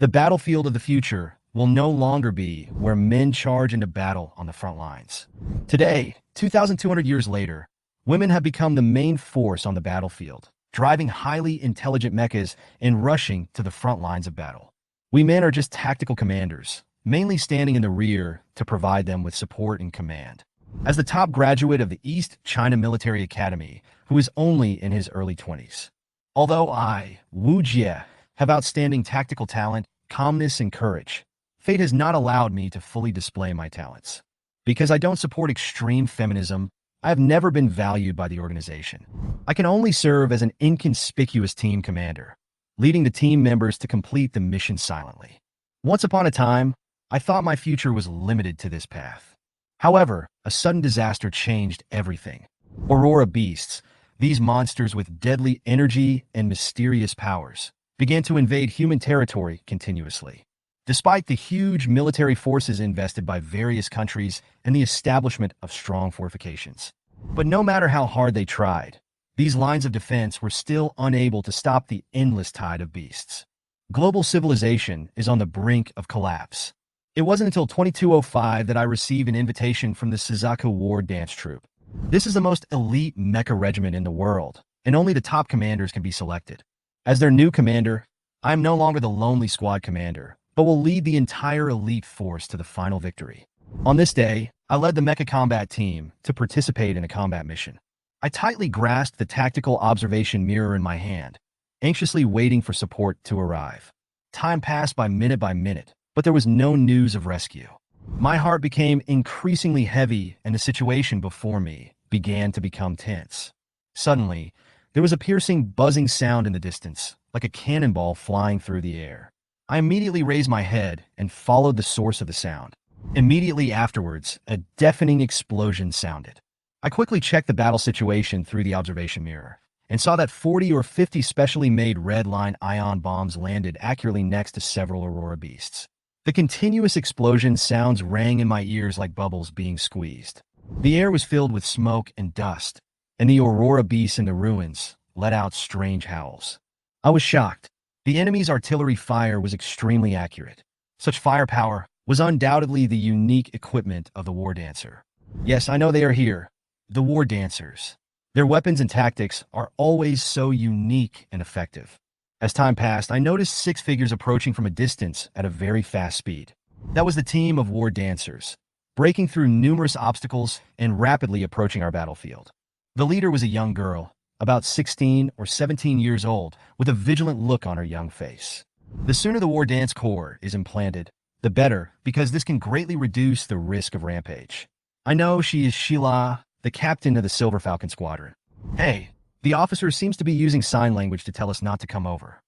The battlefield of the future will no longer be where men charge into battle on the front lines. Today, 2,200 years later, women have become the main force on the battlefield, driving highly intelligent mechas and rushing to the front lines of battle. We men are just tactical commanders, mainly standing in the rear to provide them with support and command. As the top graduate of the East China Military Academy, who is only in his early 20s. Although I, Wujia, have outstanding tactical talent, calmness, and courage, fate has not allowed me to fully display my talents. Because I don't support extreme feminism, I have never been valued by the organization. I can only serve as an inconspicuous team commander, leading the team members to complete the mission silently. Once upon a time, I thought my future was limited to this path. However, a sudden disaster changed everything. Aurora beasts, these monsters with deadly energy and mysterious powers, began to invade human territory continuously. Despite the huge military forces invested by various countries and the establishment of strong fortifications. But no matter how hard they tried, these lines of defense were still unable to stop the endless tide of beasts. Global civilization is on the brink of collapse. It wasn't until 2205 that I received an invitation from the Suzaku War Dance Troop. This is the most elite mecha regiment in the world, and only the top commanders can be selected. As their new commander, I am no longer the lonely squad commander, but will lead the entire elite force to the final victory. On this day, I led the mecha combat team to participate in a combat mission. I tightly grasped the tactical observation mirror in my hand, anxiously waiting for support to arrive. Time passed by minute, but there was no news of rescue. My heart became increasingly heavy and the situation before me began to become tense. Suddenly, there was a piercing, buzzing sound in the distance, like a cannonball flying through the air. I immediately raised my head and followed the source of the sound. Immediately afterwards, a deafening explosion sounded. I quickly checked the battle situation through the observation mirror and saw that 40 or 50 specially made red line ion bombs landed accurately next to several Aurora beasts. The continuous explosion sounds rang in my ears like bubbles being squeezed. The air was filled with smoke and dust, and the Aurora beasts in the ruins let out strange howls. I was shocked. The enemy's artillery fire was extremely accurate. Such firepower was undoubtedly the unique equipment of the War Dancer. Yes, I know they are here, the War Dancers. Their weapons and tactics are always so unique and effective. As time passed, I noticed 6 figures approaching from a distance at a very fast speed. That was the team of War Dancers, breaking through numerous obstacles and rapidly approaching our battlefield. The leader was a young girl, about 16 or 17 years old, with a vigilant look on her young face. The sooner the War Dance Corps is implanted, the better, because this can greatly reduce the risk of rampage. I know she is Sheila, the captain of the Silver Falcon Squadron. Hey, the officer seems to be using sign language to tell us not to come over.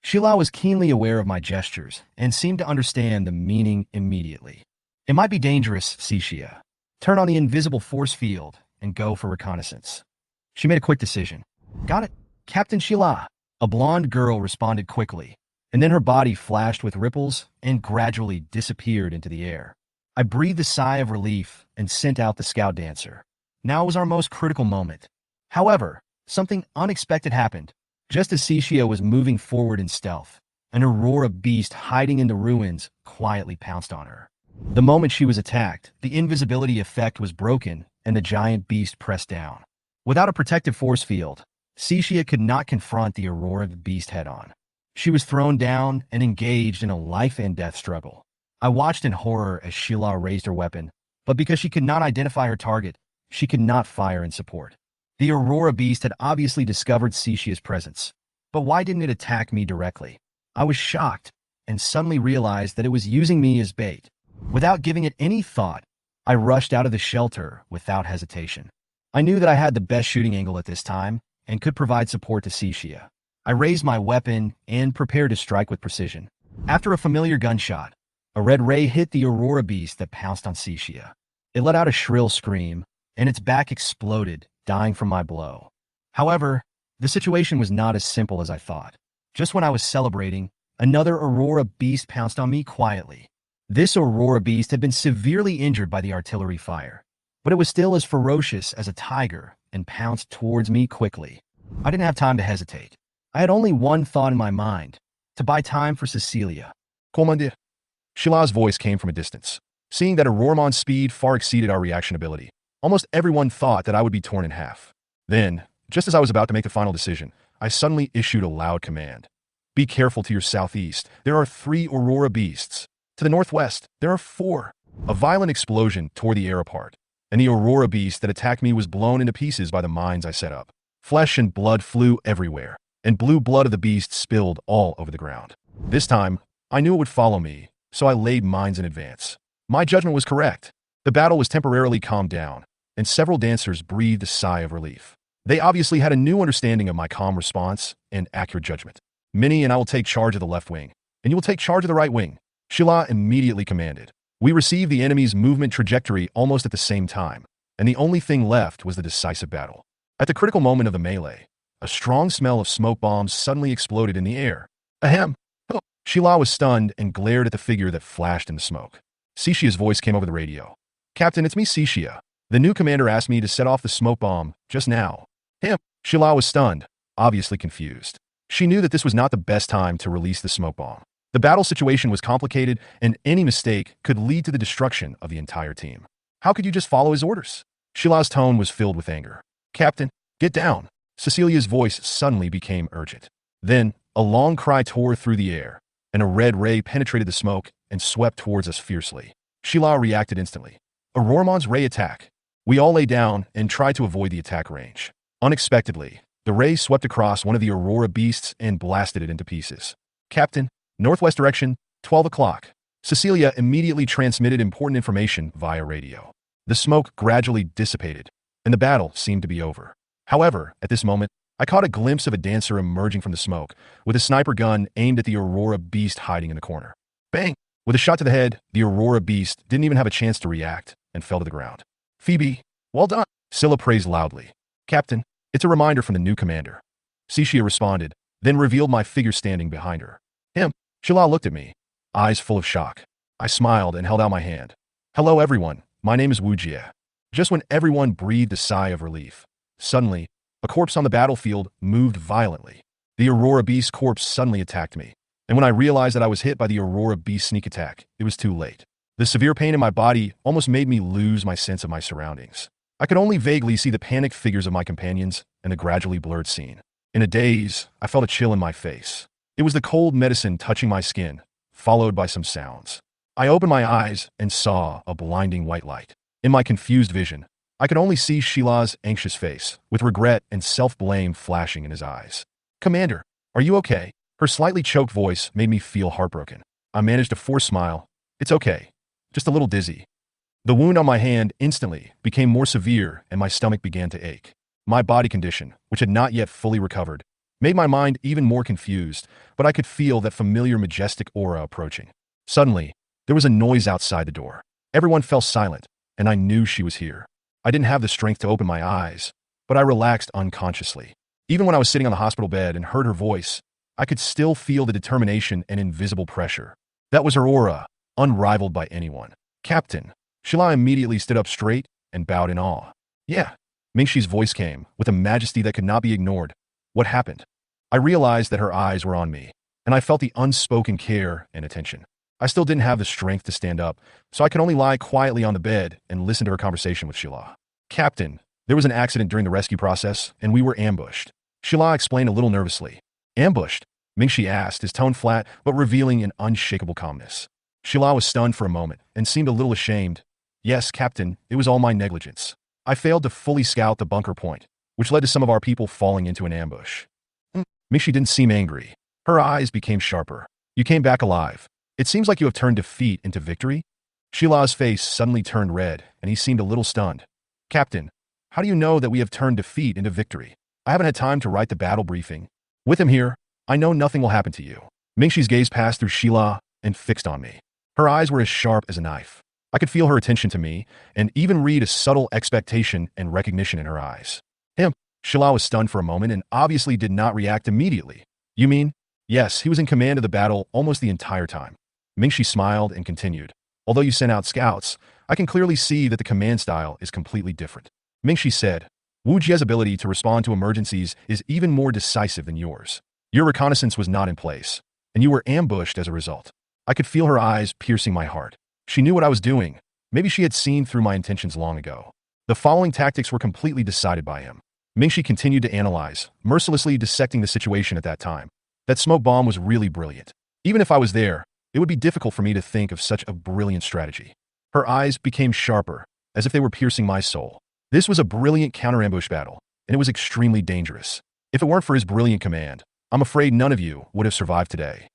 Sheila was keenly aware of my gestures and seemed to understand the meaning immediately. It might be dangerous, Cixia. Turn on the invisible force field and go for reconnaissance. She made a quick decision. Got it, Captain Sheila. A blonde girl responded quickly, and then her body flashed with ripples and gradually disappeared into the air. I breathed a sigh of relief and sent out the scout dancer. Now was our most critical moment. However, something unexpected happened. Just as Cixia was moving forward in stealth, an Aurora beast hiding in the ruins quietly pounced on her. The moment she was attacked, the invisibility effect was broken and the giant beast pressed down. Without a protective force field, Cixia could not confront the Aurora beast head-on. She was thrown down and engaged in a life-and-death struggle. I watched in horror as Sheila raised her weapon, but because she could not identify her target, she could not fire in support. The Aurora beast had obviously discovered Cixia's presence, but why didn't it attack me directly? I was shocked and suddenly realized that it was using me as bait. Without giving it any thought, I rushed out of the shelter without hesitation. I knew that I had the best shooting angle at this time and could provide support to Cixia. I raised my weapon and prepared to strike with precision. After a familiar gunshot, a red ray hit the Aurora beast that pounced on Cixia. It let out a shrill scream, and its back exploded, dying from my blow. However, the situation was not as simple as I thought. Just when I was celebrating, another Aurora beast pounced on me quietly. This Aurora beast had been severely injured by the artillery fire, but it was still as ferocious as a tiger and pounced towards me quickly. I didn't have time to hesitate. I had only one thought in my mind, to buy time for Cecilia. Komanda. Shila's voice came from a distance. Seeing that Auroramon's speed far exceeded our reaction ability, almost everyone thought that I would be torn in half. Then, just as I was about to make the final decision, I suddenly issued a loud command. Be careful to your southeast. There are 3 Aurora beasts. To the northwest, there are 4. A violent explosion tore the air apart, and the Aurora beast that attacked me was blown into pieces by the mines I set up. Flesh and blood flew everywhere, and blue blood of the beast spilled all over the ground. This time, I knew it would follow me, so I laid mines in advance. My judgment was correct. The battle was temporarily calmed down, and several dancers breathed a sigh of relief. They obviously had a new understanding of my calm response and accurate judgment. Minnie and I will take charge of the left wing, and you will take charge of the right wing, Shila immediately commanded. We received the enemy's movement trajectory almost at the same time, and the only thing left was the decisive battle. At the critical moment of the melee, a strong smell of smoke bombs suddenly exploded in the air. Ahem! Oh. Shila was stunned and glared at the figure that flashed in the smoke. Sishia's voice came over the radio. Captain, it's me, Sishia. The new commander asked me to set off the smoke bomb just now. Him. Shila was stunned, obviously confused. She knew that this was not the best time to release the smoke bomb. The battle situation was complicated, and any mistake could lead to the destruction of the entire team. How could you just follow his orders? Shila's tone was filled with anger. Captain, get down. Cecilia's voice suddenly became urgent. Then, a long cry tore through the air, and a red ray penetrated the smoke and swept towards us fiercely. Shila reacted instantly. Auroramon's ray attack. We all lay down and tried to avoid the attack range. Unexpectedly, the ray swept across one of the Aurora beasts and blasted it into pieces. Captain, northwest direction, 12 o'clock. Cecilia immediately transmitted important information via radio. The smoke gradually dissipated, and the battle seemed to be over. However, at this moment, I caught a glimpse of a dancer emerging from the smoke, with a sniper gun aimed at the Aurora beast hiding in the corner. Bang! With a shot to the head, the Aurora beast didn't even have a chance to react and fell to the ground. Phoebe, well done! Scylla praised loudly. Captain, it's a reminder from the new commander. Sishia responded, then revealed my figure standing behind her. Him. Shila looked at me, eyes full of shock. I smiled and held out my hand. Hello everyone, my name is Wujia. Just when everyone breathed a sigh of relief, suddenly, a corpse on the battlefield moved violently. The Aurora Beast corpse suddenly attacked me, and when I realized that I was hit by the Aurora Beast sneak attack, it was too late. The severe pain in my body almost made me lose my sense of my surroundings. I could only vaguely see the panicked figures of my companions and the gradually blurred scene. In a daze, I felt a chill in my face. It was the cold medicine touching my skin, followed by some sounds. I opened my eyes and saw a blinding white light. In my confused vision, I could only see Shila's anxious face, with regret and self-blame flashing in his eyes. Commander, are you okay? Her slightly choked voice made me feel heartbroken. I managed a forced smile. It's okay. Just a little dizzy. The wound on my hand instantly became more severe and my stomach began to ache. My body condition, which had not yet fully recovered, made my mind even more confused, but I could feel that familiar majestic aura approaching. Suddenly, there was a noise outside the door. Everyone fell silent, and I knew she was here. I didn't have the strength to open my eyes, but I relaxed unconsciously. Even when I was sitting on the hospital bed and heard her voice, I could still feel the determination and invisible pressure. That was her aura, unrivaled by anyone. Captain. Shila immediately stood up straight and bowed in awe. Yeah. Mingshi's voice came, with a majesty that could not be ignored. What happened? I realized that her eyes were on me, and I felt the unspoken care and attention. I still didn't have the strength to stand up, so I could only lie quietly on the bed and listen to her conversation with Shila. Captain, there was an accident during the rescue process, and we were ambushed. Shila explained a little nervously. Ambushed? Mingshi asked, his tone flat, but revealing an unshakable calmness. Shila was stunned for a moment and seemed a little ashamed. Yes, Captain, it was all my negligence. I failed to fully scout the bunker point, which led to some of our people falling into an ambush. Mingshi didn't seem angry. Her eyes became sharper. You came back alive. It seems like you have turned defeat into victory? Shila's face suddenly turned red, and he seemed a little stunned. Captain, how do you know that we have turned defeat into victory? I haven't had time to write the battle briefing. With him here, I know nothing will happen to you. Mingshi's gaze passed through Shila and fixed on me. Her eyes were as sharp as a knife. I could feel her attention to me, and even read a subtle expectation and recognition in her eyes. Shila was stunned for a moment and obviously did not react immediately. You mean? Yes, he was in command of the battle almost the entire time. Mingshi smiled and continued. Although you sent out scouts, I can clearly see that the command style is completely different. Mingshi said, Wujia's ability to respond to emergencies is even more decisive than yours. Your reconnaissance was not in place, and you were ambushed as a result. I could feel her eyes piercing my heart. She knew what I was doing. Maybe she had seen through my intentions long ago. The following tactics were completely decided by him. Mingxi continued to analyze, mercilessly dissecting the situation at that time. That smoke bomb was really brilliant. Even if I was there, it would be difficult for me to think of such a brilliant strategy. Her eyes became sharper, as if they were piercing my soul. This was a brilliant counter-ambush battle, and it was extremely dangerous. If it weren't for his brilliant command, I'm afraid none of you would have survived today.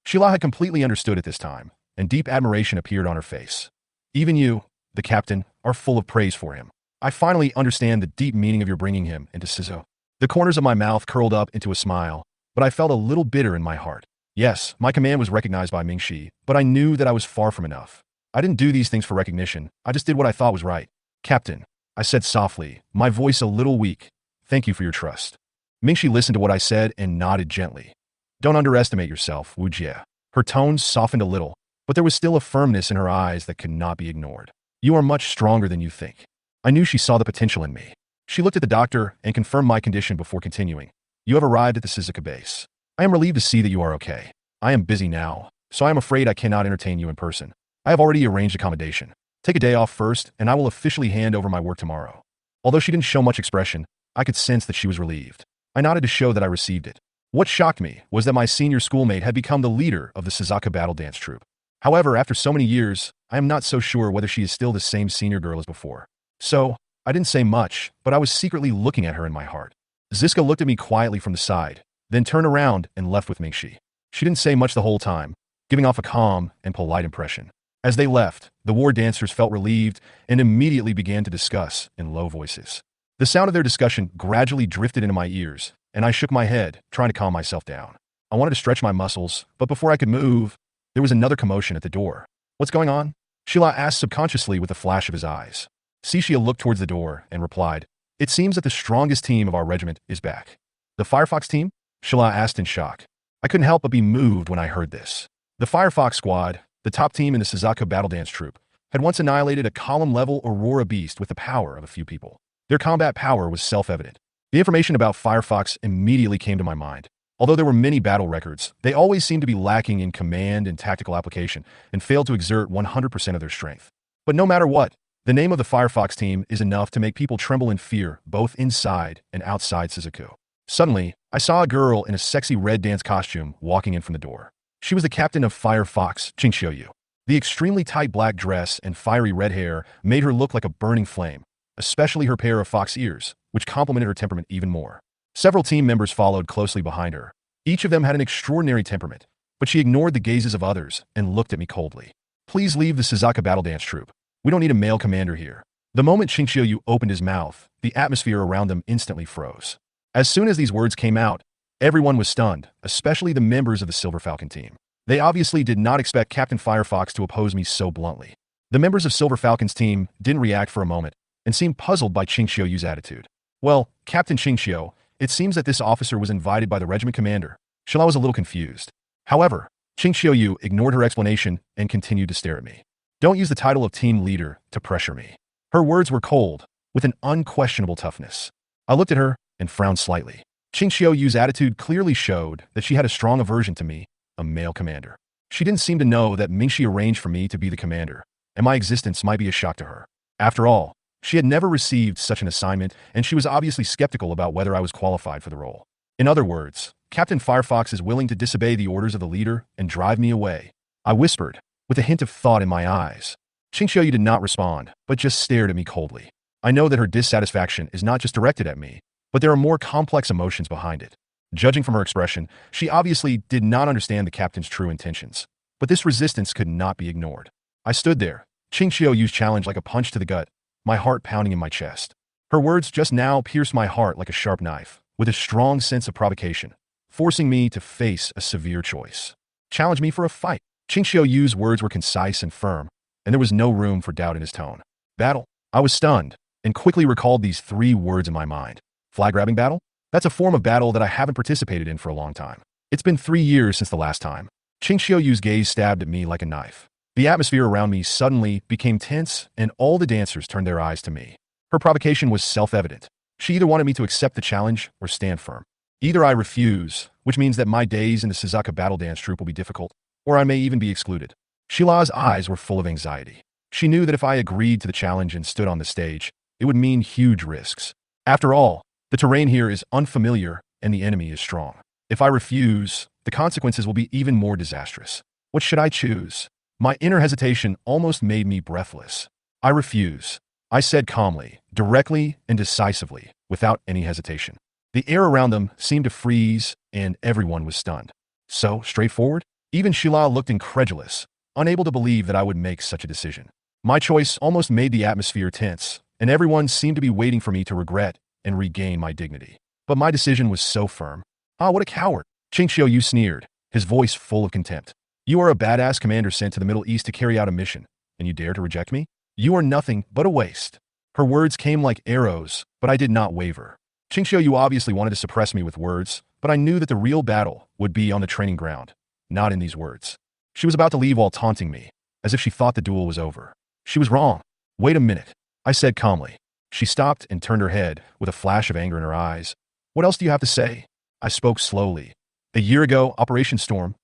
Sheila had completely understood at this time, and deep admiration appeared on her face. Even you, the captain, are full of praise for him. I finally understand the deep meaning of your bringing him into Suzaku. The corners of my mouth curled up into a smile, but I felt a little bitter in my heart. Yes, my command was recognized by Mingxi, but I knew that I was far from enough. I didn't do these things for recognition, I just did what I thought was right. Captain, I said softly, my voice a little weak. Thank you for your trust. Mingxi listened to what I said and nodded gently. Don't underestimate yourself, Wujia. Her tone softened a little, but there was still a firmness in her eyes that could not be ignored. You are much stronger than you think. I knew she saw the potential in me. She looked at the doctor and confirmed my condition before continuing. You have arrived at the Suzaku base. I am relieved to see that you are okay. I am busy now, so I am afraid I cannot entertain you in person. I have already arranged accommodation. Take a day off first, and I will officially hand over my work tomorrow. Although she didn't show much expression, I could sense that she was relieved. I nodded to show that I received it. What shocked me was that my senior schoolmate had become the leader of the Suzaku Battle Dance Troop. However, after so many years, I am not so sure whether she is still the same senior girl as before. So, I didn't say much, but I was secretly looking at her in my heart. Ziska looked at me quietly from the side, then turned around and left with Mingxi. She didn't say much the whole time, giving off a calm and polite impression. As they left, the war dancers felt relieved and immediately began to discuss in low voices. The sound of their discussion gradually drifted into my ears, and I shook my head, trying to calm myself down. I wanted to stretch my muscles, but before I could move, there was another commotion at the door. What's going on? Shila asked subconsciously with a flash of his eyes. Cixia looked towards the door and replied, It seems that the strongest team of our regiment is back. The Firefox team? Shila asked in shock. I couldn't help but be moved when I heard this. The Firefox squad, the top team in the Suzaku Battle Dance Troop, had once annihilated a column-level Aurora beast with the power of a few people. Their combat power was self-evident. The information about Firefox immediately came to my mind. Although there were many battle records, they always seemed to be lacking in command and tactical application and failed to exert 100% of their strength. But no matter what, the name of the Firefox team is enough to make people tremble in fear both inside and outside Suzaku. Suddenly, I saw a girl in a sexy red dance costume walking in from the door. She was the captain of Firefox, Qingxiuyu. The extremely tight black dress and fiery red hair made her look like a burning flame, especially her pair of fox ears, which complemented her temperament even more. Several team members followed closely behind her. Each of them had an extraordinary temperament, but she ignored the gazes of others and looked at me coldly. Please leave the Suzaku Battle Dance Troop. We don't need a male commander here. The moment Qingxiuyu opened his mouth, the atmosphere around them instantly froze. As soon as these words came out, everyone was stunned, especially the members of the Silver Falcon team. They obviously did not expect Captain Firefox to oppose me so bluntly. The members of Silver Falcon's team didn't react for a moment and seemed puzzled by Qingxiuyu's attitude. Well, Captain Qingxiu, it seems that this officer was invited by the regiment commander. Shila was a little confused. However, Qingxiuyu ignored her explanation and continued to stare at me. Don't use the title of team leader to pressure me. Her words were cold, with an unquestionable toughness. I looked at her and frowned slightly. Qingxiuyu's attitude clearly showed that she had a strong aversion to me, a male commander. She didn't seem to know that Mingxi arranged for me to be the commander, and my existence might be a shock to her. After all, she had never received such an assignment, and she was obviously skeptical about whether I was qualified for the role. In other words, Captain Firefox is willing to disobey the orders of the leader and drive me away. I whispered, with a hint of thought in my eyes. Qingxiuyu did not respond, but just stared at me coldly. I know that her dissatisfaction is not just directed at me, but there are more complex emotions behind it. Judging from her expression, she obviously did not understand the captain's true intentions. But this resistance could not be ignored. I stood there, Qingxiuyu's challenge like a punch to the gut, my heart pounding in my chest. Her words just now pierced my heart like a sharp knife, with a strong sense of provocation, forcing me to face a severe choice. Challenge me for a fight. Qingxiuyu's words were concise and firm, and there was no room for doubt in his tone. Battle? I was stunned, and quickly recalled these three words in my mind. Flag-grabbing battle? That's a form of battle that I haven't participated in for a long time. It's been 3 years since the last time. Qingxiuyu's gaze stabbed at me like a knife. The atmosphere around me suddenly became tense, and all the dancers turned their eyes to me. Her provocation was self-evident. She either wanted me to accept the challenge or stand firm. Either I refuse, which means that my days in the Suzaku Battle Dance Troop will be difficult, or I may even be excluded. Shila's eyes were full of anxiety. She knew that if I agreed to the challenge and stood on the stage, it would mean huge risks. After all, the terrain here is unfamiliar and the enemy is strong. If I refuse, the consequences will be even more disastrous. What should I choose? My inner hesitation almost made me breathless. I refuse, I said calmly, directly and decisively, without any hesitation. The air around them seemed to freeze, and everyone was stunned. So straightforward? Even Sheila looked incredulous, unable to believe that I would make such a decision. My choice almost made the atmosphere tense, and everyone seemed to be waiting for me to regret and regain my dignity. But my decision was so firm. Ah, what a coward! Qingxiu Yu sneered, his voice full of contempt. You are a badass commander sent to the Middle East to carry out a mission, and you dare to reject me? You are nothing but a waste. Her words came like arrows, but I did not waver. Qingxiu Yu obviously wanted to suppress me with words, but I knew that the real battle would be on the training ground, not in these words. She was about to leave while taunting me, as if she thought the duel was over. She was wrong. Wait a minute, I said calmly. She stopped and turned her head, with a flash of anger in her eyes. What else do you have to say? I spoke slowly. A year ago, Operation Storm.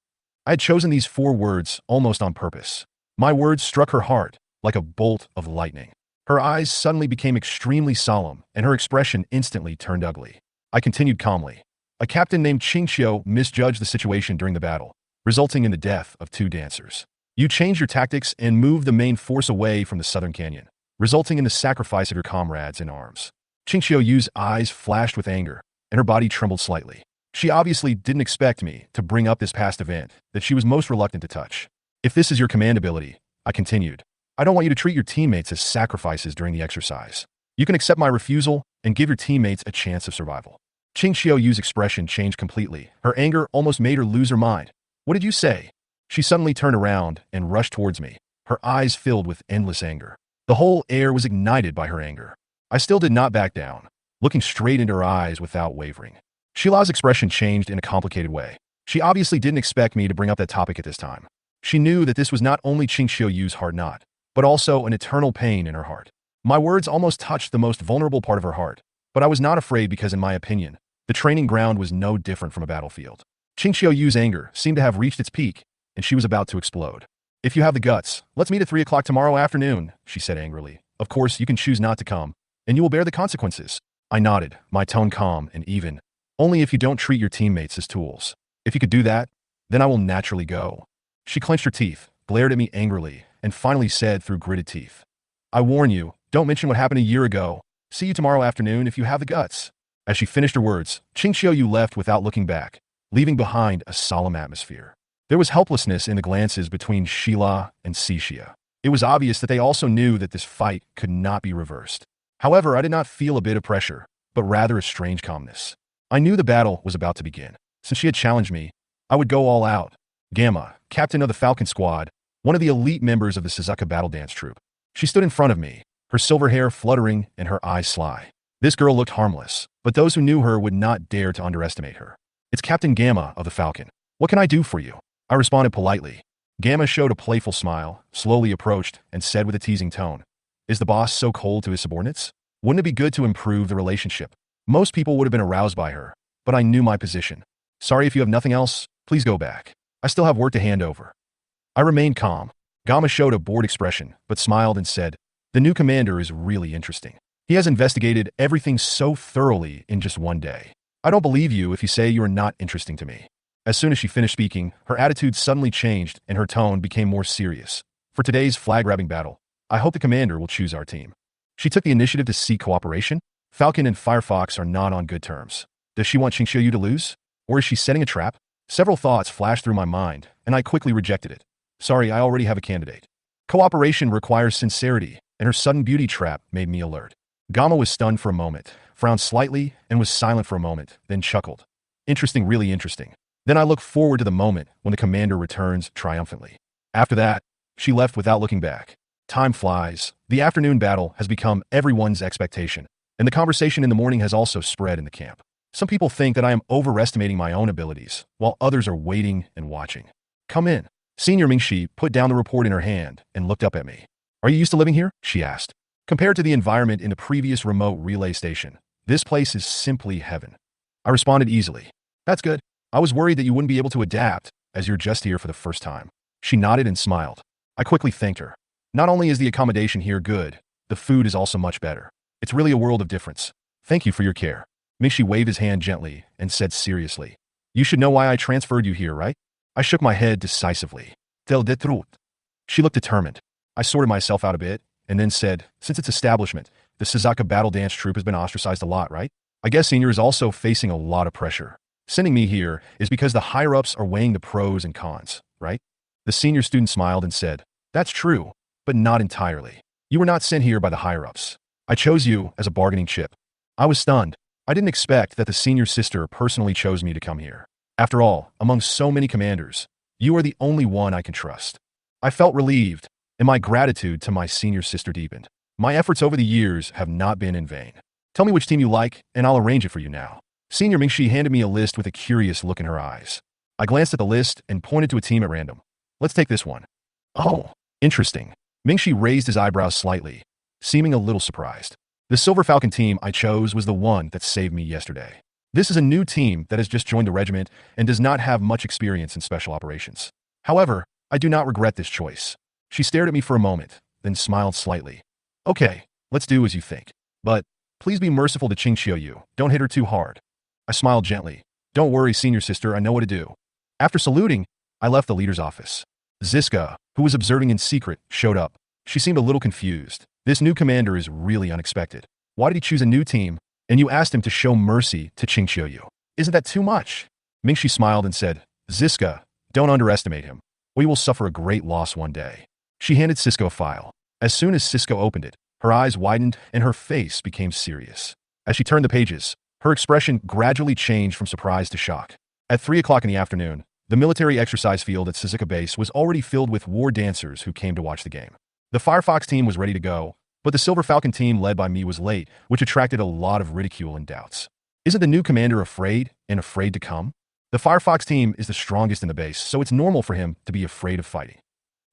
I had chosen these 4 words almost on purpose. My words struck her heart like a bolt of lightning. Her eyes suddenly became extremely solemn, and her expression instantly turned ugly. I continued calmly. A captain named Qingxiu misjudged the situation during the battle, resulting in the death of 2 dancers. You changed your tactics and moved the main force away from the southern canyon, resulting in the sacrifice of your comrades in arms. Qingxiu Yu's eyes flashed with anger, and her body trembled slightly. She obviously didn't expect me to bring up this past event that she was most reluctant to touch. If this is your command ability, I continued, I don't want you to treat your teammates as sacrifices during the exercise. You can accept my refusal and give your teammates a chance of survival. Qingxiu Yu's expression changed completely. Her anger almost made her lose her mind. What did you say? She suddenly turned around and rushed towards me, her eyes filled with endless anger. The whole air was ignited by her anger. I still did not back down, looking straight into her eyes without wavering. Sheila's expression changed in a complicated way. She obviously didn't expect me to bring up that topic at this time. She knew that this was not only Qingxiu Yu's heart knot, but also an eternal pain in her heart. My words almost touched the most vulnerable part of her heart, but I was not afraid because, in my opinion, the training ground was no different from a battlefield. Qingxiu Yu's anger seemed to have reached its peak, and she was about to explode. If you have the guts, let's meet at 3 o'clock tomorrow afternoon, she said angrily. Of course, you can choose not to come, and you will bear the consequences. I nodded, my tone calm and even. Only if you don't treat your teammates as tools. If you could do that, then I will naturally go. She clenched her teeth, glared at me angrily, and finally said through gritted teeth, I warn you, don't mention what happened a year ago. See you tomorrow afternoon if you have the guts. As she finished her words, Qingxiu Yu left without looking back, leaving behind a solemn atmosphere. There was helplessness in the glances between Sheila and Cixia. It was obvious that they also knew that this fight could not be reversed. However, I did not feel a bit of pressure, but rather a strange calmness. I knew the battle was about to begin. Since she had challenged me, I would go all out. Gamma, captain of the Falcon Squad, one of the elite members of the Suzaku Battle Dance Troop. She stood in front of me, her silver hair fluttering and her eyes sly. This girl looked harmless, but those who knew her would not dare to underestimate her. It's Captain Gamma of the Falcon. What can I do for you? I responded politely. Gamma showed a playful smile, slowly approached, and said with a teasing tone, Is the boss so cold to his subordinates? Wouldn't it be good to improve the relationship? Most people would have been aroused by her, but I knew my position. Sorry if you have nothing else, please go back. I still have work to hand over. I remained calm. Gamma showed a bored expression, but smiled and said, The new commander is really interesting. He has investigated everything so thoroughly in just one day. I don't believe you if you say you are not interesting to me. As soon as she finished speaking, her attitude suddenly changed and her tone became more serious. For today's flag-grabbing battle, I hope the commander will choose our team. She took the initiative to seek cooperation. Falcon and Firefox are not on good terms. Does she want Qingxiu Yu to lose? Or is she setting a trap? Several thoughts flashed through my mind, and I quickly rejected it. Sorry, I already have a candidate. Cooperation requires sincerity, and her sudden beauty trap made me alert. Gamma was stunned for a moment, frowned slightly, and was silent for a moment, then chuckled. Interesting, really interesting. Then I looked forward to the moment when the commander returns triumphantly. After that, she left without looking back. Time flies. The afternoon battle has become everyone's expectation, and the conversation in the morning has also spread in the camp. Some people think that I am overestimating my own abilities, while others are waiting and watching. Come in. Senior Mingxi put down the report in her hand and looked up at me. Are you used to living here? She asked. Compared to the environment in the previous remote relay station, this place is simply heaven. I responded easily. That's good. I was worried that you wouldn't be able to adapt, as you're just here for the first time." She nodded and smiled. I quickly thanked her. Not only is the accommodation here good, the food is also much better. It's really a world of difference. Thank you for your care. Mingxi waved his hand gently and said seriously, "You should know why I transferred you here, right?" I shook my head decisively. "Tell the truth." She looked determined. I sorted myself out a bit and then said, "Since its establishment, the Suzaku Battle Dance Troop has been ostracized a lot, right? I guess Senior is also facing a lot of pressure. Sending me here is because the higher-ups are weighing the pros and cons, right?" The senior student smiled and said, "That's true, but not entirely. You were not sent here by the higher-ups. I chose you as a bargaining chip." I was stunned. I didn't expect that the senior sister personally chose me to come here. After all, among so many commanders, you are the only one I can trust. I felt relieved, and my gratitude to my senior sister deepened. My efforts over the years have not been in vain. "Tell me which team you like, and I'll arrange it for you now." Senior Mingxi handed me a list with a curious look in her eyes. I glanced at the list and pointed to a team at random. "Let's take this one." "Oh, interesting." Mingxi raised his eyebrows slightly, seeming a little surprised. "The Silver Falcon team I chose was the one that saved me yesterday. This is a new team that has just joined the regiment and does not have much experience in special operations. However, I do not regret this choice." She stared at me for a moment, then smiled slightly. "Okay, let's do as you think. But please be merciful to Qingqiu. Don't hit her too hard." I smiled gently. "Don't worry, senior sister, I know what to do." After saluting, I left the leader's office. Ziska, who was observing in secret, showed up. She seemed a little confused. "This new commander is really unexpected. Why did he choose a new team? And you asked him to show mercy to Qingqiu. Isn't that too much?" Mingxi smiled and said, "Ziska, don't underestimate him. We will suffer a great loss one day." She handed Cisco a file. As soon as Cisco opened it, her eyes widened and her face became serious. As she turned the pages, her expression gradually changed from surprise to shock. At 3 o'clock in the afternoon, the military exercise field at Suzaku Base was already filled with war dancers who came to watch the game. The Firefox team was ready to go, but the Silver Falcon team led by me was late, which attracted a lot of ridicule and doubts. Isn't the new commander afraid to come? The Firefox team is the strongest in the base, so it's normal for him to be afraid of fighting.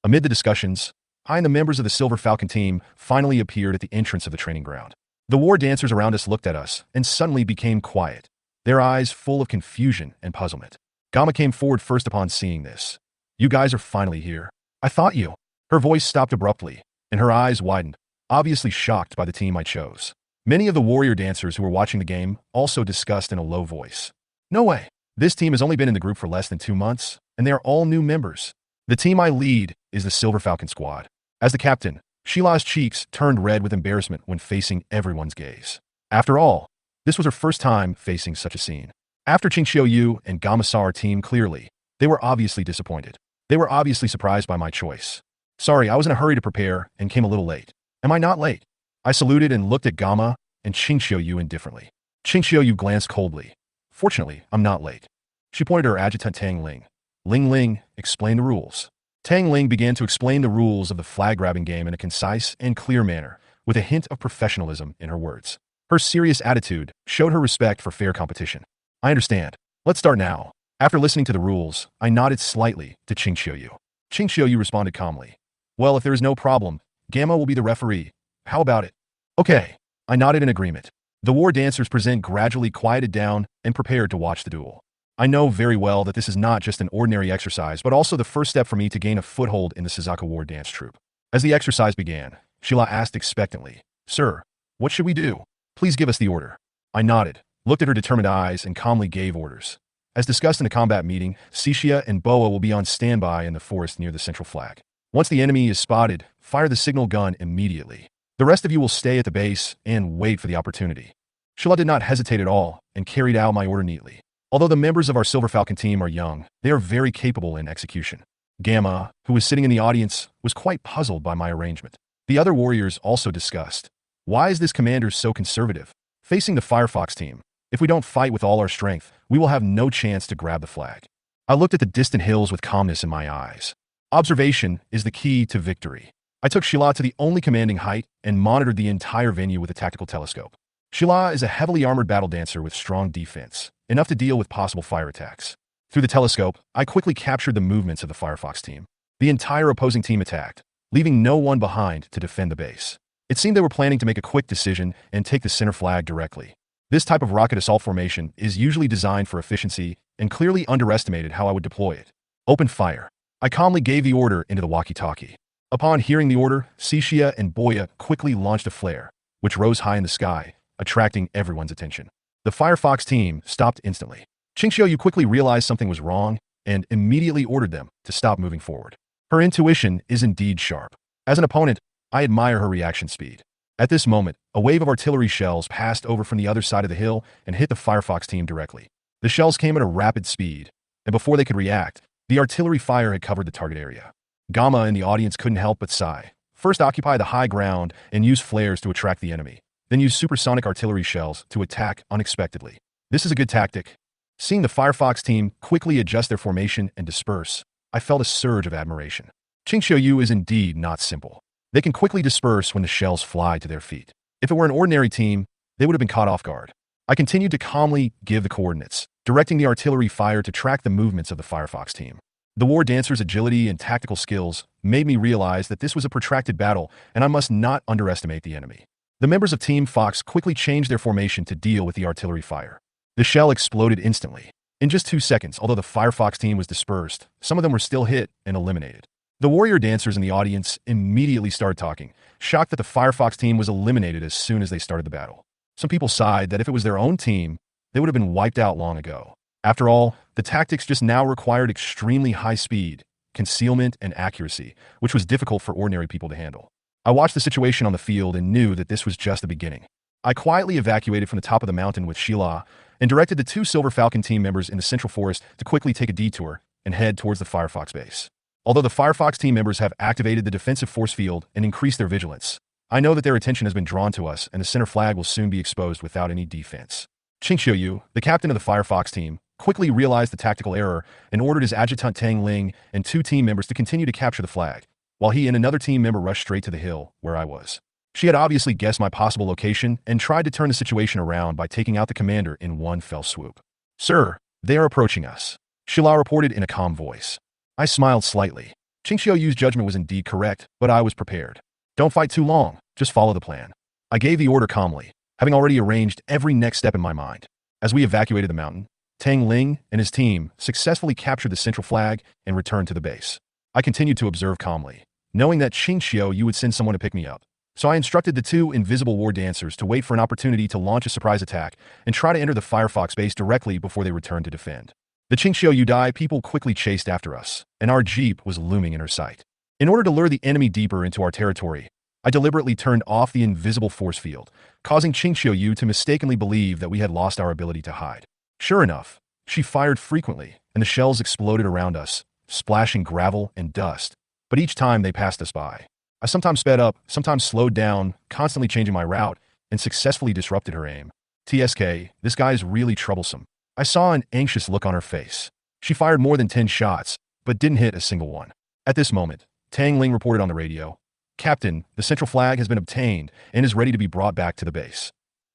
Amid the discussions, I and the members of the Silver Falcon team finally appeared at the entrance of the training ground. The war dancers around us looked at us and suddenly became quiet, their eyes full of confusion and puzzlement. Gamma came forward first upon seeing this. "You guys are finally here. I thought you." Her voice stopped abruptly, and her eyes widened, obviously shocked by the team I chose. Many of the warrior dancers who were watching the game also discussed in a low voice. "No way. This team has only been in the group for less than 2 months, and they are all new members. The team I lead is the Silver Falcon squad." As the captain, Sheila's cheeks turned red with embarrassment when facing everyone's gaze. After all, this was her first time facing such a scene. After Qingqiu and Gamma saw our team clearly, they were obviously disappointed. They were obviously surprised by my choice. "Sorry, I was in a hurry to prepare and came a little late." "Am I not late?" I saluted and looked at Gamma and Qingqiu indifferently. Qingqiu glanced coldly. "Fortunately, I'm not late." She pointed to her adjutant Tang Ling. "Ling Ling, explain the rules." Tang Ling began to explain the rules of the flag-grabbing game in a concise and clear manner, with a hint of professionalism in her words. Her serious attitude showed her respect for fair competition. "I understand. Let's start now." After listening to the rules, I nodded slightly to Qingqiu. Qingqiu responded calmly. "Well, if there is no problem, Gamma will be the referee. How about it?" "Okay." I nodded in agreement. The war dancers present gradually quieted down and prepared to watch the duel. I know very well that this is not just an ordinary exercise, but also the first step for me to gain a foothold in the Suzaku War Dance Troop. As the exercise began, Sheila asked expectantly, "Sir, what should we do? Please give us the order." I nodded, looked at her determined eyes, and calmly gave orders. As discussed in the combat meeting, Cixia and Boa will be on standby in the forest near the central flag. Once the enemy is spotted, fire the signal gun immediately. The rest of you will stay at the base and wait for the opportunity. Sheila did not hesitate at all and carried out my order neatly. Although the members of our Silver Falcon team are young, they are very capable in execution. Gamma, who was sitting in the audience, was quite puzzled by my arrangement. The other warriors also discussed, "Why is this commander so conservative? Facing the Firefox team, if we don't fight with all our strength, we will have no chance to grab the flag." I looked at the distant hills with calmness in my eyes. Observation is the key to victory. I took Sheila to the only commanding height and monitored the entire venue with a tactical telescope. Sheila is a heavily armored battle dancer with strong defense, enough to deal with possible fire attacks. Through the telescope, I quickly captured the movements of the Firefox team. The entire opposing team attacked, leaving no one behind to defend the base. It seemed they were planning to make a quick decision and take the center flag directly. This type of rocket assault formation is usually designed for efficiency and clearly underestimated how I would deploy it. Open fire. I calmly gave the order into the walkie-talkie. Upon hearing the order, Cixia and Boya quickly launched a flare, which rose high in the sky, attracting everyone's attention. The Firefox team stopped instantly. Qingxiu quickly realized something was wrong and immediately ordered them to stop moving forward. Her intuition is indeed sharp. As an opponent, I admire her reaction speed. At this moment, a wave of artillery shells passed over from the other side of the hill and hit the Firefox team directly. The shells came at a rapid speed, and before they could react, the artillery fire had covered the target area. Gamma and the audience couldn't help but sigh. First, occupy the high ground and use flares to attract the enemy. Then use supersonic artillery shells to attack unexpectedly. This is a good tactic. Seeing the Firefox team quickly adjust their formation and disperse, I felt a surge of admiration. Qingxiu is indeed not simple. They can quickly disperse when the shells fly to their feet. If it were an ordinary team, they would have been caught off guard. I continued to calmly give the coordinates, directing the artillery fire to track the movements of the Firefox team. The war dancer's agility and tactical skills made me realize that this was a protracted battle and I must not underestimate the enemy. The members of Team Fox quickly changed their formation to deal with the artillery fire. The shell exploded instantly. In just 2 seconds, although the Firefox team was dispersed, some of them were still hit and eliminated. The warrior dancers in the audience immediately started talking, shocked that the Firefox team was eliminated as soon as they started the battle. Some people sighed that if it was their own team, they would have been wiped out long ago. After all, the tactics just now required extremely high speed, concealment, and accuracy, which was difficult for ordinary people to handle. I watched the situation on the field and knew that this was just the beginning. I quietly evacuated from the top of the mountain with Sheila and directed the 2 Silver Falcon team members in the Central Forest to quickly take a detour and head towards the Firefox base. Although the Firefox team members have activated the defensive force field and increased their vigilance, I know that their attention has been drawn to us and the center flag will soon be exposed without any defense. Qingxiu, the captain of the Firefox team, quickly realized the tactical error and ordered his adjutant Tang Ling and 2 team members to continue to capture the flag, while he and another team member rushed straight to the hill where I was. She had obviously guessed my possible location and tried to turn the situation around by taking out the commander in one fell swoop. "Sir, they are approaching us," Sheila reported in a calm voice. I smiled slightly. Qingxiu's judgment was indeed correct, but I was prepared. Don't fight too long, just follow the plan. I gave the order calmly, having already arranged every next step in my mind. As we evacuated the mountain, Tang Ling and his team successfully captured the central flag and returned to the base. I continued to observe calmly, knowing that Qingxiu would send someone to pick me up. So I instructed the 2 invisible war dancers to wait for an opportunity to launch a surprise attack and try to enter the Firefox base directly before they returned to defend. The Qingxiu people quickly chased after us, and our jeep was looming in her sight. In order to lure the enemy deeper into our territory, I deliberately turned off the invisible force field, causing Qingxiu to mistakenly believe that we had lost our ability to hide. Sure enough, she fired frequently, and the shells exploded around us, splashing gravel and dust, but each time they passed us by. I sometimes sped up, sometimes slowed down, constantly changing my route, and successfully disrupted her aim. TSK, this guy is really troublesome. I saw an anxious look on her face. She fired more than 10 shots, but didn't hit a single one. At this moment, Tang Ling reported on the radio, "Captain, the central flag has been obtained and is ready to be brought back to the base."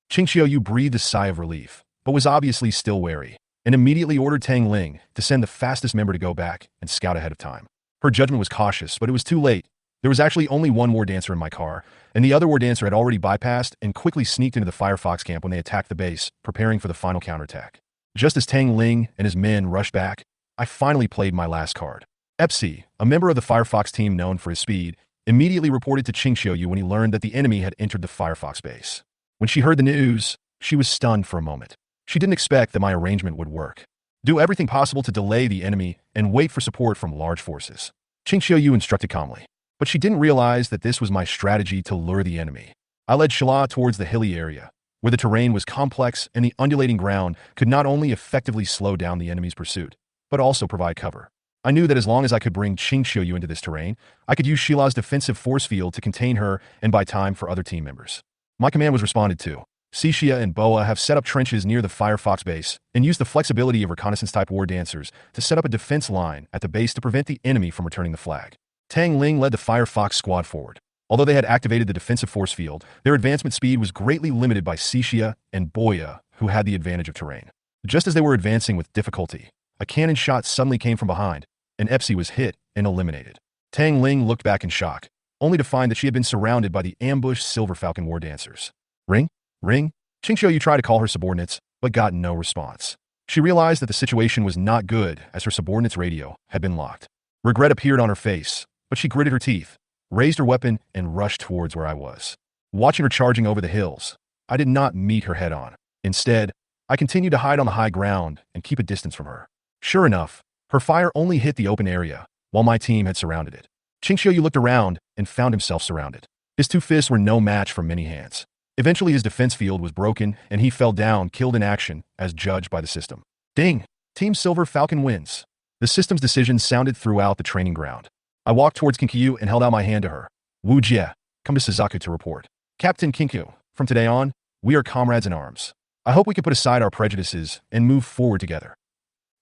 Qingxiu breathed a sigh of relief, but was obviously still wary, and immediately ordered Tang Ling to send the fastest member to go back and scout ahead of time. Her judgment was cautious, but it was too late. There was actually only one war dancer in my car, and the other war dancer had already bypassed and quickly sneaked into the Firefox camp when they attacked the base, preparing for the final counterattack. Just as Tang Ling and his men rushed back, I finally played my last card. Epsi, a member of the Firefox team known for his speed, immediately reported to Qingxiu when he learned that the enemy had entered the Firefox base. When she heard the news, she was stunned for a moment. She didn't expect that my arrangement would work. Do everything possible to delay the enemy and wait for support from large forces. Qingxiu instructed calmly, but she didn't realize that this was my strategy to lure the enemy. I led Sheila towards the hilly area, where the terrain was complex and the undulating ground could not only effectively slow down the enemy's pursuit, but also provide cover. I knew that as long as I could bring Qingxiu into this terrain, I could use Sheila's defensive force field to contain her and buy time for other team members. My command was responded to. Cixia and Boa have set up trenches near the Firefox base and used the flexibility of reconnaissance-type war dancers to set up a defense line at the base to prevent the enemy from returning the flag. Tang Ling led the Firefox squad forward. Although they had activated the defensive force field, their advancement speed was greatly limited by Cixia and Boya, who had the advantage of terrain. Just as they were advancing with difficulty, a cannon shot suddenly came from behind, and Epsi was hit and eliminated. Tang Ling looked back in shock, only to find that she had been surrounded by the ambushed Silver Falcon war dancers. "Ring? Ring?" Qingxiu tried to call her subordinates, but got no response. She realized that the situation was not good as her subordinate's radio had been locked. Regret appeared on her face, but she gritted her teeth, raised her weapon, and rushed towards where I was. Watching her charging over the hills, I did not meet her head-on. Instead, I continued to hide on the high ground and keep a distance from her. Sure enough, her fire only hit the open area, while my team had surrounded it. Qingxiu looked around and found himself surrounded. His two fists were no match for many hands. Eventually his defense field was broken and he fell down, killed in action, as judged by the system. Ding! Team Silver Falcon wins. The system's decision sounded throughout the training ground. I walked towards Qingqiu and held out my hand to her. Wujia, come to Suzaku to report. Captain Qingqiu, from today on, we are comrades in arms. I hope we can put aside our prejudices and move forward together.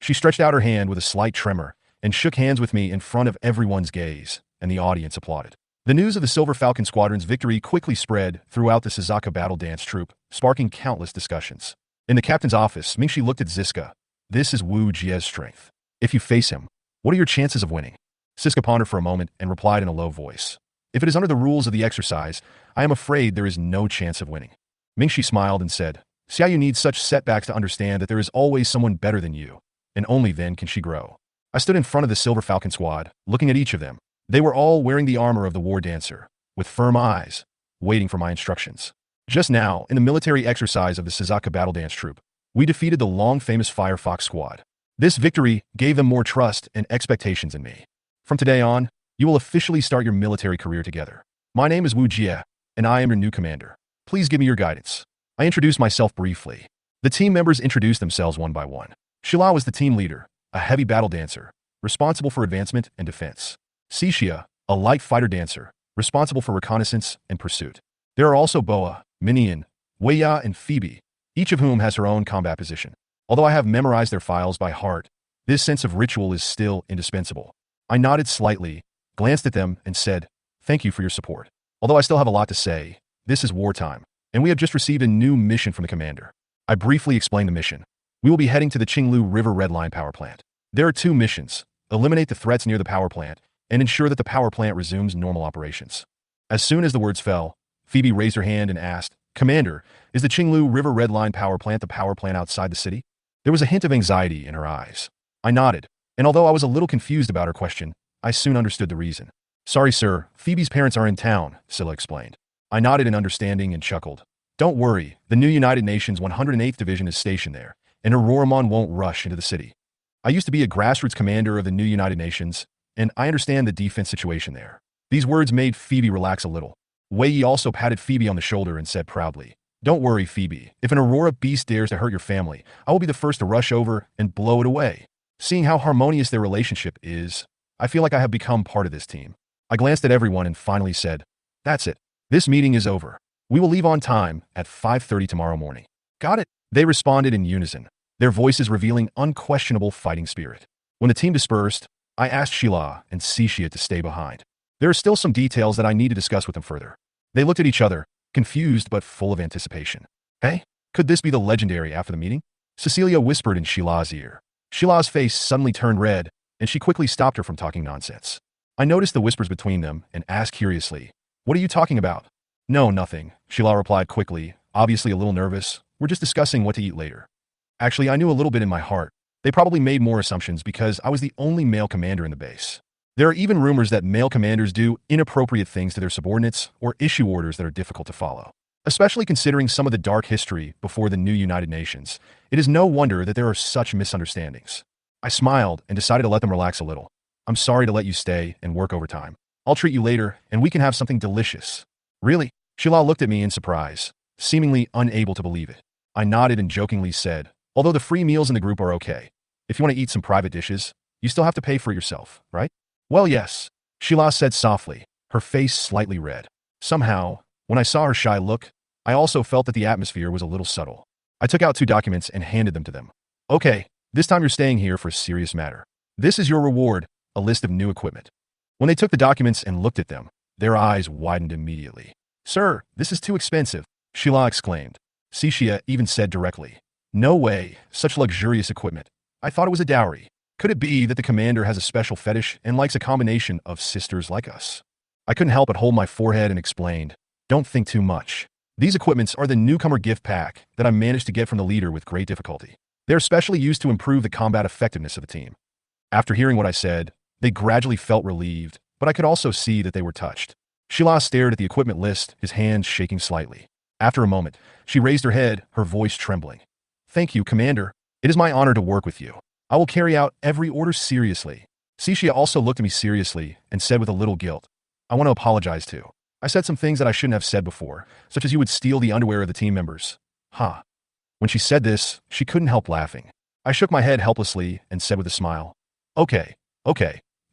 She stretched out her hand with a slight tremor and shook hands with me in front of everyone's gaze, and the audience applauded. The news of the Silver Falcon Squadron's victory quickly spread throughout the Suzaku Battle Dance Troop, sparking countless discussions. In the captain's office, Mingxi looked at Ziska. This is Wu Jia's strength. If you face him, what are your chances of winning? Ziska pondered for a moment and replied in a low voice. If it is under the rules of the exercise, I am afraid there is no chance of winning. Mingxi smiled and said, see how you need such setbacks to understand that there is always someone better than you, and only then can she grow. I stood in front of the Silver Falcon squad, looking at each of them. They were all wearing the armor of the war dancer, with firm eyes, waiting for my instructions. Just now, in the military exercise of the Suzaku Battle Dance Troop, we defeated the long-famous Firefox squad. This victory gave them more trust and expectations in me. From today on, you will officially start your military career together. My name is Wujia, and I am your new commander. Please give me your guidance. I introduced myself briefly. The team members introduced themselves one by one. Shila was the team leader, a heavy battle dancer, responsible for advancement and defense. Cixia, a light fighter dancer, responsible for reconnaissance and pursuit. There are also Boa, Minion, Wujia, and Phoebe, each of whom has her own combat position. Although I have memorized their files by heart, this sense of ritual is still indispensable. I nodded slightly, glanced at them, and said, thank you for your support. Although I still have a lot to say, this is wartime, and we have just received a new mission from the commander. I briefly explained the mission. We will be heading to the Qinglu River Red Line power plant. There are two missions: eliminate the threats near the power plant, and ensure that the power plant resumes normal operations. As soon as the words fell, Phoebe raised her hand and asked, Commander, is the Qinglu River Red Line power plant the power plant outside the city? There was a hint of anxiety in her eyes. I nodded, and although I was a little confused about her question, I soon understood the reason. Sorry, sir, Phoebe's parents are in town, Scylla explained. I nodded in understanding and chuckled. Don't worry, the new United Nations 108th Division is stationed there, and Aurora won't rush into the city. I used to be a grassroots commander of the new United Nations, and I understand the defense situation there. These words made Phoebe relax a little. Wei also patted Phoebe on the shoulder and said proudly, Don't worry, Phoebe. If an Aurora beast dares to hurt your family, I will be the first to rush over and blow it away. Seeing how harmonious their relationship is, I feel like I have become part of this team. I glanced at everyone and finally said, That's it. This meeting is over. We will leave on time at 5:30 tomorrow morning. Got it? They responded in unison, their voices revealing unquestionable fighting spirit. When the team dispersed, I asked Sheila and Cixia to stay behind. There are still some details that I need to discuss with them further. They looked at each other, confused but full of anticipation. Hey, could this be the legendary after the meeting? Cecilia whispered in Sheila's ear. Sheila's face suddenly turned red, and she quickly stopped her from talking nonsense. I noticed the whispers between them and asked curiously, What are you talking about? No, nothing, Sheila replied quickly, obviously a little nervous. We're just discussing what to eat later. Actually, I knew a little bit in my heart. They probably made more assumptions because I was the only male commander in the base. There are even rumors that male commanders do inappropriate things to their subordinates or issue orders that are difficult to follow. Especially considering some of the dark history before the new United Nations, it is no wonder that there are such misunderstandings. I smiled and decided to let them relax a little. I'm sorry to let you stay and work overtime. I'll treat you later and we can have something delicious. Really? Sheila looked at me in surprise, seemingly unable to believe it. I nodded and jokingly said, Although the free meals in the group are okay, if you want to eat some private dishes, you still have to pay for it yourself, right? Well, yes, Sheila said softly, her face slightly red. Somehow, when I saw her shy look, I also felt that the atmosphere was a little subtle. I took out 2 documents and handed them to them. Okay, this time you're staying here for a serious matter. This is your reward, a list of new equipment. When they took the documents and looked at them, their eyes widened immediately. Sir, this is too expensive, Sheila exclaimed. Cixia even said directly, No way, such luxurious equipment. I thought it was a dowry. Could it be that the commander has a special fetish and likes a combination of sisters like us? I couldn't help but hold my forehead and explained, Don't think too much. These equipments are the newcomer gift pack that I managed to get from the leader with great difficulty. They're specially used to improve the combat effectiveness of the team. After hearing what I said, they gradually felt relieved, but I could also see that they were touched. Sheila stared at the equipment list, his hands shaking slightly. After a moment, she raised her head, her voice trembling. "Thank you, Commander. It is my honor to work with you. I will carry out every order seriously." Cixia also looked at me seriously and said with a little guilt, "I want to apologize too. I said some things that I shouldn't have said before, such as you would steal the underwear of the team members." Huh. When she said this, she couldn't help laughing. I shook my head helplessly and said with a smile, Okay.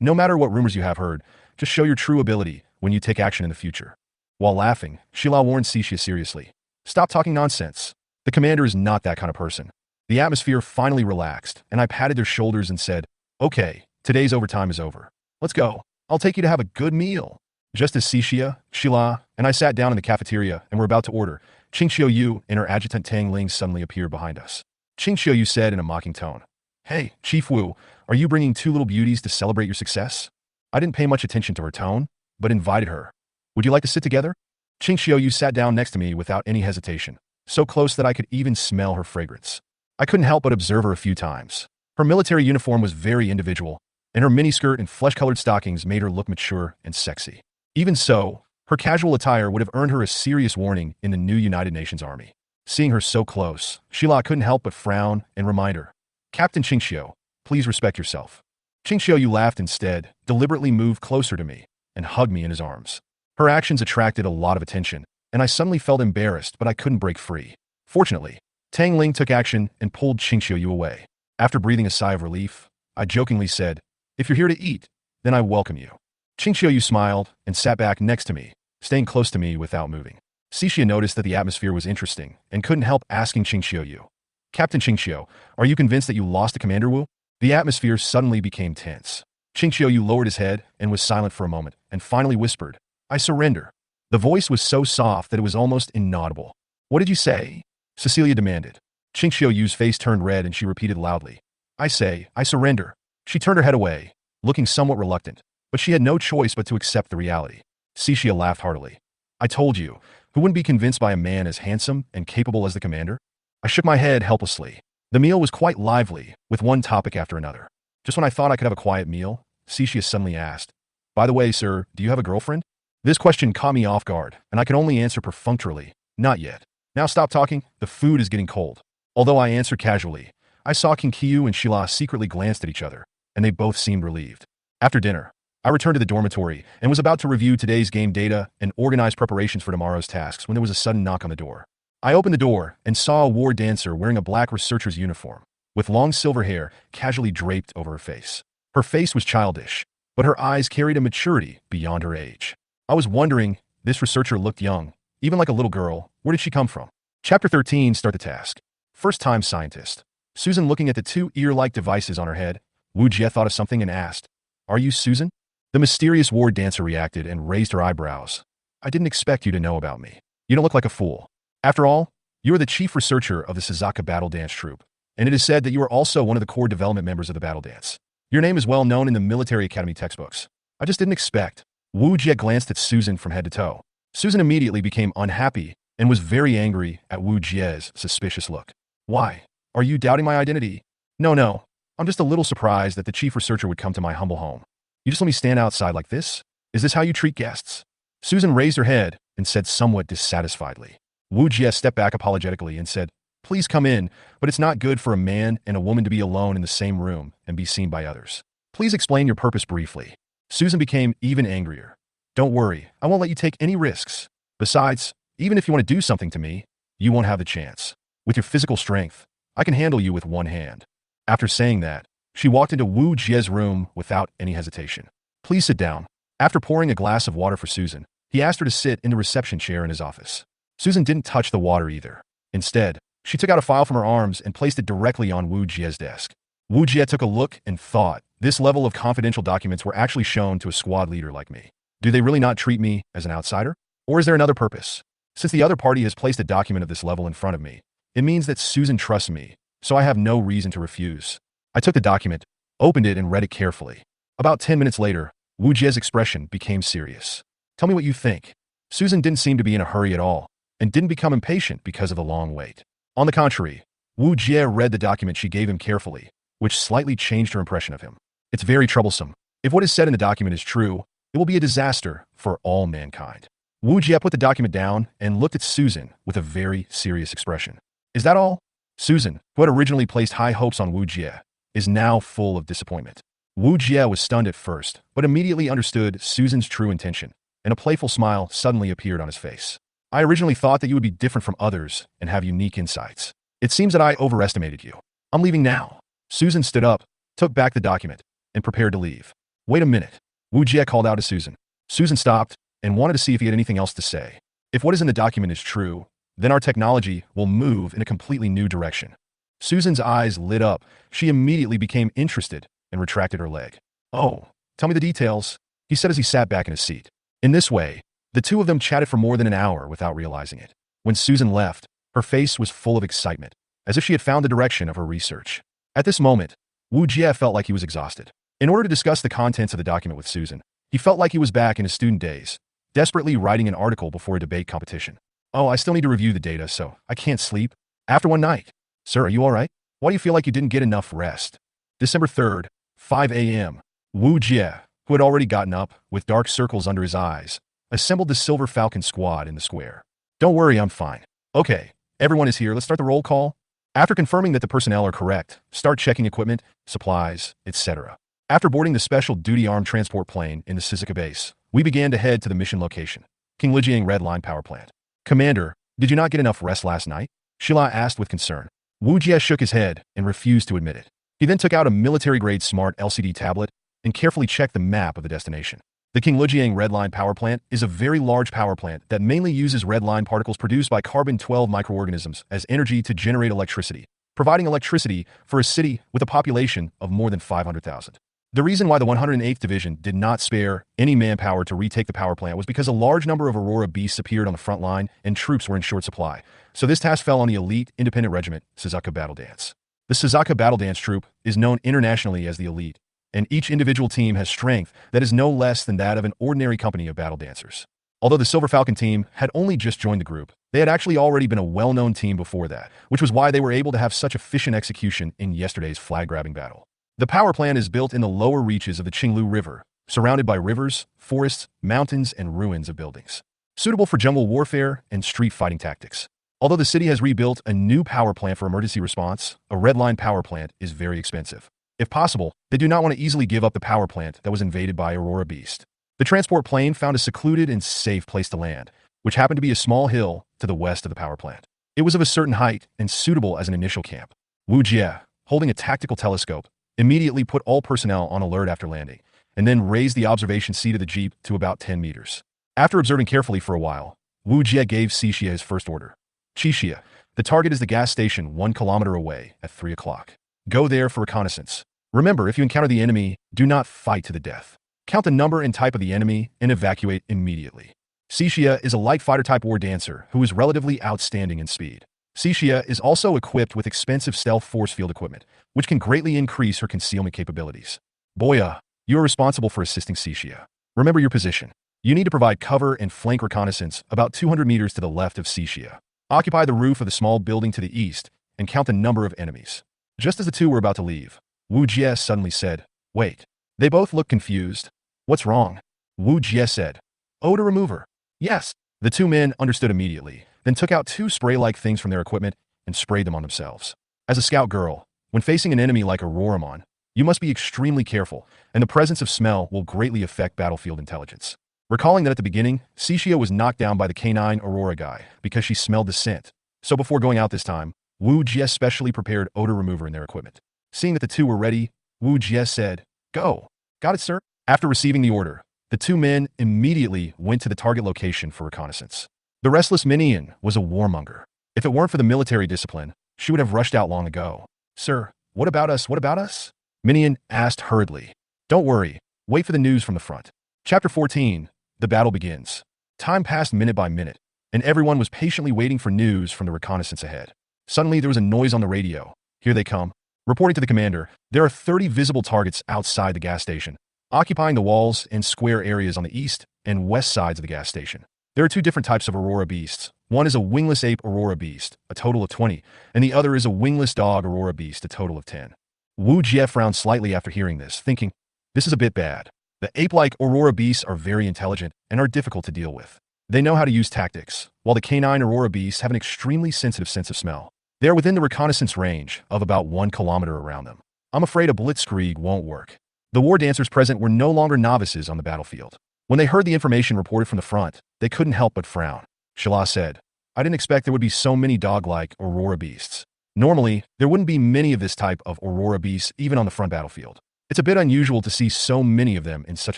No matter what rumors you have heard, just show your true ability when you take action in the future." While laughing, Sheila warned Cixia seriously, "Stop talking nonsense. The commander is not that kind of person." The atmosphere finally relaxed, and I patted their shoulders and said, "Okay, today's overtime is over. Let's go. I'll take you to have a good meal." Just as Cixia, Sheila, and I sat down in the cafeteria and were about to order, Qingxiu Yu and her adjutant Tang Ling suddenly appeared behind us. Qingxiu Yu said in a mocking tone, "Hey, Chief Wu, are you bringing two little beauties to celebrate your success?" I didn't pay much attention to her tone, but invited her. "Would you like to sit together?" Qingxiu Yu sat down next to me without any hesitation, so close that I could even smell her fragrance. I couldn't help but observe her a few times. Her military uniform was very individual, and her miniskirt and flesh-colored stockings made her look mature and sexy. Even so, her casual attire would have earned her a serious warning in the new United Nations Army. Seeing her so close, Sheila couldn't help but frown and remind her, "Captain Qingxiu, please respect yourself." Qingxiu Yu laughed instead, deliberately moved closer to me, and hugged me in his arms. Her actions attracted a lot of attention, and I suddenly felt embarrassed, but I couldn't break free. Fortunately, Tang Ling took action and pulled Qingxiu Yu away. After breathing a sigh of relief, I jokingly said, "If you're here to eat, then I welcome you." Qingxiu Yu smiled and sat back next to me, staying close to me without moving. Cixia noticed that the atmosphere was interesting and couldn't help asking Qingxiu Yu, "Captain Qingxiu, are you convinced that you lost to Commander Wu?" The atmosphere suddenly became tense. Qingxiu Yu lowered his head and was silent for a moment, and finally whispered, "I surrender." The voice was so soft that it was almost inaudible. "What did you say?" Cecilia demanded. Qingxiu Yu's face turned red and she repeated loudly, "I say, I surrender." She turned her head away, looking somewhat reluctant, but she had no choice but to accept the reality. Cixia laughed heartily. "I told you, who wouldn't be convinced by a man as handsome and capable as the commander?" I shook my head helplessly. The meal was quite lively, with one topic after another. Just when I thought I could have a quiet meal, Cixia suddenly asked, "By the way, sir, do you have a girlfriend?" This question caught me off guard, and I could only answer perfunctorily, "Not yet." "Now stop talking, the food is getting cold." Although I answered casually, I saw Qingqiu and Sheila secretly glanced at each other, and they both seemed relieved. After dinner, I returned to the dormitory and was about to review today's game data and organize preparations for tomorrow's tasks when there was a sudden knock on the door. I opened the door and saw a war dancer wearing a black researcher's uniform, with long silver hair casually draped over her face. Her face was childish, but her eyes carried a maturity beyond her age. I was wondering, this researcher looked young, even like a little girl. Where did she come from? Chapter 13, Start the Task. First-time scientist. Susan looking at the two ear-like devices on her head, Wujia thought of something and asked, "Are you Susan?" The mysterious war dancer reacted and raised her eyebrows. "I didn't expect you to know about me. You don't look like a fool. After all, you are the chief researcher of the Suzaku Battle Dance Troop, and it is said that you are also one of the core development members of the battle dance. Your name is well known in the military academy textbooks. I just didn't expect." Wujia glanced at Susan from head to toe. Susan immediately became unhappy and was very angry at Wujia's suspicious look. "Why? Are you doubting my identity?" No. I'm just a little surprised that the chief researcher would come to my humble home. You just let me stand outside like this? Is this how you treat guests?" Susan raised her head and said somewhat dissatisfiedly. Wujia stepped back apologetically and said, "Please come in, but it's not good for a man and a woman to be alone in the same room and be seen by others. Please explain your purpose briefly." Susan became even angrier. "Don't worry, I won't let you take any risks. Besides, even if you want to do something to me, you won't have the chance. With your physical strength, I can handle you with one hand." After saying that, she walked into Wu Jie's room without any hesitation. "Please sit down." After pouring a glass of water for Susan, he asked her to sit in the reception chair in his office. Susan didn't touch the water either. Instead, she took out a file from her arms and placed it directly on Wu Jie's desk. Wu Jie took a look and thought, this level of confidential documents were actually shown to a squad leader like me. Do they really not treat me as an outsider? Or is there another purpose? Since the other party has placed a document of this level in front of me, it means that Susan trusts me, so I have no reason to refuse. I took the document, opened it, and read it carefully. About 10 minutes later, Wu Jie's expression became serious. "Tell me what you think." Susan didn't seem to be in a hurry at all, and didn't become impatient because of the long wait. On the contrary, Wujia read the document she gave him carefully, which slightly changed her impression of him. It's very troublesome. If what is said in the document is true, it will be a disaster for all mankind. Wujia put the document down and looked at Susan with a very serious expression. Is that all? Susan, who had originally placed high hopes on Wujia, is now full of disappointment. Wujia was stunned at first, but immediately understood Susan's true intention, and a playful smile suddenly appeared on his face. I originally thought that you would be different from others and have unique insights. It seems that I overestimated you. I'm leaving now. Susan stood up, took back the document, and prepared to leave. Wait a minute. Wujia called out to Susan. Susan stopped and wanted to see if he had anything else to say. If what is in the document is true, then our technology will move in a completely new direction. Susan's eyes lit up. She immediately became interested and retracted her leg. Oh, tell me the details, he said as he sat back in his seat. In this way, the two of them chatted for more than an hour without realizing it. When Susan left, her face was full of excitement, as if she had found the direction of her research. At this moment, Wujia felt like he was exhausted. In order to discuss the contents of the document with Susan, he felt like he was back in his student days, desperately writing an article before a debate competition. Oh, I still need to review the data, so I can't sleep. After one night. Sir, are you all right? Why do you feel like you didn't get enough rest? December 3rd, 5 a.m. Wujia, who had already gotten up, with dark circles under his eyes, assembled the Silver Falcon squad in the square. Don't worry, I'm fine. Okay, everyone is here. Let's start the roll call. After confirming that the personnel are correct, start checking equipment, supplies, etc. After boarding the special duty armed transport plane in the Suzaku base, we began to head to the mission location, King Lijiang Red Line Power Plant. Commander, did you not get enough rest last night? Shila asked with concern. Wujia shook his head and refused to admit it. He then took out a military-grade smart LCD tablet and carefully checked the map of the destination. The King Lijiang Red Line Power Plant is a very large power plant that mainly uses red line particles produced by carbon-12 microorganisms as energy to generate electricity, providing electricity for a city with a population of more than 500,000. The reason why the 108th Division did not spare any manpower to retake the power plant was because a large number of Aurora beasts appeared on the front line and troops were in short supply, so this task fell on the elite independent regiment, Suzaku Battle Dance. The Suzaku Battle Dance Troop is known internationally as the elite, and each individual team has strength that is no less than that of an ordinary company of battle dancers. Although the Silver Falcon team had only just joined the group, they had actually already been a well-known team before that, which was why they were able to have such efficient execution in yesterday's flag-grabbing battle. The power plant is built in the lower reaches of the Qinglu River, surrounded by rivers, forests, mountains, and ruins of buildings. Suitable for jungle warfare and street fighting tactics. Although the city has rebuilt a new power plant for emergency response, a red line power plant is very expensive. If possible, they do not want to easily give up the power plant that was invaded by Aurora Beast. The transport plane found a secluded and safe place to land, which happened to be a small hill to the west of the power plant. It was of a certain height and suitable as an initial camp. Wujia, holding a tactical telescope, immediately put all personnel on alert after landing, and then raised the observation seat of the jeep to about 10 meters. After observing carefully for a while, Wujia gave Xixia his first order. Xixia, the target is the gas station 1 kilometer away at 3 o'clock. Go there for reconnaissance. Remember, if you encounter the enemy, do not fight to the death. Count the number and type of the enemy and evacuate immediately. Xixia is a light fighter type war dancer who is relatively outstanding in speed. Xixia is also equipped with expensive stealth force field equipment, which can greatly increase her concealment capabilities. Boya, you are responsible for assisting Xixia. Remember your position. You need to provide cover and flank reconnaissance about 200 meters to the left of Xixia. Occupy the roof of the small building to the east and count the number of enemies. Just as the two were about to leave, Wujia suddenly said, "Wait." They both looked confused. "What's wrong?" Wujia said, "Odor remover." "Yes." The two men understood immediately, then took out 2 spray-like things from their equipment and sprayed them on themselves. As a scout girl, when facing an enemy like Aurora, you must be extremely careful, and the presence of smell will greatly affect battlefield intelligence. Recalling that at the beginning, Xixia was knocked down by the canine Aurora guy because she smelled the scent. So before going out this time, Wujia specially prepared odor remover in their equipment. Seeing that the two were ready, Wujia said, "Go." "Got it, sir." After receiving the order, the two men immediately went to the target location for reconnaissance. The restless minion was a warmonger. If it weren't for the military discipline, she would have rushed out long ago. "Sir, what about us? What about us?" Minion asked hurriedly. "Don't worry. Wait for the news from the front." Chapter 14. The battle begins. Time passed minute by minute, and everyone was patiently waiting for news from the reconnaissance ahead. Suddenly, there was a noise on the radio. "Here they come." Reporting to the commander, there are 30 visible targets outside the gas station, occupying the walls and square areas on the east and west sides of the gas station. There are 2 different types of Aurora beasts, One is a wingless ape Aurora beast, a total of 20, and the other is a wingless dog Aurora beast, a total of 10. Wujia frowned slightly after hearing this, thinking, this is a bit bad. The ape-like Aurora beasts are very intelligent and are difficult to deal with. They know how to use tactics, while the canine Aurora beasts have an extremely sensitive sense of smell. They are within the reconnaissance range of about 1 kilometer around them. I'm afraid a blitzkrieg won't work. The war dancers present were no longer novices on the battlefield. When they heard the information reported from the front, they couldn't help but frown. Shala said, I didn't expect there would be so many dog-like Aurora beasts. Normally, there wouldn't be many of this type of Aurora beasts even on the front battlefield. It's a bit unusual to see so many of them in such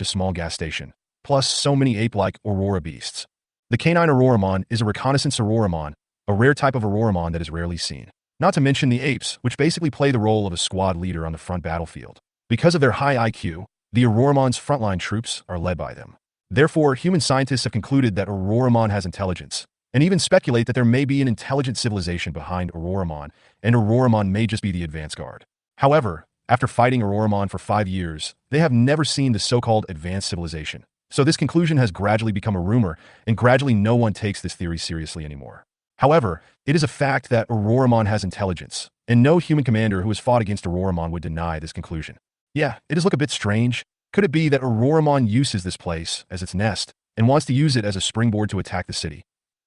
a small gas station, plus so many ape-like Aurora beasts. The canine Auroramon is a reconnaissance Auroramon, a rare type of Auroramon that is rarely seen. Not to mention the apes, which basically play the role of a squad leader on the front battlefield. Because of their high IQ, the Auroramon's frontline troops are led by them. Therefore, human scientists have concluded that Auroramon has intelligence, and even speculate that there may be an intelligent civilization behind Auroramon, and Auroramon may just be the advance guard. However, after fighting Auroramon for 5 years, they have never seen the so-called advanced civilization. So this conclusion has gradually become a rumor, and gradually no one takes this theory seriously anymore. However, it is a fact that Auroramon has intelligence, and no human commander who has fought against Auroramon would deny this conclusion. Yeah, it does look a bit strange. Could it be that Auroramon uses this place as its nest, and wants to use it as a springboard to attack the city?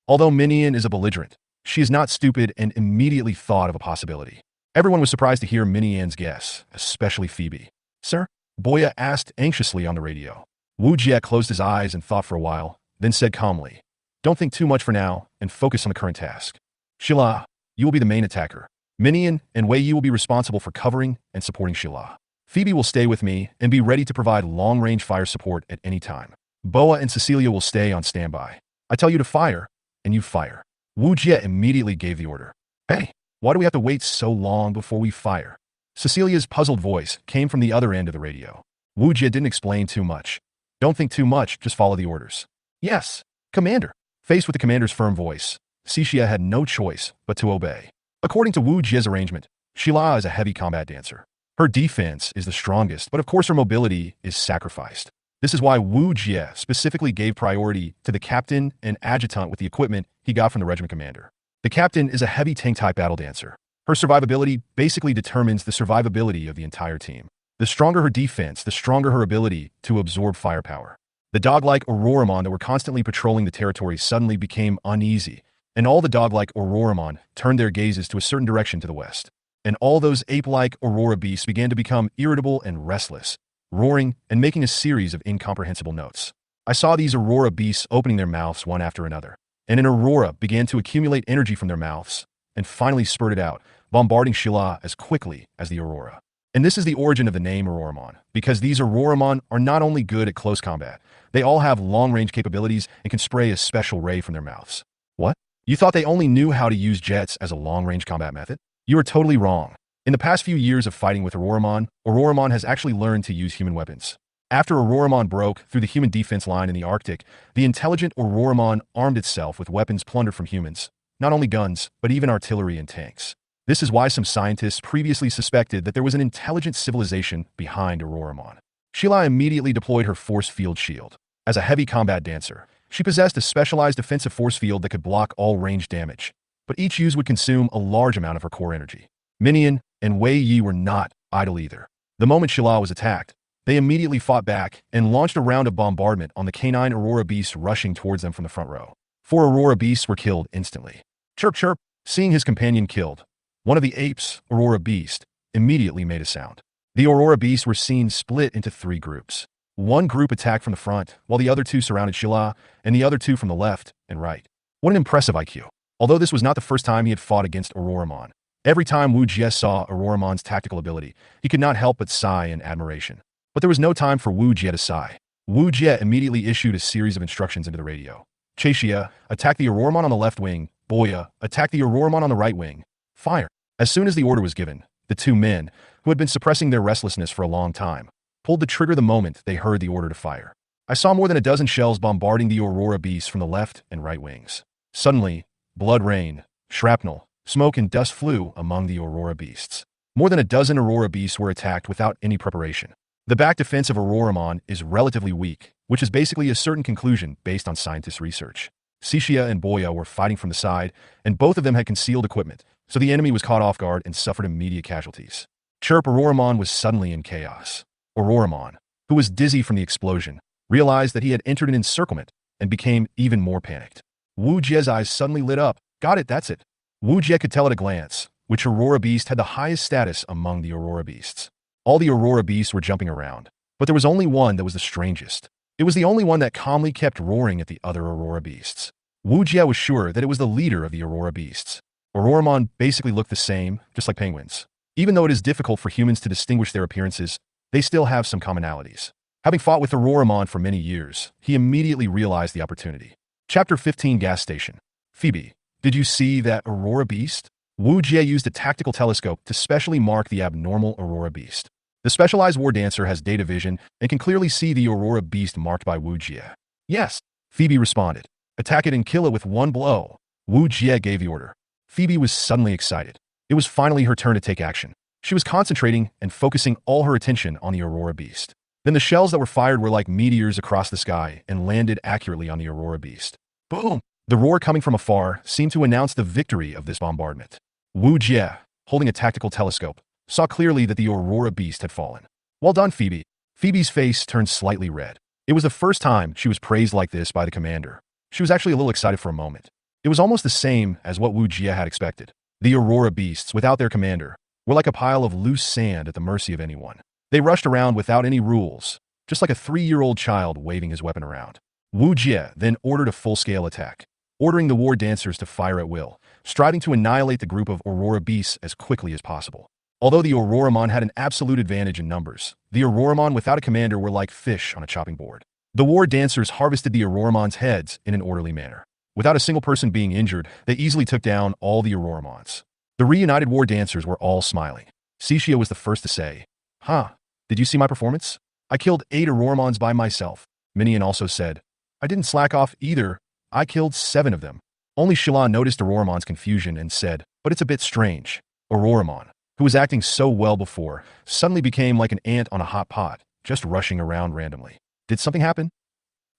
Although Minion is a belligerent, she is not stupid and immediately thought of a possibility. Everyone was surprised to hear Minion's guess, especially Phoebe. Sir? Boya asked anxiously on the radio. Wujia closed his eyes and thought for a while, then said calmly, don't think too much for now, and focus on the current task. Shila, you will be the main attacker. Minion and Wei Yi will be responsible for covering and supporting Shila. Phoebe will stay with me and be ready to provide long-range fire support at any time. Boa and Cecilia will stay on standby. I tell you to fire, and you fire. Wujia immediately gave the order. Hey, why do we have to wait so long before we fire? Cecilia's puzzled voice came from the other end of the radio. Wujia didn't explain too much. Don't think too much, just follow the orders. Yes, Commander. Faced with the commander's firm voice, Cixia had no choice but to obey. According to Wujia's arrangement, Shila is a heavy combat dancer. Her defense is the strongest, but of course her mobility is sacrificed. This is why Wujia specifically gave priority to the captain and adjutant with the equipment he got from the regiment commander. The captain is a heavy tank-type battle dancer. Her survivability basically determines the survivability of the entire team. The stronger her defense, the stronger her ability to absorb firepower. The dog-like Auroramon that were constantly patrolling the territory suddenly became uneasy, and all the dog-like Auroramon turned their gazes to a certain direction to the west. And all those ape-like Aurora beasts began to become irritable and restless, roaring and making a series of incomprehensible notes. I saw these Aurora beasts opening their mouths one after another, and an Aurora began to accumulate energy from their mouths, and finally spurted out, bombarding Shila as quickly as the Aurora. And this is the origin of the name Auroramon, because these Auroramon are not only good at close combat, they all have long-range capabilities and can spray a special ray from their mouths. What? You thought they only knew how to use jets as a long-range combat method? You are totally wrong. In the past few years of fighting with Auroramon, Auroramon has actually learned to use human weapons. After Auroramon broke through the human defense line in the Arctic, the intelligent Auroramon armed itself with weapons plundered from humans, not only guns, but even artillery and tanks. This is why some scientists previously suspected that there was an intelligent civilization behind Auroramon. Shila immediately deployed her force field shield. As a heavy combat dancer, she possessed a specialized defensive force field that could block all range damage, but each use would consume a large amount of her core energy. Minion and Wei Yi were not idle either. The moment Shila was attacked, they immediately fought back and launched a round of bombardment on the canine Aurora beasts rushing towards them from the front row. 4 Aurora beasts were killed instantly. Chirp chirp, seeing his companion killed, one of the apes, Aurora beast, immediately made a sound. The Aurora beasts were seen split into 3 groups. One group attacked from the front, while the other 2 surrounded Shila, and the other 2 from the left and right. What an impressive IQ. Although this was not the first time he had fought against Auroramon, every time Wujia saw Auroramon's tactical ability, he could not help but sigh in admiration. But there was no time for Wujia to sigh. Wujia immediately issued a series of instructions into the radio. Cixia, attack the Auroramon on the left wing. Boya, attack the Auroramon on the right wing. Fire. As soon as the order was given, the 2 men, who had been suppressing their restlessness for a long time, pulled the trigger the moment they heard the order to fire. I saw more than a dozen shells bombarding the Aurora beasts from the left and right wings. Suddenly, blood rained, shrapnel, smoke and dust flew among the Aurora beasts. More than a dozen Aurora beasts were attacked without any preparation. The back defense of Auroramon is relatively weak, which is basically a certain conclusion based on scientists' research. Cixia and Boya were fighting from the side, and both of them had concealed equipment, so the enemy was caught off guard and suffered immediate casualties. Chirp Auroramon was suddenly in chaos. Auroramon, who was dizzy from the explosion, realized that he had entered an encirclement and became even more panicked. Wujia's eyes suddenly lit up. Got it, that's it. Wujia could tell at a glance which Aurora beast had the highest status among the Aurora beasts. All the Aurora beasts were jumping around, but there was only one that was the strangest. It was the only one that calmly kept roaring at the other Aurora beasts. Wujia was sure that it was the leader of the Aurora beasts. Auroramon basically looked the same, just like penguins. Even though it is difficult for humans to distinguish their appearances, they still have some commonalities. Having fought with Auroramon for many years, he immediately realized the opportunity. Chapter 15 Gas Station. Phoebe, did you see that Aurora beast? Wujia used a tactical telescope to specially mark the abnormal Aurora beast. The specialized war dancer has data vision and can clearly see the Aurora beast marked by Wujia. Yes, Phoebe responded. Attack it and kill it with one blow. Wujia gave the order. Phoebe was suddenly excited. It was finally her turn to take action. She was concentrating and focusing all her attention on the Aurora beast. Then the shells that were fired were like meteors across the sky and landed accurately on the Aurora beast. Boom! The roar coming from afar seemed to announce the victory of this bombardment. Wujia, holding a tactical telescope, saw clearly that the Aurora beast had fallen. Well done, Phoebe. Phoebe's face turned slightly red. It was the first time she was praised like this by the commander. She was actually a little excited for a moment. It was almost the same as what Wujia had expected. The Aurora beasts, without their commander, were like a pile of loose sand at the mercy of anyone. They rushed around without any rules, just like a 3-year-old child waving his weapon around. Wujia then ordered a full-scale attack, ordering the war dancers to fire at will, striving to annihilate the group of Aurora beasts as quickly as possible. Although the Auroramon had an absolute advantage in numbers, the Auroramon without a commander were like fish on a chopping board. The war dancers harvested the Auroramon's heads in an orderly manner. Without a single person being injured, they easily took down all the Auroramons. The reunited war dancers were all smiling. Cixia was the first to say, "Huh, did you see my performance? I killed 8 Auroramons by myself." Minion also said, "I didn't slack off either. I killed 7 of them." Only Shila noticed Auroramon's confusion and said, "But it's a bit strange." Auroramon, who was acting so well before, suddenly became like an ant on a hot pot, just rushing around randomly. Did something happen?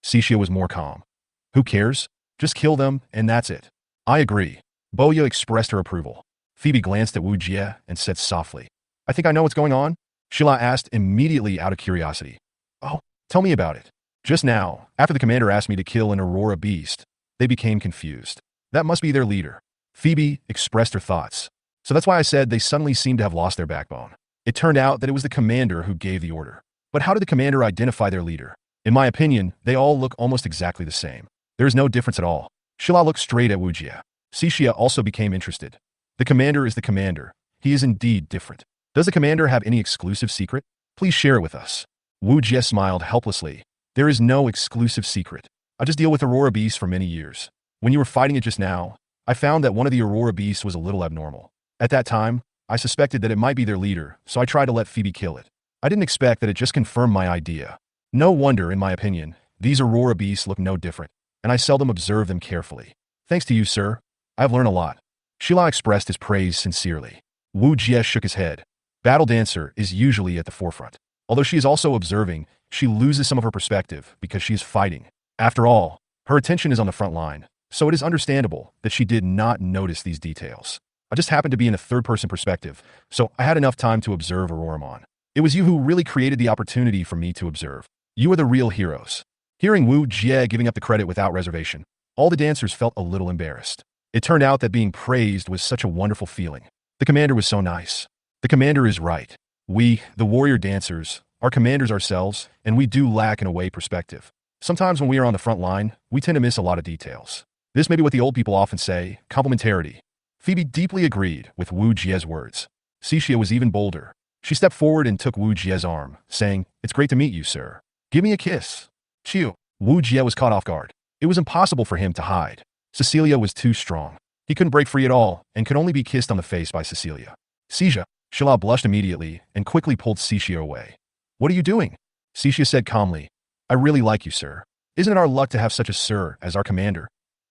Cixia was more calm. "Who cares? Just kill them, and that's it." "I agree." Boya expressed her approval. Phoebe glanced at Wujia and said softly, "I think I know what's going on." Shila asked immediately out of curiosity, "Oh, tell me about it." "Just now, after the commander asked me to kill an Aurora beast, they became confused. That must be their leader." Phoebe expressed her thoughts. "So that's why I said they suddenly seemed to have lost their backbone." It turned out that it was the commander who gave the order. But how did the commander identify their leader? In my opinion, they all look almost exactly the same. There is no difference at all. Shila looked straight at Wujia. Cixia also became interested. The commander is the commander. He is indeed different. Does the commander have any exclusive secret? Please share it with us. Wujia smiled helplessly. There is no exclusive secret. I just deal with Aurora beasts for many years. When you were fighting it just now, I found that one of the Aurora beasts was a little abnormal. At that time, I suspected that it might be their leader, so I tried to let Phoebe kill it. I didn't expect that it just confirmed my idea. No wonder, in my opinion, these Aurora beasts look no different, and I seldom observe them carefully. Thanks to you, sir. I've learned a lot. Shila expressed his praise sincerely. Wujia shook his head. Battle Dancer is usually at the forefront. Although she is also observing, she loses some of her perspective because she is fighting. After all, her attention is on the front line, so it is understandable that she did not notice these details. I just happened to be in a third-person perspective, so I had enough time to observe Auroramon. It was you who really created the opportunity for me to observe. You are the real heroes. Hearing Wujia giving up the credit without reservation, all the dancers felt a little embarrassed. It turned out that being praised was such a wonderful feeling. The commander was so nice. The commander is right. We, the warrior dancers, are commanders ourselves, and we do lack in a way perspective. Sometimes when we are on the front line, we tend to miss a lot of details. This may be what the old people often say, complementarity. Phoebe deeply agreed with Wujia's words. Cixia was even bolder. She stepped forward and took Wujia's arm, saying, "It's great to meet you, sir. Give me a kiss." Chew. Wujia was caught off guard. It was impossible for him to hide. Cecilia was too strong. He couldn't break free at all and could only be kissed on the face by Cecilia. Cixia. Shila blushed immediately and quickly pulled Cixia away. "What are you doing?" Cixia said calmly, "I really like you, sir. Isn't it our luck to have such a sir as our commander?"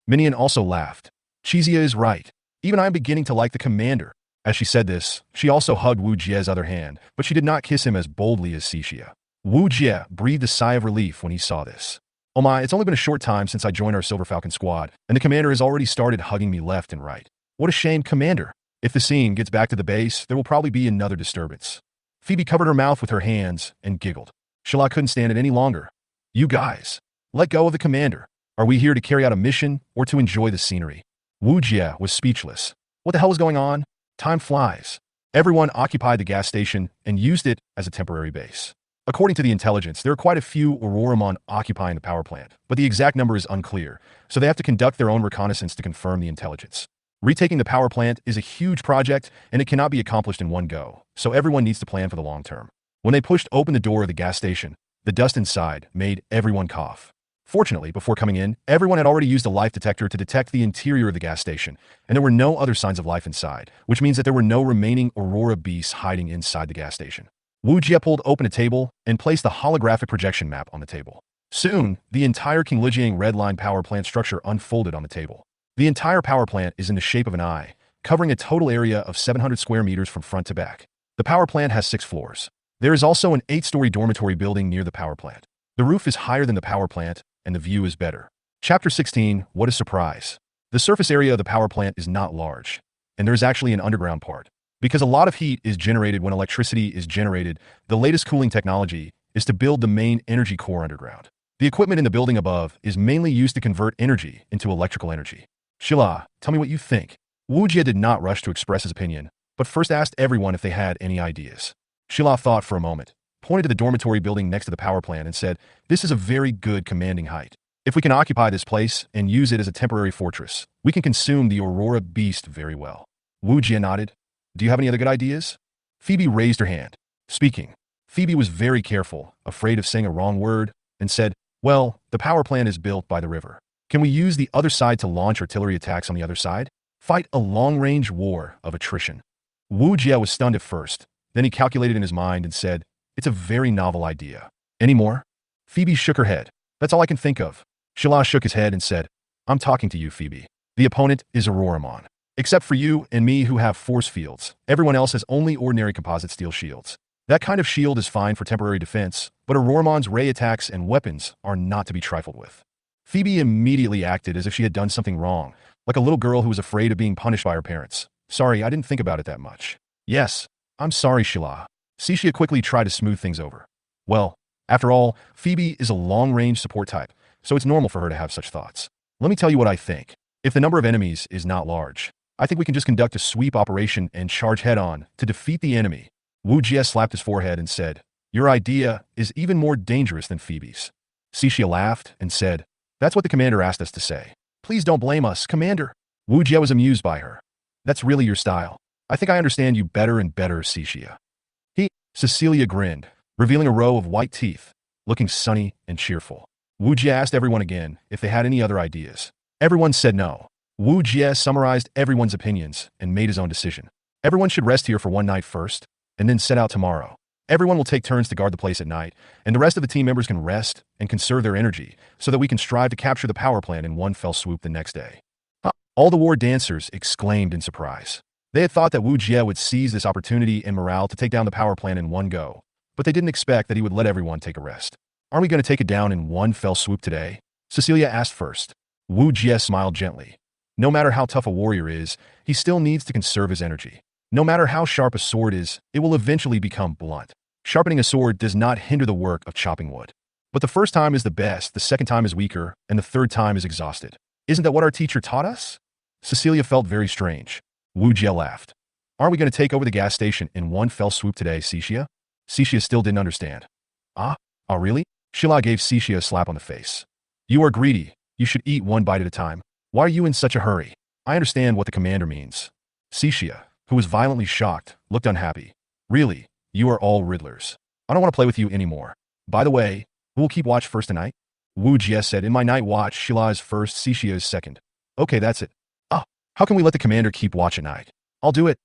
Minion also laughed. Cixia is right. Even I am beginning to like the commander. As she said this, she also hugged Wujia's other hand, but she did not kiss him as boldly as Cixia. Wujia breathed a sigh of relief when he saw this. Oh my, it's only been a short time since I joined our Silver Falcon squad, and the commander has already started hugging me left and right. What a shame, Commander. If the scene gets back to the base, there will probably be another disturbance. Phoebe covered her mouth with her hands and giggled. Shala couldn't stand it any longer. You guys, let go of the commander. Are we here to carry out a mission or to enjoy the scenery? Wujia was speechless. What the hell is going on? Time flies. Everyone occupied the gas station and used it as a temporary base. According to the intelligence, there are quite a few Auroramon occupying the power plant, but the exact number is unclear, so they have to conduct their own reconnaissance to confirm the intelligence. Retaking the power plant is a huge project, and it cannot be accomplished in one go, so everyone needs to plan for the long term. When they pushed open the door of the gas station, the dust inside made everyone cough. Fortunately, before coming in, everyone had already used a life detector to detect the interior of the gas station, and there were no other signs of life inside, which means that there were no remaining Aurora beasts hiding inside the gas station. Wujia pulled open a table and placed the holographic projection map on the table. Soon, the entire King Lijiang Red Line power plant structure unfolded on the table. The entire power plant is in the shape of an eye, covering a total area of 700 square meters from front to back. The power plant has 6 floors. There is also an 8-story dormitory building near the power plant. The roof is higher than the power plant, and the view is better. Chapter 16, What a Surprise. The surface area of the power plant is not large, and there is actually an underground part. Because a lot of heat is generated when electricity is generated, the latest cooling technology is to build the main energy core underground. The equipment in the building above is mainly used to convert energy into electrical energy. Shila, tell me what you think. Wujia did not rush to express his opinion, but first asked everyone if they had any ideas. Shila thought for a moment, pointed to the dormitory building next to the power plant and said, "This is a very good commanding height. If we can occupy this place and use it as a temporary fortress, we can consume the Aurora beast very well." Wujia nodded. "Do you have any other good ideas?" Phoebe raised her hand. Speaking, Phoebe was very careful, afraid of saying a wrong word, and said, "Well, the power plant is built by the river. Can we use the other side to launch artillery attacks on the other side? Fight a long-range war of attrition." Wujia was stunned at first. Then he calculated in his mind and said, "It's a very novel idea. Any more?" Phoebe shook her head. "That's all I can think of." Shala shook his head and said, "I'm talking to you, Phoebe. The opponent is Auroramon. Except for you and me who have force fields, everyone else has only ordinary composite steel shields. That kind of shield is fine for temporary defense, but Auroramon's ray attacks and weapons are not to be trifled with." Phoebe immediately acted as if she had done something wrong, like a little girl who was afraid of being punished by her parents. "Sorry, I didn't think about it that much." "Yes, I'm sorry, Shila." Cixia quickly tried to smooth things over. "Well, after all, Phoebe is a long-range support type, so it's normal for her to have such thoughts. Let me tell you what I think. If the number of enemies is not large, I think we can just conduct a sweep operation and charge head-on to defeat the enemy." Wujia slapped his forehead and said, "Your idea is even more dangerous than Phoebe's." Cixia laughed and said, "That's what the commander asked us to say. Please don't blame us, Commander." Wujia was amused by her. "That's really your style. I think I understand you better and better, Cixia." Cecilia grinned, revealing a row of white teeth, looking sunny and cheerful. Wujia asked everyone again if they had any other ideas. Everyone said no. Wujia summarized everyone's opinions and made his own decision. Everyone should rest here for one night first, and then set out tomorrow. Everyone will take turns to guard the place at night, and the rest of the team members can rest and conserve their energy so that we can strive to capture the power plant in one fell swoop the next day. All the war dancers exclaimed in surprise. They had thought that Wujia would seize this opportunity and morale to take down the power plant in one go, but they didn't expect that he would let everyone take a rest. "Aren't we going to take it down in one fell swoop today?" Cecilia asked first. Wujia smiled gently. No matter how tough a warrior is, he still needs to conserve his energy. No matter how sharp a sword is, it will eventually become blunt. Sharpening a sword does not hinder the work of chopping wood. But the first time is the best, the second time is weaker, and the third time is exhausted. Isn't that what our teacher taught us? Cecilia felt very strange. Wujia laughed. "Aren't we going to take over the gas station in one fell swoop today, Cixia?" Cixia still didn't understand. Oh, really?" Shila gave Cixia a slap on the face. "You are greedy. You should eat one bite at a time. Why are you in such a hurry? I understand what the commander means." Cixia, who was violently shocked, looked unhappy. "Really? You are all riddlers. I don't want to play with you anymore. By the way, who will keep watch first tonight?" Wujia said, "In my night watch, Shila is first, Cixia is second." "Okay, that's it." How can we let the commander keep watch at night?" I'll do it.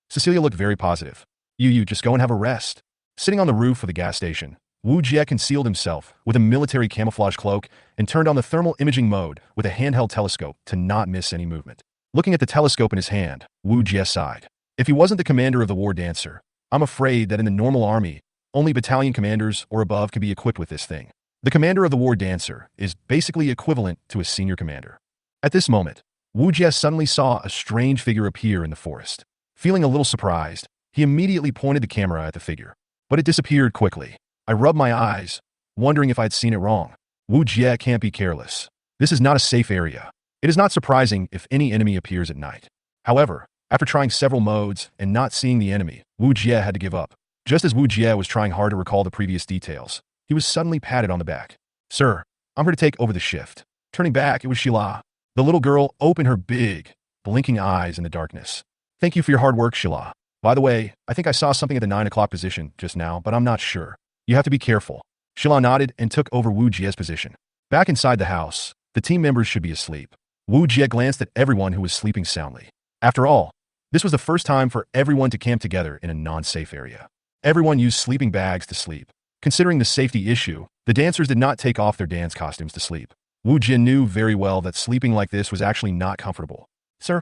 Cecilia looked very positive. You just go and have a rest." Sitting on the roof of the gas station, Wujia concealed himself with a military camouflage cloak and turned on the thermal imaging mode with a handheld telescope to not miss any movement. Looking at the telescope in his hand, Wujia sighed. If he wasn't the commander of the war dancer, I'm afraid that in the normal army, only battalion commanders or above can be equipped with this thing. The commander of the war dancer is basically equivalent to a senior commander. At this moment, Wujia suddenly saw a strange figure appear in the forest. Feeling a little surprised, he immediately pointed the camera at the figure, but it disappeared quickly. I rubbed my eyes, wondering if I'd seen it wrong. Wujia can't be careless. This is not a safe area. It is not surprising if any enemy appears at night. However, after trying several modes and not seeing the enemy, Wujia had to give up. Just as Wujia was trying hard to recall the previous details, he was suddenly patted on the back. "Sir, I'm here to take over the shift." Turning back, it was Shila. The little girl opened her big, blinking eyes in the darkness. "Thank you for your hard work, Shila. By the way, I think I saw something at the 9 o'clock position just now, but I'm not sure. You have to be careful." Shila nodded and took over Wujia's position. Back inside the house, the team members should be asleep. Wujia glanced at everyone who was sleeping soundly. After all, this was the first time for everyone to camp together in a non-safe area. Everyone used sleeping bags to sleep. Considering the safety issue, the dancers did not take off their dance costumes to sleep. Wujia knew very well that sleeping like this was actually not comfortable. Sir,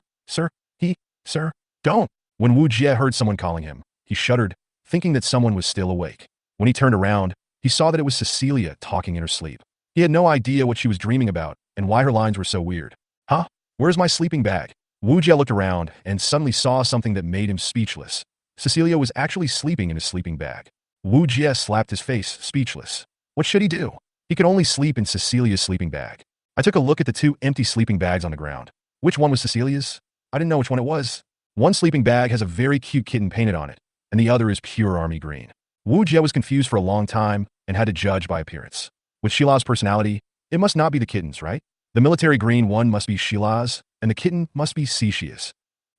don't." When Wujia heard someone calling him, he shuddered, thinking that someone was still awake. When he turned around, he saw that it was Cecilia talking in her sleep. He had no idea what she was dreaming about and why her lines were so weird. "Huh? Where's my sleeping bag?" Wujia looked around and suddenly saw something that made him speechless. Cecilia was actually sleeping in his sleeping bag. Wujia slapped his face, speechless. What should he do? He could only sleep in Cecilia's sleeping bag. I took a look at the 2 empty sleeping bags on the ground. Which one was Cecilia's? I didn't know which one it was. One sleeping bag has a very cute kitten painted on it, and the other is pure army green. Wujia was confused for a long time and had to judge by appearance. With Shila's personality, it must not be the kitten's, right? The military green one must be Shila's, and the kitten must be Ceciilia's.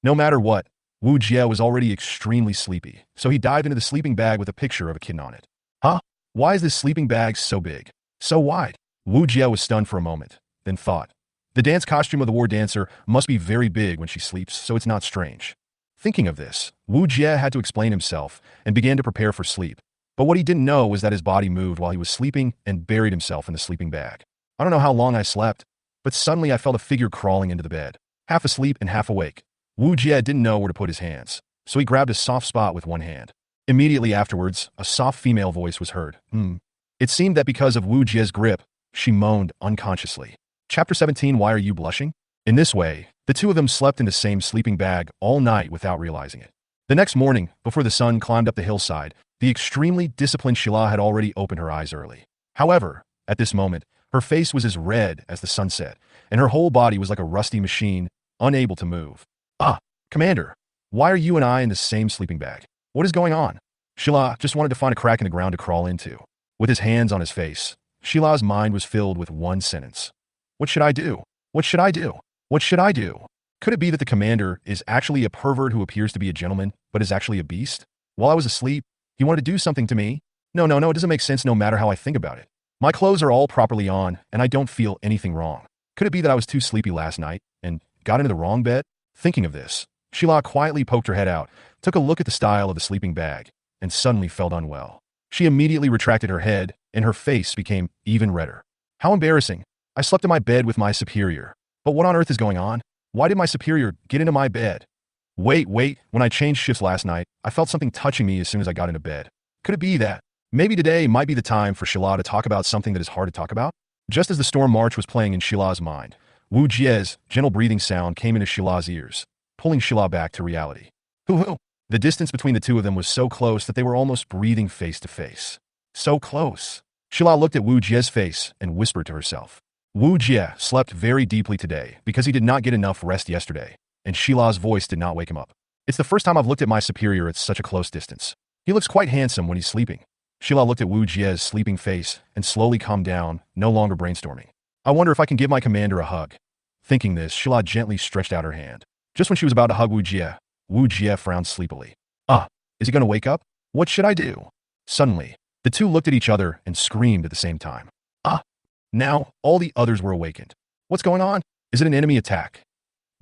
No matter what, Wujia was already extremely sleepy, so he dived into the sleeping bag with a picture of a kitten on it. Huh? Why is this sleeping bag so big? So wide? Wujia was stunned for a moment, then thought. The dance costume of the war dancer must be very big when she sleeps, so it's not strange. Thinking of this, Wujia had to explain himself and began to prepare for sleep. But what he didn't know was that his body moved while he was sleeping and buried himself in the sleeping bag. I don't know how long I slept, but suddenly I felt a figure crawling into the bed, half asleep and half awake. Wujia didn't know where to put his hands, so he grabbed a soft spot with one hand. Immediately afterwards, a soft female voice was heard. It seemed that because of Wujia's grip, she moaned unconsciously. Chapter 17, Why Are You Blushing? In this way, the 2 of them slept in the same sleeping bag all night without realizing it. The next morning, before the sun climbed up the hillside, the extremely disciplined Shila had already opened her eyes early. However, at this moment, her face was as red as the sunset, and her whole body was like a rusty machine, unable to move. Commander, why are you and I in the same sleeping bag? What is going on? Shila just wanted to find a crack in the ground to crawl into. With his hands on his face, Shila's mind was filled with one sentence. What should I do? What should I do? What should I do? Could it be that the commander is actually a pervert who appears to be a gentleman, but is actually a beast? While I was asleep, he wanted to do something to me? No, it doesn't make sense no matter how I think about it. My clothes are all properly on, and I don't feel anything wrong. Could it be that I was too sleepy last night and got into the wrong bed? Thinking of this, Shila quietly poked her head out, took a look at the style of the sleeping bag, and suddenly felt unwell. She immediately retracted her head, and her face became even redder. How embarrassing. I slept in my bed with my superior. But what on earth is going on? Why did my superior get into my bed? Wait, when I changed shifts last night, I felt something touching me as soon as I got into bed. Could it be that? Maybe today might be the time for Shila to talk about something that is hard to talk about? Just as the storm march was playing in Shila's mind, Wujia's gentle breathing sound came into Shila's ears, pulling Shila back to reality. Hoo-hoo! The distance between the 2 of them was so close that they were almost breathing face to face. So close. Shila looked at Wujia's face and whispered to herself. Wujia slept very deeply today because he did not get enough rest yesterday, and Shila's voice did not wake him up. It's the first time I've looked at my superior at such a close distance. He looks quite handsome when he's sleeping. Shila looked at Wujia's sleeping face and slowly calmed down, no longer brainstorming. I wonder if I can give my commander a hug. Thinking this, Shila gently stretched out her hand. Just when she was about to hug Wujia, Wujia frowned sleepily. Is he going to wake up? What should I do? Suddenly, the 2 looked at each other and screamed at the same time. Now, all the others were awakened. What's going on? Is it an enemy attack?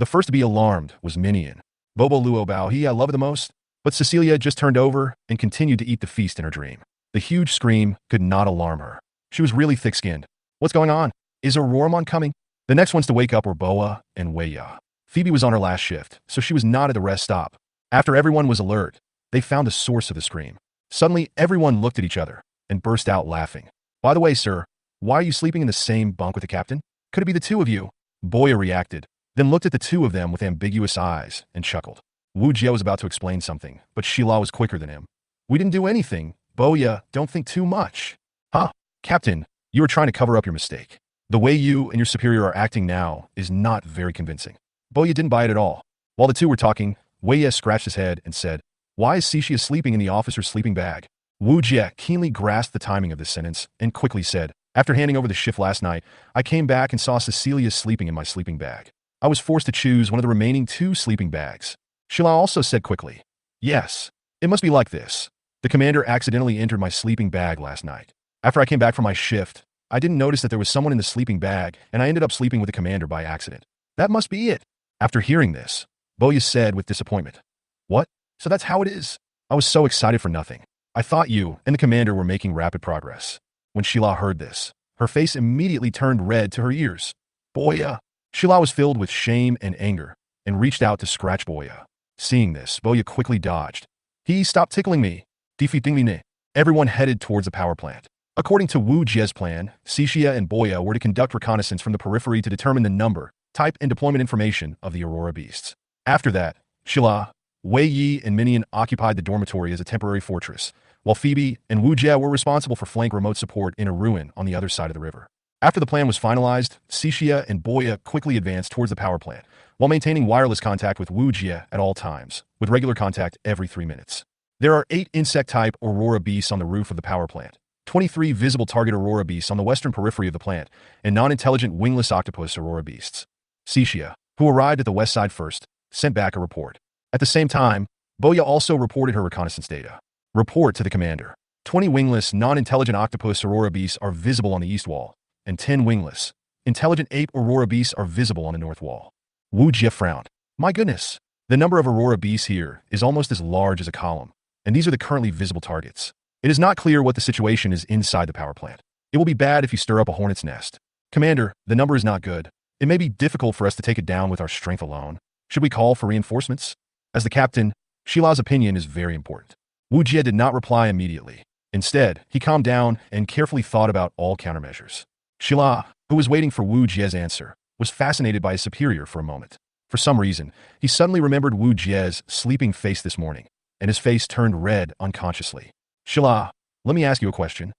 The first to be alarmed was Minion. Bobo Luo Bao, he I love the most. But Cecilia just turned over and continued to eat the feast in her dream. The huge scream could not alarm her. She was really thick-skinned. What's going on? Is Aurora coming? The next ones to wake up were Boa and Weya. Phoebe was on her last shift, so she was not at the rest stop. After everyone was alert, they found the source of the scream. Suddenly, everyone looked at each other and burst out laughing. By the way, sir, Why are you sleeping in the same bunk with the captain? Could it be the two of you? Boya reacted, then looked at the two of them with ambiguous eyes and chuckled. Wujia was about to explain something, but Shila was quicker than him. We didn't do anything. Boya, don't think too much. Huh? Captain, you were trying to cover up your mistake. The way you and your superior are acting now is not very convincing. Boya didn't buy it at all. While the two were talking, Wei scratched his head and said, "Why is Cixia sleeping in the officer's sleeping bag?" Wujia keenly grasped the timing of this sentence and quickly said, "After handing over the shift last night, I came back and saw Cecilia sleeping in my sleeping bag. I was forced to choose one of the remaining 2 sleeping bags." Shila also said quickly, "Yes, it must be like this. The commander accidentally entered my sleeping bag last night. After I came back from my shift, I didn't notice that there was someone in the sleeping bag, and I ended up sleeping with the commander by accident. That must be it." After hearing this, Boya said with disappointment, "What? So that's how it is? I was so excited for nothing. I thought you and the commander were making rapid progress." When Shila heard this, her face immediately turned red to her ears. Boya! Shila was filled with shame and anger and reached out to scratch Boya. Seeing this, Boya quickly dodged. "He stopped tickling me. Defeating me." Everyone headed towards the power plant. According to Wu Jie's plan, Cixia and Boya were to conduct reconnaissance from the periphery to determine the number, type, and deployment information of the Aurora beasts. After that, Shila, Wei Yi, and Minion occupied the dormitory as a temporary fortress, while Phoebe and Wu Jie were responsible for flank remote support in a ruin on the other side of the river. After the plan was finalized, Cixia and Boya quickly advanced towards the power plant, while maintaining wireless contact with Wu Jie at all times, with regular contact every 3 minutes. There are 8 insect-type Aurora beasts on the roof of the power plant, 23 visible target Aurora beasts on the western periphery of the plant, and non-intelligent wingless octopus Aurora beasts. Cixia, who arrived at the west side first, sent back a report. At the same time, Boya also reported her reconnaissance data. Report to the commander. 20 wingless, non-intelligent octopus Aurora beasts are visible on the east wall, and 10 wingless, intelligent ape Aurora beasts are visible on the north wall. Wu Jie frowned. My goodness, the number of Aurora beasts here is almost as large as a column, and these are the currently visible targets. It is not clear what the situation is inside the power plant. It will be bad if you stir up a hornet's nest. Commander, the number is not good. It may be difficult for us to take it down with our strength alone. Should we call for reinforcements? As the captain, Shila's opinion is very important. Wu Jie did not reply immediately. Instead, he calmed down and carefully thought about all countermeasures. Shila, who was waiting for Wu Jie's answer, was fascinated by his superior for a moment. For some reason, he suddenly remembered Wu Jie's sleeping face this morning, and his face turned red unconsciously. Shila, let me ask you a question.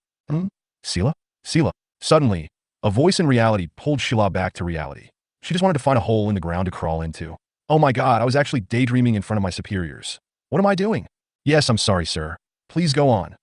Sila? Suddenly, a voice in reality pulled Shila back to reality. She just wanted to find a hole in the ground to crawl into. Oh my god, I was actually daydreaming in front of my superiors. What am I doing? Yes, I'm sorry, sir. Please go on.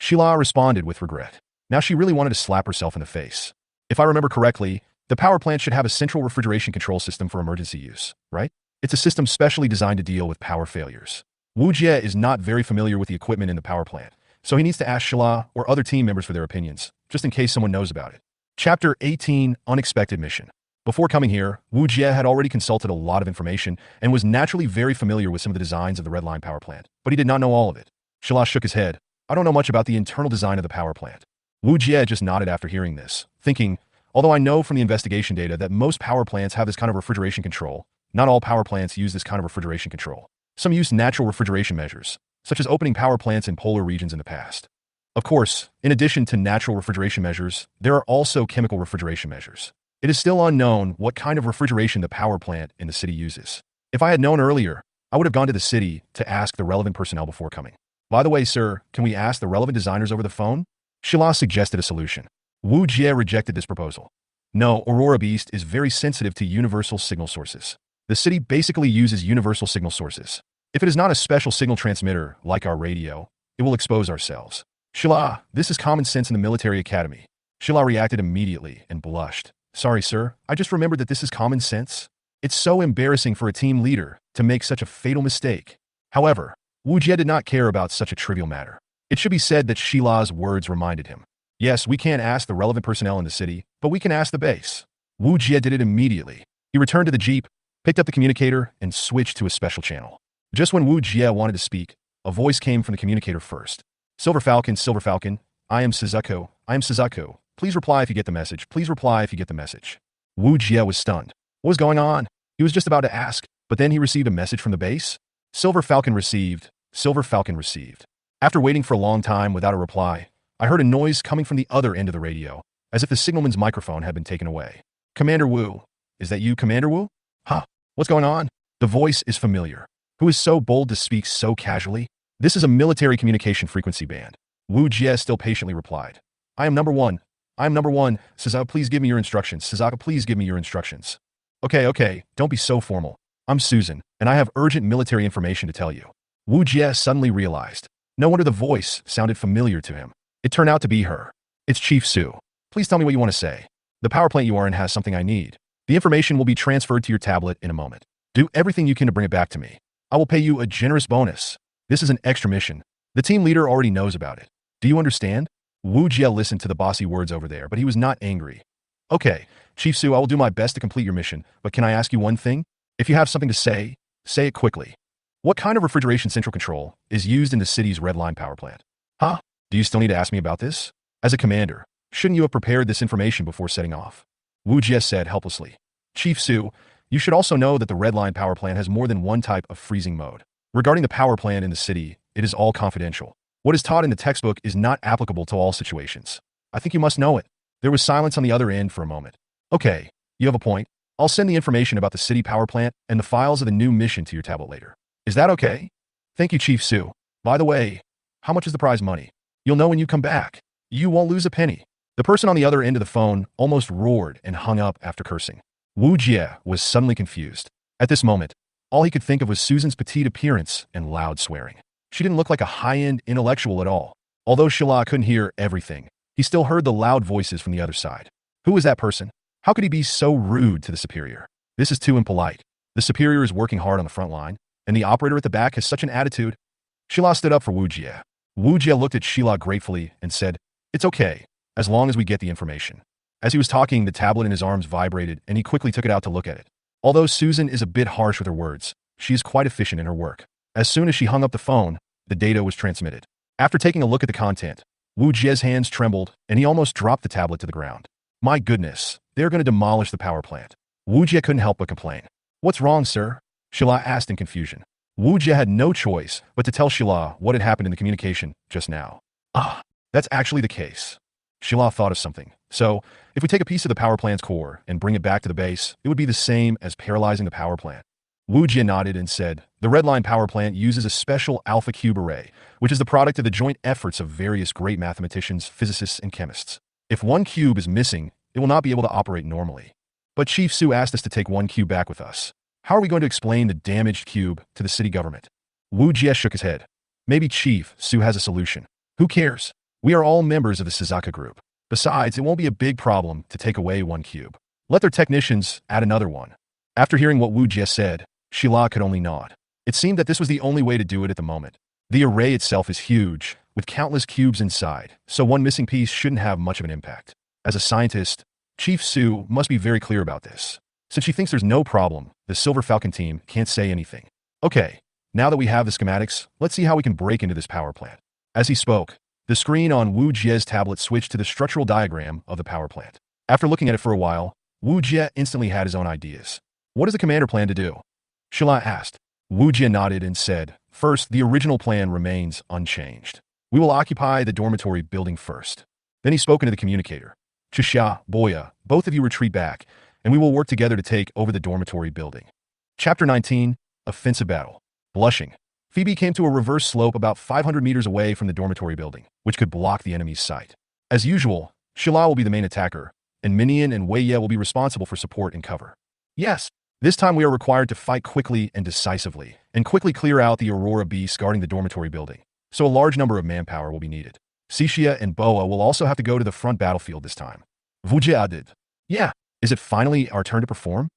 Shila responded with regret. Now she really wanted to slap herself in the face. If I remember correctly, the power plant should have a central refrigeration control system for emergency use, right? It's a system specially designed to deal with power failures. Wu Jie is not very familiar with the equipment in the power plant, so he needs to ask Shila or other team members for their opinions, just in case someone knows about it. Chapter 18, Unexpected Mission. Before coming here, Wu Jie had already consulted a lot of information and was naturally very familiar with some of the designs of the Red Line power plant, but he did not know all of it. Shila shook his head. I don't know much about the internal design of the power plant. Wu Jie just nodded after hearing this, thinking, although I know from the investigation data that most power plants have this kind of refrigeration control, not all power plants use this kind of refrigeration control. Some use natural refrigeration measures, such as opening power plants in polar regions in the past. Of course, in addition to natural refrigeration measures, there are also chemical refrigeration measures. It is still unknown what kind of refrigeration the power plant in the city uses. If I had known earlier, I would have gone to the city to ask the relevant personnel before coming. By the way, sir, can we ask the relevant designers over the phone? Shila suggested a solution. Wu Jie rejected this proposal. No, Aurora Beast is very sensitive to universal signal sources. The city basically uses universal signal sources. If it is not a special signal transmitter, like our radio, it will expose ourselves. Shila, this is common sense in the military academy. Shila reacted immediately and blushed. Sorry, sir, I just remembered that this is common sense. It's so embarrassing for a team leader to make such a fatal mistake. However, Wu Jie did not care about such a trivial matter. It should be said that Shila's words reminded him. Yes, we can't ask the relevant personnel in the city, but we can ask the base. Wu Jie did it immediately. He returned to the jeep, picked up the communicator, and switched to a special channel. Just when Wu Jie wanted to speak, a voice came from the communicator first. Silver Falcon, I am Suzaku. Please reply if you get the message. Please reply if you get the message. Wu Jie was stunned. What was going on? He was just about to ask, but then he received a message from the base. Silver Falcon received. After waiting for a long time without a reply, I heard a noise coming from the other end of the radio. as if the signalman's microphone had been taken away. Commander Wu. Is that you, Commander Wu? Huh. What's going on? The voice is familiar. Who is so bold to speak so casually? This is a military communication frequency band. Wujia still patiently replied. I am number one. I am number one. Suzaku, please give me your instructions. Suzaku, please give me your instructions. Okay, don't be so formal. I'm Susan, and I have urgent military information to tell you. Wujia suddenly realized. No wonder the voice sounded familiar to him. It turned out to be her. It's Chief Su. Please tell me what you want to say. The power plant you are in has something I need. The information will be transferred to your tablet in a moment. Do everything you can to bring it back to me. I will pay you a generous bonus. This is an extra mission. The team leader already knows about it. Do you understand? Wujia listened to the bossy words over there, but he was not angry. Okay, Chief Su, I will do my best to complete your mission, but can I ask you one thing? If you have something to say it quickly. What kind of refrigeration central control is used in the city's red line power plant? Huh? Do you still need to ask me about this? As a commander, shouldn't you have prepared this information before setting off? Wujia said helplessly. Chief Su, you should also know that the red line power plant has more than one type of freezing mode. Regarding the power plant in the city, it is all confidential. What is taught in the textbook is not applicable to all situations. I think you must know it. There was silence on the other end for a moment. Okay, you have a point. I'll send the information about the city power plant and the files of the new mission to your tablet later. Is that okay? Thank you, Chief Su. By the way, how much is the prize money? You'll know when you come back. You won't lose a penny. The person on the other end of the phone almost roared and hung up after cursing. Wujia was suddenly confused. At this moment, all he could think of was Susan's petite appearance and loud swearing. She didn't look like a high-end intellectual at all. Although Shila couldn't hear everything, he still heard the loud voices from the other side. Who was that person? How could he be so rude to the superior? This is too impolite. The superior is working hard on the front line, and the operator at the back has such an attitude. Shila stood up for Wujia. Wujia looked at Shila gratefully and said, It's okay, as long as we get the information. As he was talking, the tablet in his arms vibrated, and he quickly took it out to look at it. Although Susan is a bit harsh with her words, she is quite efficient in her work. As soon as she hung up the phone, the data was transmitted. After taking a look at the content, Wujia's hands trembled, and he almost dropped the tablet to the ground. My goodness, they're going to demolish the power plant. Wujia couldn't help but complain. What's wrong, sir? Shila asked in confusion. Wujia had no choice but to tell Shila what had happened in the communication just now. That's actually the case. Shila thought of something. So, if we take a piece of the power plant's core and bring it back to the base, it would be the same as paralyzing the power plant. Wujia nodded and said, the red line power plant uses a special alpha cube array, which is the product of the joint efforts of various great mathematicians, physicists, and chemists. If one cube is missing, it will not be able to operate normally. But Chief Su asked us to take one cube back with us. How are we going to explain the damaged cube to the city government? Wujia shook his head. Maybe Chief Su has a solution. Who cares? We are all members of the Suzaku group. Besides, it won't be a big problem to take away one cube. Let their technicians add another one. After hearing what Wujia said, Shila could only nod. It seemed that this was the only way to do it at the moment. The array itself is huge, with countless cubes inside, so one missing piece shouldn't have much of an impact. As a scientist, Chief Su must be very clear about this. Since she thinks there's no problem, the Silver Falcon team can't say anything. Okay, now that we have the schematics, let's see how we can break into this power plant. As he spoke, the screen on Wujia's tablet switched to the structural diagram of the power plant. After looking at it for a while, Wujia instantly had his own ideas. What does the commander plan to do? Shila asked. Wujia nodded and said, first, the original plan remains unchanged. We will occupy the dormitory building first. Then he spoke into the communicator. Chisha, Boya, both of you retreat back, and we will work together to take over the dormitory building. Chapter 19, Offensive Battle. Blushing. Phoebe came to a reverse slope about 500 meters away from the dormitory building, which could block the enemy's sight. As usual, Shila will be the main attacker, and Minion and Wei Ye will be responsible for support and cover. Yes, this time we are required to fight quickly and decisively, and quickly clear out the Aurora beasts guarding the dormitory building, so a large number of manpower will be needed. Cixia and Boa will also have to go to the front battlefield this time. Wujia did. Yeah, is it finally our turn to perform?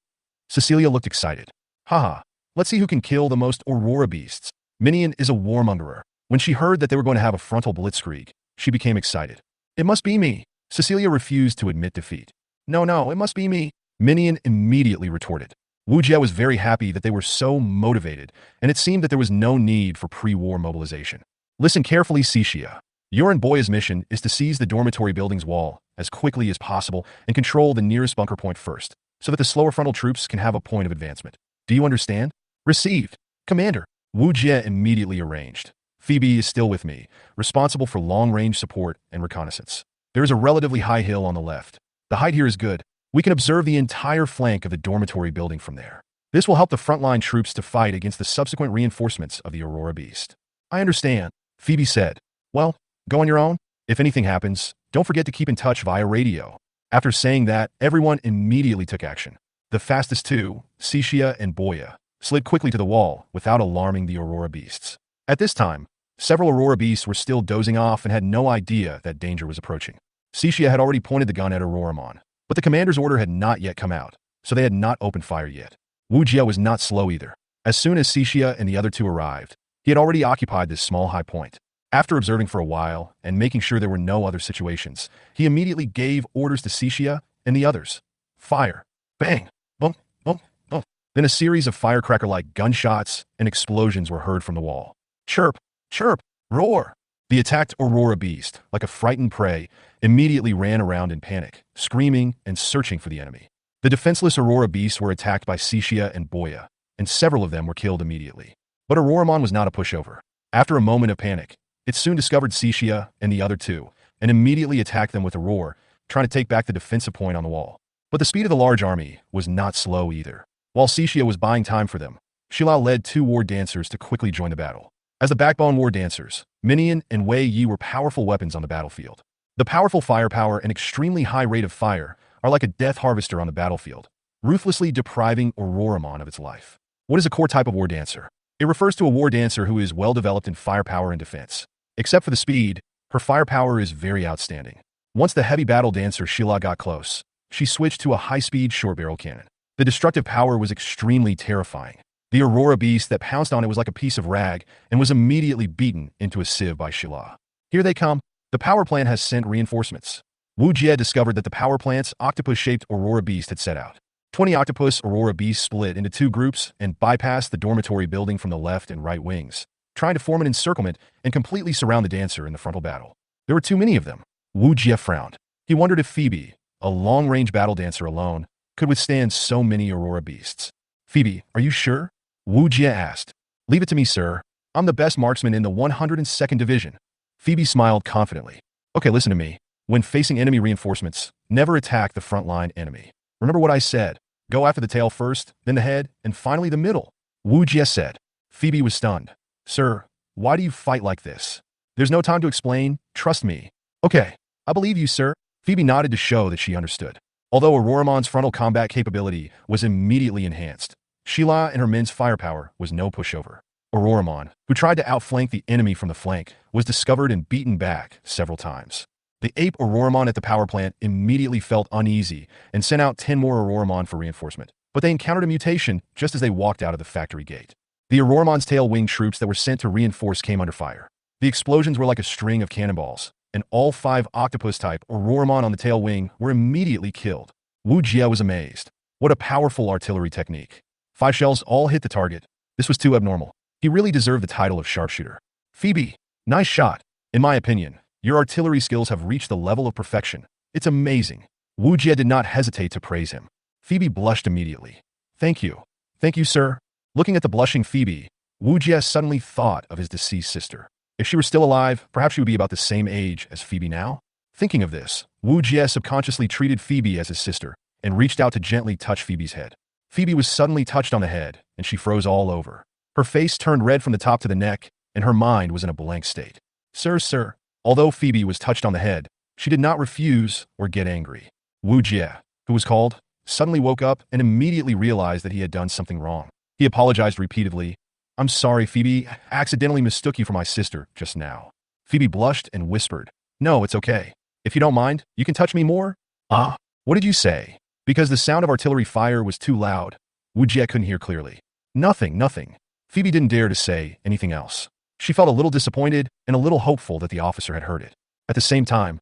Cecilia looked excited. Haha, let's see who can kill the most Aurora beasts. Minion is a warmongerer. When she heard that they were going to have a frontal blitzkrieg, she became excited. It must be me. Cecilia refused to admit defeat. No, it must be me. Minion immediately retorted. Wujia was very happy that they were so motivated, and it seemed that there was no need for pre-war mobilization. Listen carefully, Cixia. Your and Boya's mission is to seize the dormitory building's wall as quickly as possible and control the nearest bunker point first, so that the slower frontal troops can have a point of advancement. Do you understand? Received. Commander. Wujia immediately arranged. Phoebe is still with me, responsible for long-range support and reconnaissance. There is a relatively high hill on the left. The height here is good. We can observe the entire flank of the dormitory building from there. This will help the frontline troops to fight against the subsequent reinforcements of the Aurora beast. I understand, Phoebe said. Well, go on your own. If anything happens, don't forget to keep in touch via radio. After saying that, everyone immediately took action. The fastest two, Cixia and Boya, slid quickly to the wall without alarming the Aurora beasts. At this time, several Aurora beasts were still dozing off and had no idea that danger was approaching. Cixia had already pointed the gun at Aurora, but the commander's order had not yet come out, so they had not opened fire yet. Wujia was not slow either. As soon as Cixia and the other two arrived, he had already occupied this small high point. After observing for a while and making sure there were no other situations, he immediately gave orders to Cixia and the others. Fire. Bang. Boom. Boom. Boom. Then a series of firecracker-like gunshots and explosions were heard from the wall. Chirp. Chirp. Roar. The attacked Aurora beast, like a frightened prey, immediately ran around in panic, screaming and searching for the enemy. The defenseless Aurora beasts were attacked by Cixia and Boya, and several of them were killed immediately. But Aurora was not a pushover. After a moment of panic, it soon discovered Cixia and the other two, and immediately attacked them with a roar, trying to take back the defensive point on the wall. But the speed of the large army was not slow either. While Cixia was buying time for them, Shilao led two war dancers to quickly join the battle. As the backbone war dancers, Minion and Wei Yi were powerful weapons on the battlefield. The powerful firepower and extremely high rate of fire are like a death harvester on the battlefield, ruthlessly depriving Aurora of its life. What is a core type of war dancer? It refers to a war dancer who is well developed in firepower and defense. Except for the speed, her firepower is very outstanding. Once the heavy battle dancer Shila got close, she switched to a high-speed short-barrel cannon. The destructive power was extremely terrifying. The Aurora beast that pounced on it was like a piece of rag and was immediately beaten into a sieve by Shila. Here they come. The power plant has sent reinforcements. Wujia discovered that the power plant's octopus-shaped Aurora beast had set out. 20 octopus Aurora beasts split into two groups and bypassed the dormitory building from the left and right wings, trying to form an encirclement and completely surround the dancer in the frontal battle. There were too many of them. Wujia frowned. He wondered if Phoebe, a long-range battle dancer alone, could withstand so many Aurora beasts. Phoebe, are you sure? Wujia asked. Leave it to me, sir. I'm the best marksman in the 102nd Division. Phoebe smiled confidently. Okay, listen to me. When facing enemy reinforcements, never attack the frontline enemy. Remember what I said. Go after the tail first, then the head, and finally the middle. Wujia said. Phoebe was stunned. Sir, why do you fight like this? There's no time to explain. Trust me. Okay, I believe you, sir. Phoebe nodded to show that she understood. Although Auroramon's frontal combat capability was immediately enhanced, Sheila and her men's firepower was no pushover. Auroramon, who tried to outflank the enemy from the flank, was discovered and beaten back several times. The ape Auroramon at the power plant immediately felt uneasy and sent out 10 more Auroramon for reinforcement, but they encountered a mutation just as they walked out of the factory gate. The Auroramon's tail-wing troops that were sent to reinforce came under fire. The explosions were like a string of cannonballs, and all 5 octopus-type Auroramon on the tail wing were immediately killed. Wujia was amazed. What a powerful artillery technique. 5 shells all hit the target. This was too abnormal. He really deserved the title of sharpshooter. Phoebe, nice shot. In my opinion, your artillery skills have reached the level of perfection. It's amazing. Wujia did not hesitate to praise him. Phoebe blushed immediately. Thank you. Thank you, sir. Looking at the blushing Phoebe, Wujia suddenly thought of his deceased sister. If she were still alive, perhaps she would be about the same age as Phoebe now. Thinking of this, Wujia subconsciously treated Phoebe as his sister and reached out to gently touch Phoebe's head. Phoebe was suddenly touched on the head, and she froze all over. Her face turned red from the top to the neck, and her mind was in a blank state. Sir. Although Phoebe was touched on the head, she did not refuse or get angry. Wujia, who was called, suddenly woke up and immediately realized that he had done something wrong. He apologized repeatedly. I'm sorry, Phoebe. I accidentally mistook you for my sister just now. Phoebe blushed and whispered, No, it's okay. If you don't mind, you can touch me more? What did you say? Because the sound of artillery fire was too loud, Wujia couldn't hear clearly. Nothing. Phoebe didn't dare to say anything else. She felt a little disappointed and a little hopeful that the officer had heard it. At the same time,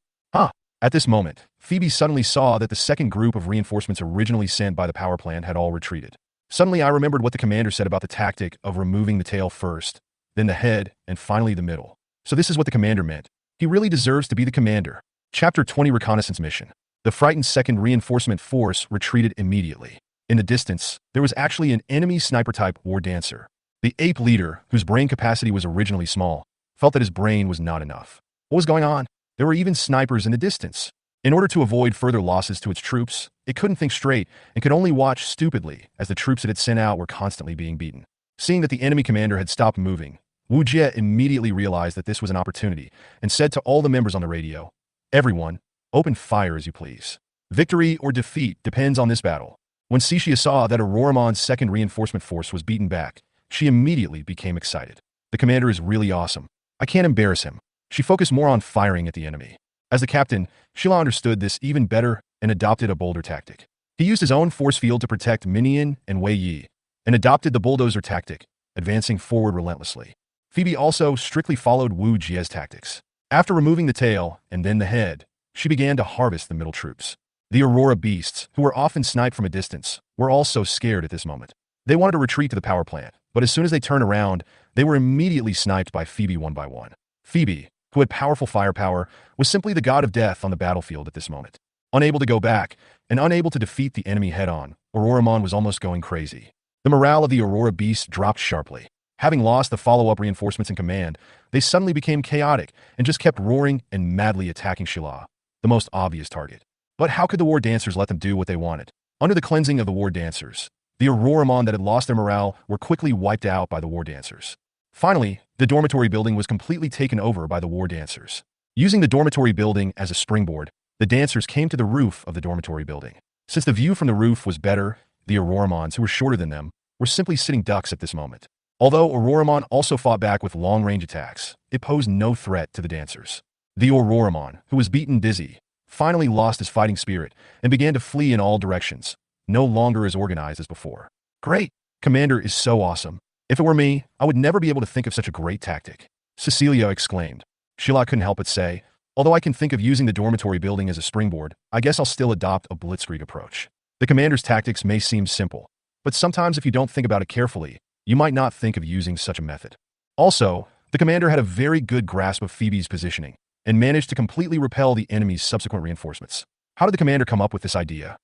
At this moment, Phoebe suddenly saw that the second group of reinforcements originally sent by the power plant had all retreated. Suddenly, I remembered what the commander said about the tactic of removing the tail first, then the head, and finally the middle. So this is what the commander meant. He really deserves to be the commander. Chapter 20 Reconnaissance Mission. The frightened second reinforcement force retreated immediately. In the distance, there was actually an enemy sniper-type war dancer. The ape leader, whose brain capacity was originally small, felt that his brain was not enough. What was going on? There were even snipers in the distance. In order to avoid further losses to its troops, it couldn't think straight and could only watch stupidly as the troops it had sent out were constantly being beaten. Seeing that the enemy commander had stopped moving, Wujia immediately realized that this was an opportunity and said to all the members on the radio, "Everyone, open fire as you please. Victory or defeat depends on this battle." When Cixia saw that Auroramon's second reinforcement force was beaten back, she immediately became excited. The commander is really awesome. I can't embarrass him. She focused more on firing at the enemy. As the captain, Shila understood this even better and adopted a bolder tactic. He used his own force field to protect Minion and Wei Yi, and adopted the bulldozer tactic, advancing forward relentlessly. Phoebe also strictly followed Wu Jia's tactics. After removing the tail and then the head, she began to harvest the middle troops. The Aurora beasts, who were often sniped from a distance, were also scared at this moment. They wanted to retreat to the power plant, but as soon as they turned around, they were immediately sniped by Phoebe one by one. Phoebe, who had powerful firepower, was simply the god of death on the battlefield at this moment. Unable to go back, and unable to defeat the enemy head-on, Auroramon was almost going crazy. The morale of the Aurora beasts dropped sharply. Having lost the follow-up reinforcements in command, they suddenly became chaotic and just kept roaring and madly attacking Shila, the most obvious target. But how could the war dancers let them do what they wanted? Under the cleansing of the war dancers, the Auroramon that had lost their morale were quickly wiped out by the war dancers. Finally, the dormitory building was completely taken over by the war dancers. Using the dormitory building as a springboard, the dancers came to the roof of the dormitory building. Since the view from the roof was better, the Auroramons, who were shorter than them, were simply sitting ducks at this moment. Although Auroramon also fought back with long-range attacks, it posed no threat to the dancers. The Auroramon, who was beaten dizzy, finally lost his fighting spirit and began to flee in all directions, no longer as organized as before. Great! Commander is so awesome. If it were me, I would never be able to think of such a great tactic. Cecilia exclaimed. Sheila couldn't help but say, although I can think of using the dormitory building as a springboard, I guess I'll still adopt a blitzkrieg approach. The commander's tactics may seem simple, but sometimes if you don't think about it carefully, you might not think of using such a method. Also, the commander had a very good grasp of Phoebe's positioning and managed to completely repel the enemy's subsequent reinforcements. How did the commander come up with this idea?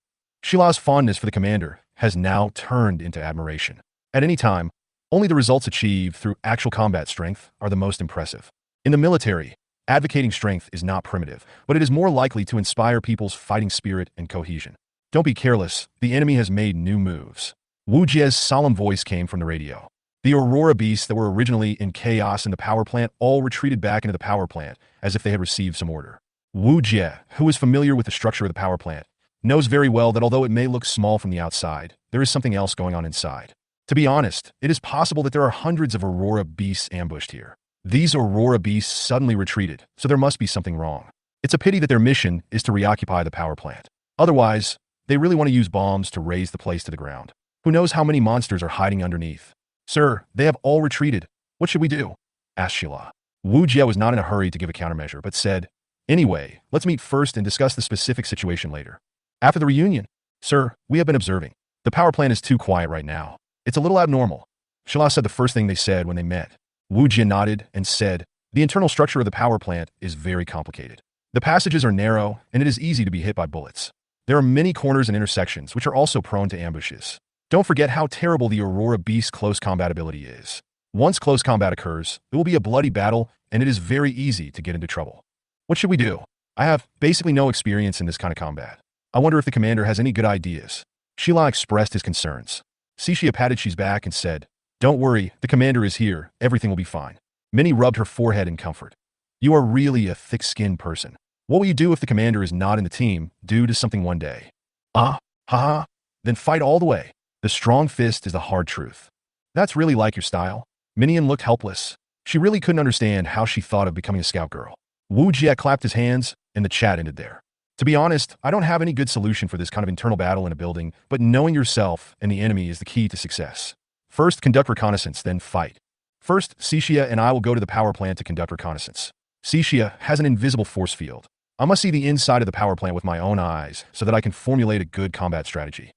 Sheila's fondness for the commander has now turned into admiration. At any time, only the results achieved through actual combat strength are the most impressive. In the military, advocating strength is not primitive, but it is more likely to inspire people's fighting spirit and cohesion. Don't be careless, the enemy has made new moves. Wujia's solemn voice came from the radio. The Aurora beasts that were originally in chaos in the power plant all retreated back into the power plant as if they had received some order. Wujia, who is familiar with the structure of the power plant, knows very well that although it may look small from the outside, there is something else going on inside. To be honest, it is possible that there are hundreds of Aurora beasts ambushed here. These Aurora beasts suddenly retreated, so there must be something wrong. It's a pity that their mission is to reoccupy the power plant. Otherwise, they really want to use bombs to raise the place to the ground. Who knows how many monsters are hiding underneath? Sir, they have all retreated. What should we do? Asked Sheila. Wujia was not in a hurry to give a countermeasure, but said, Anyway, let's meet first and discuss the specific situation later. After the reunion, sir, we have been observing. The power plant is too quiet right now. It's a little abnormal. Sheila said the first thing they said when they met. Wujia nodded and said, The internal structure of the power plant is very complicated. The passages are narrow, and it is easy to be hit by bullets. There are many corners and intersections, which are also prone to ambushes. Don't forget how terrible the Aurora Beast's close combat ability is. Once close combat occurs, it will be a bloody battle, and it is very easy to get into trouble. What should we do? I have basically no experience in this kind of combat. I wonder if the commander has any good ideas. Sheila expressed his concerns. Cixia patted Shi's back and said, Don't worry, the commander is here, everything will be fine. Minnie rubbed her forehead in comfort. You are really a thick-skinned person. What will you do if the commander is not in the team due to something one day? Haha. Then fight all the way. The strong fist is the hard truth. That's really like your style. Minion looked helpless. She really couldn't understand how she thought of becoming a scout girl. Wujia clapped his hands, and the chat ended there. To be honest, I don't have any good solution for this kind of internal battle in a building, but knowing yourself and the enemy is the key to success. First, conduct reconnaissance, then fight. First, Cixia and I will go to the power plant to conduct reconnaissance. Cixia has an invisible force field. I must see the inside of the power plant with my own eyes so that I can formulate a good combat strategy.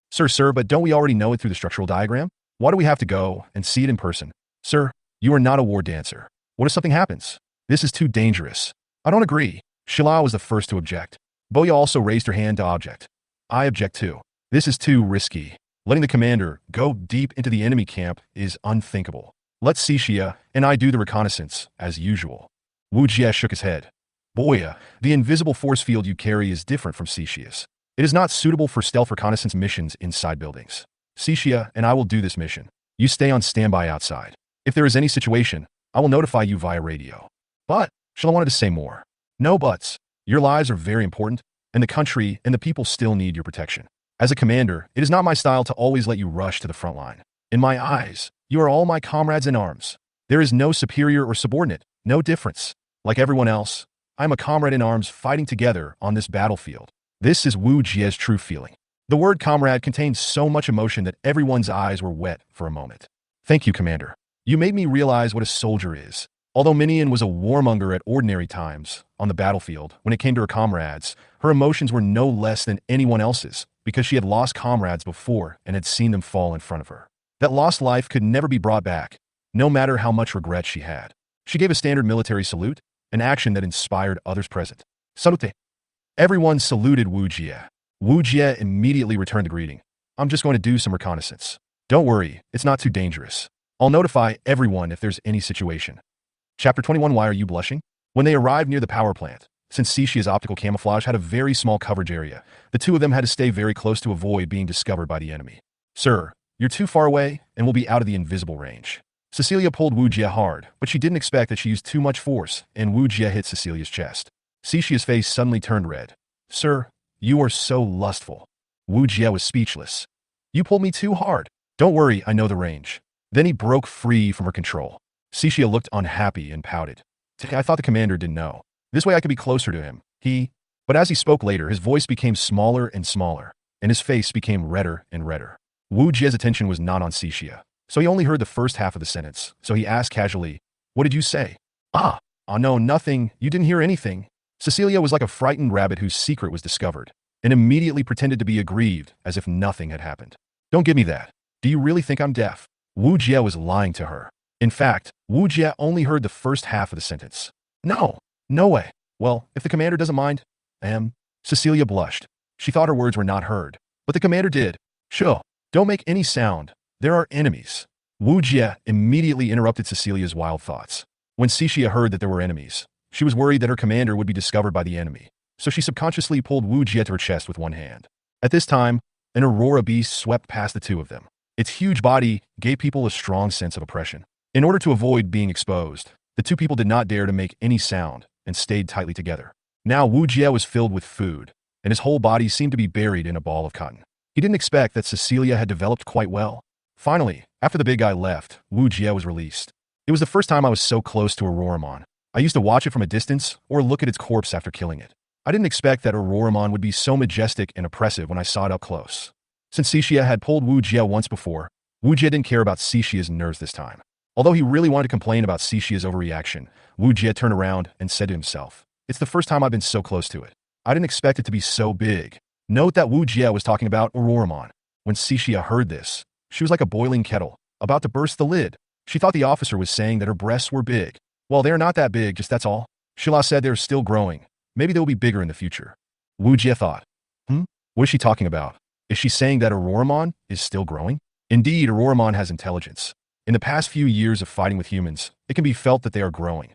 Sir, but don't we already know it through the structural diagram? Why do we have to go and see it in person? Sir, you are not a war dancer. What if something happens? This is too dangerous. I don't agree. Sheila was the first to object. Boya also raised her hand to object. I object too. This is too risky. Letting the commander go deep into the enemy camp is unthinkable. Let Cixia and I do the reconnaissance, as usual. Wujia shook his head. Boya, the invisible force field you carry is different from Sishia's. It is not suitable for stealth reconnaissance missions inside buildings. Sishia and I will do this mission. You stay on standby outside. If there is any situation, I will notify you via radio. But, Shala wanted to say more. No buts. Your lives are very important, and the country and the people still need your protection. As a commander, it is not my style to always let you rush to the front line. In my eyes, you are all my comrades in arms. There is no superior or subordinate, no difference. Like everyone else, I am a comrade in arms fighting together on this battlefield. This is Wujia's true feeling. The word comrade contains so much emotion that everyone's eyes were wet for a moment. Thank you, Commander. You made me realize what a soldier is. Although Minion was a warmonger at ordinary times, on the battlefield, when it came to her comrades, her emotions were no less than anyone else's, because she had lost comrades before and had seen them fall in front of her. That lost life could never be brought back, no matter how much regret she had. She gave a standard military salute, an action that inspired others present. Salute. Everyone saluted Wujia. Wujia immediately returned the greeting. I'm just going to do some reconnaissance. Don't worry, it's not too dangerous. I'll notify everyone if there's any situation. Chapter 21. Why are you blushing? When they arrived near the power plant, since Sishia's optical camouflage had a very small coverage area, the two of them had to stay very close to avoid being discovered by the enemy. Sir, you're too far away and will be out of the invisible range. Cecilia pulled Wujia hard, but she didn't expect that she used too much force, and Wujia hit Cecilia's chest. Sishia's face suddenly turned red. Sir, you are so lustful. Wujia was speechless. You pulled me too hard. Don't worry, I know the range. Then he broke free from her control. Sishia looked unhappy and pouted. I thought the commander didn't know. This way I could be closer to him. But as he spoke later, his voice became smaller and smaller, and his face became redder and redder. Wujia's attention was not on Sishia, so he only heard the first half of the sentence, so he asked casually, what did you say? No, nothing. You didn't hear anything. Cecilia was like a frightened rabbit whose secret was discovered, and immediately pretended to be aggrieved as if nothing had happened. Don't give me that. Do you really think I'm deaf? Wujia was lying to her. In fact, Wujia only heard the first half of the sentence. No way. Well, if the commander doesn't mind, Cecilia blushed. She thought her words were not heard, but the commander did. Sure, don't make any sound. There are enemies. Wujia immediately interrupted Cecilia's wild thoughts. When Sishia heard that there were enemies, she was worried that her commander would be discovered by the enemy, so she subconsciously pulled Wujia to her chest with one hand. At this time, an Aurora beast swept past the two of them. Its huge body gave people a strong sense of oppression. In order to avoid being exposed, the two people did not dare to make any sound and stayed tightly together. Now Wujia was filled with food, and his whole body seemed to be buried in a ball of cotton. He didn't expect that Cecilia had developed quite well. Finally, after the big guy left, Wujia was released. It was the first time I was so close to Auroramon. I used to watch it from a distance or look at its corpse after killing it. I didn't expect that Auroramon would be so majestic and oppressive when I saw it up close. Since Sishia had pulled Wujia once before, Wujia didn't care about Sishia's nerves this time. Although he really wanted to complain about Sishia's overreaction, Wujia turned around and said to himself, it's the first time I've been so close to it. I didn't expect it to be so big. Note that Wujia was talking about Auroramon. When Sishia heard this, she was like a boiling kettle, about to burst the lid. She thought the officer was saying that her breasts were big. Well, they're not that big, just that's all. Shila said they're still growing. Maybe they'll be bigger in the future. Wujia thought, what is she talking about? Is she saying that Auroramon is still growing? Indeed, Auroramon has intelligence. In the past few years of fighting with humans, it can be felt that they are growing.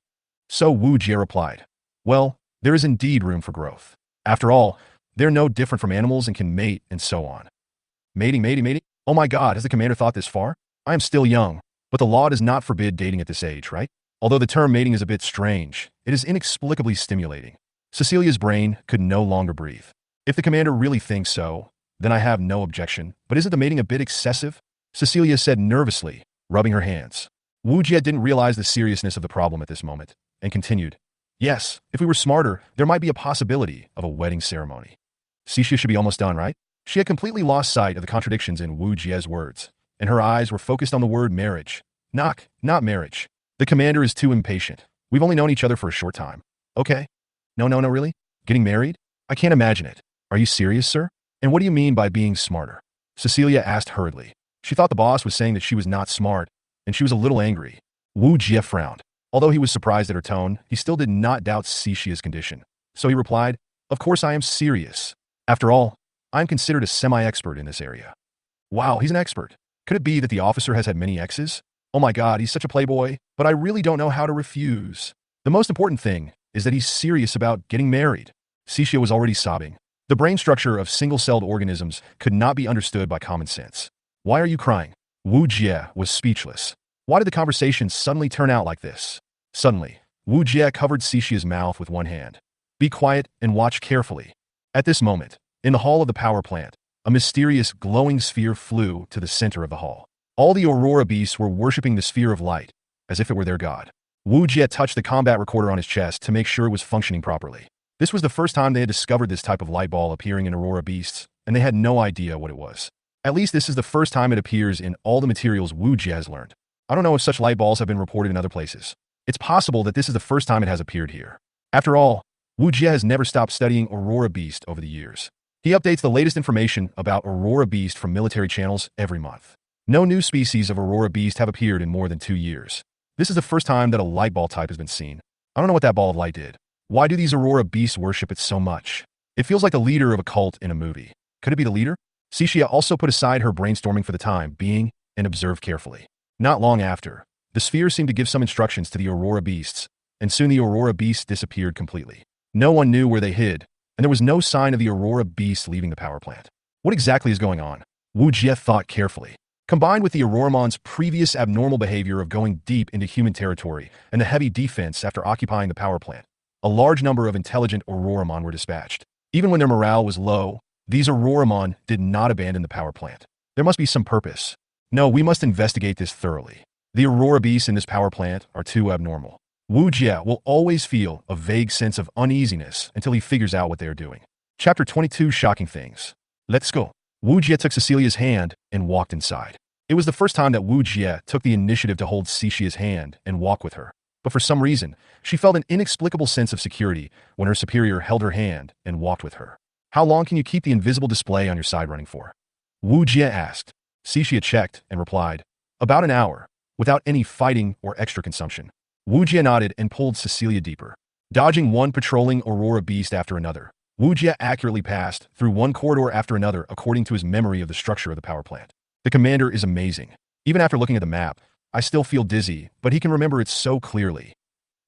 So Wujia replied, well, there is indeed room for growth. After all, they're no different from animals and can mate and so on. Mating? Oh my god, has the commander thought this far? I am still young, but the law does not forbid dating at this age, right? Although the term mating is a bit strange, it is inexplicably stimulating. Cecilia's brain could no longer breathe. If the commander really thinks so, then I have no objection, but isn't the mating a bit excessive? Cecilia said nervously, rubbing her hands. Wujia didn't realize the seriousness of the problem at this moment, and continued, yes, if we were smarter, there might be a possibility of a wedding ceremony. Sishia should be almost done, right? She had completely lost sight of the contradictions in Wujia's words, and her eyes were focused on the word marriage. Not marriage. The commander is too impatient. We've only known each other for a short time. Okay. No, really? Getting married? I can't imagine it. Are you serious, sir? And what do you mean by being smarter? Cecilia asked hurriedly. She thought the boss was saying that she was not smart, and she was a little angry. Wujia frowned. Although he was surprised at her tone, he still did not doubt Sishia's condition. So he replied, of course I am serious. After all, I am considered a semi-expert in this area. Wow, he's an expert. Could it be that the officer has had many exes? Oh my god, he's such a playboy, but I really don't know how to refuse. The most important thing is that he's serious about getting married. Cixia was already sobbing. The brain structure of single-celled organisms could not be understood by common sense. Why are you crying? Wujia was speechless. Why did the conversation suddenly turn out like this? Suddenly, Wujia covered Cixia's mouth with one hand. Be quiet and watch carefully. At this moment, in the hall of the power plant, a mysterious glowing sphere flew to the center of the hall. All the Aurora beasts were worshipping the sphere of light, as if it were their god. Wujia touched the combat recorder on his chest to make sure it was functioning properly. This was the first time they had discovered this type of light ball appearing in Aurora beasts, and they had no idea what it was. At least this is the first time it appears in all the materials Wujia has learned. I don't know if such light balls have been reported in other places. It's possible that this is the first time it has appeared here. After all, Wujia has never stopped studying Aurora Beast over the years. He updates the latest information about Aurora Beast from military channels every month. No new species of Aurora Beast have appeared in more than 2 years. This is the first time that a light ball type has been seen. I don't know what that ball of light did. Why do these Aurora Beasts worship it so much? It feels like the leader of a cult in a movie. Could it be the leader? Cixia also put aside her brainstorming for the time being and observed carefully. Not long after, the sphere seemed to give some instructions to the Aurora Beasts, and soon the Aurora Beasts disappeared completely. No one knew where they hid, and there was no sign of the Aurora Beasts leaving the power plant. What exactly is going on? Wujia thought carefully. Combined with the Auroramon's previous abnormal behavior of going deep into human territory and the heavy defense after occupying the power plant, a large number of intelligent Auroramon were dispatched. Even when their morale was low, these Auroramon did not abandon the power plant. There must be some purpose. No, we must investigate this thoroughly. The Aurora beasts in this power plant are too abnormal. Wujia will always feel a vague sense of uneasiness until he figures out what they are doing. Chapter 22: Shocking Things. Let's go. Wujia took Cecilia's hand and walked inside. It was the first time that Wujia took the initiative to hold Cixia's hand and walk with her. But for some reason, she felt an inexplicable sense of security when her superior held her hand and walked with her. How long can you keep the invisible display on your side running for? Wujia asked. Cixia checked and replied, about an hour, without any fighting or extra consumption. Wujia nodded and pulled Cecilia deeper. Dodging one patrolling Aurora beast after another, Wujia accurately passed through one corridor after another according to his memory of the structure of the power plant. The commander is amazing. Even after looking at the map, I still feel dizzy, but he can remember it so clearly.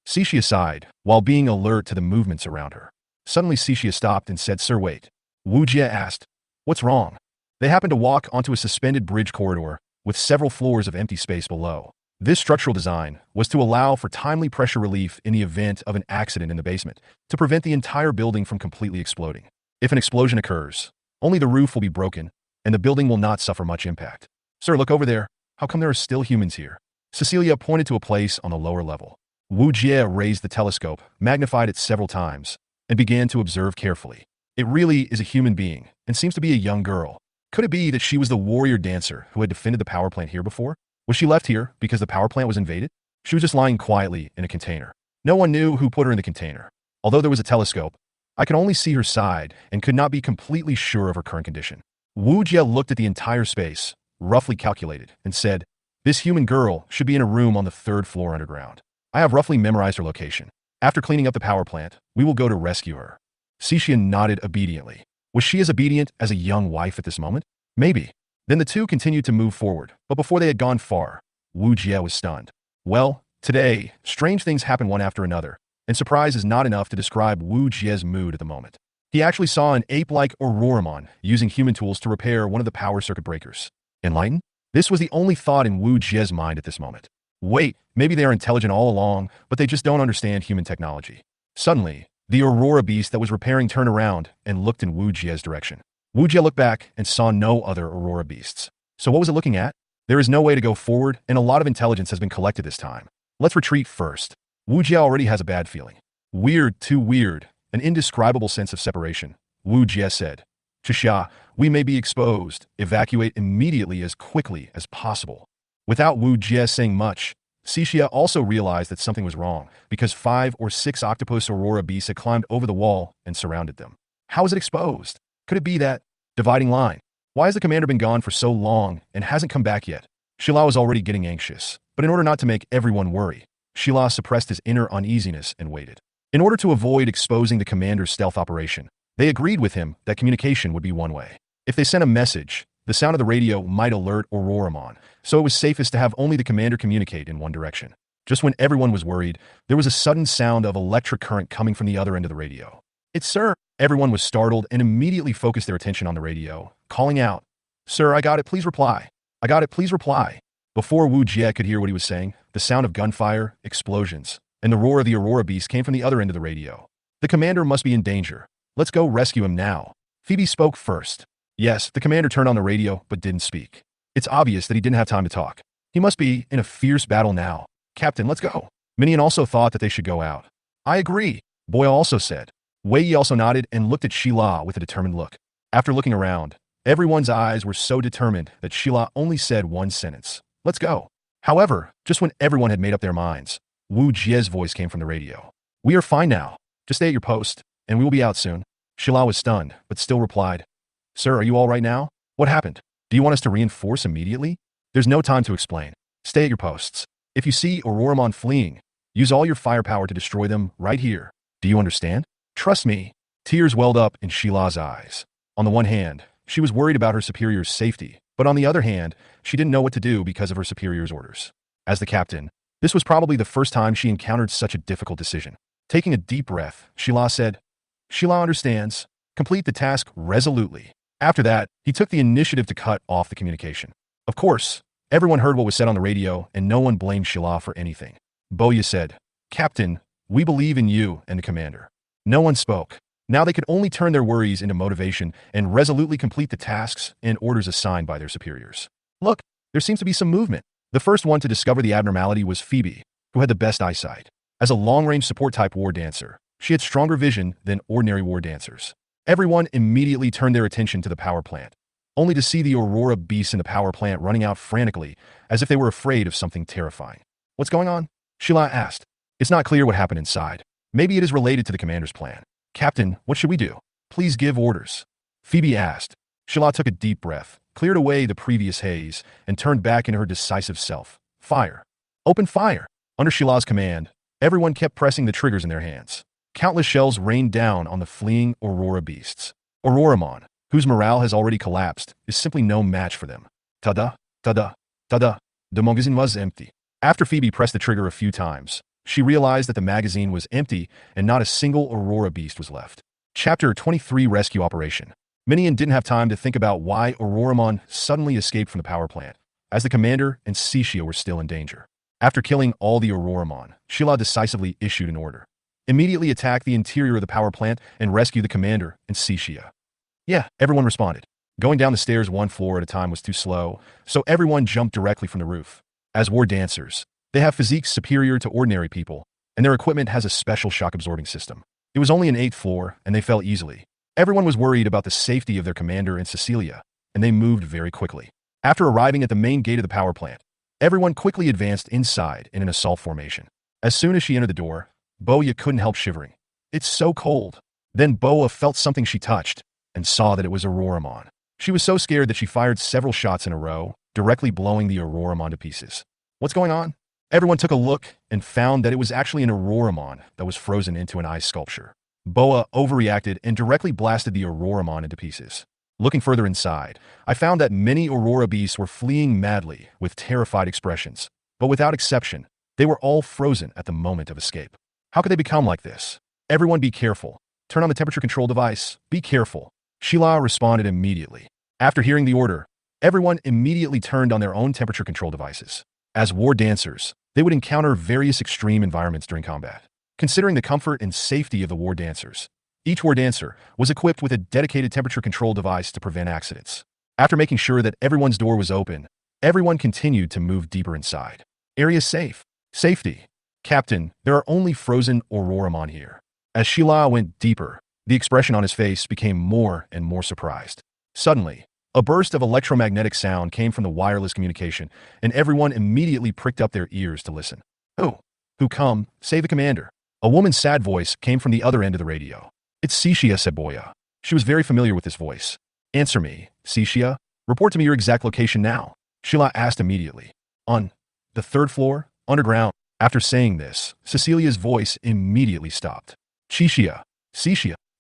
Cixia sighed, while being alert to the movements around her. Suddenly Cixia stopped and said, Sir, wait. Wujia asked, what's wrong? They happened to walk onto a suspended bridge corridor with several floors of empty space below. This structural design was to allow for timely pressure relief in the event of an accident in the basement, to prevent the entire building from completely exploding. If an explosion occurs, only the roof will be broken, and the building will not suffer much impact. Sir, look over there. How come there are still humans here? Cecilia pointed to a place on the lower level. Wujia raised the telescope, magnified it several times, and began to observe carefully. It really is a human being, and seems to be a young girl. Could it be that she was the warrior dancer who had defended the power plant here before? Was she left here because the power plant was invaded? She was just lying quietly in a container. No one knew who put her in the container. Although there was a telescope, I could only see her side and could not be completely sure of her current condition. Wujia looked at the entire space, roughly calculated, and said, this human girl should be in a room on the 3rd floor underground. I have roughly memorized her location. After cleaning up the power plant, we will go to rescue her. Cixia nodded obediently. Was she as obedient as a young wife at this moment? Maybe. Then the two continued to move forward, but before they had gone far, Wujia was stunned. Well, today, strange things happened one after another, and surprise is not enough to describe Wujia's mood at the moment. He actually saw an ape-like Auroramon using human tools to repair one of the power circuit breakers. Enlightened? This was the only thought in Wujia's mind at this moment. Wait, maybe they are intelligent all along, but they just don't understand human technology. Suddenly, the Aurora beast that was repairing turned around and looked in Wujia's direction. Wujia looked back and saw no other Aurora beasts. So what was it looking at? There is no way to go forward, and a lot of intelligence has been collected this time. Let's retreat first. Wujia already has a bad feeling. Weird, too weird, an indescribable sense of separation. Wujia said, Cixia, we may be exposed. Evacuate immediately as quickly as possible. Without Wujia saying much, Cixia also realized that something was wrong, because 5 or 6 octopus Aurora beasts had climbed over the wall and surrounded them. How is it exposed? Could it be that dividing line? Why has the commander been gone for so long and hasn't come back yet? Shila was already getting anxious, but in order not to make everyone worry, Shila suppressed his inner uneasiness and waited. In order to avoid exposing the commander's stealth operation, they agreed with him that communication would be one way. If they sent a message, the sound of the radio might alert Auroramon, so it was safest to have only the commander communicate in one direction. Just when everyone was worried, there was a sudden sound of electric current coming from the other end of the radio. "It's Sir!" Everyone was startled and immediately focused their attention on the radio, calling out, "Sir, I got it, please reply. I got it, please reply." Before Wujia could hear what he was saying, the sound of gunfire, explosions, and the roar of the Aurora beast came from the other end of the radio. "The commander must be in danger. Let's go rescue him now." Phoebe spoke first. Yes, the commander turned on the radio but didn't speak. It's obvious that he didn't have time to talk. He must be in a fierce battle now. "Captain, let's go." Minion also thought that they should go out. "I agree," Boya also said. Wei also nodded and looked at Shila with a determined look. After looking around, everyone's eyes were so determined that Shila only said one sentence: "Let's go." However, just when everyone had made up their minds, Wu Jie's voice came from the radio. "We are fine now. Just stay at your post, and we will be out soon." Shila was stunned, but still replied, "Sir, are you all right now? What happened? Do you want us to reinforce immediately?" "There's no time to explain. Stay at your posts. If you see Auroramon fleeing, use all your firepower to destroy them right here. Do you understand? Trust me." Tears welled up in Shila's eyes. On the one hand, she was worried about her superior's safety, but on the other hand, she didn't know what to do because of her superior's orders. As the captain, this was probably the first time she encountered such a difficult decision. Taking a deep breath, Shila said, "Shila understands. Complete the task resolutely." After that, he took the initiative to cut off the communication. Of course, everyone heard what was said on the radio, and no one blamed Shila for anything. Boya said, "Captain, we believe in you and the commander." No one spoke. Now they could only turn their worries into motivation and resolutely complete the tasks and orders assigned by their superiors. Look, there seems to be some movement. The first one to discover the abnormality was Phoebe, who had the best eyesight. As a long-range support-type war dancer, she had stronger vision than ordinary war dancers. Everyone immediately turned their attention to the power plant, only to see the Aurora beasts in the power plant running out frantically, as if they were afraid of something terrifying. "What's going on?" Shila asked. "It's not clear what happened inside. Maybe it is related to the commander's plan." "Captain, what should we do? Please give orders." Phoebe asked. Shila took a deep breath, cleared away the previous haze, and turned back into her decisive self. "Fire. Open fire." Under Shila's command, everyone kept pressing the triggers in their hands. Countless shells rained down on the fleeing Aurora beasts. Auroramon, whose morale has already collapsed, is simply no match for them. Tada, tada, tada. The magazine was empty. After Phoebe pressed the trigger a few times, she realized that the magazine was empty and not a single Aurora beast was left. Chapter 23 Rescue Operation. Minion didn't have time to think about why Auroramon suddenly escaped from the power plant, as the commander and Cixia were still in danger. After killing all the Auroramon, Shila decisively issued an order. Immediately attack the interior of the power plant and rescue the commander and Cixia. Yeah, everyone responded. Going down the stairs one floor at a time was too slow, so everyone jumped directly from the roof. As war dancers, they have physiques superior to ordinary people, and their equipment has a special shock-absorbing system. It was only an 8th floor, and they fell easily. Everyone was worried about the safety of their commander and Cecilia, and they moved very quickly. After arriving at the main gate of the power plant, everyone quickly advanced inside in an assault formation. As soon as she entered the door, Boya couldn't help shivering. "It's so cold." Then Boa felt something she touched, and saw that it was Auroramon. She was so scared that she fired several shots in a row, directly blowing the Auroramon to pieces. "What's going on?" Everyone took a look and found that it was actually an Auroramon that was frozen into an ice sculpture. Boa overreacted and directly blasted the Auroramon into pieces. Looking further inside, I found that many Aurora beasts were fleeing madly with terrified expressions, but without exception, they were all frozen at the moment of escape. How could they become like this? "Everyone be careful. Turn on the temperature control device. Be careful." Shila responded immediately. After hearing the order, everyone immediately turned on their own temperature control devices. As war dancers, they would encounter various extreme environments during combat. Considering the comfort and safety of the war dancers, each war dancer was equipped with a dedicated temperature control device to prevent accidents. After making sure that everyone's door was open, everyone continued to move deeper inside. "Area safe. Safety. Captain, there are only frozen Auroramon here." As Shila went deeper, the expression on his face became more and more surprised. Suddenly, a burst of electromagnetic sound came from the wireless communication, and everyone immediately pricked up their ears to listen. Who come, save the commander." A woman's sad voice came from the other end of the radio. "It's Cixia," said Boya. She was very familiar with this voice. "Answer me, Cixia. Report to me your exact location now." Shila asked immediately. "On the 3rd floor, underground." After saying this, Cecilia's voice immediately stopped. Cixia.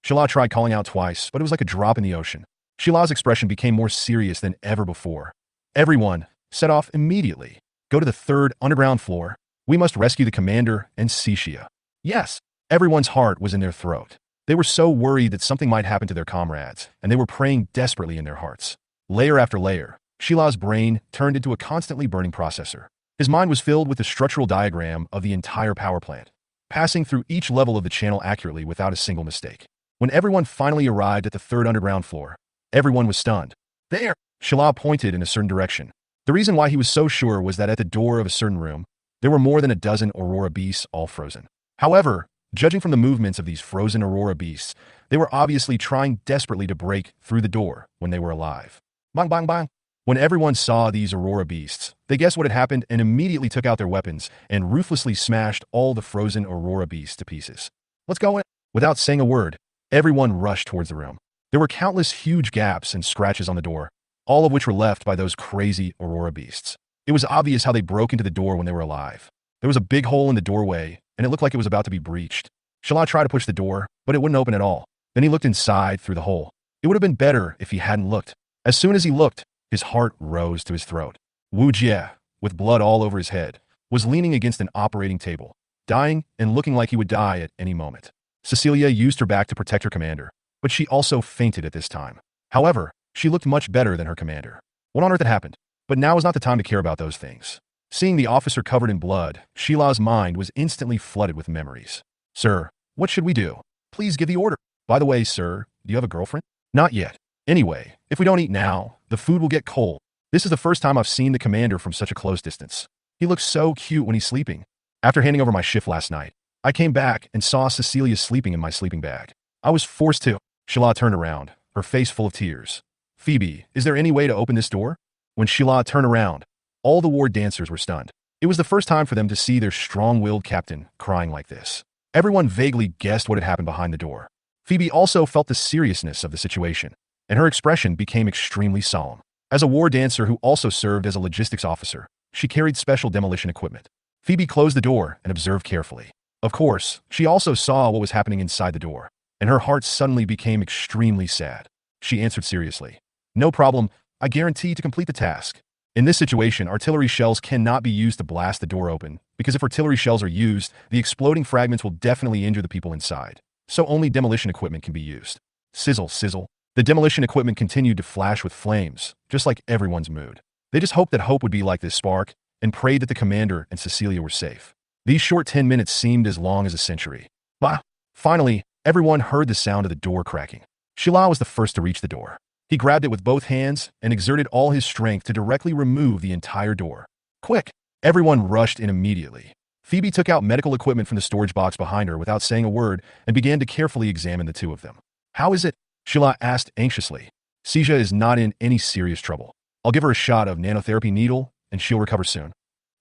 Shila tried calling out twice, but it was like a drop in the ocean. Shila's expression became more serious than ever before. "Everyone, set off immediately. Go to the 3rd underground floor. We must rescue the commander and Cixia. Yes, everyone's heart was in their throat. They were so worried that something might happen to their comrades, and they were praying desperately in their hearts. Layer after layer, Shila's brain turned into a constantly burning processor. His mind was filled with the structural diagram of the entire power plant, passing through each level of the channel accurately without a single mistake. When everyone finally arrived at the third underground floor, everyone was stunned. There! Shila pointed in a certain direction. The reason why he was so sure was that at the door of a certain room, there were more than a dozen Aurora beasts all frozen. However, judging from the movements of these frozen Aurora beasts, they were obviously trying desperately to break through the door when they were alive. Bang, bang, bang! When everyone saw these Aurora beasts, they guessed what had happened and immediately took out their weapons and ruthlessly smashed all the frozen Aurora beasts to pieces. Let's go in! Without saying a word, everyone rushed towards the room. There were countless huge gaps and scratches on the door, all of which were left by those crazy Aurora beasts. It was obvious how they broke into the door when they were alive. There was a big hole in the doorway, and it looked like it was about to be breached. Shala tried to push the door, but it wouldn't open at all. Then he looked inside through the hole. It would have been better if he hadn't looked. As soon as he looked, his heart rose to his throat. Wujia, with blood all over his head, was leaning against an operating table, dying and looking like he would die at any moment. Cecilia used her back to protect her commander, but she also fainted at this time. However, she looked much better than her commander. What on earth had happened? But now was not the time to care about those things. Seeing the officer covered in blood, Sheila's mind was instantly flooded with memories. Sir, what should we do? Please give the order. By the way, sir, do you have a girlfriend? Not yet. Anyway, if we don't eat now, the food will get cold. This is the first time I've seen the commander from such a close distance. He looks so cute when he's sleeping. After handing over my shift last night, I came back and saw Cecilia sleeping in my sleeping bag. I was forced to. Sheila turned around, her face full of tears. Phoebe, is there any way to open this door? When Sheila turned around, all the war dancers were stunned. It was the first time for them to see their strong-willed captain crying like this. Everyone vaguely guessed what had happened behind the door. Phoebe also felt the seriousness of the situation, and her expression became extremely solemn. As a war dancer who also served as a logistics officer, she carried special demolition equipment. Phoebe closed the door and observed carefully. Of course, she also saw what was happening inside the door, and her heart suddenly became extremely sad. She answered seriously. No problem, I guarantee to complete the task. In this situation, artillery shells cannot be used to blast the door open, because if artillery shells are used, the exploding fragments will definitely injure the people inside. So only demolition equipment can be used. Sizzle, sizzle. The demolition equipment continued to flash with flames, just like everyone's mood. They just hoped that hope would be like this spark, and prayed that the commander and Cecilia were safe. These short 10 minutes seemed as long as a century. Bah! Finally, everyone heard the sound of the door cracking. Sheila was the first to reach the door. He grabbed it with both hands and exerted all his strength to directly remove the entire door. Quick! Everyone rushed in immediately. Phoebe took out medical equipment from the storage box behind her without saying a word and began to carefully examine the two of them. How is it? Sheila asked anxiously. Cixia is not in any serious trouble. I'll give her a shot of nanotherapy needle and she'll recover soon.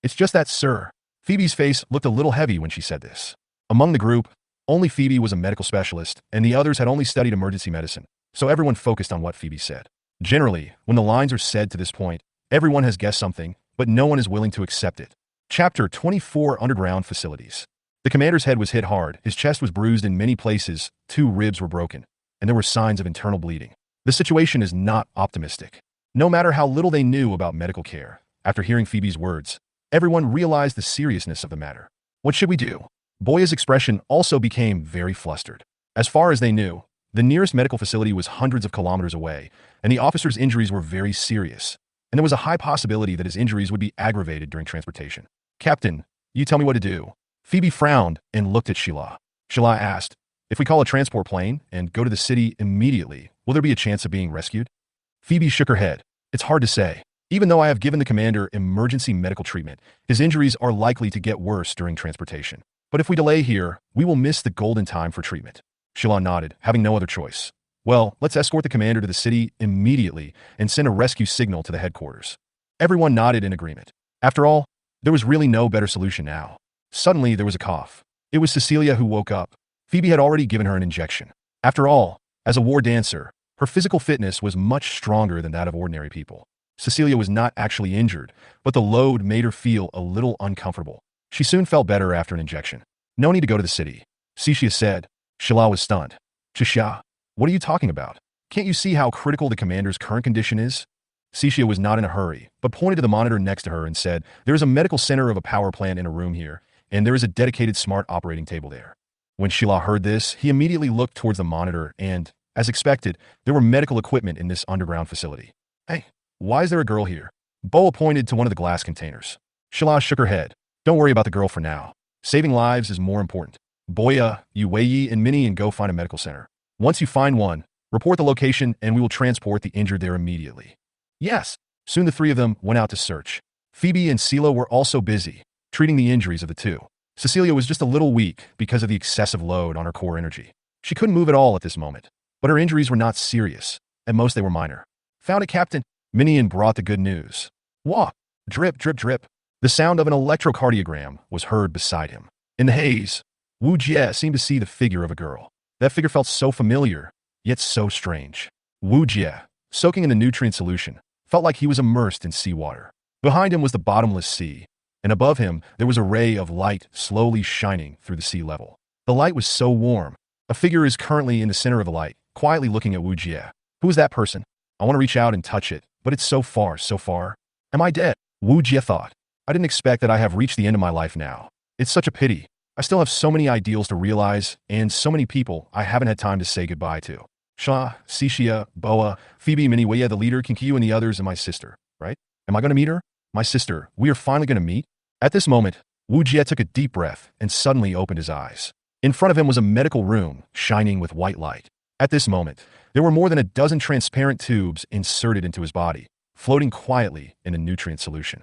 It's just that, sir. Phoebe's face looked a little heavy when she said this. Among the group, only Phoebe was a medical specialist and the others had only studied emergency medicine, so everyone focused on what Phoebe said. Generally, when the lines are said to this point, everyone has guessed something, but no one is willing to accept it. Chapter 24 Underground Facilities. The commander's head was hit hard, his chest was bruised in many places, 2 ribs were broken, and there were signs of internal bleeding. The situation is not optimistic. No matter how little they knew about medical care, after hearing Phoebe's words, everyone realized the seriousness of the matter. What should we do? Boya's expression also became very flustered. As far as they knew, the nearest medical facility was hundreds of kilometers away, and the officer's injuries were very serious, and there was a high possibility that his injuries would be aggravated during transportation. Captain, you tell me what to do. Phoebe frowned and looked at Sheila. Sheila asked, if we call a transport plane and go to the city immediately, will there be a chance of being rescued? Phoebe shook her head. It's hard to say. Even though I have given the commander emergency medical treatment, his injuries are likely to get worse during transportation. But if we delay here, we will miss the golden time for treatment. Sheila nodded, having no other choice. Well, let's escort the commander to the city immediately and send a rescue signal to the headquarters. Everyone nodded in agreement. After all, there was really no better solution now. Suddenly, there was a cough. It was Cecilia who woke up. Phoebe had already given her an injection. After all, as a war dancer, her physical fitness was much stronger than that of ordinary people. Cecilia was not actually injured, but the load made her feel a little uncomfortable. She soon felt better after an injection. No need to go to the city, Cixia said. Sheila was stunned. Cixia, what are you talking about? Can't you see how critical the commander's current condition is? Cixia was not in a hurry, but pointed to the monitor next to her and said, "There is a medical center of a power plant in a room here, and there is a dedicated smart operating table there." When Shila heard this, he immediately looked towards the monitor and, as expected, there were medical equipment in this underground facility. "Hey, why is there a girl here?" Boa pointed to one of the glass containers. Shila shook her head. "Don't worry about the girl for now. Saving lives is more important. Boya, you Wei and Minnie and go find a medical center. Once you find one, report the location and we will transport the injured there immediately." Yes. Soon the three of them went out to search. Phoebe and Silo were also busy, treating the injuries of the two. Cecilia was just a little weak because of the excessive load on her core energy. She couldn't move at all at this moment, but her injuries were not serious. At most they were minor. "Found it, Captain." Minion brought the good news. Wah! Drip, drip, drip. The sound of an electrocardiogram was heard beside him. In the haze, Wujia seemed to see the figure of a girl. That figure felt so familiar, yet so strange. Wujia, soaking in the nutrient solution, felt like he was immersed in seawater. Behind him was the bottomless sea, and above him there was a ray of light slowly shining through the sea level. The light was so warm. A figure is currently in the center of the light, quietly looking at Wujia. Who is that person? I want to reach out and touch it, but it's so far, so far. Am I dead? Wujia thought. I didn't expect that I have reached the end of my life now. It's such a pity. I still have so many ideals to realize, and so many people I haven't had time to say goodbye to. Sha, Cixia, Boa, Phoebe, Minnie, Wei, the leader, Kinkyu, and the others, and my sister, right? Am I going to meet her? My sister, we are finally going to meet? At this moment, Wujia took a deep breath and suddenly opened his eyes. In front of him was a medical room, shining with white light. At this moment, there were more than a dozen transparent tubes inserted into his body, floating quietly in a nutrient solution.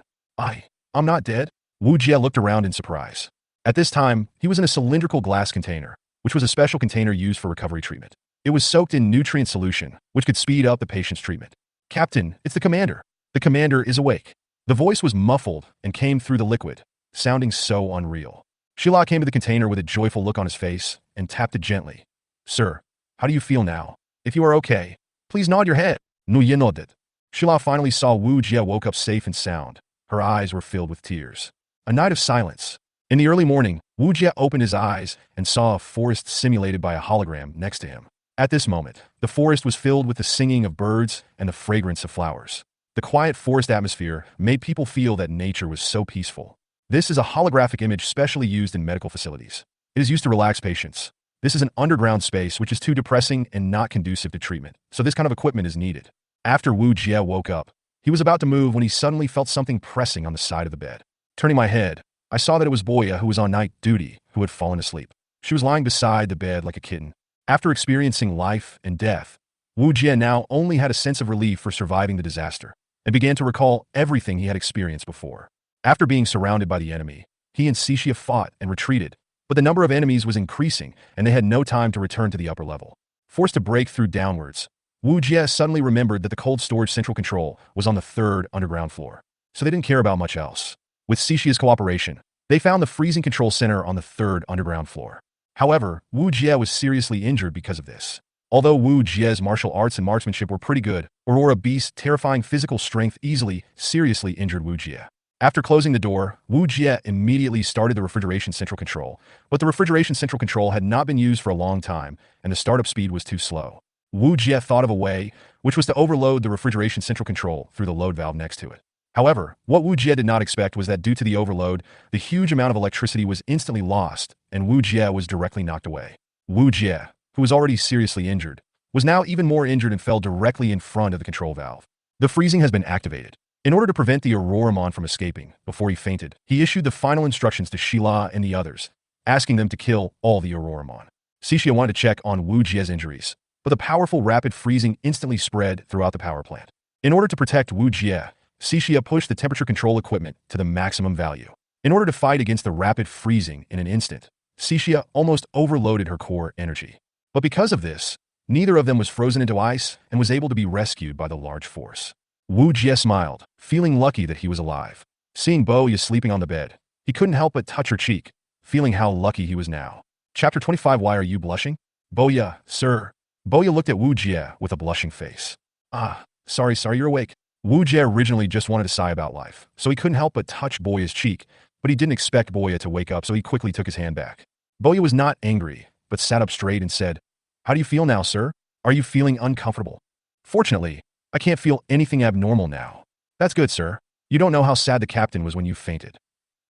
I'm not dead? Wujia looked around in surprise. At this time, he was in a cylindrical glass container, which was a special container used for recovery treatment. It was soaked in nutrient solution, which could speed up the patient's treatment. "Captain, it's the commander. The commander is awake." The voice was muffled and came through the liquid, sounding so unreal. Shila came to the container with a joyful look on his face and tapped it gently. "Sir, how do you feel now? If you are okay, please nod your head." Nuye nodded. Shila finally saw Wujia woke up safe and sound. Her eyes were filled with tears. A night of silence. In the early morning, Wujia opened his eyes and saw a forest simulated by a hologram next to him. At this moment, the forest was filled with the singing of birds and the fragrance of flowers. The quiet forest atmosphere made people feel that nature was so peaceful. This is a holographic image specially used in medical facilities. It is used to relax patients. This is an underground space which is too depressing and not conducive to treatment, so this kind of equipment is needed. After Wujia woke up, he was about to move when he suddenly felt something pressing on the side of the bed. Turning my head, I saw that it was Boya, who was on night duty, who had fallen asleep. She was lying beside the bed like a kitten. After experiencing life and death, Wujia now only had a sense of relief for surviving the disaster, and began to recall everything he had experienced before. After being surrounded by the enemy, he and Cixia fought and retreated, but the number of enemies was increasing, and they had no time to return to the upper level. Forced to break through downwards, Wujia suddenly remembered that the cold storage central control was on the 3rd underground floor, so they didn't care about much else. With Cixia's cooperation, they found the freezing control center on the 3rd underground floor. However, Wujia was seriously injured because of this. Although Wujia's martial arts and marksmanship were pretty good, Aurora Beast's terrifying physical strength seriously injured Wujia. After closing the door, Wujia immediately started the refrigeration central control, but the refrigeration central control had not been used for a long time, and the startup speed was too slow. Wujia thought of a way, which was to overload the refrigeration central control through the load valve next to it. However, what Wujia did not expect was that due to the overload, the huge amount of electricity was instantly lost, and Wujia was directly knocked away. Wujia, who was already seriously injured, was now even more injured and fell directly in front of the control valve. The freezing has been activated. In order to prevent the Auroramon from escaping before he fainted, he issued the final instructions to Shila and the others, asking them to kill all the Auroramon. Cixia wanted to check on Wujia's injuries, but the powerful rapid freezing instantly spread throughout the power plant. In order to protect Wujia, Cixia pushed the temperature control equipment to the maximum value. In order to fight against the rapid freezing in an instant, Cixia almost overloaded her core energy. But because of this, neither of them was frozen into ice and was able to be rescued by the large force. Wujia smiled, feeling lucky that he was alive. Seeing Boya sleeping on the bed, he couldn't help but touch her cheek, feeling how lucky he was now. Chapter 25. Why are you blushing? Boya, sir. Boya looked at Wujia with a blushing face. Sorry, you're awake. Wujia originally just wanted to sigh about life, so he couldn't help but touch Boya's cheek, but he didn't expect Boya to wake up, so he quickly took his hand back. Boya was not angry, but sat up straight and said, "How do you feel now, sir? Are you feeling uncomfortable?" Fortunately, I can't feel anything abnormal now. That's good, sir. You don't know how sad the captain was when you fainted.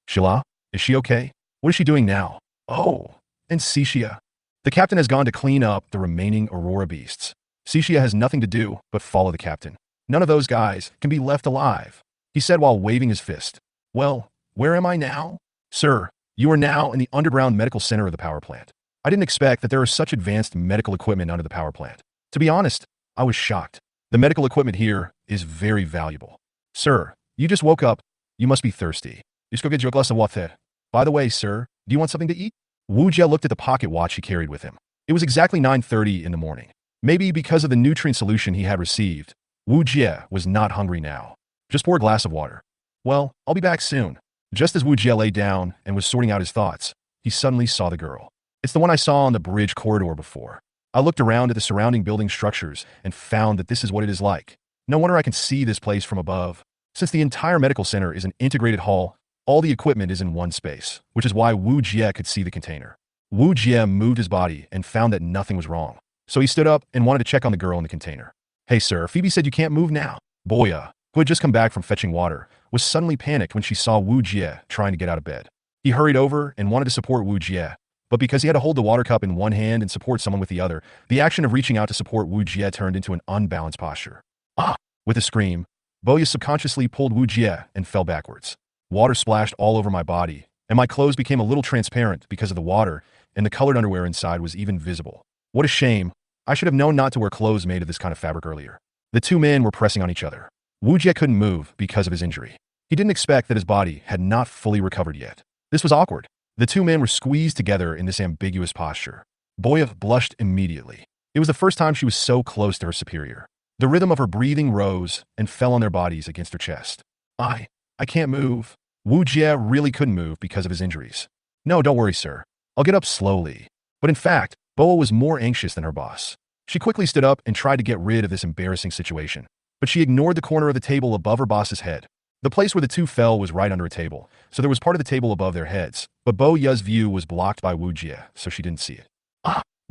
Sheila, is she okay? What is she doing now? Oh, and Cixia. The captain has gone to clean up the remaining Aurora beasts. Cixia has nothing to do but follow the captain. None of those guys can be left alive, he said while waving his fist. Well, where am I now? Sir, you are now in the underground medical center of the power plant. I didn't expect that there is such advanced medical equipment under the power plant. To be honest, I was shocked. The medical equipment here is very valuable. Sir, you just woke up. You must be thirsty. Just go get you a glass of water. By the way, sir, do you want something to eat? Wujia looked at the pocket watch he carried with him. It was exactly 9:30 in the morning. Maybe because of the nutrient solution he had received, Wujia was not hungry now. Just pour a glass of water. Well, I'll be back soon. Just as Wujia lay down and was sorting out his thoughts, he suddenly saw the girl. It's the one I saw on the bridge corridor before. I looked around at the surrounding building structures and found that this is what it is like. No wonder I can see this place from above. Since the entire medical center is an integrated hall, all the equipment is in one space, which is why Wujia could see the container. Wujia moved his body and found that nothing was wrong. So he stood up and wanted to check on the girl in the container. Hey sir, Phoebe said you can't move now. Boya, who had just come back from fetching water, was suddenly panicked when she saw Wujia trying to get out of bed. He hurried over and wanted to support Wujia, but because he had to hold the water cup in one hand and support someone with the other, the action of reaching out to support Wujia turned into an unbalanced posture. Ah! With a scream, Boya subconsciously pulled Wujia and fell backwards. Water splashed all over my body, and my clothes became a little transparent because of the water, and the colored underwear inside was even visible. What a shame. I should have known not to wear clothes made of this kind of fabric earlier. The two men were pressing on each other. Wujia couldn't move because of his injury. He didn't expect that his body had not fully recovered yet. This was awkward. The two men were squeezed together in this ambiguous posture. Boya blushed immediately. It was the first time she was so close to her superior. The rhythm of her breathing rose and fell on their bodies against her chest. I can't move. Wujia really couldn't move because of his injuries. No, don't worry, sir. I'll get up slowly. But in fact, Boa was more anxious than her boss. She quickly stood up and tried to get rid of this embarrassing situation. But she ignored the corner of the table above her boss's head. The place where the two fell was right under a table, so there was part of the table above their heads, but Boya's view was blocked by Wujia, so she didn't see it.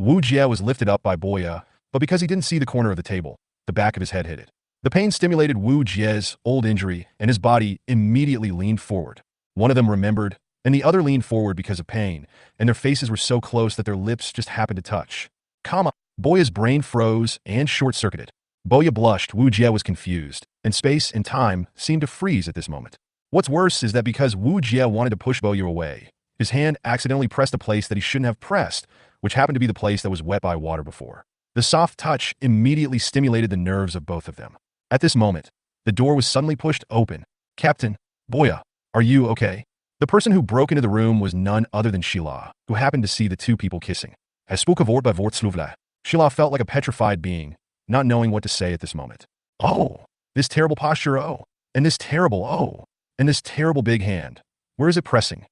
Wujia was lifted up by Boya, but because he didn't see the corner of the table, the back of his head hit it. The pain stimulated Wujia's old injury, and his body immediately leaned forward. One of them remembered, and the other leaned forward because of pain, and their faces were so close that their lips just happened to touch. Boya's brain froze and short-circuited. Boya blushed. Wujia was confused, and space and time seemed to freeze at this moment. What's worse is that because Wujia wanted to push Boya away, his hand accidentally pressed a place that he shouldn't have pressed, which happened to be the place that was wet by water before. The soft touch immediately stimulated the nerves of both of them. At this moment, the door was suddenly pushed open. Captain, Boya, are you okay? The person who broke into the room was none other than Sheila, who happened to see the two people kissing. As spoke of Wort by Vortsluvla, Sheila felt like a petrified being, not knowing what to say at this moment. Oh, this terrible posture, oh, and this terrible, and this terrible big hand. Where is it pressing?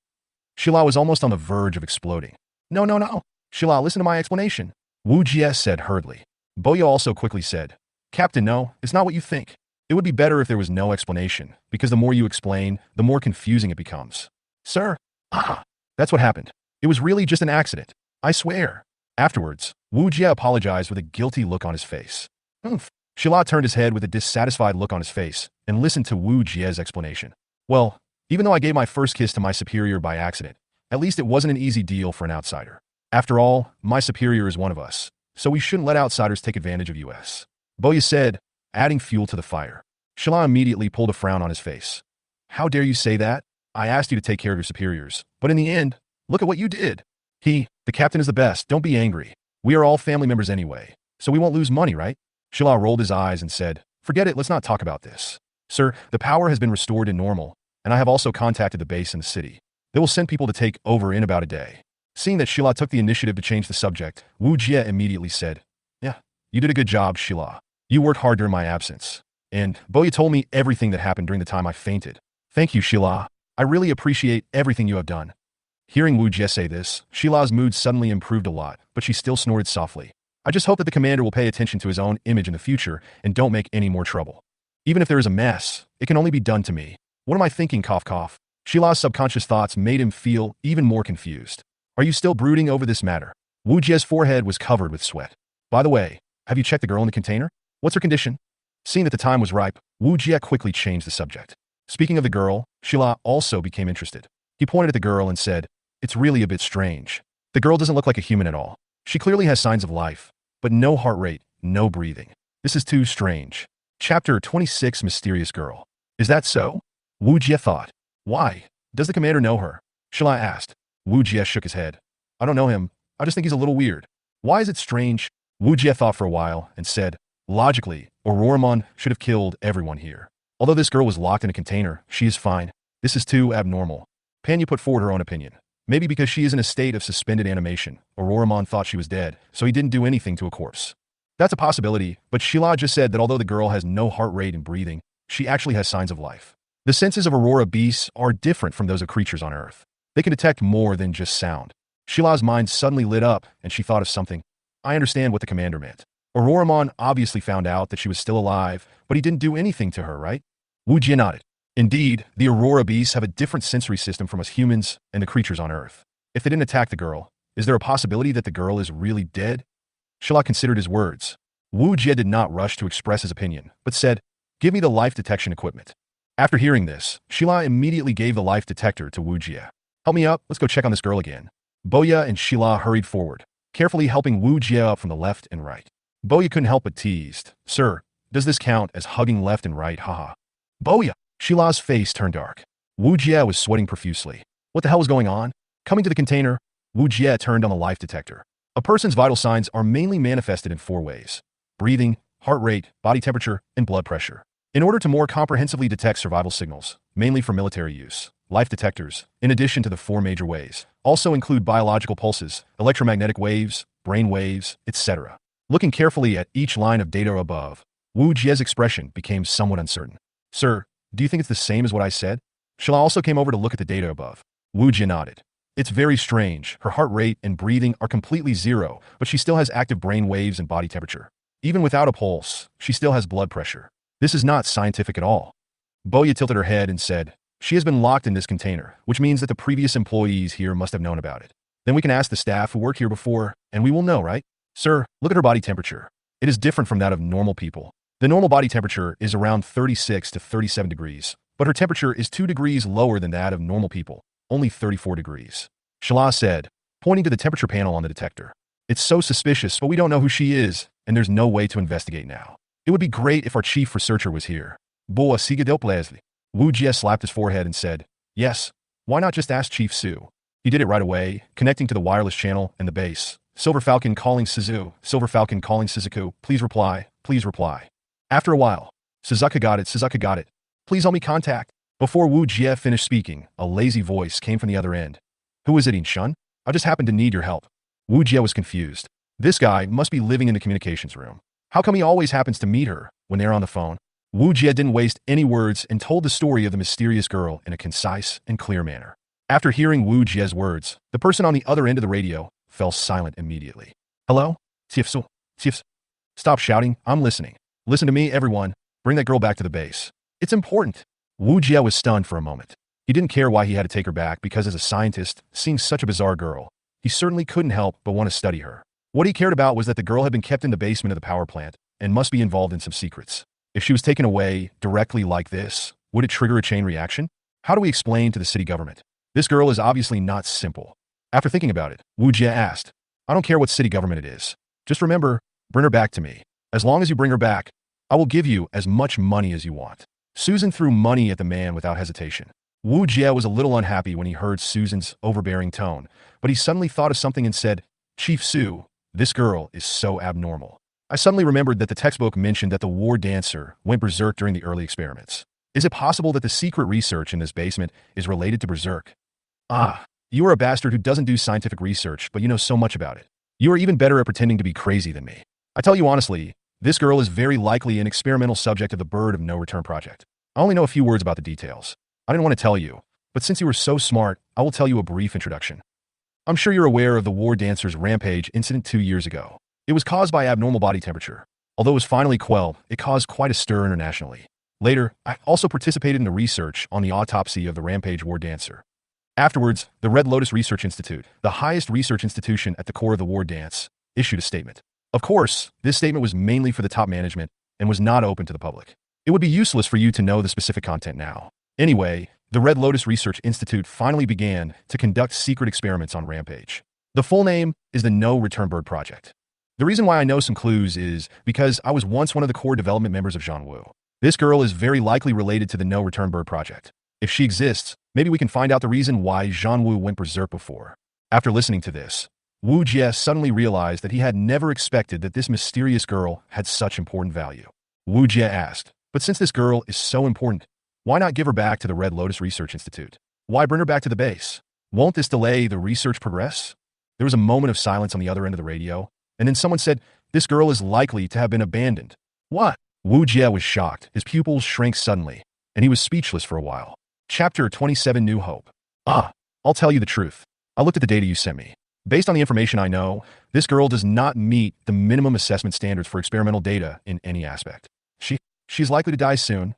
Sheila was almost on the verge of exploding. No. Sheila, listen to my explanation. Wujia said hurriedly. Boya also quickly said, Captain, no, it's not what you think. It would be better if there was no explanation, because the more you explain, the more confusing it becomes. Sir? That's what happened. It was really just an accident. I swear. Afterwards, Wujia apologized with a guilty look on his face. Sheila turned his head with a dissatisfied look on his face and listened to Wujia's explanation. Well, even though I gave my first kiss to my superior by accident, at least it wasn't an easy deal for an outsider. After all, my superior is one of us, so we shouldn't let outsiders take advantage of us. Boya said, adding fuel to the fire. Sheila immediately pulled a frown on his face. How dare you say that? I asked you to take care of your superiors, but in the end, look at what you did. The captain is the best, don't be angry. We are all family members anyway, so we won't lose money, right? Sheila rolled his eyes and said, forget it, let's not talk about this. Sir, the power has been restored to normal, and I have also contacted the base in the city. They will send people to take over in about a day. Seeing that Sheila took the initiative to change the subject, Wujia immediately said, yeah, you did a good job, Sheila. You worked hard during my absence. And Boya told me everything that happened during the time I fainted. Thank you, Sheila. I really appreciate everything you have done. Hearing Wujia say this, Sheila's mood suddenly improved a lot, but she still snorted softly. I just hope that the commander will pay attention to his own image in the future and don't make any more trouble. Even if there is a mess, it can only be done to me. What am I thinking, cough cough? Sheila's subconscious thoughts made him feel even more confused. Are you still brooding over this matter? Wujia's forehead was covered with sweat. By the way, have you checked the girl in the container? What's her condition? Seeing that the time was ripe, Wujia quickly changed the subject. Speaking of the girl, Shila also became interested. He pointed at the girl and said, "It's really a bit strange. The girl doesn't look like a human at all. She clearly has signs of life, but no heart rate, no breathing. This is too strange." Chapter 26 Mysterious Girl. Is that so? Wujia thought. Why? Does the commander know her? Shila asked. Wujia shook his head. I don't know him. I just think he's a little weird. Why is it strange? Wujia thought for a while and said, logically, Aurora should have killed everyone here. Although this girl was locked in a container, she is fine. This is too abnormal. Panya put forward her own opinion. Maybe because she is in a state of suspended animation, Aurora thought she was dead, so he didn't do anything to a corpse. That's a possibility, but Shila just said that although the girl has no heart rate and breathing, she actually has signs of life. The senses of Aurora beasts are different from those of creatures on Earth. They can detect more than just sound. Shila's mind suddenly lit up, and she thought of something. I understand what the commander meant. Aurora obviously found out that she was still alive, but he didn't do anything to her, right? Wujia nodded. Indeed, the Aurora beasts have a different sensory system from us humans and the creatures on Earth. If they didn't attack the girl, is there a possibility that the girl is really dead? Shila considered his words. Wujia did not rush to express his opinion, but said, give me the life detection equipment. After hearing this, Shila immediately gave the life detector to Wujia. Help me up, let's go check on this girl again. Boya and Shila hurried forward, carefully helping Wujia up from the left and right. Boya couldn't help but teased. Sir, does this count as hugging left and right, haha? Boya! Shila's face turned dark. Wujia was sweating profusely. What the hell was going on? Coming to the container, Wujia turned on the life detector. A person's vital signs are mainly manifested in 4 ways: breathing, heart rate, body temperature, and blood pressure. In order to more comprehensively detect survival signals, mainly for military use, life detectors, in addition to the 4 major ways, also include biological pulses, electromagnetic waves, brain waves, etc. Looking carefully at each line of data above, Wujia's expression became somewhat uncertain. Sir, do you think it's the same as what I said? Shila also came over to look at the data above. Wujia nodded. It's very strange. Her heart rate and breathing are completely 0, but she still has active brain waves and body temperature. Even without a pulse, she still has blood pressure. This is not scientific at all. Boya tilted her head and said, she has been locked in this container, which means that the previous employees here must have known about it. Then we can ask the staff who worked here before, and we will know, right? Sir, look at her body temperature. It is different from that of normal people. The normal body temperature is around 36 to 37 degrees, but her temperature is 2 degrees lower than that of normal people, only 34 degrees. Shila said, pointing to the temperature panel on the detector. It's so suspicious, but we don't know who she is, and there's no way to investigate now. It would be great if our chief researcher was here. Boa Sigadilplesli. Wujia slapped his forehead and said, yes, why not just ask Chief Su? He did it right away, connecting to the wireless channel and the base. Silver Falcon calling Suzu. Silver Falcon calling Suzaku. Please reply. Please reply. After a while, Suzaku got it. Suzaku got it. Please help me contact. Before Wujia finished speaking, a lazy voice came from the other end. Who is it, Inshun? I just happen to need your help. Wujia was confused. This guy must be living in the communications room. How come he always happens to meet her when they're on the phone? Wujia didn't waste any words and told the story of the mysterious girl in a concise and clear manner. After hearing Wujia's words, the person on the other end of the radio fell silent immediately. Hello? Tifsu. Tifs. Stop shouting. I'm listening. Listen to me, everyone. Bring that girl back to the base. It's important. Wujia was stunned for a moment. He didn't care why he had to take her back because as a scientist, seeing such a bizarre girl, he certainly couldn't help but want to study her. What he cared about was that the girl had been kept in the basement of the power plant and must be involved in some secrets. If she was taken away directly like this, would it trigger a chain reaction? How do we explain to the city government? This girl is obviously not simple. After thinking about it, Wujia asked, I don't care what city government it is. Just remember, bring her back to me. As long as you bring her back, I will give you as much money as you want. Susan threw money at the man without hesitation. Wujia was a little unhappy when he heard Susan's overbearing tone, but he suddenly thought of something and said, Chief Su, this girl is so abnormal. I suddenly remembered that the textbook mentioned that the war dancer went berserk during the early experiments. Is it possible that the secret research in this basement is related to berserk? Ah, you are a bastard who doesn't do scientific research, but you know so much about it. You are even better at pretending to be crazy than me. I tell you honestly, this girl is very likely an experimental subject of the Bird of No Return project. I only know a few words about the details. I didn't want to tell you, but since you were so smart, I will tell you a brief introduction. I'm sure you're aware of the war dancer's rampage incident 2 years ago. It was caused by abnormal body temperature. Although it was finally quelled, it caused quite a stir internationally. Later, I also participated in the research on the autopsy of the rampage war dancer. Afterwards, the Red Lotus Research Institute, the highest research institution at the core of the war dance, issued a statement. Of course, this statement was mainly for the top management, and was not open to the public. It would be useless for you to know the specific content now. Anyway, the Red Lotus Research Institute finally began to conduct secret experiments on Rampage. The full name is the No Return Bird Project. The reason why I know some clues is because I was once one of the core development members of Zhanwu. This girl is very likely related to the No Return Bird Project. If she exists, maybe we can find out the reason why Zhanwu went berserk before. After listening to this, Wujia suddenly realized that he had never expected that this mysterious girl had such important value. Wujia asked, but since this girl is so important, why not give her back to the Red Lotus Research Institute? Why bring her back to the base? Won't this delay the research progress? There was a moment of silence on the other end of the radio, and then someone said, this girl is likely to have been abandoned. What? Wujia was shocked. His pupils shrank suddenly, and he was speechless for a while. Chapter 27 New Hope. I'll tell you the truth. I looked at the data you sent me. Based on the information I know, this girl does not meet the minimum assessment standards for experimental data in any aspect. She's likely to die soon.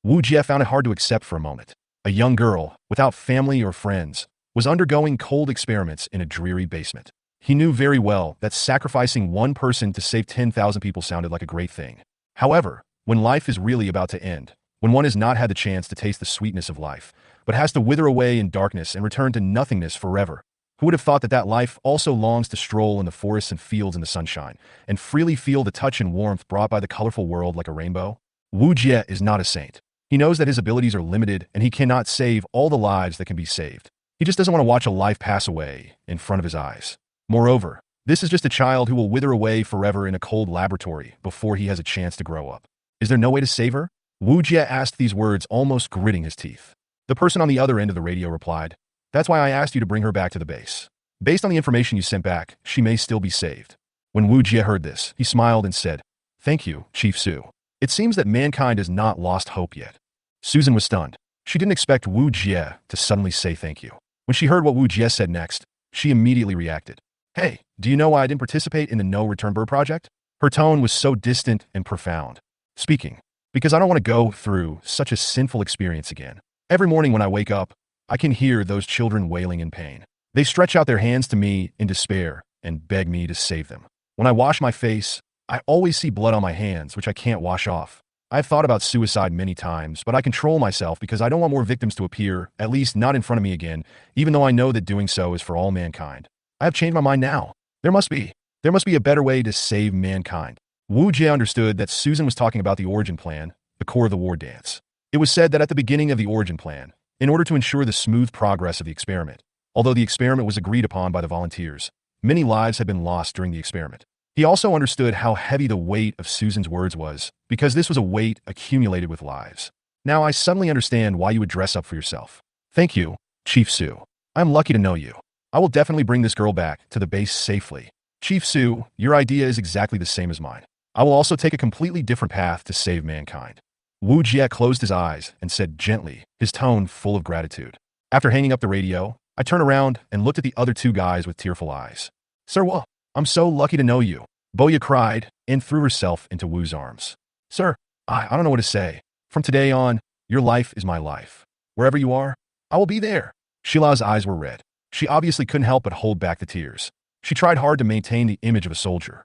Wujia found it hard to accept for a moment. A young girl, without family or friends, was undergoing cold experiments in a dreary basement. He knew very well that sacrificing one person to save 10,000 people sounded like a great thing. However, when life is really about to end, when one has not had the chance to taste the sweetness of life, but has to wither away in darkness and return to nothingness forever, who would have thought that that life also longs to stroll in the forests and fields in the sunshine, and freely feel the touch and warmth brought by the colorful world like a rainbow? Wujia is not a saint. He knows that his abilities are limited and he cannot save all the lives that can be saved. He just doesn't want to watch a life pass away in front of his eyes. Moreover, this is just a child who will wither away forever in a cold laboratory before he has a chance to grow up. Is there no way to save her? Wujia asked these words, almost gritting his teeth. The person on the other end of the radio replied, that's why I asked you to bring her back to the base. Based on the information you sent back, she may still be saved. When Wujia heard this, he smiled and said, thank you, Chief Su. It seems that mankind has not lost hope yet. Susan was stunned. She didn't expect Wujia to suddenly say thank you. When she heard what Wujia said next, she immediately reacted. Hey, do you know why I didn't participate in the No Return Bird Project? Her tone was so distant and profound. Speaking, because I don't want to go through such a sinful experience again. Every morning when I wake up, I can hear those children wailing in pain. They stretch out their hands to me in despair and beg me to save them. When I wash my face, I always see blood on my hands, which I can't wash off. I've thought about suicide many times, but I control myself because I don't want more victims to appear, at least not in front of me again, even though I know that doing so is for all mankind. I have changed my mind now. There must be a better way to save mankind. Wujia understood that Susan was talking about the origin plan, the core of the war dance. It was said that at the beginning of the origin plan, in order to ensure the smooth progress of the experiment, although the experiment was agreed upon by the volunteers, many lives had been lost during the experiment. He also understood how heavy the weight of Susan's words was, because this was a weight accumulated with lives. Now I suddenly understand why you would dress up for yourself. Thank you, Chief Su. I'm lucky to know you. I will definitely bring this girl back to the base safely. Chief Su, your idea is exactly the same as mine. I will also take a completely different path to save mankind. Wujia closed his eyes and said gently, his tone full of gratitude. After hanging up the radio, I turned around and looked at the other two guys with tearful eyes. Sir Wu, I'm so lucky to know you. Boya cried and threw herself into Wu's arms. Sir, I don't know what to say. From today on, your life is my life. Wherever you are, I will be there. Shila's eyes were red. She obviously couldn't help but hold back the tears. She tried hard to maintain the image of a soldier.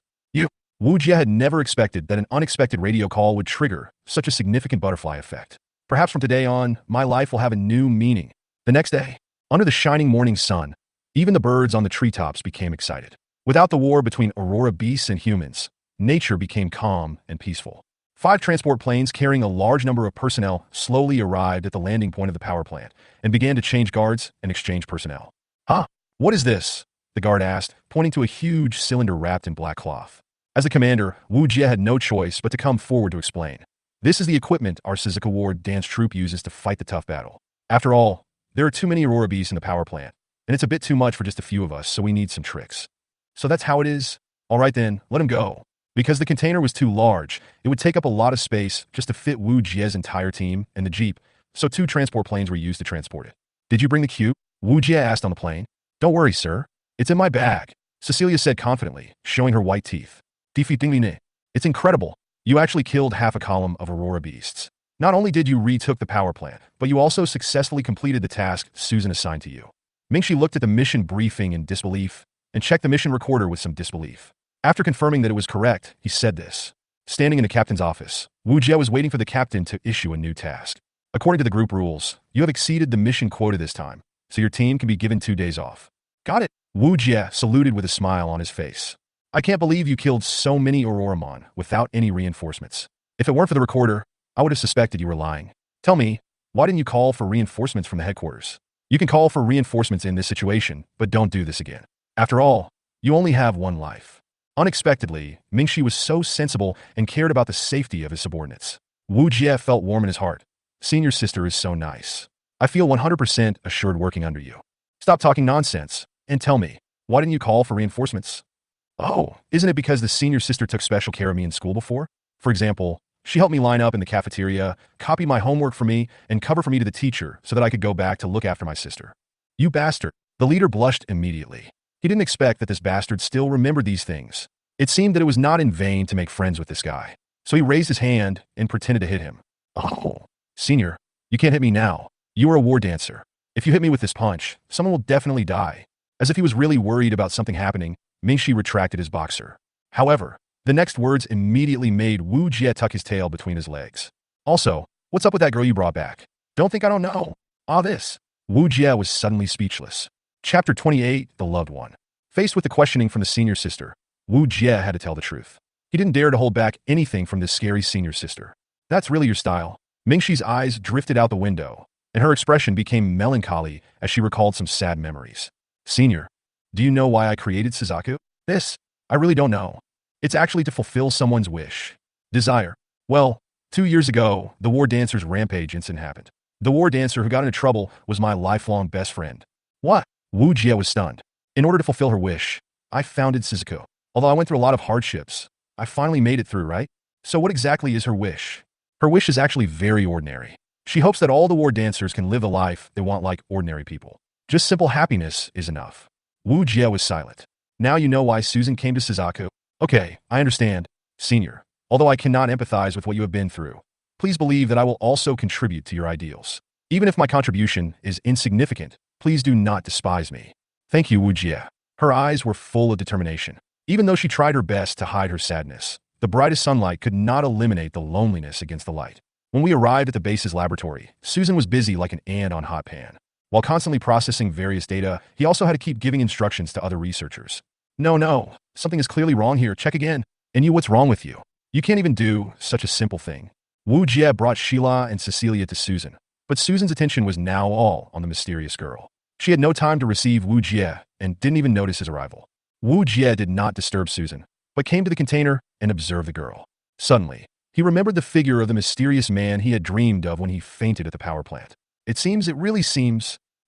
Wujia had never expected that an unexpected radio call would trigger such a significant butterfly effect. Perhaps from today on, my life will have a new meaning. The next day, under the shining morning sun, even the birds on the treetops became excited. Without the war between Aurora beasts and humans, nature became calm and peaceful. 5 transport planes carrying a large number of personnel slowly arrived at the landing point of the power plant and began to change guards and exchange personnel. What is this? The guard asked, pointing to a huge cylinder wrapped in black cloth. As a commander, Wujia had no choice but to come forward to explain. This is the equipment our Suzaku War Dance Troop uses to fight the tough battle. After all, there are too many Aurora beasts in the power plant, and it's a bit too much for just a few of us, so we need some tricks. So that's how it is? All right then, let him go. Because the container was too large, it would take up a lot of space just to fit Wujia's entire team and the jeep, so 2 transport planes were used to transport it. Did you bring the cube? Wujia asked on the plane. Don't worry, sir. It's in my bag, Cecilia said confidently, showing her white teeth. It's incredible. You actually killed half a column of Aurora beasts. Not only did you retook the power plant, but you also successfully completed the task Susan assigned to you. Mingxi looked at the mission briefing in disbelief and checked the mission recorder with some disbelief. After confirming that it was correct, he said this. Standing in the captain's office, Wujia was waiting for the captain to issue a new task. According to the group rules, you have exceeded the mission quota this time, so your team can be given 2 days off. Got it. Wujia saluted with a smile on his face. I can't believe you killed so many Auroramon without any reinforcements. If it weren't for the recorder, I would have suspected you were lying. Tell me, why didn't you call for reinforcements from the headquarters? You can call for reinforcements in this situation, but don't do this again. After all, you only have one life. Unexpectedly, Mingxi was so sensible and cared about the safety of his subordinates. Wujia felt warm in his heart. Senior sister is so nice. I feel 100% assured working under you. Stop talking nonsense, and tell me, why didn't you call for reinforcements? Oh, isn't it because the senior sister took special care of me in school before? For example, she helped me line up in the cafeteria, copy my homework for me, and cover for me to the teacher so that I could go back to look after my sister. You bastard. The leader blushed immediately. He didn't expect that this bastard still remembered these things. It seemed that it was not in vain to make friends with this guy. So he raised his hand and pretended to hit him. Oh, senior, you can't hit me now. You are a war dancer. If you hit me with this punch, someone will definitely die. As if he was really worried about something happening, Mingxi retracted his boxer. However, the next words immediately made Wujia tuck his tail between his legs. Also, what's up with that girl you brought back? Don't think I don't know. This. Wujia was suddenly speechless. Chapter 28, The Loved One. Faced with the questioning from the senior sister, Wujia had to tell the truth. He didn't dare to hold back anything from this scary senior sister. That's really your style. Mingxi's eyes drifted out the window, and her expression became melancholy as she recalled some sad memories. Senior, do you know why I created Suzaku? I really don't know. It's actually to fulfill someone's wish. Desire. Well, 2 years ago, the war dancer's rampage incident happened. The war dancer who got into trouble was my lifelong best friend. What? Wujia was stunned. In order to fulfill her wish, I founded Suzaku. Although I went through a lot of hardships, I finally made it through, right? So what exactly is her wish? Her wish is actually very ordinary. She hopes that all the war dancers can live the life they want like ordinary people. Just simple happiness is enough. Wujia was silent. Now you know why Susan came to Suzaku. Okay, I understand, senior. Although I cannot empathize with what you have been through, please believe that I will also contribute to your ideals. Even if my contribution is insignificant, please do not despise me. Thank you, Wujia. Her eyes were full of determination. Even though she tried her best to hide her sadness, the brightest sunlight could not eliminate the loneliness against the light. When we arrived at the base's laboratory, Susan was busy like an ant on hot pan. While constantly processing various data, he also had to keep giving instructions to other researchers. No, something is clearly wrong here. Check again. And you, what's wrong with you? You can't even do such a simple thing. Wujia brought Sheila and Cecilia to Susan, but Susan's attention was now all on the mysterious girl. She had no time to receive Wujia and didn't even notice his arrival. Wujia did not disturb Susan, but came to the container and observed the girl. Suddenly, he remembered the figure of the mysterious man he had dreamed of when he fainted at the power plant.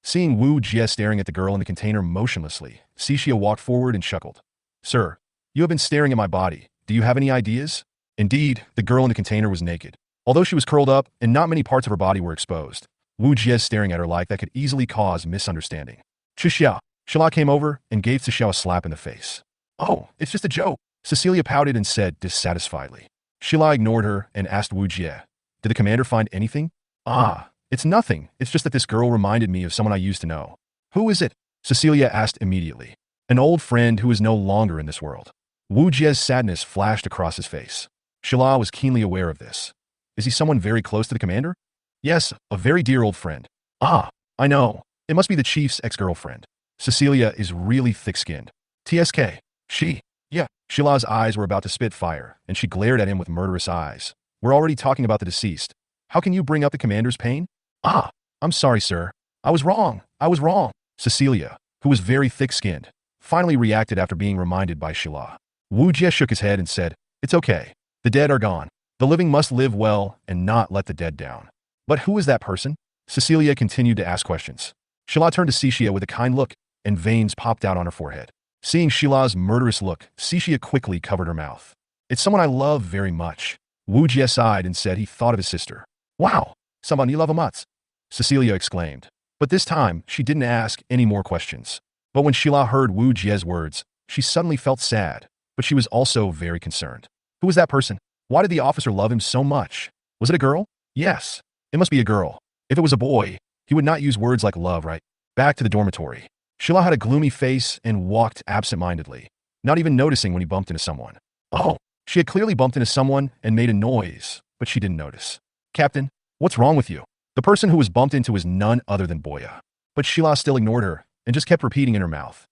Seeing Wujia staring at the girl in the container motionlessly, Cecilia walked forward and chuckled. Sir, you have been staring at my body. Do you have any ideas? Indeed, the girl in the container was naked. Although she was curled up and not many parts of her body were exposed, Wujia staring at her like that could easily cause misunderstanding. Sheila came over and gave Cecilia a slap in the face. Oh, it's just a joke. Cecilia pouted and said dissatisfiedly. Sheila ignored her and asked Wujia, did the commander find anything? It's nothing. It's just that this girl reminded me of someone I used to know. Who is it? Cecilia asked immediately. An old friend who is no longer in this world. Wujia's sadness flashed across his face. Sheila was keenly aware of this. Is he someone very close to the commander? Yes, a very dear old friend. I know. It must be the chief's ex-girlfriend. Cecilia is really thick-skinned. TSK. Yeah. Sheila's eyes were about to spit fire, and she glared at him with murderous eyes. We're already talking about the deceased. How can you bring up the commander's pain? I'm sorry, sir. I was wrong. Cecilia, who was very thick-skinned, finally reacted after being reminded by Sheila. Wujia shook his head and said, it's okay. The dead are gone. The living must live well and not let the dead down. But who is that person? Cecilia continued to ask questions. Sheila turned to Cecilia with a kind look, and veins popped out on her forehead. Seeing Sheila's murderous look, Cecilia quickly covered her mouth. It's someone I love very much. Wujia sighed and said he thought of his sister. Wow, someone you love a much, Cecilia exclaimed. But this time, she didn't ask any more questions. But when Sheila heard Wujia's words, she suddenly felt sad, but she was also very concerned. Who was that person? Why did the officer love him so much? Was it a girl? Yes, it must be a girl. If it was a boy, he would not use words like love, right? Back to the dormitory. Sheila had a gloomy face and walked absent-mindedly, not even noticing when he bumped into someone. Oh, She had clearly bumped into someone and made a noise, but she didn't notice. Captain, what's wrong with you? The person who was bumped into was none other than Boya. But Sheila still ignored her and just kept repeating in her mouth.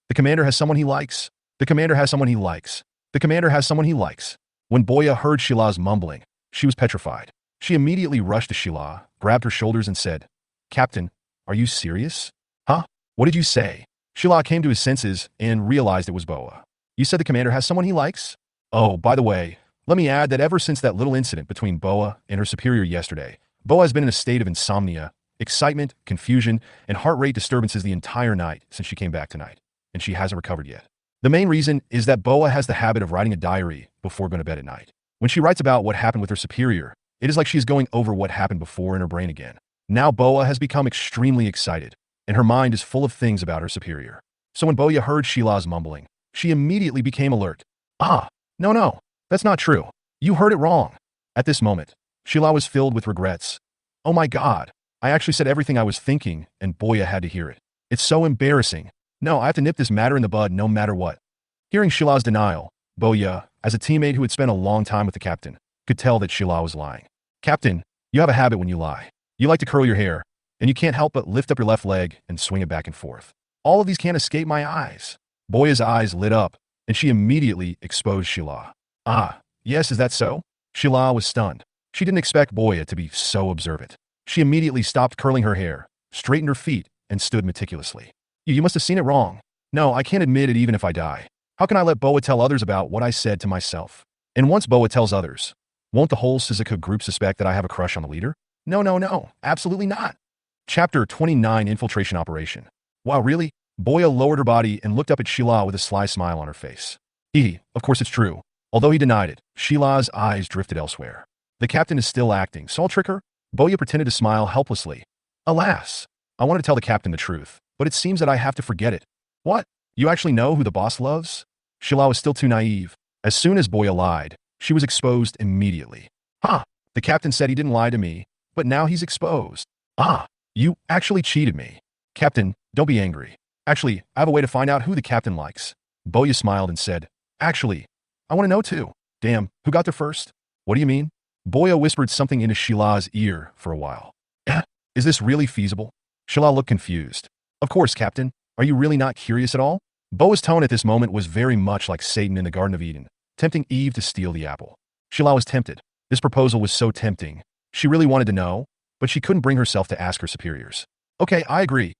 The commander has someone he likes. The commander has someone he likes. The commander has someone he likes. When Boya heard Sheila's mumbling, she was petrified. She immediately rushed to Sheila, grabbed her shoulders and said, Captain, are you serious? Huh? What did you say? Sheila came to his senses and realized it was Boa. You said the commander has someone he likes? Oh, by the way, let me add that ever since that little incident between Boa and her superior yesterday, Boa has been in a state of insomnia, excitement, confusion, and heart rate disturbances the entire night since she came back tonight, and she hasn't recovered yet. The main reason is that Boa has the habit of writing a diary before going to bed at night. When she writes about what happened with her superior, it is like she's going over what happened before in her brain again. Now Boa has become extremely excited, and her mind is full of things about her superior. So when Boya heard Sheila's mumbling, she immediately became alert. Ah, no, that's not true. You heard it wrong. At this moment, Sheila was filled with regrets. Oh my God, I actually said everything I was thinking, and Boya had to hear it. It's so embarrassing. No, I have to nip this matter in the bud no matter what. Hearing Sheila's denial, Boya, as a teammate who had spent a long time with the captain, could tell that Sheila was lying. Captain, you have a habit when you lie. You like to curl your hair, and you can't help but lift up your left leg and swing it back and forth. All of these can't escape my eyes. Boya's eyes lit up, and she immediately exposed Sheila. Ah, yes, is that so? Sheila was stunned. She didn't expect Boya to be so observant. She immediately stopped curling her hair, straightened her feet, and stood meticulously. You must have seen it wrong. No, I can't admit it even if I die. How can I let Boa tell others about what I said to myself? And once Boa tells others, won't the whole Suzaku group suspect that I have a crush on the leader? No, absolutely not. Chapter 29 Infiltration Operation. Wow, really? Boya lowered her body and looked up at Sheila with a sly smile on her face. Of course it's true. Although he denied it, Sheila's eyes drifted elsewhere. The captain is still acting, so I'll trick her? Boya pretended to smile helplessly. Alas, I wanted to tell the captain the truth, but it seems that I have to forget it. What? You actually know who the boss loves? Sheila was still too naive. As soon as Boya lied, she was exposed immediately. Huh, the captain said he didn't lie to me, but now he's exposed. Ah, you actually cheated me. Captain, don't be angry. Actually, I have a way to find out who the captain likes. Boya smiled and said, actually, I want to know too. Damn, who got there first? What do you mean? Boya whispered something into Sheila's ear for a while. Is this really feasible? Sheila looked confused. Of course, Captain. Are you really not curious at all? Boa's tone at this moment was very much like Satan in the Garden of Eden, tempting Eve to steal the apple. Sheila was tempted. This proposal was so tempting. She really wanted to know, but she couldn't bring herself to ask her superiors. Okay, I agree.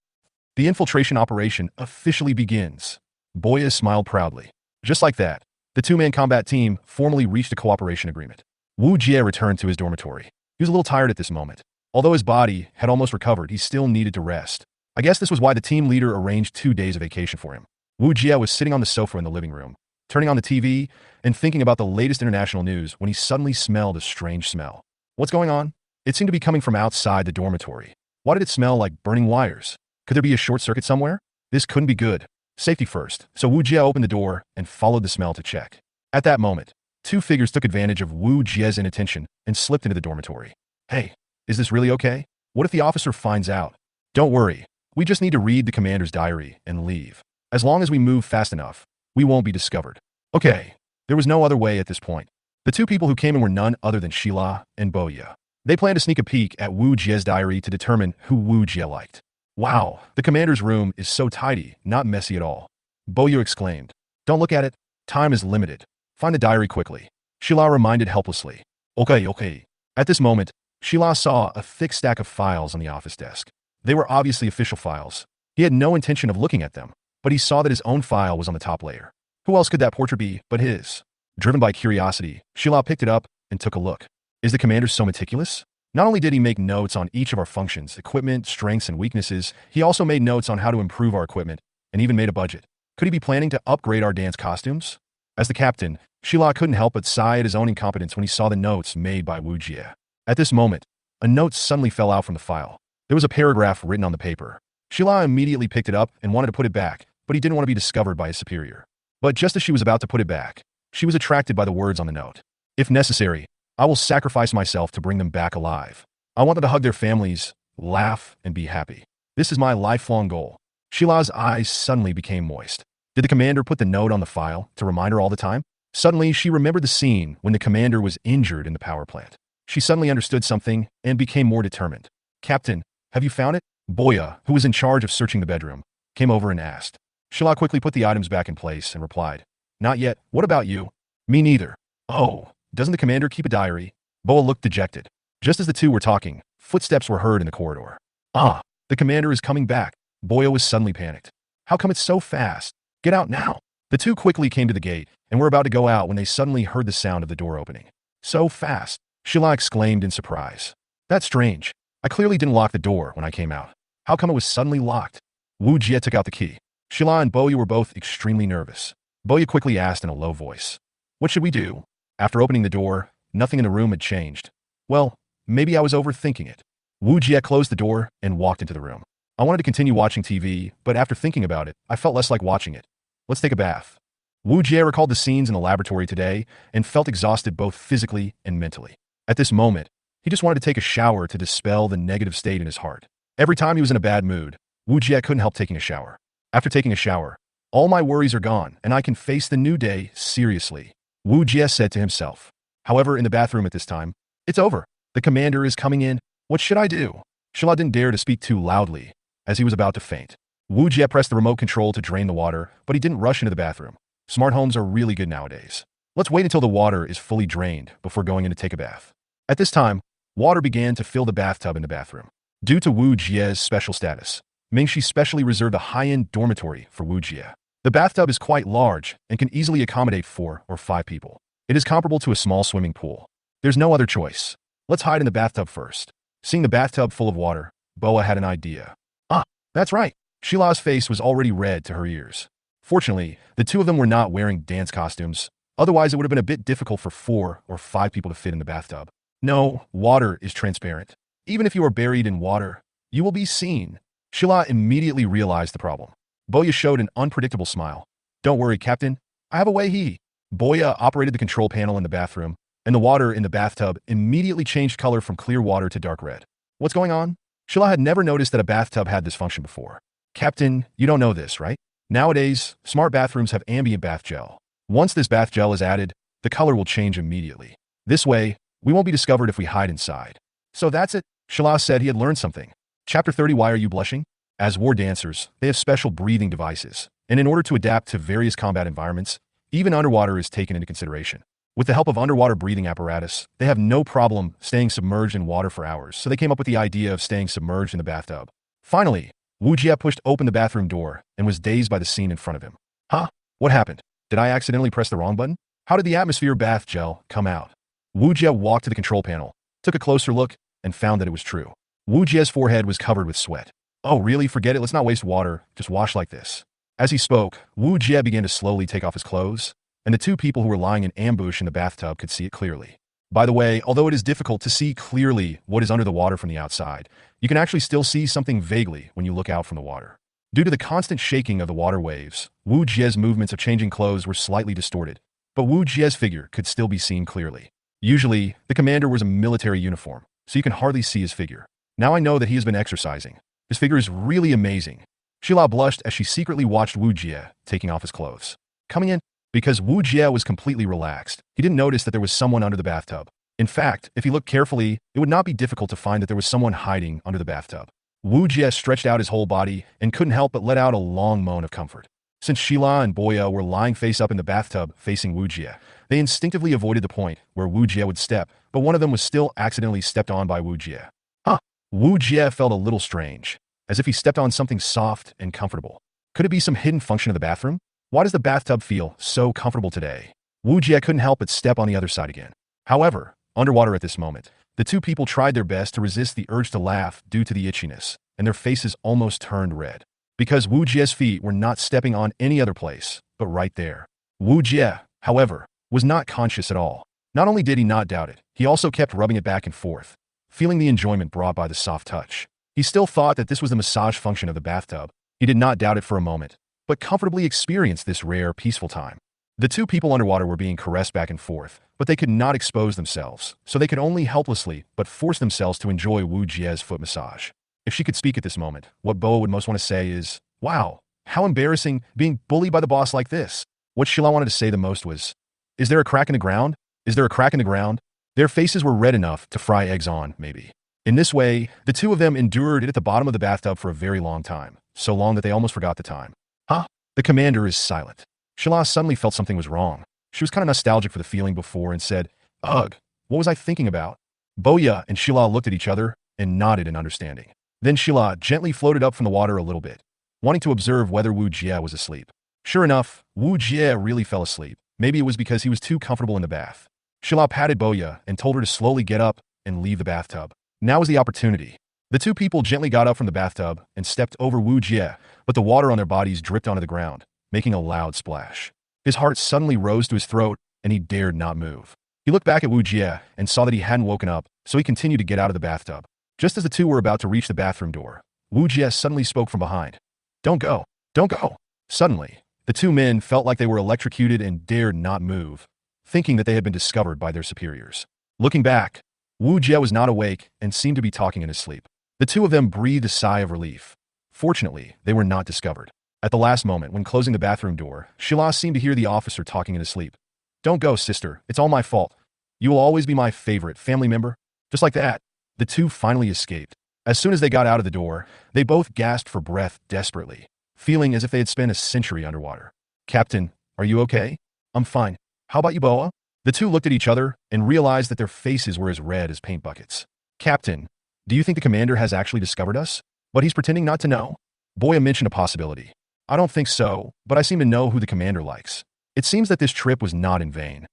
The infiltration operation officially begins. Boya smiled proudly. Just like that, the two-man combat team formally reached a cooperation agreement. Wujia returned to his dormitory. He was a little tired at this moment. Although his body had almost recovered, he still needed to rest. I guess this was why the team leader arranged 2 days of vacation for him. Wujia was sitting on the sofa in the living room, turning on the TV and thinking about the latest international news when he suddenly smelled a strange smell. What's going on? It seemed to be coming from outside the dormitory. Why did it smell like burning wires? Could there be a short circuit somewhere? This couldn't be good. Safety first, so Wujia opened the door and followed the smell to check. At that moment, 2 figures took advantage of Wujia's inattention and slipped into the dormitory. Hey, is this really okay? What if the officer finds out? Don't worry, we just need to read the commander's diary and leave. As long as we move fast enough, we won't be discovered. Okay, there was no other way at this point. The 2 people who came in were none other than Sheila and Boya. They planned to sneak a peek at Wujia's diary to determine who Wujia liked. Wow, the commander's room is so tidy, not messy at all. Boya exclaimed. Don't look at it. Time is limited. Find the diary quickly. Sheila reminded helplessly. Okay. At this moment, Sheila saw a thick stack of files on the office desk. They were obviously official files. He had no intention of looking at them, but he saw that his own file was on the top layer. Who else could that portrait be but his? Driven by curiosity, Sheila picked it up and took a look. Is the commander so meticulous? Not only did he make notes on each of our functions, equipment, strengths, and weaknesses, he also made notes on how to improve our equipment and even made a budget. Could he be planning to upgrade our dance costumes? As the captain, Sheila couldn't help but sigh at his own incompetence when he saw the notes made by Wujia. At this moment, a note suddenly fell out from the file. There was a paragraph written on the paper. Sheila immediately picked it up and wanted to put it back, but he didn't want to be discovered by his superior. But just as she was about to put it back, she was attracted by the words on the note. If necessary, I will sacrifice myself to bring them back alive. I want them to hug their families, laugh, and be happy. This is my lifelong goal. Sheila's eyes suddenly became moist. Did the commander put the note on the file to remind her all the time? Suddenly, she remembered the scene when the commander was injured in the power plant. She suddenly understood something and became more determined. Captain, have you found it? Boya, who was in charge of searching the bedroom, came over and asked. Shala quickly put the items back in place and replied, Not yet. What about you? Me neither. Oh, doesn't the commander keep a diary? Boa looked dejected. Just as the two were talking, footsteps were heard in the corridor. Ah, the commander is coming back. Boya was suddenly panicked. How come it's so fast? Get out now. The two quickly came to the gate and were about to go out when they suddenly heard the sound of the door opening. So fast, Shila exclaimed in surprise. That's strange. I clearly didn't lock the door when I came out. How come it was suddenly locked? Wujia took out the key. Shila and Boya were both extremely nervous. Boya quickly asked in a low voice, What should we do? After opening the door, nothing in the room had changed. Well, maybe I was overthinking it. Wujia closed the door and walked into the room. I wanted to continue watching TV, but after thinking about it, I felt less like watching it. Let's take a bath. Wujia recalled the scenes in the laboratory today and felt exhausted both physically and mentally. At this moment, he just wanted to take a shower to dispel the negative state in his heart. Every time he was in a bad mood, Wujia couldn't help taking a shower. After taking a shower, all my worries are gone and I can face the new day seriously, Wujia said to himself. However, in the bathroom at this time, it's over. The commander is coming in. What should I do? Shala didn't dare to speak too loudly, as he was about to faint. Wujia pressed the remote control to drain the water, but he didn't rush into the bathroom. Smart homes are really good nowadays. Let's wait until the water is fully drained before going in to take a bath. At this time, water began to fill the bathtub in the bathroom. Due to Wujia's special status, Mingxi specially reserved a high-end dormitory for Wujia. The bathtub is quite large and can easily accommodate 4 or 5 people. It is comparable to a small swimming pool. There's no other choice. Let's hide in the bathtub first. Seeing the bathtub full of water, Boa had an idea. Ah, that's right. Shila's face was already red to her ears. Fortunately, the two of them were not wearing dance costumes. Otherwise, it would have been a bit difficult for 4 or 5 people to fit in the bathtub. No, water is transparent. Even if you are buried in water, you will be seen. Shila immediately realized the problem. Boya showed an unpredictable smile. Don't worry, Captain. I have a way. Boya operated the control panel in the bathroom, and the water in the bathtub immediately changed color from clear water to dark red. What's going on? Shila had never noticed that a bathtub had this function before. Captain, you don't know this, right? Nowadays, smart bathrooms have ambient bath gel. Once this bath gel is added, the color will change immediately. This way, we won't be discovered if we hide inside. So that's it. Shila said he had learned something. Chapter 30. Why are you blushing? As war dancers, they have special breathing devices, and in order to adapt to various combat environments, even underwater is taken into consideration. With the help of underwater breathing apparatus, they have no problem staying submerged in water for hours, so they came up with the idea of staying submerged in the bathtub. Finally, Wujia pushed open the bathroom door and was dazed by the scene in front of him. Huh? What happened? Did I accidentally press the wrong button? How did the atmosphere bath gel come out? Wujia walked to the control panel, took a closer look, and found that it was true. Wujia's forehead was covered with sweat. Oh, really? Forget it. Let's not waste water. Just wash like this. As he spoke, Wujia began to slowly take off his clothes, and the two people who were lying in ambush in the bathtub could see it clearly. By the way, although it is difficult to see clearly what is under the water from the outside, you can actually still see something vaguely when you look out from the water. Due to the constant shaking of the water waves, Wujia's movements of changing clothes were slightly distorted, but Wujia's figure could still be seen clearly. Usually, the commander wears a military uniform, so you can hardly see his figure. Now I know that he has been exercising. His figure is really amazing. Shila blushed as she secretly watched Wujia taking off his clothes. Coming in, because Wujia was completely relaxed, he didn't notice that there was someone under the bathtub. In fact, if he looked carefully, it would not be difficult to find that there was someone hiding under the bathtub. Wujia stretched out his whole body and couldn't help but let out a long moan of comfort. Since Shila and Boya were lying face up in the bathtub facing Wujia, they instinctively avoided the point where Wujia would step, but one of them was still accidentally stepped on by Wujia. Huh. Wujia felt a little strange, as if he stepped on something soft and comfortable. Could it be some hidden function of the bathroom? Why does the bathtub feel so comfortable today? Wujia couldn't help but step on the other side again. However, underwater at this moment, the two people tried their best to resist the urge to laugh due to the itchiness, and their faces almost turned red. Because Wujia's feet were not stepping on any other place, but right there. Wujia, however, was not conscious at all. Not only did he not doubt it, he also kept rubbing it back and forth, feeling the enjoyment brought by the soft touch. He still thought that this was the massage function of the bathtub. He did not doubt it for a moment, but comfortably experienced this rare, peaceful time. The two people underwater were being caressed back and forth, but they could not expose themselves, so they could only helplessly but force themselves to enjoy Wujia's foot massage. If she could speak at this moment, what Boa would most want to say is, wow, how embarrassing being bullied by the boss like this. What Shila wanted to say the most was, Is there a crack in the ground? Is there a crack in the ground? Their faces were red enough to fry eggs on, maybe. In this way, the two of them endured it at the bottom of the bathtub for a very long time, so long that they almost forgot the time. Huh? The commander is silent. Shala suddenly felt something was wrong. She was kind of nostalgic for the feeling before and said, "Ugh, what was I thinking about?" Boya and Shila looked at each other and nodded in understanding. Then Shila gently floated up from the water a little bit, wanting to observe whether Wujia was asleep. Sure enough, Wujia really fell asleep. Maybe it was because he was too comfortable in the bath. Shila patted Boya and told her to slowly get up and leave the bathtub. Now was the opportunity. The two people gently got up from the bathtub and stepped over Wujia, but the water on their bodies dripped onto the ground, making a loud splash. His heart suddenly rose to his throat, and he dared not move. He looked back at Wujia and saw that he hadn't woken up, so he continued to get out of the bathtub. Just as the two were about to reach the bathroom door, Wujia suddenly spoke from behind. "Don't go! Don't go!" Suddenly, the two men felt like they were electrocuted and dared not move, thinking that they had been discovered by their superiors. Looking back, Wujia was not awake and seemed to be talking in his sleep. The two of them breathed a sigh of relief. Fortunately, they were not discovered. At the last moment, when closing the bathroom door, Shila seemed to hear the officer talking in his sleep. "Don't go, sister. It's all my fault. You will always be my favorite family member." Just like that, the two finally escaped. As soon as they got out of the door, they both gasped for breath desperately, feeling as if they had spent a century underwater. "Captain, are you okay?" "I'm fine. How about you, Boa?" The two looked at each other and realized that their faces were as red as paint buckets. "Captain, do you think the commander has actually discovered us? But he's pretending not to know?" Boya mentioned a possibility. "I don't think so, but I seem to know who the commander likes. It seems that this trip was not in vain."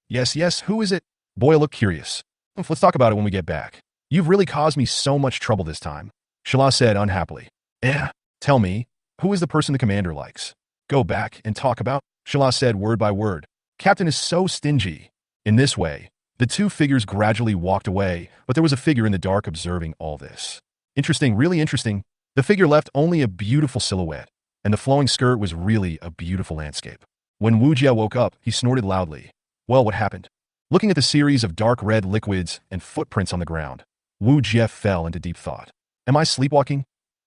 Yes, who is it?" Boya looked curious. "Let's talk about it when we get back. You've really caused me so much trouble this time," Shala said unhappily. Tell me, who is the person the commander likes?" "Go back and talk about," Shala said word by word. "Captain is so stingy." In this way, the two figures gradually walked away, but there was a figure in the dark observing all this. Interesting, really interesting. The figure left only a beautiful silhouette, and the flowing skirt was really a beautiful landscape. When Wujia woke up, he snorted loudly. Well, what happened? Looking at the series of dark red liquids and footprints on the ground, Wujia fell into deep thought. Am I sleepwalking?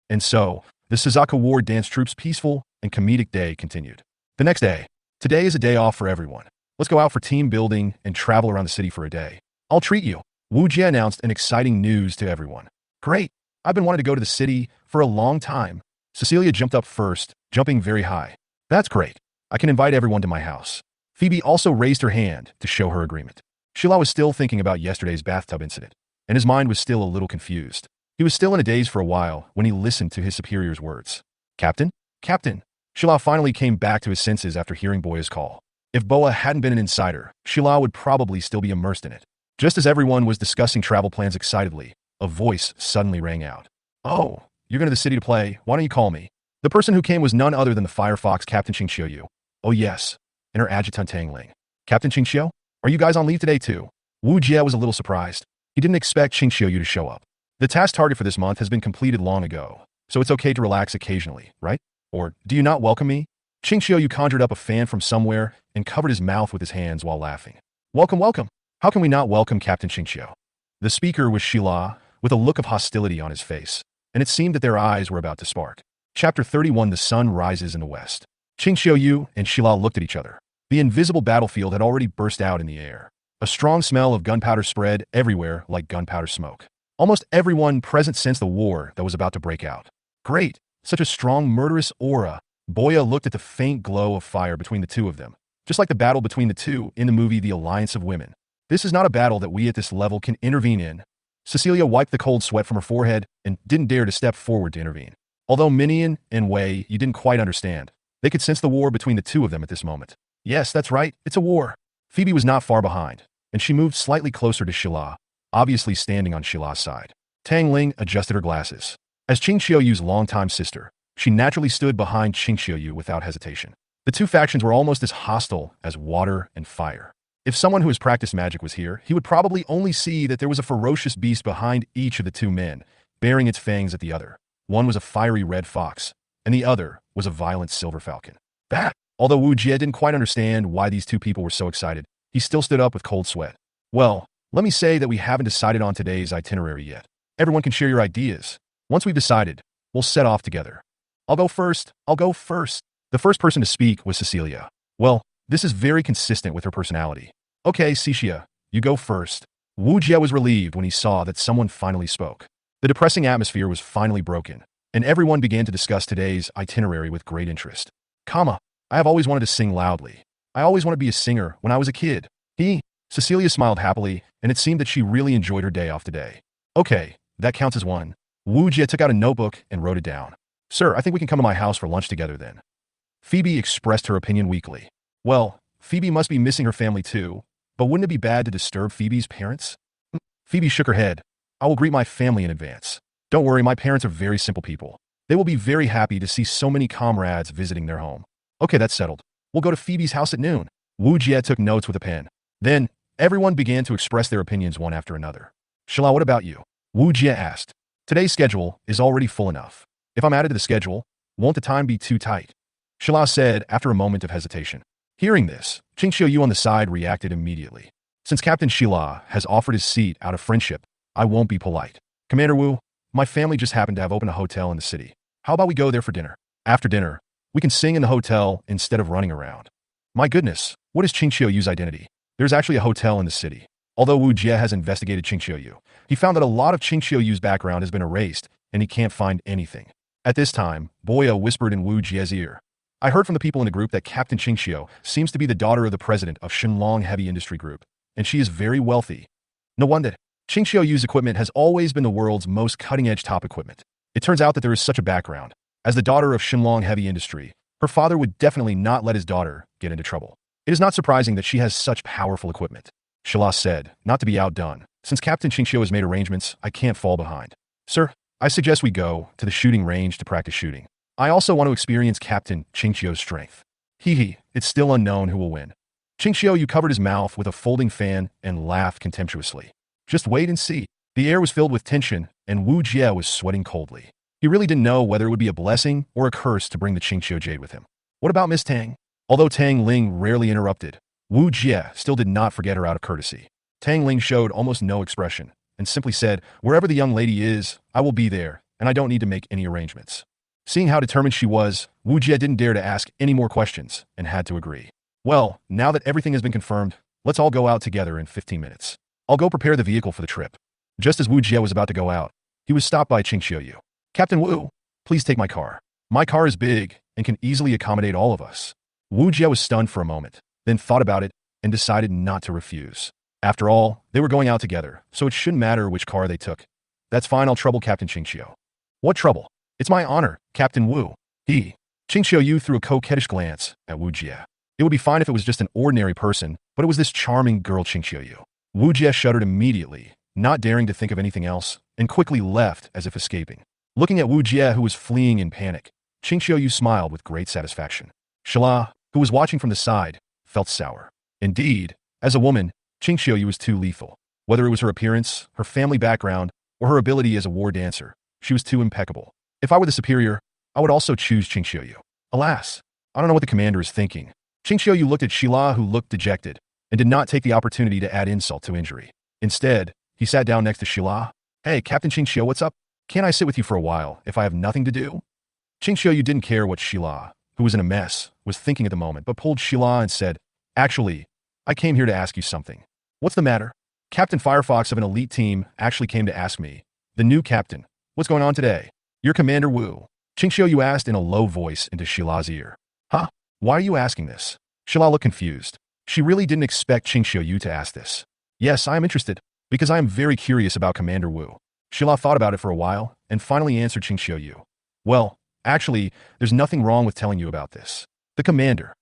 And so, the Suzaku War Dance Troop's peaceful and comedic day continued. The next day. Today is a day off for everyone. Let's go out for team building and travel around the city for a day. I'll treat you. Wujia announced an exciting news to everyone. Great. I've been wanting to go to the city for a long time. Cecilia jumped up first, jumping very high. That's great. I can invite everyone to my house. Phoebe also raised her hand to show her agreement. Shila was still thinking about yesterday's bathtub incident, and his mind was still a little confused. He was still in a daze for a while when he listened to his superior's words. Captain? Captain! Shila finally came back to his senses after hearing Boya's call. If Boa hadn't been an insider, Shila would probably still be immersed in it. Just as everyone was discussing travel plans excitedly, a voice suddenly rang out. Oh, you're going to the city to play. Why don't you call me? The person who came was none other than the Firefox Captain Qingxiu. Oh yes, and her adjutant Tang Ling. Captain Qingxiu? Are you guys on leave today too? Wu Jie was a little surprised. He didn't expect Qingxiu to show up. The task target for this month has been completed long ago, so it's okay to relax occasionally, right? Or, do you not welcome me? Qingxiu conjured up a fan from somewhere and covered his mouth with his hands while laughing. Welcome, welcome. How can we not welcome Captain Qingxiu? The speaker was Shila, with a look of hostility on his face, and it seemed that their eyes were about to spark. Chapter 31 The Sun Rises in the West. Qingxiu and Shila looked at each other. The invisible battlefield had already burst out in the air. A strong smell of gunpowder spread everywhere like gunpowder smoke. Almost everyone present sensed the war that was about to break out. Great! Such a strong, murderous aura. Boya looked at the faint glow of fire between the two of them, just like the battle between the two in the movie The Alliance of Women. This is not a battle that we at this level can intervene in. Cecilia wiped the cold sweat from her forehead and didn't dare to step forward to intervene. Although Minion and Wei, you didn't quite understand. They could sense the war between the two of them at this moment. Yes, that's right, it's a war. Phoebe was not far behind, and she moved slightly closer to Shila, obviously standing on Shila's side. Tang Ling adjusted her glasses. As Qingxiu's longtime sister, she naturally stood behind Qingxiu without hesitation. The two factions were almost as hostile as water and fire. If someone who has practiced magic was here, he would probably only see that there was a ferocious beast behind each of the two men, baring its fangs at the other. One was a fiery red fox, and the other was a violent silver falcon. Bah! Although Wu Jie didn't quite understand why these two people were so excited, he still stood up with cold sweat. Well, let me say that we haven't decided on today's itinerary yet. Everyone can share your ideas. Once we've decided, we'll set off together. I'll go first. The first person to speak was Cecilia. Well, This is very consistent with her personality. Okay, Xixia, you go first. Wujia was relieved when he saw that someone finally spoke. The depressing atmosphere was finally broken, and everyone began to discuss today's itinerary with great interest. I have always wanted to sing loudly. I always wanted to be a singer when I was a kid. Cecilia smiled happily, and it seemed that she really enjoyed her day off today. Okay, that counts as one. Wujia took out a notebook and wrote it down. Sir, I think we can come to my house for lunch together then. Phoebe expressed her opinion weakly. Well, Phoebe must be missing her family too, but wouldn't it be bad to disturb Phoebe's parents? Phoebe shook her head. I will greet my family in advance. Don't worry, my parents are very simple people. They will be very happy to see so many comrades visiting their home. Okay, that's settled. We'll go to Phoebe's house at noon. Wujia took notes with a pen. Then, everyone began to express their opinions one after another. Shala, what about you? Wujia asked. Today's schedule is already full enough. If I'm added to the schedule, won't the time be too tight? Shala said after a moment of hesitation. Hearing this, Qingxiu Yu on the side reacted immediately. Since Captain Shila has offered his seat out of friendship, I won't be polite. Commander Wu, my family just happened to have opened a hotel in the city. How about we go there for dinner? After dinner, we can sing in the hotel instead of running around. My goodness, what is Qingxiu Yu's identity? There's actually a hotel in the city. Although Wu Jie has investigated Qingxiu Yu, he found that a lot of Qingxiu Yu's background has been erased, and he can't find anything. At this time, Boya whispered in Wu Jie's ear. I heard from the people in the group that Captain Qingxiu seems to be the daughter of the president of Shenlong Heavy Industry Group, and she is very wealthy. No wonder. Qingxiu Yu's equipment has always been the world's most cutting-edge top equipment. It turns out that there is such a background. As the daughter of Shenlong Heavy Industry, her father would definitely not let his daughter get into trouble. It is not surprising that she has such powerful equipment. Shala said, not to be outdone. Since Captain Qingxiu has made arrangements, I can't fall behind. Sir, I suggest we go to the shooting range to practice shooting. I also want to experience Captain Qingxiu's strength. It's still unknown who will win. Qingxiu Yu covered his mouth with a folding fan and laughed contemptuously. Just wait and see. The air was filled with tension, and Wu Jie was sweating coldly. He really didn't know whether it would be a blessing or a curse to bring the Qingxiu Jade with him. What about Miss Tang? Although Tang Ling rarely interrupted, Wu Jie still did not forget her out of courtesy. Tang Ling showed almost no expression, and simply said, wherever the young lady is, I will be there, and I don't need to make any arrangements. Seeing how determined she was, Wu Jie didn't dare to ask any more questions, and had to agree. Well, now that everything has been confirmed, let's all go out together in 15 minutes. I'll go prepare the vehicle for the trip. Just as Wu Jie was about to go out, he was stopped by Qingxiu Yu. Captain Wu, please take my car. My car is big and can easily accommodate all of us. Wu Jie was stunned for a moment, then thought about it and decided not to refuse. After all, they were going out together, so it shouldn't matter which car they took. That's fine, I'll trouble Captain Qingxiu. What trouble? It's my honor, Captain Wu. Qingxiu Yu threw a coquettish glance at Wu Jie. It would be fine if it was just an ordinary person, but it was this charming girl Qingxiu Yu. Wu Jie shuddered immediately, not daring to think of anything else, and quickly left as if escaping. Looking at Wu Jie, who was fleeing in panic, Qingxiu Yu smiled with great satisfaction. Shala, who was watching from the side, felt sour. Indeed, as a woman, Qingxiu Yu was too lethal. Whether it was her appearance, her family background, or her ability as a war dancer, she was too impeccable. If I were the superior, I would also choose Qingxiu Yu. Alas, I don't know what the commander is thinking. Qingxiu Yu looked at Shila, who looked dejected, and did not take the opportunity to add insult to injury. Instead, he sat down next to Shila. Hey, Captain Qingxiu, what's up? Can't I sit with you for a while if I have nothing to do? Qingxiu Yu didn't care what Shila, who was in a mess, was thinking at the moment, but pulled Shila and said, Actually, I came here to ask you something. What's the matter? Captain Firefox of an elite team actually came to ask me, the new captain, what's going on today? Your Commander Wu. Qingxiu Yu asked in a low voice into Shila's ear. Huh? Why are you asking this? Shila looked confused. She really didn't expect Qingxiu Yu to ask this. Yes, I am interested, because I am very curious about Commander Wu. Shila thought about it for a while, and finally answered Qingxiu Yu. Well, actually, there's nothing wrong with telling you about this. The commander.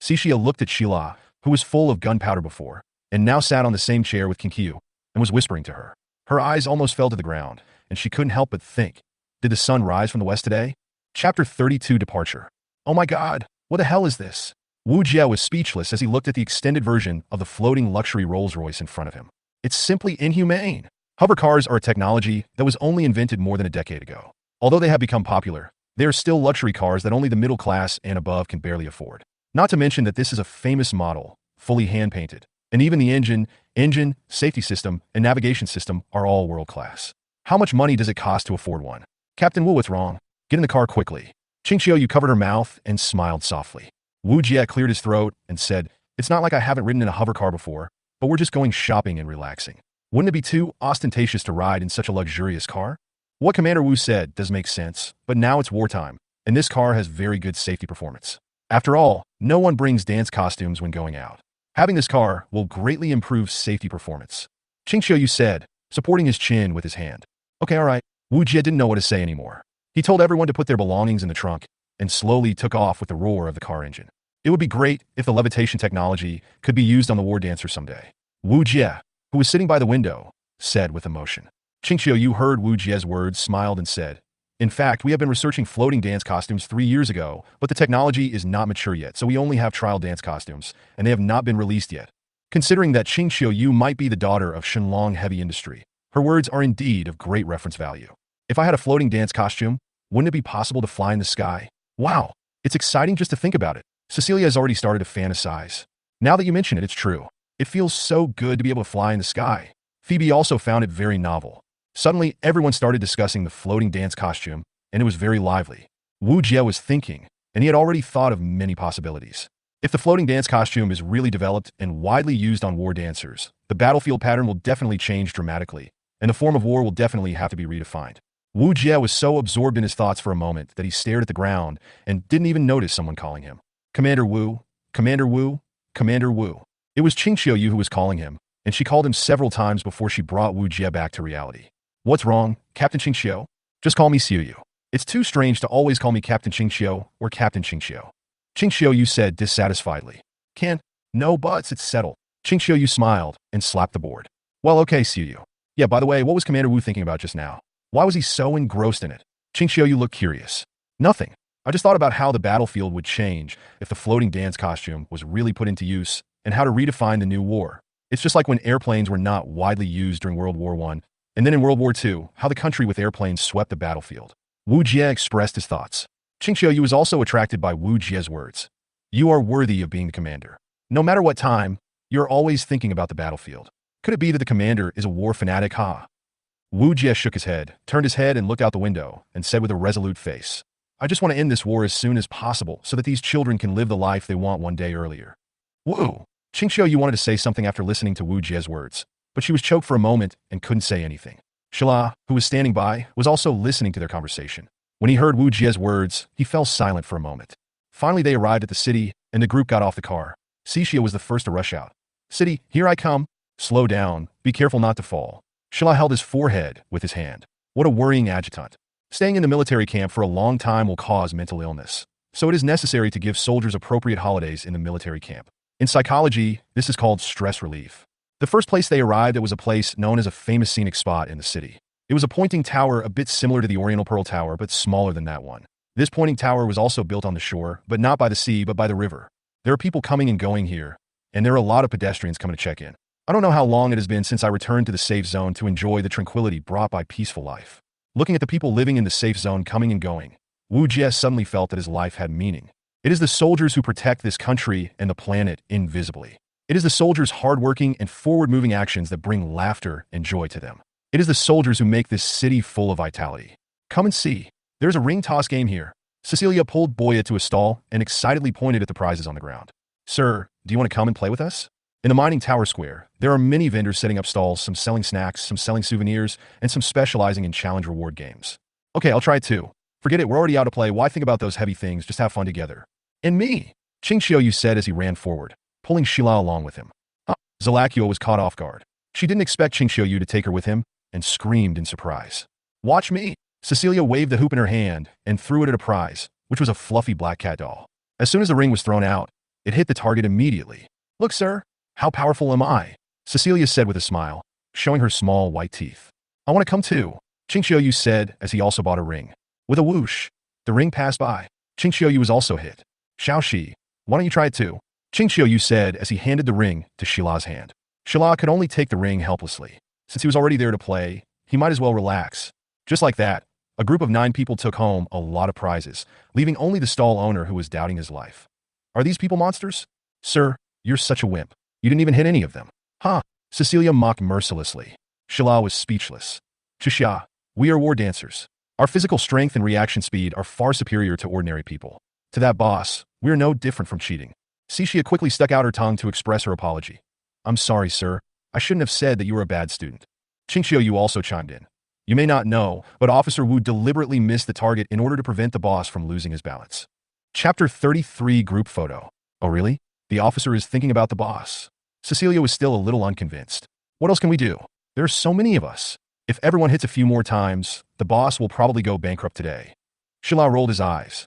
Xixia looked at Shila, who was full of gunpowder before, and now sat on the same chair with Qingqiu, and was whispering to her. Her eyes almost fell to the ground, and she couldn't help but think, did the sun rise from the west today? Chapter 32 Departure. Oh my god, what the hell is this? Wu Jie was speechless as he looked at the extended version of the floating luxury Rolls-Royce in front of him. It's simply inhumane. Hover cars are a technology that was only invented more than a decade ago. Although they have become popular, they are still luxury cars that only the middle class and above can barely afford. Not to mention that this is a famous model, fully hand-painted, and even the engine, safety system, and navigation system are all world-class. How much money does it cost to afford one? Captain Wu, what's wrong? Get in the car quickly. Qingxiu Yu covered her mouth and smiled softly. Wujia cleared his throat and said, "It's not like I haven't ridden in a hover car before, but we're just going shopping and relaxing. Wouldn't it be too ostentatious to ride in such a luxurious car?" What Commander Wu said does make sense, but now it's wartime, and this car has very good safety performance. After all, no one brings dance costumes when going out. Having this car will greatly improve safety performance. Qingxiu said, supporting his chin with his hand. Okay, alright. Wu Jie didn't know what to say anymore. He told everyone to put their belongings in the trunk and slowly took off with the roar of the car engine. It would be great if the levitation technology could be used on the war dancer someday. Wu Jie, who was sitting by the window, said with emotion. Qingxiu heard Wu Jie's words, smiled and said, "In fact, we have been researching floating dance costumes 3 years ago, but the technology is not mature yet, so we only have trial dance costumes, and they have not been released yet." Considering that Qingxiu might be the daughter of Shenlong Heavy Industry, her words are indeed of great reference value. If I had a floating dance costume, wouldn't it be possible to fly in the sky? Wow, it's exciting just to think about it. Cecilia has already started to fantasize. Now that you mention it, it's true. It feels so good to be able to fly in the sky. Phoebe also found it very novel. Suddenly, everyone started discussing the floating dance costume, and it was very lively. Wu Jie was thinking, and he had already thought of many possibilities. If the floating dance costume is really developed and widely used on war dancers, the battlefield pattern will definitely change dramatically, and the form of war will definitely have to be redefined. Wu Jie was so absorbed in his thoughts for a moment that he stared at the ground and didn't even notice someone calling him. Commander Wu, Commander Wu, Commander Wu. It was Qingxiu who was calling him, and she called him several times before she brought Wu Jie back to reality. What's wrong, Captain Qingxiu? Just call me Xiu. It's too strange to always call me Captain Qingxiu or Captain Qingxiu. Qingxiu said dissatisfiedly. Can't, no buts, it's settled. Qingxiu smiled and slapped the board. Well, okay, Xiu. Yeah, by the way, what was Commander Wu thinking about just now? Why was he so engrossed in it? Qingxiu looked curious. Nothing. I just thought about how the battlefield would change if the floating dance costume was really put into use and how to redefine the new war. It's just like when airplanes were not widely used during World War I, and then in World War II, how the country with airplanes swept the battlefield. Wu Jie expressed his thoughts. Qingxiu was also attracted by Wu Jie's words. You are worthy of being the commander. No matter what time, you're always thinking about the battlefield. Could it be that the commander is a war fanatic, huh? Wu Jie shook his head, turned his head and looked out the window, and said with a resolute face, I just want to end this war as soon as possible so that these children can live the life they want one day earlier. Woo! Qingxiu wanted to say something after listening to Wu Jie's words, but she was choked for a moment and couldn't say anything. Shala, who was standing by, was also listening to their conversation. When he heard Wu Jie's words, he fell silent for a moment. Finally, they arrived at the city, and the group got off the car. Xixia was the first to rush out. City, here I come. Slow down. Be careful not to fall. Shala held his forehead with his hand. What a worrying adjutant. Staying in the military camp for a long time will cause mental illness. So it is necessary to give soldiers appropriate holidays in the military camp. In psychology, this is called stress relief. The first place they arrived at was a place known as a famous scenic spot in the city. It was a pointing tower a bit similar to the Oriental Pearl Tower, but smaller than that one. This pointing tower was also built on the shore, but not by the sea, but by the river. There are people coming and going here, and there are a lot of pedestrians coming to check in. I don't know how long it has been since I returned to the safe zone to enjoy the tranquility brought by peaceful life. Looking at the people living in the safe zone coming and going, Wu Jie suddenly felt that his life had meaning. It is the soldiers who protect this country and the planet invisibly. It is the soldiers' hardworking and forward-moving actions that bring laughter and joy to them. It is the soldiers who make this city full of vitality. Come and see. There's a ring toss game here. Cecilia pulled Boya to a stall and excitedly pointed at the prizes on the ground. Sir, do you want to come and play with us? In the mining tower square, there are many vendors setting up stalls, some selling snacks, some selling souvenirs, and some specializing in challenge reward games. Okay, I'll try it too. Forget it, we're already out to play. Why think about those heavy things? Just have fun together. And me, Qingxiu said as he ran forward, pulling Shila along with him. Zalakua was caught off guard. She didn't expect Qingxiu to take her with him and screamed in surprise. Watch me! Cecilia waved the hoop in her hand and threw it at a prize, which was a fluffy black cat doll. As soon as the ring was thrown out, it hit the target immediately. Look, sir, how powerful am I? Cecilia said with a smile, showing her small white teeth. I want to come too, Qingxiu said as he also bought a ring. With a whoosh, the ring passed by. Qingxiu was also hit. Xiaoxi, why don't you try it too? Qingxiu said as he handed the ring to Shila's hand. Shila could only take the ring helplessly. Since he was already there to play, he might as well relax. Just like that, a group of 9 people took home a lot of prizes, leaving only the stall owner who was doubting his life. Are these people monsters? Sir, you're such a wimp. You didn't even hit any of them. Huh? Cecilia mocked mercilessly. Shila was speechless. Xixia, we are war dancers. Our physical strength and reaction speed are far superior to ordinary people. To that boss, we're no different from cheating. Cixia quickly stuck out her tongue to express her apology. I'm sorry, sir. I shouldn't have said that you were a bad student. Qingxiu also chimed in. You may not know, but Officer Wu deliberately missed the target in order to prevent the boss from losing his balance. Chapter 33 Group Photo. Oh really? The officer is thinking about the boss. Cecilia was still a little unconvinced. What else can we do? There are so many of us. If everyone hits a few more times, the boss will probably go bankrupt today. Shila rolled his eyes.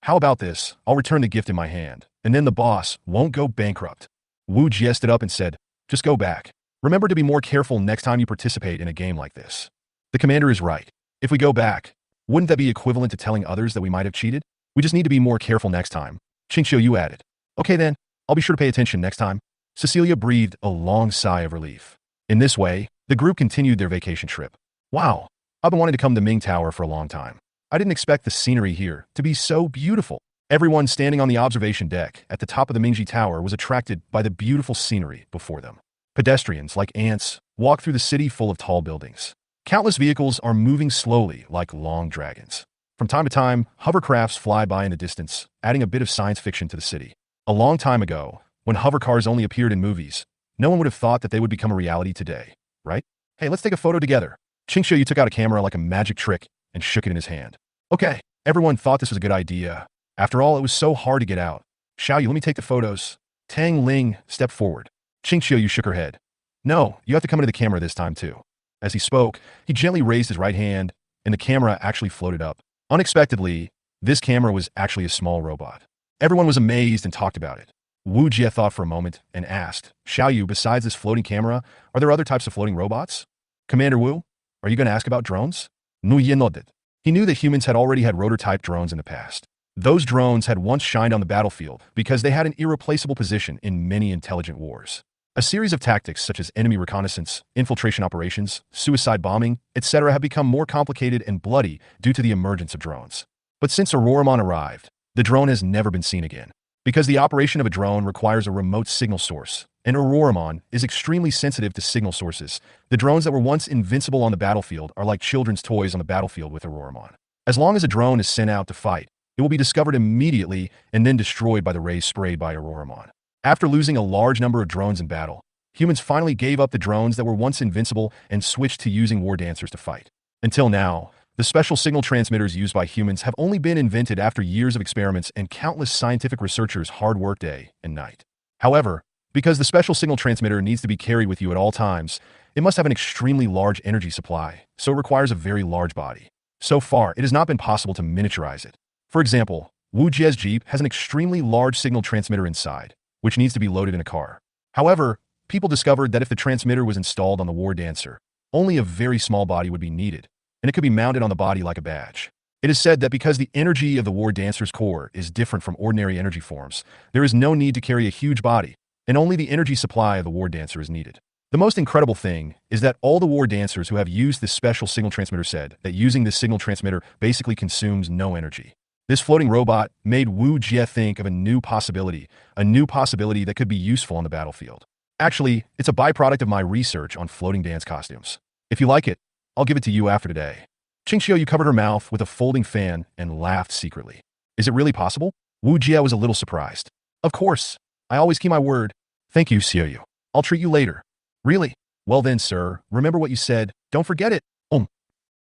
How about this? I'll return the gift in my hand, and then the boss won't go bankrupt. Wu jested up and said, just go back. Remember to be more careful next time you participate in a game like this. The commander is right. If we go back, wouldn't that be equivalent to telling others that we might have cheated? We just need to be more careful next time. Qingxiu added. Okay then, I'll be sure to pay attention next time. Cecilia breathed a long sigh of relief. In this way, the group continued their vacation trip. Wow, I've been wanting to come to Ming Tower for a long time. I didn't expect the scenery here to be so beautiful. Everyone standing on the observation deck at the top of the Mingji Tower was attracted by the beautiful scenery before them. Pedestrians, like ants, walk through the city full of tall buildings. Countless vehicles are moving slowly like long dragons. From time to time, hovercrafts fly by in the distance, adding a bit of science fiction to the city. A long time ago, when hovercars only appeared in movies, no one would have thought that they would become a reality today, right? Hey, let's take a photo together. Qingxiu took out a camera like a magic trick and shook it in his hand. Okay, everyone thought this was a good idea. After all, it was so hard to get out. Xiaoyu, let me take the photos. Tang Ling stepped forward. Qingxiu shook her head. No, you have to come into the camera this time too. As he spoke, he gently raised his right hand, and the camera actually floated up. Unexpectedly, this camera was actually a small robot. Everyone was amazed and talked about it. Wujia thought for a moment and asked, Xiaoyu, besides this floating camera, are there other types of floating robots? Commander Wu, are you going to ask about drones? Nuye nodded. He knew that humans had already had rotor-type drones in the past. Those drones had once shined on the battlefield because they had an irreplaceable position in many intelligent wars. A series of tactics such as enemy reconnaissance, infiltration operations, suicide bombing, etc. have become more complicated and bloody due to the emergence of drones. But since Auroramon arrived, the drone has never been seen again. Because the operation of a drone requires a remote signal source, and Auroramon is extremely sensitive to signal sources, the drones that were once invincible on the battlefield are like children's toys on the battlefield with Auroramon. As long as a drone is sent out to fight, it will be discovered immediately and then destroyed by the rays sprayed by Auroramon. After losing a large number of drones in battle, humans finally gave up the drones that were once invincible and switched to using war dancers to fight. Until now, the special signal transmitters used by humans have only been invented after years of experiments and countless scientific researchers' hard work day and night. However, because the special signal transmitter needs to be carried with you at all times, it must have an extremely large energy supply, so it requires a very large body. So far, it has not been possible to miniaturize it. For example, Wujia's Jeep has an extremely large signal transmitter inside, which needs to be loaded in a car. However, people discovered that if the transmitter was installed on the War Dancer, only a very small body would be needed, and it could be mounted on the body like a badge. It is said that because the energy of the War Dancer's core is different from ordinary energy forms, there is no need to carry a huge body, and only the energy supply of the War Dancer is needed. The most incredible thing is that all the War Dancers who have used this special signal transmitter said that using this signal transmitter basically consumes no energy. This floating robot made Wu Jie think of a new possibility that could be useful on the battlefield. Actually, it's a byproduct of my research on floating dance costumes. If you like it, I'll give it to you after today. Qingxiu covered her mouth with a folding fan and laughed secretly. Is it really possible? Wu Jie was a little surprised. Of course. I always keep my word. Thank you, Xiaoyu. I'll treat you later. Really? Well then, sir, remember what you said. Don't forget it.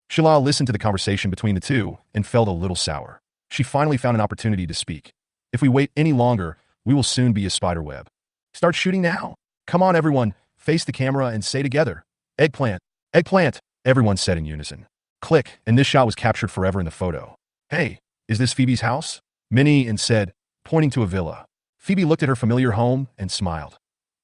Shila listened to the conversation between the two and felt a little sour. She finally found an opportunity to speak. If we wait any longer, we will soon be a spider web. Start shooting now. Come on, everyone. Face the camera and say together. Eggplant. Eggplant. Everyone said in unison. Click, and this shot was captured forever in the photo. Hey, is this Phoebe's house? Minnie and said, pointing to a villa. Phoebe looked at her familiar home and smiled.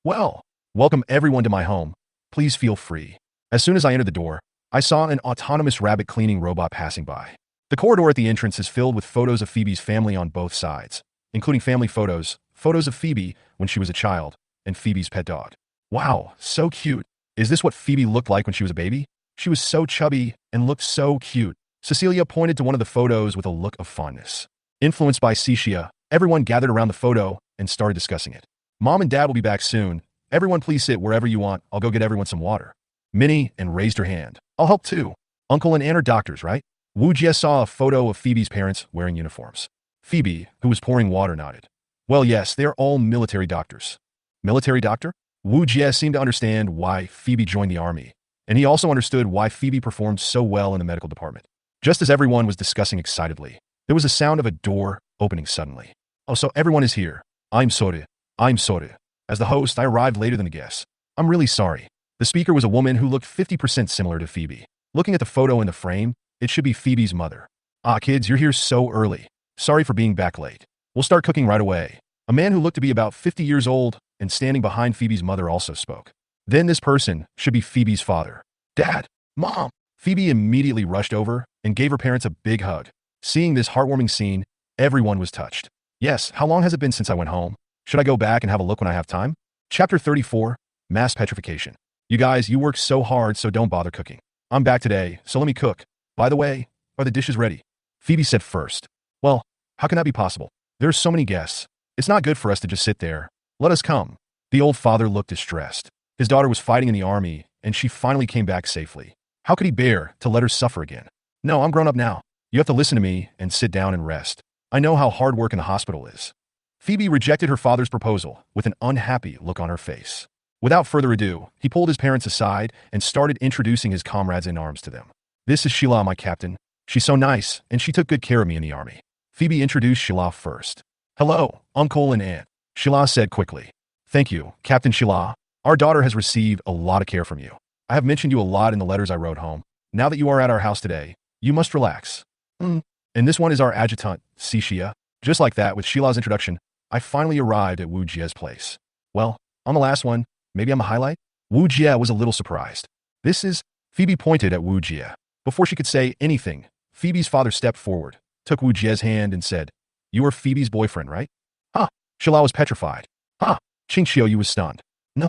Well, welcome everyone to my home. Please feel free. As soon as I entered the door, I saw an autonomous rabbit cleaning robot passing by. The corridor at the entrance is filled with photos of Phoebe's family on both sides, including family photos of Phoebe when she was a child, and Phoebe's pet dog. Wow, so cute. Is this what Phoebe looked like when she was a baby? She was so chubby and looked so cute. Cecilia pointed to one of the photos with a look of fondness. Influenced by Cixia, everyone gathered around the photo and started discussing it. Mom and Dad will be back soon. Everyone please sit wherever you want. I'll go get everyone some water. Minnie and raised her hand. I'll help too. Uncle and Aunt are doctors, right? Wujia saw a photo of Phoebe's parents wearing uniforms. Phoebe, who was pouring water, nodded. Well, yes, they are all military doctors. Military doctor? Wujia seemed to understand why Phoebe joined the army, and he also understood why Phoebe performed so well in the medical department. Just as everyone was discussing excitedly, there was a sound of a door opening suddenly. Oh, so everyone is here. I'm sorry. I'm sorry. As the host, I arrived later than the guests. I'm really sorry. The speaker was a woman who looked 50% similar to Phoebe. Looking at the photo in the frame, it should be Phoebe's mother. Ah, kids, you're here so early. Sorry for being back late. We'll start cooking right away. A man who looked to be about 50 years old and standing behind Phoebe's mother also spoke. Then this person should be Phoebe's father. Dad! Mom! Phoebe immediately rushed over and gave her parents a big hug. Seeing this heartwarming scene, everyone was touched. Yes, how long has it been since I went home? Should I go back and have a look when I have time? Chapter 34, Mass Petrification. You guys, you work so hard, so don't bother cooking. I'm back today, so let me cook. By the way, are the dishes ready? Phoebe said first. Well, how can that be possible? There are so many guests. It's not good for us to just sit there. Let us come. The old father looked distressed. His daughter was fighting in the army, and she finally came back safely. How could he bear to let her suffer again? No, I'm grown up now. You have to listen to me and sit down and rest. I know how hard work in the hospital is. Phoebe rejected her father's proposal with an unhappy look on her face. Without further ado, he pulled his parents aside and started introducing his comrades in arms to them. This is Sheila, my captain. She's so nice, and she took good care of me in the army. Phoebe introduced Sheila first. Hello, uncle and aunt, Sheila said quickly. Thank you, Captain Sheila. Our daughter has received a lot of care from you. I have mentioned you a lot in the letters I wrote home. Now that you are at our house today, you must relax. And this one is our adjutant, Shia. Just like that, with Sheila's introduction, I finally arrived at Wujia's place. Well, on the last one, maybe I'm a highlight? Wujia was a little surprised. This is... Phoebe pointed at Wujia. Before she could say anything, Phoebe's father stepped forward, took Wujia's hand and said, You are Phoebe's boyfriend, right? Huh. Sheila was petrified. Huh. Qingxiu was stunned. No.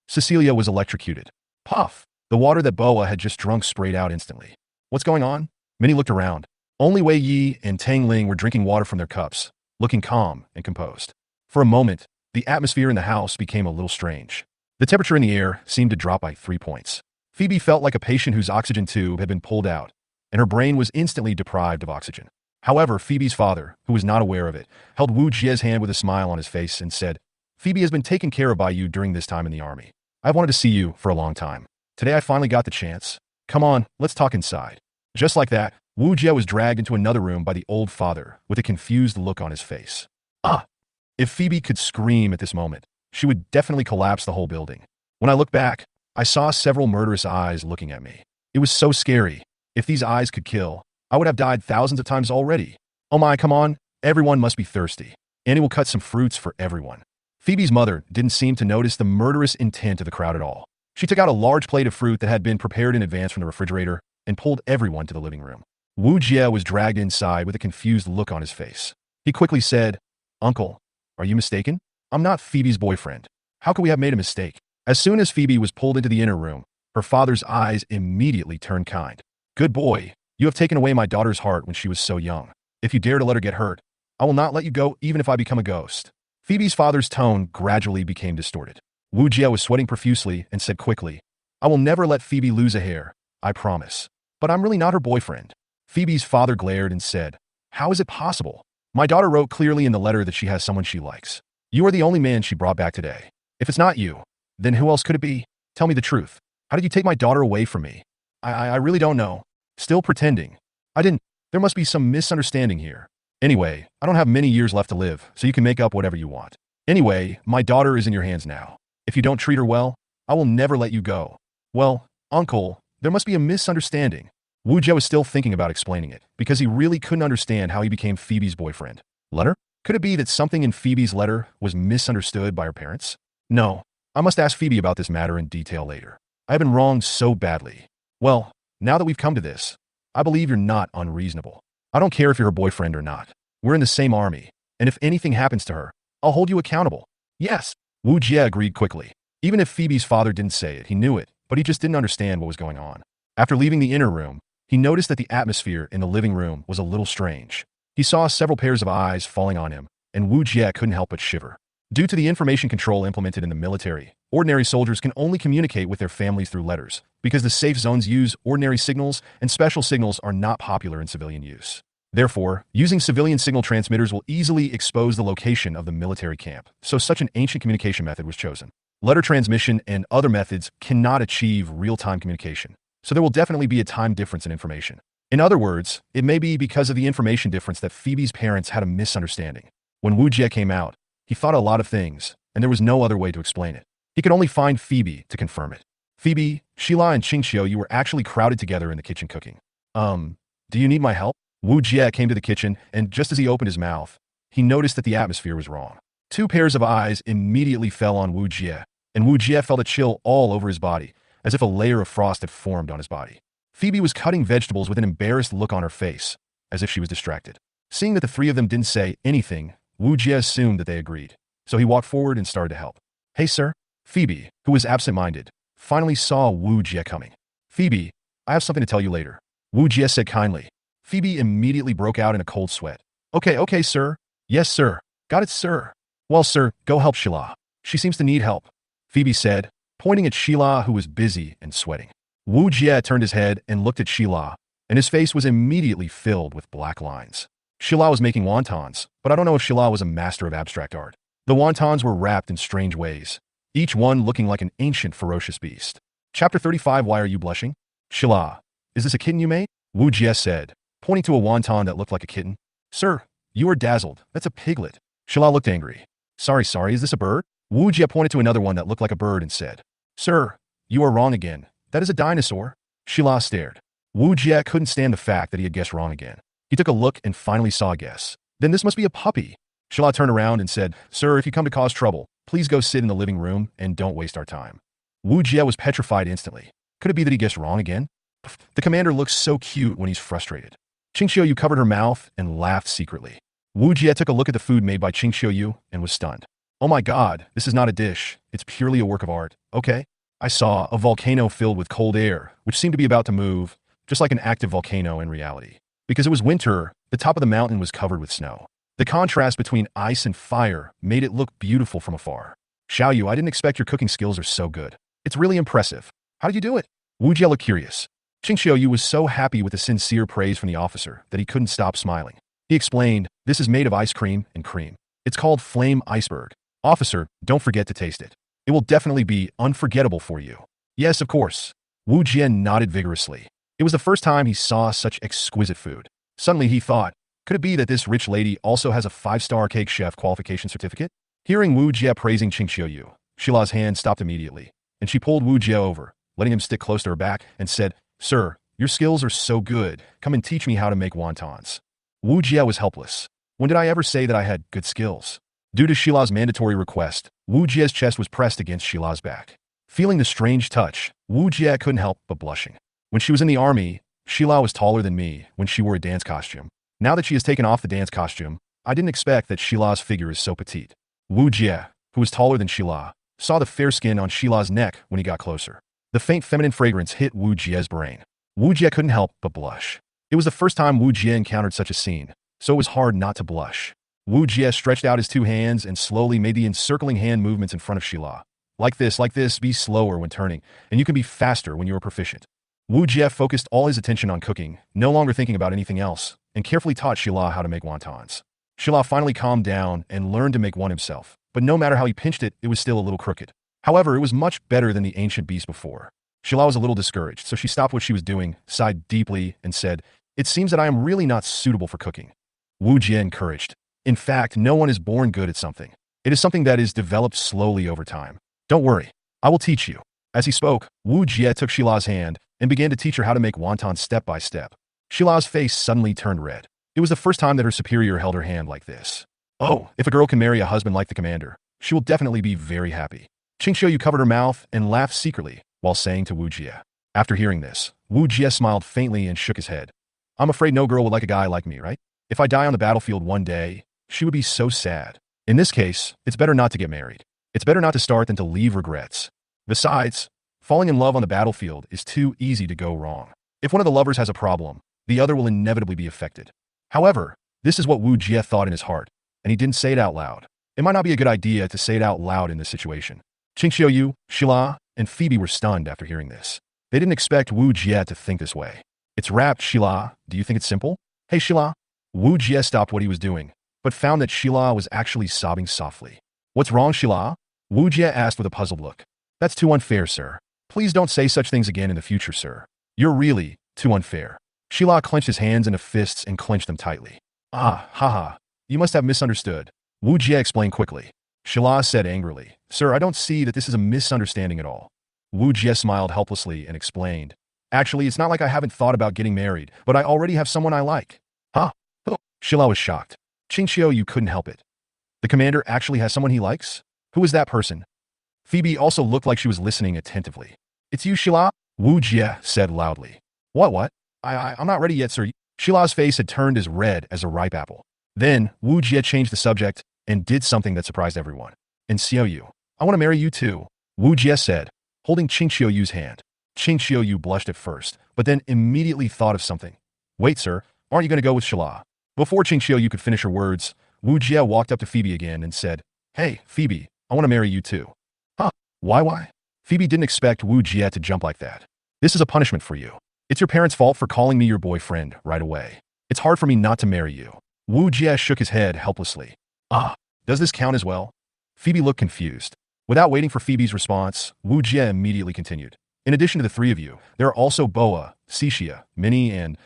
Cecilia was electrocuted. Puff. The water that Boa had just drunk sprayed out instantly. What's going on? Minnie looked around. Only Wei Yi and Tang Ling were drinking water from their cups, looking calm and composed. For a moment, the atmosphere in the house became a little strange. The temperature in the air seemed to drop by 3 points. Phoebe felt like a patient whose oxygen tube had been pulled out, and her brain was instantly deprived of oxygen. However, Phoebe's father, who was not aware of it, held Wu Jie's hand with a smile on his face and said, Phoebe has been taken care of by you during this time in the army. I've wanted to see you for a long time. Today I finally got the chance. Come on, let's talk inside. Just like that, Wu Jie was dragged into another room by the old father with a confused look on his face. Ah! If Phoebe could scream at this moment, she would definitely collapse the whole building. When I looked back, I saw several murderous eyes looking at me. It was so scary. If these eyes could kill, I would have died thousands of times already. Oh my, come on. Everyone must be thirsty. Annie will cut some fruits for everyone. Phoebe's mother didn't seem to notice the murderous intent of the crowd at all. She took out a large plate of fruit that had been prepared in advance from the refrigerator and pulled everyone to the living room. Wu Jie was dragged inside with a confused look on his face. He quickly said, Uncle, are you mistaken? I'm not Phoebe's boyfriend. How could we have made a mistake? As soon as Phoebe was pulled into the inner room, her father's eyes immediately turned kind. Good boy, you have taken away my daughter's heart when she was so young. If you dare to let her get hurt, I will not let you go even if I become a ghost. Phoebe's father's tone gradually became distorted. Wu Jie was sweating profusely and said quickly, I will never let Phoebe lose a hair, I promise. But I'm really not her boyfriend. Phoebe's father glared and said, How is it possible? My daughter wrote clearly in the letter that she has someone she likes. You are the only man she brought back today. If it's not you, then who else could it be? Tell me the truth. How did you take my daughter away from me? I really don't know. Still pretending. I didn't. There must be some misunderstanding here. Anyway, I don't have many years left to live, so you can make up whatever you want. Anyway, my daughter is in your hands now. If you don't treat her well, I will never let you go. Well, uncle, there must be a misunderstanding. Wu Jie was still thinking about explaining it, because he really couldn't understand how he became Phoebe's boyfriend. Letter? Could it be that something in Phoebe's letter was misunderstood by her parents? No, I must ask Phoebe about this matter in detail later. I have been wronged so badly. Well, now that we've come to this, I believe you're not unreasonable. I don't care if you're her boyfriend or not. We're in the same army, and if anything happens to her, I'll hold you accountable. Yes, Wu Jie agreed quickly. Even if Phoebe's father didn't say it, he knew it, but he just didn't understand what was going on. After leaving the inner room, he noticed that the atmosphere in the living room was a little strange. He saw several pairs of eyes falling on him, and Wu Jie couldn't help but shiver. Due to the information control implemented in the military, ordinary soldiers can only communicate with their families through letters, because the safe zones use ordinary signals and special signals are not popular in civilian use. Therefore, using civilian signal transmitters will easily expose the location of the military camp, so such an ancient communication method was chosen. Letter transmission and other methods cannot achieve real-time communication, so there will definitely be a time difference in information. In other words, it may be because of the information difference that Phoebe's parents had a misunderstanding. When Wujia came out, he thought a lot of things, and there was no other way to explain it. He could only find Phoebe to confirm it. Phoebe, Sheila, and Qingxiu, you were actually crowded together in the kitchen cooking. Do you need my help? Wujia came to the kitchen, and just as he opened his mouth, he noticed that the atmosphere was wrong. Two pairs of eyes immediately fell on Wujia, and Wujia felt a chill all over his body, as if a layer of frost had formed on his body. Phoebe was cutting vegetables with an embarrassed look on her face, as if she was distracted. Seeing that the three of them didn't say anything, Wujia assumed that they agreed, so he walked forward and started to help. Hey, sir. Phoebe, who was absent-minded, finally saw Wujia coming. Phoebe, I have something to tell you later, Wujia said kindly. Phoebe immediately broke out in a cold sweat. Okay, sir. Yes, sir. Got it, sir. Well, sir, go help Sheila. She seems to need help, Phoebe said, pointing at Sheila, who was busy and sweating. Wujia turned his head and looked at Sheila, and his face was immediately filled with black lines. Sheila was making wontons, but I don't know if Sheila was a master of abstract art. The wontons were wrapped in strange ways, each one looking like an ancient ferocious beast. Chapter 35. Why are you blushing? Sheila, is this a kitten you made? Wujia said, pointing to a wonton that looked like a kitten. Sir, you are dazzled. That's a piglet. Sheila looked angry. Sorry, is this a bird? Wujia pointed to another one that looked like a bird and said, Sir, you are wrong again. That is a dinosaur. Sheila stared. Wujia couldn't stand the fact that he had guessed wrong again. He took a look and finally saw a guess. Then this must be a puppy. Sheila turned around and said, Sir, if you come to cause trouble, please go sit in the living room and don't waste our time. Wujia was petrified instantly. Could it be that he guessed wrong again? The commander looks so cute when he's frustrated. Qingxiu covered her mouth and laughed secretly. Wujia took a look at the food made by Qingxiu and was stunned. Oh my god, this is not a dish. It's purely a work of art. Okay. I saw a volcano filled with cold air, which seemed to be about to move, just like an active volcano in reality. Because it was winter, the top of the mountain was covered with snow. The contrast between ice and fire made it look beautiful from afar. Xiaoyu, I didn't expect your cooking skills are so good. It's really impressive. How did you do it? Wujia looked curious. Qingxiu was so happy with the sincere praise from the officer that he couldn't stop smiling. He explained, this is made of ice cream and cream. It's called Flame Iceberg. Officer, don't forget to taste it. It will definitely be unforgettable for you. Yes, of course. Wujia nodded vigorously. It was the first time he saw such exquisite food. Suddenly he thought, could it be that this rich lady also has a 5-star cake chef qualification certificate? Hearing Wujia praising Qingxiu, Sheila's hand stopped immediately, and she pulled Wujia over, letting him stick close to her back, and said, Sir, your skills are so good. Come and teach me how to make wontons. Wujia was helpless. When did I ever say that I had good skills? Due to Sheila's mandatory request, Wujia's chest was pressed against Sheila's back. Feeling the strange touch, Wujia couldn't help but blushing. When she was in the army, Sheila was taller than me when she wore a dance costume. Now that she has taken off the dance costume, I didn't expect that Sheila's figure is so petite. Wujia, who was taller than Sheila, saw the fair skin on Sheila's neck when he got closer. The faint feminine fragrance hit Wujia's brain. Wujia couldn't help but blush. It was the first time Wujia encountered such a scene, so it was hard not to blush. Wujia stretched out his two hands and slowly made the encircling hand movements in front of Sheila. Like this, be slower when turning, and you can be faster when you are proficient. Wujia focused all his attention on cooking, no longer thinking about anything else, and carefully taught Sheila how to make wontons. Sheila finally calmed down and learned to make one himself, but no matter how he pinched it, it was still a little crooked. However, it was much better than the ancient beast before. Sheila was a little discouraged, so she stopped what she was doing, sighed deeply, and said, It seems that I am really not suitable for cooking. Wujia encouraged. In fact, no one is born good at something. It is something that is developed slowly over time. Don't worry, I will teach you. As he spoke, Wujia took Sheila's hand and began to teach her how to make wontons step by step. Sheila's face suddenly turned red. It was the first time that her superior held her hand like this. Oh, if a girl can marry a husband like the commander, she will definitely be very happy. Qingxiu covered her mouth and laughed secretly while saying to Wujia. After hearing this, Wujia smiled faintly and shook his head. I'm afraid no girl would like a guy like me, right? If I die on the battlefield one day, she would be so sad. In this case, it's better not to get married. It's better not to start than to leave regrets. Besides, falling in love on the battlefield is too easy to go wrong. If one of the lovers has a problem, the other will inevitably be affected. However, this is what Wujia thought in his heart, and he didn't say it out loud. It might not be a good idea to say it out loud in this situation. Qingxiu, Sheila, and Phoebe were stunned after hearing this. They didn't expect Wujia to think this way. It's wrapped, Sheila. Do you think it's simple? Hey, Sheila. Wujia stopped what he was doing, but found that Shila was actually sobbing softly. What's wrong, Shila? Wujia asked with a puzzled look. That's too unfair, sir. Please don't say such things again in the future, sir. You're really too unfair. Shila clenched his hands into fists and clenched them tightly. Ah, haha. You must have misunderstood. Wujia explained quickly. Shila said angrily, Sir, I don't see that this is a misunderstanding at all. Wujia smiled helplessly and explained. Actually, it's not like I haven't thought about getting married, but I already have someone I like. Huh? Oh. Shila was shocked. Qingxiu, you couldn't help it. The commander actually has someone he likes? Who is that person? Phoebe also looked like she was listening attentively. It's you, Shila? Wujia said loudly. What? I'm not ready yet, sir. Shila's face had turned as red as a ripe apple. Then, Wujia changed the subject and did something that surprised everyone. And Xiaoyu, I want to marry you too, Wujia said, holding Qingxiu's hand. Qingxiu blushed at first, but then immediately thought of something. Wait, sir, aren't you going to go with Shila? Before Qingxiu could finish her words, Wujia walked up to Phoebe again and said, Hey, Phoebe, I want to marry you too. Huh? Why? Phoebe didn't expect Wujia to jump like that. This is a punishment for you. It's your parents' fault for calling me your boyfriend right away. It's hard for me not to marry you. Wujia shook his head helplessly. Ah, does this count as well? Phoebe looked confused. Without waiting for Phoebe's response, Wujia immediately continued. In addition to the three of you, there are also Boa, Cixia, Minnie, and,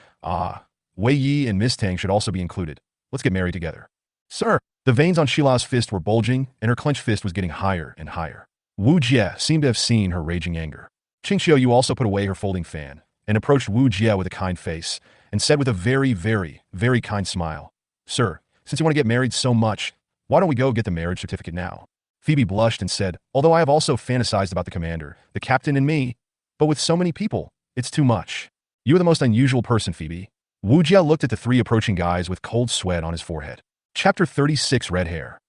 Wei Yi and Miss Tang should also be included. Let's get married together. Sir, the veins on Shila's fist were bulging, and her clenched fist was getting higher and higher. Wujia seemed to have seen her raging anger. Qingxiu also put away her folding fan, and approached Wujia with a kind face, and said with a very, very, very kind smile, Sir, since you want to get married so much, why don't we go get the marriage certificate now? Phoebe blushed and said, Although I have also fantasized about the commander, the captain, and me, but with so many people, it's too much. You are the most unusual person, Phoebe. Wujia looked at the three approaching guys with cold sweat on his forehead. Chapter 36, Red Hair.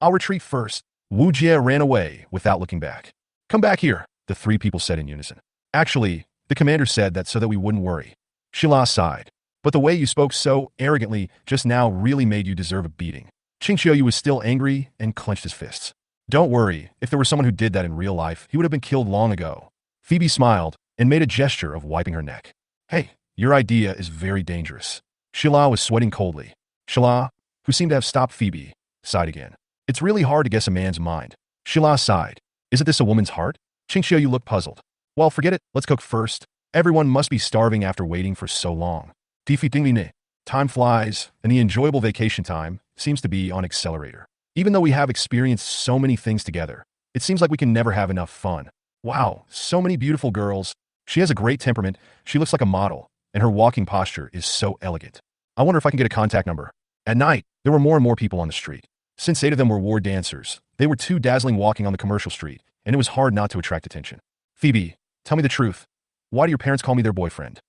I'll retreat first. Wujia ran away without looking back. Come back here, the three people said in unison. Actually, the commander said that so that we wouldn't worry. Shila sighed. But the way you spoke so arrogantly just now really made you deserve a beating. Qingxiu was still angry and clenched his fists. Don't worry, if there was someone who did that in real life, he would have been killed long ago. Phoebe smiled and made a gesture of wiping her neck. Hey, your idea is very dangerous. Shila was sweating coldly. Shila, who seemed to have stopped Phoebe, sighed again. It's really hard to guess a man's mind. Shila sighed. Isn't this a woman's heart? Qingxiu looked puzzled. Well, forget it, let's cook first. Everyone must be starving after waiting for so long. Time flies, and the enjoyable vacation time seems to be on accelerator. Even though we have experienced so many things together, it seems like we can never have enough fun. Wow, so many beautiful girls. She has a great temperament, she looks like a model, and her walking posture is so elegant. I wonder if I can get a contact number. At night, there were more and more people on the street. Since 8 of them were war dancers, they were too dazzling walking on the commercial street, and it was hard not to attract attention. Phoebe, tell me the truth. Why do your parents call me their boyfriend?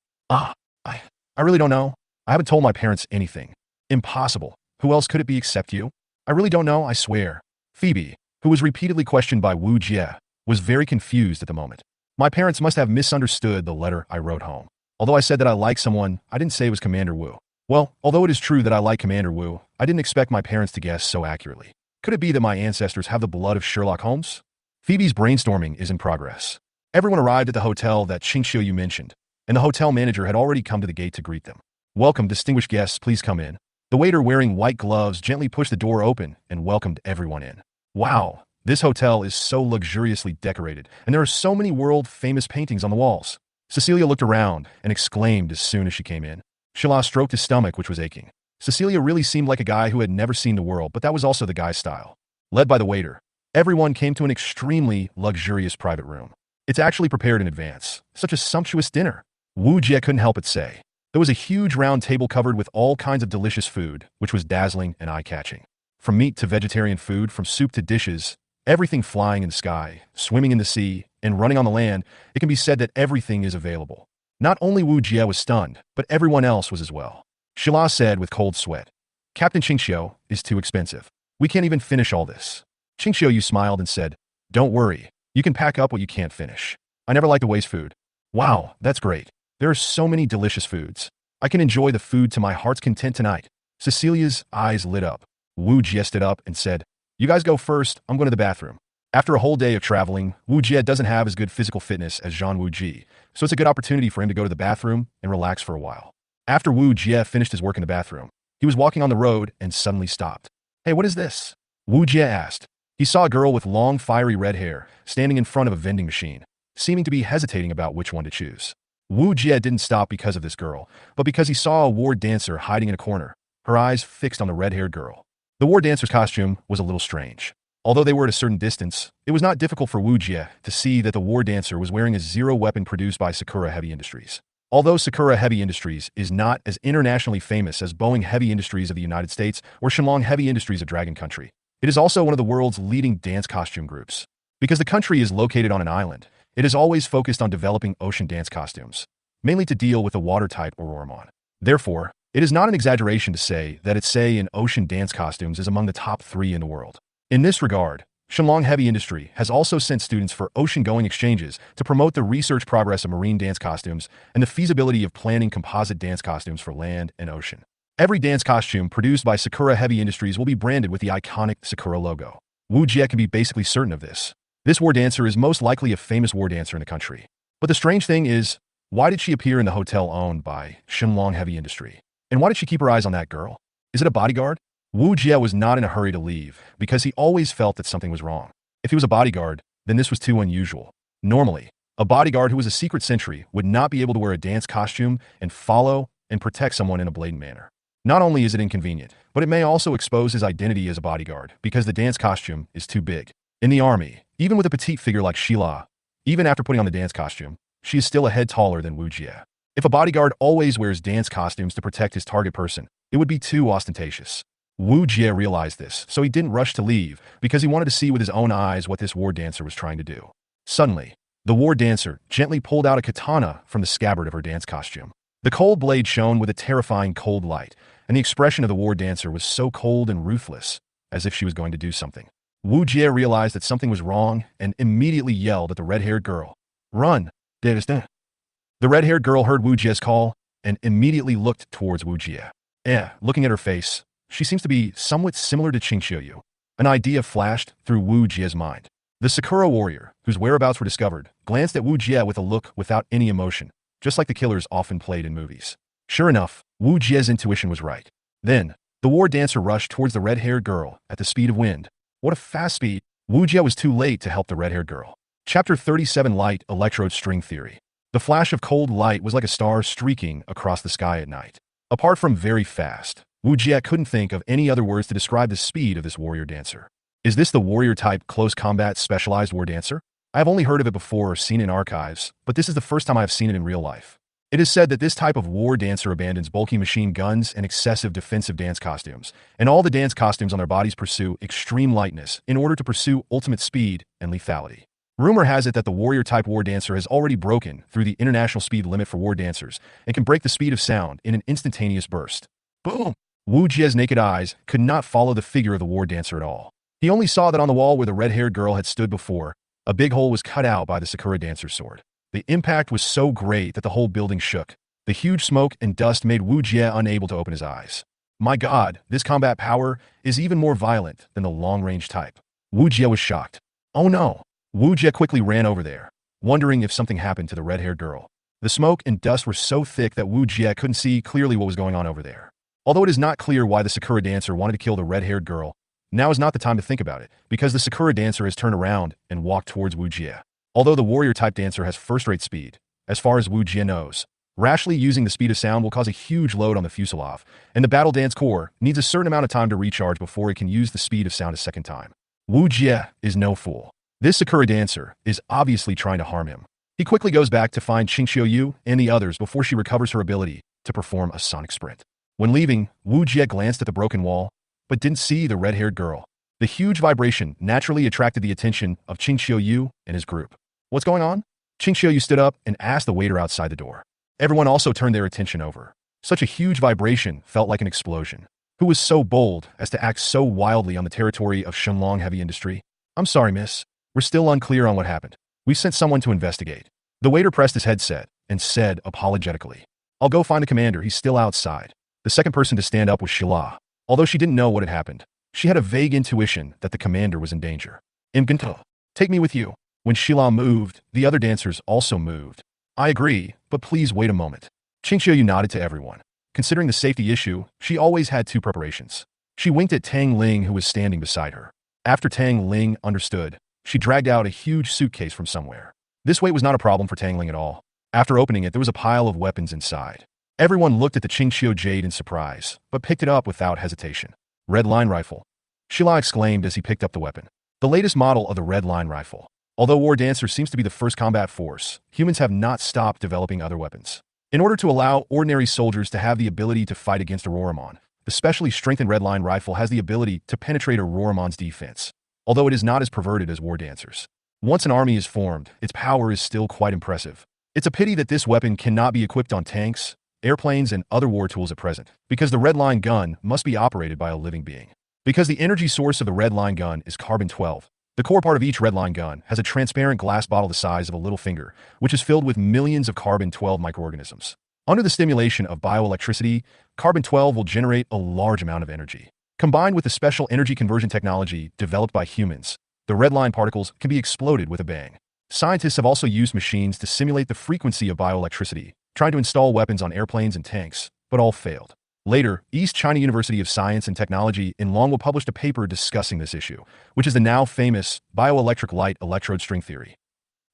I really don't know. I haven't told my parents anything. Impossible. Who else could it be except you? I really don't know, I swear. Phoebe, who was repeatedly questioned by Wujia, was very confused at the moment. My parents must have misunderstood the letter I wrote home. Although I said that I like someone, I didn't say it was Commander Wu. Well, although it is true that I like Commander Wu, I didn't expect my parents to guess so accurately. Could it be that my ancestors have the blood of Sherlock Holmes? Phoebe's brainstorming is in progress. Everyone arrived at the hotel that Qingxiu mentioned, and the hotel manager had already come to the gate to greet them. Welcome, distinguished guests, please come in. The waiter wearing white gloves gently pushed the door open and welcomed everyone in. Wow, this hotel is so luxuriously decorated, and there are so many world-famous paintings on the walls. Cecilia looked around and exclaimed as soon as she came in. Shila stroked his stomach, which was aching. Cecilia really seemed like a guy who had never seen the world, but that was also the guy's style. Led by the waiter, everyone came to an extremely luxurious private room. It's actually prepared in advance. Such a sumptuous dinner. Wujia couldn't help but say. There was a huge round table covered with all kinds of delicious food, which was dazzling and eye-catching. From meat to vegetarian food, from soup to dishes, everything flying in the sky, swimming in the sea, and running on the land, it can be said that everything is available. Not only Wujia was stunned, but everyone else was as well. Shila said with cold sweat, Captain Qingxiu is too expensive. We can't even finish all this. Qingxiu smiled and said, Don't worry, you can pack up what you can't finish. I never like to waste food. Wow, that's great. There are so many delicious foods. I can enjoy the food to my heart's content tonight. Cecilia's eyes lit up. Wujia stood up and said, You guys go first, I'm going to the bathroom. After a whole day of traveling, Wujia doesn't have as good physical fitness as Zhang Wuji, so it's a good opportunity for him to go to the bathroom and relax for a while. After Wujia finished his work in the bathroom, He was walking on the road and suddenly stopped. "Hey, what is this?" Wujia asked. He saw a girl with long, fiery red hair standing in front of a vending machine, seeming to be hesitating about which one to choose. Wujia didn't stop because of this girl, but because he saw a war dancer hiding in a corner, her eyes fixed on the red-haired girl. The war dancer's costume was a little strange. Although they were at a certain distance, it was not difficult for Wujia to see that the war dancer was wearing a zero weapon produced by Sakura Heavy Industries. Although Sakura Heavy Industries is not as internationally famous as Boeing Heavy Industries of the United States or Shenlong Heavy Industries of Dragon Country, it is also one of the world's leading dance costume groups. Because the country is located on an island, it is always focused on developing ocean dance costumes, mainly to deal with the water-type Aurora. Therefore, it is not an exaggeration to say that its say in ocean dance costumes is among the top 3 in the world. In this regard, Shenlong Heavy Industry has also sent students for ocean-going exchanges to promote the research progress of marine dance costumes and the feasibility of planning composite dance costumes for land and ocean. Every dance costume produced by Sakura Heavy Industries will be branded with the iconic Sakura logo. Wujia can be basically certain of this. This war dancer is most likely a famous war dancer in the country. But the strange thing is, why did she appear in the hotel owned by Shenlong Heavy Industry? And why did she keep her eyes on that girl? Is it a bodyguard? Wujia was not in a hurry to leave because he always felt that something was wrong. If he was a bodyguard, then this was too unusual. Normally, a bodyguard who was a secret sentry would not be able to wear a dance costume and follow and protect someone in a blatant manner. Not only is it inconvenient, but it may also expose his identity as a bodyguard because the dance costume is too big. In the army, even with a petite figure like Sheila, even after putting on the dance costume, she is still a head taller than Wujia. If a bodyguard always wears dance costumes to protect his target person, it would be too ostentatious. Wujia realized this, so he didn't rush to leave because he wanted to see with his own eyes what this war dancer was trying to do. Suddenly, the war dancer gently pulled out a katana from the scabbard of her dance costume. The cold blade shone with a terrifying cold light, and the expression of the war dancer was so cold and ruthless, as if she was going to do something. Wujia realized that something was wrong and immediately yelled at the red-haired girl, "Run! There's the..." The red-haired girl heard Wujia's call and immediately looked towards Wujia. Looking at her face, she seems to be somewhat similar to Qingxiuyu. An idea flashed through Wujia's mind. The Sakura warrior, whose whereabouts were discovered, glanced at Wujia with a look without any emotion, just like the killers often played in movies. Sure enough, Wujia's intuition was right. Then, the war dancer rushed towards the red-haired girl at the speed of wind. What a fast speed! Wujia was too late to help the red-haired girl. Chapter 37 Light Electrode String Theory. The flash of cold light was like a star streaking across the sky at night. Apart from very fast, Wujia couldn't think of any other words to describe the speed of this warrior dancer. Is this the warrior-type close combat specialized war dancer? I have only heard of it before or seen it in archives, but this is the first time I have seen it in real life. It is said that this type of war dancer abandons bulky machine guns and excessive defensive dance costumes, and all the dance costumes on their bodies pursue extreme lightness in order to pursue ultimate speed and lethality. Rumor has it that the warrior-type war dancer has already broken through the international speed limit for war dancers and can break the speed of sound in an instantaneous burst. Boom! Wujia's naked eyes could not follow the figure of the war dancer at all. He only saw that on the wall where the red-haired girl had stood before, a big hole was cut out by the Sakura dancer's sword. The impact was so great that the whole building shook. The huge smoke and dust made Wujia unable to open his eyes. My god, this combat power is even more violent than the long-range type. Wujia was shocked. Oh no! Wujia quickly ran over there, wondering if something happened to the red-haired girl. The smoke and dust were so thick that Wujia couldn't see clearly what was going on over there. Although it is not clear why the Sakura dancer wanted to kill the red-haired girl, now is not the time to think about it, because the Sakura dancer has turned around and walked towards Wujia. Although the warrior-type dancer has first-rate speed, as far as Wujia knows, rashly using the speed of sound will cause a huge load on the fuselage, and the battle dance core needs a certain amount of time to recharge before it can use the speed of sound a second time. Wujia is no fool. This Sakura dancer is obviously trying to harm him. He quickly goes back to find Qingxiuyu and the others before she recovers her ability to perform a sonic sprint. When leaving, Wujia glanced at the broken wall, but didn't see the red-haired girl. The huge vibration naturally attracted the attention of Qingxiuyu and his group. What's going on? Qingxiuyu stood up and asked the waiter outside the door. Everyone also turned their attention over. Such a huge vibration felt like an explosion. Who was so bold as to act so wildly on the territory of Shenlong Heavy Industry? I'm sorry, miss. We're still unclear on what happened. We sent someone to investigate. The waiter pressed his headset and said apologetically, I'll go find the commander, he's still outside. The second person to stand up was Sheila. Although she didn't know what had happened, she had a vague intuition that the commander was in danger. Imginto, take me with you. When Sheila moved, the other dancers also moved. I agree, but please wait a moment. Qingxiuyu nodded to everyone. Considering the safety issue, she always had two preparations. She winked at Tang Ling, who was standing beside her. After Tang Ling understood, she dragged out a huge suitcase from somewhere. This weight was not a problem for Tang Ling at all. After opening it, there was a pile of weapons inside. Everyone looked at the Qingqiu Jade in surprise, but picked it up without hesitation. Red line rifle. Shila exclaimed as he picked up the weapon. The latest model of the red line rifle. Although War Dancer seems to be the first combat force, humans have not stopped developing other weapons. In order to allow ordinary soldiers to have the ability to fight against Auroramon, the specially strengthened red line rifle has the ability to penetrate Auroramon's defense, although it is not as perverted as War Dancer's. Once an army is formed, its power is still quite impressive. It's a pity that this weapon cannot be equipped on tanks, airplanes, and other war tools at present, because the red line gun must be operated by a living being. Because the energy source of the red line gun is carbon-12, the core part of each red line gun has a transparent glass bottle the size of a little finger, which is filled with millions of carbon-12 microorganisms. Under the stimulation of bioelectricity, carbon-12 will generate a large amount of energy. Combined with the special energy conversion technology developed by humans, the red line particles can be exploded with a bang. Scientists have also used machines to simulate the frequency of bioelectricity, trying to install weapons on airplanes and tanks, but all failed. Later, East China University of Science and Technology in Longwo published a paper discussing this issue, which is the now famous bioelectric light electrode string theory.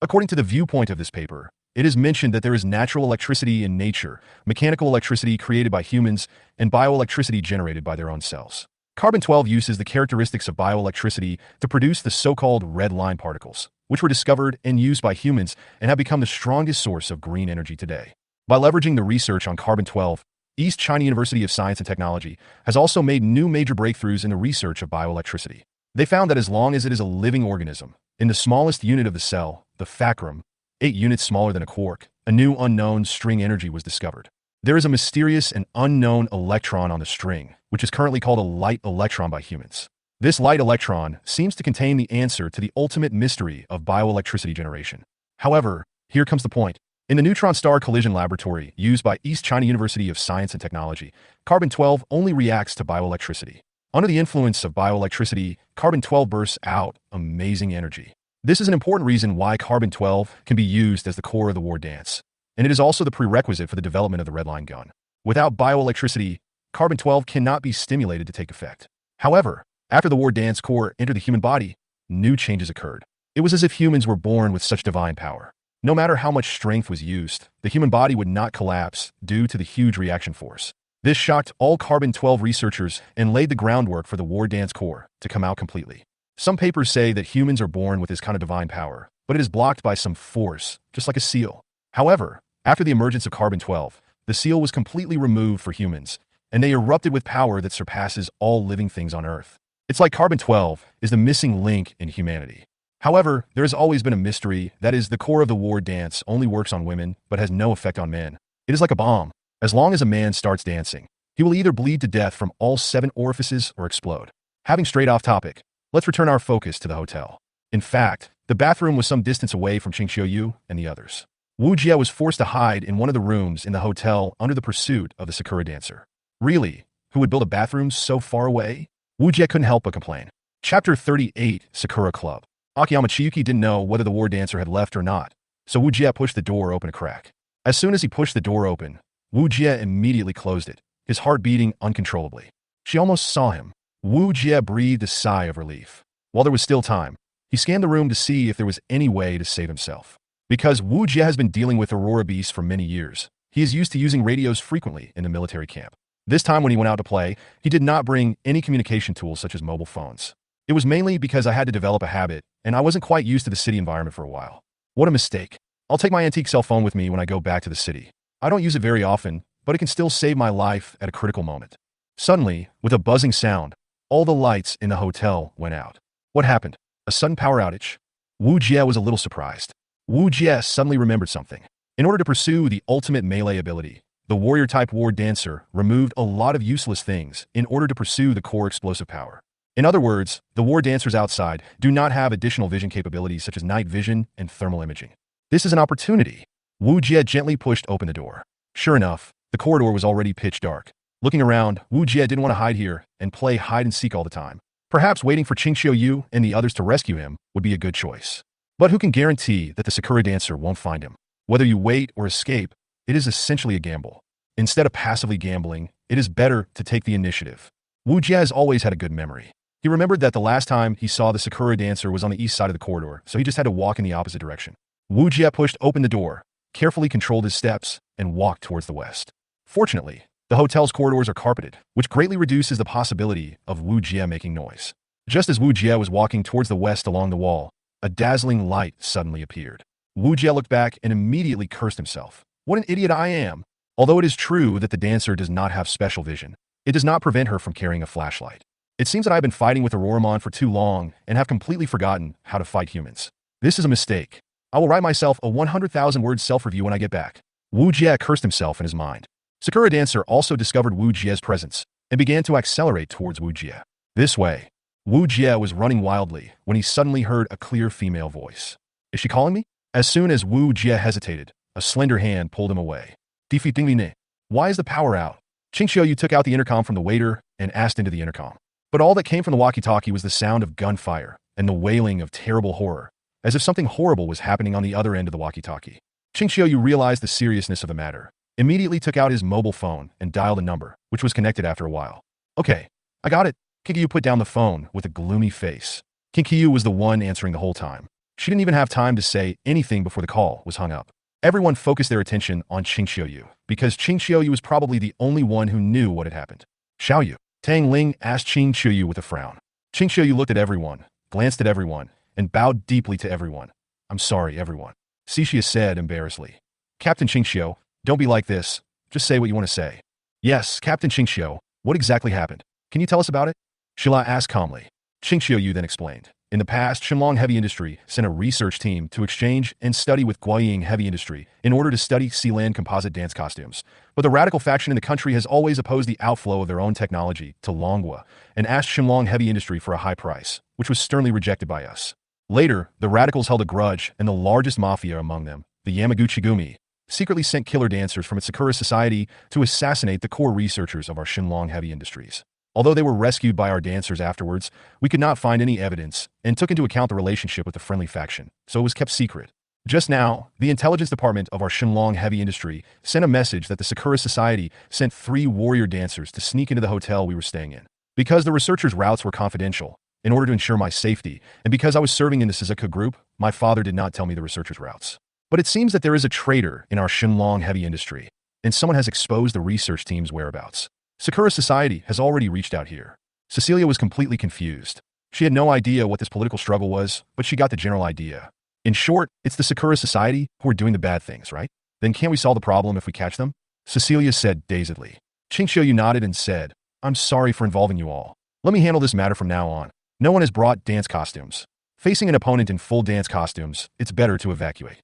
According to the viewpoint of this paper, it is mentioned that there is natural electricity in nature, mechanical electricity created by humans, and bioelectricity generated by their own cells. Carbon-12 uses the characteristics of bioelectricity to produce the so-called red line particles, which were discovered and used by humans and have become the strongest source of green energy today. By leveraging the research on carbon-12, East China University of Science and Technology has also made new major breakthroughs in the research of bioelectricity. They found that as long as it is a living organism, in the smallest unit of the cell, the facrum, 8 units smaller than a quark, a new unknown string energy was discovered. There is a mysterious and unknown electron on the string, which is currently called a light electron by humans. This light electron seems to contain the answer to the ultimate mystery of bioelectricity generation. However, here comes the point. In the neutron star collision laboratory used by East China University of Science and Technology, carbon-12 only reacts to bioelectricity. Under the influence of bioelectricity, carbon-12 bursts out amazing energy. This is an important reason why carbon-12 can be used as the core of the war dance, and it is also the prerequisite for the development of the red line gun. Without bioelectricity, carbon-12 cannot be stimulated to take effect. However, after the war dance core entered the human body, new changes occurred. It was as if humans were born with such divine power. No matter how much strength was used, the human body would not collapse due to the huge reaction force. This shocked all carbon-12 researchers and laid the groundwork for the war dance core to come out completely. Some papers say that humans are born with this kind of divine power, but it is blocked by some force, just like a seal. However, after the emergence of carbon-12, the seal was completely removed for humans, and they erupted with power that surpasses all living things on Earth. It's like carbon-12 is the missing link in humanity. However, there has always been a mystery that is the core of the war dance only works on women but has no effect on men. It is like a bomb. As long as a man starts dancing, he will either bleed to death from all 7 orifices or explode. Having strayed off topic, let's return our focus to the hotel. In fact, the bathroom was some distance away from Qingqiu and the others. Wujia was forced to hide in one of the rooms in the hotel under the pursuit of the Sakura dancer. Really? Who would build a bathroom so far away? Wujia couldn't help but complain. Chapter 38, Sakura Club. Akiyama Chiyuki didn't know whether the war dancer had left or not, so Wujia pushed the door open a crack. As soon as he pushed the door open, Wujia immediately closed it, his heart beating uncontrollably. She almost saw him. Wujia breathed a sigh of relief. While there was still time, he scanned the room to see if there was any way to save himself. Because Wujia has been dealing with Aurora beasts for many years, he is used to using radios frequently in the military camp. This time when he went out to play, he did not bring any communication tools such as mobile phones. It was mainly because I had to develop a habit, and I wasn't quite used to the city environment for a while. What a mistake. I'll take my antique cell phone with me when I go back to the city. I don't use it very often, but it can still save my life at a critical moment. Suddenly, with a buzzing sound, all the lights in the hotel went out. What happened? A sudden power outage? Wujia was a little surprised. Wujia suddenly remembered something. In order to pursue the ultimate melee ability, the warrior-type war dancer removed a lot of useless things in order to pursue the core explosive power. In other words, the war dancers outside do not have additional vision capabilities such as night vision and thermal imaging. This is an opportunity. Wujia gently pushed open the door. Sure enough, the corridor was already pitch dark. Looking around, Wujia didn't want to hide here and play hide and seek all the time. Perhaps waiting for Qingqiu and the others to rescue him would be a good choice. But who can guarantee that the Sakura dancer won't find him? Whether you wait or escape, it is essentially a gamble. Instead of passively gambling, it is better to take the initiative. Wujia has always had a good memory. He remembered that the last time he saw the Sakura dancer was on the east side of the corridor, so he just had to walk in the opposite direction. Wujia pushed open the door, carefully controlled his steps, and walked towards the west. Fortunately, the hotel's corridors are carpeted, which greatly reduces the possibility of Wujia making noise. Just as Wujia was walking towards the west along the wall, a dazzling light suddenly appeared. Wujia looked back and immediately cursed himself. What an idiot I am! Although it is true that the dancer does not have special vision, it does not prevent her from carrying a flashlight. It seems that I've been fighting with Aurora for too long and have completely forgotten how to fight humans. This is a mistake. I will write myself a 100,000-word self-review when I get back. Wujia cursed himself in his mind. Sakura dancer also discovered Wujia's presence and began to accelerate towards Wujia. This way, Wujia was running wildly when he suddenly heard a clear female voice. Is she calling me? As soon as Wujia hesitated, a slender hand pulled him away. Defeating. Why is the power out? Qingxiu took out the intercom from the waiter and asked into the intercom. But all that came from the walkie-talkie was the sound of gunfire and the wailing of terrible horror, as if something horrible was happening on the other end of the walkie-talkie. Qingxiu realized the seriousness of the matter, immediately took out his mobile phone and dialed a number, which was connected after a while. Okay, I got it. Qingxiu put down the phone with a gloomy face. Qingxiu was the one answering the whole time. She didn't even have time to say anything before the call was hung up. Everyone focused their attention on Qingxiu, because Qingxiu was probably the only one who knew what had happened. Xiaoyu, Tang Ling asked Qingxiu with a frown. Qingxiu looked at everyone, glanced at everyone, and bowed deeply to everyone. I'm sorry, everyone. Xixia said embarrassedly. Captain Qingxiu, don't be like this. Just say what you want to say. Yes, Captain Qingxiu, what exactly happened? Can you tell us about it? Shila asked calmly. Qingxiu then explained. In the past, Shenlong Heavy Industry sent a research team to exchange and study with Guiying Heavy Industry in order to study Sealand composite dance costumes. But the radical faction in the country has always opposed the outflow of their own technology to Longhua and asked Shenlong Heavy Industry for a high price, which was sternly rejected by us. Later, the radicals held a grudge, and the largest mafia among them, the Yamaguchi-gumi, secretly sent killer dancers from its Sakura society to assassinate the core researchers of our Shenlong Heavy Industries. Although they were rescued by our dancers afterwards, we could not find any evidence and took into account the relationship with the friendly faction, so it was kept secret. Just now, the intelligence department of our Shenlong Heavy Industry sent a message that the Sakura Society sent 3 warrior dancers to sneak into the hotel we were staying in. Because the researchers' routes were confidential, in order to ensure my safety, and because I was serving in the Suzaku group, my father did not tell me the researchers' routes. But it seems that there is a traitor in our Shenlong Heavy Industry, and someone has exposed the research team's whereabouts. Sakura Society has already reached out here. Cecilia was completely confused. She had no idea what this political struggle was, but she got the general idea. In short, it's the Sakura Society who are doing the bad things, right? Then can't we solve the problem if we catch them? Cecilia said dazedly. Qingxiu nodded and said, I'm sorry for involving you all. Let me handle this matter from now on. No one has brought dance costumes. Facing an opponent in full dance costumes, it's better to evacuate.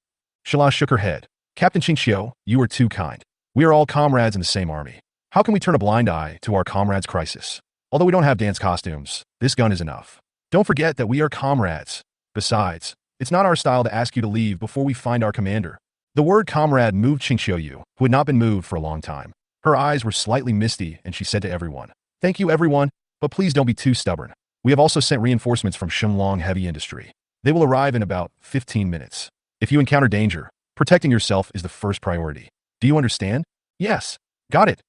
Shala shook her head. Captain Qingxiu, you are too kind. We are all comrades in the same army. How can we turn a blind eye to our comrades' crisis? Although we don't have dance costumes, this gun is enough. Don't forget that we are comrades. Besides, it's not our style to ask you to leave before we find our commander. The word comrade moved Qingxiu, who had not been moved for a long time. Her eyes were slightly misty, and she said to everyone, Thank you, everyone, but please don't be too stubborn. We have also sent reinforcements from Shenlong Heavy Industry. They will arrive in about 15 minutes. If you encounter danger, protecting yourself is the first priority. Do you understand? Yes. Got it.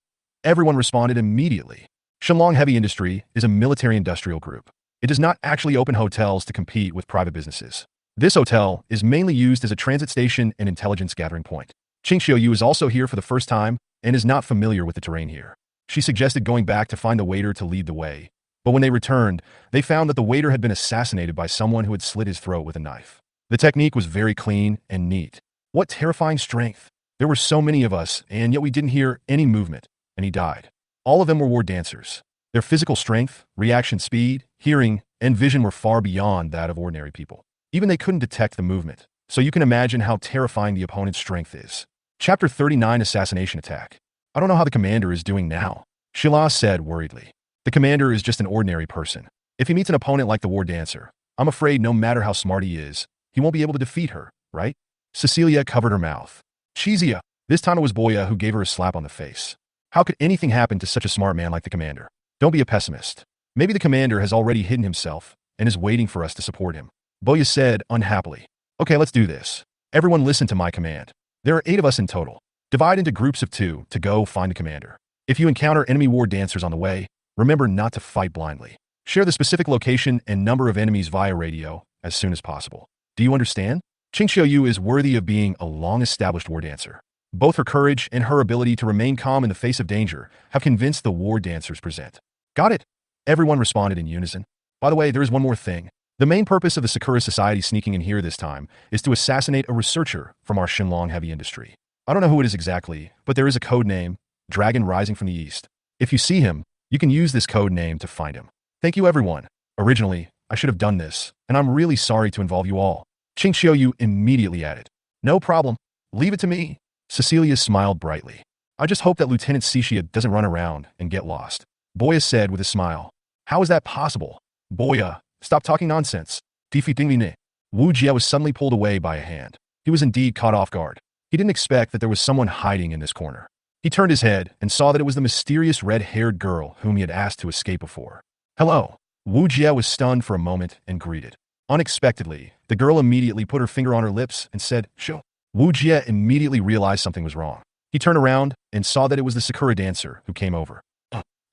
Everyone responded immediately. Shenlong Heavy Industry is a military-industrial group. It does not actually open hotels to compete with private businesses. This hotel is mainly used as a transit station and intelligence gathering point. Qingxiu is also here for the first time and is not familiar with the terrain here. She suggested going back to find the waiter to lead the way, but when they returned, they found that the waiter had been assassinated by someone who had slit his throat with a knife. The technique was very clean and neat. What terrifying strength! There were so many of us, and yet we didn't hear any movement. And he died. All of them were war dancers. Their physical strength, reaction speed, hearing, and vision were far beyond that of ordinary people. Even they couldn't detect the movement, so you can imagine how terrifying the opponent's strength is. Chapter 39 Assassination Attack. I don't know how the commander is doing now, Shila said worriedly. The commander is just an ordinary person. If he meets an opponent like the war dancer, I'm afraid no matter how smart he is, he won't be able to defeat her, right? Cecilia covered her mouth. Chizia. This time it was Boya who gave her a slap on the face. How could anything happen to such a smart man like the commander? Don't be a pessimist. Maybe the commander has already hidden himself and is waiting for us to support him. Boya said unhappily. Okay, let's do this. Everyone listen to my command. There are 8 of us in total. Divide into groups of 2 to go find the commander. If you encounter enemy war dancers on the way, remember not to fight blindly. Share the specific location and number of enemies via radio as soon as possible. Do you understand? Qingxiu is worthy of being a long-established war dancer. Both her courage and her ability to remain calm in the face of danger have convinced the war dancers present. Got it? Everyone responded in unison. By the way, there is one more thing. The main purpose of the Sakura Society sneaking in here this time is to assassinate a researcher from our Shenlong heavy industry. I don't know who it is exactly, but there is a code name, Dragon Rising from the East. If you see him, you can use this code name to find him. Thank you everyone. Originally, I should have done this, and I'm really sorry to involve you all. Qingxiu immediately added. No problem. Leave it to me. Cecilia smiled brightly. I just hope that Lieutenant Cixia doesn't run around and get lost. Boya said with a smile. How is that possible? Boya, stop talking nonsense. Defeating Wujia was suddenly pulled away by a hand. He was indeed caught off guard. He didn't expect that there was someone hiding in this corner. He turned his head and saw that it was the mysterious red-haired girl whom he had asked to escape before. Hello. Wujia was stunned for a moment and greeted. Unexpectedly, the girl immediately put her finger on her lips and said, Shoo. Wujia immediately realized something was wrong. He turned around and saw that it was the Sakura dancer who came over.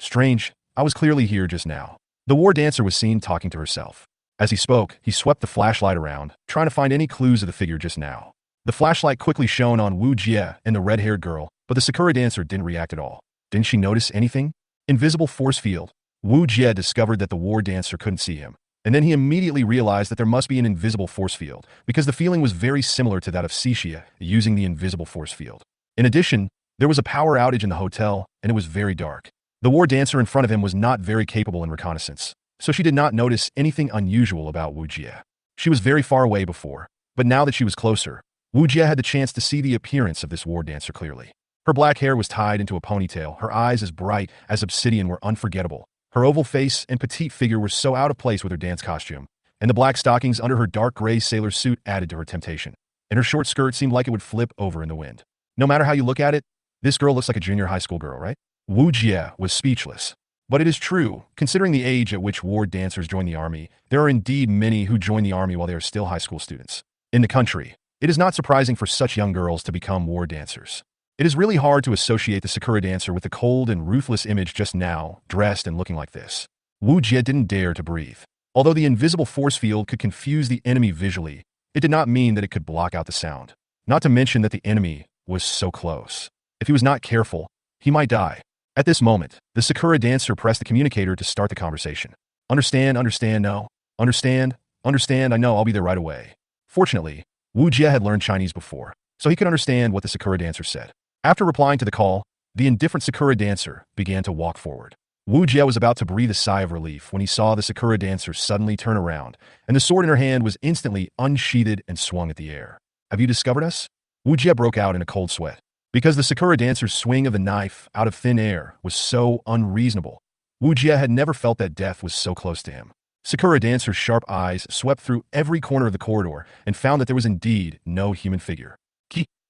Strange, I was clearly here just now. The war dancer was seen talking to herself. As he spoke, he swept the flashlight around, trying to find any clues of the figure just now. The flashlight quickly shone on Wujia and the red-haired girl, but the Sakura dancer didn't react at all. Didn't she notice anything? Invisible force field. Wujia discovered that the war dancer couldn't see him. And then he immediately realized that there must be an invisible force field, because the feeling was very similar to that of Cixia using the invisible force field. In addition, there was a power outage in the hotel, and it was very dark. The war dancer in front of him was not very capable in reconnaissance, so she did not notice anything unusual about Wujia. She was very far away before, but now that she was closer, Wujia had the chance to see the appearance of this war dancer clearly. Her black hair was tied into a ponytail, her eyes as bright as obsidian were unforgettable. Her oval face and petite figure were so out of place with her dance costume, and the black stockings under her dark gray sailor suit added to her temptation. And her short skirt seemed like it would flip over in the wind. No matter how you look at it, this girl looks like a junior high school girl, right? Wujia was speechless. But it is true, considering the age at which war dancers join the army, there are indeed many who join the army while they are still high school students. In the country, it is not surprising for such young girls to become war dancers. It is really hard to associate the Sakura dancer with the cold and ruthless image just now, dressed and looking like this. Wujia didn't dare to breathe. Although the invisible force field could confuse the enemy visually, it did not mean that it could block out the sound. Not to mention that the enemy was so close. If he was not careful, he might die. At this moment, the Sakura dancer pressed the communicator to start the conversation. Understand, no. Understand, I know, I'll be there right away. Fortunately, Wujia had learned Chinese before, so he could understand what the Sakura dancer said. After replying to the call, the indifferent Sakura dancer began to walk forward. Wujia was about to breathe a sigh of relief when he saw the Sakura dancer suddenly turn around, and the sword in her hand was instantly unsheathed and swung at the air. Have you discovered us? Wujia broke out in a cold sweat. Because the Sakura dancer's swing of the knife out of thin air was so unreasonable, Wujia had never felt that death was so close to him. Sakura dancer's sharp eyes swept through every corner of the corridor and found that there was indeed no human figure.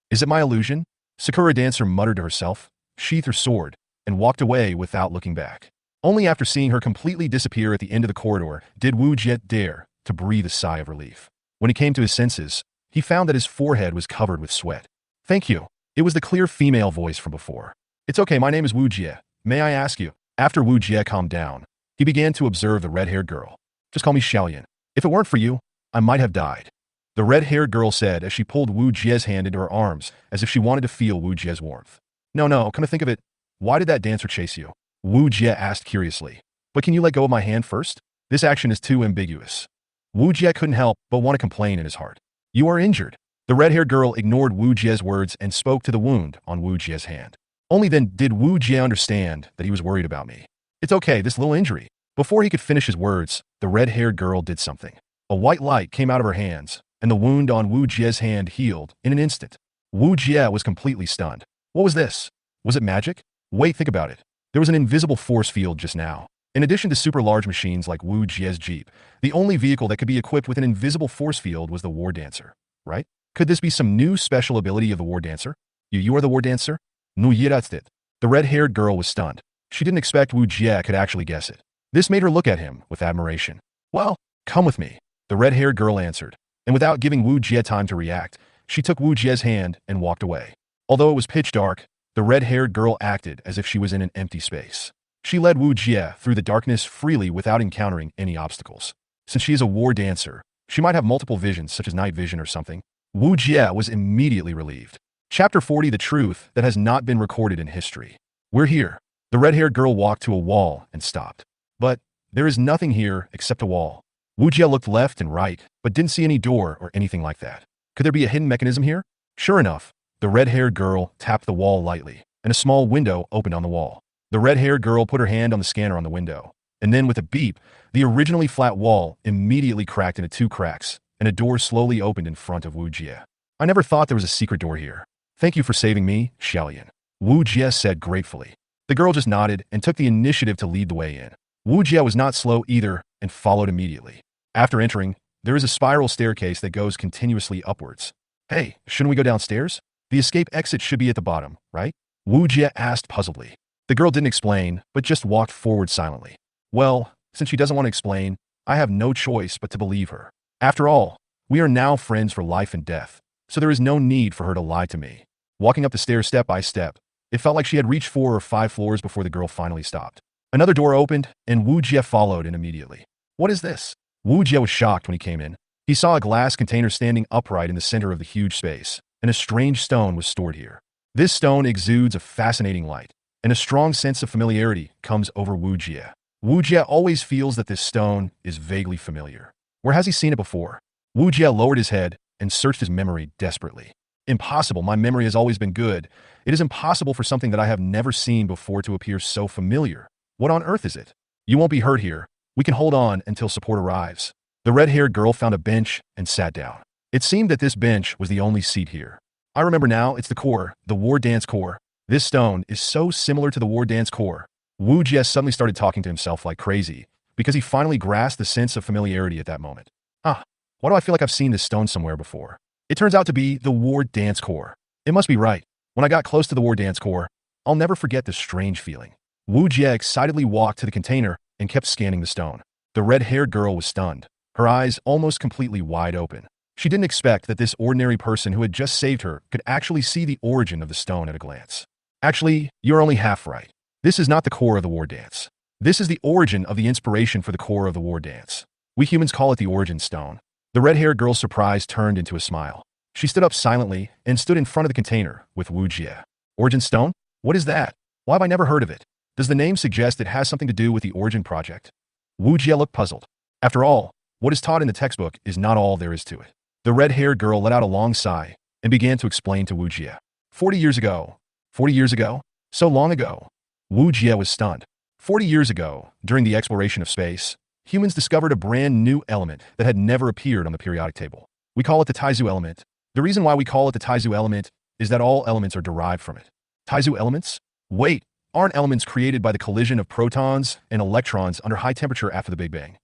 Is it my illusion? Sakura dancer muttered to herself, sheathed her sword, and walked away without looking back. Only after seeing her completely disappear at the end of the corridor did Wujia dare to breathe a sigh of relief. When he came to his senses, he found that his forehead was covered with sweat. Thank you. It was the clear female voice from before. It's okay, my name is Wujia. May I ask you? After Wujia calmed down, he began to observe the red-haired girl. Just call me Xiaoyan. If it weren't for you, I might have died. The red-haired girl said as she pulled Wujia's hand into her arms as if she wanted to feel Wujia's warmth. No, come to think of it, why did that dancer chase you? Wujia asked curiously. But can you let go of my hand first? This action is too ambiguous. Wujia couldn't help but want to complain in his heart. You are injured. The red-haired girl ignored Wujia's words and spoke to the wound on Wujia's hand. Only then did Wujia understand that he was worried about me. It's okay, this little injury. Before he could finish his words, the red-haired girl did something. A white light came out of her hands, and the wound on Wujia's hand healed in an instant. Wujia was completely stunned. What was this? Was it magic? Wait, think about it. There was an invisible force field just now. In addition to super large machines like Wujia's Jeep, the only vehicle that could be equipped with an invisible force field was the War Dancer, right? Could this be some new special ability of the War Dancer? You are the War Dancer? The red-haired girl was stunned. She didn't expect Wujia could actually guess it. This made her look at him with admiration. Well, come with me, the red-haired girl answered. And without giving Wujia time to react, she took Wujia's hand and walked away. Although it was pitch dark, the red-haired girl acted as if she was in an empty space. She led Wujia through the darkness freely without encountering any obstacles. Since she is a war dancer, she might have multiple visions, such as night vision or something. Wujia was immediately relieved. Chapter 40, the truth that has not been recorded in history. We're here. The red-haired girl walked to a wall and stopped. But there is nothing here except a wall. Wujia looked left and right, but didn't see any door or anything like that. Could there be a hidden mechanism here? Sure enough, the red-haired girl tapped the wall lightly, and a small window opened on the wall. The red-haired girl put her hand on the scanner on the window, and then with a beep, the originally flat wall immediately cracked into 2 cracks, and a door slowly opened in front of Wujia. I never thought there was a secret door here. Thank you for saving me, Xiaolian. Wujia said gratefully. The girl just nodded and took the initiative to lead the way in. Wujia was not slow either and followed immediately. After entering, there is a spiral staircase that goes continuously upwards. Hey, shouldn't we go downstairs? The escape exit should be at the bottom, right? Wujia asked puzzledly. The girl didn't explain, but just walked forward silently. Well, since she doesn't want to explain, I have no choice but to believe her. After all, we are now friends for life and death, so there is no need for her to lie to me. Walking up the stairs step by step, it felt like she had reached 4 or 5 floors before the girl finally stopped. Another door opened, and Wujia followed in immediately. What is this? Wujia was shocked when he came in. He saw a glass container standing upright in the center of the huge space, and a strange stone was stored here. This stone exudes a fascinating light, and a strong sense of familiarity comes over Wujia. Wujia always feels that this stone is vaguely familiar. Where has he seen it before? Wujia lowered his head and searched his memory desperately. Impossible, my memory has always been good. It is impossible for something that I have never seen before to appear so familiar. What on earth is it? You won't be hurt here. We can hold on until support arrives. The red-haired girl found a bench and sat down. It seemed that this bench was the only seat here. I remember now, it's the core, the war dance core. This stone is so similar to the war dance core. Wujia suddenly started talking to himself like crazy, because he finally grasped the sense of familiarity at that moment. Why do I feel like I've seen this stone somewhere before? It turns out to be the war dance core. It must be right. When I got close to the war dance core, I'll never forget this strange feeling. Wujia excitedly walked to the container and kept scanning the stone. The red-haired girl was stunned, her eyes almost completely wide open. She didn't expect that this ordinary person who had just saved her could actually see the origin of the stone at a glance. Actually, you're only half right. This is not the core of the war dance. This is the origin of the inspiration for the core of the war dance. We humans call it the origin stone. The red-haired girl's surprise turned into a smile. She stood up silently and stood in front of the container with Wujia. Origin stone? What is that? Why have I never heard of it? Does the name suggest it has something to do with the Origin project? Wujia looked puzzled. After all, what is taught in the textbook is not all there is to it. The red-haired girl let out a long sigh and began to explain to Wujia. 40 years ago. 40 years ago? So long ago. Wujia was stunned. 40 years ago, during the exploration of space, humans discovered a brand new element that had never appeared on the periodic table. We call it the Taizu element. The reason why we call it the Taizu element is that all elements are derived from it. Taizu elements? Wait, aren't elements created by the collision of protons and electrons under high temperature after the Big Bang?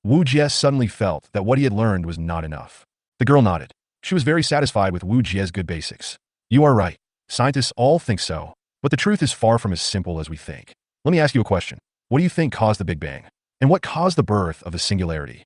Wujia suddenly felt that what he had learned was not enough. The girl nodded. She was very satisfied with Wujia's good basics. You are right. Scientists all think so, but the truth is far from as simple as we think. Let me ask you a question. What do you think caused the Big Bang? And what caused the birth of the singularity?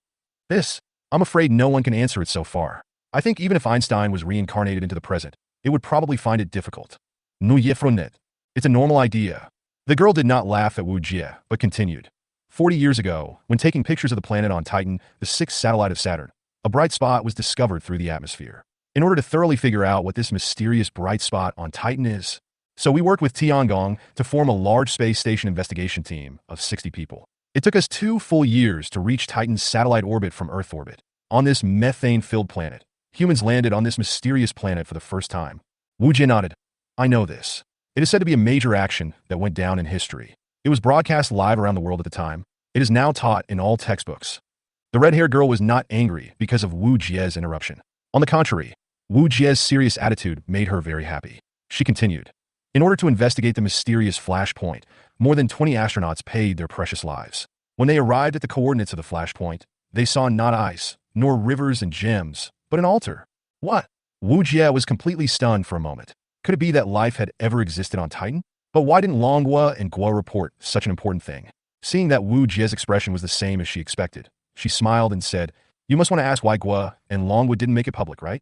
This, I'm afraid no one can answer it so far. I think even if Einstein was reincarnated into the present, it would probably find it difficult. It's a normal idea. The girl did not laugh at Wujia, but continued. 40 years ago, when taking pictures of the planet on Titan, the 6th satellite of Saturn, a bright spot was discovered through the atmosphere. In order to thoroughly figure out what this mysterious bright spot on Titan is, so we worked with Tiangong to form a large space station investigation team of 60 people. It took us 2 full years to reach Titan's satellite orbit from Earth orbit. On this methane-filled planet, humans landed on this mysterious planet for the first time. Wujia nodded. I know this. It is said to be a major action that went down in history. It was broadcast live around the world at the time. It is now taught in all textbooks. The red-haired girl was not angry because of Wujia's interruption. On the contrary, Wujia's serious attitude made her very happy. She continued. In order to investigate the mysterious flashpoint, more than 20 astronauts paid their precious lives. When they arrived at the coordinates of the flashpoint, they saw not ice, nor rivers and gems, but an altar. What? Wujia was completely stunned for a moment. Could it be that life had ever existed on Titan? But why didn't Longhua and Guo report such an important thing? Seeing that Wujia's expression was the same as she expected, she smiled and said, You must want to ask why Guo and Longhua didn't make it public, right?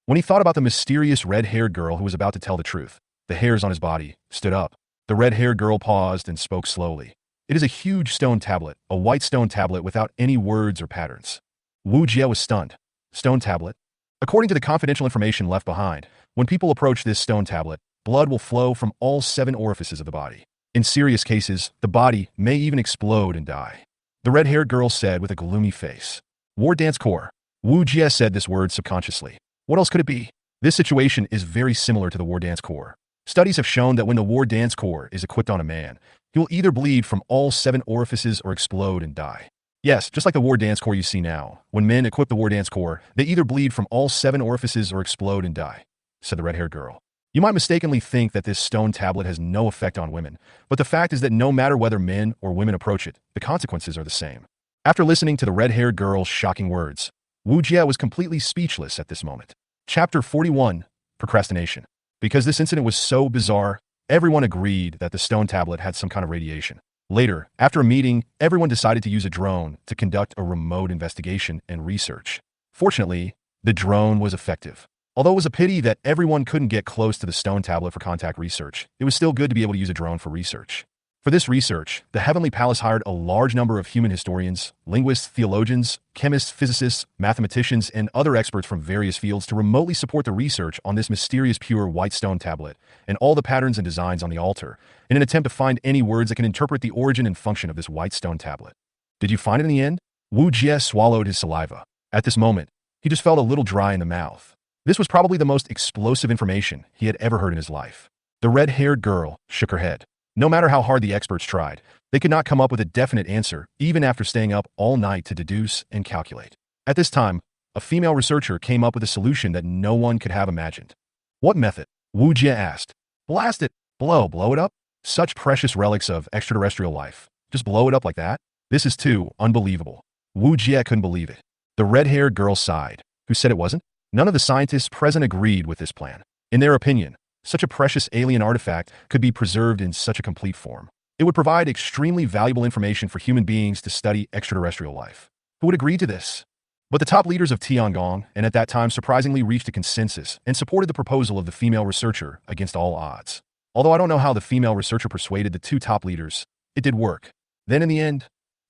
When he thought about the mysterious red-haired girl who was about to tell the truth, the hairs on his body stood up. The red-haired girl paused and spoke slowly. It is a huge stone tablet, a white stone tablet without any words or patterns. Wujia was stunned. Stone tablet? According to the confidential information left behind, when people approach this stone tablet, blood will flow from all 7 orifices of the body. In serious cases, the body may even explode and die. The red-haired girl said with a gloomy face. War Dance Core. Wujia said this word subconsciously. What else could it be? This situation is very similar to the War Dance Core. Studies have shown that when the War Dance Core is equipped on a man, he will either bleed from all 7 orifices or explode and die. Yes, just like the War Dance Core you see now. When men equip the War Dance Core, they either bleed from all 7 orifices or explode and die, said the red-haired girl. You might mistakenly think that this stone tablet has no effect on women, but the fact is that no matter whether men or women approach it, the consequences are the same. After listening to the red-haired girl's shocking words, Wujia was completely speechless at this moment. Chapter 41, Procrastination. Because this incident was so bizarre, everyone agreed that the stone tablet had some kind of radiation. Later, after a meeting, everyone decided to use a drone to conduct a remote investigation and research. Fortunately, the drone was effective. Although it was a pity that everyone couldn't get close to the stone tablet for contact research, it was still good to be able to use a drone for research. For this research, the Heavenly Palace hired a large number of human historians, linguists, theologians, chemists, physicists, mathematicians, and other experts from various fields to remotely support the research on this mysterious pure white stone tablet and all the patterns and designs on the altar in an attempt to find any words that can interpret the origin and function of this white stone tablet. Did you find it in the end? Wujia swallowed his saliva. At this moment, he just felt a little dry in the mouth. This was probably the most explosive information he had ever heard in his life. The red-haired girl shook her head. No matter how hard the experts tried, they could not come up with a definite answer, even after staying up all night to deduce and calculate. At this time, a female researcher came up with a solution that no one could have imagined. What method? Wujia asked. Blast it. Blow it up? Such precious relics of extraterrestrial life. Just blow it up like that? This is too unbelievable. Wujia couldn't believe it. The red-haired girl sighed. Who said it wasn't? None of the scientists present agreed with this plan. In their opinion, such a precious alien artifact could be preserved in such a complete form. It would provide extremely valuable information for human beings to study extraterrestrial life. Who would agree to this? But the top leaders of Tiangong, and at that time surprisingly reached a consensus and supported the proposal of the female researcher against all odds. Although I don't know how the female researcher persuaded the 2 top leaders, it did work. Then in the end,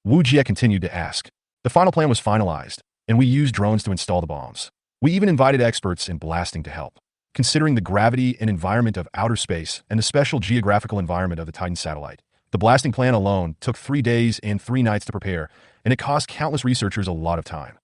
Wujia continued to ask. The final plan was finalized, and we used drones to install the bombs. We even invited experts in blasting to help. Considering the gravity and environment of outer space and the special geographical environment of the Titan satellite, the blasting plan alone took 3 days and 3 nights to prepare, and it cost countless researchers a lot of time.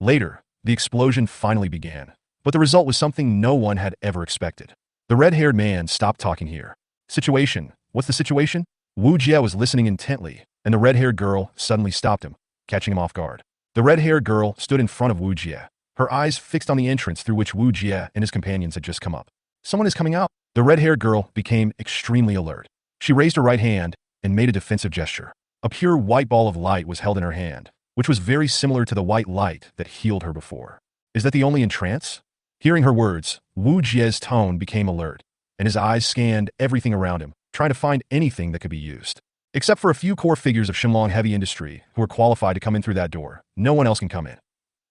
Later, the explosion finally began, but the result was something no one had ever expected. The red-haired man stopped talking here. Situation? What's the situation? Wujia was listening intently, and the red-haired girl suddenly stopped him, catching him off guard. The red-haired girl stood in front of Wujia, her eyes fixed on the entrance through which Wujia and his companions had just come up. Someone is coming out. The red-haired girl became extremely alert. She raised her right hand and made a defensive gesture. A pure white ball of light was held in her hand, which was very similar to the white light that healed her before. Is that the only in trance? Hearing her words, Wujia's tone became alert, and his eyes scanned everything around him, trying to find anything that could be used. Except for a few core figures of Shenlong heavy industry who are qualified to come in through that door, no one else can come in.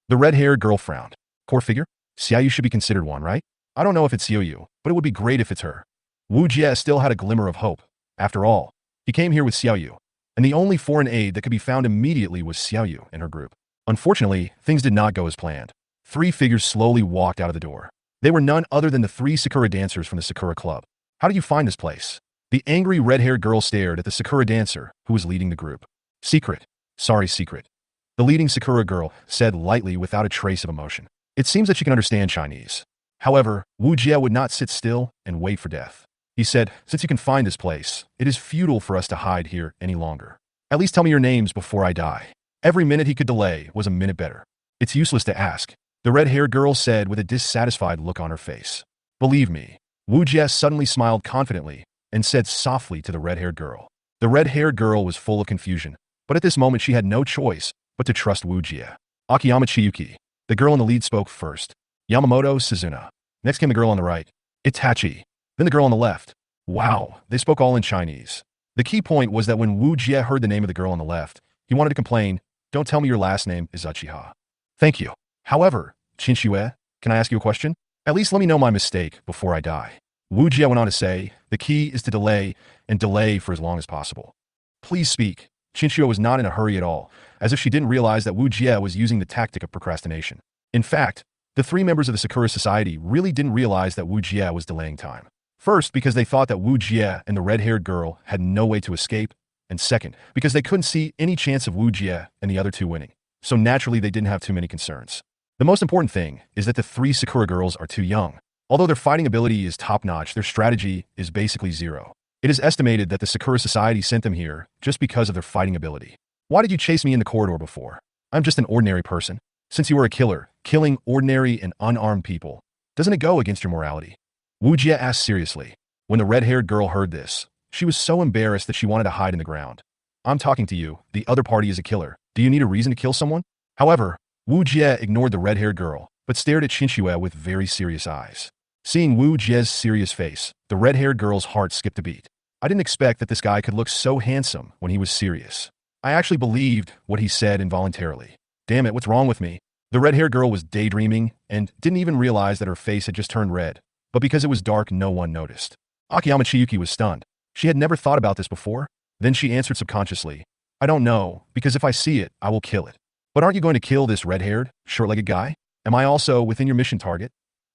The red-haired girl frowned. Core figure? Xiaoyu should be considered one, right? I don't know if it's Xiaoyu, but it would be great if it's her. Wujia still had a glimmer of hope. After all, he came here with Xiaoyu, and the only foreign aid that could be found immediately was Xiaoyu and her group. Unfortunately, things did not go as planned. 3 figures slowly walked out of the door. They were none other than the 3 Sakura dancers from the Sakura Club. How did you find this place? The angry red-haired girl stared at the Sakura dancer who was leading the group. Secret. Sorry, secret. The leading Sakura girl said lightly without a trace of emotion. It seems that she can understand Chinese. However, Wujia would not sit still and wait for death. He said, since you can find this place, it is futile for us to hide here any longer. At least tell me your names before I die. Every minute he could delay was a minute better. It's useless to ask, the red-haired girl said with a dissatisfied look on her face. Believe me. Wujia suddenly smiled confidently and said softly to the red-haired girl. The red-haired girl was full of confusion, but at this moment she had no choice but to trust Wujia. Akiyama Chiyuki. The girl in the lead spoke first. Yamamoto Suzuna. Next came the girl on the right. Itachi. Then the girl on the left. Wow, they spoke all in Chinese. The key point was that when Wujia heard the name of the girl on the left, he wanted to complain, don't tell me your last name is Uchiha. Thank you. However, Chinshue, can I ask you a question? At least let me know my mistake before I die. Wujia went on to say, the key is to delay and delay for as long as possible. Please speak. Chinchua was not in a hurry at all, as if she didn't realize that Wujia was using the tactic of procrastination. In fact, the three members of the Sakura Society really didn't realize that Wujia was delaying time. First, because they thought that Wujia and the red-haired girl had no way to escape, and second, because they couldn't see any chance of Wujia and the other two winning. So naturally, they didn't have too many concerns. The most important thing is that the three Sakura girls are too young. Although their fighting ability is top-notch, their strategy is basically zero. It is estimated that the Sakura Society sent them here just because of their fighting ability. Why did you chase me in the corridor before? I'm just an ordinary person. Since you were a killer, killing ordinary and unarmed people, doesn't it go against your morality? Wujia asked seriously. When the red-haired girl heard this, she was so embarrassed that she wanted to hide in the ground. I'm talking to you. The other party is a killer. Do you need a reason to kill someone? However, Wujia ignored the red-haired girl, but stared at Chinchua with very serious eyes. Seeing Wujia's serious face, the red-haired girl's heart skipped a beat. I didn't expect that this guy could look so handsome when he was serious. I actually believed what he said involuntarily. Damn it, what's wrong with me? The red-haired girl was daydreaming and didn't even realize that her face had just turned red, but because it was dark, no one noticed. Akiyama Chiyuki was stunned. She had never thought about this before. Then she answered subconsciously, I don't know, because if I see it, I will kill it. But aren't you going to kill this red-haired, short-legged guy? Am I also within your mission target?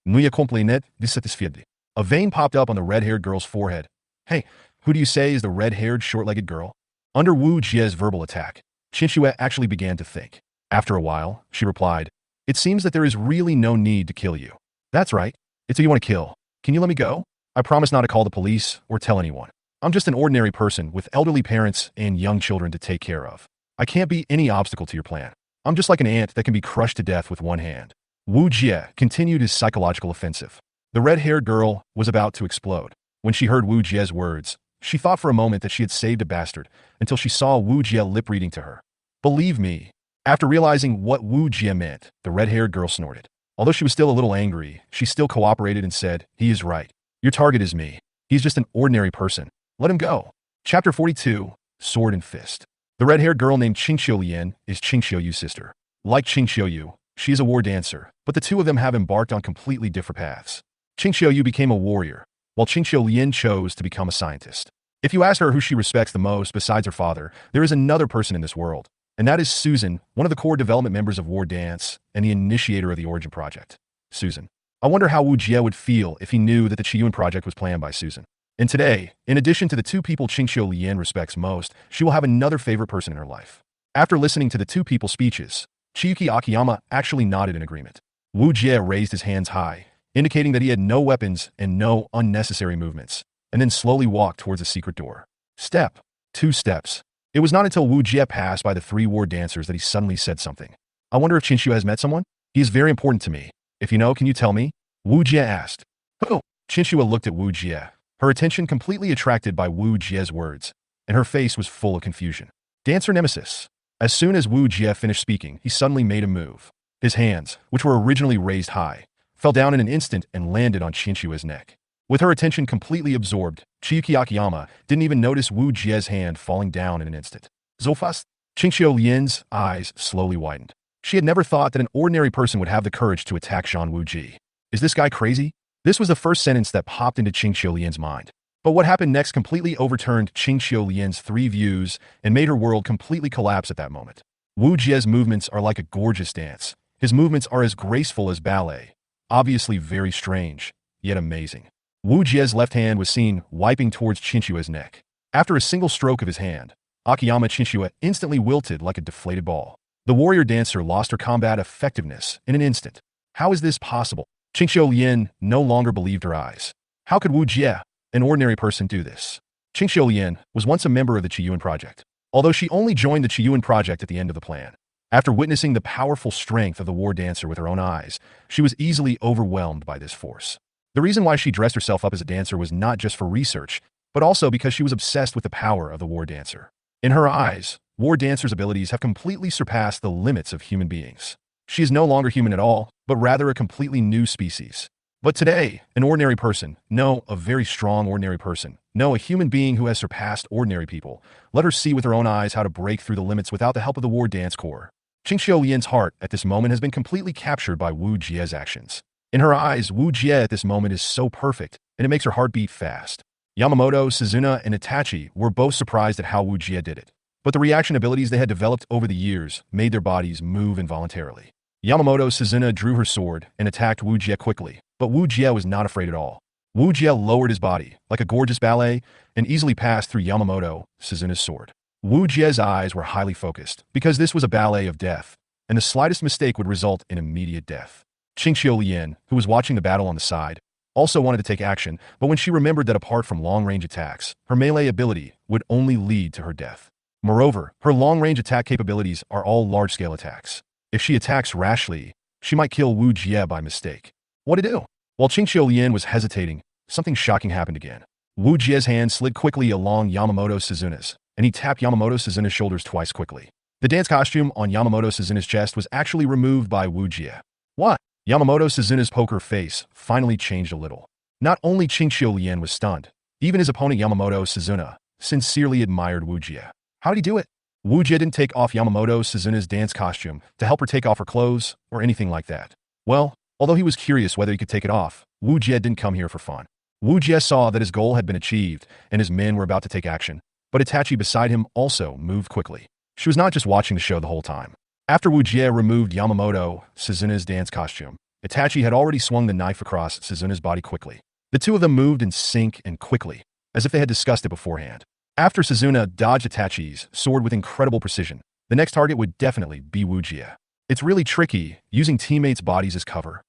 Nuya complenet dissatisfied. A vein popped up on the red-haired girl's forehead. Hey, who do you say is the red-haired, short-legged girl? Under Wu Jie's verbal attack, Chinchua actually began to think. After a while, she replied, it seems that there is really no need to kill you. That's right. It's who you want to kill. Can you let me go? I promise not to call the police or tell anyone. I'm just an ordinary person with elderly parents and young children to take care of. I can't be any obstacle to your plan. I'm just like an ant that can be crushed to death with one hand. Wu Jie continued his psychological offensive. The red-haired girl was about to explode. When she heard Wu Jie's words, she thought for a moment that she had saved a bastard until she saw Wu Jie lip-reading to her. Believe me. After realizing what Wu Jie meant, the red-haired girl snorted. Although she was still a little angry, she still cooperated and said, he is right. Your target is me. He's just an ordinary person. Let him go. Chapter 42, Sword and Fist. The red-haired girl named Qingxiu Lian is Qingxiu Yu's sister. Like Qingxiu Yu, she is a war dancer, but the two of them have embarked on completely different paths. Qingxiu Yu became a warrior, while Qingxiu Lian chose to become a scientist. If you ask her who she respects the most besides her father, there is another person in this world, and that is Susan, one of the core development members of War Dance and the initiator of the Origin Project. Susan. I wonder how Wu Jie would feel if he knew that the Qiyun Project was planned by Susan. And today, in addition to the two people Qingxiu Lian respects most, she will have another favorite person in her life. After listening to the two people's speeches, Chiyuki Akiyama actually nodded in agreement. Wu Jie raised his hands high, indicating that he had no weapons and no unnecessary movements, and then slowly walked towards a secret door. Step. 2 steps. It was not until Wu Jie passed by the 3 war dancers that he suddenly said something. I wonder if Qingxiu has met someone? He is very important to me. If you know, can you tell me? Wu Jie asked. Oh! Qingxiu looked at Wu Jie, her attention completely attracted by Wu Jie's words, and her face was full of confusion. Dancer Nemesis. As soon as Wu Jie finished speaking, he suddenly made a move. His hands, which were originally raised high, fell down in an instant and landed on Qingxiu's neck. With her attention completely absorbed, Chiyuki Akiyama didn't even notice Wu Jie's hand falling down in an instant. Zofast. Qingxiu Lian's eyes slowly widened. She had never thought that an ordinary person would have the courage to attack Zhang Wuji. Is this guy crazy? This was the first sentence that popped into Qingxiu Lian's mind. But what happened next completely overturned Qingxiu Lian's 3 views and made her world completely collapse at that moment. Wu Jie's movements are like a gorgeous dance. His movements are as graceful as ballet. Obviously very strange, yet amazing. Wu Jie's left hand was seen wiping towards Qingxiu's neck. After a single stroke of his hand, Akiyama Qingxiu instantly wilted like a deflated ball. The warrior dancer lost her combat effectiveness in an instant. How is this possible? Qingxiu Lian no longer believed her eyes. How could Wu Jie, an ordinary person, do this? Qingxiu Lian was once a member of the Qiyuan Project, although she only joined the Qiyuan Project at the end of the plan. After witnessing the powerful strength of the war dancer with her own eyes, she was easily overwhelmed by this force. The reason why she dressed herself up as a dancer was not just for research, but also because she was obsessed with the power of the war dancer. In her eyes, war dancer's abilities have completely surpassed the limits of human beings. She is no longer human at all, but rather a completely new species. But today, an ordinary person, no, a very strong ordinary person, no, a human being who has surpassed ordinary people, let her see with her own eyes how to break through the limits without the help of the war dance corps. Qingxiu Lian's heart at this moment has been completely captured by Wu Jie's actions. In her eyes, Wujia at this moment is so perfect, and it makes her heart beat fast. Yamamoto, Suzuna, and Itachi were both surprised at how Wujia did it. But the reaction abilities they had developed over the years made their bodies move involuntarily. Yamamoto Suzuna drew her sword and attacked Wujia quickly, but Wujia was not afraid at all. Wujia lowered his body, like a gorgeous ballet, and easily passed through Yamamoto Suzuna's sword. Wujia's eyes were highly focused, because this was a ballet of death, and the slightest mistake would result in immediate death. Qingqiu Lian, who was watching the battle on the side, also wanted to take action, but when she remembered that apart from long-range attacks, her melee ability would only lead to her death. Moreover, her long-range attack capabilities are all large-scale attacks. If she attacks rashly, she might kill Wujia by mistake. What to do? While Qingqiu Lian was hesitating, something shocking happened again. Wujia's hand slid quickly along Yamamoto Suzuna's, and he tapped Yamamoto Suzuna's shoulders twice quickly. The dance costume on Yamamoto Suzuna's chest was actually removed by Wujia. What? Yamamoto Suzuna's poker face finally changed a little. Not only Qingqiu Lian was stunned, even his opponent Yamamoto Suzuna sincerely admired Wujia. How did he do it? Wujia didn't take off Yamamoto Suzuna's dance costume to help her take off her clothes or anything like that. Well, although he was curious whether he could take it off, Wujia didn't come here for fun. Wujia saw that his goal had been achieved and his men were about to take action, but Itachi beside him also moved quickly. She was not just watching the show the whole time. After Wujia removed Yamamoto Suzuna's dance costume, Itachi had already swung the knife across Suzuna's body quickly. The two of them moved in sync and quickly, as if they had discussed it beforehand. After Suzuna dodged Itachi's sword with incredible precision, the next target would definitely be Wujia. It's really tricky, using teammates' bodies as cover.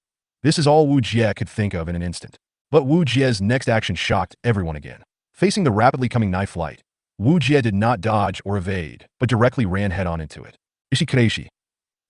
This is all Wujia could think of in an instant. But Wujia's next action shocked everyone again. Facing the rapidly coming knife flight, Wujia did not dodge or evade, but directly ran head-on into it. Ishikareishi.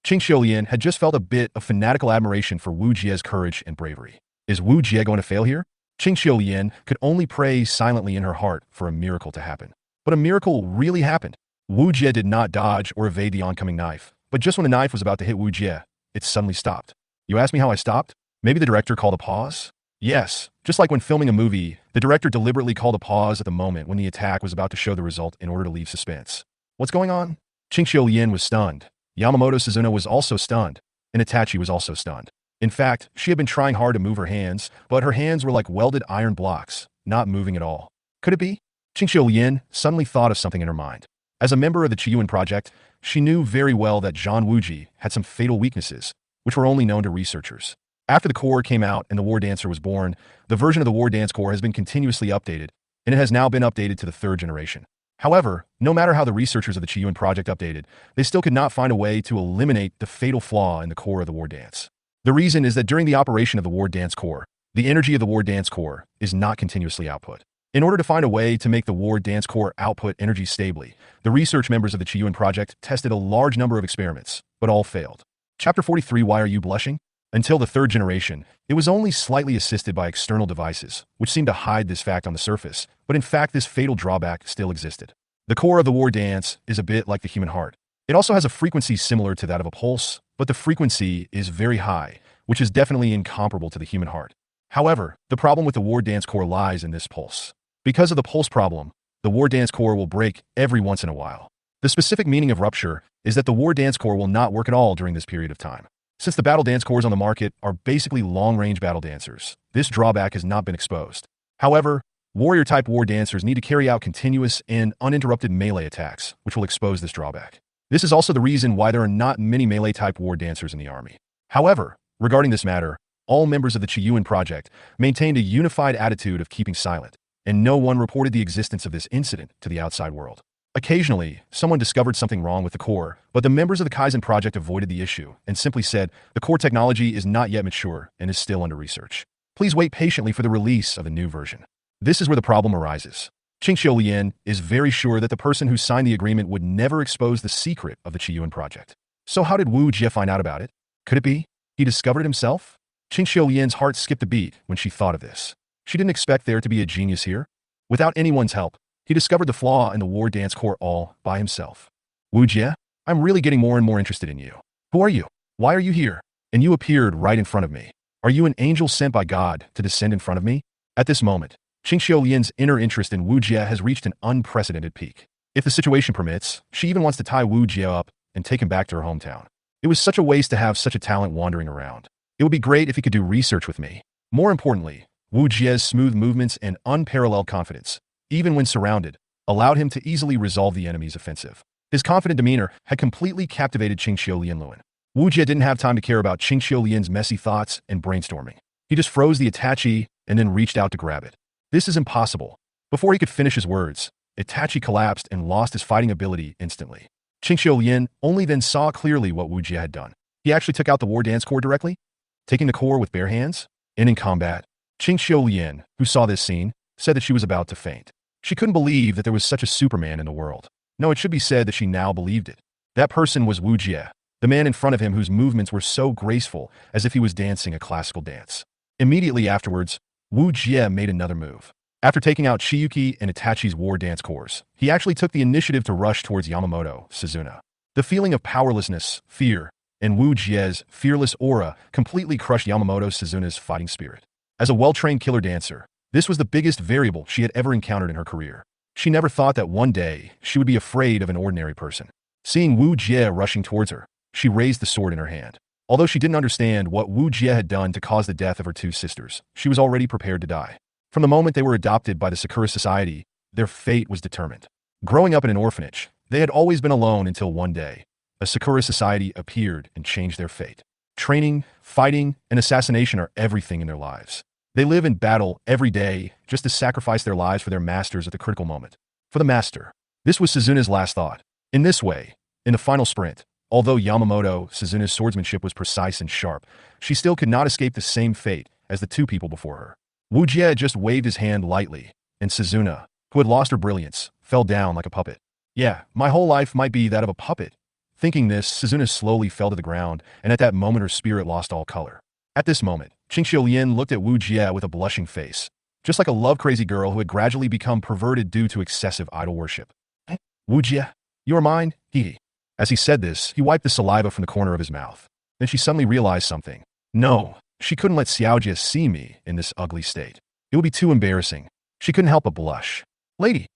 Qingqiu Lian had just felt a bit of fanatical admiration for Wujia's courage and bravery. Is Wujia going to fail here? Qingqiu Lian could only pray silently in her heart for a miracle to happen. But a miracle really happened. Wujia did not dodge or evade the oncoming knife, but just when the knife was about to hit Wujia, it suddenly stopped. You ask me how I stopped? Maybe the director called a pause? Yes, just like when filming a movie, the director deliberately called a pause at the moment when the attack was about to show the result in order to leave suspense. What's going on? Qingqiu Lian was stunned. Yamamoto Suzuna was also stunned, and Itachi was also stunned. In fact, she had been trying hard to move her hands, but her hands were like welded iron blocks, not moving at all. Could it be? Qingqiu Lian suddenly thought of something in her mind. As a member of the Qiyuan project, she knew very well that Zhang Wuji had some fatal weaknesses, which were only known to researchers. After the core came out and the War Dancer was born, the version of the War Dance core has been continuously updated, and it has now been updated to the 3rd generation. However, no matter how the researchers of the Qiyuan project updated, they still could not find a way to eliminate the fatal flaw in the core of the War Dance. The reason is that during the operation of the War Dance core, the energy of the War Dance core is not continuously output. In order to find a way to make the War Dance core output energy stably, the research members of the Qiyuan project tested a large number of experiments, but all failed. Chapter 43, Why Are You Blushing? Until the 3rd generation, it was only slightly assisted by external devices, which seemed to hide this fact on the surface, but in fact this fatal drawback still existed. The core of the War Dance is a bit like the human heart. It also has a frequency similar to that of a pulse, but the frequency is very high, which is definitely incomparable to the human heart. However, the problem with the War Dance core lies in this pulse. Because of the pulse problem, the War Dance core will break every once in a while. The specific meaning of rupture is that the War Dance core will not work at all during this period of time. Since the battle dance cores on the market are basically long-range battle dancers, this drawback has not been exposed. However, warrior-type war dancers need to carry out continuous and uninterrupted melee attacks, which will expose this drawback. This is also the reason why there are not many melee-type war dancers in the army. However, regarding this matter, all members of the Qiyuan project maintained a unified attitude of keeping silent, and no one reported the existence of this incident to the outside world. Occasionally, someone discovered something wrong with the core, but the members of the Kaizen project avoided the issue and simply said, the core technology is not yet mature and is still under research. Please wait patiently for the release of the new version. This is where the problem arises. Qingqiu Lian is very sure that the person who signed the agreement would never expose the secret of the Qiyuan project. So how did Wujia find out about it? Could it be he discovered it himself? Qingqiu Lian's heart skipped a beat when she thought of this. She didn't expect there to be a genius here. Without anyone's help, he discovered the flaw in the War Dance core all by himself. Wujia, I'm really getting more and more interested in you. Who are you? Why are you here? And you appeared right in front of me. Are you an angel sent by God to descend in front of me? At this moment, Qingqiu Lian's inner interest in Wujia has reached an unprecedented peak. If the situation permits, she even wants to tie Wujia up and take him back to her hometown. It was such a waste to have such a talent wandering around. It would be great if he could do research with me. More importantly, Wujia's smooth movements and unparalleled confidence, even when surrounded, allowed him to easily resolve the enemy's offensive. His confident demeanor had completely captivated Qingxiu Lianluan. Wujia didn't have time to care about Qingxiu Lian's messy thoughts and brainstorming. He just froze the Itachi and then reached out to grab it. This is impossible. Before he could finish his words, Itachi collapsed and lost his fighting ability instantly. Qingxiu Lian only then saw clearly what Wujia had done. He actually took out the war dance core directly, taking the core with bare hands, and in combat. Qingxiu Lian, who saw this scene, said that she was about to faint. She couldn't believe that there was such a Superman in the world. No, it should be said that she now believed it. That person was Wujia, the man in front of him whose movements were so graceful as if he was dancing a classical dance. Immediately afterwards, Wujia made another move. After taking out Chiyuki and Itachi's war dance cores, he actually took the initiative to rush towards Yamamoto, Suzuna. The feeling of powerlessness, fear, and Wujia's fearless aura completely crushed Yamamoto Suzuna's fighting spirit. As a well-trained killer dancer, this was the biggest variable she had ever encountered in her career. She never thought that one day she would be afraid of an ordinary person. Seeing Wujia rushing towards her, she raised the sword in her hand. Although she didn't understand what Wujia had done to cause the death of her two sisters, she was already prepared to die. From the moment they were adopted by the Sakura Society, their fate was determined. Growing up in an orphanage, they had always been alone until one day, a Sakura Society appeared and changed their fate. Training, fighting, and assassination are everything in their lives. They live in battle every day just to sacrifice their lives for their masters at the critical moment. For the master, this was Suzuna's last thought. In this way, in the final sprint, although Yamamoto Suzuna's swordsmanship was precise and sharp, she still could not escape the same fate as the two people before her. Wujia just waved his hand lightly, and Suzuna, who had lost her brilliance, fell down like a puppet. Yeah, my whole life might be that of a puppet. Thinking this, Suzuna slowly fell to the ground, and at that moment her spirit lost all color. At this moment, Qingxiu Lian looked at Wujia with a blushing face, just like a love-crazy girl who had gradually become perverted due to excessive idol worship. Wujia, you are mine? Hee. As he said this, he wiped the saliva from the corner of his mouth. Then she suddenly realized something. No, she couldn't let Xiaojia see me in this ugly state. It would be too embarrassing. She couldn't help but blush. Lady,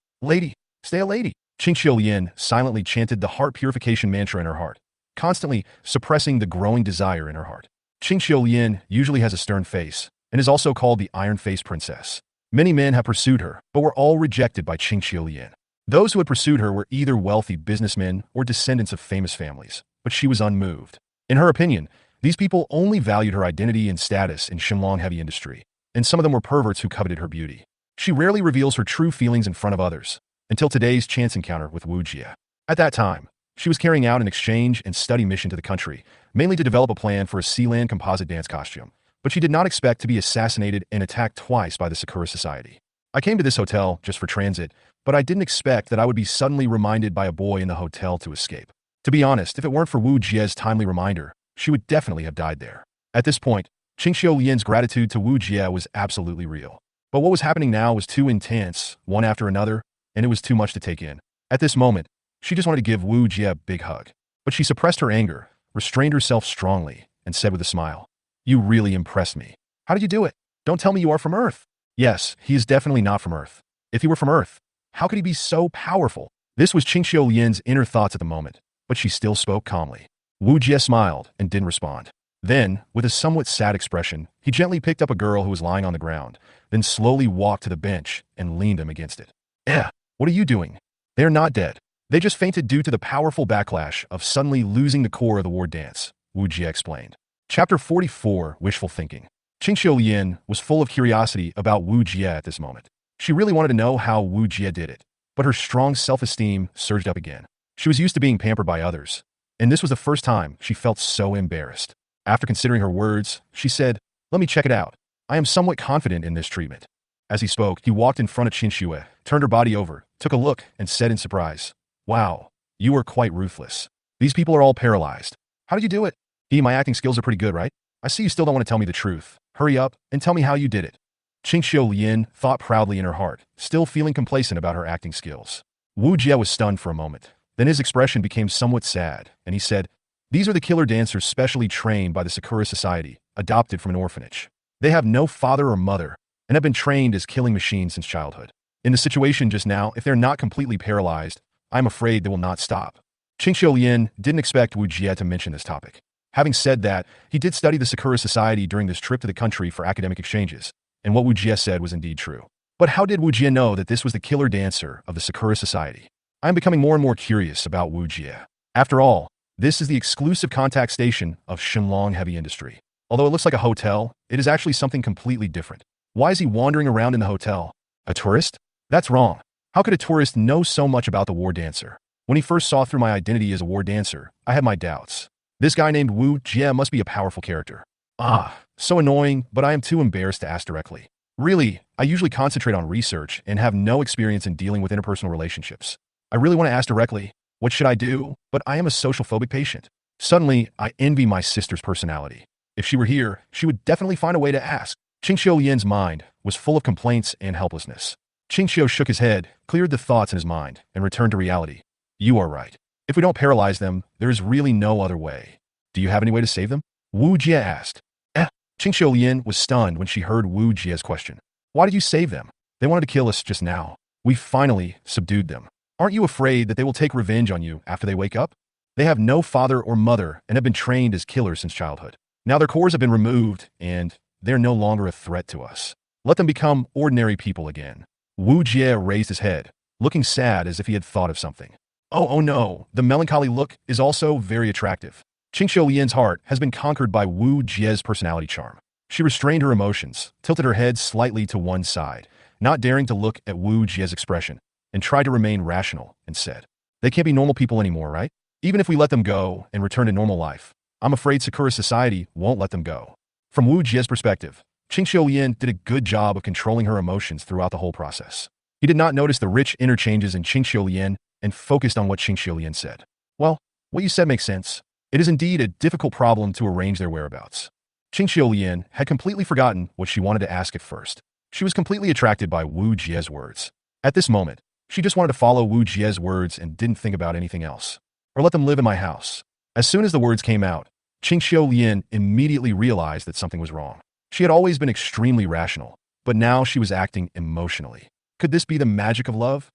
stay a lady. Qingxiu Lian silently chanted the heart purification mantra in her heart, constantly suppressing the growing desire in her heart. Qingxiu Lian usually has a stern face, and is also called the Iron-Faced Princess. Many men have pursued her, but were all rejected by Qingxiu Lian. Those who had pursued her were either wealthy businessmen or descendants of famous families, but she was unmoved. In her opinion, these people only valued her identity and status in Shenlong heavy industry, and some of them were perverts who coveted her beauty. She rarely reveals her true feelings in front of others, until today's chance encounter with Wujia. At that time, she was carrying out an exchange and study mission to the country, mainly to develop a plan for a Sealand composite dance costume, but she did not expect to be assassinated and attacked twice by the Sakura Society. I came to this hotel just for transit, but I didn't expect that I would be suddenly reminded by a boy in the hotel to escape. To be honest, if it weren't for Wujia's timely reminder, she would definitely have died there. At this point, Qingxiu Lian's gratitude to Wujia was absolutely real. But what was happening now was too intense, one after another, and it was too much to take in. At this moment, she just wanted to give Wujia a big hug. But she suppressed her anger, restrained herself strongly, and said with a smile, "You really impressed me. How did you do it? Don't tell me you are from Earth." Yes, he is definitely not from Earth. If he were from Earth, how could he be so powerful? This was Qingxiu Lian's inner thoughts at the moment, but she still spoke calmly. Wujia smiled and didn't respond. Then, with a somewhat sad expression, he gently picked up a girl who was lying on the ground, then slowly walked to the bench and leaned him against it. What are you doing? They are not dead. They just fainted due to the powerful backlash of suddenly losing the core of the war dance, Wujia explained. Chapter 44, Wishful Thinking. Qingxiu Lian was full of curiosity about Wujia at this moment. She really wanted to know how Wujia did it, but her strong self-esteem surged up again. She was used to being pampered by others, and this was the first time she felt so embarrassed. After considering her words, she said, "Let me check it out. I am somewhat confident in this treatment." As he spoke, he walked in front of Qingxiu, turned her body over, took a look, and said in surprise, "Wow, you are quite ruthless. These people are all paralyzed. How did you do it? My acting skills are pretty good, right? I see you still don't want to tell me the truth. Hurry up and tell me how you did it." Qingxiu Lian thought proudly in her heart, still feeling complacent about her acting skills. Wujia was stunned for a moment. Then his expression became somewhat sad, and he said, "These are the killer dancers specially trained by the Sakura Society, adopted from an orphanage. They have no father or mother, and have been trained as killing machines since childhood. In the situation just now, if they're not completely paralyzed, I'm afraid they will not stop." Qingxiu Lian didn't expect Wujia to mention this topic. Having said that, he did study the Sakura Society during this trip to the country for academic exchanges, and what Wujia said was indeed true. But how did Wujia know that this was the killer dancer of the Sakura Society? I am becoming more and more curious about Wujia. After all, this is the exclusive contact station of Shenlong Heavy Industry. Although it looks like a hotel, it is actually something completely different. Why is he wandering around in the hotel? A tourist? That's wrong. How could a tourist know so much about the war dancer? When he first saw through my identity as a war dancer, I had my doubts. This guy named Wujia must be a powerful character. So annoying, but I am too embarrassed to ask directly. Really, I usually concentrate on research and have no experience in dealing with interpersonal relationships. I really want to ask directly, what should I do? But I am a social phobic patient. Suddenly, I envy my sister's personality. If she were here, she would definitely find a way to ask. Qingxiu Yin's mind was full of complaints and helplessness. Qingxiu shook his head, cleared the thoughts in his mind, and returned to reality. You are right. If we don't paralyze them, there is really no other way. Do you have any way to save them? Wu Jie asked. Qingxiu Yin was stunned when she heard Wu Jie's question. Why did you save them? They wanted to kill us just now. We finally subdued them. Aren't you afraid that they will take revenge on you after they wake up? They have no father or mother and have been trained as killers since childhood. Now their cores have been removed, and they're no longer a threat to us. Let them become ordinary people again. Wu Jie raised his head, looking sad as if he had thought of something. Oh no, the melancholy look is also very attractive. Qingxiu Yin's heart has been conquered by Wu Jie's personality charm. She restrained her emotions, tilted her head slightly to one side, not daring to look at Wu Jie's expression, and tried to remain rational, and said, they can't be normal people anymore, right? Even if we let them go and return to normal life, I'm afraid Sakura Society won't let them go. From Wu Jie's perspective, Qingxiu Yin did a good job of controlling her emotions throughout the whole process. He did not notice the rich interchanges in Qingxiu Yin and focused on what Qingxiu Yin said. Well, what you said makes sense. It is indeed a difficult problem to arrange their whereabouts. Qingxiu Yin had completely forgotten what she wanted to ask at first. She was completely attracted by Wu Jie's words. At this moment, she just wanted to follow Wu Jie's words and didn't think about anything else. Or let them live in my house. As soon as the words came out, Qingxiu Yin immediately realized that something was wrong. She had always been extremely rational, but now she was acting emotionally. Could this be the magic of love?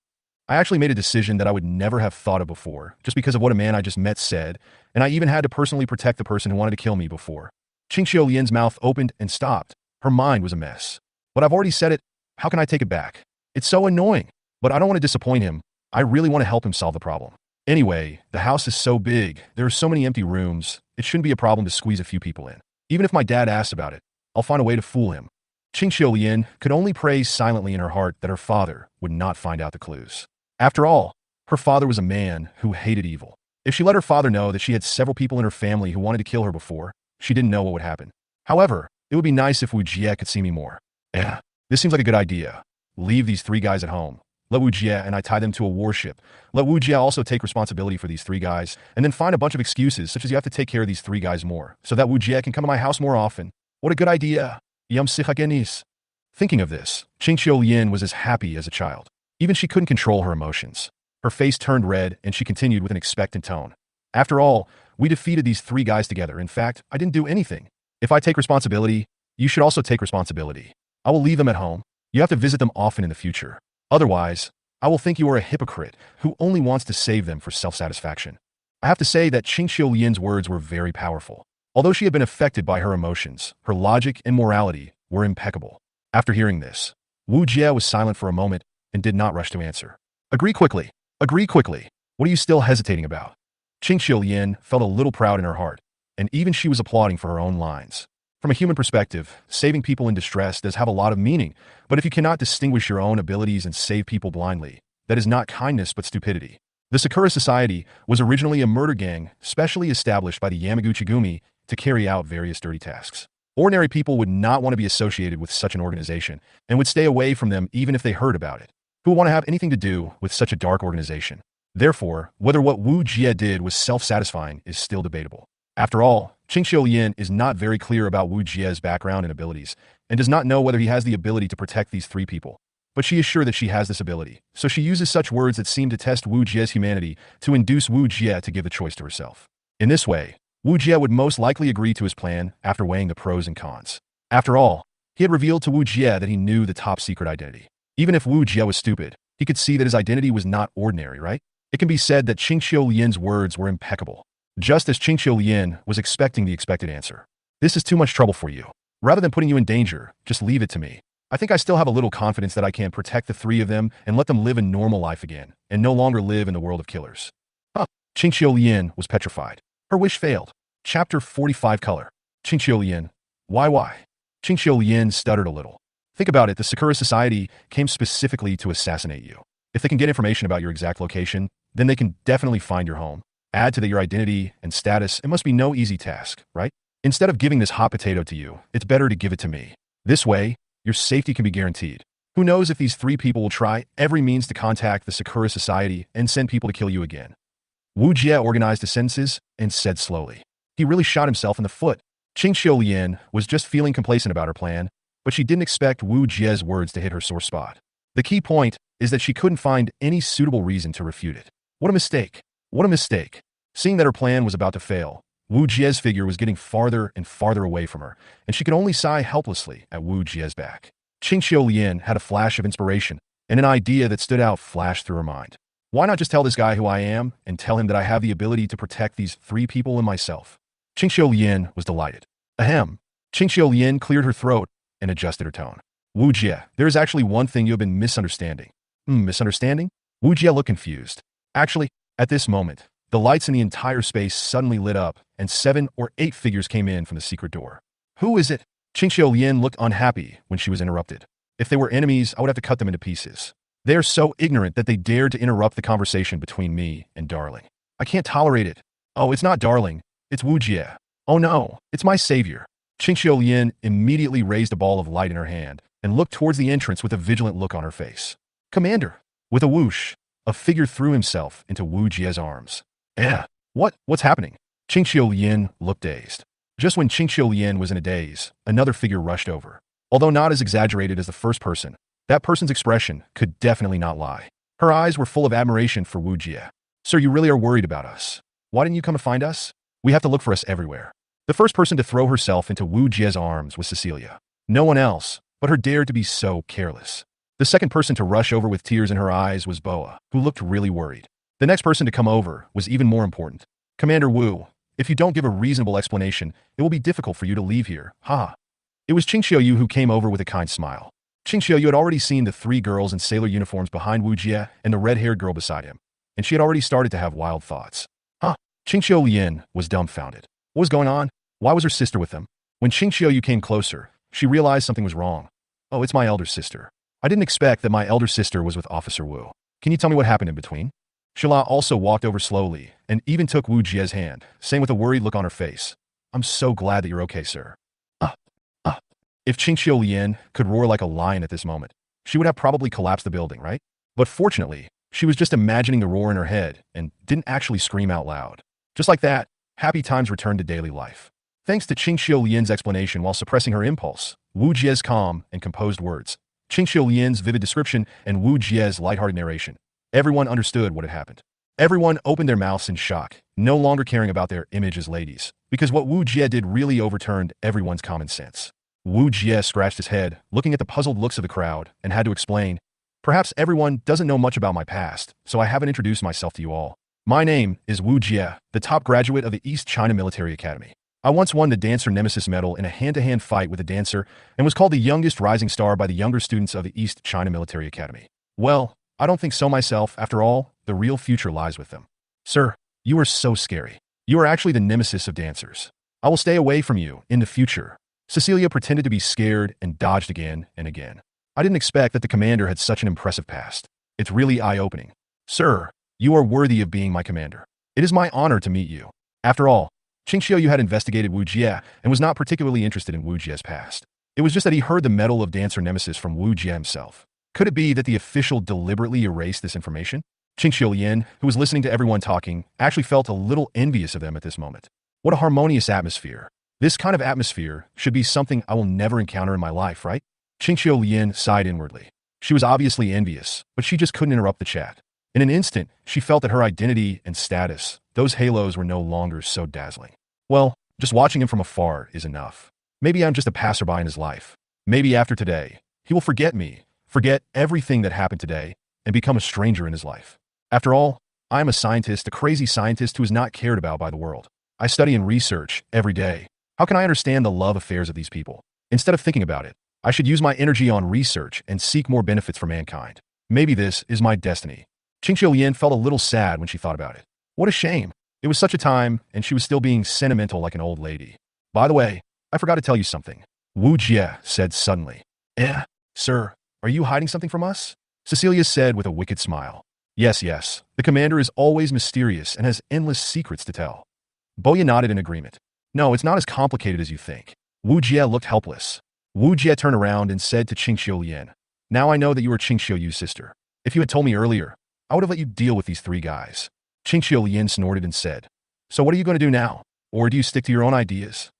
I actually made a decision that I would never have thought of before, just because of what a man I just met said, and I even had to personally protect the person who wanted to kill me before. Qingxiu Yin's mouth opened and stopped. Her mind was a mess. But I've already said it. How can I take it back? It's so annoying. But I don't want to disappoint him. I really want to help him solve the problem. Anyway, the house is so big. There are so many empty rooms. It shouldn't be a problem to squeeze a few people in. Even if my dad asks about it, I'll find a way to fool him. Qingxiu Yin could only pray silently in her heart that her father would not find out the clues. After all, her father was a man who hated evil. If she let her father know that she had several people in her family who wanted to kill her before, she didn't know what would happen. However, it would be nice if Wujia could see me more. This seems like a good idea. Leave these three guys at home. Let Wujia and I tie them to a warship. Let Wujia also take responsibility for these three guys, and then find a bunch of excuses, such as you have to take care of these three guys more, so that Wujia can come to my house more often. What a good idea. Yum sihagenis. Thinking of this, Qingxiu Yin was as happy as a child. Even she couldn't control her emotions. Her face turned red, and she continued with an expectant tone. After all, we defeated these three guys together. In fact, I didn't do anything. If I take responsibility, you should also take responsibility. I will leave them at home. You have to visit them often in the future. Otherwise, I will think you are a hypocrite who only wants to save them for self-satisfaction. I have to say that Qingxiu Yin's words were very powerful. Although she had been affected by her emotions, her logic and morality were impeccable. After hearing this, Wu Jie was silent for a moment and did not rush to answer. Agree quickly. Agree quickly. What are you still hesitating about? Qingxiu Yin felt a little proud in her heart, and even she was applauding for her own lines. From a human perspective, saving people in distress does have a lot of meaning, but if you cannot distinguish your own abilities and save people blindly, that is not kindness but stupidity. The Sakura Society was originally a murder gang specially established by the Yamaguchi-gumi to carry out various dirty tasks. Ordinary people would not want to be associated with such an organization and would stay away from them even if they heard about it. Who would want to have anything to do with such a dark organization? Therefore, whether what Wu Jie did was self-satisfying is still debatable. After all, Qingxiu Yin is not very clear about Wu Jie's background and abilities, and does not know whether he has the ability to protect these three people. But she is sure that she has this ability, so she uses such words that seem to test Wu Jie's humanity to induce Wu Jie to give the choice to herself. In this way, Wu Jie would most likely agree to his plan after weighing the pros and cons. After all, he had revealed to Wu Jie that he knew the top secret identity. Even if Wu Jie was stupid, he could see that his identity was not ordinary, right? It can be said that Qingxiu Yin's words were impeccable. just as Qingqiu Lian was expecting the expected answer. This is too much trouble for you. Rather than putting you in danger, just leave it to me. I think I still have a little confidence that I can protect the three of them and let them live a normal life again, and no longer live in the world of killers. Huh. Qingqiu Lian was petrified. Her wish failed. Chapter 45 Color. Qingqiu Lian. Why? Qingqiu Lian stuttered a little. Think about it, the Sakura Society came specifically to assassinate you. If they can get information about your exact location, then they can definitely find your home. Add to that your identity and status, it must be no easy task, right? Instead of giving this hot potato to you, it's better to give it to me. This way, your safety can be guaranteed. Who knows if these three people will try every means to contact the Sakura Society and send people to kill you again. Wujia organized his sentences and said slowly. He really shot himself in the foot. Qingqiu Lian was just feeling complacent about her plan, but she didn't expect Wujia's words to hit her sore spot. The key point is that she couldn't find any suitable reason to refute it. What a mistake. What a mistake. Seeing that her plan was about to fail, Wujia's figure was getting farther and farther away from her, and she could only sigh helplessly at Wujia's back. Qingqiu Lian had a flash of inspiration, and an idea that stood out flashed through her mind. Why not just tell this guy who I am and tell him that I have the ability to protect these three people and myself? Qingqiu Lian was delighted. Ahem. Qingqiu Lian cleared her throat and adjusted her tone. Wujia, there is actually one thing you have been misunderstanding. Misunderstanding? Wujia looked confused. Actually, at this moment, the lights in the entire space suddenly lit up, and 7 or 8 figures came in from the secret door. Who is it? Qingqiu Lian looked unhappy when she was interrupted. If they were enemies, I would have to cut them into pieces. They are so ignorant that they dared to interrupt the conversation between me and Darling. I can't tolerate it. Oh, it's not Darling. It's Wujia. Oh no, it's my savior. Qingqiu Lian immediately raised a ball of light in her hand and looked towards the entrance with a vigilant look on her face. Commander! With a whoosh, a figure threw himself into Wujia's arms. What's happening? Qingqiu Lian looked dazed. Just when Qingqiu Lian was in a daze, another figure rushed over. Although not as exaggerated as the first person, that person's expression could definitely not lie. Her eyes were full of admiration for Wujia. Sir, you really are worried about us. Why didn't you come to find us? We have to look for us everywhere. The first person to throw herself into Wujia's arms was Cecilia. No one else, but her dared to be so careless. The second person to rush over with tears in her eyes was Boa, who looked really worried. The next person to come over was even more important. Commander Wu, if you don't give a reasonable explanation, it will be difficult for you to leave here. Ha! It was Qingqiu Yu who came over with a kind smile. Qingqiu Yu had already seen the 3 girls in sailor uniforms behind Wujia and the red-haired girl beside him, and she had already started to have wild thoughts. Qingqiu Lian was dumbfounded. What was going on? Why was her sister with them? When Qingqiu Yu came closer, she realized something was wrong. Oh, it's my elder sister. I didn't expect that my elder sister was with Officer Wu. Can you tell me what happened in between? Shala also walked over slowly and even took Wujia's hand, saying with a worried look on her face, I'm so glad that you're okay, sir. If Qingqiu Lian could roar like a lion at this moment, she would have probably collapsed the building, right? But fortunately, she was just imagining the roar in her head and didn't actually scream out loud. Just like that, happy times returned to daily life. Thanks to Qingqiu Lian's explanation while suppressing her impulse, Wujia's calm and composed words, Qingqiu Lian's vivid description, and Wujia's lighthearted narration, everyone understood what had happened. Everyone opened their mouths in shock, no longer caring about their image as ladies, because what Wujia did really overturned everyone's common sense. Wujia scratched his head, looking at the puzzled looks of the crowd, and had to explain, perhaps everyone doesn't know much about my past, so I haven't introduced myself to you all. My name is Wujia, the top graduate of the East China Military Academy. I once won the Dancer Nemesis medal in a hand-to-hand fight with a dancer and was called the youngest rising star by the younger students of the East China Military Academy. Well, I don't think so myself. After all, the real future lies with them. Sir, you are so scary. You are actually the nemesis of dancers. I will stay away from you in the future. Cecilia pretended to be scared and dodged again and again. I didn't expect that the commander had such an impressive past. It's really eye-opening. Sir, you are worthy of being my commander. It is my honor to meet you. After all, Qingqiu Yu had investigated Wujia and was not particularly interested in Wujia's past. It was just that he heard the medal of Dancer Nemesis from Wujia himself. Could it be that the official deliberately erased this information? Qingqiu Lian, who was listening to everyone talking, actually felt a little envious of them at this moment. What a harmonious atmosphere. This kind of atmosphere should be something I will never encounter in my life, right? Qingqiu Lian sighed inwardly. She was obviously envious, but she just couldn't interrupt the chat. In an instant, she felt that her identity and status, those halos were no longer so dazzling. Well, just watching him from afar is enough. Maybe I'm just a passerby in his life. Maybe after today, he will forget me, forget everything that happened today, and become a stranger in his life. After all, I am a scientist, a crazy scientist who is not cared about by the world. I study and research every day. How can I understand the love affairs of these people? Instead of thinking about it, I should use my energy on research and seek more benefits for mankind. Maybe this is my destiny. Qingqiu Yin felt a little sad when she thought about it. What a shame. It was such a time, and she was still being sentimental like an old lady. By the way, I forgot to tell you something. Wujia said suddenly. Sir, are you hiding something from us? Cecilia said with a wicked smile. Yes, yes. The commander is always mysterious and has endless secrets to tell. Boya nodded in agreement. No, it's not as complicated as you think. Wujia looked helpless. Wujia turned around and said to Qingqiu Yin, now I know that you are Qingqiu Yu's sister. If you had told me earlier, I would have let you deal with these three guys. Qingqiu Yin snorted and said, so what are you going to do now? Or do you stick to your own ideas?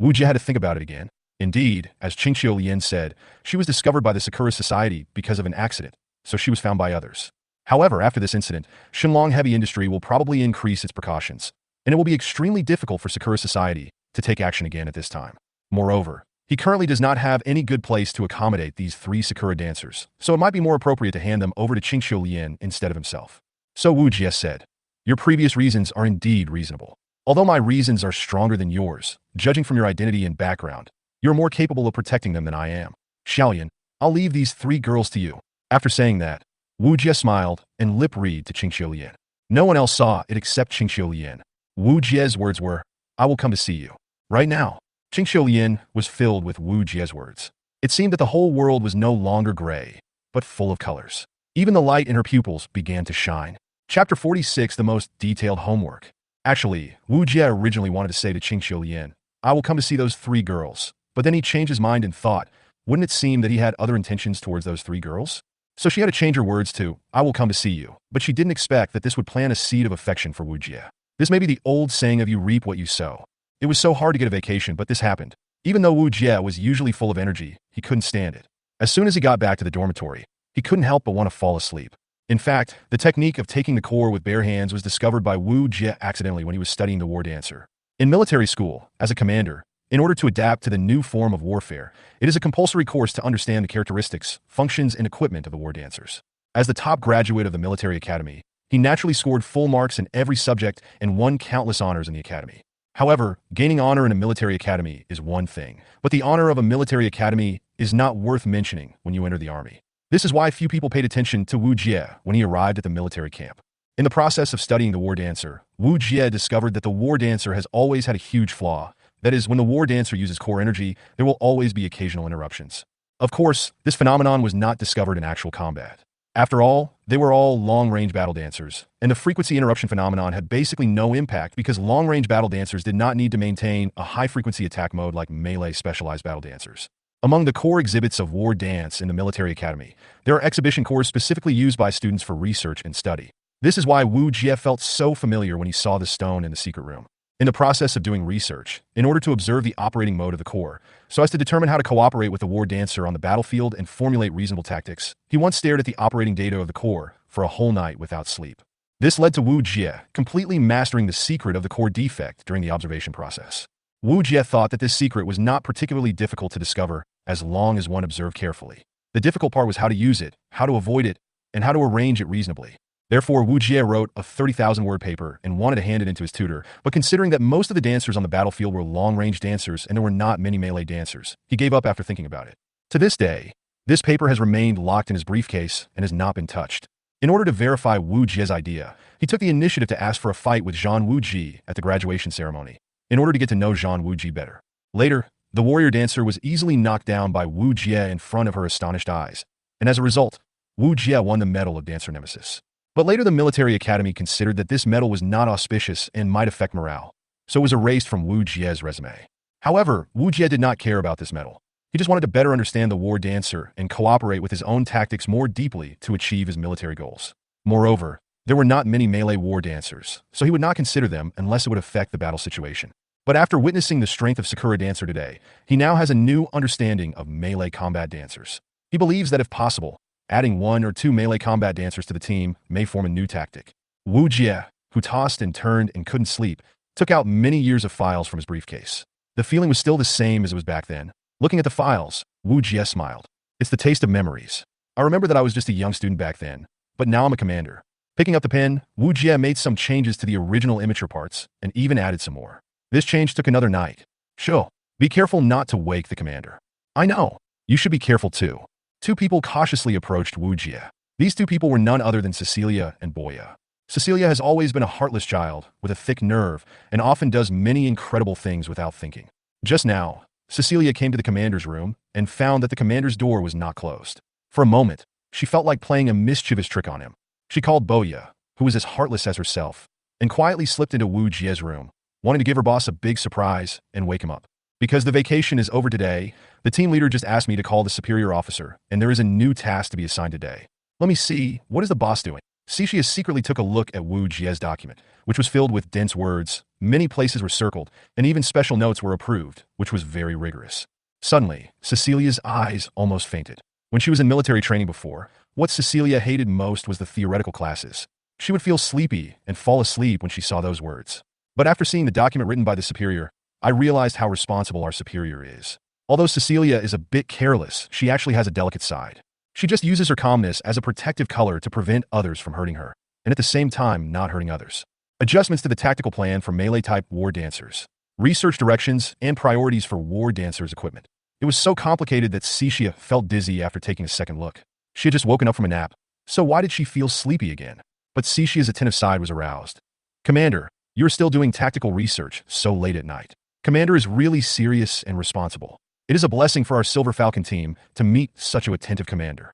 Wujia had to think about it again. Indeed, as Qingqiu Yin said, she was discovered by the Sakura Society because of an accident, so she was found by others. However, after this incident, Shenlong Heavy Industry will probably increase its precautions, and it will be extremely difficult for Sakura Society to take action again at this time. Moreover, he currently does not have any good place to accommodate these three Sakura dancers, so it might be more appropriate to hand them over to Qingqiu Yin instead of himself. So Wujia said, your previous reasons are indeed reasonable. Although my reasons are stronger than yours, judging from your identity and background, you're more capable of protecting them than I am. Xiaoyan, I'll leave these three girls to you. After saying that, Wujia smiled and lip-read to Qingqiu Yin. No one else saw it except Qingqiu Yin. Wujia's words were, I will come to see you. Right now. Qingqiu Yin was filled with Wujia's words. It seemed that the whole world was no longer gray, but full of colors. Even the light in her pupils began to shine. Chapter 46, the most detailed homework. Actually, Wujia originally wanted to say to Qingqiu Yin, I will come to see those three girls, but then he changed his mind and thought, wouldn't it seem that he had other intentions towards those three girls? So she had to change her words to, I will come to see you, but she didn't expect that this would plant a seed of affection for Wujia. This may be the old saying of you reap what you sow. It was so hard to get a vacation, but this happened. Even though Wujia was usually full of energy, he couldn't stand it. As soon as he got back to the dormitory, he couldn't help but want to fall asleep. In fact, the technique of taking the core with bare hands was discovered by Wujia accidentally when he was studying the war dancer. In military school, as a commander, in order to adapt to the new form of warfare, it is a compulsory course to understand the characteristics, functions, and equipment of the war dancers. As the top graduate of the military academy, he naturally scored full marks in every subject and won countless honors in the academy. However, gaining honor in a military academy is one thing, but the honor of a military academy is not worth mentioning when you enter the army. This is why few people paid attention to Wujia when he arrived at the military camp. In the process of studying the war dancer, Wujia discovered that the war dancer has always had a huge flaw. That is, when the war dancer uses core energy, there will always be occasional interruptions. Of course, this phenomenon was not discovered in actual combat. After all, they were all long-range battle dancers, and the frequency interruption phenomenon had basically no impact because long-range battle dancers did not need to maintain a high-frequency attack mode like melee specialized battle dancers. Among the core exhibits of war dance in the military academy, there are exhibition cores specifically used by students for research and study. This is why Wujia felt so familiar when he saw the stone in the secret room. In the process of doing research, in order to observe the operating mode of the core, so as to determine how to cooperate with the war dancer on the battlefield and formulate reasonable tactics, he once stared at the operating data of the core for a whole night without sleep. This led to Wujia completely mastering the secret of the core defect during the observation process. Wujia thought that this secret was not particularly difficult to discover as long as one observed carefully. The difficult part was how to use it, how to avoid it, and how to arrange it reasonably. Therefore, Wujia wrote a 30,000-word paper and wanted to hand it in to his tutor, but considering that most of the dancers on the battlefield were long-range dancers and there were not many melee dancers, he gave up after thinking about it. To this day, this paper has remained locked in his briefcase and has not been touched. In order to verify Wujia's idea, he took the initiative to ask for a fight with Zhang Wuji at the graduation ceremony, in order to get to know Zhang Wuji better. Later, the warrior dancer was easily knocked down by Wujia in front of her astonished eyes, and as a result, Wujia won the medal of Dancer Nemesis. But later the military academy considered that this medal was not auspicious and might affect morale, so it was erased from Wujia's resume. However, Wujia did not care about this medal. He just wanted to better understand the war dancer and cooperate with his own tactics more deeply to achieve his military goals. Moreover, there were not many melee war dancers, so he would not consider them unless it would affect the battle situation. But after witnessing the strength of Sakura Dancer today, he now has a new understanding of melee combat dancers. He believes that if possible, adding 1 or 2 melee combat dancers to the team may form a new tactic. Wujia, who tossed and turned and couldn't sleep, took out many years of files from his briefcase. The feeling was still the same as it was back then. Looking at the files, Wujia smiled. It's the taste of memories. I remember that I was just a young student back then, but now I'm a commander. Picking up the pen, Wujia made some changes to the original immature parts and even added some more. This change took another night. Sure, be careful not to wake the commander. I know. You should be careful too. Two people cautiously approached Wujia. These two people were none other than Cecilia and Boya. Cecilia has always been a heartless child with a thick nerve and often does many incredible things without thinking. Just now, Cecilia came to the commander's room and found that the commander's door was not closed. For a moment, she felt like playing a mischievous trick on him. She called Boya, who was as heartless as herself, and quietly slipped into Wujia's room, wanting to give her boss a big surprise and wake him up. Because the vacation is over today, the team leader just asked me to call the superior officer, and there is a new task to be assigned today. Let me see, what is the boss doing? Cecilia secretly took a look at Wujia's document, which was filled with dense words, many places were circled, and even special notes were approved, which was very rigorous. Suddenly, Cecilia's eyes almost fainted. When she was in military training before, what Cecilia hated most was the theoretical classes. She would feel sleepy and fall asleep when she saw those words. But after seeing the document written by the superior, I realized how responsible our superior is. Although Cecilia is a bit careless, she actually has a delicate side. She just uses her calmness as a protective color to prevent others from hurting her, and at the same time not hurting others. Adjustments to the tactical plan for melee-type war dancers. Research directions and priorities for war dancers' equipment. It was so complicated that Cecilia felt dizzy after taking a second look. She had just woken up from a nap, so why did she feel sleepy again? But Cecilia's attentive side was aroused. Commander, you're still doing tactical research so late at night. Commander is really serious and responsible. It is a blessing for our Silver Falcon team to meet such an attentive commander.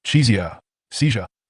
Cija.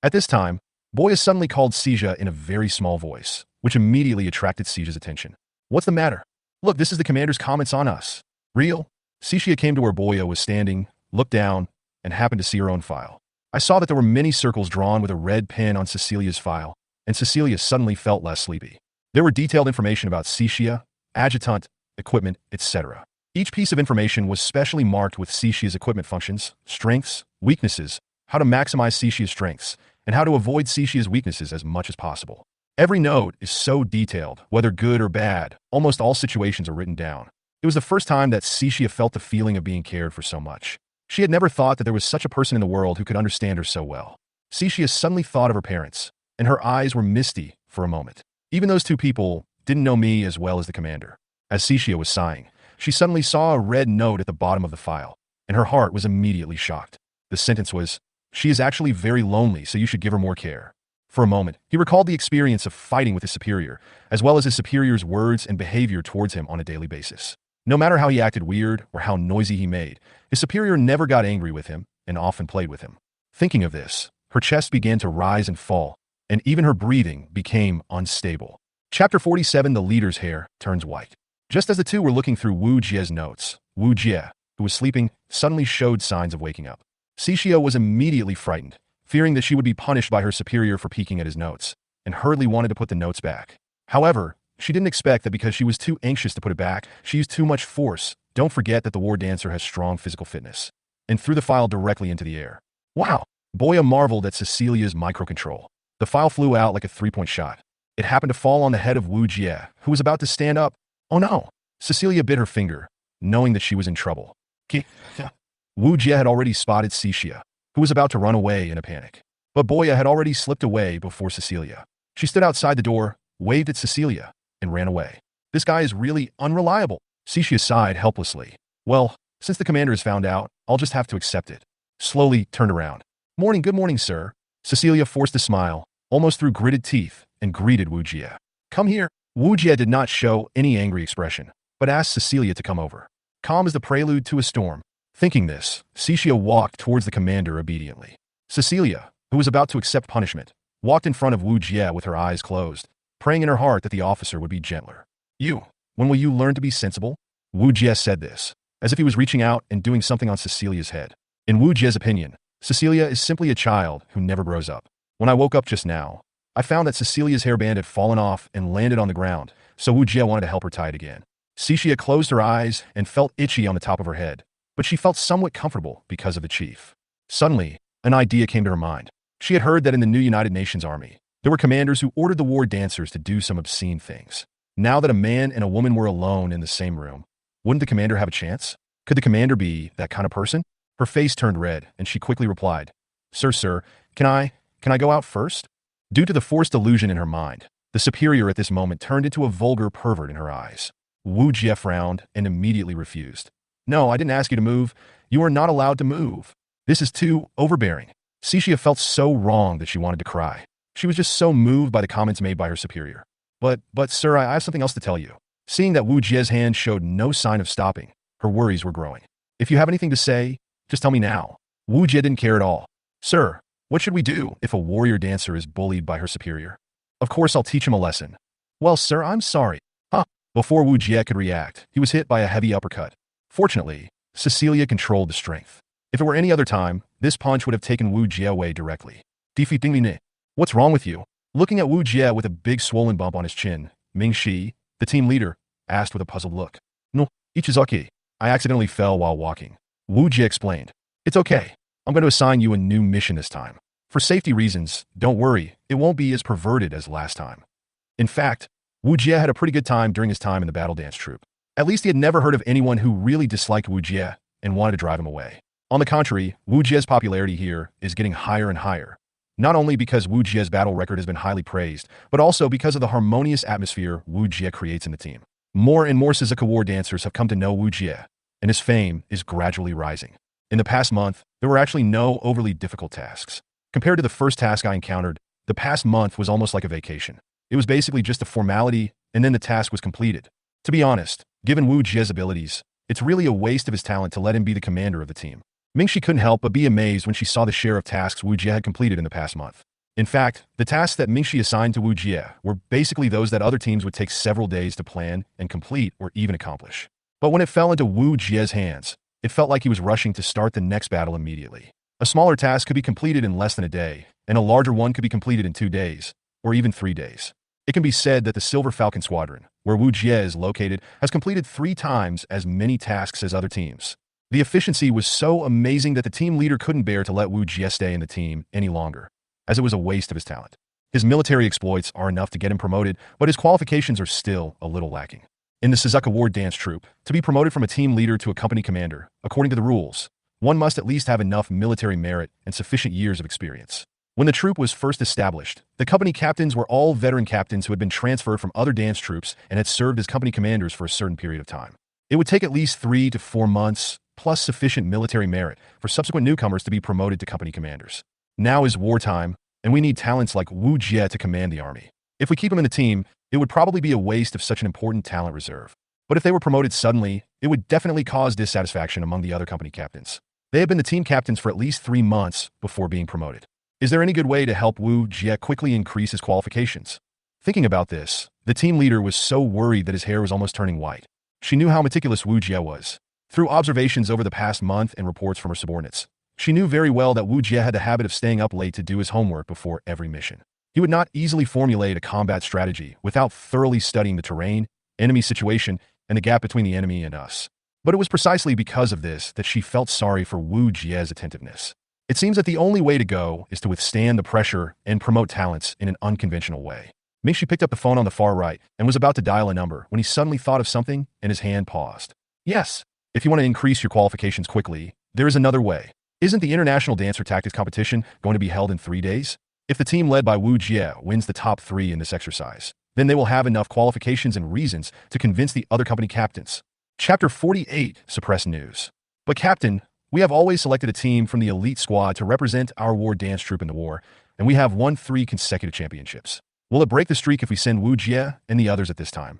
At this time, Boya suddenly called Cija in a very small voice, which immediately attracted Cija's attention. What's the matter? Look, this is the commander's comments on us. Real? Cija came to where Boya was standing, looked down, and happened to see her own file. I saw that there were many circles drawn with a red pen on Cecilia's file, and Cecilia suddenly felt less sleepy. There were detailed information about Cija, adjutant, equipment, etc. Each piece of information was specially marked with Cecia's equipment functions, strengths, weaknesses, how to maximize Cecia's strengths, and how to avoid Cecia's weaknesses as much as possible. Every note is so detailed, whether good or bad, almost all situations are written down. It was the first time that Cecia felt the feeling of being cared for so much. She had never thought that there was such a person in the world who could understand her so well. Cecia suddenly thought of her parents, and her eyes were misty for a moment. Even those two people didn't know me as well as the commander. As Cecia was sighing, she suddenly saw a red note at the bottom of the file, and her heart was immediately shocked. The sentence was, "She is actually very lonely, so you should give her more care." For a moment, he recalled the experience of fighting with his superior, as well as his superior's words and behavior towards him on a daily basis. No matter how he acted weird or how noisy he made, his superior never got angry with him and often played with him. Thinking of this, her chest began to rise and fall, and even her breathing became unstable. Chapter 47, The Leader's Hair Turns White. Just as the two were looking through Wujia's notes, Wujia, who was sleeping, suddenly showed signs of waking up. Cecilia was immediately frightened, fearing that she would be punished by her superior for peeking at his notes, and hurriedly wanted to put the notes back. However, she didn't expect that because she was too anxious to put it back, she used too much force. Don't forget that the war dancer has strong physical fitness, and threw the file directly into the air. Wow! Boya marveled at Cecilia's microcontrol. The file flew out like a three-point shot. It happened to fall on the head of Wujia, who was about to stand up. Oh no! Cecilia bit her finger, knowing that she was in trouble. Wujia had already spotted Cecilia, who was about to run away in a panic. But Boya had already slipped away before Cecilia. She stood outside the door, waved at Cecilia, and ran away. This guy is really unreliable. Cecilia sighed helplessly. Well, since the commander has found out, I'll just have to accept it. Slowly turned around. Good morning, sir. Cecilia forced a smile, almost through gritted teeth, and greeted Wujia. Come here. Wujia did not show any angry expression, but asked Cecilia to come over. Calm as the prelude to a storm. Thinking this, Cecilia walked towards the commander obediently. Cecilia, who was about to accept punishment, walked in front of Wujia with her eyes closed, praying in her heart that the officer would be gentler. When will you learn to be sensible? Wujia said this, as if he was reaching out and doing something on Cecilia's head. In Wujia's opinion, Cecilia is simply a child who never grows up. When I woke up just now, I found that Cecilia's hairband had fallen off and landed on the ground, so Wujia wanted to help her tie it again. Cecilia closed her eyes and felt itchy on the top of her head, but she felt somewhat comfortable because of the chief. Suddenly, an idea came to her mind. She had heard that in the new United Nations Army, there were commanders who ordered the war dancers to do some obscene things. Now that a man and a woman were alone in the same room, wouldn't the commander have a chance? Could the commander be that kind of person? Her face turned red, and she quickly replied, Sir, can I go out first? Due to the forced illusion in her mind, the superior at this moment turned into a vulgar pervert in her eyes. Wujia frowned and immediately refused. No, I didn't ask you to move. You are not allowed to move. This is too overbearing. Cixia felt so wrong that she wanted to cry. She was just so moved by the comments made by her superior. But sir, I have something else to tell you. Seeing that Wujia's hand showed no sign of stopping, her worries were growing. If you have anything to say, just tell me now. Wujia didn't care at all. Sir, what should we do if a warrior dancer is bullied by her superior? Of course I'll teach him a lesson. Well, sir, I'm sorry. Huh. Before Wujia could react, he was hit by a heavy uppercut. Fortunately, Cecilia controlled the strength. If it were any other time, this punch would have taken Wujia away directly. Defeating. What's wrong with you? Looking at Wujia with a big swollen bump on his chin, Mingxi, the team leader, asked with a puzzled look. No, Ichizaki. I accidentally fell while walking. Wujia explained. It's okay. I'm going to assign you a new mission this time. For safety reasons, don't worry, it won't be as perverted as last time. In fact, Wujia had a pretty good time during his time in the battle dance troupe. At least he had never heard of anyone who really disliked Wujia and wanted to drive him away. On the contrary, Wujia's popularity here is getting higher and higher. Not only because Wujia's battle record has been highly praised, but also because of the harmonious atmosphere Wujia creates in the team. More and more Suzaku War dancers have come to know Wujia, and his fame is gradually rising. In the past month, there were actually no overly difficult tasks. Compared to the first task I encountered, the past month was almost like a vacation. It was basically just a formality, and then the task was completed. To be honest, given Wujia's abilities, it's really a waste of his talent to let him be the commander of the team. Mingxi couldn't help but be amazed when she saw the share of tasks Wujia had completed in the past month. In fact, the tasks that Mingxi assigned to Wujia were basically those that other teams would take several days to plan and complete or even accomplish. But when it fell into Wujia's hands, it felt like he was rushing to start the next battle immediately. A smaller task could be completed in less than a day, and a larger one could be completed in 2 days, or even 3 days. It can be said that the Silver Falcon Squadron, where Wujia is located, has completed 3 times as many tasks as other teams. The efficiency was so amazing that the team leader couldn't bear to let Wujia stay in the team any longer, as it was a waste of his talent. His military exploits are enough to get him promoted, but his qualifications are still a little lacking. In the Suzaku War Dance Troop, to be promoted from a team leader to a company commander, according to the rules, one must at least have enough military merit and sufficient years of experience. When the troop was first established, the company captains were all veteran captains who had been transferred from other dance troops and had served as company commanders for a certain period of time. It would take at least 3 to 4 months, plus sufficient military merit, for subsequent newcomers to be promoted to company commanders. Now is wartime, and we need talents like Wujia to command the army. If we keep him in the team, it would probably be a waste of such an important talent reserve. But if they were promoted suddenly, it would definitely cause dissatisfaction among the other company captains. They had been the team captains for at least 3 months before being promoted. Is there any good way to help Wujia quickly increase his qualifications? Thinking about this, the team leader was so worried that his hair was almost turning white. She knew how meticulous Wujia was. Through observations over the past month and reports from her subordinates, she knew very well that Wujia had the habit of staying up late to do his homework before every mission. He would not easily formulate a combat strategy without thoroughly studying the terrain, enemy situation, and the gap between the enemy and us. But it was precisely because of this that she felt sorry for Wujia's attentiveness. It seems that the only way to go is to withstand the pressure and promote talents in an unconventional way. Mingxi picked up the phone on the far right and was about to dial a number when he suddenly thought of something and his hand paused. Yes, if you want to increase your qualifications quickly, there is another way. Isn't the International Dancer Tactics Competition going to be held in 3 days? If the team led by Wujia wins the top 3 in this exercise, then they will have enough qualifications and reasons to convince the other company captains. Chapter 48, Suppressed News. But Captain, we have always selected a team from the elite squad to represent our war dance troop in the war, and we have won 3 consecutive championships. Will it break the streak if we send Wujia and the others at this time?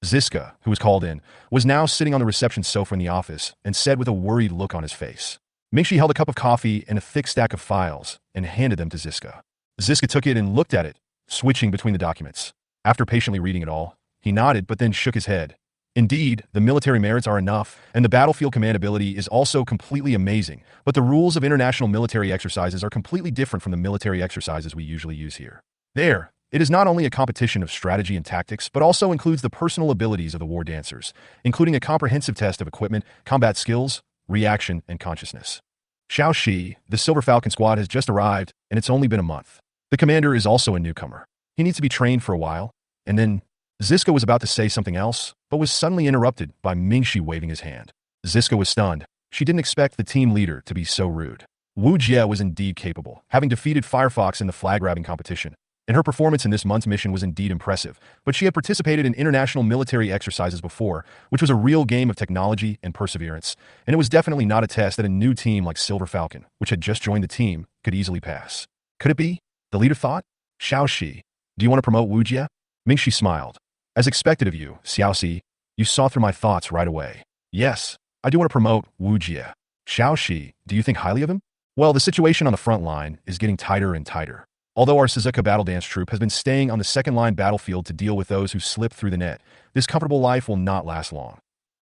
Ziska, who was called in, was now sitting on the reception sofa in the office and said with a worried look on his face. Mingxi held a cup of coffee and a thick stack of files and handed them to Ziska. Ziska took it and looked at it, switching between the documents. After patiently reading it all, he nodded but then shook his head. Indeed, the military merits are enough, and the battlefield command ability is also completely amazing, but the rules of international military exercises are completely different from the military exercises we usually use here. It is not only a competition of strategy and tactics, but also includes the personal abilities of the war dancers, including a comprehensive test of equipment, combat skills, reaction, and consciousness. Xiao Shi, the Silver Falcon Squad, has just arrived, and it's only been a month. The commander is also a newcomer. He needs to be trained for a while, and then Ziska was about to say something else, but was suddenly interrupted by Mingxi waving his hand. Ziska was stunned. She didn't expect the team leader to be so rude. Wujia was indeed capable, having defeated Firefox in the flag-grabbing competition, and her performance in this month's mission was indeed impressive, but she had participated in international military exercises before, which was a real game of technology and perseverance, and it was definitely not a test that a new team like Silver Falcon, which had just joined the team, could easily pass. Could it be? The leader thought. Xiaoxi, do you want to promote Wujia? Mingxi smiled. As expected of you, Xiaoxi, you saw through my thoughts right away. Yes, I do want to promote Wujia. Xiaoxi, do you think highly of him? Well, the situation on the front line is getting tighter and tighter. Although our Suzaku Battle Dance Troop has been staying on the second-line battlefield to deal with those who slip through the net, this comfortable life will not last long.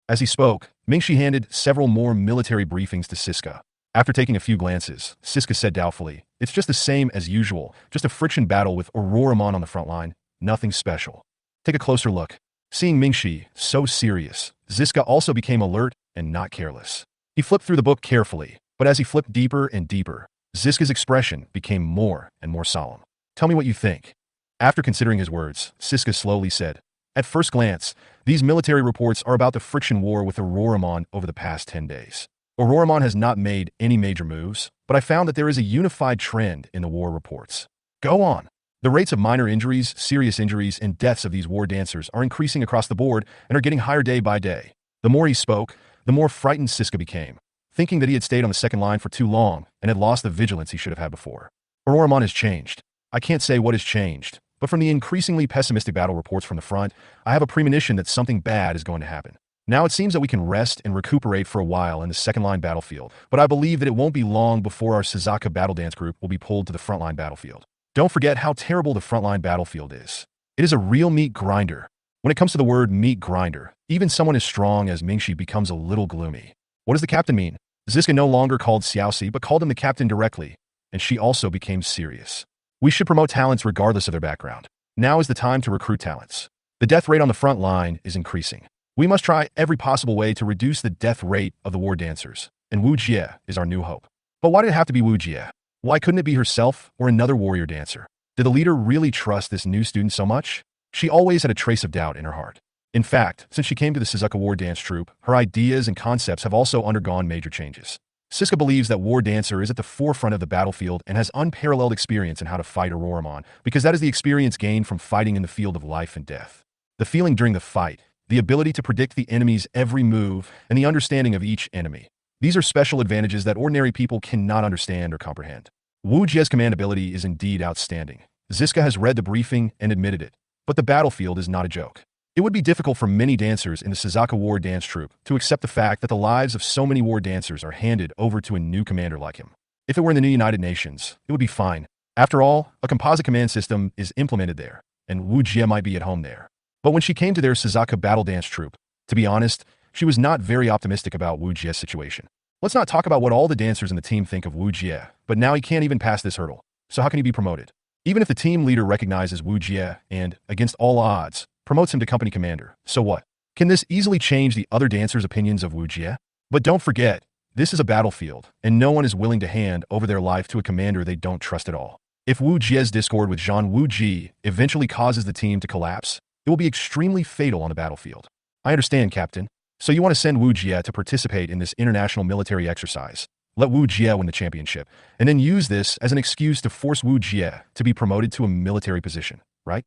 As he spoke, Mingxi handed several more military briefings to Siska. After taking a few glances, Siska said doubtfully, "It's just the same as usual, just a friction battle with Aurora on the front line, nothing special." Take a closer look. Seeing Mingxi so serious, Ziska also became alert and not careless. He flipped through the book carefully, but as he flipped deeper and deeper, Ziska's expression became more and more solemn. "Tell me what you think." After considering his words, Siska slowly said, "At first glance, these military reports are about the friction war with Aurora over the past 10 days. Aurora has not made any major moves, but I found that there is a unified trend in the war reports. Go on. The rates of minor injuries, serious injuries, and deaths of these war dancers are increasing across the board and are getting higher day by day." The more he spoke, the more frightened Siska became, thinking that he had stayed on the second line for too long and had lost the vigilance he should have had before. Aurora has changed. I can't say what has changed, but from the increasingly pessimistic battle reports from the front, I have a premonition that something bad is going to happen. Now it seems that we can rest and recuperate for a while in the second-line battlefield, but I believe that it won't be long before our Suzaku Battle Dance Group will be pulled to the frontline battlefield. Don't forget how terrible the frontline battlefield is. It is a real meat grinder. When it comes to the word meat grinder, even someone as strong as Mingxi becomes a little gloomy. What does the captain mean? Ziska no longer called Xiaoxi, but called him the captain directly, and she also became serious. We should promote talents regardless of their background. Now is the time to recruit talents. The death rate on the front line is increasing. We must try every possible way to reduce the death rate of the war dancers, and Wujia is our new hope. But why did it have to be Wujia? Why couldn't it be herself or another warrior dancer? Did the leader really trust this new student so much? She always had a trace of doubt in her heart. In fact, since she came to the Suzaku War Dance Troop, her ideas and concepts have also undergone major changes. Siska believes that War Dancer is at the forefront of the battlefield and has unparalleled experience in how to fight Aurora because that is the experience gained from fighting in the field of life and death. The feeling during the fight, the ability to predict the enemy's every move, and the understanding of each enemy. These are special advantages that ordinary people cannot understand or comprehend. Wujia's command ability is indeed outstanding. Ziska has read the briefing and admitted it, but the battlefield is not a joke. It would be difficult for many dancers in the Suzaku War Dance Troop to accept the fact that the lives of so many war dancers are handed over to a new commander like him. If it were in the new United Nations, it would be fine. After all, a composite command system is implemented there, and Wujia might be at home there. But when she came to their Suzaku Battle Dance Troop, to be honest, she was not very optimistic about Wujia's situation. Let's not talk about what all the dancers in the team think of Wujia, but now he can't even pass this hurdle. So how can he be promoted? Even if the team leader recognizes Wujia and, against all odds, promotes him to company commander, so what? Can this easily change the other dancers' opinions of Wujia? But don't forget, this is a battlefield, and no one is willing to hand over their life to a commander they don't trust at all. If Wujia's discord with Zhang Wuji eventually causes the team to collapse, it will be extremely fatal on the battlefield. I understand, Captain. So you want to send Wujia to participate in this international military exercise. Let Wujia win the championship, and then use this as an excuse to force Wujia to be promoted to a military position, right?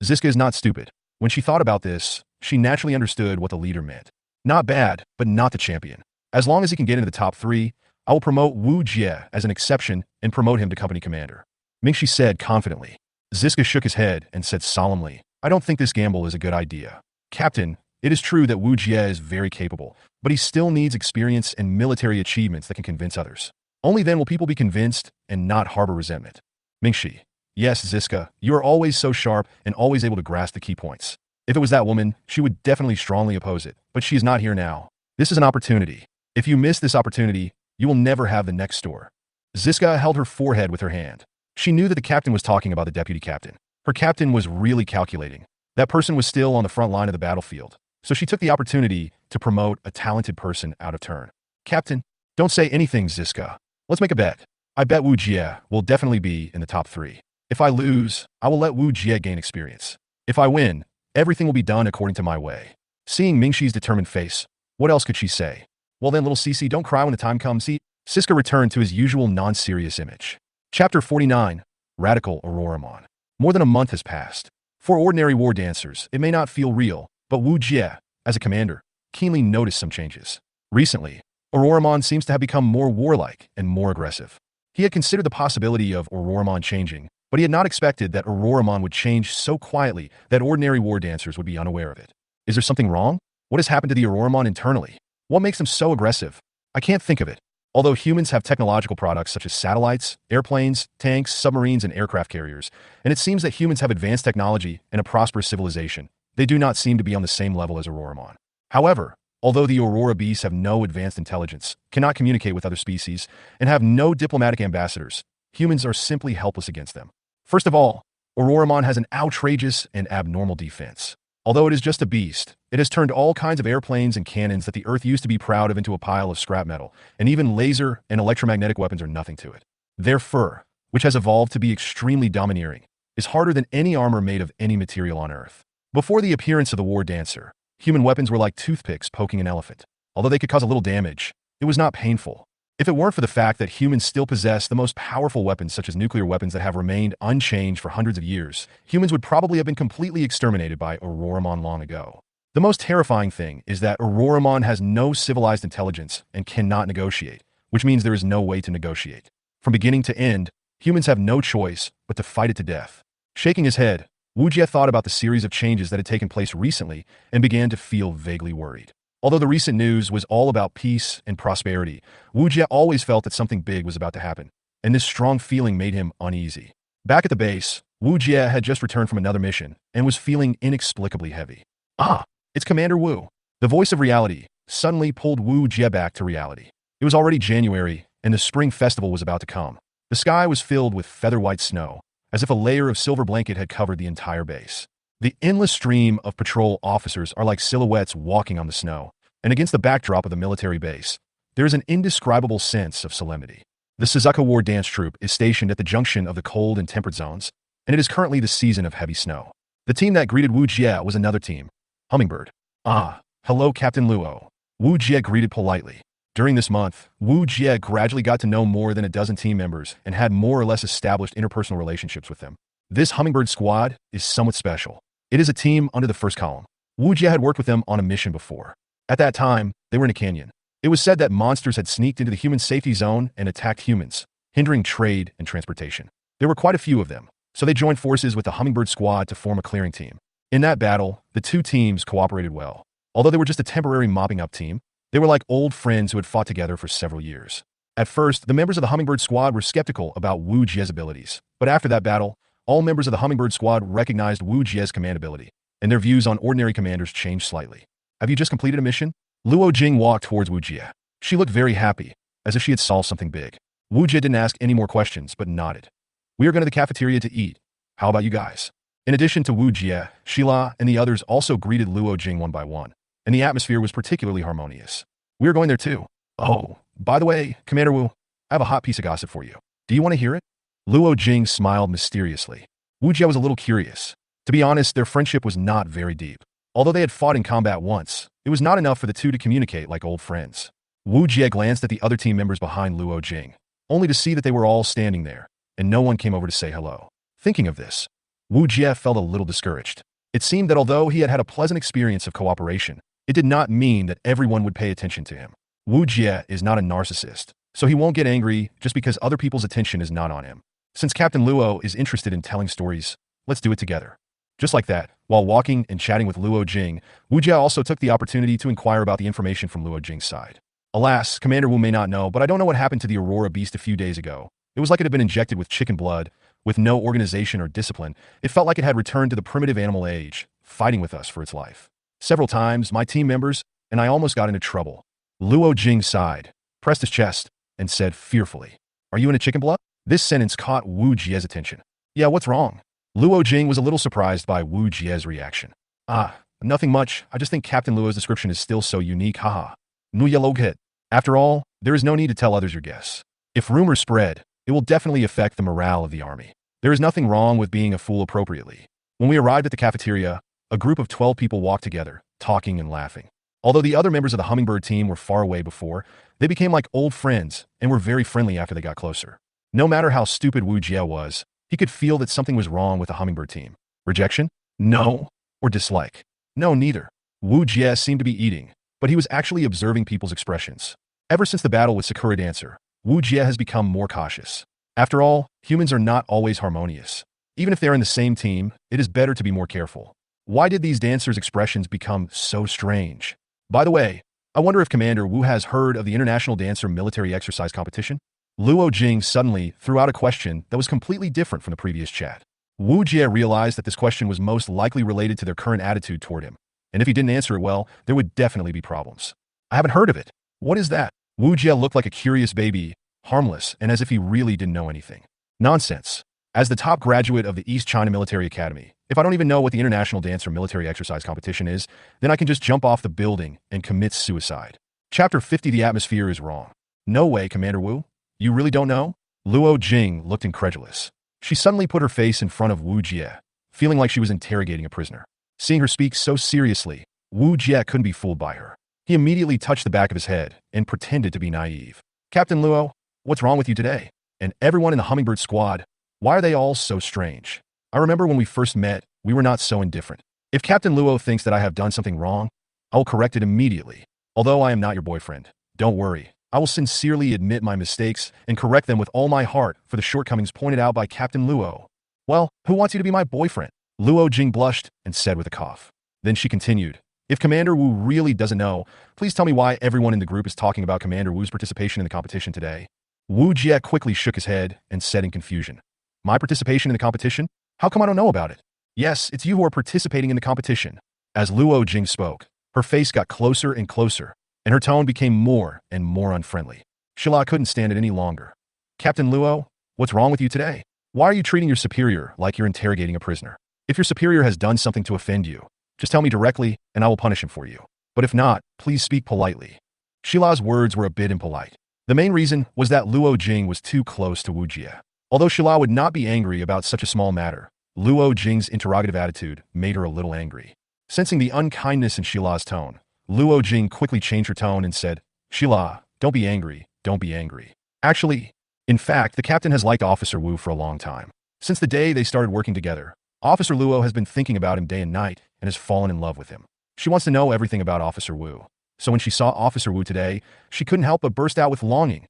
Ziska is not stupid. When she thought about this, she naturally understood what the leader meant. Not bad, but not the champion. As long as he can get into the top 3, I will promote Wujia as an exception and promote him to company commander. Mingxi said confidently. Ziska shook his head and said solemnly, I don't think this gamble is a good idea. Captain, it is true that Wujia is very capable, but he still needs experience and military achievements that can convince others. Only then will people be convinced and not harbor resentment. Mingxi. Yes, Ziska, you are always so sharp and always able to grasp the key points. If it was that woman, she would definitely strongly oppose it, but she is not here now. This is an opportunity. If you miss this opportunity, you will never have the next store. Ziska held her forehead with her hand. She knew that the captain was talking about the deputy captain. Her captain was really calculating. That person was still on the front line of the battlefield, so she took the opportunity to promote a talented person out of turn. Captain, don't say anything, Ziska. Let's make a bet. I bet Wujia will definitely be in the top 3. If I lose, I will let Wujia gain experience. If I win, everything will be done according to my way. Seeing Mingxi's determined face, what else could she say? Well then, little Cece, don't cry when the time comes. See, Siska returned to his usual non-serious image. Chapter 49, Radical Aurora. More than a month has passed. For ordinary war dancers, it may not feel real, but Wujia, as a commander, keenly noticed some changes. Recently, Auroramon seems to have become more warlike and more aggressive. He had considered the possibility of Auroramon changing, but he had not expected that Auroramon would change so quietly that ordinary war dancers would be unaware of it. Is there something wrong? What has happened to the Auroramon internally? What makes them so aggressive? I can't think of it. Although humans have technological products such as satellites, airplanes, tanks, submarines, and aircraft carriers, and it seems that humans have advanced technology and a prosperous civilization, they do not seem to be on the same level as Auroramon. However, although the Aurora beasts have no advanced intelligence, cannot communicate with other species, and have no diplomatic ambassadors, humans are simply helpless against them. First of all, Auroramon has an outrageous and abnormal defense. Although it is just a beast, it has turned all kinds of airplanes and cannons that the Earth used to be proud of into a pile of scrap metal, and even laser and electromagnetic weapons are nothing to it. Their fur, which has evolved to be extremely domineering, is harder than any armor made of any material on Earth. Before the appearance of the War Dancer, human weapons were like toothpicks poking an elephant. Although they could cause a little damage, it was not painful. If it weren't for the fact that humans still possess the most powerful weapons such as nuclear weapons that have remained unchanged for hundreds of years, humans would probably have been completely exterminated by Auroramon long ago. The most terrifying thing is that Auroramon has no civilized intelligence and cannot negotiate, which means there is no way to negotiate. From beginning to end, humans have no choice but to fight it to death. Shaking his head, Wujia thought about the series of changes that had taken place recently and began to feel vaguely worried. Although the recent news was all about peace and prosperity, Wujia always felt that something big was about to happen, and this strong feeling made him uneasy. Back at the base, Wujia had just returned from another mission and was feeling inexplicably heavy. Ah, it's Commander Wu. The voice of reality suddenly pulled Wujia back to reality. It was already January, and the spring festival was about to come. The sky was filled with feather-white snow, as if a layer of silver blanket had covered the entire base. The endless stream of patrol officers are like silhouettes walking on the snow, and against the backdrop of the military base, there is an indescribable sense of solemnity. The Suzaku War Dance Troop is stationed at the junction of the cold and temperate zones, and it is currently the season of heavy snow. The team that greeted Wujia was another team, Hummingbird. Ah, hello Captain Luo. Wujia greeted politely. During this month, Wujia gradually got to know more than a dozen team members and had more or less established interpersonal relationships with them. This Hummingbird squad is somewhat special. It is a team under the first column. Wujia had worked with them on a mission before. At that time, they were in a canyon. It was said that monsters had sneaked into the human safety zone and attacked humans, hindering trade and transportation. There were quite a few of them, so they joined forces with the Hummingbird squad to form a clearing team. In that battle, the two teams cooperated well. Although they were just a temporary mopping-up team, they were like old friends who had fought together for several years. At first, the members of the Hummingbird squad were skeptical about Wujia's abilities, but after that battle, all members of the Hummingbird squad recognized Wujia's command ability, and their views on ordinary commanders changed slightly. Have you just completed a mission? Luo Jing walked towards Wujia. She looked very happy, as if she had solved something big. Wujia didn't ask any more questions, but nodded. We are going to the cafeteria to eat. How about you guys? In addition to Wujia, Shila and the others also greeted Luo Jing one by one, and the atmosphere was particularly harmonious. We are going there too. Oh, by the way, Commander Wu, I have a hot piece of gossip for you. Do you want to hear it? Luo Jing smiled mysteriously. Wujia was a little curious. To be honest, their friendship was not very deep. Although they had fought in combat once, it was not enough for the two to communicate like old friends. Wujia glanced at the other team members behind Luo Jing, only to see that they were all standing there, and no one came over to say hello. Thinking of this, Wujia felt a little discouraged. It seemed that although he had had a pleasant experience of cooperation, it did not mean that everyone would pay attention to him. Wujia is not a narcissist, so he won't get angry just because other people's attention is not on him. Since Captain Luo is interested in telling stories, let's do it together. Just like that, while walking and chatting with Luo Jing, Wujia also took the opportunity to inquire about the information from Luo Jing's side. Alas, Commander Wu may not know, but I don't know what happened to the Aurora beast a few days ago. It was like it had been injected with chicken blood, with no organization or discipline. It felt like it had returned to the primitive animal age, fighting with us for its life. Several times, my team members and I almost got into trouble. Luo Jing sighed, pressed his chest, and said fearfully, "Are you in a chicken blood?" This sentence caught Wujia's attention. "Yeah, what's wrong?" Luo Jing was a little surprised by Wujia's reaction. "Ah, nothing much. I just think Captain Luo's description is still so unique, haha. Nuya Loghet. After all, there is no need to tell others your guess. If rumors spread, it will definitely affect the morale of the army. There is nothing wrong with being a fool appropriately." When we arrived at the cafeteria, a group of 12 people walked together, talking and laughing. Although the other members of the Hummingbird team were far away before, they became like old friends and were very friendly after they got closer. No matter how stupid Wujia was, He could feel that something was wrong with the hummingbird team. Rejection? No. Or dislike? No, neither. Wujia seemed to be eating, but he was actually observing people's expressions. Ever since the battle with Sakura Dancer, Wujia has become more cautious. After all, humans are not always harmonious. Even if they're in the same team, it is better to be more careful. Why did these dancers' expressions become so strange? By the way, I wonder if Commander Wu has heard of the International Dancer Military Exercise Competition? Luo Jing suddenly threw out a question that was completely different from the previous chat. Wu Jie realized that this question was most likely related to their current attitude toward him, and if he didn't answer it well, there would definitely be problems. I haven't heard of it. What is that? Wu Jie looked like a curious baby, harmless, and as if he really didn't know anything. Nonsense. As the top graduate of the East China Military Academy, if I don't even know what the International Dancer Military Exercise Competition is, then I can just jump off the building and commit suicide. Chapter 50. The atmosphere is wrong. No way, Commander Wu. You really don't know? Luo Jing looked incredulous. She suddenly put her face in front of Wu Jie, feeling like she was interrogating a prisoner. Seeing her speak so seriously, Wu Jie couldn't be fooled by her. He immediately touched the back of his head and pretended to be naive. Captain Luo, what's wrong with you today? And everyone in the Hummingbird squad, why are they all so strange? I remember when we first met, we were not so indifferent. If Captain Luo thinks that I have done something wrong, I will correct it immediately. Although I am not your boyfriend, don't worry. I will sincerely admit my mistakes and correct them with all my heart for the shortcomings pointed out by Captain Luo. Well, who wants you to be my boyfriend? Luo Jing blushed and said with a cough. Then she continued, if Commander Wu really doesn't know, please tell me why everyone in the group is talking about Commander Wu's participation in the competition today. Wu Jie quickly shook his head and said in confusion, my participation in the competition? How come I don't know about it? Yes, it's you who are participating in the competition. As Luo Jing spoke, her face got closer and closer, and her tone became more and more unfriendly. Shila couldn't stand it any longer. Captain Luo, what's wrong with you today? Why are you treating your superior like you're interrogating a prisoner? If your superior has done something to offend you, just tell me directly and I will punish him for you. But if not, please speak politely. Shila's words were a bit impolite. The main reason was that Luo Jing was too close to Wujia. Although Shila would not be angry about such a small matter, Luo Jing's interrogative attitude made her a little angry. Sensing the unkindness in Shila's tone, Luo Jing quickly changed her tone and said, Shila, don't be angry, don't be angry. Actually, in fact, the captain has liked Officer Wu for a long time. Since the day they started working together, Officer Luo has been thinking about him day and night and has fallen in love with him. She wants to know everything about Officer Wu. So when she saw Officer Wu today, she couldn't help but burst out with longing.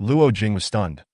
Luo Jing was stunned.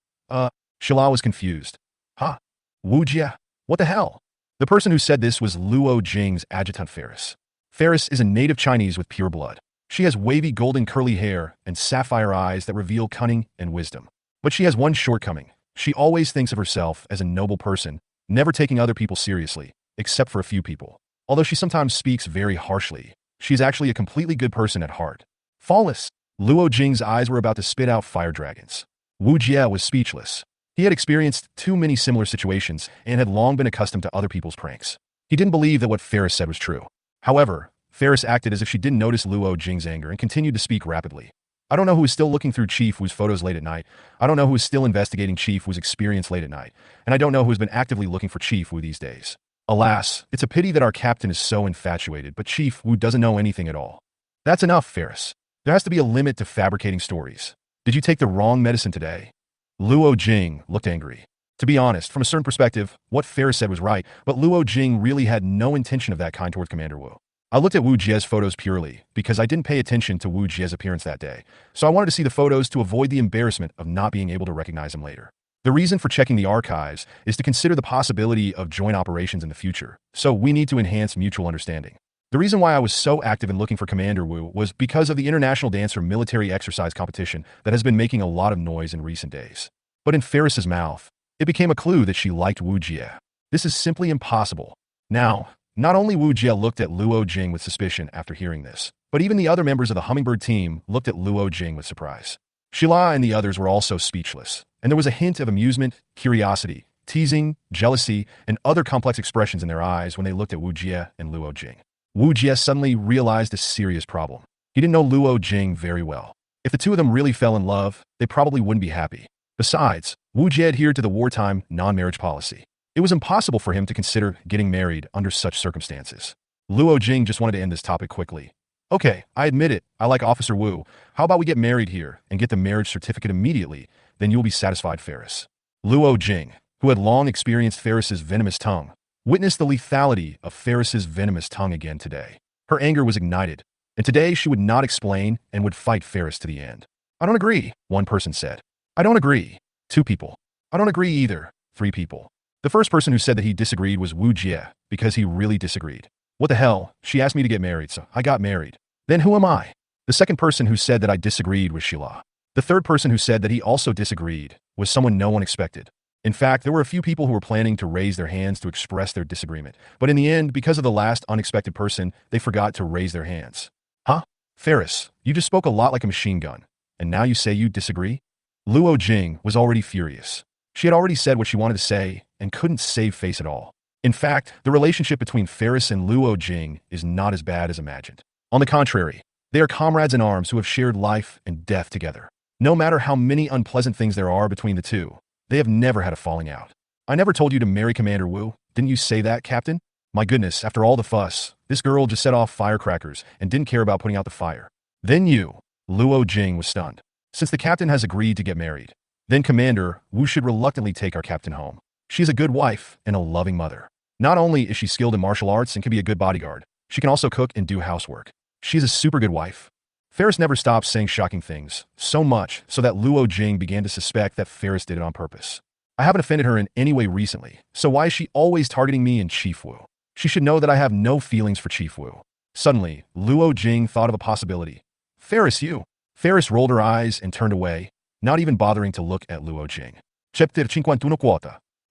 Shila was confused. Huh? Wujia? What the hell? The person who said this was Luo Jing's adjutant Ferris. Ferris is a native Chinese with pure blood. She has wavy golden curly hair and sapphire eyes that reveal cunning and wisdom. But she has one shortcoming. She always thinks of herself as a noble person, never taking other people seriously, except for a few people. Although she sometimes speaks very harshly, she is actually a completely good person at heart. Flawless. Luo Jing's eyes were about to spit out fire dragons. Wu Jie was speechless. He had experienced too many similar situations and had long been accustomed to other people's pranks. He didn't believe that what Ferris said was true. However, Ferris acted as if she didn't notice Luo Jing's anger and continued to speak rapidly. I don't know who is still looking through Chief Wu's photos late at night. I don't know who is still investigating Chief Wu's experience late at night. And I don't know who has been actively looking for Chief Wu these days. Alas, it's a pity that our captain is so infatuated, but Chief Wu doesn't know anything at all. That's enough, Ferris. There has to be a limit to fabricating stories. Did you take the wrong medicine today? Luo Jing looked angry. To be honest, from a certain perspective, what Ferris said was right, but Luo Jing really had no intention of that kind toward Commander Wu. I looked at Wu Jie's photos purely because I didn't pay attention to Wu Jie's appearance that day, so I wanted to see the photos to avoid the embarrassment of not being able to recognize him later. The reason for checking the archives is to consider the possibility of joint operations in the future, so we need to enhance mutual understanding. The reason why I was so active in looking for Commander Wu was because of the International Dancer Military Exercise Competition that has been making a lot of noise in recent days. But in Ferris's mouth, it became a clue that she liked Wu Jie. This is simply impossible. Now, not only Wu Jie looked at Luo Jing with suspicion after hearing this, but even the other members of the Hummingbird team looked at Luo Jing with surprise. Shila and the others were also speechless, and there was a hint of amusement, curiosity, teasing, jealousy, and other complex expressions in their eyes when they looked at Wu Jie and Luo Jing. Wu Jie suddenly realized a serious problem. He didn't know Luo Jing very well. If the two of them really fell in love, they probably wouldn't be happy. Besides, Wu Jie adhered to the wartime non-marriage policy. It was impossible for him to consider getting married under such circumstances. Luo Jing just wanted to end this topic quickly. Okay, I admit it, I like Officer Wu. How about we get married here and get the marriage certificate immediately, then you'll be satisfied, Ferris. Luo Jing, who had long experienced Ferris's venomous tongue, witnessed the lethality of Ferris's venomous tongue again today. Her anger was ignited, and today she would not explain and would fight Ferris to the end. I don't agree, one person said. I don't agree. Two people. I don't agree either. Three people. The first person who said that he disagreed was Wujia, because he really disagreed. What the hell, she asked me to get married, so I got married. Then who am I? The second person who said that I disagreed was Sheila. The third person who said that he also disagreed was someone no one expected. In fact, there were a few people who were planning to raise their hands to express their disagreement, but in the end, because of the last unexpected person, they forgot to raise their hands. Huh? Ferris, you just spoke a lot like a machine gun, and now you say you disagree? Luo Jing was already furious. She had already said what she wanted to say and couldn't save face at all. In fact, the relationship between Ferris and Luo Jing is not as bad as imagined. On the contrary, they are comrades in arms who have shared life and death together. No matter how many unpleasant things there are between the two, they have never had a falling out. I never told you to marry Commander Wu. Didn't you say that, Captain? My goodness, after all the fuss, this girl just set off firecrackers and didn't care about putting out the fire. Then you, Luo Jing, was stunned. Since the captain has agreed to get married, then Commander Wu should reluctantly take our captain home. She's a good wife and a loving mother. Not only is she skilled in martial arts and can be a good bodyguard, she can also cook and do housework. She's a super good wife. Ferris never stopped saying shocking things, so much so that Luo Jing began to suspect that Ferris did it on purpose. I haven't offended her in any way recently, so why is she always targeting me and Chief Wu? She should know that I have no feelings for Chief Wu. Suddenly, Luo Jing thought of a possibility. Ferris, you. Ferris rolled her eyes and turned away, not even bothering to look at Luo Jing. Chapter 51.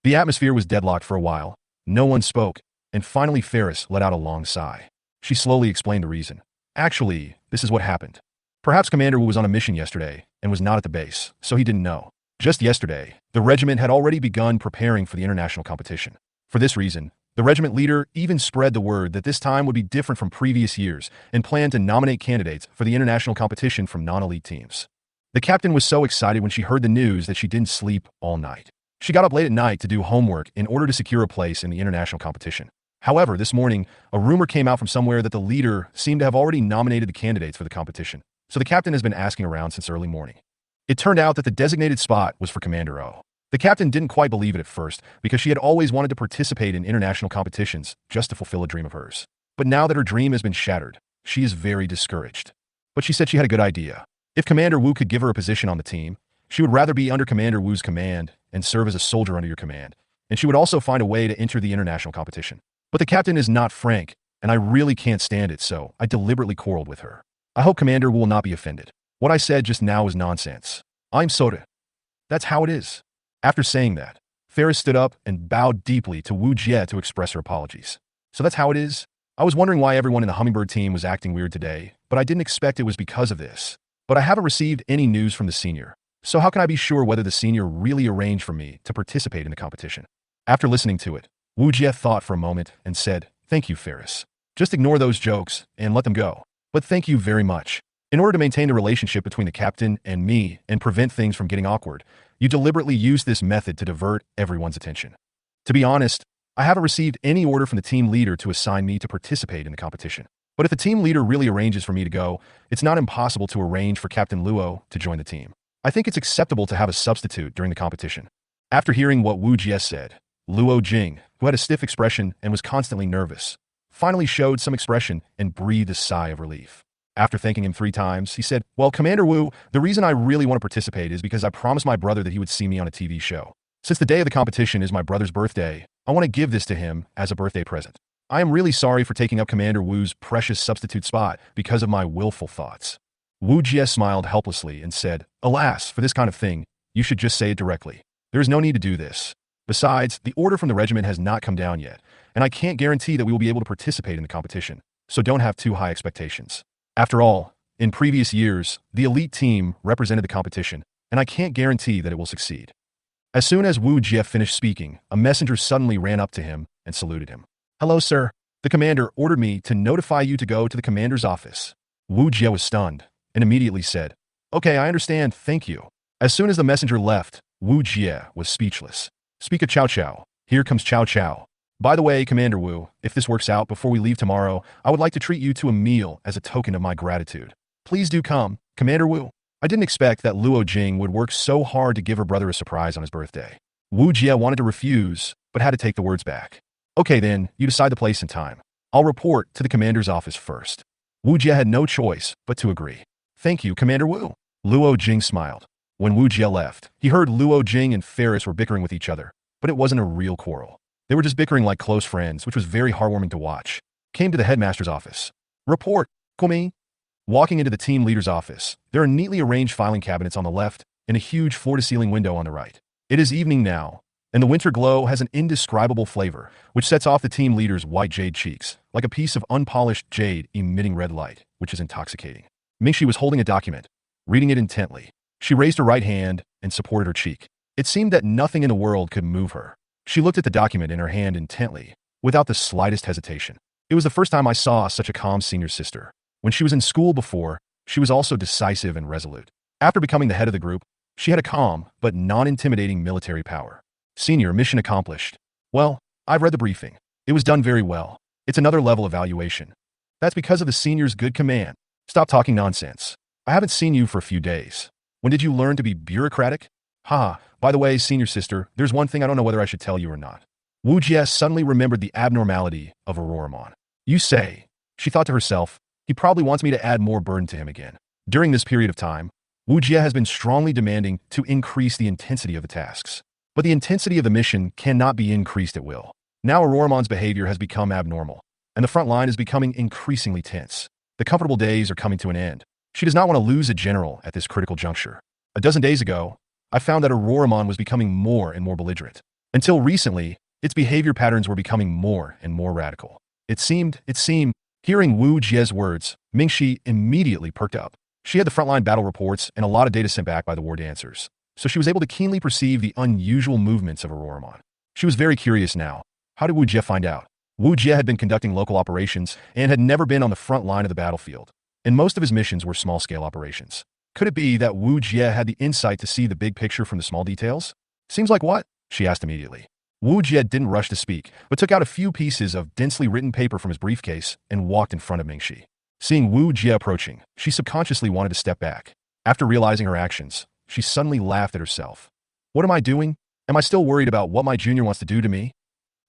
The atmosphere was deadlocked for a while. No one spoke, and finally Ferris let out a long sigh. She slowly explained the reason. Actually, this is what happened. Perhaps Commander Wu was on a mission yesterday and was not at the base, so he didn't know. Just yesterday, the regiment had already begun preparing for the international competition. For this reason, the regiment leader even spread the word that this time would be different from previous years and planned to nominate candidates for the international competition from non-elite teams. The captain was so excited when she heard the news that she didn't sleep all night. She got up late at night to do homework in order to secure a place in the international competition. However, this morning, a rumor came out from somewhere that the leader seemed to have already nominated the candidates for the competition, so the captain has been asking around since early morning. It turned out that the designated spot was for Commander O. The captain didn't quite believe it at first because she had always wanted to participate in international competitions just to fulfill a dream of hers. But now that her dream has been shattered, she is very discouraged. But she said she had a good idea. If Commander Wu could give her a position on the team, she would rather be under Commander Wu's command and serve as a soldier under your command, and she would also find a way to enter the international competition. But the captain is not frank, and I really can't stand it, so I deliberately quarreled with her. I hope Commander Wu will not be offended. What I said just now is nonsense. I'm sorry. That's how it is. After saying that, Ferris stood up and bowed deeply to Wujia to express her apologies. So that's how it is? I was wondering why everyone in the Hummingbird team was acting weird today, but I didn't expect it was because of this. But I haven't received any news from the senior, so how can I be sure whether the senior really arranged for me to participate in the competition? After listening to it, Wujia thought for a moment and said, "Thank you, Ferris. Just ignore those jokes and let them go. But thank you very much. In order to maintain the relationship between the captain and me and prevent things from getting awkward, you deliberately used this method to divert everyone's attention. To be honest, I haven't received any order from the team leader to assign me to participate in the competition. But if the team leader really arranges for me to go, it's not impossible to arrange for Captain Luo to join the team. I think it's acceptable to have a substitute during the competition." After hearing what Wujia said, Luo Jing, who had a stiff expression and was constantly nervous, finally showed some expression and breathed a sigh of relief. After thanking him 3 times, he said, "Well, Commander Wu, the reason I really want to participate is because I promised my brother that he would see me on a TV show. Since the day of the competition is my brother's birthday, I want to give this to him as a birthday present. I am really sorry for taking up Commander Wu's precious substitute spot because of my willful thoughts." Wujia smiled helplessly and said, "Alas, for this kind of thing, you should just say it directly. There is no need to do this. Besides, the order from the regiment has not come down yet, and I can't guarantee that we will be able to participate in the competition, so don't have too high expectations. After all, in previous years, the elite team represented the competition, and I can't guarantee that it will succeed." As soon as Wu Jie finished speaking, a messenger suddenly ran up to him and saluted him. "Hello, sir. The commander ordered me to notify you to go to the commander's office." Wu Jie was stunned and immediately said, "Okay, I understand, thank you." As soon as the messenger left, Wu Jie was speechless. "Speak of Chow Chow. Here comes Chow Chow. By the way, Commander Wu, if this works out before we leave tomorrow, I would like to treat you to a meal as a token of my gratitude. Please do come, Commander Wu." I didn't expect that Luo Jing would work so hard to give her brother a surprise on his birthday. Wujia wanted to refuse, but had to take the words back. Okay then, you decide the place and time. I'll report to the commander's office first. Wujia had no choice but to agree. Thank you, Commander Wu. Luo Jing smiled. When Wujia left, he heard Luo Jing and Ferris were bickering with each other, but it wasn't a real quarrel. They were just bickering like close friends, which was very heartwarming to watch. Came to the headmaster's office. Report, Komi. Walking into the team leader's office, there are neatly arranged filing cabinets on the left and a huge floor-to-ceiling window on the right. It is evening now, and the winter glow has an indescribable flavor, which sets off the team leader's white jade cheeks, like a piece of unpolished jade emitting red light, which is intoxicating. Mingxi was holding a document, reading it intently. She raised her right hand and supported her cheek. It seemed that nothing in the world could move her. She looked at the document in her hand intently, without the slightest hesitation. It was the first time I saw such a calm senior sister. When she was in school before, she was also decisive and resolute. After becoming the head of the group, she had a calm but non-intimidating military power. Senior, mission accomplished. Well, I've read the briefing. It was done very well. It's another level evaluation. That's because of the senior's good command. Stop talking nonsense. I haven't seen you for a few days. When did you learn to be bureaucratic? By the way, senior sister, there's one thing I don't know whether I should tell you or not. Wujia suddenly remembered the abnormality of Aurora. You say, she thought to herself, he probably wants me to add more burden to him again. During this period of time, Wujia has been strongly demanding to increase the intensity of the tasks. But the intensity of the mission cannot be increased at will. Now Auroramon's behavior has become abnormal, and the front line is becoming increasingly tense. The comfortable days are coming to an end. She does not want to lose a general at this critical juncture. A dozen days ago, I found that Auroramon was becoming more and more belligerent. Until recently, its behavior patterns were becoming more and more radical. It seemed, hearing Wu Jie's words, Mingxi immediately perked up. She had the frontline battle reports and a lot of data sent back by the war dancers, so she was able to keenly perceive the unusual movements of Auroramon. She was very curious now. How did Wu Jie find out? Wu Jie had been conducting local operations and had never been on the front line of the battlefield, and most of his missions were small-scale operations. Could it be that Wu Jie had the insight to see the big picture from the small details? Seems like what? She asked immediately. Wu Jie didn't rush to speak, but took out a few pieces of densely written paper from his briefcase and walked in front of Mingxi. Seeing Wu Jie approaching, she subconsciously wanted to step back. After realizing her actions, she suddenly laughed at herself. What am I doing? Am I still worried about what my junior wants to do to me?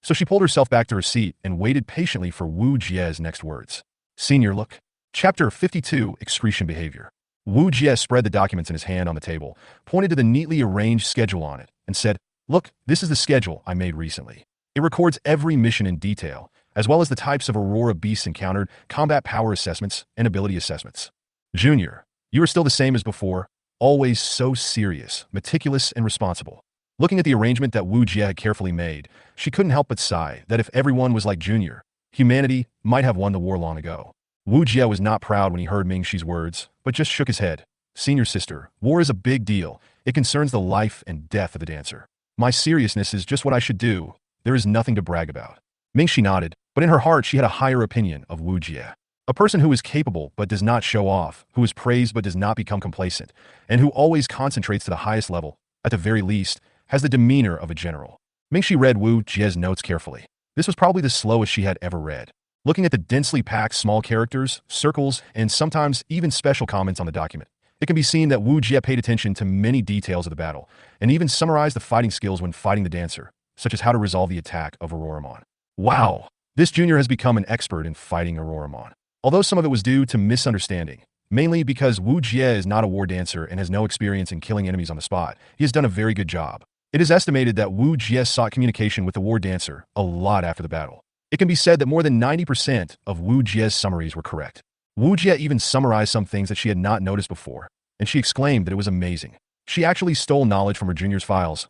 So she pulled herself back to her seat and waited patiently for Wu Jie's next words. Senior, look. Chapter 52, Excretion Behavior. Wu Jie spread the documents in his hand on the table, pointed to the neatly arranged schedule on it, and said, Look, this is the schedule I made recently. It records every mission in detail, as well as the types of Aurora beasts encountered, combat power assessments, and ability assessments. Junior, you are still the same as before, always so serious, meticulous, and responsible. Looking at the arrangement that Wu Jie had carefully made, she couldn't help but sigh that if everyone was like Junior, humanity might have won the war long ago. Wu Jie was not proud when he heard Mingxi's words, but just shook his head. Senior sister, war is a big deal. It concerns the life and death of the dancer. My seriousness is just what I should do. There is nothing to brag about. Mingxi nodded, but in her heart she had a higher opinion of Wu Jie. A person who is capable but does not show off, who is praised but does not become complacent, and who always concentrates to the highest level, at the very least, has the demeanor of a general. Mingxi read Wu Jie's notes carefully. This was probably the slowest she had ever read. Looking at the densely packed small characters, circles, and sometimes even special comments on the document, it can be seen that Wu Jie paid attention to many details of the battle, and even summarized the fighting skills when fighting the dancer, such as how to resolve the attack of Auroramon. Wow! This junior has become an expert in fighting Auroramon. Although some of it was due to misunderstanding, mainly because Wu Jie is not a war dancer and has no experience in killing enemies on the spot, he has done a very good job. It is estimated that Wu Jie sought communication with the war dancer a lot after the battle. It can be said that more than 90% of Wu Jie's summaries were correct. Wu Jie even summarized some things that she had not noticed before, and she exclaimed that it was amazing. She actually stole knowledge from her junior's files,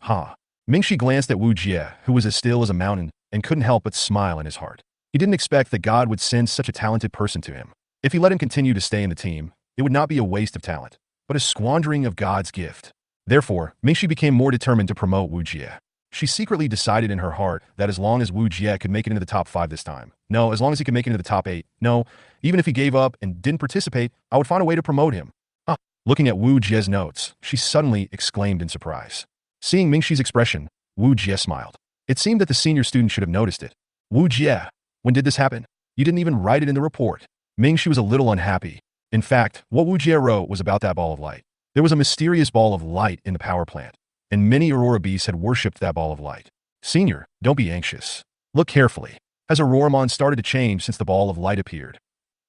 Mingxi glanced at Wu Jie, who was as still as a mountain, and couldn't help but smile in his heart. He didn't expect that God would send such a talented person to him. If he let him continue to stay in the team, it would not be a waste of talent, but a squandering of God's gift. Therefore, Mingxi became more determined to promote Wu Jie. She secretly decided in her heart that as long as Wu Jie could make it into the top 5 this time, no, as long as he could make it into the top 8, no, even if he gave up and didn't participate, I would find a way to promote him. Looking at Wu Jie's notes, she suddenly exclaimed in surprise. Seeing Mingxi's expression, Wu Jie smiled. It seemed that the senior student should have noticed it. Wu Jie, when did this happen? You didn't even write it in the report. Mingxi was a little unhappy. In fact, what Wu Jie wrote was about that ball of light. There was a mysterious ball of light in the power plant. and many Aurora beasts had worshipped that ball of light. Senior, don't be anxious. Look carefully. Has Auroramon started to change since the ball of light appeared?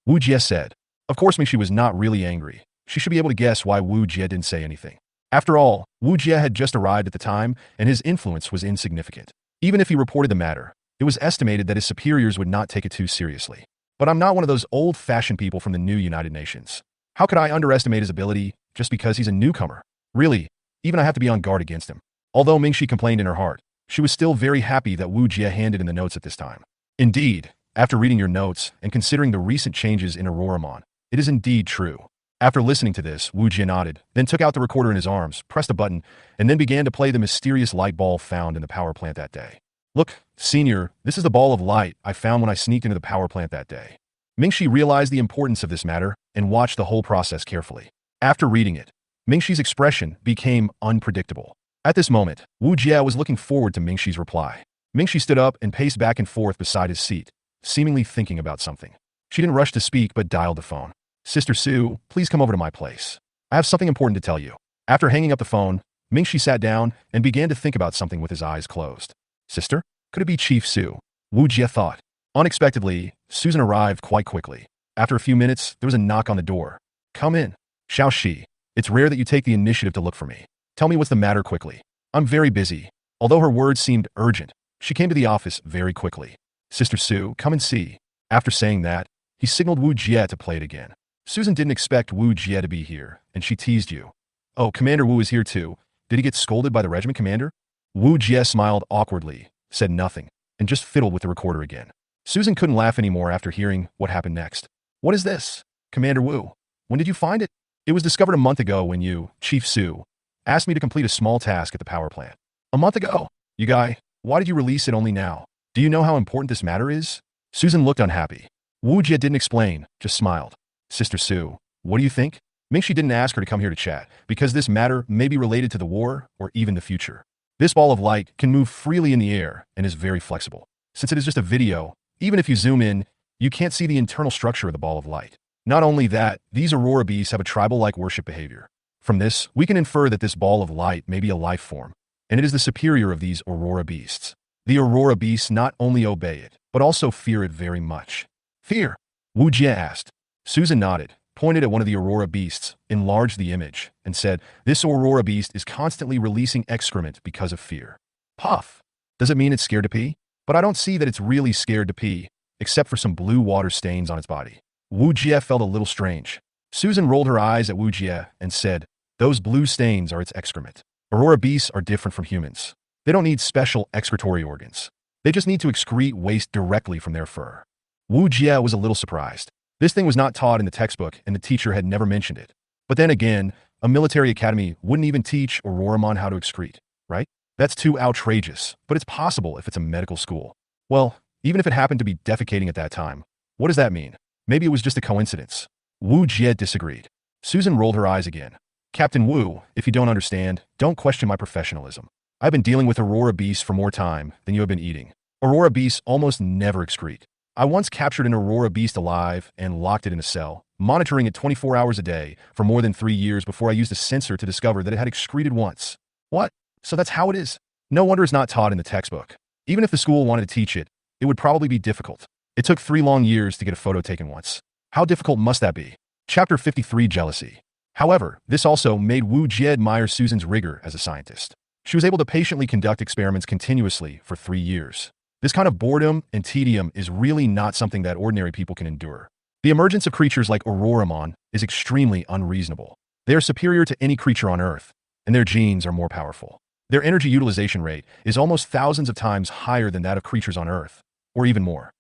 Wujia said. Of course, Mingxi was not really angry. She should be able to guess why Wujia didn't say anything. After all, Wujia had just arrived at the time, and his influence was insignificant. Even if he reported the matter, it was estimated that his superiors would not take it too seriously. But I'm not one of those old-fashioned people from the new United Nations. How could I underestimate his ability just because he's a newcomer? Really, even I have to be on guard against him. Although Mingxi complained in her heart, she was still very happy that Wujia handed in the notes at this time. Indeed, after reading your notes and considering the recent changes in Auroramon, it is indeed true. After listening to this, Wujia nodded, then took out the recorder in his arms, pressed a button, and then began to play the mysterious light ball found in the power plant that day. Look, Senior, this is the ball of light I found when I sneaked into the power plant that day. Mingxi realized the importance of this matter and watched the whole process carefully. After reading it, Mingxi's expression became unpredictable. At this moment, Wujia was looking forward to Mingxi's reply. Mingxi stood up and paced back and forth beside his seat, seemingly thinking about something. She didn't rush to speak but dialed the phone. Sister Sue, please come over to my place. I have something important to tell you. After hanging up the phone, Mingxi sat down and began to think about something with his eyes closed. Sister? Could it be Chief Sue? Wujia thought. Unexpectedly, Susan arrived quite quickly. After a few minutes, there was a knock on the door. Come in. Xiao Shi. It's rare that you take the initiative to look for me. Tell me what's the matter quickly. I'm very busy. Although her words seemed urgent, she came to the office very quickly. Sister Sue, come and see. After saying that, he signaled Wujia to play it again. Susan didn't expect Wujia to be here, and she teased you. Oh, Commander Wu is here too. Did he get scolded by the regiment commander? Wujia smiled awkwardly, said nothing, and just fiddled with the recorder again. Susan couldn't laugh anymore after hearing what happened next. What is this? Commander Wu, when did you find it? It was discovered a month ago when you, Chief Sue, asked me to complete a small task at the power plant. A month ago? You guy, why did you release it only now? Do you know how important this matter is? Susan looked unhappy. Wujia didn't explain, just smiled. Sister Sue, what do you think? Mingxi didn't ask her to come here to chat, because this matter may be related to the war or even the future. This ball of light can move freely in the air and is very flexible. Since it is just a video, even if you zoom in, you can't see the internal structure of the ball of light. Not only that, these Aurora beasts have a tribal-like worship behavior. From this, we can infer that this ball of light may be a life form, and it is the superior of these Aurora beasts. The Aurora beasts not only obey it, but also fear it very much. Fear? Wujia asked. Susan nodded, pointed at one of the Aurora beasts, enlarged the image, and said, this Aurora beast is constantly releasing excrement because of fear. Puff. Does it mean it's scared to pee? But I don't see that it's really scared to pee, except for some blue water stains on its body. Wujia felt a little strange. Susan rolled her eyes at Wujia and said, those blue stains are its excrement. Aurora beasts are different from humans. They don't need special excretory organs. They just need to excrete waste directly from their fur. Wujia was a little surprised. This thing was not taught in the textbook, and the teacher had never mentioned it. But then again, a military academy wouldn't even teach Auroramon how to excrete, right? That's too outrageous, but it's possible if it's a medical school. Well, even if it happened to be defecating at that time, what does that mean? Maybe it was just a coincidence. Wujia disagreed. Susan rolled her eyes again. Captain Wu, if you don't understand, don't question my professionalism. I've been dealing with Aurora beasts for more time than you have been eating. Aurora beasts almost never excrete. I once captured an Aurora beast alive and locked it in a cell, monitoring it 24 hours a day for more than 3 years before I used a sensor to discover that it had excreted once. What? So that's how it is? No wonder it's not taught in the textbook. Even if the school wanted to teach it, it would probably be difficult. It took 3 long years to get a photo taken once. How difficult must that be? Chapter 53, Jealousy. However, this also made Wujia admire Susan's rigor as a scientist. She was able to patiently conduct experiments continuously for 3 years. This kind of boredom and tedium is really not something that ordinary people can endure. The emergence of creatures like Auroramon is extremely unreasonable. They are superior to any creature on Earth, and their genes are more powerful. Their energy utilization rate is almost thousands of times higher than that of creatures on Earth, or even more.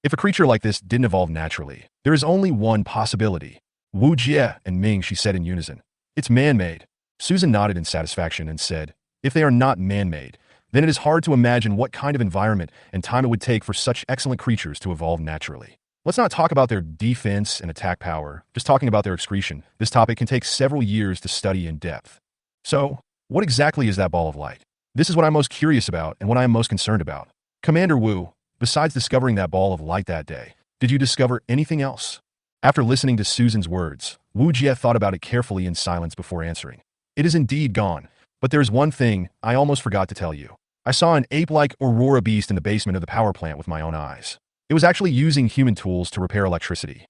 If a creature like this didn't evolve naturally, there is only one possibility. Wujia and Mingxi said in unison, it's man-made. Susan nodded in satisfaction and said, if they are not man-made, then it is hard to imagine what kind of environment and time it would take for such excellent creatures to evolve naturally. Let's not talk about their defense and attack power, just talking about their excretion. This topic can take several years to study in depth. So, what exactly is that ball of light? This is what I'm most curious about and what I am most concerned about. Commander Wu, besides discovering that ball of light that day, did you discover anything else? After listening to Susan's words, Wujia thought about it carefully in silence before answering. It is indeed gone. But there's one thing I almost forgot to tell you. I saw an ape-like Aurora beast in the basement of the power plant with my own eyes. It was actually using human tools to repair electricity.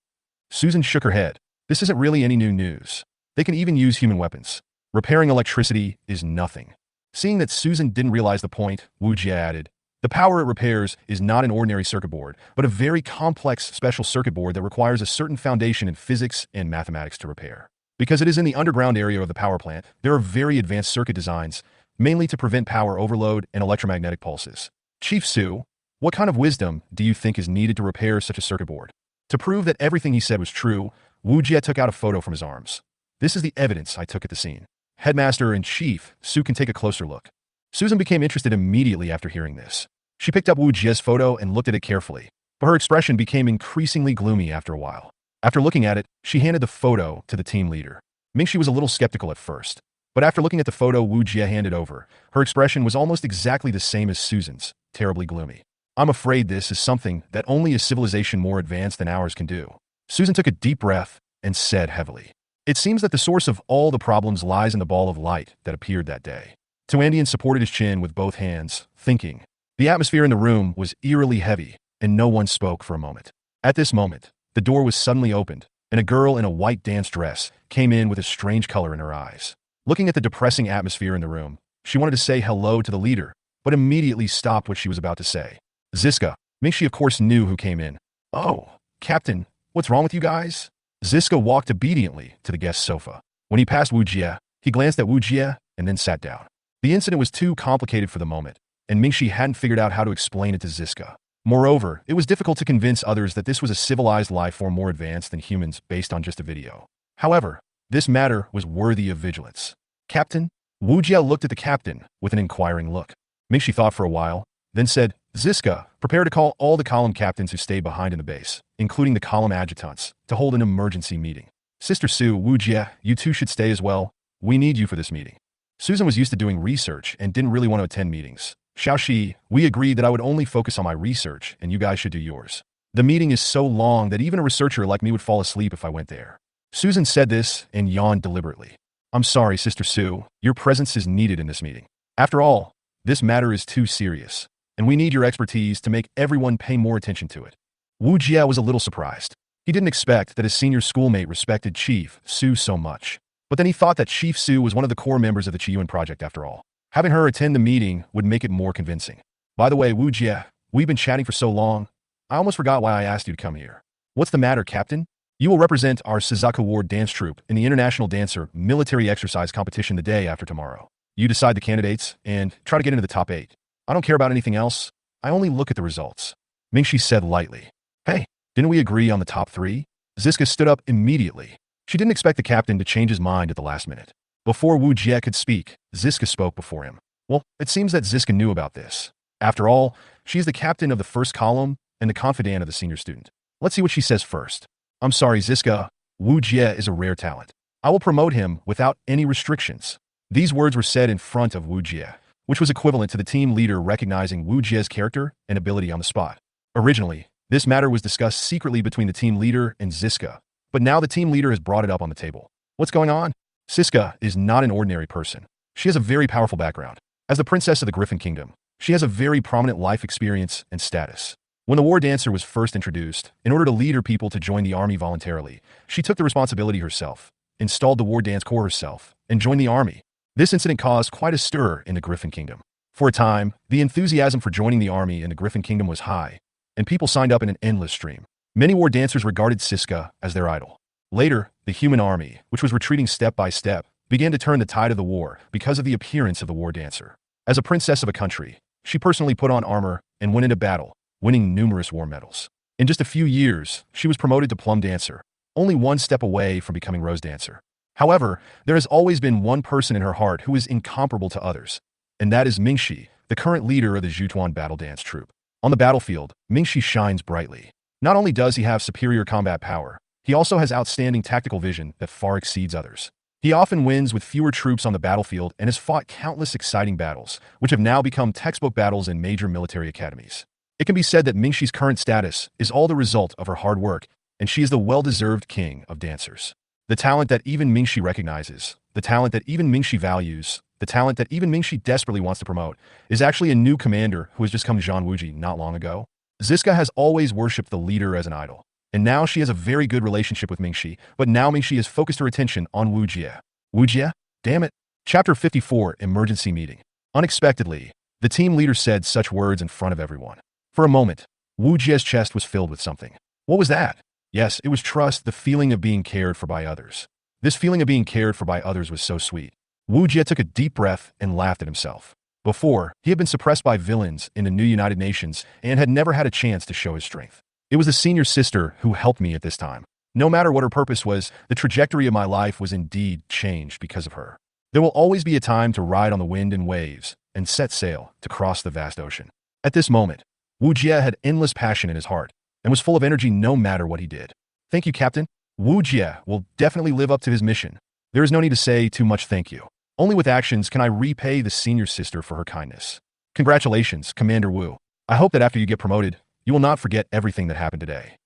Susan shook her head. This isn't really any new news. They can even use human weapons. Repairing electricity is nothing. Seeing that Susan didn't realize the point, Wujia added, the power it repairs is not an ordinary circuit board, but a very complex special circuit board that requires a certain foundation in physics and mathematics to repair. Because it is in the underground area of the power plant, there are very advanced circuit designs, mainly to prevent power overload and electromagnetic pulses. Chief Su, what kind of wisdom do you think is needed to repair such a circuit board? To prove that everything he said was true, Wujia took out a photo from his arms. This is the evidence I took at the scene. Headmaster and Chief Su can take a closer look. Susan became interested immediately after hearing this. She picked up Wujia's photo and looked at it carefully, but her expression became increasingly gloomy after a while. After looking at it, she handed the photo to the team leader. Mingxi was a little skeptical at first, but after looking at the photo Wujia handed over, her expression was almost exactly the same as Susan's, terribly gloomy. I'm afraid this is something that only a civilization more advanced than ours can do. Susan took a deep breath and said heavily, it seems that the source of all the problems lies in the ball of light that appeared that day. Tuandian supported his chin with both hands, thinking. The atmosphere in the room was eerily heavy, and no one spoke for a moment. At this moment, the door was suddenly opened, and a girl in a white dance dress came in with a strange color in her eyes. Looking at the depressing atmosphere in the room, she wanted to say hello to the leader, but immediately stopped what she was about to say. Ziska, Mingxi of course knew who came in. Oh, Captain, what's wrong with you guys? Ziska walked obediently to the guest sofa. When he passed Wujia, he glanced at Wujia and then sat down. The incident was too complicated for the moment, and Mingxi hadn't figured out how to explain it to Ziska. Moreover, it was difficult to convince others that this was a civilized life form more advanced than humans based on just a video. However, this matter was worthy of vigilance. Captain? Wujia looked at the captain with an inquiring look. Mingxi thought for a while, then said, Ziska, prepare to call all the column captains who stay behind in the base, including the column adjutants, to hold an emergency meeting. Sister Su, Wujia, you two should stay as well. We need you for this meeting. Susan was used to doing research and didn't really want to attend meetings. Xiaoxi, we agreed that I would only focus on my research and you guys should do yours. The meeting is so long that even a researcher like me would fall asleep if I went there. Susan said this and yawned deliberately. I'm sorry, Sister Su, your presence is needed in this meeting. After all, this matter is too serious, and we need your expertise to make everyone pay more attention to it. Wujia was a little surprised. He didn't expect that his senior schoolmate respected Chief Su so much, but then he thought that Chief Su was one of the core members of the Qiyuan project after all. Having her attend the meeting would make it more convincing. By the way, Wujia, we've been chatting for so long, I almost forgot why I asked you to come here. What's the matter, Captain? You will represent our Suzaku War Dance Troop in the International Dancer Military Exercise Competition the day after tomorrow. You decide the candidates and try to get into the top 8. I don't care about anything else. I only look at the results. Mingxi said lightly. Hey, didn't we agree on the top 3? Ziska stood up immediately. She didn't expect the captain to change his mind at the last minute. Before Wujia could speak, Ziska spoke before him. Well, it seems that Ziska knew about this. After all, she is the captain of the first column and the confidant of the senior student. Let's see what she says first. I'm sorry, Ziska. Wujia is a rare talent. I will promote him without any restrictions. These words were said in front of Wujia, which was equivalent to the team leader recognizing Wujia's character and ability on the spot. Originally, this matter was discussed secretly between the team leader and Ziska, but now the team leader has brought it up on the table. What's going on? Ziska is not an ordinary person. She has a very powerful background. As the princess of the Griffin Kingdom, she has a very prominent life experience and status. When the war dancer was first introduced, in order to lead her people to join the army voluntarily, she took the responsibility herself, installed the war dance corps herself, and joined the army. This incident caused quite a stir in the Griffin Kingdom. For a time, the enthusiasm for joining the army in the Griffin Kingdom was high, and people signed up in an endless stream. Many war dancers regarded Ziska as their idol. Later, the human army, which was retreating step by step, began to turn the tide of the war because of the appearance of the war dancer. As a princess of a country, she personally put on armor and went into battle, winning numerous war medals. In just a few years, she was promoted to plum dancer, only one step away from becoming rose dancer. However, there has always been one person in her heart who is incomparable to others, and that is Mingxi, the current leader of the Zhutuan Battle Dance Troop. On the battlefield, Mingxi shines brightly. Not only does he have superior combat power, he also has outstanding tactical vision that far exceeds others. He often wins with fewer troops on the battlefield and has fought countless exciting battles, which have now become textbook battles in major military academies. It can be said that Mingxi's current status is all the result of her hard work, and she is the well-deserved king of dancers. The talent that even Mingxi recognizes, the talent that even Mingxi values, the talent that even Mingxi desperately wants to promote, is actually a new commander who has just come to Zhan Wuji not long ago. Ziska has always worshipped the leader as an idol, and now she has a very good relationship with Mingxi, but now Mingxi has focused her attention on Wujia. Wujia? Damn it. Chapter 54, Emergency Meeting. Unexpectedly, the team leader said such words in front of everyone. For a moment, Wujia's chest was filled with something. What was that? Yes, it was trust, the feeling of being cared for by others. This feeling of being cared for by others was so sweet. Wujia took a deep breath and laughed at himself. Before, he had been suppressed by villains in the new United Nations and had never had a chance to show his strength. It was the senior sister who helped me at this time. No matter what her purpose was, the trajectory of my life was indeed changed because of her. There will always be a time to ride on the wind and waves and set sail to cross the vast ocean. At this moment, Wujia had endless passion in his heart and was full of energy no matter what he did. Thank you, Captain. Wujia will definitely live up to his mission. There is no need to say too much thank you. Only with actions can I repay the senior sister for her kindness. Congratulations, Commander Wu. I hope that after you get promoted, you will not forget everything that happened today.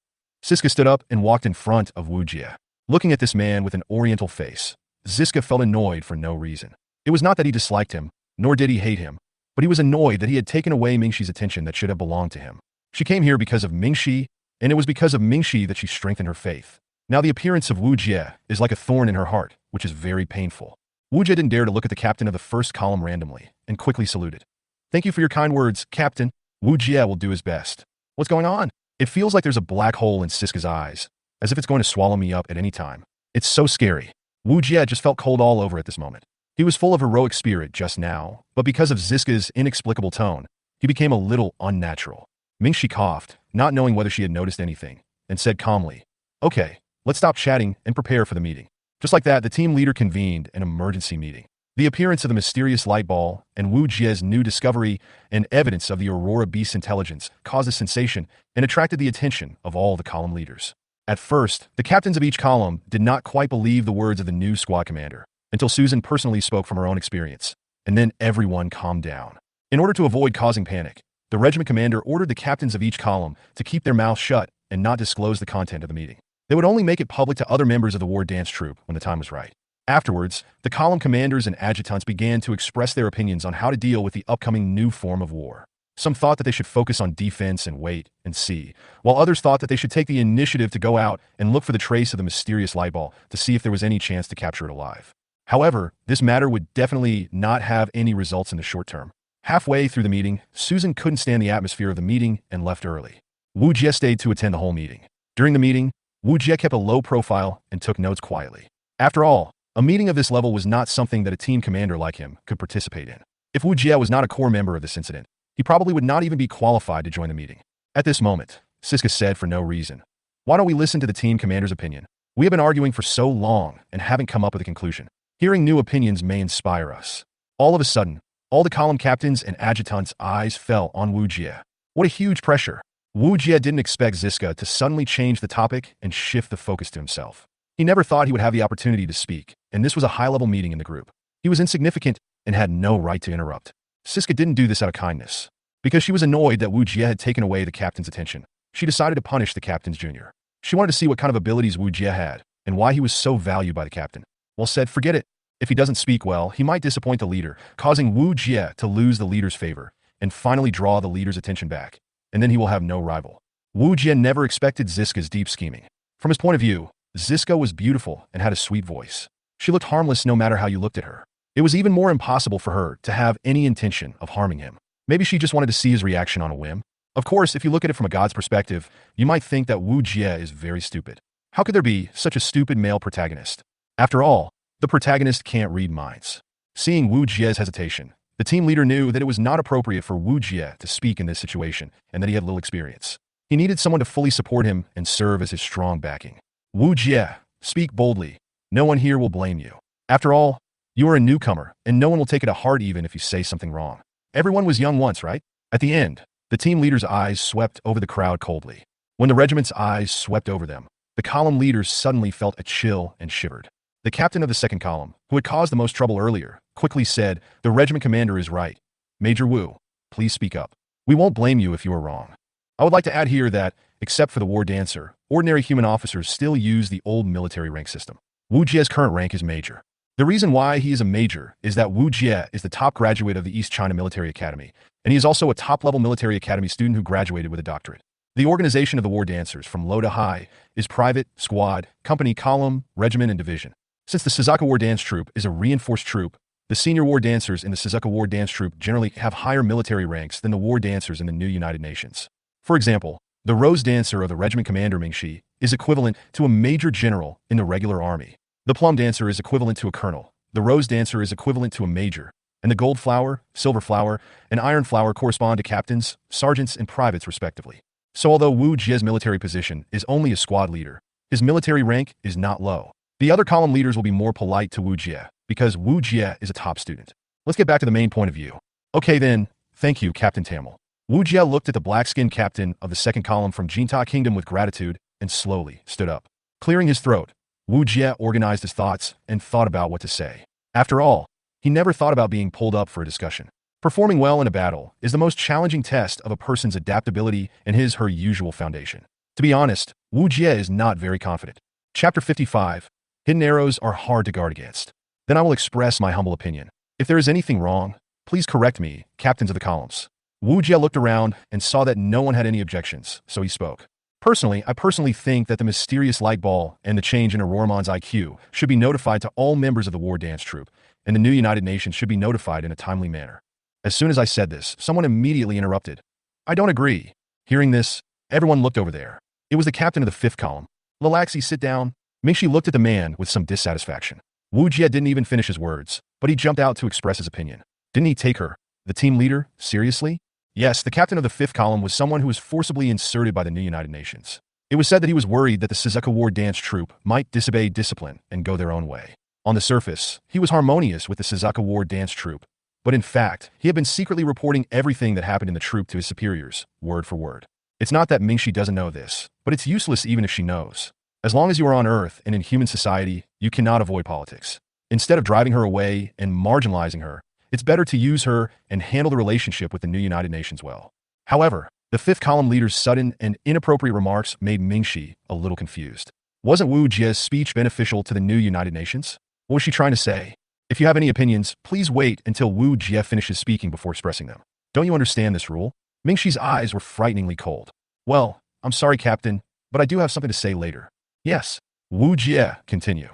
Ziska stood up and walked in front of Wujia. Looking at this man with an oriental face, Ziska felt annoyed for no reason. It was not that he disliked him, nor did he hate him, but he was annoyed that he had taken away Mingxi's attention that should have belonged to him. She came here because of Mingxi, and it was because of Mingxi that she strengthened her faith. Now the appearance of Wujia is like a thorn in her heart, which is very painful. Wujia didn't dare to look at the captain of the first column randomly, and quickly saluted. Thank you for your kind words, Captain. Wujia will do his best. What's going on? It feels like there's a black hole in Siska's eyes, as if it's going to swallow me up at any time. It's so scary. Wujia just felt cold all over at this moment. He was full of heroic spirit just now, but because of Ziska's inexplicable tone, he became a little unnatural. Mingxi coughed, not knowing whether she had noticed anything, and said calmly, Okay, let's stop chatting and prepare for the meeting. Just like that, the team leader convened an emergency meeting. The appearance of the mysterious light ball and Wujia's new discovery and evidence of the Aurora beast's intelligence caused a sensation and attracted the attention of all the column leaders. At first, the captains of each column did not quite believe the words of the new squad commander, until Susan personally spoke from her own experience, and then everyone calmed down. In order to avoid causing panic, the regiment commander ordered the captains of each column to keep their mouths shut and not disclose the content of the meeting. They would only make it public to other members of the War Dance Troop when the time was right. Afterwards, the column commanders and adjutants began to express their opinions on how to deal with the upcoming new form of war. Some thought that they should focus on defense and wait and see, while others thought that they should take the initiative to go out and look for the trace of the mysterious light ball to see if there was any chance to capture it alive. However, this matter would definitely not have any results in the short term. Halfway through the meeting, Susan couldn't stand the atmosphere of the meeting and left early. Wujia stayed to attend the whole meeting. During the meeting, Wujia kept a low profile and took notes quietly. After all, a meeting of this level was not something that a team commander like him could participate in. If Wujia was not a core member of this incident, he probably would not even be qualified to join the meeting. At this moment, Siska said for no reason, Why don't we listen to the team commander's opinion? We have been arguing for so long and haven't come up with a conclusion. Hearing new opinions may inspire us. All of a sudden, all the column captains and adjutants' eyes fell on Wujia. What a huge pressure. Wujia didn't expect Ziska to suddenly change the topic and shift the focus to himself. He never thought he would have the opportunity to speak, and this was a high-level meeting in the group. He was insignificant and had no right to interrupt. Siska didn't do this out of kindness. Because she was annoyed that Wujia had taken away the captain's attention, she decided to punish the captain's junior. She wanted to see what kind of abilities Wujia had and why he was so valued by the captain. Well said, forget it. If he doesn't speak well, he might disappoint the leader, causing Wujia to lose the leader's favor and finally draw the leader's attention back, and then he will have no rival. Wujia never expected Ziska's deep scheming. From his point of view, Ziska was beautiful and had a sweet voice. She looked harmless no matter how you looked at her. It was even more impossible for her to have any intention of harming him. Maybe she just wanted to see his reaction on a whim. Of course, if you look at it from a god's perspective, you might think that Wujia is very stupid. How could there be such a stupid male protagonist? After all, the protagonist can't read minds. Seeing Wujia's hesitation, the team leader knew that it was not appropriate for Wujia to speak in this situation and that he had little experience. He needed someone to fully support him and serve as his strong backing. Wujia, speak boldly. No one here will blame you. After all, you are a newcomer, and no one will take it to heart even if you say something wrong. Everyone was young once, right? At the end, the team leader's eyes swept over the crowd coldly. When the regiment's eyes swept over them, the column leaders suddenly felt a chill and shivered. The captain of the second column, who had caused the most trouble earlier, quickly said, The regiment commander is right. Major Wu, please speak up. We won't blame you if you are wrong. I would like to add here that, except for the war dancer, ordinary human officers still use the old military rank system. Wujia's current rank is major. The reason why he is a major is that Wujia is the top graduate of the East China Military Academy, and he is also a top-level military academy student who graduated with a doctorate. The organization of the war dancers, from low to high, is private, squad, company, column, regiment, and division. Since the Suzaku War Dance Troop is a reinforced troop, the senior war dancers in the Suzaku War Dance Troop generally have higher military ranks than the war dancers in the new United Nations. For example, the Rose Dancer of the Regiment Commander Mingxi is equivalent to a Major General in the regular army. The Plum Dancer is equivalent to a Colonel. The Rose Dancer is equivalent to a Major. And the Gold Flower, Silver Flower, and Iron Flower correspond to captains, sergeants, and privates respectively. So although Wu Jia's military position is only a squad leader, his military rank is not low. The other column leaders will be more polite to Wu Jia, because Wu Jia is a top student. Let's get back to the main point of view. Okay then, thank you, Captain Tamil. Wu Jia looked at the black-skinned captain of the second column from Jinta Kingdom with gratitude and slowly stood up. Clearing his throat, Wu Jia organized his thoughts and thought about what to say. After all, he never thought about being pulled up for a discussion. Performing well in a battle is the most challenging test of a person's adaptability and his/her usual foundation. To be honest, Wu Jia is not very confident. Chapter 55. Hidden arrows are hard to guard against. Then I will express my humble opinion. If there is anything wrong, please correct me, captains of the columns. Wu Jia looked around and saw that no one had any objections, so he spoke. I personally think that the mysterious light ball and the change in Auroramon's IQ should be notified to all members of the War Dance Troop, and the new United Nations should be notified in a timely manner. As soon as I said this, someone immediately interrupted. I don't agree. Hearing this, everyone looked over there. It was the captain of the fifth column. Relaxy, sit down. Mingxi looked at the man with some dissatisfaction. Wu Jia didn't even finish his words, but he jumped out to express his opinion. Didn't he take her, the team leader, seriously? Yes, the captain of the fifth column was someone who was forcibly inserted by the new United Nations. It was said that he was worried that the Suzaku War Dance Troop might disobey discipline and go their own way. On the surface, he was harmonious with the Suzaku War Dance Troop, but in fact, he had been secretly reporting everything that happened in the troop to his superiors, word for word. It's not that Mingxi doesn't know this, but it's useless even if she knows. As long as you are on Earth and in human society, you cannot avoid politics. Instead of driving her away and marginalizing her, it's better to use her and handle the relationship with the new United Nations well. However, the fifth column leader's sudden and inappropriate remarks made Mingxi a little confused. Wasn't Wu Jia's speech beneficial to the new United Nations? What was she trying to say? If you have any opinions, please wait until Wu Jia finishes speaking before expressing them. Don't you understand this rule? Mingxi's eyes were frighteningly cold. Well, I'm sorry, Captain, but I do have something to say later. Yes. Wu Jia, continue.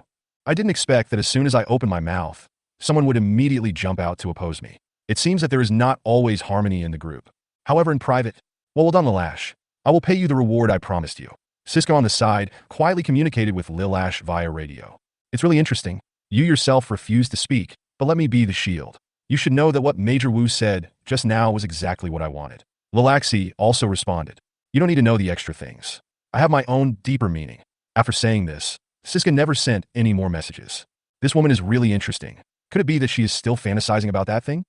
I didn't expect that as soon as I opened my mouth, someone would immediately jump out to oppose me. It seems that there is not always harmony in the group. However, in private, well done, Lilash. I will pay you the reward I promised you. Cisco on the side quietly communicated with Lilash via radio. It's really interesting. You yourself refused to speak, but let me be the shield. You should know that what Major Wu said just now was exactly what I wanted. Lilaxi also responded. You don't need to know the extra things. I have my own deeper meaning. After saying this, Siska never sent any more messages. This woman is really interesting. Could it be that she is still fantasizing about that thing?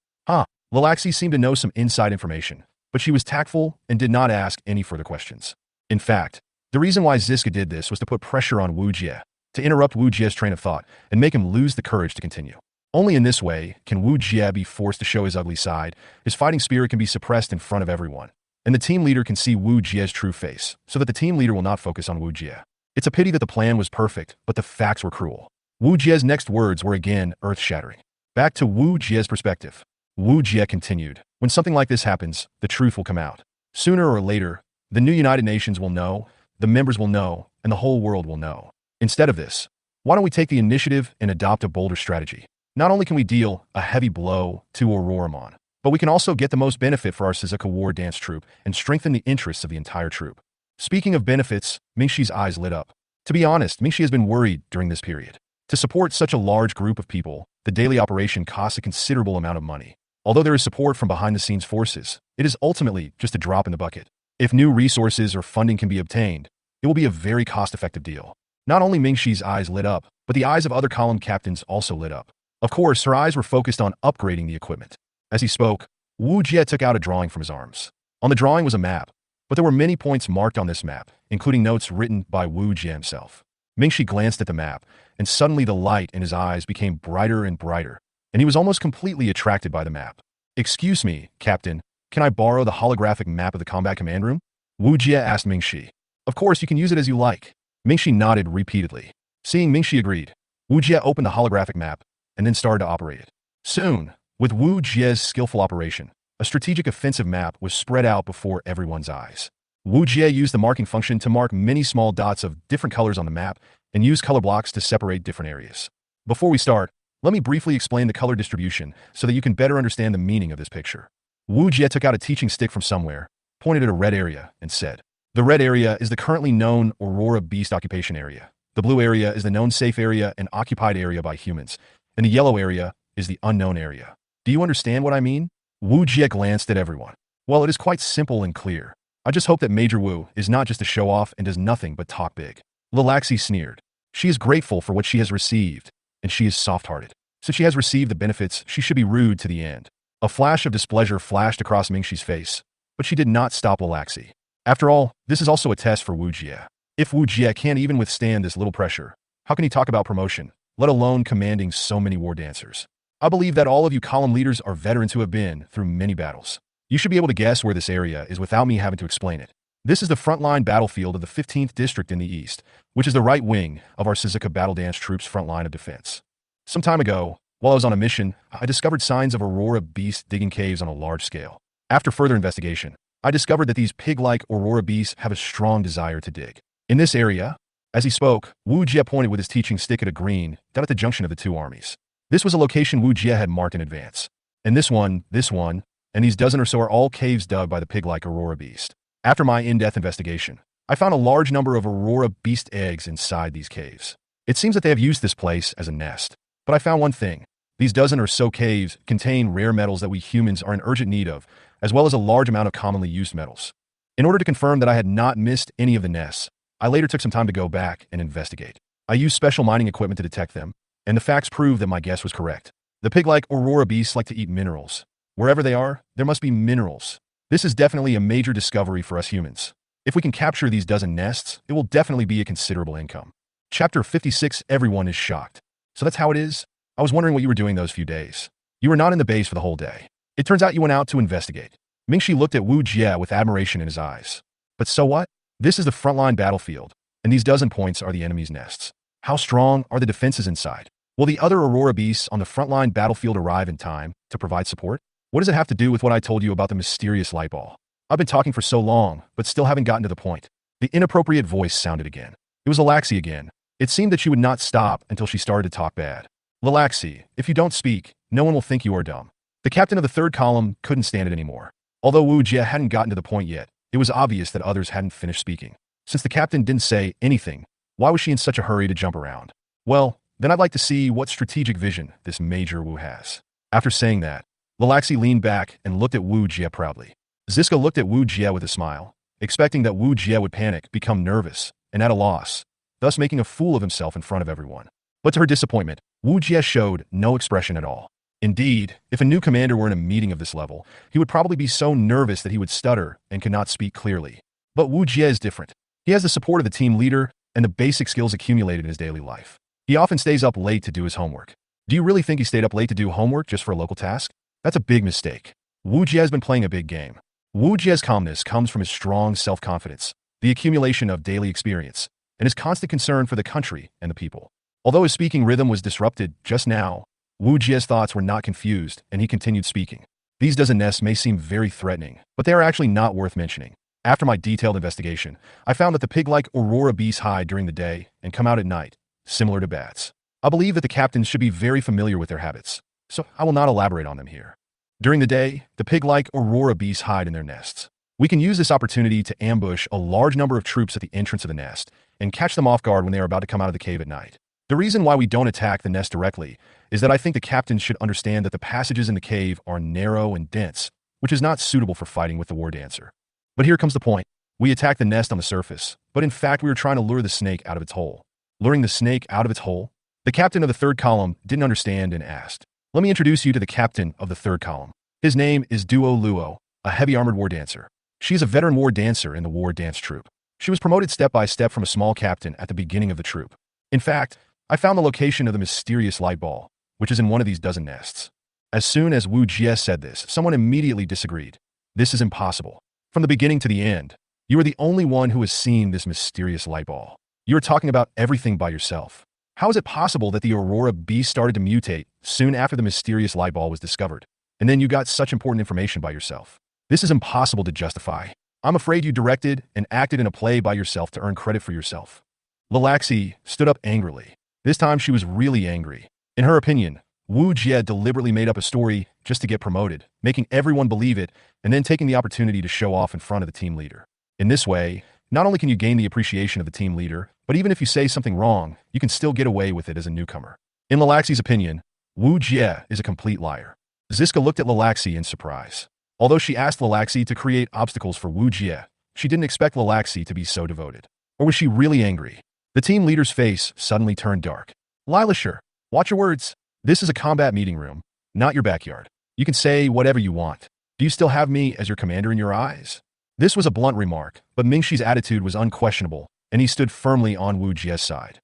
Lilaxi seemed to know some inside information, but she was tactful and did not ask any further questions. In fact, the reason why Ziska did this was to put pressure on Wu Jia, to interrupt Wu Jia's train of thought and make him lose the courage to continue. Only in this way can Wu Jia be forced to show his ugly side, his fighting spirit can be suppressed in front of everyone, and the team leader can see Wu Jia's true face, so that the team leader will not focus on Wu Jia. It's a pity that the plan was perfect, but the facts were cruel. Wu Jia's next words were again earth-shattering. Back to Wu Jia's perspective. Wu Jia continued, when something like this happens, the truth will come out. Sooner or later, the new United Nations will know, the members will know, and the whole world will know. Instead of this, why don't we take the initiative and adopt a bolder strategy? Not only can we deal a heavy blow to Auroramon, but we can also get the most benefit for our Suzaku War Dance Troop and strengthen the interests of the entire troop. Speaking of benefits, Mingxi's eyes lit up. To be honest, Mingxi has been worried during this period. To support such a large group of people, the daily operation costs a considerable amount of money. Although there is support from behind-the-scenes forces, it is ultimately just a drop in the bucket. If new resources or funding can be obtained, it will be a very cost-effective deal. Not only Mingxi's eyes lit up, but the eyes of other column captains also lit up. Of course, her eyes were focused on upgrading the equipment. As he spoke, Wu Jia took out a drawing from his arms. On the drawing was a map, but there were many points marked on this map, including notes written by Wu Jia himself. Mingxi glanced at the map, and suddenly the light in his eyes became brighter and brighter, and he was almost completely attracted by the map. Excuse me, Captain, can I borrow the holographic map of the combat command room? Wu Jia asked Mingxi. Of course, you can use it as you like. Mingxi nodded repeatedly. Seeing Mingxi agreed, Wu Jia opened the holographic map, and then started to operate it. Soon, with Wujia's skillful operation, a strategic offensive map was spread out before everyone's eyes. Wujia used the marking function to mark many small dots of different colors on the map and use color blocks to separate different areas. Before we start, let me briefly explain the color distribution so that you can better understand the meaning of this picture. Wujia took out a teaching stick from somewhere, pointed at a red area, and said, "The red area is the currently known Aurora Beast occupation area. The blue area is the known safe area and occupied area by humans, and the yellow area is the unknown area. Do you understand what I mean?" Wujia glanced at everyone. "Well, it is quite simple and clear. I just hope that Major Wu is not just a show-off and does nothing but talk big." Lilaxi sneered. "She is grateful for what she has received, and she is soft-hearted. Since she has received the benefits, she should be rude to the end." A flash of displeasure flashed across Mingxi's face, but she did not stop Lilaxi. After all, this is also a test for Wujia. If Wujia can't even withstand this little pressure, how can he talk about promotion, let alone commanding so many war dancers? I believe that all of you column leaders are veterans who have been through many battles. You should be able to guess where this area is without me having to explain it. This is the frontline battlefield of the 15th District in the east, which is the right wing of our Suzaku War Dance Troop's front line of defense. Some time ago, while I was on a mission, I discovered signs of Aurora beasts digging caves on a large scale. After further investigation, I discovered that these pig-like Aurora beasts have a strong desire to dig. In this area, as he spoke, Wujia pointed with his teaching stick at a green down at the junction of the two armies. This was a location Wujia had marked in advance. And this one, and these dozen or so are all caves dug by the pig-like Aurora beast. After my in-depth investigation, I found a large number of Aurora beast eggs inside these caves. It seems that they have used this place as a nest. But I found one thing. These dozen or so caves contain rare metals that we humans are in urgent need of, as well as a large amount of commonly used metals. In order to confirm that I had not missed any of the nests, I later took some time to go back and investigate. I used special mining equipment to detect them, and the facts prove that my guess was correct. The pig-like Aurora beasts like to eat minerals. Wherever they are, there must be minerals. This is definitely a major discovery for us humans. If we can capture these dozen nests, it will definitely be a considerable income. Chapter 56, everyone is shocked. So that's how it is? I was wondering what you were doing those few days. You were not in the base for the whole day. It turns out you went out to investigate. Mingxi looked at Wujia with admiration in his eyes. But so what? This is the frontline battlefield, and these dozen points are the enemy's nests. How strong are the defenses inside? Will the other Aurora beasts on the frontline battlefield arrive in time to provide support? What does it have to do with what I told you about the mysterious light ball? I've been talking for so long, but still haven't gotten to the point. The inappropriate voice sounded again. It was Lilaxi again. It seemed that she would not stop until she started to talk bad. Lilaxi, if you don't speak, no one will think you are dumb. The captain of the third column couldn't stand it anymore. Although Wujia hadn't gotten to the point yet, it was obvious that others hadn't finished speaking. Since the captain didn't say anything, why was she in such a hurry to jump around? Well, then I'd like to see what strategic vision this Major Wu has. After saying that, Lilaxi leaned back and looked at Wujia proudly. Ziska looked at Wujia with a smile, expecting that Wujia would panic, become nervous, and at a loss, thus making a fool of himself in front of everyone. But to her disappointment, Wujia showed no expression at all. Indeed, if a new commander were in a meeting of this level, he would probably be so nervous that he would stutter and could not speak clearly. But Wujia is different. He has the support of the team leader and the basic skills accumulated in his daily life. He often stays up late to do his homework. Do you really think he stayed up late to do homework just for a local task? That's a big mistake. Wujia has been playing a big game. Wujia's calmness comes from his strong self-confidence, the accumulation of daily experience, and his constant concern for the country and the people. Although his speaking rhythm was disrupted just now, Wujia's thoughts were not confused, and he continued speaking. These dozen nests may seem very threatening, but they are actually not worth mentioning. After my detailed investigation, I found that the pig-like Aurora beasts hide during the day and come out at night, similar to bats. I believe that the captains should be very familiar with their habits, so I will not elaborate on them here. During the day, the pig-like Aurora beasts hide in their nests. We can use this opportunity to ambush a large number of troops at the entrance of the nest and catch them off guard when they are about to come out of the cave at night. The reason why we don't attack the nest directly is that I think the captains should understand that the passages in the cave are narrow and dense, which is not suitable for fighting with the war dancer. But here comes the point. We attack the nest on the surface, but in fact we were trying to lure the snake out of its hole. Luring the snake out of its hole? The captain of the third column didn't understand and asked. Let me introduce you to the captain of the third column. His name is Duo Luo, a heavy armored war dancer. She is a veteran war dancer in the War Dance Troop. She was promoted step by step from a small captain at the beginning of the troop. In fact, I found the location of the mysterious light ball, which is in one of these dozen nests. As soon as Wujia said this, someone immediately disagreed. This is impossible. From the beginning to the end, you are the only one who has seen this mysterious light ball. You are talking about everything by yourself. How is it possible that the Aurora beast started to mutate soon after the mysterious light ball was discovered? And then you got such important information by yourself. This is impossible to justify. I'm afraid you directed and acted in a play by yourself to earn credit for yourself. Lalaxi stood up angrily. This time she was really angry. In her opinion, Wujia deliberately made up a story just to get promoted, making everyone believe it, and then taking the opportunity to show off in front of the team leader. In this way, not only can you gain the appreciation of the team leader, but even if you say something wrong, you can still get away with it as a newcomer. In Lalaxi's opinion, Wujia is a complete liar. Ziska looked at Lalaxi in surprise. Although she asked Lalaxi to create obstacles for Wujia, she didn't expect Lalaxi to be so devoted. Or was she really angry? The team leader's face suddenly turned dark. Lilasher, watch your words. This is a combat meeting room, not your backyard. You can say whatever you want. Do you still have me as your commander in your eyes? This was a blunt remark, but Mingxi's attitude was unquestionable, and he stood firmly on Wujia's side.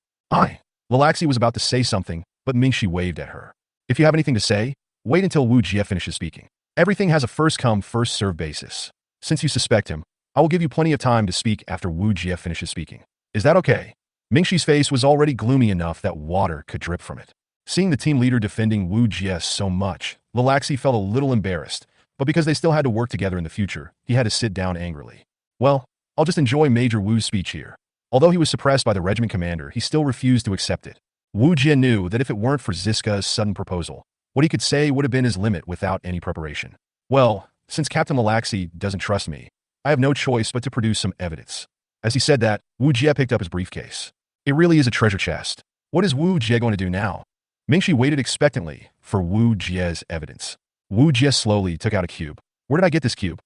Lalaxi was about to say something, but Mingxi waved at her. If you have anything to say, wait until Wujia finishes speaking. Everything has a first-come, first-served basis. Since you suspect him, I will give you plenty of time to speak after Wujia finishes speaking. Is that okay? Mingxi's face was already gloomy enough that water could drip from it. Seeing the team leader defending Wujia so much, Lalaxi felt a little embarrassed, but because they still had to work together in the future, he had to sit down angrily. Well, I'll just enjoy Major Wu's speech here. Although he was suppressed by the regiment commander, he still refused to accept it. Wujia knew that if it weren't for Ziska's sudden proposal, what he could say would have been his limit without any preparation. Well, since Captain Lalaxi doesn't trust me, I have no choice but to produce some evidence. As he said that, Wujia picked up his briefcase. It really is a treasure chest. What is Wujia going to do now? Mingxi waited expectantly for Wujia's evidence. Wujia slowly took out a cube. Where did I get this cube?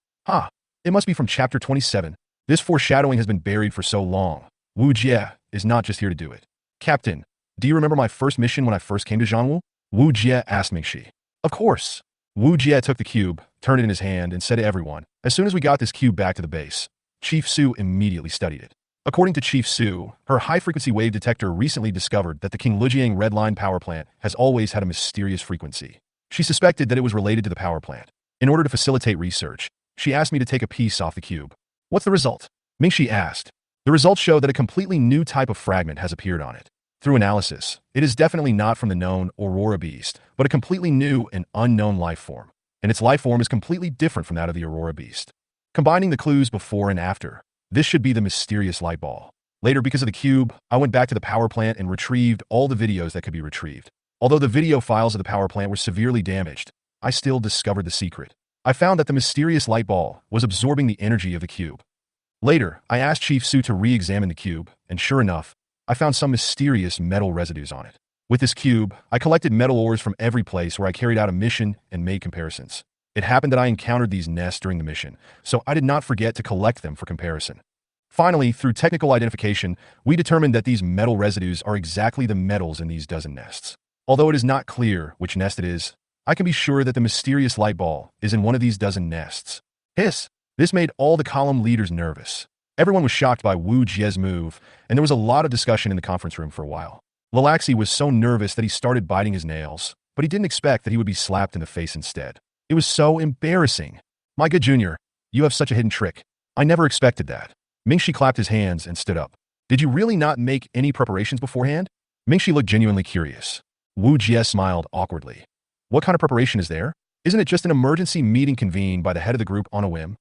It must be from chapter 27. This foreshadowing has been buried for so long. Wujia is not just here to do it. Captain, do you remember my first mission when I first came to Zhangwu? Wujia asked Mingxi. Of course. Wujia took the cube, turned it in his hand, and said to everyone, as soon as we got this cube back to the base, Chief Su immediately studied it. According to Chief Su, her high-frequency wave detector recently discovered that the King Lijiang Red Line power plant has always had a mysterious frequency. She suspected that it was related to the power plant. In order to facilitate research, she asked me to take a piece off the cube. What's the result? Mingxi asked. The results show that a completely new type of fragment has appeared on it. Through analysis, it is definitely not from the known Aurora beast, but a completely new and unknown life form. And its life form is completely different from that of the Aurora beast. Combining the clues before and after, this should be the mysterious light ball. Later, because of the cube, I went back to the power plant and retrieved all the videos that could be retrieved. Although the video files of the power plant were severely damaged, I still discovered the secret. I found that the mysterious light ball was absorbing the energy of the cube. Later, I asked Chief Su to re-examine the cube, and sure enough, I found some mysterious metal residues on it. With this cube, I collected metal ores from every place where I carried out a mission and made comparisons. It happened that I encountered these nests during the mission, so I did not forget to collect them for comparison. Finally, through technical identification, we determined that these metal residues are exactly the metals in these dozen nests. Although it is not clear which nest it is, I can be sure that the mysterious light ball is in one of these dozen nests. Hiss! This made all the column leaders nervous. Everyone was shocked by Wujia's move, and there was a lot of discussion in the conference room for a while. Lalaxi was so nervous that he started biting his nails, but he didn't expect that he would be slapped in the face instead. It was so embarrassing. My good junior, you have such a hidden trick. I never expected that. Mingxi clapped his hands and stood up. Did you really not make any preparations beforehand? Mingxi looked genuinely curious. Wujia smiled awkwardly. What kind of preparation is there? Isn't it just an emergency meeting convened by the head of the group on a whim?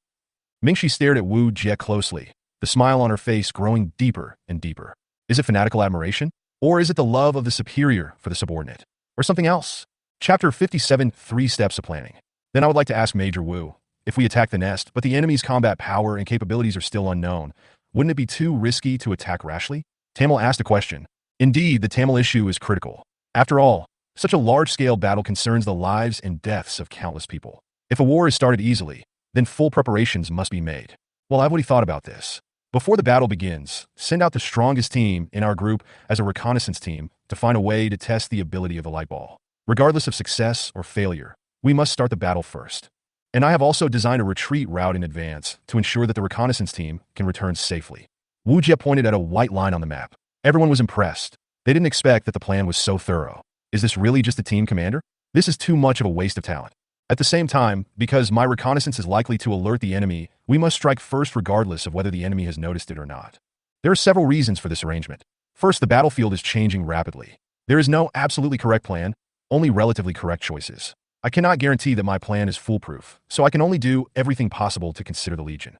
Mingxi stared at Wujia closely, the smile on her face growing deeper and deeper. Is it fanatical admiration? Or is it the love of the superior for the subordinate? Or something else? Chapter 57, 3 Steps of Planning. Then I would like to ask Major Wu, if we attack the nest, but the enemy's combat power and capabilities are still unknown, wouldn't it be too risky to attack rashly? Tamil asked a question. Indeed, the Tamil issue is critical. After all, such a large-scale battle concerns the lives and deaths of countless people. If a war is started easily, then full preparations must be made. Well, I've already thought about this. Before the battle begins, send out the strongest team in our group as a reconnaissance team to find a way to test the ability of the light ball. Regardless of success or failure, we must start the battle first. And I have also designed a retreat route in advance to ensure that the reconnaissance team can return safely. Wujia pointed at a white line on the map. Everyone was impressed. They didn't expect that the plan was so thorough. Is this really just a team commander? This is too much of a waste of talent. At the same time, because my reconnaissance is likely to alert the enemy, we must strike first regardless of whether the enemy has noticed it or not. There are several reasons for this arrangement. First, the battlefield is changing rapidly. There is no absolutely correct plan, only relatively correct choices. I cannot guarantee that my plan is foolproof, so I can only do everything possible to consider the Legion.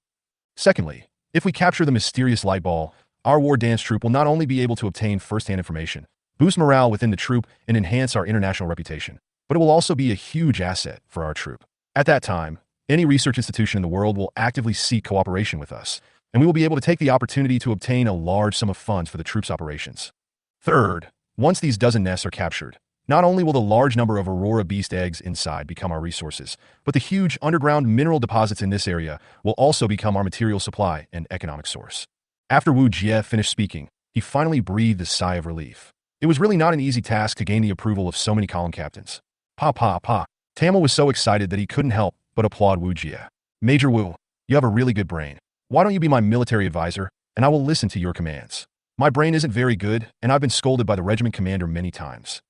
Secondly, if we capture the mysterious light ball, our war dance troop will not only be able to obtain first-hand information, boost morale within the troop, and enhance our international reputation, but it will also be a huge asset for our troop. At that time, any research institution in the world will actively seek cooperation with us, and we will be able to take the opportunity to obtain a large sum of funds for the troop's operations. Third, once these dozen nests are captured, not only will the large number of Aurora beast eggs inside become our resources, but the huge underground mineral deposits in this area will also become our material supply and economic source. After Wujia finished speaking, he finally breathed a sigh of relief. It was really not an easy task to gain the approval of so many column captains. Tame was so excited that he couldn't help but applaud Wujia. Major Wu, you have a really good brain. Why don't you be my military advisor, and I will listen to your commands. My brain isn't very good, and I've been scolded by the regiment commander many times.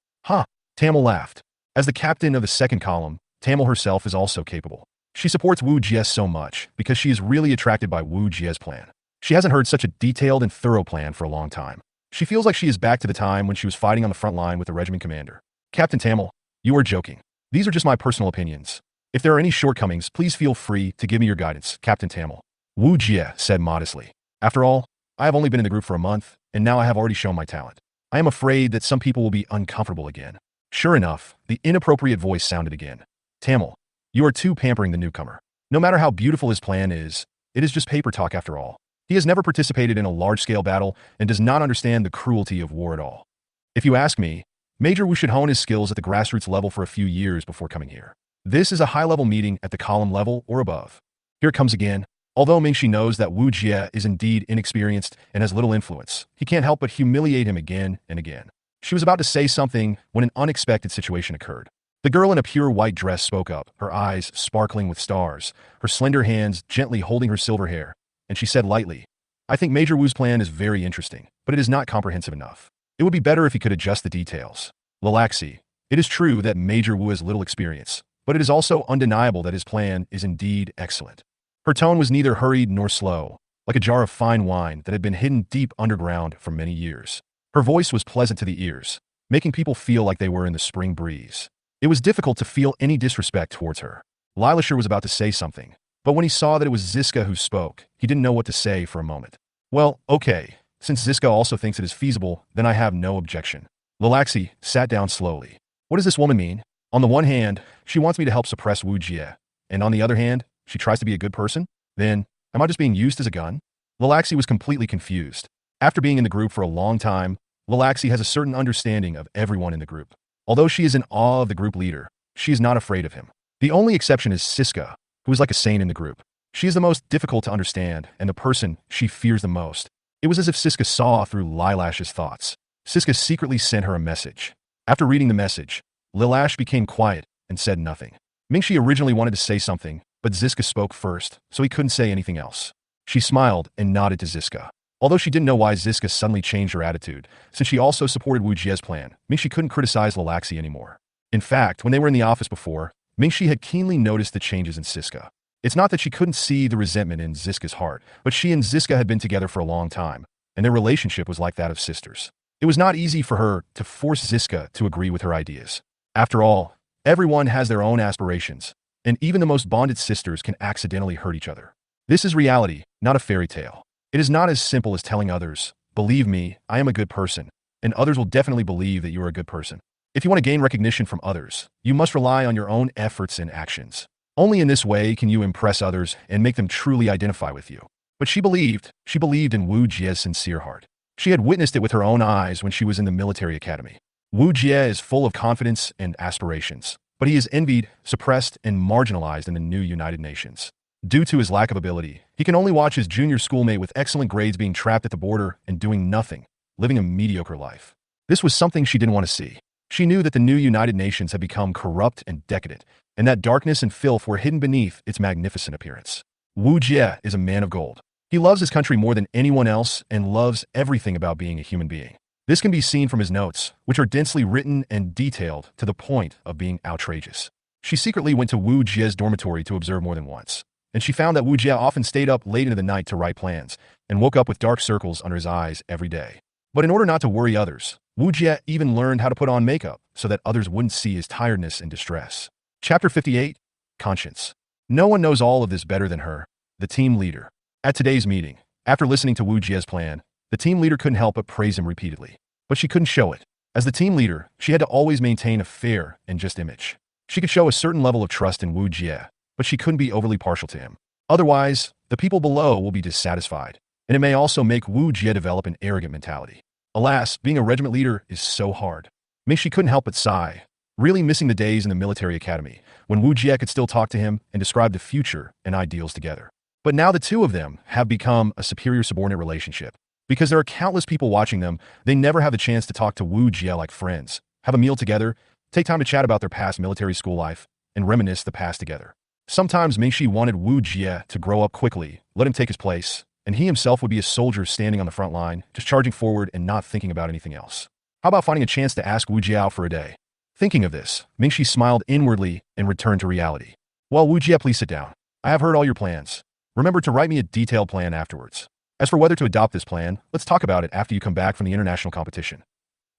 Tame laughed. As the captain of the second column, Tame herself is also capable. She supports Wujia so much because she is really attracted by Wujia's plan. She hasn't heard such a detailed and thorough plan for a long time. She feels like she is back to the time when she was fighting on the front line with the regiment commander. Captain Tame, you are joking. These are just my personal opinions. If there are any shortcomings, please feel free to give me your guidance, Captain Tame. Wujia said modestly. After all, I have only been in the group for a month, and now I have already shown my talent. I am afraid that some people will be uncomfortable again. Sure enough, the inappropriate voice sounded again. Tame, you are too pampering the newcomer. No matter how beautiful his plan is, it is just paper talk after all. He has never participated in a large-scale battle and does not understand the cruelty of war at all. If you ask me, Major Wu should hone his skills at the grassroots level for a few years before coming here. This is a high-level meeting at the column level or above. Here it comes again. Although Mingxi knows that Wujia is indeed inexperienced and has little influence, he can't help but humiliate him again and again. She was about to say something when an unexpected situation occurred. The girl in a pure white dress spoke up, her eyes sparkling with stars, her slender hands gently holding her silver hair, and she said lightly, I think Major Wu's plan is very interesting, but it is not comprehensive enough. It would be better if he could adjust the details. Lilaxi, it is true that Major Wu has little experience, but it is also undeniable that his plan is indeed excellent. Her tone was neither hurried nor slow, like a jar of fine wine that had been hidden deep underground for many years. Her voice was pleasant to the ears, making people feel like they were in the spring breeze. It was difficult to feel any disrespect towards her. Lilasher was about to say something, but when he saw that it was Ziska who spoke, he didn't know what to say for a moment. Well, okay, since Ziska also thinks it is feasible, then I have no objection. Lilaxi sat down slowly. What does this woman mean? On the one hand, she wants me to help suppress Wujia, and on the other hand, she tries to be a good person? Then, am I just being used as a gun? Lilaxi was completely confused. After being in the group for a long time, Lilaxi has a certain understanding of everyone in the group. Although she is in awe of the group leader, she is not afraid of him. The only exception is Siska, who is like a saint in the group. She is the most difficult to understand, and the person she fears the most. It was as if Siska saw through Lilash's thoughts. Siska secretly sent her a message. After reading the message, Lilash became quiet and said nothing. Mingxi originally wanted to say something, but Ziska spoke first, so he couldn't say anything else. She smiled and nodded to Ziska. Although she didn't know why Ziska suddenly changed her attitude, since she also supported Wujia's plan, Mingxi couldn't criticize Lilaxi anymore. In fact, when they were in the office before, Mingxi had keenly noticed the changes in Ziska. It's not that she couldn't see the resentment in Ziska's heart, but she and Ziska had been together for a long time, and their relationship was like that of sisters. It was not easy for her to force Ziska to agree with her ideas. After all, everyone has their own aspirations, and even the most bonded sisters can accidentally hurt each other. This is reality, not a fairy tale. It is not as simple as telling others, believe me, I am a good person, and others will definitely believe that you are a good person. If you want to gain recognition from others, you must rely on your own efforts and actions. Only in this way can you impress others and make them truly identify with you. But she believed in Wujia's sincere heart. She had witnessed it with her own eyes when she was in the military academy. Wujia is full of confidence and aspirations, but he is envied, suppressed, and marginalized in the new United Nations. Due to his lack of ability, he can only watch his junior schoolmate with excellent grades being trapped at the border and doing nothing, living a mediocre life. This was something she didn't want to see. She knew that the new United Nations had become corrupt and decadent, and that darkness and filth were hidden beneath its magnificent appearance. Wujia is a man of gold. He loves his country more than anyone else and loves everything about being a human being. This can be seen from his notes, which are densely written and detailed to the point of being outrageous. She secretly went to Wujia's dormitory to observe more than once, and she found that Wujia often stayed up late into the night to write plans and woke up with dark circles under his eyes every day. But in order not to worry others, Wujia even learned how to put on makeup so that others wouldn't see his tiredness and distress. Chapter 58, Conscience. No one knows all of this better than her, the team leader. At today's meeting, after listening to Wujia's plan, the team leader couldn't help but praise him repeatedly. But she couldn't show it. As the team leader, she had to always maintain a fair and just image. She could show a certain level of trust in Wujia, but she couldn't be overly partial to him. Otherwise, the people below will be dissatisfied, and it may also make Wujia develop an arrogant mentality. Alas, being a regiment leader is so hard. She couldn't help but sigh, really missing the days in the military academy, when Wujia could still talk to him and describe the future and ideals together. But now the two of them have become a superior-subordinate relationship. Because there are countless people watching them, they never have the chance to talk to Wujia like friends, have a meal together, take time to chat about their past military school life, and reminisce the past together. Sometimes Mingxi wanted Wujia to grow up quickly, let him take his place, and he himself would be a soldier standing on the front line, just charging forward and not thinking about anything else. How about finding a chance to ask Wujia out for a day? Thinking of this, Mingxi smiled inwardly and returned to reality. Well, Wujia, please sit down. I have heard all your plans. Remember to write me a detailed plan afterwards. As for whether to adopt this plan, let's talk about it after you come back from the international competition.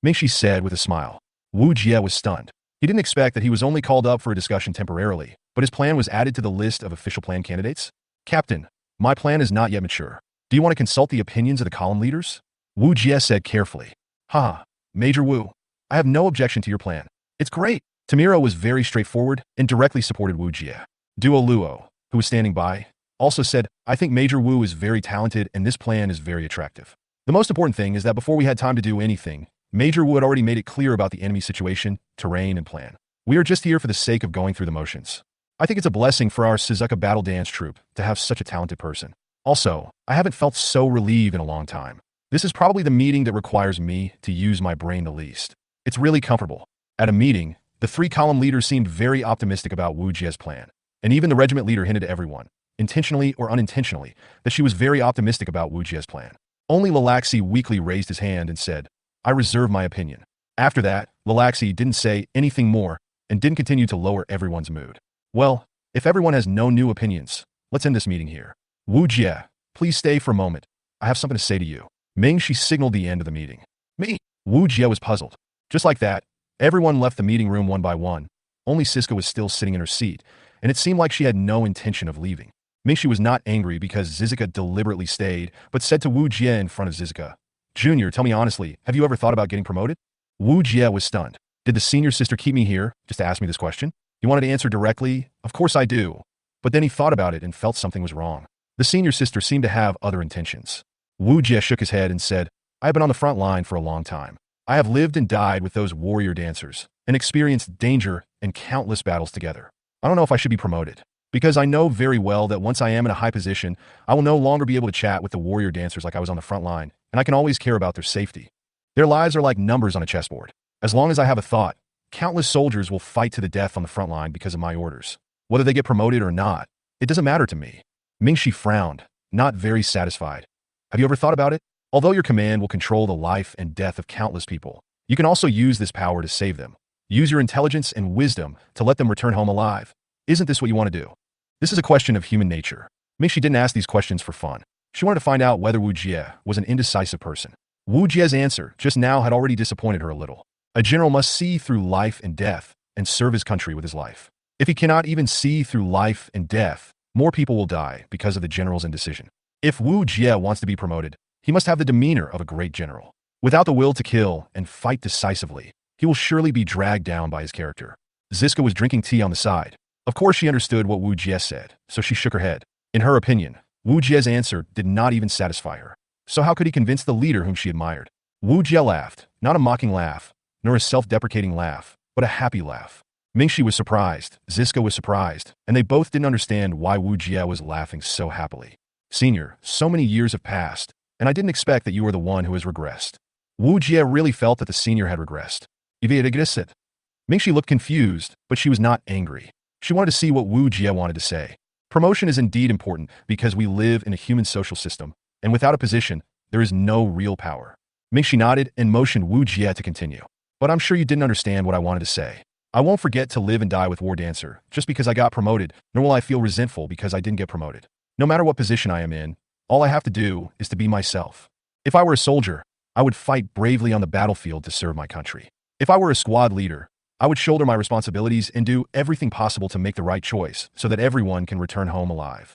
Mingxi said with a smile. Wujia was stunned. He didn't expect that he was only called up for a discussion temporarily, but his plan was added to the list of official plan candidates. Captain, my plan is not yet mature. Do you want to consult the opinions of the column leaders? Wujia said carefully. Haha, Major Wu, I have no objection to your plan. It's great. Tamira was very straightforward and directly supported Wujia. Duo Luo, who was standing by, also said, I think Major Wu is very talented and this plan is very attractive. The most important thing is that before we had time to do anything, Major Wu had already made it clear about the enemy situation, terrain, and plan. We are just here for the sake of going through the motions. I think it's a blessing for our Suzaku Battle Dance Troop to have such a talented person. Also, I haven't felt so relieved in a long time. This is probably the meeting that requires me to use my brain the least. It's really comfortable. At a meeting, the three column leaders seemed very optimistic about Wujia's plan, and even the regiment leader hinted to everyone, intentionally or unintentionally, that she was very optimistic about Wujia's plan. Only Lalaxi weakly raised his hand and said, I reserve my opinion. After that, Lalaxi didn't say anything more and didn't continue to lower everyone's mood. Well, if everyone has no new opinions, let's end this meeting here. Wujia, please stay for a moment. I have something to say to you. Mingxi signaled the end of the meeting. Me? Wujia was puzzled. Just like that, everyone left the meeting room one by one. Only Siska was still sitting in her seat, and it seemed like she had no intention of leaving. Mingxi was not angry because Zizuka deliberately stayed, but said to Wujia in front of Zizuka, Junior, tell me honestly, have you ever thought about getting promoted? Wujia was stunned. Did the senior sister keep me here just to ask me this question? He wanted to answer directly, of course I do. But then he thought about it and felt something was wrong. The senior sister seemed to have other intentions. Wujia shook his head and said, I have been on the front line for a long time. I have lived and died with those warrior dancers and experienced danger and countless battles together. I don't know if I should be promoted, because I know very well that once I am in a high position, I will no longer be able to chat with the warrior dancers like I was on the front line, and I can always care about their safety. Their lives are like numbers on a chessboard. As long as I have a thought, countless soldiers will fight to the death on the front line because of my orders. Whether they get promoted or not, it doesn't matter to me. Mingxi frowned, not very satisfied. Have you ever thought about it? Although your command will control the life and death of countless people, you can also use this power to save them. Use your intelligence and wisdom to let them return home alive. Isn't this what you want to do? This is a question of human nature. Mingxi didn't ask these questions for fun. She wanted to find out whether Wujia was an indecisive person. Wujia's answer just now had already disappointed her a little. A general must see through life and death and serve his country with his life. If he cannot even see through life and death, more people will die because of the general's indecision. If Wujia wants to be promoted, he must have the demeanor of a great general. Without the will to kill and fight decisively, he will surely be dragged down by his character. Ziska was drinking tea on the side. Of course she understood what Wujia said, so she shook her head. In her opinion, Wujia's answer did not even satisfy her. So how could he convince the leader whom she admired? Wujia laughed, not a mocking laugh, nor a self-deprecating laugh, but a happy laugh. Mingxi was surprised, Ziska was surprised, and they both didn't understand why Wujia was laughing so happily. Senior, so many years have passed, and I didn't expect that you were the one who has regressed. Wujia really felt that the senior had regressed. Mingxi looked confused, but she was not angry. She wanted to see what Wujia wanted to say. Promotion is indeed important because we live in a human social system, and without a position, there is no real power. Mingxi nodded and motioned Wujia to continue. But I'm sure you didn't understand what I wanted to say. I won't forget to live and die with War Dancer just because I got promoted, nor will I feel resentful because I didn't get promoted. No matter what position I am in, all I have to do is to be myself. If I were a soldier, I would fight bravely on the battlefield to serve my country. If I were a squad leader, I would shoulder my responsibilities and do everything possible to make the right choice so that everyone can return home alive.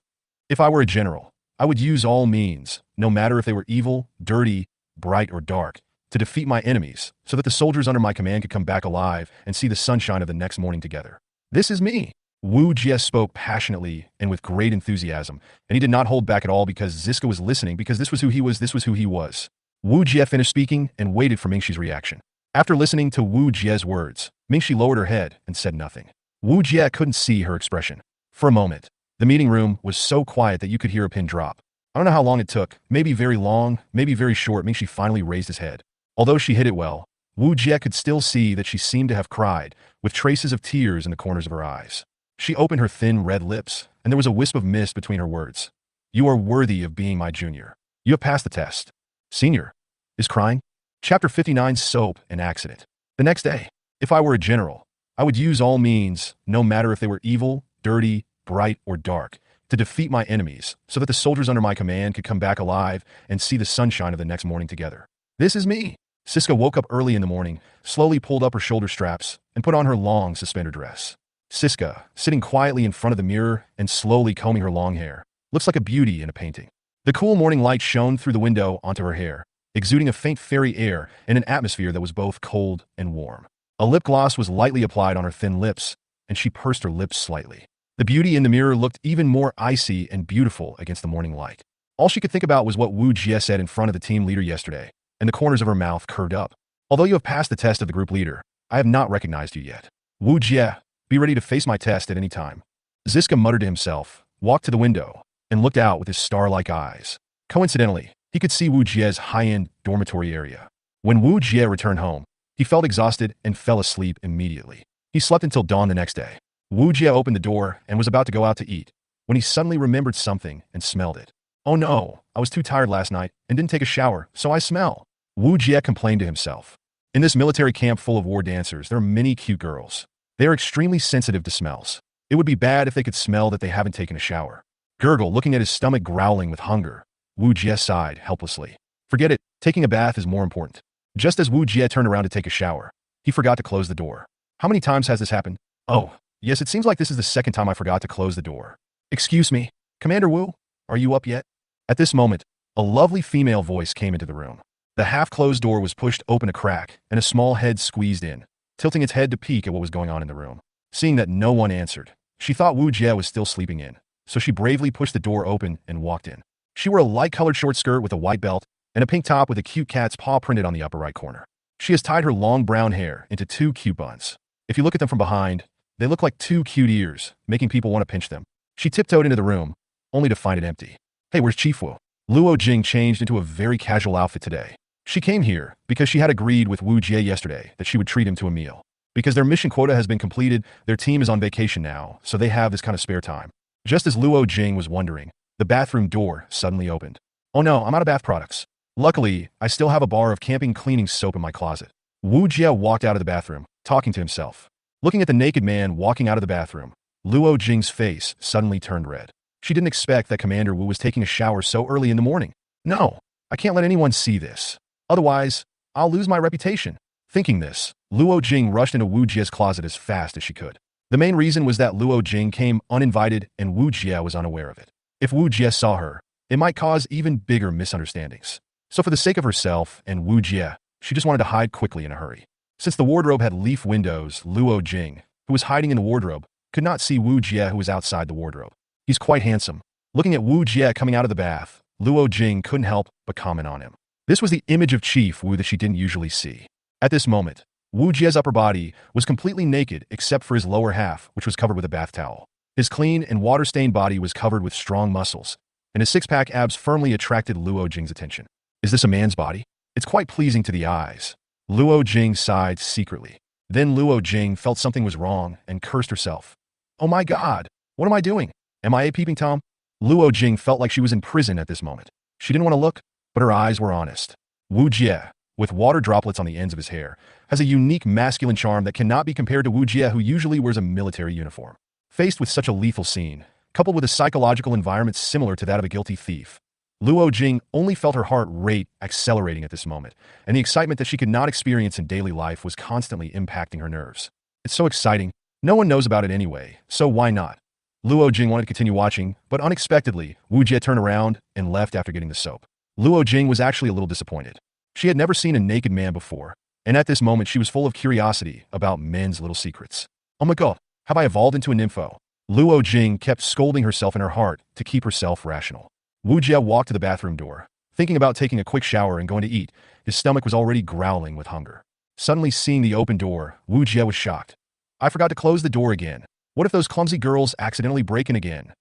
If I were a general, I would use all means, no matter if they were evil, dirty, bright, or dark, to defeat my enemies so that the soldiers under my command could come back alive and see the sunshine of the next morning together. This is me. Wujia spoke passionately and with great enthusiasm, and he did not hold back at all because Ziska was listening, because this was who he was. Wujia finished speaking and waited for Mingxi's reaction. After listening to Wujia's words, Mingxi lowered her head and said nothing. Wujia couldn't see her expression. For a moment, the meeting room was so quiet that you could hear a pin drop. I don't know how long it took, maybe very long, maybe very short. Mingxi finally raised his head. Although she hid it well, Wujia could still see that she seemed to have cried, with traces of tears in the corners of her eyes. She opened her thin red lips, and there was a wisp of mist between her words. You are worthy of being my junior. You have passed the test. Senior is crying. Chapter 59, Soap and Accident. The next day, if I were a general, I would use all means, no matter if they were evil, dirty, bright, or dark, to defeat my enemies so that the soldiers under my command could come back alive and see the sunshine of the next morning together. This is me. Siska woke up early in the morning, slowly pulled up her shoulder straps, and put on her long suspender dress. Siska, sitting quietly in front of the mirror and slowly combing her long hair, looks like a beauty in a painting. The cool morning light shone through the window onto her hair, exuding a faint fairy air in an atmosphere that was both cold and warm. A lip gloss was lightly applied on her thin lips, and she pursed her lips slightly. The beauty in the mirror looked even more icy and beautiful against the morning light. All she could think about was what Wujia said in front of the team leader yesterday, and the corners of her mouth curved up. Although you have passed the test of the group leader, I have not recognized you yet. Wujia, be ready to face my test at any time. Ziska muttered to himself, walked to the window, and looked out with his star-like eyes. Coincidentally, he could see Wujia's high-end dormitory area. When Wujia returned home, he felt exhausted and fell asleep immediately. He slept until dawn the next day. Wujia opened the door and was about to go out to eat, when he suddenly remembered something and smelled it. Oh no, I was too tired last night and didn't take a shower, so I smell. Wujia complained to himself. In this military camp full of war dancers, there are many cute girls. They are extremely sensitive to smells. It would be bad if they could smell that they haven't taken a shower. Gurgle, looking at his stomach growling with hunger, Wujia sighed helplessly. Forget it, taking a bath is more important. Just as Wujia turned around to take a shower, he forgot to close the door. How many times has this happened? Oh, yes, it seems like this is the second time I forgot to close the door. Excuse me, Commander Wu, are you up yet? At this moment, a lovely female voice came into the room. The half-closed door was pushed open a crack, and a small head squeezed in, tilting its head to peek at what was going on in the room. Seeing that no one answered, she thought Wujia was still sleeping in, so she bravely pushed the door open and walked in. She wore a light-colored short skirt with a white belt and a pink top with a cute cat's paw printed on the upper right corner. She has tied her long brown hair into two cute buns. If you look at them from behind, they look like two cute ears, making people want to pinch them. She tiptoed into the room, only to find it empty. Hey, where's Chief Wu? Luo Jing changed into a very casual outfit today. She came here because she had agreed with Wu Jie yesterday that she would treat him to a meal. Because their mission quota has been completed, their team is on vacation now, so they have this kind of spare time. Just as Luo Jing was wondering, the bathroom door suddenly opened. Oh no, I'm out of bath products. Luckily, I still have a bar of camping cleaning soap in my closet. Wu Jie walked out of the bathroom, talking to himself. Looking at the naked man walking out of the bathroom, Luo Jing's face suddenly turned red. She didn't expect that Commander Wu was taking a shower so early in the morning. No, I can't let anyone see this. Otherwise, I'll lose my reputation. Thinking this, Luo Jing rushed into Wu Jie's closet as fast as she could. The main reason was that Luo Jing came uninvited and Wu Jie was unaware of it. If Wu Jie saw her, it might cause even bigger misunderstandings. So for the sake of herself and Wu Jie, she just wanted to hide quickly in a hurry. Since the wardrobe had leaf windows, Luo Jing, who was hiding in the wardrobe, could not see Wu Jie who was outside the wardrobe. He's quite handsome. Looking at Wu Jie coming out of the bath, Luo Jing couldn't help but comment on him. This was the image of Chief Wu that she didn't usually see. At this moment, Wu Jie's upper body was completely naked except for his lower half, which was covered with a bath towel. His clean and water-stained body was covered with strong muscles, and his six-pack abs firmly attracted Luo Jing's attention. Is this a man's body? It's quite pleasing to the eyes. Luo Jing sighed secretly. Then Luo Jing felt something was wrong and cursed herself. Oh my god, what am I doing? Am I a peeping Tom? Luo Jing felt like she was in prison at this moment. She didn't want to look, but her eyes were honest. Wu Jie, with water droplets on the ends of his hair, has a unique masculine charm that cannot be compared to Wu Jie, who usually wears a military uniform. Faced with such a lethal scene, coupled with a psychological environment similar to that of a guilty thief, Luo Jing only felt her heart rate accelerating at this moment, and the excitement that she could not experience in daily life was constantly impacting her nerves. It's so exciting. No one knows about it anyway, so why not? Luo Jing wanted to continue watching, but unexpectedly, Wujia turned around and left after getting the soap. Luo Jing was actually a little disappointed. She had never seen a naked man before, and at this moment she was full of curiosity about men's little secrets. Oh my god, have I evolved into a nympho? Luo Jing kept scolding herself in her heart to keep herself rational. Wujia walked to the bathroom door, thinking about taking a quick shower and going to eat. His stomach was already growling with hunger. Suddenly seeing the open door, Wujia was shocked. I forgot to close the door again. What if those clumsy girls accidentally break in again?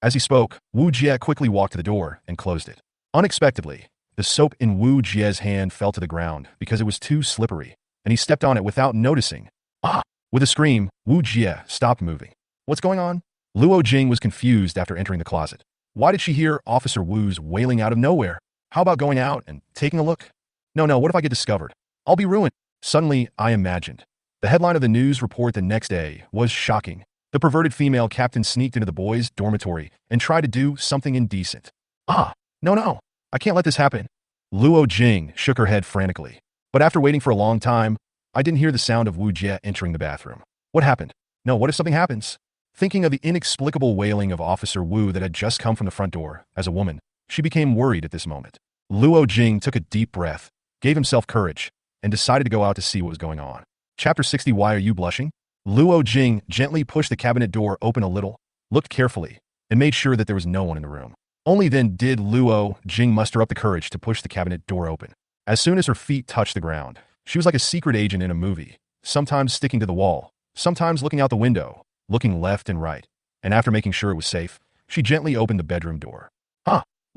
As he spoke, Wujia quickly walked to the door and closed it. Unexpectedly, the soap in Wujia's hand fell to the ground because it was too slippery, and he stepped on it without noticing. Ah! With a scream, Wujia stopped moving. What's going on? Luo Jing was confused after entering the closet. Why did she hear Officer Wu's wailing out of nowhere? How about going out and taking a look? No, what if I get discovered? I'll be ruined. Suddenly, I imagined. The headline of the news report the next day was shocking. The perverted female captain sneaked into the boys' dormitory and tried to do something indecent. Ah! No, I can't let this happen. Luo Jing shook her head frantically. But after waiting for a long time, I didn't hear the sound of Wujia entering the bathroom. What happened? No, what if something happens? Thinking of the inexplicable wailing of Officer Wu that had just come from the front door, as a woman, she became worried at this moment. Luo Jing took a deep breath, gave himself courage, and decided to go out to see what was going on. Chapter 60. Why are you blushing? Luo Jing gently pushed the cabinet door open a little, looked carefully, and made sure that there was no one in the room. Only then did Luo Jing muster up the courage to push the cabinet door open. As soon as her feet touched the ground, she was like a secret agent in a movie, sometimes sticking to the wall, sometimes looking out the window, looking left and right, and after making sure it was safe, she gently opened the bedroom door.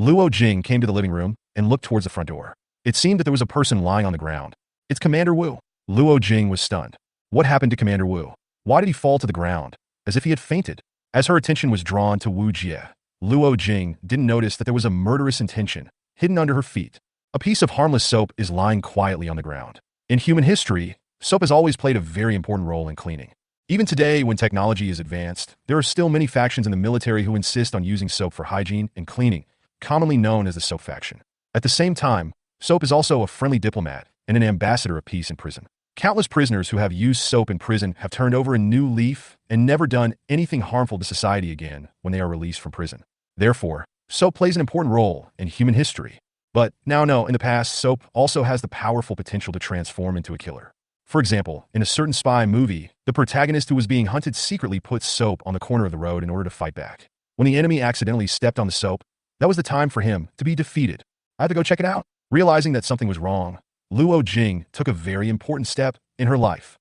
Luo Jing came to the living room and looked towards the front door. It seemed that there was a person lying on the ground. It's Commander Wu. Luo Jing was stunned. What happened to Commander Wu? Why did he fall to the ground, as if he had fainted? As her attention was drawn to Wujia, Luo Jing didn't notice that there was a murderous intention hidden under her feet. A piece of harmless soap is lying quietly on the ground. In human history, soap has always played a very important role in cleaning. Even today, when technology is advanced, there are still many factions in the military who insist on using soap for hygiene and cleaning, commonly known as the soap faction. At the same time, soap is also a friendly diplomat and an ambassador of peace in prison. Countless prisoners who have used soap in prison have turned over a new leaf and never done anything harmful to society again when they are released from prison. Therefore, soap plays an important role in human history. But now, in the past, soap also has the powerful potential to transform into a killer. For example, in a certain spy movie, the protagonist who was being hunted secretly put soap on the corner of the road in order to fight back. When the enemy accidentally stepped on the soap, that was the time for him to be defeated. I had to go check it out. Realizing that something was wrong, Luo Jing took a very important step in her life.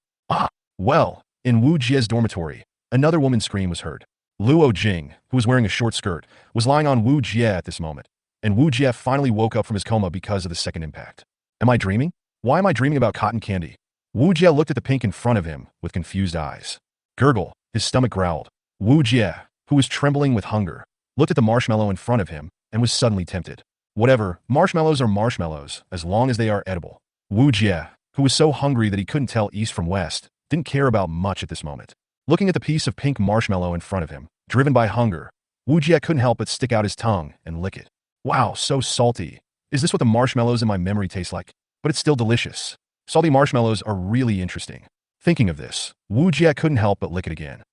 In Wujia's dormitory, another woman's scream was heard. Luo Jing, who was wearing a short skirt, was lying on Wujia at this moment, and Wujia finally woke up from his coma because of the second impact. Am I dreaming? Why am I dreaming about cotton candy? Wujia looked at the pink in front of him with confused eyes. Gurgle, his stomach growled. Wujia, who was trembling with hunger, looked at the marshmallow in front of him and was suddenly tempted. Whatever, marshmallows are marshmallows, as long as they are edible. Wujia, who was so hungry that he couldn't tell east from west, didn't care about much at this moment. Looking at the piece of pink marshmallow in front of him, driven by hunger, Wujia couldn't help but stick out his tongue and lick it. Wow, so salty. Is this what the marshmallows in my memory taste like? But it's still delicious. Salty marshmallows are really interesting. Thinking of this, Wujia couldn't help but lick it again.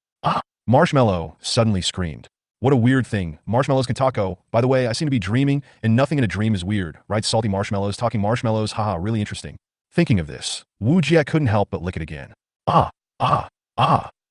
Marshmallow suddenly screamed. What a weird thing. Marshmallows can talk. Oh, by the way, I seem to be dreaming, and nothing in a dream is weird, right? Salty marshmallows, talking marshmallows, haha, really interesting. Thinking of this, Wujia couldn't help but lick it again.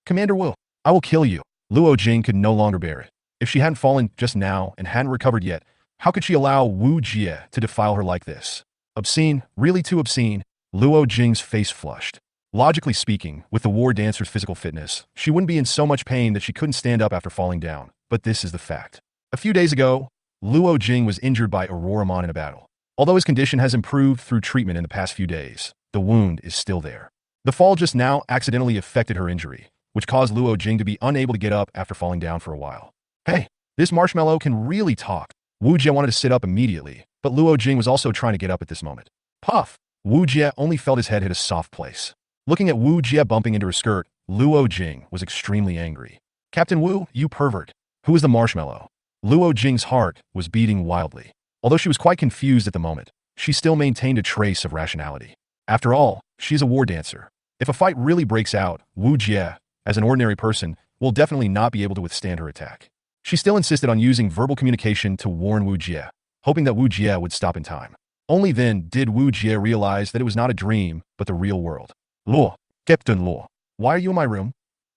Commander Wu, I will kill you. Luo Jing could no longer bear it. If she hadn't fallen just now and hadn't recovered yet, how could she allow Wujia to defile her like this? Obscene, really too obscene. Luo Jing's face flushed. Logically speaking, with the war dancer's physical fitness, she wouldn't be in so much pain that she couldn't stand up after falling down. But this is the fact. A few days ago, Luo Jing was injured by Aurora in a battle. Although his condition has improved through treatment in the past few days, the wound is still there. The fall just now accidentally affected her injury, which caused Luo Jing to be unable to get up after falling down for a while. Hey, this marshmallow can really talk. Wujia wanted to sit up immediately, but Luo Jing was also trying to get up at this moment. Puff! Wujia only felt his head hit a soft place. Looking at Wujia bumping into her skirt, Luo Jing was extremely angry. Captain Wu, you pervert. Who is the marshmallow? Luo Jing's heart was beating wildly. Although she was quite confused at the moment, she still maintained a trace of rationality. After all, she's a war dancer. If a fight really breaks out, Wujia, as an ordinary person, will definitely not be able to withstand her attack. She still insisted on using verbal communication to warn Wujia, hoping that Wujia would stop in time. Only then did Wujia realize that it was not a dream, but the real world. Luo, Captain Luo, why are you in my room?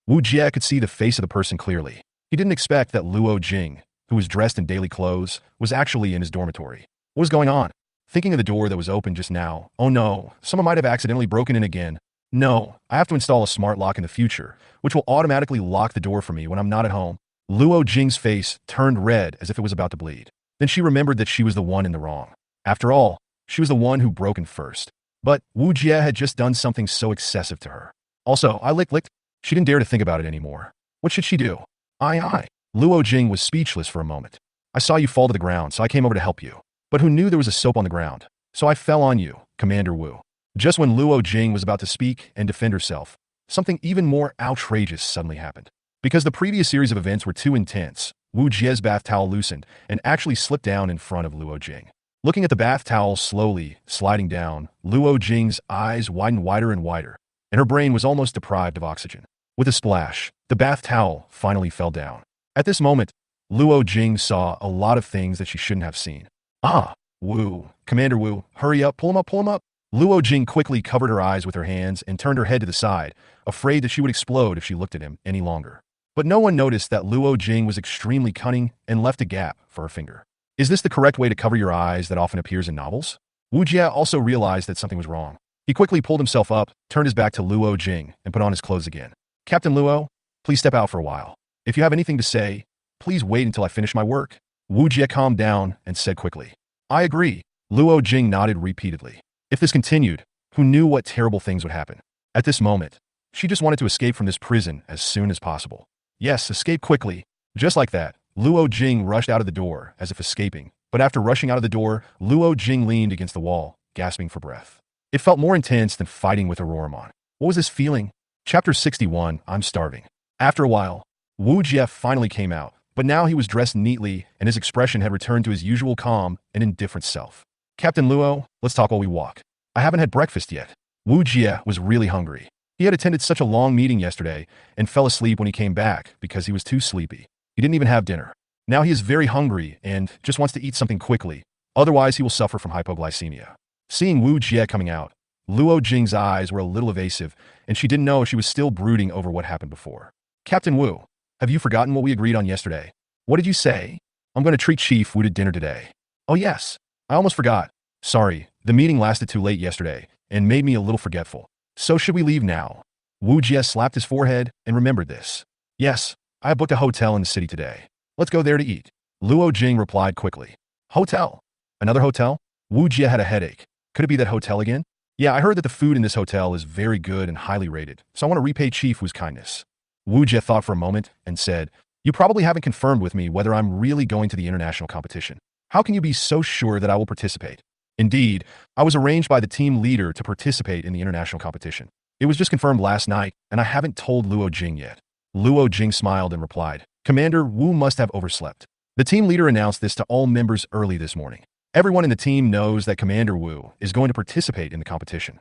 Wujia could see the face of the person clearly. He didn't expect that Luo Jing, who was dressed in daily clothes, was actually in his dormitory. What was going on? Thinking of the door that was open just now. Oh no, someone might have accidentally broken in again. No, I have to install a smart lock in the future, which will automatically lock the door for me when I'm not at home. Luo Jing's face turned red as if it was about to bleed. Then she remembered that she was the one in the wrong. After all, she was the one who broke in first. But Wujia had just done something so excessive to her. Also, I licked. She didn't dare to think about it anymore. What should she do? I. Luo Jing was speechless for a moment. I saw you fall to the ground, so I came over to help you. But who knew there was a soap on the ground? So I fell on you, Commander Wu. Just when Luo Jing was about to speak and defend herself, something even more outrageous suddenly happened. Because the previous series of events were too intense, Wu Jie's bath towel loosened and actually slipped down in front of Luo Jing. Looking at the bath towel slowly sliding down, Luo Jing's eyes widened wider and wider, and her brain was almost deprived of oxygen. With a splash, the bath towel finally fell down. At this moment, Luo Jing saw a lot of things that she shouldn't have seen. Ah, Wu, Commander Wu, hurry up, pull him up. Luo Jing quickly covered her eyes with her hands and turned her head to the side, afraid that she would explode if she looked at him any longer. But no one noticed that Luo Jing was extremely cunning and left a gap for her finger. Is this the correct way to cover your eyes that often appears in novels? Wujia also realized that something was wrong. He quickly pulled himself up, turned his back to Luo Jing, and put on his clothes again. Captain Luo, please step out for a while. If you have anything to say, please wait until I finish my work. Wujia calmed down and said quickly. I agree. Luo Jing nodded repeatedly. If this continued, who knew what terrible things would happen? At this moment, she just wanted to escape from this prison as soon as possible. Yes, escape quickly. Just like that, Luo Jing rushed out of the door as if escaping. But after rushing out of the door, Luo Jing leaned against the wall, gasping for breath. It felt more intense than fighting with Aurora. What was this feeling? Chapter 61, I'm starving. After a while, Wujia finally came out, but now he was dressed neatly and his expression had returned to his usual calm and indifferent self. Captain Luo, let's talk while we walk. I haven't had breakfast yet. Wujia was really hungry. He had attended such a long meeting yesterday and fell asleep when he came back because he was too sleepy. He didn't even have dinner. Now he is very hungry and just wants to eat something quickly, otherwise he will suffer from hypoglycemia. Seeing Wujia coming out, Luo Jing's eyes were a little evasive and she didn't know if she was still brooding over what happened before. Captain Wu, have you forgotten what we agreed on yesterday? What did you say? I'm going to treat Chief Wu to dinner today. Oh yes, I almost forgot. Sorry, the meeting lasted too late yesterday and made me a little forgetful. So should we leave now? Wujia slapped his forehead and remembered this. Yes, I have booked a hotel in the city today. Let's go there to eat. Luo Jing replied quickly. Hotel? Another hotel? Wujia had a headache. Could it be that hotel again? Yeah, I heard that the food in this hotel is very good and highly rated, so I want to repay Chief Wu's kindness. Wujia thought for a moment and said, you probably haven't confirmed with me whether I'm really going to the international competition. How can you be so sure that I will participate? Indeed, I was arranged by the team leader to participate in the international competition. It was just confirmed last night, and I haven't told Luo Jing yet. Luo Jing smiled and replied, Commander Wu must have overslept. The team leader announced this to all members early this morning. Everyone in the team knows that Commander Wu is going to participate in the competition.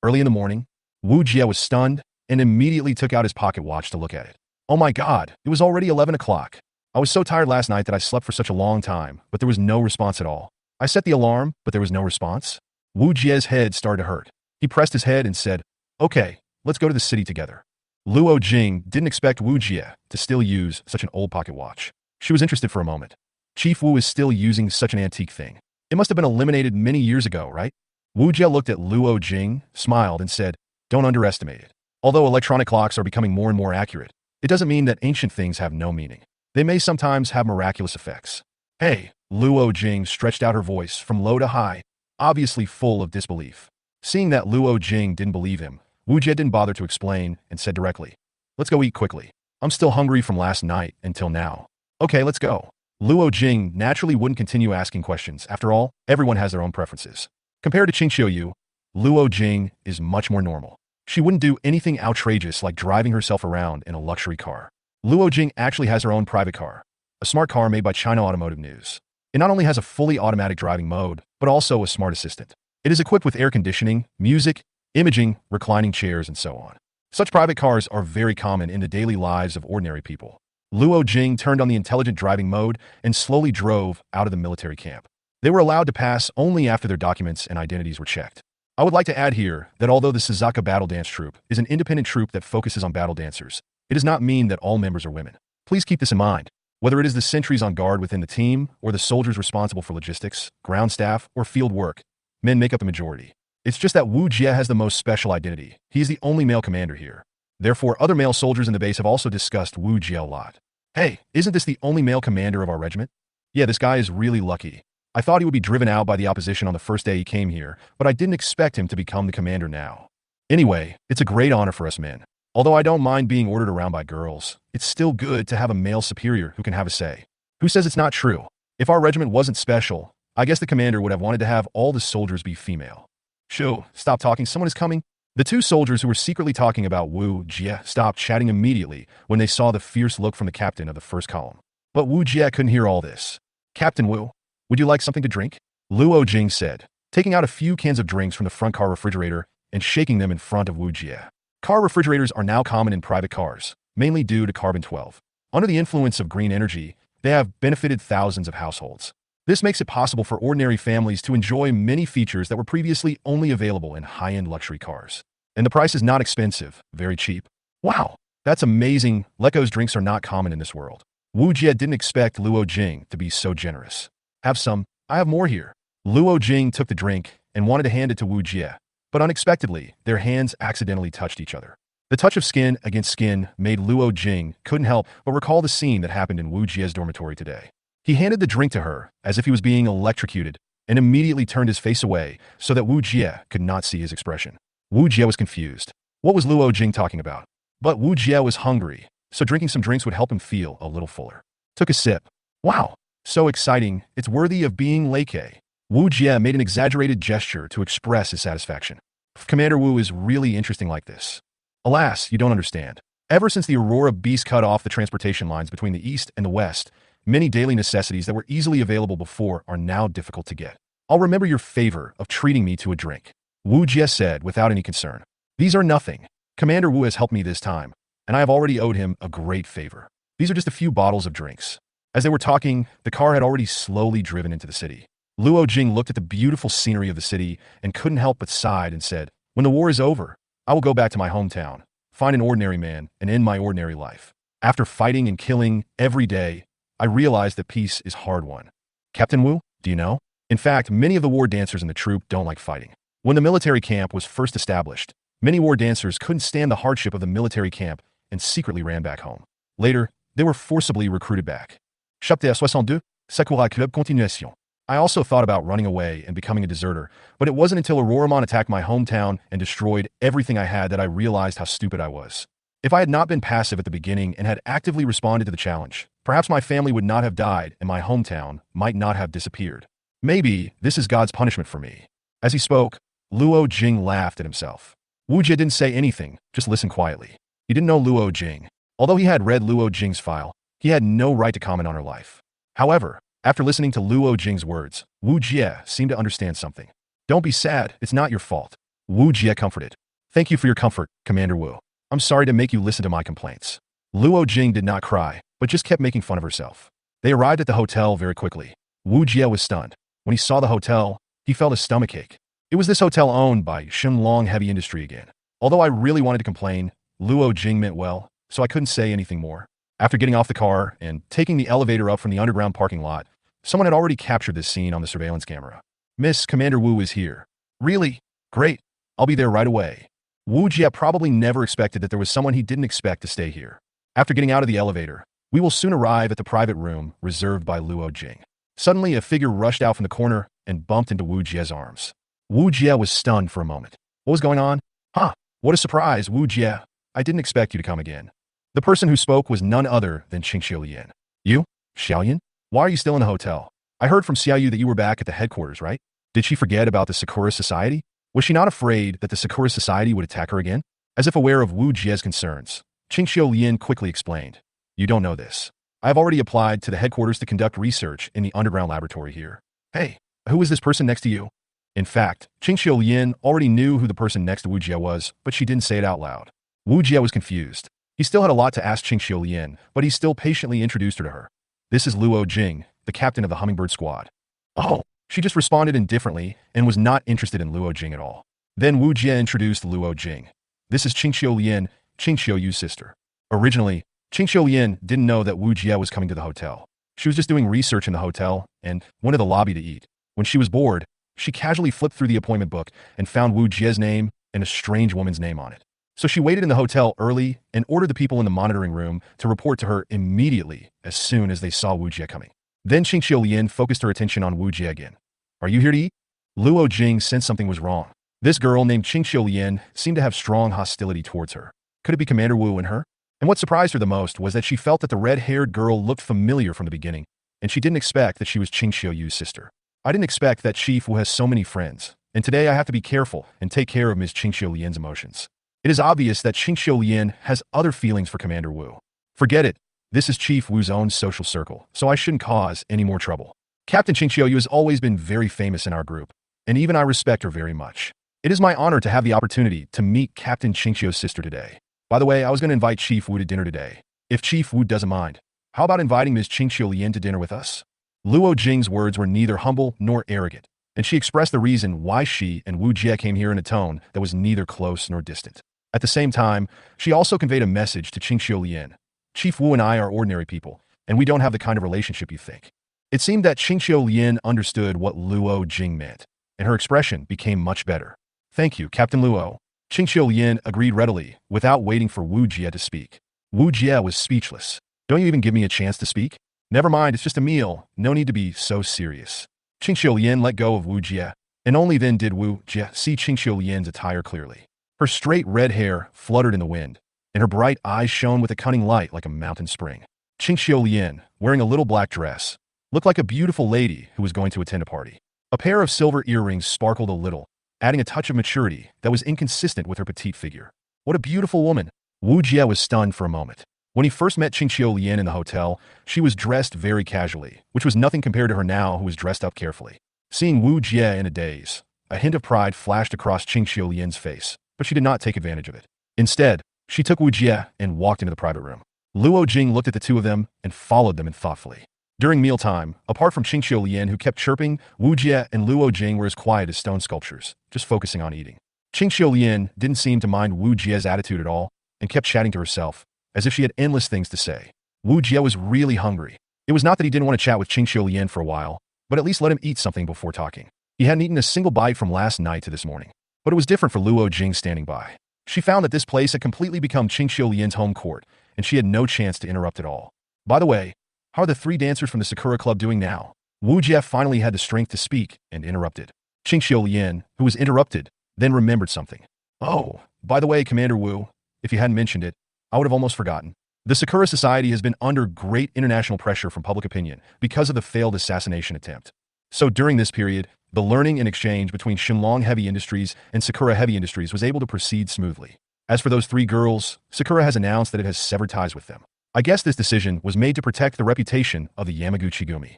Early in the morning, Wujia was stunned and immediately took out his pocket watch to look at it. Oh my god, it was already 11 o'clock. I was so tired last night that I slept for such a long time, but there was no response at all. I set the alarm, but there was no response. Wujia's head started to hurt. He pressed his head and said, okay, let's go to the city together. Luo Jing didn't expect Wujia to still use such an old pocket watch. She was interested for a moment. Chief Wu is still using such an antique thing. It must have been eliminated many years ago, right? Wujia looked at Luo Jing, smiled, and said, don't underestimate it. Although electronic clocks are becoming more and more accurate, it doesn't mean that ancient things have no meaning. They may sometimes have miraculous effects. Hey, Luo Jing stretched out her voice from low to high, obviously full of disbelief. Seeing that Luo Jing didn't believe him, Wujia didn't bother to explain and said directly, let's go eat quickly. I'm still hungry from last night until now. Okay, let's go. Luo Jing naturally wouldn't continue asking questions. After all, everyone has their own preferences. Compared to Qing Xiuyu, Luo Jing is much more normal. She wouldn't do anything outrageous like driving herself around in a luxury car. Luo Jing actually has her own private car, a smart car made by China Automotive News. It not only has a fully automatic driving mode, but also a smart assistant. It is equipped with air conditioning, music, imaging, reclining chairs, and so on. Such private cars are very common in the daily lives of ordinary people. Luo Jing turned on the intelligent driving mode and slowly drove out of the military camp. They were allowed to pass only after their documents and identities were checked. I would like to add here that although the Suzaku Battle Dance Troop is an independent troop that focuses on battle dancers, it does not mean that all members are women. Please keep this in mind. Whether it is the sentries on guard within the team or the soldiers responsible for logistics, ground staff, or field work, men make up the majority. It's just that Wujia has the most special identity. He is the only male commander here. Therefore, other male soldiers in the base have also discussed Wujia a lot. Hey, isn't this the only male commander of our regiment? Yeah, this guy is really lucky. I thought he would be driven out by the opposition on the first day he came here, but I didn't expect him to become the commander now. Anyway, it's a great honor for us men. Although I don't mind being ordered around by girls, it's still good to have a male superior who can have a say. Who says it's not true? If our regiment wasn't special, I guess the commander would have wanted to have all the soldiers be female. Shoo, stop talking, someone is coming. The two soldiers who were secretly talking about Wu Jia stopped chatting immediately when they saw the fierce look from the captain of the first column. But Wu Jia couldn't hear all this. Captain Wu, would you like something to drink? Luo Jing said, taking out a few cans of drinks from the front car refrigerator and shaking them in front of Wu Jia. Car refrigerators are now common in private cars, mainly due to carbon-12. Under the influence of green energy, they have benefited thousands of households. This makes it possible for ordinary families to enjoy many features that were previously only available in high-end luxury cars. And the price is not expensive, very cheap. Wow, that's amazing. Leco's drinks are not common in this world. Wu Jia didn't expect Luo Jing to be so generous. Have some, I have more here. Luo Jing took the drink and wanted to hand it to Wu Jia, but unexpectedly, their hands accidentally touched each other. The touch of skin against skin made Luo Jing couldn't help but recall the scene that happened in Wu Jia's dormitory today. He handed the drink to her as if he was being electrocuted and immediately turned his face away so that Wu Jia could not see his expression. Wu Jia was confused. What was Luo Jing talking about? But Wu Jia was hungry, so drinking some drinks would help him feel a little fuller. Took a sip. Wow, so exciting, it's worthy of being Leke. Wu Jia made an exaggerated gesture to express his satisfaction. Commander Wu is really interesting like this. Alas, you don't understand. Ever since the Aurora beast cut off the transportation lines between the east and the west, many daily necessities that were easily available before are now difficult to get. I'll remember your favor of treating me to a drink. Wu Jia said without any concern. These are nothing. Commander Wu has helped me this time, and I have already owed him a great favor. These are just a few bottles of drinks. As they were talking, the car had already slowly driven into the city. Luo Jing looked at the beautiful scenery of the city and couldn't help but sighed and said, when the war is over, I will go back to my hometown, find an ordinary man, and end my ordinary life. After fighting and killing every day, I realized that peace is hard won. Captain Wu, do you know? In fact, many of the war dancers in the troop don't like fighting. When the military camp was first established, many war dancers couldn't stand the hardship of the military camp and secretly ran back home. Later, they were forcibly recruited back. Chapitre 62, Sakura Club Continuation. I also thought about running away and becoming a deserter, but it wasn't until Aurora attacked my hometown and destroyed everything I had that I realized how stupid I was. If I had not been passive at the beginning and had actively responded to the challenge, perhaps my family would not have died and my hometown might not have disappeared. Maybe this is God's punishment for me. As he spoke, Luo Jing laughed at himself. Wu Jia didn't say anything, just listened quietly. He didn't know Luo Jing. Although he had read Luo Jing's file, he had no right to comment on her life. However, after listening to Luo Jing's words, Wu Jia seemed to understand something. Don't be sad, it's not your fault. Wu Jia comforted. Thank you for your comfort, Commander Wu. I'm sorry to make you listen to my complaints. Luo Jing did not cry, but just kept making fun of herself. They arrived at the hotel very quickly. Wu Jia was stunned. When he saw the hotel, he felt a stomachache. It was this hotel owned by Shenlong Heavy Industry again. Although I really wanted to complain, Luo Jing meant well, so I couldn't say anything more. After getting off the car and taking the elevator up from the underground parking lot, someone had already captured this scene on the surveillance camera. Miss, Commander Wu is here. Really? Great. I'll be there right away. Wu Jia probably never expected that there was someone he didn't expect to stay here. After getting out of the elevator, we will soon arrive at the private room reserved by Luo Jing. Suddenly, a figure rushed out from the corner and bumped into Wu Jia's arms. Wu Jia was stunned for a moment. What was going on? Huh, what a surprise, Wu Jia. I didn't expect you to come again. The person who spoke was none other than Xiaoyan. You? Xiaoyan? Why are you still in the hotel? I heard from Xiaoyu that you were back at the headquarters, right? Did she forget about the Sakura Society? Was she not afraid that the Sakura Society would attack her again? As if aware of Wu Jia's concerns, Xiaoyan quickly explained. You don't know this. I've already applied to the headquarters to conduct research in the underground laboratory here. Hey, who is this person next to you? In fact, Qingxiu Yin already knew who the person next to Wujia was, but she didn't say it out loud. Wujia was confused. He still had a lot to ask Qingxiu Yin, but he still patiently introduced her to her. This is Luo Jing, the captain of the Hummingbird Squad. Oh, she just responded indifferently and was not interested in Luo Jing at all. Then Wujia introduced Luo Jing. This is Qingxiu Yin, Qingxiu Yu's sister. Originally, Qingxiu Yin didn't know that Wujia was coming to the hotel. She was just doing research in the hotel and went to the lobby to eat. When she was bored, she casually flipped through the appointment book and found Wujia's name and a strange woman's name on it. So she waited in the hotel early and ordered the people in the monitoring room to report to her immediately as soon as they saw Wujia coming. Then Qingxiu Yin focused her attention on Wujia again. Are you here to eat? Luo Jing sensed something was wrong. This girl named Qingxiu Yin seemed to have strong hostility towards her. Could it be Commander Wu and her? And what surprised her the most was that she felt that the red-haired girl looked familiar from the beginning, and she didn't expect that she was Qingxiu Yu's sister. I didn't expect that Chief Wu has so many friends, and today I have to be careful and take care of Ms. Qingxiu Yin's emotions. It is obvious that Qingxiu Yin has other feelings for Commander Wu. Forget it. This is Chief Wu's own social circle, so I shouldn't cause any more trouble. Captain Qingxiu Yu has always been very famous in our group, and even I respect her very much. It is my honor to have the opportunity to meet Captain Qingxiu's sister today. By the way, I was going to invite Chief Wu to dinner today. If Chief Wu doesn't mind, how about inviting Ms. Qingxiu Yin to dinner with us? Luo Jing's words were neither humble nor arrogant, and she expressed the reason why she and Wu Jie came here in a tone that was neither close nor distant. At the same time, she also conveyed a message to Qingxiu Yin. Chief Wu and I are ordinary people, and we don't have the kind of relationship you think. It seemed that Qingxiu Yin understood what Luo Jing meant, and her expression became much better. Thank you, Captain Luo. Qingxiu Yin agreed readily, without waiting for Wu Jie to speak. Wu Jie was speechless. Don't you even give me a chance to speak? Never mind, it's just a meal. No need to be so serious. Qingxiu Yin let go of Wu Jie, and only then did Wu Jie see Qingxiu Yin's attire clearly. Her straight red hair fluttered in the wind, and her bright eyes shone with a cunning light like a mountain spring. Qingxiu Yin, wearing a little black dress, looked like a beautiful lady who was going to attend a party. A pair of silver earrings sparkled a little, adding a touch of maturity that was inconsistent with her petite figure. What a beautiful woman! Wu Jie was stunned for a moment. When he first met Qingxiu Yin in the hotel, she was dressed very casually, which was nothing compared to her now who was dressed up carefully. Seeing Wu Jie in a daze, a hint of pride flashed across Qingxiu Yin's face, but she did not take advantage of it. Instead, she took Wu Jie and walked into the private room. Luo Jing looked at the two of them and followed them in thoughtfully. During mealtime, apart from Qingxiu Yin who kept chirping, Wu Jie and Luo Jing were as quiet as stone sculptures, just focusing on eating. Qingxiu Yin didn't seem to mind Wu Jie's attitude at all and kept chatting to herself, as if she had endless things to say. Wu Jie was really hungry. It was not that he didn't want to chat with Qingxiu Yin for a while, but at least let him eat something before talking. He hadn't eaten a single bite from last night to this morning. But it was different for Luo Jing standing by. She found that this place had completely become Qingxiu Yin's home court, and she had no chance to interrupt at all. By the way, how are the three dancers from the Sakura Club doing now? Wu Jie finally had the strength to speak and interrupted. Qingxiu Yin, who was interrupted, then remembered something. Oh, by the way, Commander Wu, if you hadn't mentioned it, I would have almost forgotten. The Sakura Society has been under great international pressure from public opinion because of the failed assassination attempt. So during this period, the learning and exchange between Shenlong Heavy Industries and Sakura Heavy Industries was able to proceed smoothly. As for those three girls, Sakura has announced that it has severed ties with them. I guess this decision was made to protect the reputation of the Yamaguchi Gumi.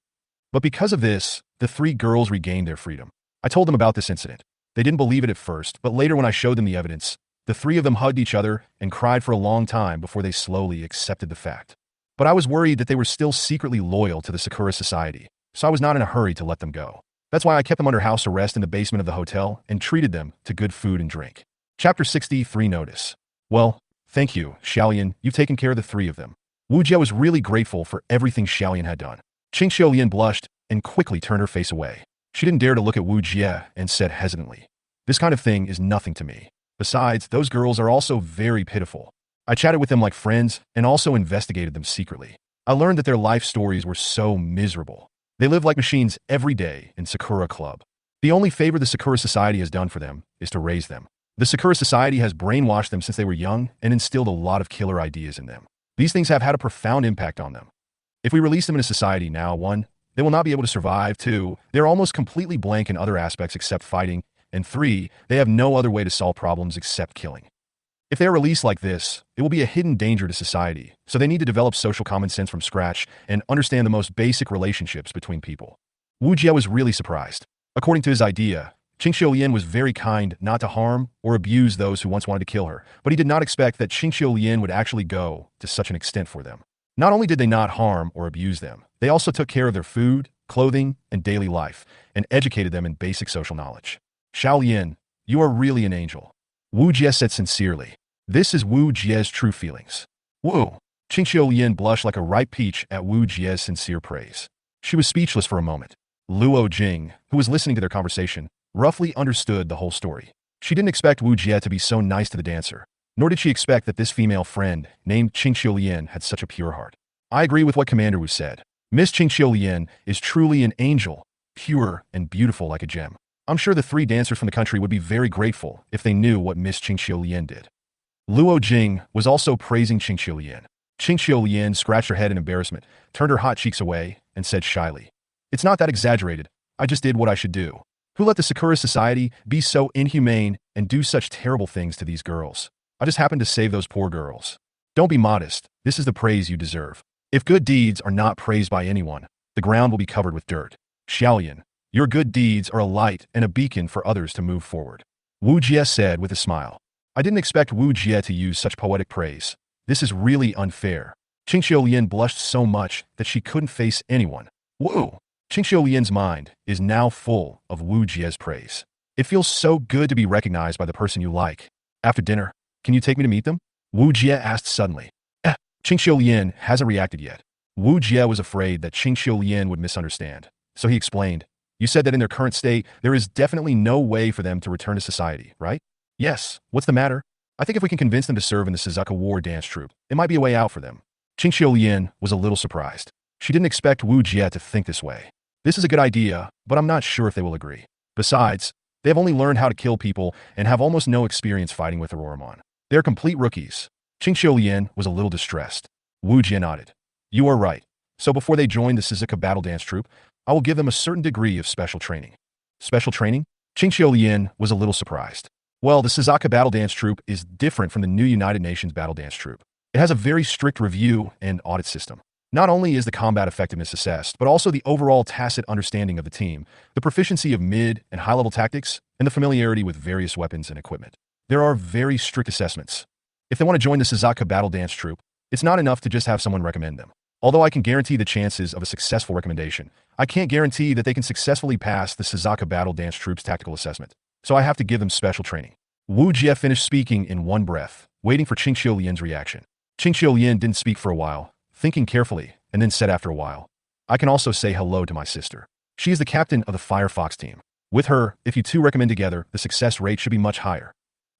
But because of this, the three girls regained their freedom. I told them about this incident. They didn't believe it at first, but later when I showed them the evidence, the three of them hugged each other and cried for a long time before they slowly accepted the fact. But I was worried that they were still secretly loyal to the Sakura Society, so I was not in a hurry to let them go. That's why I kept them under house arrest in the basement of the hotel and treated them to good food and drink. Chapter 63 Notice. Well, thank you, Xiaoyan, you've taken care of the three of them. Wu Jie was really grateful for everything Xiaoyan had done. Qingxiu Yin blushed and quickly turned her face away. She didn't dare to look at Wu Jie and said hesitantly, "This kind of thing is nothing to me. Besides, those girls are also very pitiful. I chatted with them like friends and also investigated them secretly. I learned that their life stories were so miserable. They live like machines every day in Sakura Club. The only favor the Sakura Society has done for them is to raise them. The Sakura Society has brainwashed them since they were young and instilled a lot of killer ideas in them. These things have had a profound impact on them. If we release them in a society now, 1, they will not be able to survive, 2, they're almost completely blank in other aspects except fighting, and 3, they have no other way to solve problems except killing. If they are released like this, it will be a hidden danger to society, so they need to develop social common sense from scratch and understand the most basic relationships between people. Wujia was really surprised. According to his idea, Qingxiu was very kind not to harm or abuse those who once wanted to kill her, but he did not expect that Qingxiu would actually go to such an extent for them. Not only did they not harm or abuse them, they also took care of their food, clothing, and daily life, and educated them in basic social knowledge. Xiaolian, you are really an angel. Wujia said sincerely. This is Wujia's true feelings. Whoa! Qingxiu blushed like a ripe peach at Wujia's sincere praise. She was speechless for a moment. Luo Jing, who was listening to their conversation, roughly understood the whole story. She didn't expect Wujia to be so nice to the dancer, nor did she expect that this female friend, named Qingxiu had such a pure heart. I agree with what Commander Wu said. Miss Qingxiu is truly an angel, pure and beautiful like a gem. I'm sure the 3 dancers from the country would be very grateful if they knew what Miss Qingxiu did. Luo Jing was also praising Qingxiu. Qingxiu scratched her head in embarrassment, turned her hot cheeks away, and said shyly, "It's not that exaggerated. I just did what I should do. Who let the Sakura society be so inhumane and do such terrible things to these girls? I just happened to save those poor girls. Don't be modest. This is the praise you deserve. If good deeds are not praised by anyone, the ground will be covered with dirt. Xiaolian, your good deeds are a light and a beacon for others to move forward." Wujia said with a smile. I didn't expect Wujia to use such poetic praise. This is really unfair. Qingxiu blushed so much that she couldn't face anyone. Whoa! Qingxiu's mind is now full of Wujia's praise. It feels so good to be recognized by the person you like. After dinner, can you take me to meet them? Wujia asked suddenly. Qingxiu hasn't reacted yet. Wujia was afraid that Qingxiu would misunderstand, so he explained, "You said that in their current state, there is definitely no way for them to return to society, right?" "Yes, what's the matter? I think if we can convince them to serve in the Suzaku War Dance Troop, it might be a way out for them." Qingxiu was a little surprised. She didn't expect Wujia to think this way. This is a good idea, but I'm not sure if they will agree. Besides, they have only learned how to kill people and have almost no experience fighting with Aurora. They're complete rookies. Qingxiu was a little distressed. Wujia nodded. "You are right. So before they join the Suzaku Battle Dance Troop, I will give them a certain degree of special training." Special training? Qingxiu was a little surprised. Well, the Suzaku Battle Dance Troop is different from the new United Nations Battle Dance Troop. It has a very strict review and audit system. Not only is the combat effectiveness assessed, but also the overall tacit understanding of the team, the proficiency of mid and high-level tactics, and the familiarity with various weapons and equipment. There are very strict assessments. If they want to join the Suzaku Battle Dance Troop, it's not enough to just have someone recommend them. Although I can guarantee the chances of a successful recommendation, I can't guarantee that they can successfully pass the Suzaku Battle Dance Troop's tactical assessment. So I have to give them special training. Wujia finished speaking in one breath, waiting for Qingxiu's reaction. Qingxiu didn't speak for a while, thinking carefully, and then said after a while, "I can also say hello to my sister. She is the captain of the Firefox team. With her, if you two recommend together, the success rate should be much higher."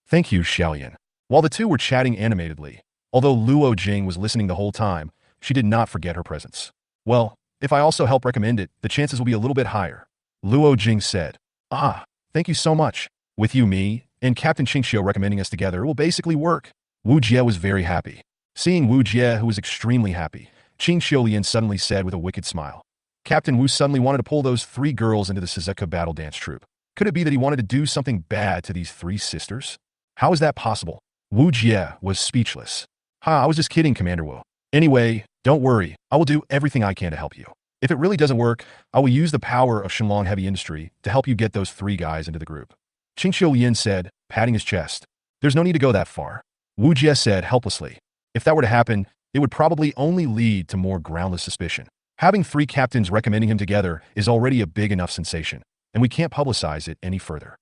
"Thank you, Xiaolian." While the two were chatting animatedly, although Luo Jing was listening the whole time, she did not forget her presence. "Well, if I also help recommend it, the chances will be a little bit higher," Luo Jing said. "Ah, thank you so much. With you, me, and Captain Qingxiu recommending us together, it will basically work." Wujia was very happy. Seeing Wujia, who was extremely happy, Qingxiu suddenly said with a wicked smile. Captain Wu suddenly wanted to pull those 3 girls into the Suzaku Battle Dance Troop. Could it be that he wanted to do something bad to these 3 sisters? How is that possible? Wujia was speechless. "Ha, I was just kidding, Commander Wu. Anyway, don't worry, I will do everything I can to help you. If it really doesn't work, I will use the power of Shenlong Heavy Industry to help you get those 3 guys into the group." Qingxiu said, patting his chest. "There's no need to go that far." Wujia said helplessly. If that were to happen, it would probably only lead to more groundless suspicion. Having 3 captains recommending him together is already a big enough sensation, and we can't publicize it any further.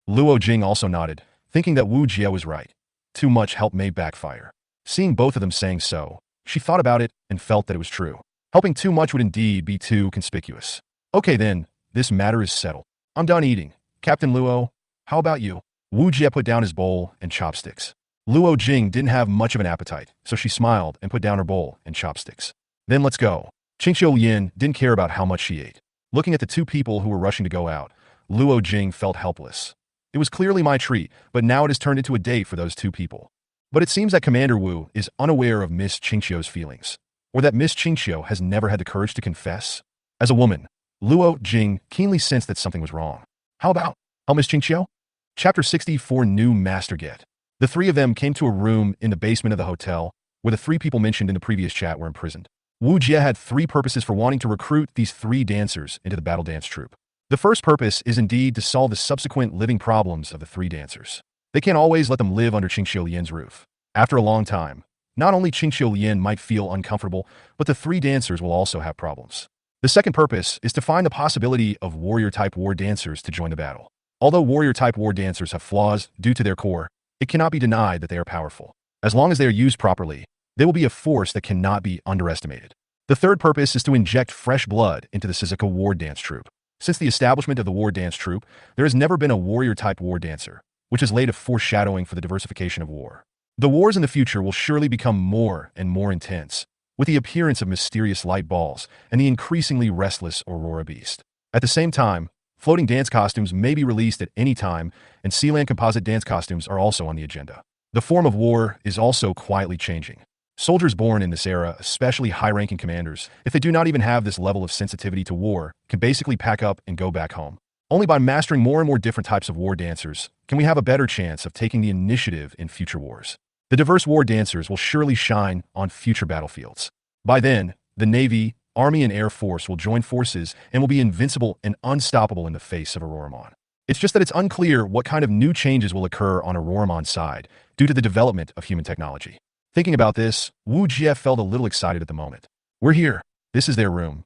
Luo Jing also nodded, thinking that Wujia was right. Too much help may backfire. Seeing both of them saying so, she thought about it and felt that it was true. Helping too much would indeed be too conspicuous. "Okay then, this matter is settled. I'm done eating. Captain Luo, how about you?" Wujia put down his bowl and chopsticks. Luo Jing didn't have much of an appetite, so she smiled and put down her bowl and chopsticks. "Then let's go." Qingxiu didn't care about how much she ate. Looking at the 2 people who were rushing to go out, Luo Jing felt helpless. It was clearly my treat, but now it has turned into a date for those 2 people. But it seems that Commander Wu is unaware of Miss Qingxiu's feelings, or that Miss Qingxiu has never had the courage to confess. As a woman, Luo Jing keenly sensed that something was wrong. How about Miss Qingxiu? Chapter 64 New Master Get. The three of them came to a room in the basement of the hotel where the three people mentioned in the previous chat were imprisoned. Wujia had three purposes for wanting to recruit these three dancers into the battle dance troupe. The first purpose is indeed to solve the subsequent living problems of the three dancers. They can't always let them live under Qingxiu Lian's roof. After a long time, not only Qingxiu Lian might feel uncomfortable, but the three dancers will also have problems. The second purpose is to find the possibility of warrior-type war dancers to join the battle. Although warrior-type war dancers have flaws due to their core, it cannot be denied that they are powerful. As long as they are used properly, they will be a force that cannot be underestimated. The third purpose is to inject fresh blood into the Suzaku War Dance Troop. Since the establishment of the War Dance Troop, there has never been a warrior-type war dancer, which has laid a foreshadowing for the diversification of war. The wars in the future will surely become more and more intense, with the appearance of mysterious light balls and the increasingly restless Aurora beast. At the same time, floating dance costumes may be released at any time, and Sealand composite dance costumes are also on the agenda. The form of war is also quietly changing. Soldiers born in this era, especially high-ranking commanders, if they do not even have this level of sensitivity to war, can basically pack up and go back home. Only by mastering more and more different types of war dancers can we have a better chance of taking the initiative in future wars. The diverse war dancers will surely shine on future battlefields. By then, the Navy, Army, and Air Force will join forces and will be invincible and unstoppable in the face of Auroramon. It's just that it's unclear what kind of new changes will occur on Auroramon's side due to the development of human technology. Thinking about this, Wujia felt a little excited at the moment. We're here. This is their room.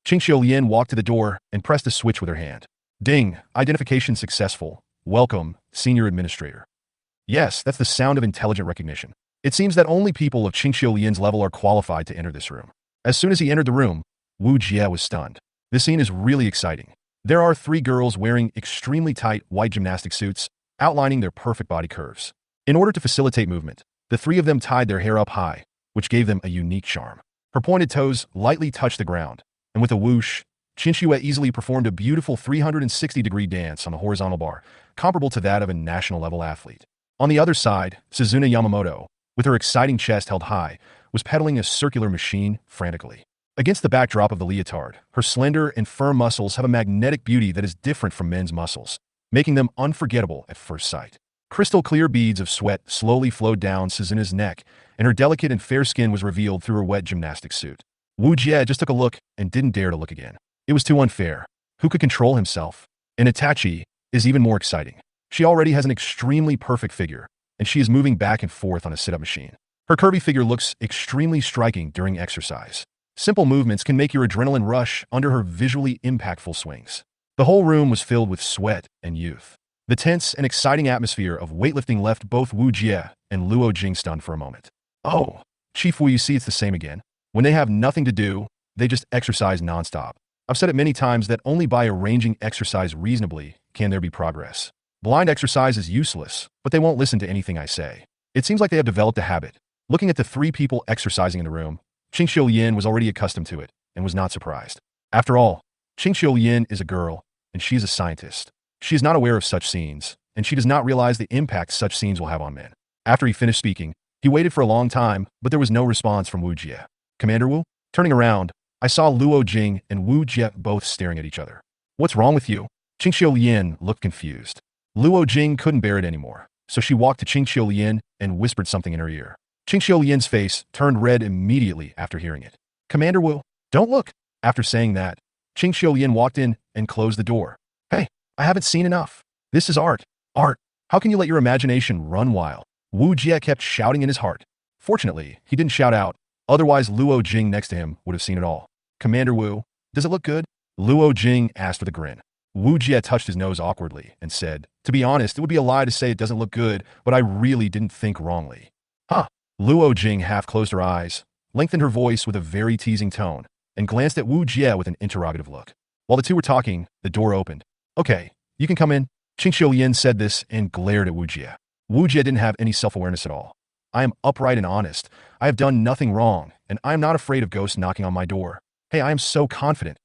Qingxiu Lian walked to the door and pressed a switch with her hand. Ding, identification successful. Welcome, Senior Administrator. Yes, that's the sound of intelligent recognition. It seems that only people of Qingxiu Lian's level are qualified to enter this room. As soon as he entered the room, Wujia was stunned. This scene is really exciting. There are three girls wearing extremely tight white gymnastic suits, outlining their perfect body curves. In order to facilitate movement, the three of them tied their hair up high, which gave them a unique charm. Her pointed toes lightly touched the ground, and with a whoosh, Qingxiu easily performed a beautiful 360-degree dance on the horizontal bar, comparable to that of a national-level athlete. On the other side, Suzuna Yamamoto, with her exciting chest held high, was pedaling a circular machine frantically. Against the backdrop of the leotard, her slender and firm muscles have a magnetic beauty that is different from men's muscles, making them unforgettable at first sight. Crystal-clear beads of sweat slowly flowed down Suzuna's neck, and her delicate and fair skin was revealed through her wet gymnastic suit. Wujia just took a look and didn't dare to look again. It was too unfair. Who could control himself? And Itachi is even more exciting. She already has an extremely perfect figure, and she is moving back and forth on a sit-up machine. Her curvy figure looks extremely striking during exercise. Simple movements can make your adrenaline rush under her visually impactful swings. The whole room was filled with sweat and youth. The tense and exciting atmosphere of weightlifting left both Wujia and Luo Jing stunned for a moment. Oh, Chief Wu, you see it's the same again. When they have nothing to do, they just exercise nonstop. I've said it many times that only by arranging exercise reasonably can there be progress. Blind exercise is useless, but they won't listen to anything I say. It seems like they have developed a habit. Looking at the three people exercising in the room, Qingxiu Lian was already accustomed to it and was not surprised. After all, Qingxiu Lian is a girl, and she is a scientist. She is not aware of such scenes, and she does not realize the impact such scenes will have on men. After he finished speaking, he waited for a long time, but there was no response from Wujia. Commander Wu? Turning around, I saw Luo Jing and Wujia both staring at each other. What's wrong with you? Qingxiu Lian looked confused. Luo Jing couldn't bear it anymore, so she walked to Qingxiu Lian and whispered something in her ear. Qingxiu Lian's face turned red immediately after hearing it. Commander Wu, don't look. After saying that, Qingxiu Lian walked in and closed the door. Hey, I haven't seen enough. This is art. Art. How can you let your imagination run wild? Wujia kept shouting in his heart. Fortunately, he didn't shout out, otherwise Luo Jing next to him would have seen it all. Commander Wu, does it look good? Luo Jing asked with a grin. Wujia touched his nose awkwardly and said, to be honest, it would be a lie to say it doesn't look good, but I really didn't think wrongly. Huh. Luo Jing half closed her eyes, lengthened her voice with a very teasing tone, and glanced at Wujia with an interrogative look. While the two were talking, the door opened. Okay, you can come in. Qingxiu Lian said this and glared at Wujia. Wujia didn't have any self-awareness at all. I am upright and honest. I have done nothing wrong, and I am not afraid of ghosts knocking on my door. Hey, I am so confident.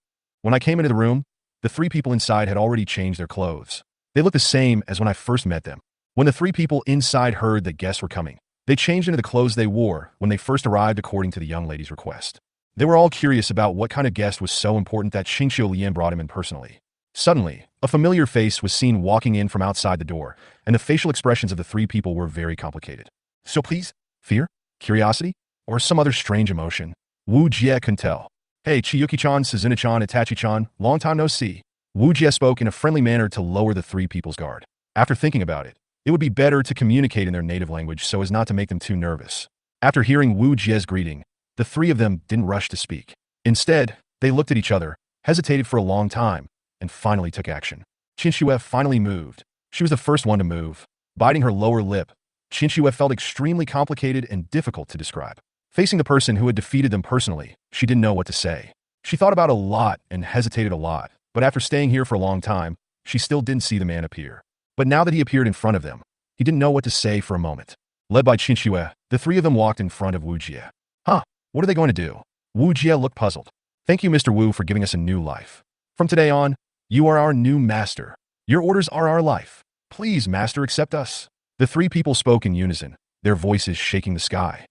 When I came into the room, the three people inside had already changed their clothes. They looked the same as when I first met them. When the three people inside heard that guests were coming, they changed into the clothes they wore when they first arrived according to the young lady's request. They were all curious about what kind of guest was so important that Qingxiu Lian brought him in personally. Suddenly, A familiar face was seen walking in from outside the door, and the facial expressions of the three people were very complicated. So please, fear, curiosity, or some other strange emotion? Wujia couldn't tell. Hey, Chiyuki-chan, Suzuna-chan, Itachi-chan, long time no see. Wujia spoke in a friendly manner to lower the three people's guard. After thinking about it, it would be better to communicate in their native language so as not to make them too nervous. After hearing Wujia's greeting, the three of them didn't rush to speak. Instead, they looked at each other, hesitated for a long time, and finally took action. Chinchue finally moved. She was the first one to move. Biting her lower lip, Chinchue felt extremely complicated and difficult to describe. Facing the person who had defeated them personally, she didn't know what to say. She thought about it a lot and hesitated a lot, but after staying here for a long time, she still didn't see the man appear. But now that he appeared in front of them, he didn't know what to say for a moment. Led by Chinchue, the three of them walked in front of Wujia. Huh, what are they going to do? Wujia looked puzzled. Thank you, Mr. Wu, for giving us a new life. From today on, you are our new master. Your orders are our life. Please, master, accept us. The three people spoke in unison, their voices shaking the sky.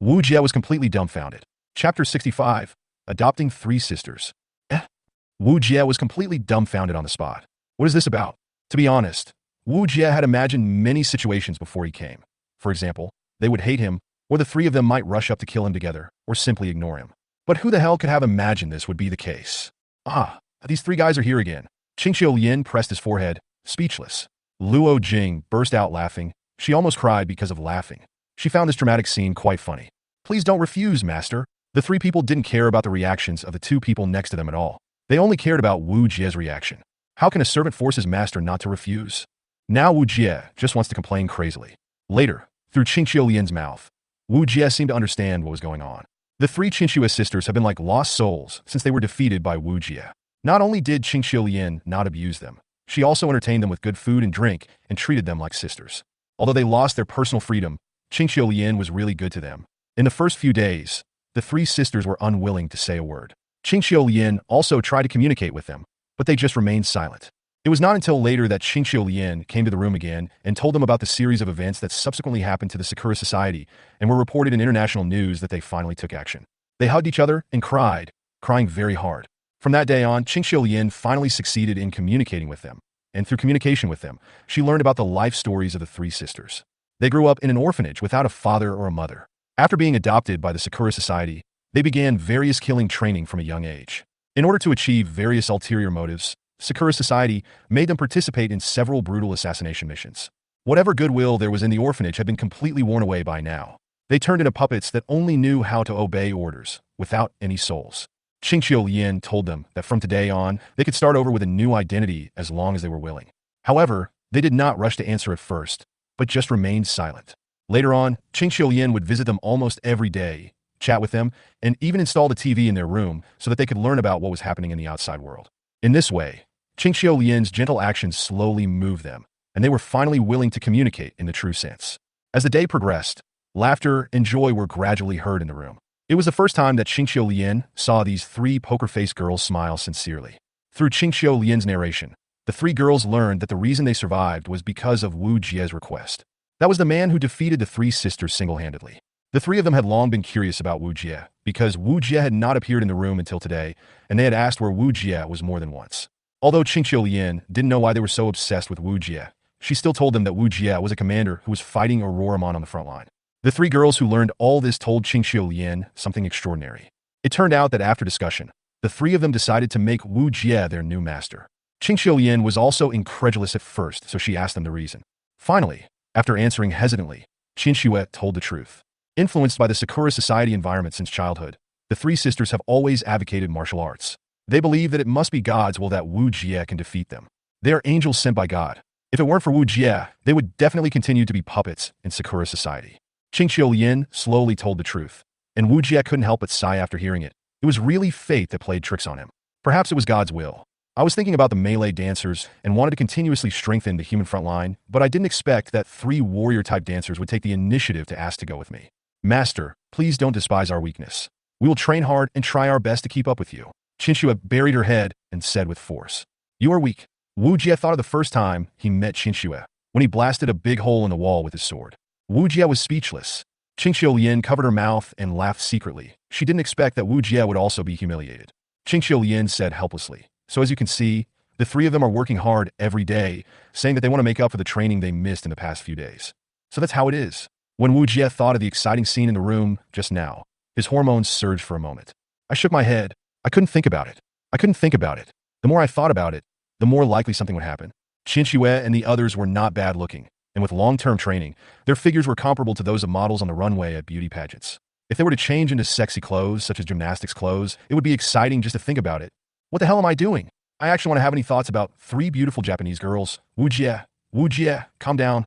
Wujia was completely dumbfounded. Chapter 65, Adopting Three Sisters. Wujia was completely dumbfounded on the spot. What is this about? To be honest, Wujia had imagined many situations before he came. For example, they would hate him, or the three of them might rush up to kill him together, or simply ignore him. But who the hell could have imagined this would be the case? Ah, these three guys are here again. Qingqiu Yin pressed his forehead, speechless. Luo Jing burst out laughing. She almost cried because of laughing. She found this dramatic scene quite funny. Please don't refuse, master. The three people didn't care about the reactions of the two people next to them at all. They only cared about Wujia's reaction. How can a servant force his master not to refuse? Now Wujia just wants to complain crazily. Later, through Qingqiu Yin's mouth, Wujia seemed to understand what was going on. The three Qingqiu sisters have been like lost souls since they were defeated by Wujia. Not only did Qingqiu Yin not abuse them, she also entertained them with good food and drink and treated them like sisters. Although they lost their personal freedom, Qingqiu Yin was really good to them. In the first few days, the three sisters were unwilling to say a word. Qingqiu Yin also tried to communicate with them, but they just remained silent. It was not until later that Qingqiu Yin came to the room again and told them about the series of events that subsequently happened to the Sakura Society and were reported in international news that they finally took action. They hugged each other and cried, crying very hard. From that day on, Qingqiu Yin finally succeeded in communicating with them, and through communication with them, she learned about the life stories of the three sisters. They grew up in an orphanage without a father or a mother. After being adopted by the Sakura Society, they began various killing training from a young age. In order to achieve various ulterior motives, Sakura Society made them participate in several brutal assassination missions. Whatever goodwill there was in the orphanage had been completely worn away by now. They turned into puppets that only knew how to obey orders, without any souls. Qingqiu Yin told them that from today on, they could start over with a new identity as long as they were willing. However, they did not rush to answer at first, but just remained silent. Later on, Qingqiu Yin would visit them almost every day, chat with them, and even install the TV in their room so that they could learn about what was happening in the outside world. In this way, Qingqiu Yin's gentle actions slowly moved them, and they were finally willing to communicate in the true sense. As the day progressed, laughter and joy were gradually heard in the room. It was the first time that Qingqiu Yin saw these three poker-faced girls smile sincerely. Through Qingqiu Yin's narration, the three girls learned that the reason they survived was because of Wujia's request. That was the man who defeated the three sisters single-handedly. The three of them had long been curious about Wujia, because Wujia had not appeared in the room until today, and they had asked where Wujia was more than once. Although Qingqiu Yin didn't know why they were so obsessed with Wujia, she still told them that Wujia was a commander who was fighting Aurora on the front line. The three girls who learned all this told Qingqiu Yin something extraordinary. It turned out that after discussion, the three of them decided to make Wujia their new master. Qingqiu Yin was also incredulous at first, so she asked them the reason. Finally, after answering hesitantly, Qingqiu told the truth. Influenced by the Sakura Society environment since childhood, the three sisters have always advocated martial arts. They believe that it must be God's will that Wujia can defeat them. They are angels sent by God. If it weren't for Wujia, they would definitely continue to be puppets in Sakura Society. Qingqiu Yin slowly told the truth, and Wujia couldn't help but sigh after hearing it. It was really fate that played tricks on him. Perhaps it was God's will. I was thinking about the melee dancers and wanted to continuously strengthen the human front line, but I didn't expect that three warrior-type dancers would take the initiative to ask to go with me. Master, please don't despise our weakness. We will train hard and try our best to keep up with you. Qingqiu buried her head and said with force, "You are weak." Wujia thought of the first time he met Qingqiu, when he blasted a big hole in the wall with his sword. Wujia was speechless. Qingqiu Yin covered her mouth and laughed secretly. She didn't expect that Wujia would also be humiliated. Qingqiu Yin said helplessly, "So as you can see, The three of them are working hard every day, saying that they want to make up for the training they missed in the past few days. So that's how it is. When Wujia thought of the exciting scene in the room just now, his hormones surged for a moment. I shook my head. I couldn't think about it. The more I thought about it, the more likely something would happen. Qinxue and the others were not bad looking, and with long-term training, their figures were comparable to those of models on the runway at beauty pageants. If they were to change into sexy clothes, such as gymnastics clothes, it would be exciting just to think about it. What the hell am I doing? I actually want to have any thoughts about three beautiful Japanese girls. Wujia, calm down.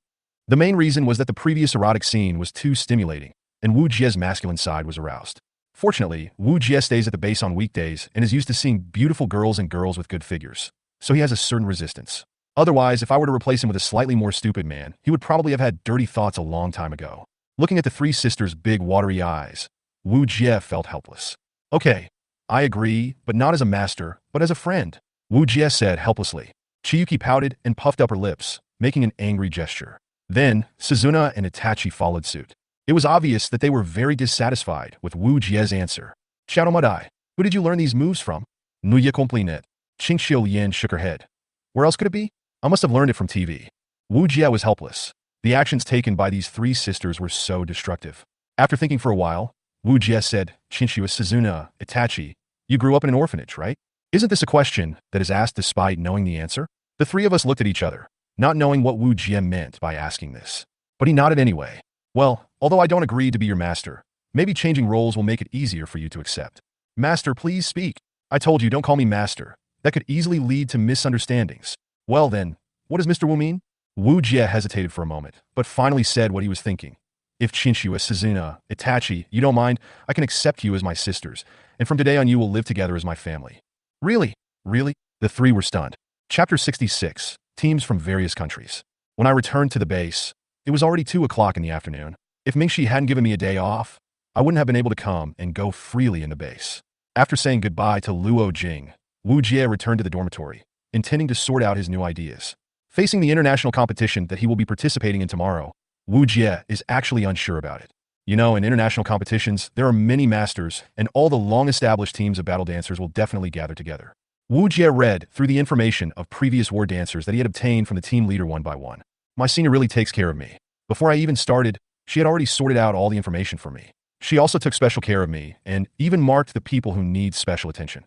The main reason was that the previous erotic scene was too stimulating, and Wujia's masculine side was aroused. Fortunately, Wujia stays at the base on weekdays and is used to seeing beautiful girls and girls with good figures, so he has a certain resistance. Otherwise, if I were to replace him with a slightly more stupid man, he would probably have had dirty thoughts a long time ago. Looking at the three sisters' big watery eyes, Wujia felt helpless. Okay, I agree, but not as a master, but as a friend, Wujia said helplessly. Chiyuki pouted and puffed up her lips, making an angry gesture. Then, Suzuna and Itachi followed suit. It was obvious that they were very dissatisfied with Wujia's answer. Shadow-Madai, who did you learn these moves from? Nuya complinet. Qingxiu Yin shook her head. Where else could it be? I must have learned it from TV. Wujia was helpless. The actions taken by these three sisters were so destructive. After thinking for a while, Wujia said, Qingxiu Suzuna, Itachi, you grew up in an orphanage, right? Isn't this a question that is asked despite knowing the answer? The three of us looked at each other, not knowing what Wujia meant by asking this. But he nodded anyway. Well, although I don't agree to be your master, maybe changing roles will make it easier for you to accept. Master, please speak. I told you, don't call me master. That could easily lead to misunderstandings. Well then, what does Mr. Wu mean? Wujia hesitated for a moment, but finally said what he was thinking. If Qingxiu, Suzuna, Itachi, you don't mind, I can accept you as my sisters, and from today on you will live together as my family. Really? Really? The three were stunned. Chapter 66. Teams from various countries. When I returned to the base, it was already 2 o'clock in the afternoon. If Mingxi hadn't given me a day off, I wouldn't have been able to come and go freely in the base. After saying goodbye to Luo Jing, Wujia returned to the dormitory, intending to sort out his new ideas. Facing the international competition that he will be participating in tomorrow, Wujia is actually unsure about it. You know, in international competitions, there are many masters, and all the long-established teams of battle dancers will definitely gather together. Wujia read through the information of previous war dancers that he had obtained from the team leader one by one. My senior really takes care of me. Before I even started, she had already sorted out all the information for me. She also took special care of me, and even marked the people who need special attention.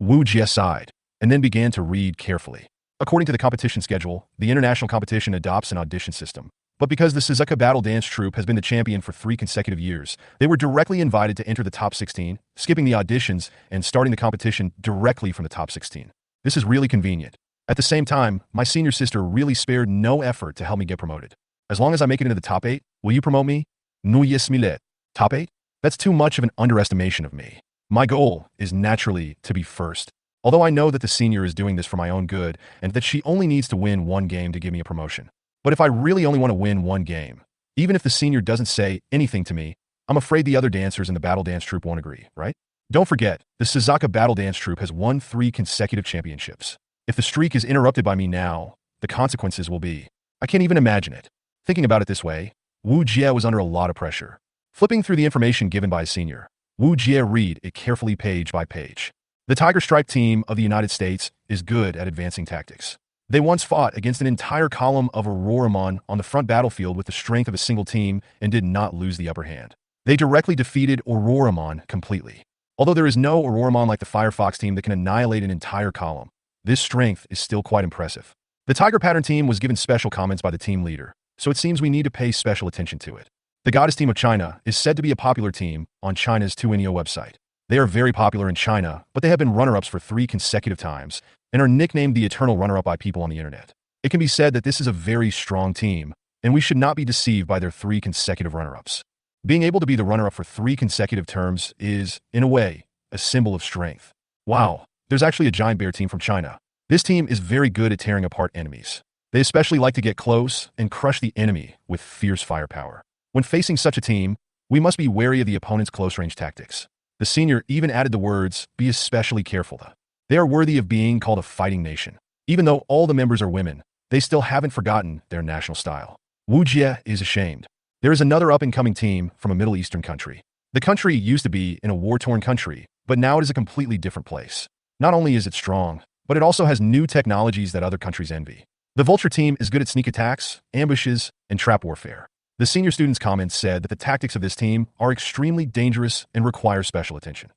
Wujia sighed, and then began to read carefully. According to the competition schedule, the international competition adopts an audition system. But because the Suzaku Battle Dance Troop has been the champion for 3 consecutive years, they were directly invited to enter the top 16, skipping the auditions and starting the competition directly from the top 16. This is really convenient. At the same time, my senior sister really spared no effort to help me get promoted. As long as I make it into the top 8, will you promote me? Nuya Smilet. Top 8? That's too much of an underestimation of me. My goal is naturally to be first. Although I know that the senior is doing this for my own good and that she only needs to win 1 game to give me a promotion. But if I really only want to win 1 game, even if the senior doesn't say anything to me, I'm afraid the other dancers in the Battle Dance Troop won't agree, right? Don't forget, the Suzaku Battle Dance Troop has won 3 consecutive championships. If the streak is interrupted by me now, the consequences will be... I can't even imagine it. Thinking about it this way, Wujia was under a lot of pressure. Flipping through the information given by his senior, Wujia read it carefully page by page. The Tiger Stripe team of the United States is good at advancing tactics. They once fought against an entire column of Aurora on the front battlefield with the strength of a single team and did not lose the upper hand. They directly defeated Aurora completely. Although there is no Aurora like the Firefox team that can annihilate an entire column, this strength is still quite impressive. The Tiger Pattern team was given special comments by the team leader, so it seems we need to pay special attention to it. The Goddess team of China is said to be a popular team on China's Tuinio website. They are very popular in China, but they have been runner-ups for 3 consecutive times, and are nicknamed the eternal runner-up by people on the internet. It can be said that this is a very strong team, and we should not be deceived by their 3 consecutive runner-ups. Being able to be the runner-up for 3 consecutive terms is, in a way, a symbol of strength. Wow, there's actually a giant bear team from China. This team is very good at tearing apart enemies. They especially like to get close and crush the enemy with fierce firepower. When facing such a team, we must be wary of the opponent's close-range tactics. The senior even added the words, be especially careful. They are worthy of being called a fighting nation. Even though all the members are women, they still haven't forgotten their national style. Wujia is ashamed. There is another up-and-coming team from a Middle Eastern country. The country used to be in a war-torn country, but now it is a completely different place. Not only is it strong, but it also has new technologies that other countries envy. The Vulture team is good at sneak attacks, ambushes, and trap warfare. The senior student's comments said that the tactics of this team are extremely dangerous and require special attention.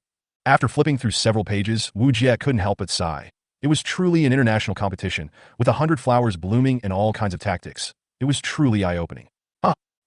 After flipping through several pages, Wujia couldn't help but sigh. It was truly an international competition, with 100 flowers blooming and all kinds of tactics. It was truly eye-opening.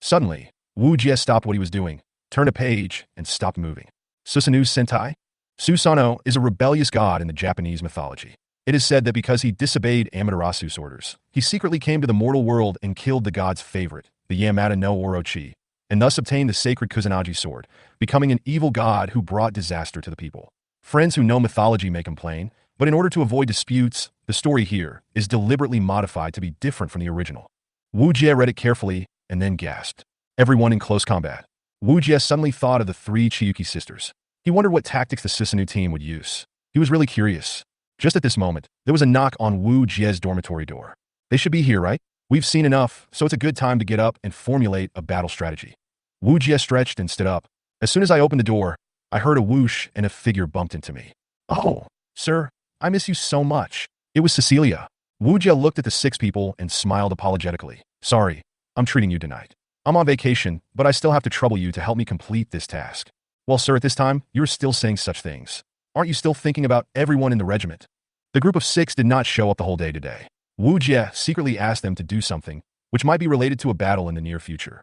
Suddenly, Wujia stopped what he was doing, turned a page, and stopped moving. Susanoo Sentai? Susanoo is a rebellious god in the Japanese mythology. It is said that because he disobeyed Amaterasu's orders, he secretly came to the mortal world and killed the god's favorite, the Yamata no Orochi, and thus obtained the sacred Kusanagi sword, becoming an evil god who brought disaster to the people. Friends who know mythology may complain, but in order to avoid disputes, the story here is deliberately modified to be different from the original. Wujia read it carefully and then gasped. Everyone in close combat. Wujia suddenly thought of the three Chiyuki sisters. He wondered what tactics the Susanoo team would use. He was really curious. Just at this moment, there was a knock on Wujia's dormitory door. They should be here, right? We've seen enough, so it's a good time to get up and formulate a battle strategy. Wujia stretched and stood up. As soon as I opened the door, I heard a whoosh and a figure bumped into me. Oh, sir, I miss you so much. It was Cecilia. Wujia looked at the six people and smiled apologetically. Sorry, I'm treating you tonight. I'm on vacation, but I still have to trouble you to help me complete this task. Well, sir, at this time, you're still saying such things. Aren't you still thinking about everyone in the regiment? The group of six did not show up the whole day today. Wujia secretly asked them to do something, which might be related to a battle in the near future.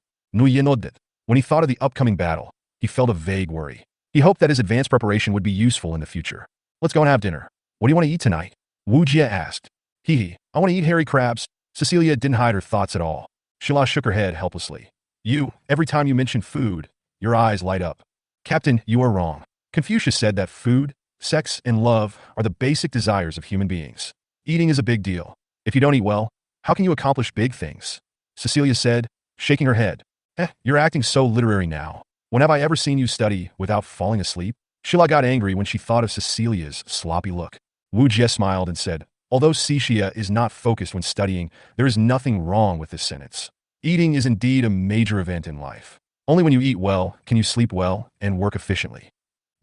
When he thought of the upcoming battle, he felt a vague worry. He hoped that his advanced preparation would be useful in the future. Let's go and have dinner. What do you want to eat tonight? Wujia asked. I want to eat hairy crabs. Cecilia didn't hide her thoughts at all. Sheila shook her head helplessly. Every time you mention food, your eyes light up. Captain, you are wrong. Confucius said that food, sex, and love are the basic desires of human beings. Eating is a big deal. If you don't eat well, how can you accomplish big things? Cecilia said, shaking her head. You're acting so literary now. When have I ever seen you study without falling asleep? Sheila got angry when she thought of Cecilia's sloppy look. Wujia smiled and said, although Cecilia is not focused when studying, there is nothing wrong with this sentence. Eating is indeed a major event in life. Only when you eat well can you sleep well and work efficiently.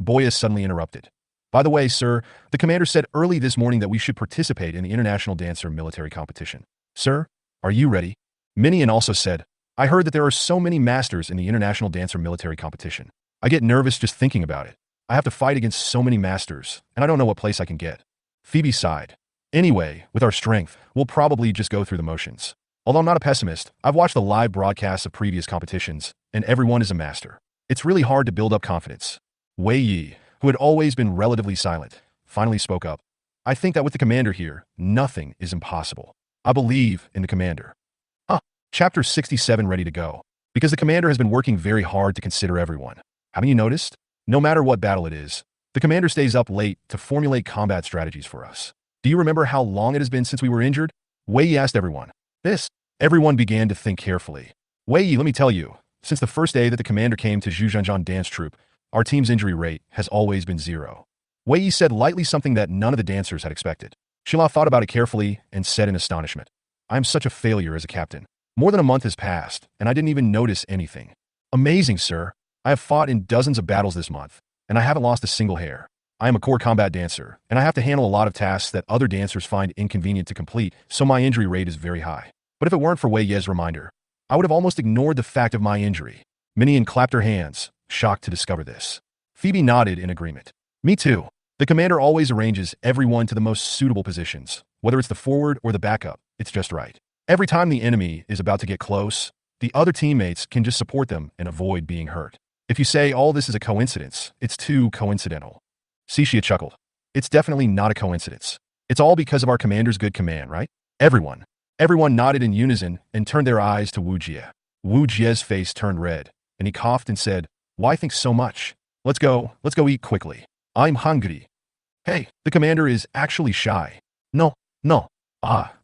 Boya suddenly interrupted. By the way, sir, the commander said early this morning that we should participate in the International Dancer Military Competition. Sir, are you ready? Minion also said, I heard that there are so many masters in the International Dancer Military Competition. I get nervous just thinking about it. I have to fight against so many masters, and I don't know what place I can get. Phoebe sighed. Anyway, with our strength, we'll probably just go through the motions. Although I'm not a pessimist, I've watched the live broadcasts of previous competitions, and everyone is a master. It's really hard to build up confidence. Wei Yi, who had always been relatively silent, finally spoke up. I think that with the commander here, nothing is impossible. I believe in the commander. Chapter 67 ready to go. Because the commander has been working very hard to consider everyone. Haven't you noticed? No matter what battle it is, the commander stays up late to formulate combat strategies for us. Do you remember how long it has been since we were injured? Wei Yi asked everyone. Everyone began to think carefully. Wei Yi, let me tell you, since the first day that the commander came to Zhujianjian Dance Troop, our team's injury rate has always been 0. Wei Yi said lightly something that none of the dancers had expected. Sheila thought about it carefully and said in astonishment, I am such a failure as a captain. More than a month has passed, and I didn't even notice anything. Amazing, sir. I have fought in dozens of battles this month, and I haven't lost a single hair. I am a core combat dancer, and I have to handle a lot of tasks that other dancers find inconvenient to complete, so my injury rate is very high. But if it weren't for Wei Ye's reminder, I would have almost ignored the fact of my injury. Minion clapped her hands, shocked to discover this. Phoebe nodded in agreement. Me too. The commander always arranges everyone to the most suitable positions, whether it's the forward or the backup, it's just right. Every time the enemy is about to get close, the other teammates can just support them and avoid being hurt. If you say all this is a coincidence, it's too coincidental. Cixia chuckled. It's definitely not a coincidence. It's all because of our commander's good command, right? Everyone nodded in unison and turned their eyes to Wujia. Wujia's face turned red, and he coughed and said, Why think so much? Let's go eat quickly. I'm hungry. Hey, the commander is actually shy. No.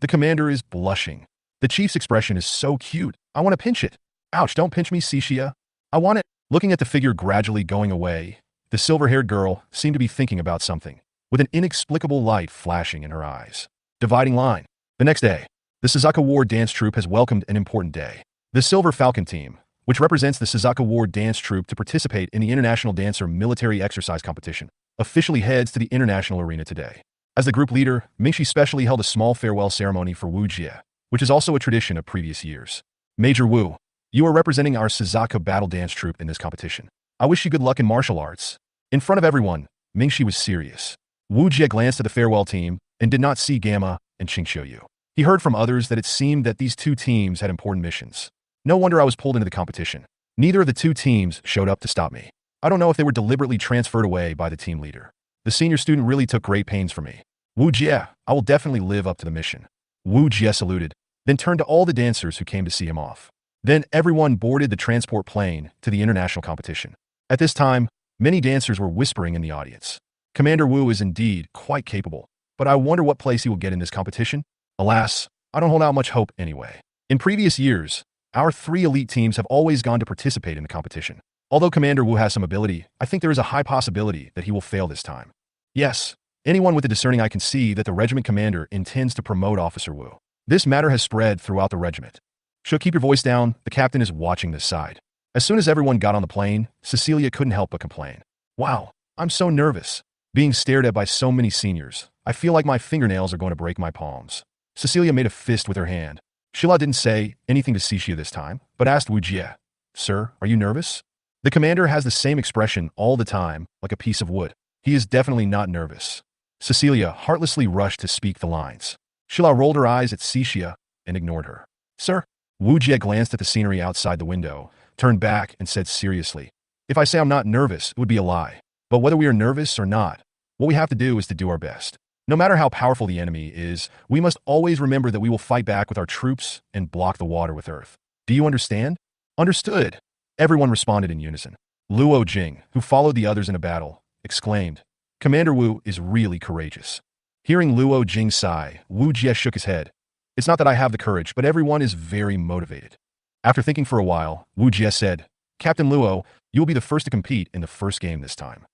The commander is blushing. The chief's expression is so cute. I want to pinch it. Ouch, don't pinch me, Cixia. I want it. Looking at the figure gradually going away, the silver-haired girl seemed to be thinking about something, with an inexplicable light flashing in her eyes. Dividing line. The next day, the Suzaku War Dance Troop has welcomed an important day. The Silver Falcon team, which represents the Suzaku War Dance Troop to participate in the International Dancer Military Exercise Competition, officially heads to the international arena today. As the group leader, Mingxi specially held a small farewell ceremony for Wujia, which is also a tradition of previous years. Major Wu, you are representing our Suzaku Battle Dance Troop in this competition. I wish you good luck in martial arts. In front of everyone, Mingxi was serious. Wujia glanced at the farewell team and did not see Gamma and Qingxiuyu. He heard from others that it seemed that these two teams had important missions. No wonder I was pulled into the competition. Neither of the two teams showed up to stop me. I don't know if they were deliberately transferred away by the team leader. The senior student really took great pains for me. Wujia, I will definitely live up to the mission. Wujia saluted, then turned to all the dancers who came to see him off. Then everyone boarded the transport plane to the international competition. At this time, many dancers were whispering in the audience. Commander Wu is indeed quite capable, but I wonder what place he will get in this competition. Alas, I don't hold out much hope anyway. In previous years, our 3 elite teams have always gone to participate in the competition. Although Commander Wu has some ability, I think there is a high possibility that he will fail this time. Yes, anyone with a discerning eye can see that the regiment commander intends to promote Officer Wu. This matter has spread throughout the regiment. Should keep your voice down, the captain is watching this side. As soon as everyone got on the plane, Cecilia couldn't help but complain. Wow, I'm so nervous. Being stared at by so many seniors, I feel like my fingernails are going to break my palms. Cecilia made a fist with her hand. Sheila didn't say anything to Cixia this time, but asked Wujia, "Sir, are you nervous?" The commander has the same expression all the time, like a piece of wood. He is definitely not nervous. Cecilia heartlessly rushed to speak the lines. Sheila rolled her eyes at Cixia and ignored her. "Sir?" Wujia glanced at the scenery outside the window, turned back and said seriously, "If I say I'm not nervous, it would be a lie. But whether we are nervous or not, what we have to do is to do our best. No matter how powerful the enemy is, we must always remember that we will fight back with our troops and block the water with earth. Do you understand?" "Understood." Everyone responded in unison. Luo Jing, who followed the others in a battle, exclaimed, "Commander Wu is really courageous." Hearing Luo Jing sigh, Wu Jie shook his head. "It's not that I have the courage, but everyone is very motivated." After thinking for a while, Wu Jie said, "Captain Luo, you will be the first to compete in the first game this time."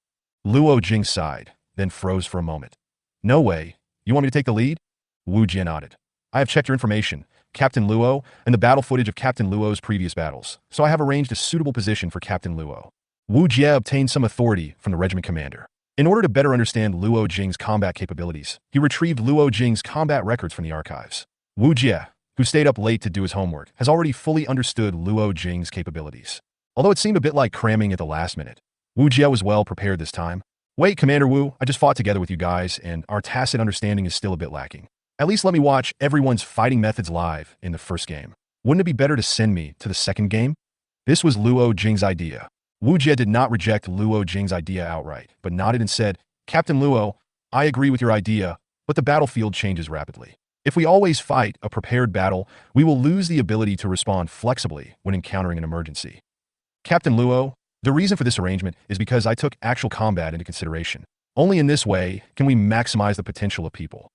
Luo Jing sighed, then froze for a moment. "No way. You want me to take the lead?" Wu Jie nodded. "I have checked your information, Captain Luo, and the battle footage of Captain Luo's previous battles, so I have arranged a suitable position for Captain Luo." Wu Jie obtained some authority from the regiment commander. In order to better understand Luo Jing's combat capabilities, he retrieved Luo Jing's combat records from the archives. Wu Jie, who stayed up late to do his homework, has already fully understood Luo Jing's capabilities. Although it seemed a bit like cramming at the last minute, Wu Jie was well prepared this time. "Wait, Commander Wu, I just fought together with you guys, and our tacit understanding is still a bit lacking. At least let me watch everyone's fighting methods live in the first game. Wouldn't it be better to send me to the second game?" This was Luo Jing's idea. Wu Jie did not reject Luo Jing's idea outright, but nodded and said, "Captain Luo, I agree with your idea, but the battlefield changes rapidly. If we always fight a prepared battle, we will lose the ability to respond flexibly when encountering an emergency. Captain Luo, the reason for this arrangement is because I took actual combat into consideration. Only in this way can we maximize the potential of people."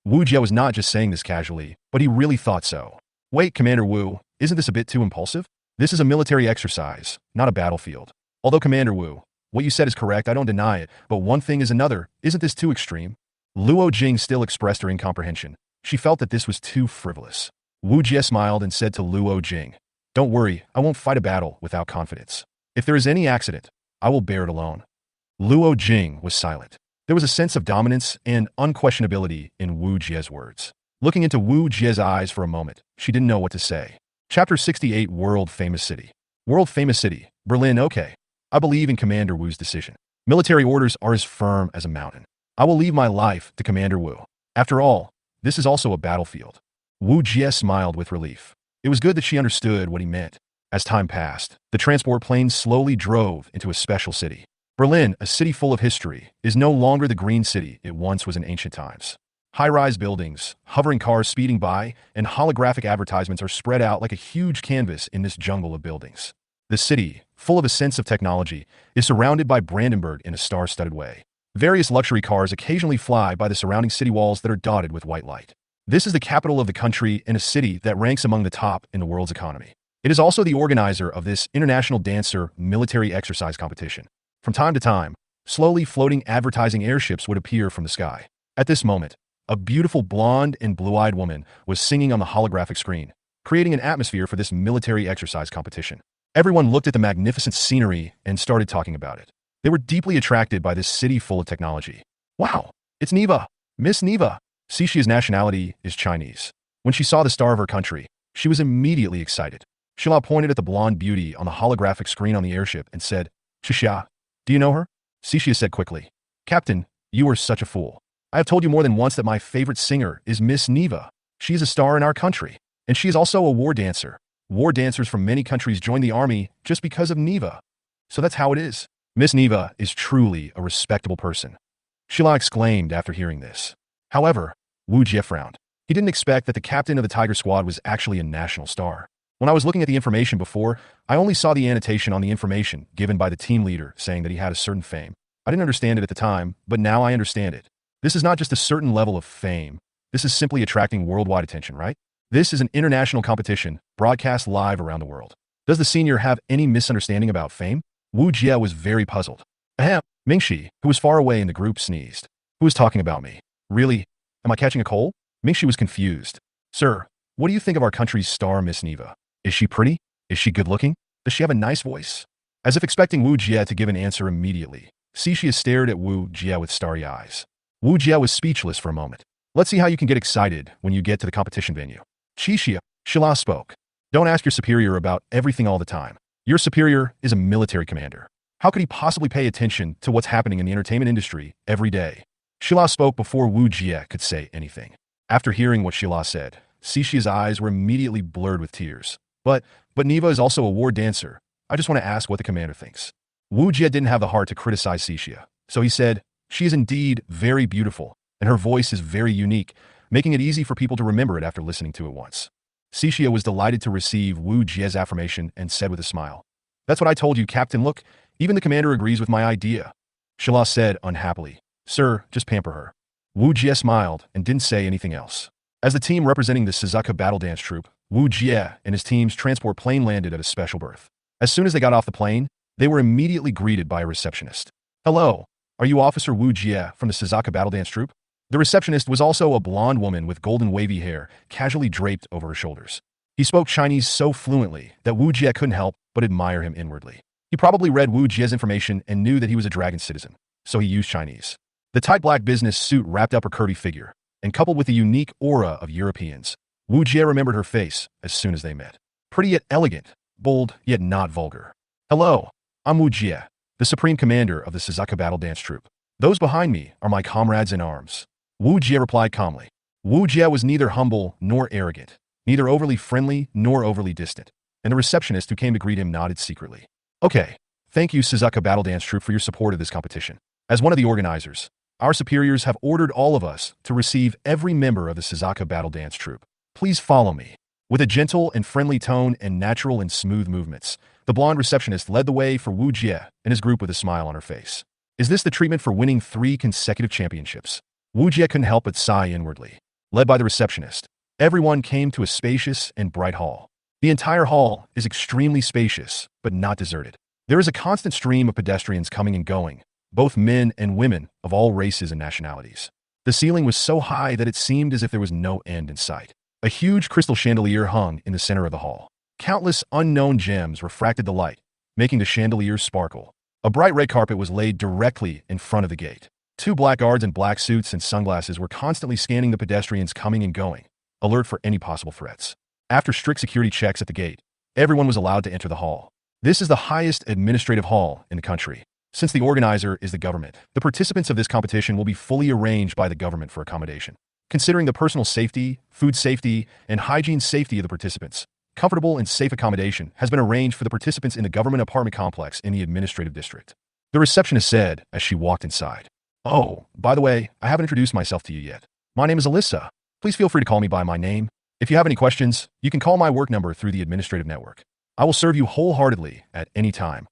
Wu Jie was not just saying this casually, but he really thought so. "Wait, Commander Wu, isn't this a bit too impulsive? This is a military exercise, not a battlefield. Although Commander Wu, what you said is correct, I don't deny it, but one thing is another. Isn't this too extreme?" Luo Jing still expressed her incomprehension. She felt that this was too frivolous. Wu Jie smiled and said to Luo Jing, "Don't worry, I won't fight a battle without confidence. If there is any accident, I will bear it alone." Luo Jing was silent. There was a sense of dominance and unquestionability in Wu Jie's words. Looking into Wu Jie's eyes for a moment, she didn't know what to say. Chapter 68, World Famous City. World Famous City, Berlin. Okay. I believe in Commander Wu's decision. Military orders are as firm as a mountain. I will leave my life to Commander Wu. After all, this is also a battlefield. Wu Jie smiled with relief. It was good that she understood what he meant. As time passed, the transport plane slowly drove into a special city. Berlin, a city full of history, is no longer the green city it once was in ancient times. High-rise buildings, hovering cars speeding by, and holographic advertisements are spread out like a huge canvas in this jungle of buildings. The city, full of a sense of technology, is surrounded by Brandenburg in a star-studded way. Various luxury cars occasionally fly by the surrounding city walls that are dotted with white light. This is the capital of the country and a city that ranks among the top in the world's economy. It is also the organizer of this international dancer military exercise competition. From time to time, slowly floating advertising airships would appear from the sky. At this moment, a beautiful blonde and blue-eyed woman was singing on the holographic screen, creating an atmosphere for this military exercise competition. Everyone looked at the magnificent scenery and started talking about it. They were deeply attracted by this city full of technology. "Wow, it's Neva! Miss Neva. Sishia's nationality is Chinese. When she saw the star of her country, she was immediately excited. Shila pointed at the blonde beauty on the holographic screen on the airship and said, Shishia, do you know her? Sishia said quickly, Captain, you are such a fool. I have told you more than once that my favorite singer is Miss Neva. She is a star in our country, and she is also a war dancer. War dancers from many countries join the army just because of Neva. So that's how it is. Miss Neva is truly a respectable person. Shila exclaimed after hearing this. However, Wujia frowned. He didn't expect that the captain of the Tiger Squad was actually a national star. When I was looking at the information before, I only saw the annotation on the information given by the team leader saying that he had a certain fame. I didn't understand it at the time, but now I understand it. This is not just a certain level of fame. This is simply attracting worldwide attention, right? This is an international competition, broadcast live around the world. Does the senior have any misunderstanding about fame? Wu Jie was very puzzled. Ahem, Mingxi, who was far away in the group, sneezed. Who is talking about me? Really? Am I catching a cold? Mingxi was confused. Sir, what do you think of our country's star, Miss Neva? Is she pretty? Is she good-looking? Does she have a nice voice? As if expecting Wu Jie to give an answer immediately, Sishia stared at Wu Jie with starry eyes. Wu Jie was speechless for a moment. Let's see how you can get excited when you get to the competition venue. Shishia, Shila spoke. Don't ask your superior about everything all the time. Your superior is a military commander. How could he possibly pay attention to what's happening in the entertainment industry every day? Shila spoke before Wu Jie could say anything. After hearing what Shila said, Sishia's eyes were immediately blurred with tears. But Neva is also a war dancer. I just want to ask what the commander thinks. Wu Jie didn't have the heart to criticize Sishia, so he said, she is indeed very beautiful, and her voice is very unique, making it easy for people to remember it after listening to it once. Sishia was delighted to receive Wu Jie's affirmation and said with a smile, That's what I told you, Captain. Look, even the commander agrees with my idea. Shila said unhappily, Sir, just pamper her. Wu Jie smiled and didn't say anything else. As the team representing the Suzaku Battle Dance Troop, Wu Jie and his team's transport plane landed at a special berth. As soon as they got off the plane, they were immediately greeted by a receptionist. Hello, are you Officer Wu Jie from the Suzaku Battle Dance Troop? The receptionist was also a blonde woman with golden wavy hair casually draped over her shoulders. He spoke Chinese so fluently that Wu Jie couldn't help but admire him inwardly. He probably read Wu Jie's information and knew that he was a dragon citizen, so he used Chinese. The tight black business suit wrapped up her curvy figure, and coupled with the unique aura of Europeans, Wu Jie remembered her face as soon as they met. Pretty yet elegant, bold yet not vulgar. Hello, I'm Wu Jie, the Supreme Commander of the Suzaku Battle Dance Troop. Those behind me are my comrades in arms. Wu Jie replied calmly. Wu Jie was neither humble nor arrogant, neither overly friendly nor overly distant, and the receptionist who came to greet him nodded secretly. Okay, thank you Suzaku Battle Dance Troop for your support of this competition. As one of the organizers, our superiors have ordered all of us to receive every member of the Suzaku Battle Dance Troop. Please follow me. With a gentle and friendly tone and natural and smooth movements, the blonde receptionist led the way for Wu Jie and his group with a smile on her face. Is this the treatment for winning 3 consecutive championships? Wu Jie couldn't help but sigh inwardly. Led by the receptionist, everyone came to a spacious and bright hall. The entire hall is extremely spacious, but not deserted. There is a constant stream of pedestrians coming and going, both men and women of all races and nationalities. The ceiling was so high that it seemed as if there was no end in sight. A huge crystal chandelier hung in the center of the hall. Countless unknown gems refracted the light, making the chandelier sparkle. A bright red carpet was laid directly in front of the gate. 2 black guards in black suits and sunglasses were constantly scanning the pedestrians coming and going, alert for any possible threats. After strict security checks at the gate, everyone was allowed to enter the hall. This is the highest administrative hall in the country. Since the organizer is the government, the participants of this competition will be fully arranged by the government for accommodation. Considering the personal safety, food safety, and hygiene safety of the participants, comfortable and safe accommodation has been arranged for the participants in the government apartment complex in the administrative district. The receptionist said as she walked inside. Oh, by the way, I haven't introduced myself to you yet. My name is Alyssa. Please feel free to call me by my name. If you have any questions, you can call my work number through the administrative network. I will serve you wholeheartedly at any time.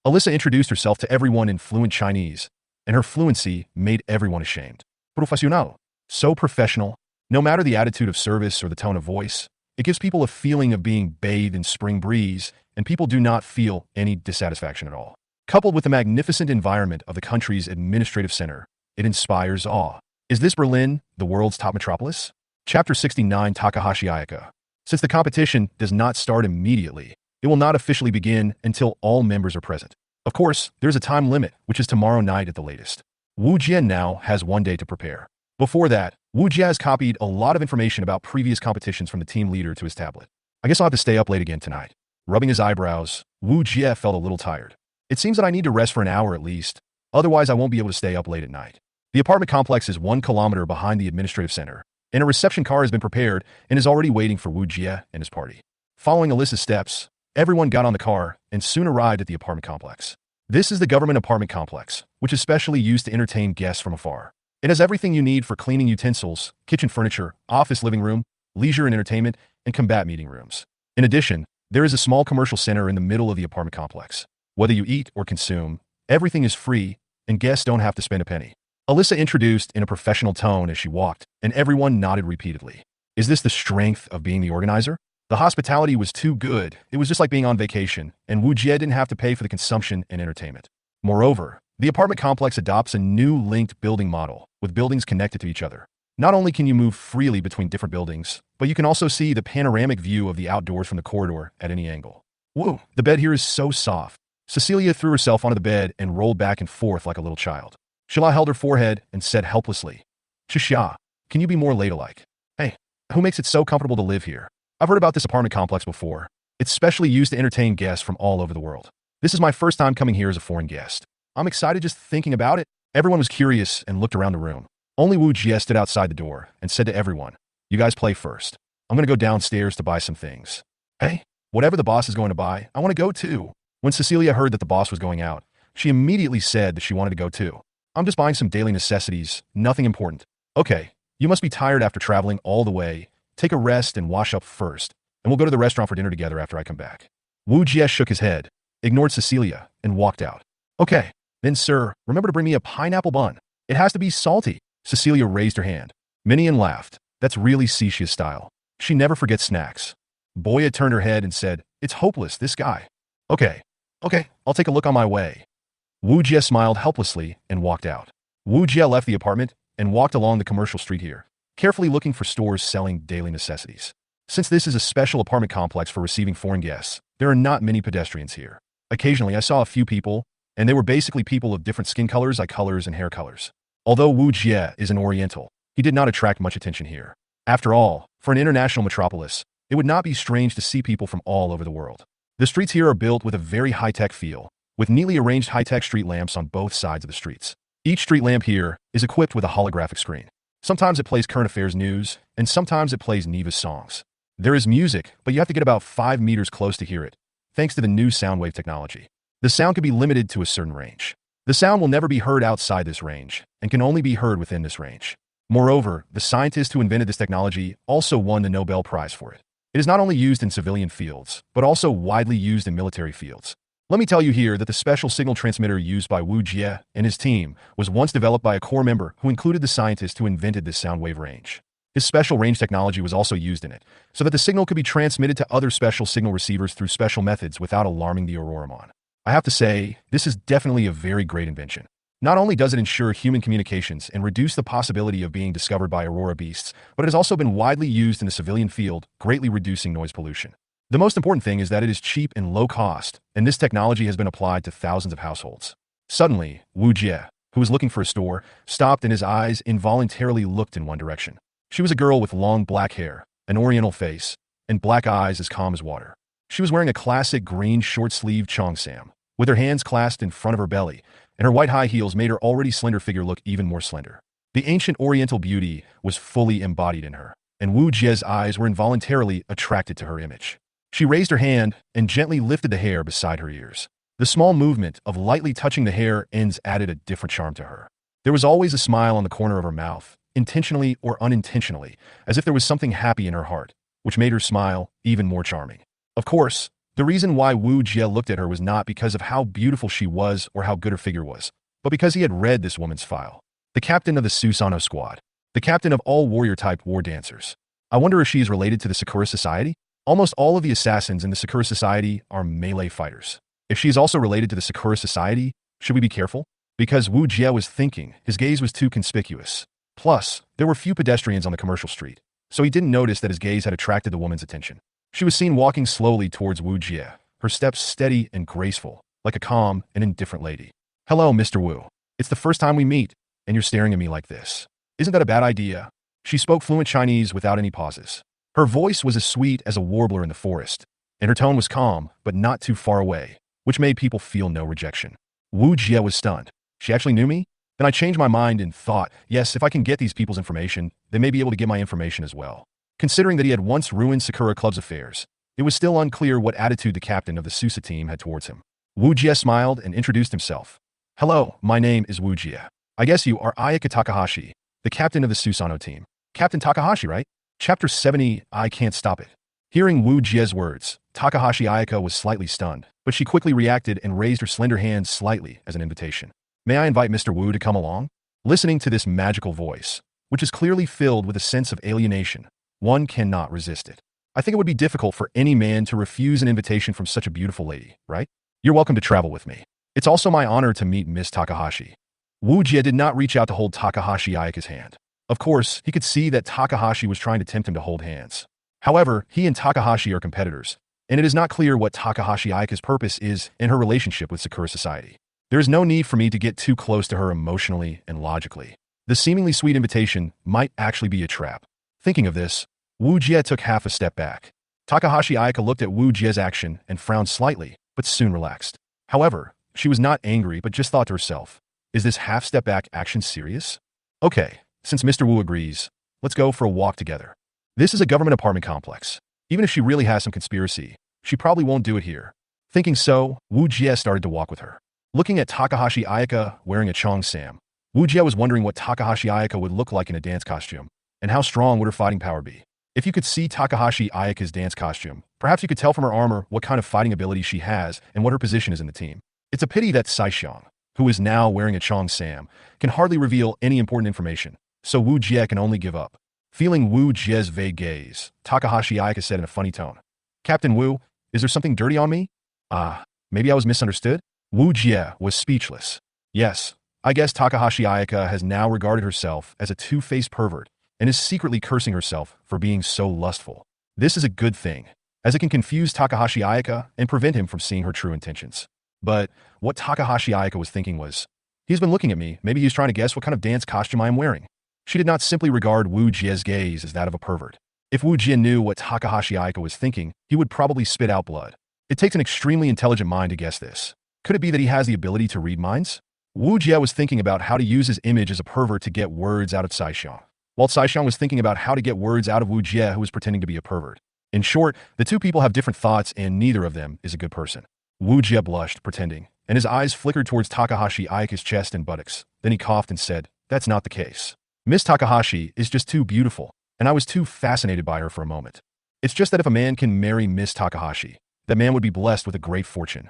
Alyssa introduced herself to everyone in fluent Chinese, and her fluency made everyone ashamed. Profesional. So professional. No matter the attitude of service or the tone of voice, it gives people a feeling of being bathed in spring breeze, and people do not feel any dissatisfaction at all. Coupled with the magnificent environment of the country's administrative center, it inspires awe. Is this Berlin, the world's top metropolis? Chapter 69 Takahashi Ayaka. Since the competition does not start immediately, it will not officially begin until all members are present. Of course, there's a time limit, which is tomorrow night at the latest. Wu Jie now has 1 day to prepare. Before that, Wujia has copied a lot of information about previous competitions from the team leader to his tablet. I guess I'll have to stay up late again tonight. Rubbing his eyebrows, Wujia felt a little tired. It seems that I need to rest for an hour at least, otherwise I won't be able to stay up late at night. The apartment complex is 1 kilometer behind the administrative center, and a reception car has been prepared and is already waiting for Wujia and his party. Following Alyssa's steps, everyone got on the car and soon arrived at the apartment complex. This is the government apartment complex, which is specially used to entertain guests from afar. It has everything you need for cleaning utensils, kitchen furniture, office living room, leisure and entertainment, and combat meeting rooms. In addition, there is a small commercial center in the middle of the apartment complex. Whether you eat or consume, everything is free, and guests don't have to spend a penny. Alyssa introduced in a professional tone as she walked, and everyone nodded repeatedly. Is this the strength of being the organizer? The hospitality was too good. It was just like being on vacation, and Wujia didn't have to pay for the consumption and entertainment. Moreover, the apartment complex adopts a new linked building model, with buildings connected to each other. Not only can you move freely between different buildings, but you can also see the panoramic view of the outdoors from the corridor at any angle. Whoa, the bed here is so soft. Cecilia threw herself onto the bed and rolled back and forth like a little child. Shala held her forehead and said helplessly, Chisha, can you be more ladylike? Hey, who makes it so comfortable to live here? I've heard about this apartment complex before. It's specially used to entertain guests from all over the world. This is my first time coming here as a foreign guest. I'm excited just thinking about it. Everyone was curious and looked around the room. Only Wujia stood outside the door and said to everyone, you guys play first. I'm going to go downstairs to buy some things. Hey, whatever the boss is going to buy, I want to go too. When Cecilia heard that the boss was going out, she immediately said that she wanted to go too. I'm just buying some daily necessities, nothing important. Okay, you must be tired after traveling all the way. Take a rest and wash up first, and we'll go to the restaurant for dinner together after I come back. Wujia shook his head, ignored Cecilia, and walked out. Okay, then sir, remember to bring me a pineapple bun. It has to be salty. Cecilia raised her hand. Minion laughed. That's really Cecia's style. She never forgets snacks. Boya turned her head and said, it's hopeless, this guy. Okay, I'll take a look on my way. Wujia smiled helplessly and walked out. Wujia left the apartment and walked along the commercial street here, carefully looking for stores selling daily necessities. Since this is a special apartment complex for receiving foreign guests, there are not many pedestrians here. Occasionally, I saw a few people, and they were basically people of different skin colors, eye colors, and hair colors. Although Wujia is an Oriental, he did not attract much attention here. After all, for an international metropolis, it would not be strange to see people from all over the world. The streets here are built with a very high-tech feel, with neatly arranged high-tech street lamps on both sides of the streets. Each street lamp here is equipped with a holographic screen. Sometimes it plays current affairs news, and sometimes it plays Neva's songs. There is music, but you have to get about 5 meters close to hear it, thanks to the new sound wave technology. The sound can be limited to a certain range. The sound will never be heard outside this range, and can only be heard within this range. Moreover, the scientist who invented this technology also won the Nobel Prize for it. It is not only used in civilian fields, but also widely used in military fields. Let me tell you here that the special signal transmitter used by Wujia and his team was once developed by a core member who included the scientist who invented this sound wave range. His special range technology was also used in it, so that the signal could be transmitted to other special signal receivers through special methods without alarming the Aurora Mon. I have to say, this is definitely a very great invention. Not only does it ensure human communications and reduce the possibility of being discovered by Aurora beasts, but it has also been widely used in the civilian field, greatly reducing noise pollution. The most important thing is that it is cheap and low cost, and this technology has been applied to thousands of households. Suddenly, Wujia, who was looking for a store, stopped and his eyes involuntarily looked in one direction. She was a girl with long black hair, an oriental face, and black eyes as calm as water. She was wearing a classic green short-sleeved cheongsam, with her hands clasped in front of her belly, and her white high heels made her already slender figure look even more slender. The ancient oriental beauty was fully embodied in her, and Wujia's eyes were involuntarily attracted to her image. She raised her hand and gently lifted the hair beside her ears. The small movement of lightly touching the hair ends added a different charm to her. There was always a smile on the corner of her mouth, intentionally or unintentionally, as if there was something happy in her heart, which made her smile even more charming. Of course, the reason why Wujia looked at her was not because of how beautiful she was or how good her figure was, but because he had read this woman's file. The captain of the Suzaku squad. The captain of all warrior-type war dancers. I wonder if she is related to the Sakura Society? Almost all of the assassins in the Sakura Society are melee fighters. If she is also related to the Sakura Society, should we be careful? Because Wujia was thinking, his gaze was too conspicuous. Plus, there were few pedestrians on the commercial street, so he didn't notice that his gaze had attracted the woman's attention. She was seen walking slowly towards Wujia, her steps steady and graceful, like a calm and indifferent lady. Hello, Mr. Wu. It's the first time we meet, and you're staring at me like this. Isn't that a bad idea? She spoke fluent Chinese without any pauses. Her voice was as sweet as a warbler in the forest, and her tone was calm, but not too far away, which made people feel no rejection. Wujia was stunned. She actually knew me? Then I changed my mind and thought, yes, if I can get these people's information, they may be able to get my information as well. Considering that he had once ruined Sakura Club's affairs, it was still unclear what attitude the captain of the Susa team had towards him. Wujia smiled and introduced himself. Hello, my name is Wujia. I guess you are Ayaka Takahashi, the captain of the Susano team. Captain Takahashi, right? Chapter 70, I Can't Stop It. Hearing Wujia's words, Takahashi Ayaka was slightly stunned, but she quickly reacted and raised her slender hand slightly as an invitation. May I invite Mr. Wu to come along? Listening to this magical voice, which is clearly filled with a sense of alienation, one cannot resist it. I think it would be difficult for any man to refuse an invitation from such a beautiful lady, right? You're welcome to travel with me. It's also my honor to meet Miss Takahashi. Wujia did not reach out to hold Takahashi Ayaka's hand. Of course, he could see that Takahashi was trying to tempt him to hold hands. However, he and Takahashi are competitors, and it is not clear what Takahashi Ayaka's purpose is in her relationship with Sakura Society. There is no need for me to get too close to her emotionally and logically. The seemingly sweet invitation might actually be a trap. Thinking of this, Wujia took half a step back. Takahashi Ayaka looked at Wujia's action and frowned slightly, but soon relaxed. However, she was not angry but just thought to herself, is this half-step back action serious? Okay, since Mr. Wu agrees, let's go for a walk together. This is a government apartment complex. Even if she really has some conspiracy, she probably won't do it here. Thinking so, Wujia started to walk with her. Looking at Takahashi Ayaka wearing a cheongsam, Wujia was wondering what Takahashi Ayaka would look like in a dance costume, and how strong would her fighting power be. If you could see Takahashi Ayaka's dance costume, perhaps you could tell from her armor what kind of fighting ability she has and what her position is in the team. It's a pity that Saishiong, who is now wearing a cheongsam, can hardly reveal any important information, so Wujia can only give up. Feeling Wujia's vague gaze, Takahashi Ayaka said in a funny tone, Captain Wu, is there something dirty on me? Maybe I was misunderstood? Wujia was speechless. Yes, I guess Takahashi Ayaka has now regarded herself as a two-faced pervert and is secretly cursing herself for being so lustful. This is a good thing, as it can confuse Takahashi Ayaka and prevent him from seeing her true intentions. But what Takahashi Ayaka was thinking was, he's been looking at me, maybe he's trying to guess what kind of dance costume I am wearing. She did not simply regard Wujia's gaze as that of a pervert. If Wujia knew what Takahashi Ayaka was thinking, he would probably spit out blood. It takes an extremely intelligent mind to guess this. Could it be that he has the ability to read minds? Wujia was thinking about how to use his image as a pervert to get words out of Saishiong, while Saishiong was thinking about how to get words out of Wujia, who was pretending to be a pervert. In short, the two people have different thoughts and neither of them is a good person. Wujia blushed, pretending, and his eyes flickered towards Takahashi Ayaka's chest and buttocks. Then he coughed and said, that's not the case. Miss Takahashi is just too beautiful, and I was too fascinated by her for a moment. It's just that if a man can marry Miss Takahashi, that man would be blessed with a great fortune.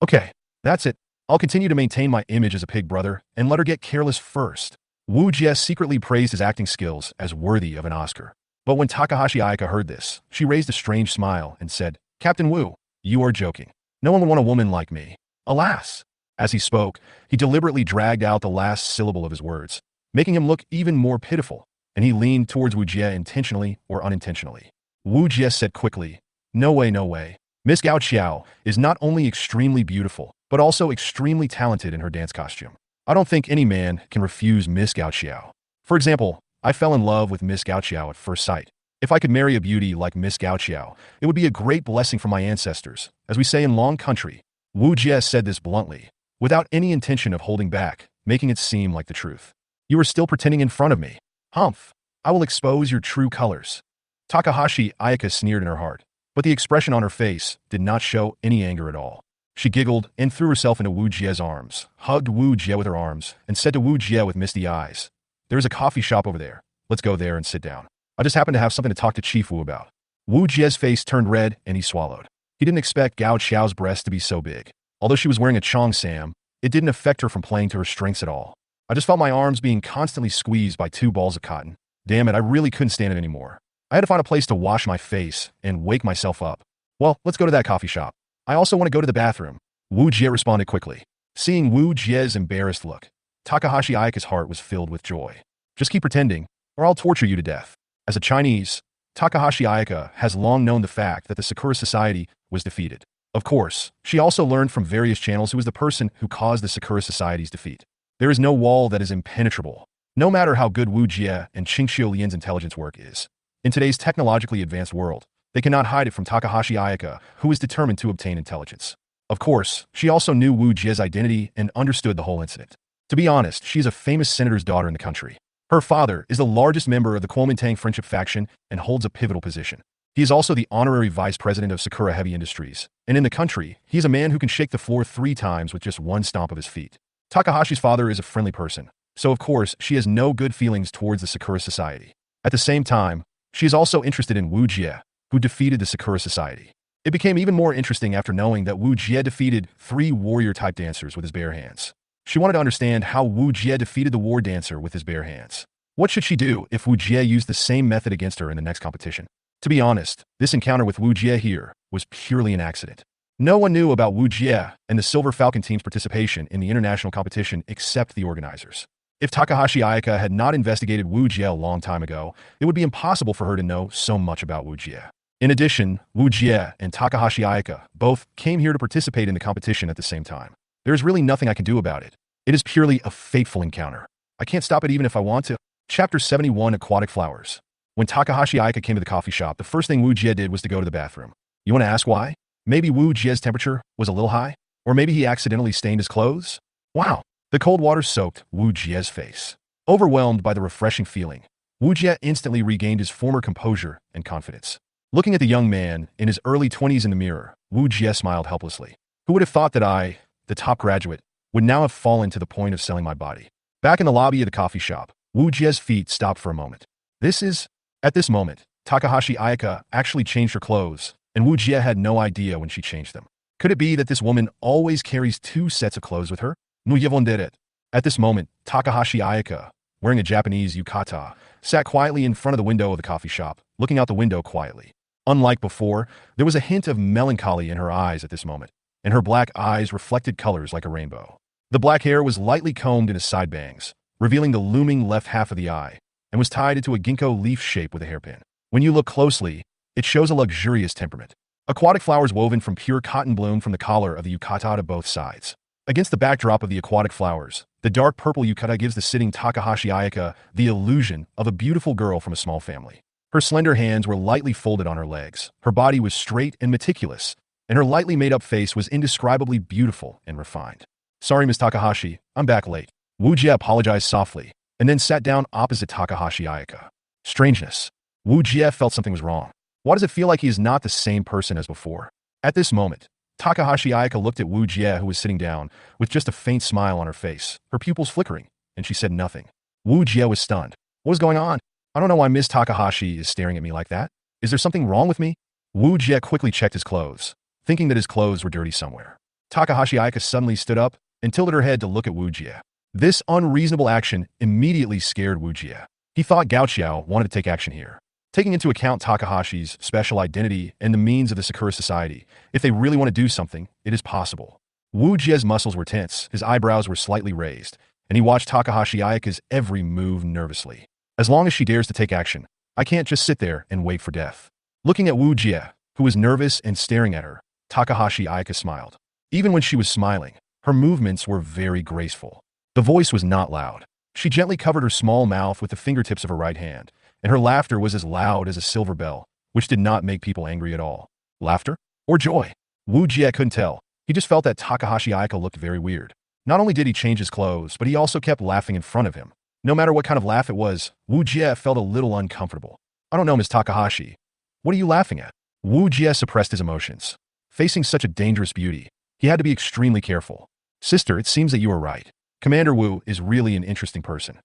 Okay, that's it. I'll continue to maintain my image as a pig brother and let her get careless first. Wujia secretly praised his acting skills as worthy of an Oscar. But when Takahashi Ayaka heard this, she raised a strange smile and said, Captain Wu, you are joking. No one would want a woman like me. Alas. As he spoke, he deliberately dragged out the last syllable of his words, making him look even more pitiful, and he leaned towards Wujia intentionally or unintentionally. Wujia said quickly, no way, no way. Miss Gao Xiao is not only extremely beautiful, but also extremely talented in her dance costume. I don't think any man can refuse Miss Gao Xiao. For example, I fell in love with Miss Gao Xiao at first sight. If I could marry a beauty like Miss Gao Xiao, it would be a great blessing for my ancestors, as we say in Long Country. Wujia said this bluntly, without any intention of holding back, making it seem like the truth. You are still pretending in front of me. Humph. I will expose your true colors. Takahashi Ayaka sneered in her heart, but the expression on her face did not show any anger at all. She giggled and threw herself into Wujia's arms, hugged Wujia with her arms, and said to Wujia with misty eyes, there is a coffee shop over there. Let's go there and sit down. I just happen to have something to talk to Chief Wu about. Wujia's face turned red and he swallowed. He didn't expect Gao Xiao's breast to be so big. Although she was wearing a cheongsam, it didn't affect her from playing to her strengths at all. I just felt my arms being constantly squeezed by two balls of cotton. Damn it, I really couldn't stand it anymore. I had to find a place to wash my face and wake myself up. Well, let's go to that coffee shop. I also want to go to the bathroom. Wujia responded quickly. Seeing Wujia's embarrassed look, Takahashi Ayaka's heart was filled with joy. Just keep pretending, or I'll torture you to death. As a Chinese, Takahashi Ayaka has long known the fact that the Sakura Society was defeated. Of course, she also learned from various channels who was the person who caused the Sakura Society's defeat. There is no wall that is impenetrable, No matter how good Wujia and Qingxiu Lian's intelligence work is, in today's technologically advanced world, they cannot hide it from Takahashi Ayaka, who is determined to obtain intelligence. Of course, she also knew Wujia's identity and understood the whole incident. To be honest, she is a famous senator's daughter in the country. Her father is the largest member of the Kuomintang friendship faction and holds a pivotal position. He is also the honorary vice president of Sakura Heavy Industries, and in the country, he is a man who can shake the floor 3 times with just one stomp of his feet. Takahashi's father is a friendly person, so of course, she has no good feelings towards the Sakura Society. At the same time, she is also interested in Wujia, who defeated the Sakura Society. It became even more interesting after knowing that Wujia defeated 3 warrior-type dancers with his bare hands. She wanted to understand how Wujia defeated the war dancer with his bare hands. What should she do if Wujia used the same method against her in the next competition? To be honest, this encounter with Wujia here was purely an accident. No one knew about Wujia and the Silver Falcon team's participation in the international competition except the organizers. If Takahashi Ayaka had not investigated Wujia a long time ago, it would be impossible for her to know so much about Wujia. In addition, Wujia and Takahashi Ayaka both came here to participate in the competition at the same time. There is really nothing I can do about it. It is purely a fateful encounter. I can't stop it even if I want to. Chapter 71, Aquatic Flowers. When Takahashi Ayaka came to the coffee shop, the first thing Wujia did was to go to the bathroom. You want to ask why? Maybe Wujia's temperature was a little high? Or maybe he accidentally stained his clothes? Wow! The cold water soaked Wujia's face. Overwhelmed by the refreshing feeling, Wujia instantly regained his former composure and confidence. Looking at the young man in his early 20s in the mirror, Wujia smiled helplessly. Who would have thought that I, the top graduate, would now have fallen to the point of selling my body? Back in the lobby of the coffee shop, Wujia's feet stopped for a moment. At this moment, Takahashi Ayaka actually changed her clothes, and Wujia had no idea when she changed them. Could it be that this woman always carries 2 sets of clothes with her? At this moment, Takahashi Ayaka, wearing a Japanese yukata, sat quietly in front of the window of the coffee shop, looking out the window quietly. Unlike before, there was a hint of melancholy in her eyes at this moment, and her black eyes reflected colors like a rainbow. The black hair was lightly combed into side bangs, revealing the looming left half of the eye, and was tied into a ginkgo leaf shape with a hairpin. When you look closely, it shows a luxurious temperament. Aquatic flowers woven from pure cotton bloom from the collar of the yukata to both sides. Against the backdrop of the aquatic flowers, the dark purple yukata gives the sitting Takahashi Ayaka the illusion of a beautiful girl from a small family. Her slender hands were lightly folded on her legs, her body was straight and meticulous, and her lightly made-up face was indescribably beautiful and refined. Sorry, Miss Takahashi, I'm back late. Wujia apologized softly, and then sat down opposite Takahashi Ayaka. Strangeness. Wujia felt something was wrong. Why does it feel like he is not the same person as before? At this moment, Takahashi Ayaka looked at Wujia, who was sitting down, with just a faint smile on her face, her pupils flickering, and she said nothing. Wujia was stunned. What is going on? I don't know why Miss Takahashi is staring at me like that. Is there something wrong with me? Wujia quickly checked his clothes, thinking that his clothes were dirty somewhere. Takahashi Ayaka suddenly stood up and tilted her head to look at Wujia. This unreasonable action immediately scared Wujia. He thought Gao Xiao wanted to take action here. Taking into account Takahashi's special identity and the means of the Sakura Society, if they really want to do something, it is possible. Wujia's muscles were tense, his eyebrows were slightly raised, and he watched Takahashi Ayaka's every move nervously. As long as she dares to take action, I can't just sit there and wait for death. Looking at Wujia, who was nervous and staring at her, Takahashi Ayaka smiled. Even when she was smiling, her movements were very graceful. The voice was not loud. She gently covered her small mouth with the fingertips of her right hand, and her laughter was as loud as a silver bell, which did not make people angry at all. Laughter? Or joy? Wujia couldn't tell. He just felt that Takahashi Ayaka looked very weird. Not only did he change his clothes, but he also kept laughing in front of him. No matter what kind of laugh it was, Wujia felt a little uncomfortable. I don't know, Miss Takahashi. What are you laughing at? Wujia suppressed his emotions. Facing such a dangerous beauty, he had to be extremely careful. Sister, it seems that you are right. Commander Wu is really an interesting person.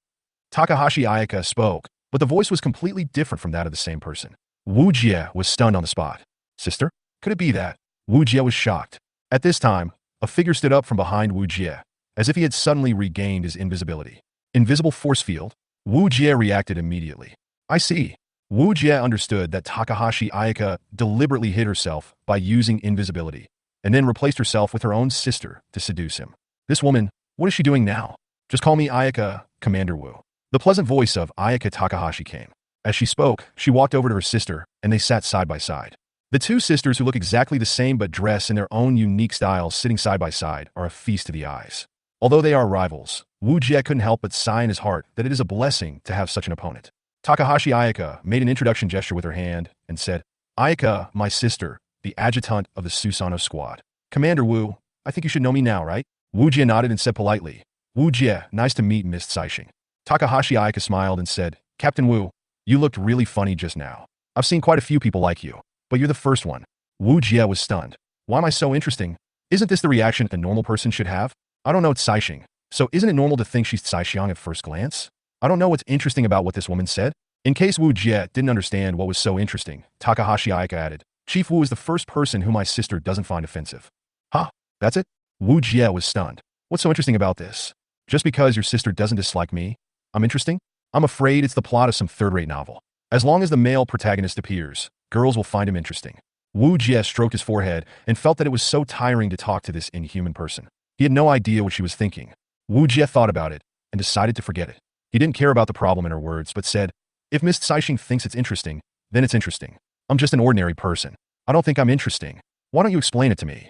Takahashi Ayaka spoke, but the voice was completely different from that of the same person. Wujia was stunned on the spot. Sister? Could it be that? Wujia was shocked. At this time, a figure stood up from behind Wujia, as if he had suddenly regained his invisibility. Invisible force field? Wujia reacted immediately. I see. Wujia understood that Takahashi Ayaka deliberately hid herself by using invisibility, and then replaced herself with her own sister to seduce him. This woman, what is she doing now? Just call me Ayaka, Commander Wu. The pleasant voice of Ayaka Takahashi came. As she spoke, she walked over to her sister, and they sat side by side. The two sisters who look exactly the same but dress in their own unique styles sitting side by side are a feast to the eyes. Although they are rivals, Wujia couldn't help but sigh in his heart that it is a blessing to have such an opponent. Takahashi Ayaka made an introduction gesture with her hand and said, Ayaka, my sister, the adjutant of the Susanoo squad. Commander Wu, I think you should know me now, right? Wujia nodded and said politely, Wujia, nice to meet Miss Saishing. Takahashi Ayaka smiled and said, Captain Wu, you looked really funny just now. I've seen quite a few people like you, but you're the first one. Wujia was stunned. Why am I so interesting? Isn't this the reaction a normal person should have? I don't know it's Saishing, so isn't it normal to think she's Saishiang at first glance? I don't know what's interesting about what this woman said. In case Wujia didn't understand what was so interesting, Takahashi Ayaka added, Chief Wu is the first person who my sister doesn't find offensive. Huh? That's it? Wujia was stunned. What's so interesting about this? Just because your sister doesn't dislike me, I'm interesting? I'm afraid it's the plot of some third-rate novel. As long as the male protagonist appears, girls will find him interesting. Wujia stroked his forehead and felt that it was so tiring to talk to this inhuman person. He had no idea what she was thinking. Wujia thought about it and decided to forget it. He didn't care about the problem in her words, but said, if Miss Saishing thinks it's interesting, then it's interesting. I'm just an ordinary person. I don't think I'm interesting. Why don't you explain it to me?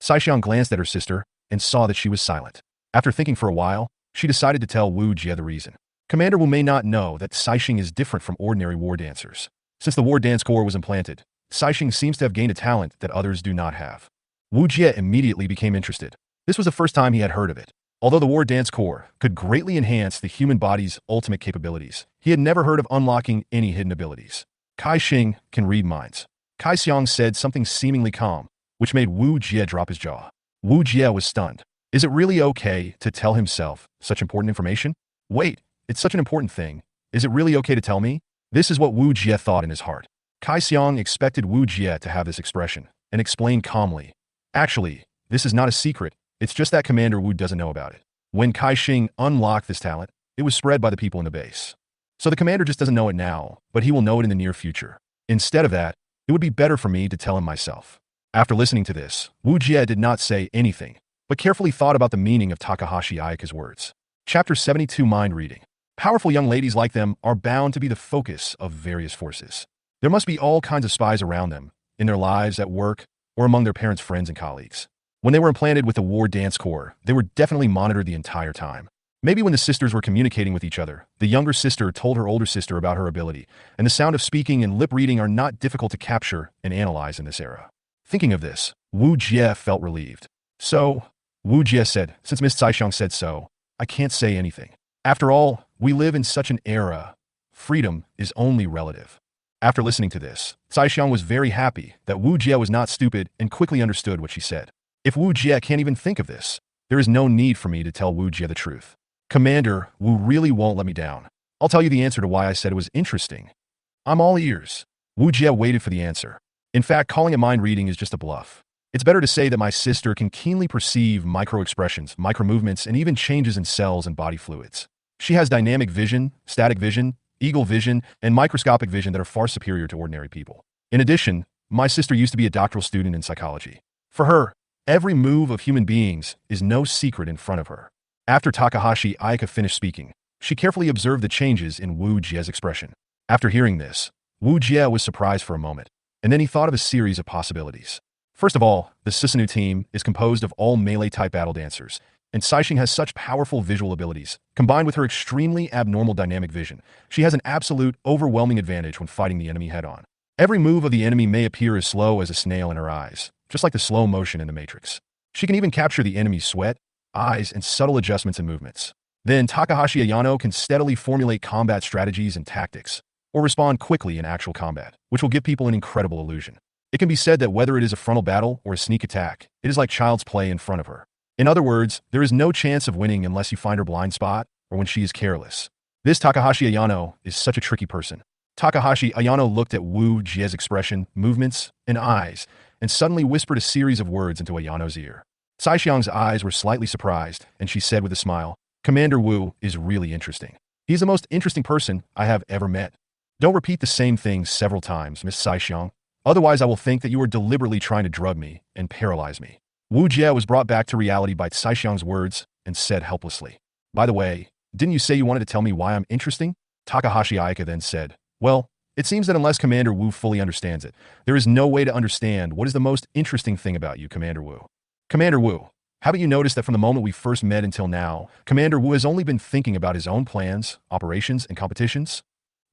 Saishiang glanced at her sister and saw that she was silent. After thinking for a while, she decided to tell Wujia the reason. Commander Wu may not know that Saishing is different from ordinary war dancers. Since the war dance core was implanted, Saishing seems to have gained a talent that others do not have. Wujia immediately became interested. This was the first time he had heard of it. Although the war dance core could greatly enhance the human body's ultimate capabilities, he had never heard of unlocking any hidden abilities. Kai Xing can read minds. Kai Xiang said something seemingly calm, which made Wu Jie drop his jaw. Wu Jie was stunned. Is it really okay to tell himself such important information? Wait, it's such an important thing. Is it really okay to tell me? This is what Wu Jie thought in his heart. Kai Xiang expected Wu Jie to have this expression and explained calmly. Actually, this is not a secret. It's just that Commander Wu doesn't know about it. When Kai Xing unlocked this talent, it was spread by the people in the base. So the commander just doesn't know it now, but he will know it in the near future. Instead of that, it would be better for me to tell him myself. After listening to this, Wu Jie did not say anything, but carefully thought about the meaning of Takahashi Ayaka's words. Chapter 72 Mind Reading. Powerful young ladies like them are bound to be the focus of various forces. There must be all kinds of spies around them, in their lives, at work, or among their parents' friends and colleagues. When they were implanted with the war dance core, they were definitely monitored the entire time. Maybe when the sisters were communicating with each other, the younger sister told her older sister about her ability, and the sound of speaking and lip reading are not difficult to capture and analyze in this era. Thinking of this, Wu Jie felt relieved. So, Wu Jie said, since Miss Saishang said so, I can't say anything. After all, we live in such an era. Freedom is only relative. After listening to this, Saishang was very happy that Wu Jie was not stupid and quickly understood what she said. If Wu Jie can't even think of this, there is no need for me to tell Wu Jie the truth. Commander, Wu really won't let me down. I'll tell you the answer to why I said it was interesting. I'm all ears. Wu Jie waited for the answer. In fact, calling it mind reading is just a bluff. It's better to say that my sister can keenly perceive micro-expressions, micro-movements, and even changes in cells and body fluids. She has dynamic vision, static vision, eagle vision, and microscopic vision that are far superior to ordinary people. In addition, my sister used to be a doctoral student in psychology. For her, every move of human beings is no secret in front of her. After Takahashi Ayaka finished speaking, she carefully observed the changes in Wu Jie's expression. After hearing this, Wu Jie was surprised for a moment, and then he thought of a series of possibilities. First of all, the Susanoo team is composed of all melee-type battle dancers, and Saishing has such powerful visual abilities. Combined with her extremely abnormal dynamic vision, she has an absolute, overwhelming advantage when fighting the enemy head-on. Every move of the enemy may appear as slow as a snail in her eyes, just like the slow motion in the Matrix. She can even capture the enemy's sweat, eyes, and subtle adjustments and movements. Then Takahashi Ayano can steadily formulate combat strategies and tactics, or respond quickly in actual combat, which will give people an incredible illusion. It can be said that whether it is a frontal battle or a sneak attack, it is like child's play in front of her. In other words, there is no chance of winning unless you find her blind spot or when she is careless. This Takahashi Ayano is such a tricky person. Takahashi Ayano looked at Wu Jie's expression, movements, and eyes, and suddenly whispered a series of words into Ayano's ear. Saishiang's eyes were slightly surprised, and she said with a smile, Commander Wu is really interesting. He's the most interesting person I have ever met. Don't repeat the same thing several times, Miss Saishiang. Otherwise, I will think that you are deliberately trying to drug me and paralyze me. Wu Jie was brought back to reality by Saishiang's words and said helplessly, By the way, didn't you say you wanted to tell me why I'm interesting? Takahashi Ayaka then said, Well, it seems that unless Commander Wu fully understands it, there is no way to understand what is the most interesting thing about you, Commander Wu. Commander Wu, Haven't you noticed that from the moment we first met until now, Commander Wu has only been thinking about his own plans, operations, and competitions?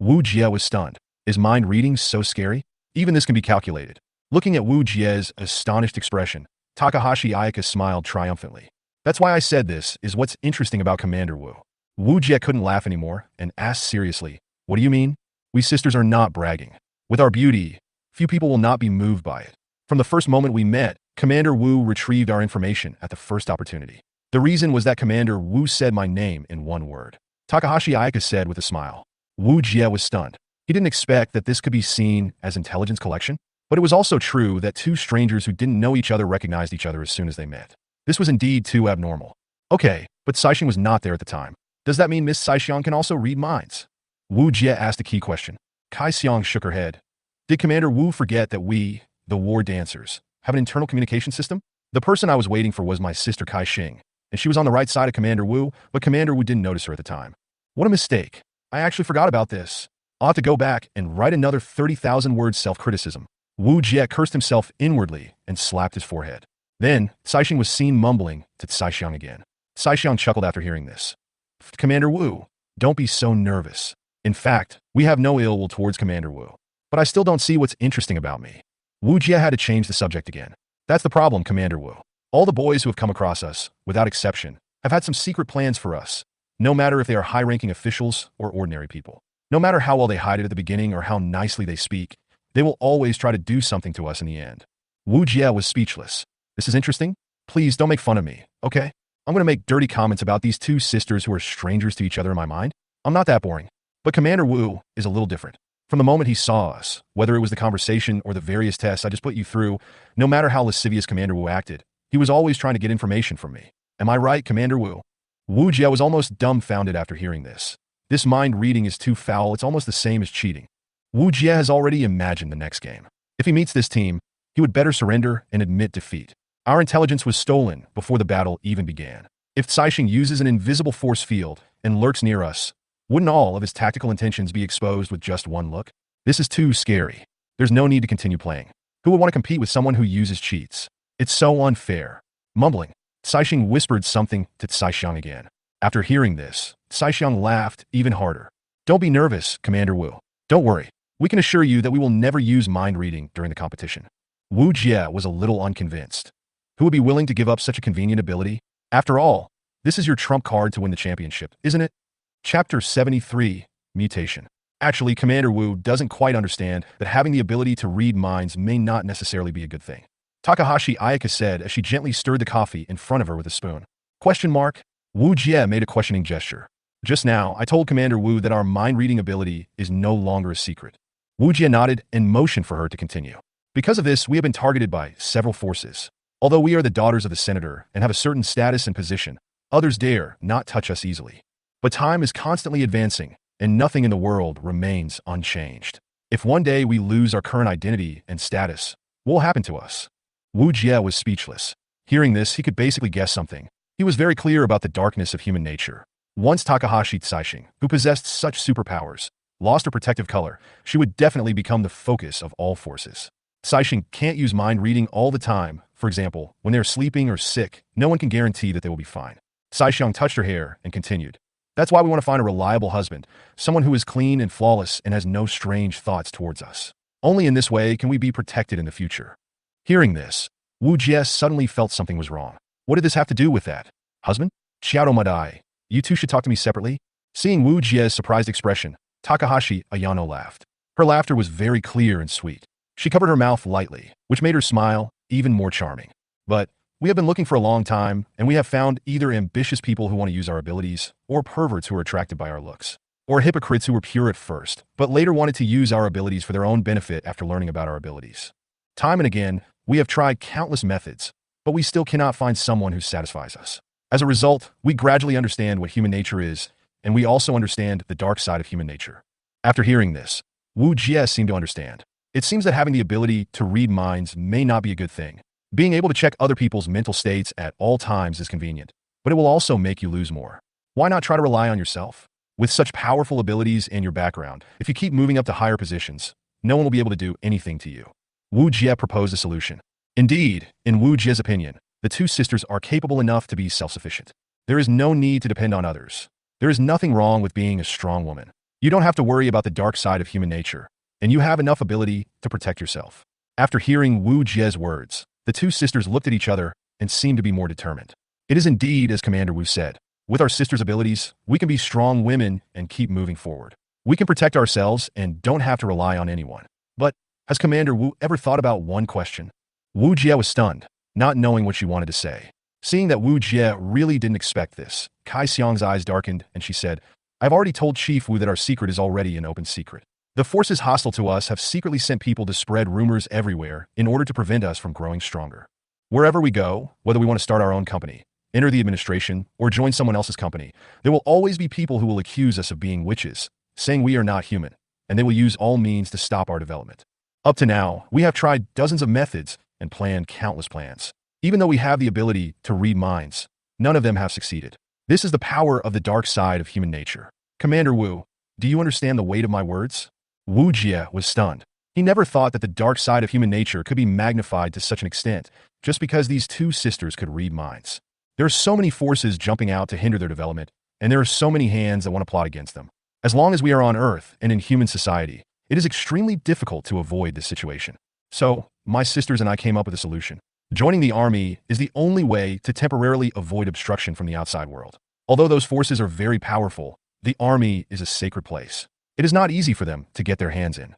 Wujia was stunned. Is mind reading so scary? Even this can be calculated. Looking at Wujia's astonished expression, Takahashi Ayaka smiled triumphantly. That's why I said this is what's interesting about Commander Wu. Wujia couldn't laugh anymore and asked seriously, "What do you mean? We sisters are not bragging. With our beauty, few people will not be moved by it. From the first moment we met, Commander Wu retrieved our information at the first opportunity. The reason was that Commander Wu said my name in one word." Takahashi Ayaka said with a smile. Wujia was stunned. He didn't expect that this could be seen as intelligence collection, but it was also true that two strangers who didn't know each other recognized each other as soon as they met. This was indeed too abnormal. Okay, but Saixing was not there at the time. Does that mean Miss Saixing can also read minds? Wujia asked a key question. Kai Xiang shook her head. Did Commander Wu forget that we, the war dancers, have an internal communication system? The person I was waiting for was my sister Kai Xing, and she was on the right side of Commander Wu, but Commander Wu didn't notice her at the time. What a mistake. I actually forgot about this. I'll have to go back and write another 30,000 words self-criticism. Wu Jie cursed himself inwardly and slapped his forehead. Then, Saixing was seen mumbling to Saixing again. Saixing chuckled after hearing this. Commander Wu, don't be so nervous. In fact, we have no ill will towards Commander Wu. But I still don't see what's interesting about me. Wu Jie had to change the subject again. That's the problem, Commander Wu. All the boys who have come across us, without exception, have had some secret plans for us. No matter if they are high-ranking officials or ordinary people. No matter how well they hide it at the beginning or how nicely they speak, they will always try to do something to us in the end. Wu Jie was speechless. This is interesting. Please don't make fun of me, okay? I'm going to make dirty comments about these two sisters who are strangers to each other in my mind. I'm not that boring. But Commander Wu is a little different. From the moment he saw us, whether it was the conversation or the various tests I just put you through, no matter how lascivious Commander Wu acted, he was always trying to get information from me. Am I right, Commander Wu? Wu Jie was almost dumbfounded after hearing this. This mind reading is too foul, it's almost the same as cheating. Wu Jie has already imagined the next game. If he meets this team, he would better surrender and admit defeat. Our intelligence was stolen before the battle even began. If Saixing uses an invisible force field and lurks near us, wouldn't all of his tactical intentions be exposed with just one look? This is too scary. There's no need to continue playing. Who would want to compete with someone who uses cheats? It's so unfair. Mumbling, Saixing whispered something to Saixing again. After hearing this, Saixing laughed even harder. Don't be nervous, Commander Wu. Don't worry. We can assure you that we will never use mind reading during the competition. Wu Jie was a little unconvinced. Who would be willing to give up such a convenient ability? After all, this is your trump card to win the championship, isn't it? Chapter 73, Mutation. Actually, Commander Wu doesn't quite understand that having the ability to read minds may not necessarily be a good thing. Takahashi Ayaka said as she gently stirred the coffee in front of her with a spoon. Question mark? Wu Jie made a questioning gesture. Just now, I told Commander Wu that our mind-reading ability is no longer a secret. Wu Jie nodded and motioned for her to continue. Because of this, we have been targeted by several forces. Although we are the daughters of the senator and have a certain status and position, others dare not touch us easily. But time is constantly advancing, and nothing in the world remains unchanged. If one day we lose our current identity and status, what will happen to us? Wu Jie was speechless. Hearing this, he could basically guess something. He was very clear about the darkness of human nature. Once Takahashi Saixing, who possessed such superpowers, lost her protective color, she would definitely become the focus of all forces. Saixing can't use mind reading all the time. For example, when they're sleeping or sick, no one can guarantee that they will be fine. Saixing touched her hair and continued. That's why we want to find a reliable husband, someone who is clean and flawless and has no strange thoughts towards us. Only in this way can we be protected in the future. Hearing this, Wu Jie suddenly felt something was wrong. What did this have to do with that? Husband? Xiao Madai, you two should talk to me separately? Seeing Wu Jie's surprised expression, Takahashi Ayano laughed. Her laughter was very clear and sweet. She covered her mouth lightly, which made her smile even more charming. But we have been looking for a long time, and we have found either ambitious people who want to use our abilities, or perverts who are attracted by our looks, or hypocrites who were pure at first, but later wanted to use our abilities for their own benefit after learning about our abilities. Time and again, we have tried countless methods, but we still cannot find someone who satisfies us. As a result, we gradually understand what human nature is, and we also understand the dark side of human nature. After hearing this, Wu Jie seemed to understand. It seems that having the ability to read minds may not be a good thing. Being able to check other people's mental states at all times is convenient, but it will also make you lose more. Why not try to rely on yourself? With such powerful abilities and your background, if you keep moving up to higher positions, no one will be able to do anything to you. Wu Jie proposed a solution. Indeed, in Wu Jie's opinion, The two sisters are capable enough to be self-sufficient. There is no need to depend on others. There is nothing wrong with being a strong woman. You don't have to worry about the dark side of human nature, and you have enough ability to protect yourself. After hearing Wujia's words, the two sisters looked at each other and seemed to be more determined. It is indeed as Commander Wu said. With our sisters' abilities, we can be strong women and keep moving forward. We can protect ourselves and don't have to rely on anyone. But has Commander Wu ever thought about one question? Wujia was stunned, not knowing what she wanted to say. Seeing that Wujia really didn't expect this, Kai Xiang's eyes darkened and she said, I've already told Chief Wu that our secret is already an open secret. The forces hostile to us have secretly sent people to spread rumors everywhere in order to prevent us from growing stronger. Wherever we go, whether we want to start our own company, enter the administration, or join someone else's company, there will always be people who will accuse us of being witches, saying we are not human, and they will use all means to stop our development. Up to now, we have tried dozens of methods and planned countless plans. Even though we have the ability to read minds, none of them have succeeded. This is the power of the dark side of human nature. Commander Wu, do you understand the weight of my words? Wujia was stunned. He never thought that the dark side of human nature could be magnified to such an extent, just because these two sisters could read minds. There are so many forces jumping out to hinder their development, and there are so many hands that want to plot against them. As long as we are on Earth and in human society, it is extremely difficult to avoid this situation. So, my sisters and I came up with a solution. Joining the army is the only way to temporarily avoid obstruction from the outside world. Although those forces are very powerful, the army is a sacred place. It is not easy for them to get their hands in.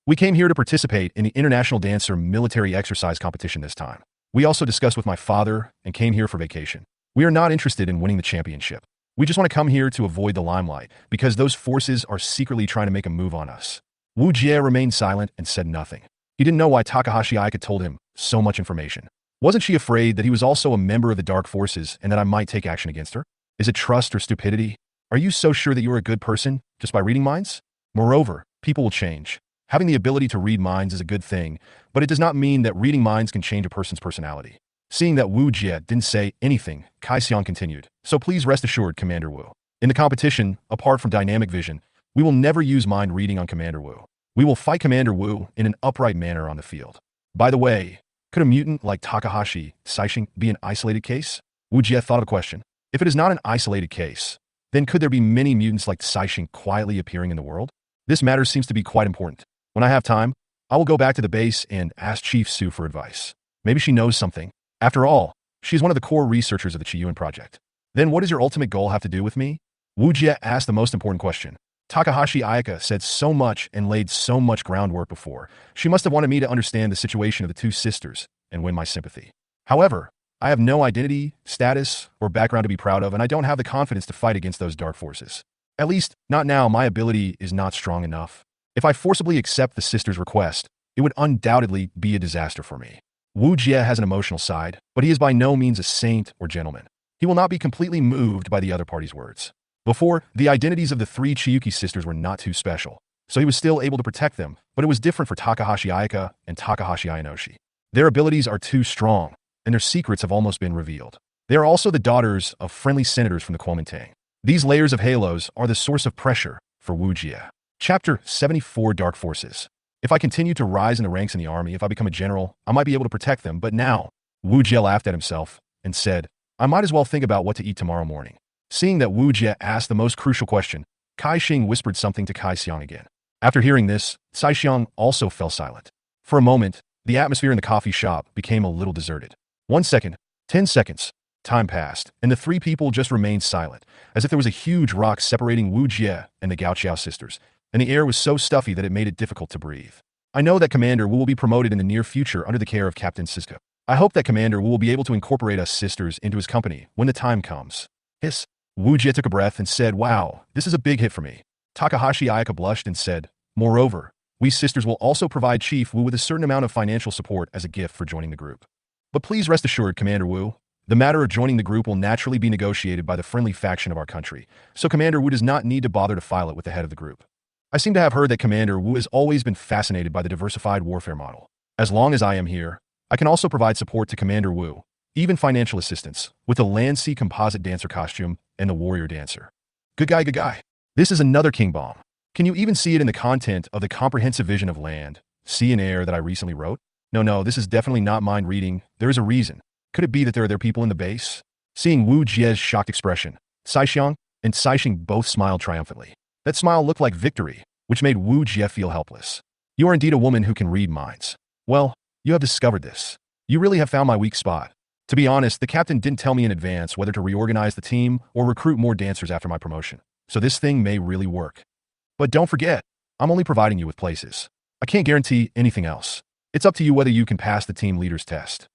We came here to participate in the International Dancer Military Exercise Competition this time. We also discussed with my father and came here for vacation. We are not interested in winning the championship. We just want to come here to avoid the limelight because those forces are secretly trying to make a move on us. Wu Jie remained silent and said nothing. He didn't know why Takahashi Aika told him so much information. Wasn't she afraid that he was also a member of the dark forces and that I might take action against her? Is it trust or stupidity? Are you so sure that you are a good person just by reading minds? Moreover, people will change. Having the ability to read minds is a good thing, but it does not mean that reading minds can change a person's personality. Seeing that Wu Jie didn't say anything, Kai Xiang continued. So please rest assured, Commander Wu. In the competition, apart from dynamic vision, we will never use mind reading on Commander Wu. We will fight Commander Wu in an upright manner on the field. By the way, could a mutant like Takahashi Saishing be an isolated case? Wu Jie thought of a question. If it is not an isolated case, then could there be many mutants like Saishing quietly appearing in the world? This matter seems to be quite important. When I have time, I will go back to the base and ask Chief Su for advice. Maybe she knows something. After all, she is one of the core researchers of the Chiyuan project. Then what does your ultimate goal have to do with me? Wu Jie asked the most important question. Takahashi Aika said so much and laid so much groundwork before. She must have wanted me to understand the situation of the two sisters and win my sympathy. However, I have no identity, status, or background to be proud of, and I don't have the confidence to fight against those dark forces. At least, not now. My ability is not strong enough. If I forcibly accept the sisters' request, it would undoubtedly be a disaster for me. Wu Jie has an emotional side, but he is by no means a saint or gentleman. He will not be completely moved by the other party's words. Before, the identities of the three Chiyuki sisters were not too special, so he was still able to protect them, but it was different for Takahashi Aika and Takahashi Ayanoshi. Their abilities are too strong, and their secrets have almost been revealed. They are also the daughters of friendly senators from the Kuomintang. These layers of halos are the source of pressure for Wu Jie. Chapter 74 Dark Forces. If I continue to rise in the ranks in the army, if I become a general, I might be able to protect them, but now, Wu Jie laughed at himself and said, I might as well think about what to eat tomorrow morning. Seeing that Wu Jie asked the most crucial question, Kai Xing whispered something to Kai Xiang again. After hearing this, Sai Xiang also fell silent. For a moment, the atmosphere in the coffee shop became a little deserted. 1 second, 10 seconds. Time passed, and the three people just remained silent, as if there was a huge rock separating Wu Jie and the Gao Qiao sisters, and the air was so stuffy that it made it difficult to breathe. I know that Commander Wu will be promoted in the near future under the care of Captain Sisko. I hope that Commander Wu will be able to incorporate us sisters into his company when the time comes. Hiss. Wu Jie took a breath and said, wow, this is a big hit for me. Takahashi Aika blushed and said, moreover, we sisters will also provide Chief Wu with a certain amount of financial support as a gift for joining the group. But please rest assured, Commander Wu, the matter of joining the group will naturally be negotiated by the friendly faction of our country, so Commander Wu does not need to bother to file it with the head of the group. I seem to have heard that Commander Wu has always been fascinated by the diversified warfare model. As long as I am here, I can also provide support to Commander Wu, even financial assistance, with the Land Sea composite dancer costume and the warrior dancer. Good guy, good guy. This is another king bomb. Can you even see it in the content of the comprehensive vision of land, sea and air that I recently wrote? No, this is definitely not mind reading. There is a reason. Could it be that there are their people in the base? Seeing Wu Jie's shocked expression, Saixiang and Saixing both smiled triumphantly. That smile looked like victory, which made Wu Jie feel helpless. You are indeed a woman who can read minds. Well, you have discovered this. You really have found my weak spot. To be honest, the captain didn't tell me in advance whether to reorganize the team or recruit more dancers after my promotion. So this thing may really work. But don't forget, I'm only providing you with places. I can't guarantee anything else. It's up to you whether you can pass the team leader's test.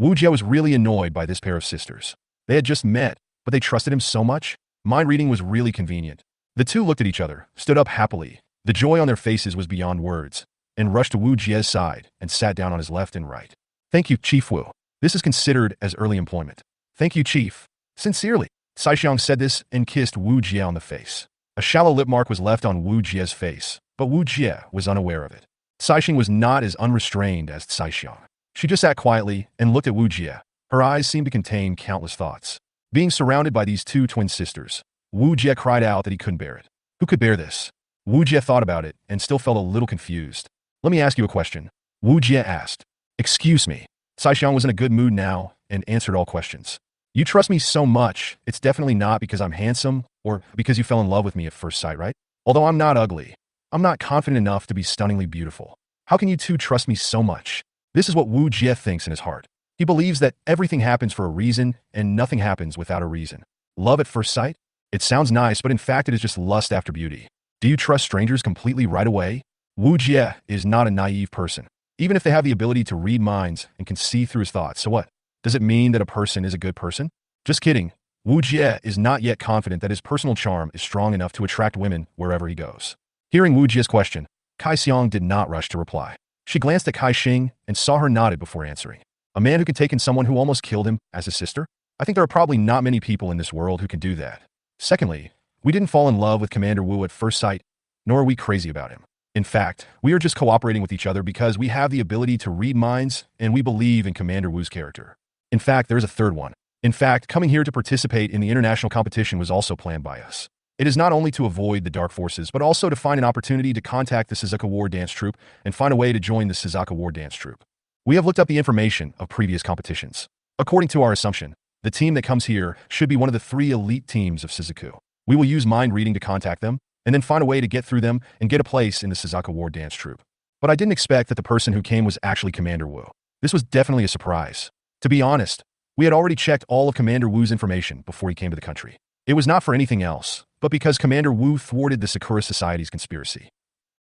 Wujia was really annoyed by this pair of sisters. They had just met, but they trusted him so much. Mind reading was really convenient. The two looked at each other, stood up happily. The joy on their faces was beyond words, and rushed to Wu Jie's side and sat down on his left and right. Thank you, Chief Wu. This is considered as early employment. Thank you, Chief. Sincerely. Saixiang said this and kissed Wu Jie on the face. A shallow lip mark was left on Wu Jie's face, but Wu Jie was unaware of it. Saixing was not as unrestrained as Saixiang. She just sat quietly and looked at Wu Jie. Her eyes seemed to contain countless thoughts. Being surrounded by these two twin sisters, Wu Jie cried out that he couldn't bear it. Who could bear this? Wu Jie thought about it and still felt a little confused. Let me ask you a question. Wu Jie asked. Excuse me. Saixiang was in a good mood now and answered all questions. You trust me so much, it's definitely not because I'm handsome or because you fell in love with me at first sight, right? Although I'm not ugly, I'm not confident enough to be stunningly beautiful. How can you two trust me so much? This is what Wu Jie thinks in his heart. He believes that everything happens for a reason and nothing happens without a reason. Love at first sight? It sounds nice, but in fact it is just lust after beauty. Do you trust strangers completely right away? Wu Jie is not a naive person. Even if they have the ability to read minds and can see through his thoughts, so what? Does it mean that a person is a good person? Just kidding. Wu Jie is not yet confident that his personal charm is strong enough to attract women wherever he goes. Hearing Wu Jie's question, Kai Xiang did not rush to reply. She glanced at Kai Xing and saw her nodded before answering. A man who could take in someone who almost killed him as his sister? I think there are probably not many people in this world who can do that. Secondly, we didn't fall in love with Commander Wu at first sight, nor are we crazy about him. In fact, we are just cooperating with each other because we have the ability to read minds and we believe in Commander Wu's character. In fact, there's a third one. In fact, coming here to participate in the international competition was also planned by us. It is not only to avoid the dark forces, but also to find an opportunity to contact the Suzaku War Dance Troop and find a way to join the Suzaku War Dance Troop. We have looked up the information of previous competitions. According to our assumption, the team that comes here should be one of the 3 elite teams of Suzaku. We will use mind reading to contact them, and then find a way to get through them and get a place in the Suzaku War Dance Troop. But I didn't expect that the person who came was actually Commander Wu. This was definitely a surprise. To be honest, we had already checked all of Commander Wu's information before he came to the country. It was not for anything else, but because Commander Wu thwarted the Sakura Society's conspiracy.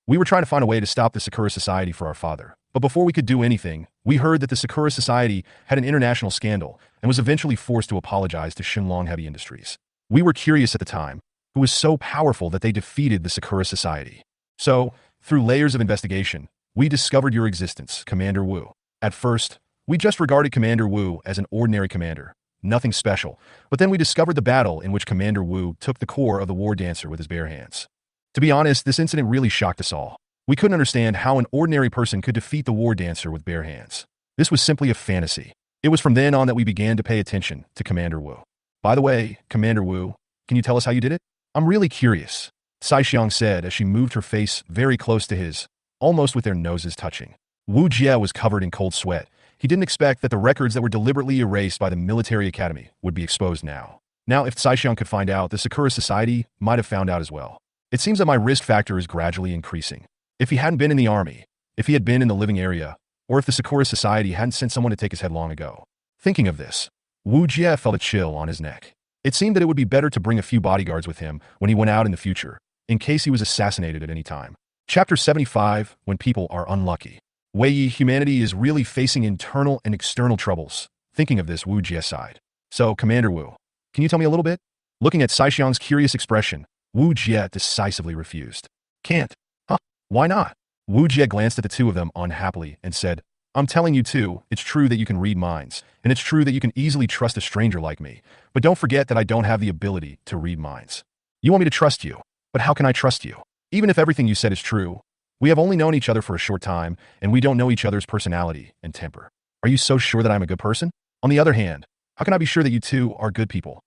We were trying to find a way to stop the Sakura Society for our father, but before we could do anything, we heard that the Sakura Society had an international scandal and was eventually forced to apologize to Shinlong Heavy Industries. We were curious at the time, who was so powerful that they defeated the Sakura Society. So, through layers of investigation, we discovered your existence, Commander Wu. At first, we just regarded Commander Wu as an ordinary commander, nothing special, but then we discovered the battle in which Commander Wu took the core of the war dancer with his bare hands. To be honest, this incident really shocked us all. We couldn't understand how an ordinary person could defeat the war dancer with bare hands. This was simply a fantasy. It was from then on that we began to pay attention to Commander Wu. By the way, Commander Wu, can you tell us how you did it? I'm really curious, Saixiang said as she moved her face very close to his, almost with their noses touching. Wu Jie was covered in cold sweat. He didn't expect that the records that were deliberately erased by the military academy would be exposed now. Now, if Saixiang could find out, the Sakura Society might have found out as well. It seems that my risk factor is gradually increasing. If he hadn't been in the army, if he had been in the living area, or if the Sakura Society hadn't sent someone to take his head long ago. Thinking of this, Wu Jie felt a chill on his neck. It seemed that it would be better to bring a few bodyguards with him when he went out in the future, in case he was assassinated at any time. Chapter 75, When People Are Unlucky. Wei, humanity is really facing internal and external troubles. Thinking of this, Wu Jie sighed. So, Commander Wu, can you tell me a little bit? Looking at Saixiang's curious expression, Wu Jie decisively refused. Can't. Huh? Why not? Wu Jie glanced at the two of them unhappily and said, I'm telling you too, it's true that you can read minds, and it's true that you can easily trust a stranger like me, but don't forget that I don't have the ability to read minds. You want me to trust you, but how can I trust you? Even if everything you said is true, we have only known each other for a short time, and we don't know each other's personality and temper. Are you so sure that I'm a good person? On the other hand, how can I be sure that you two are good people?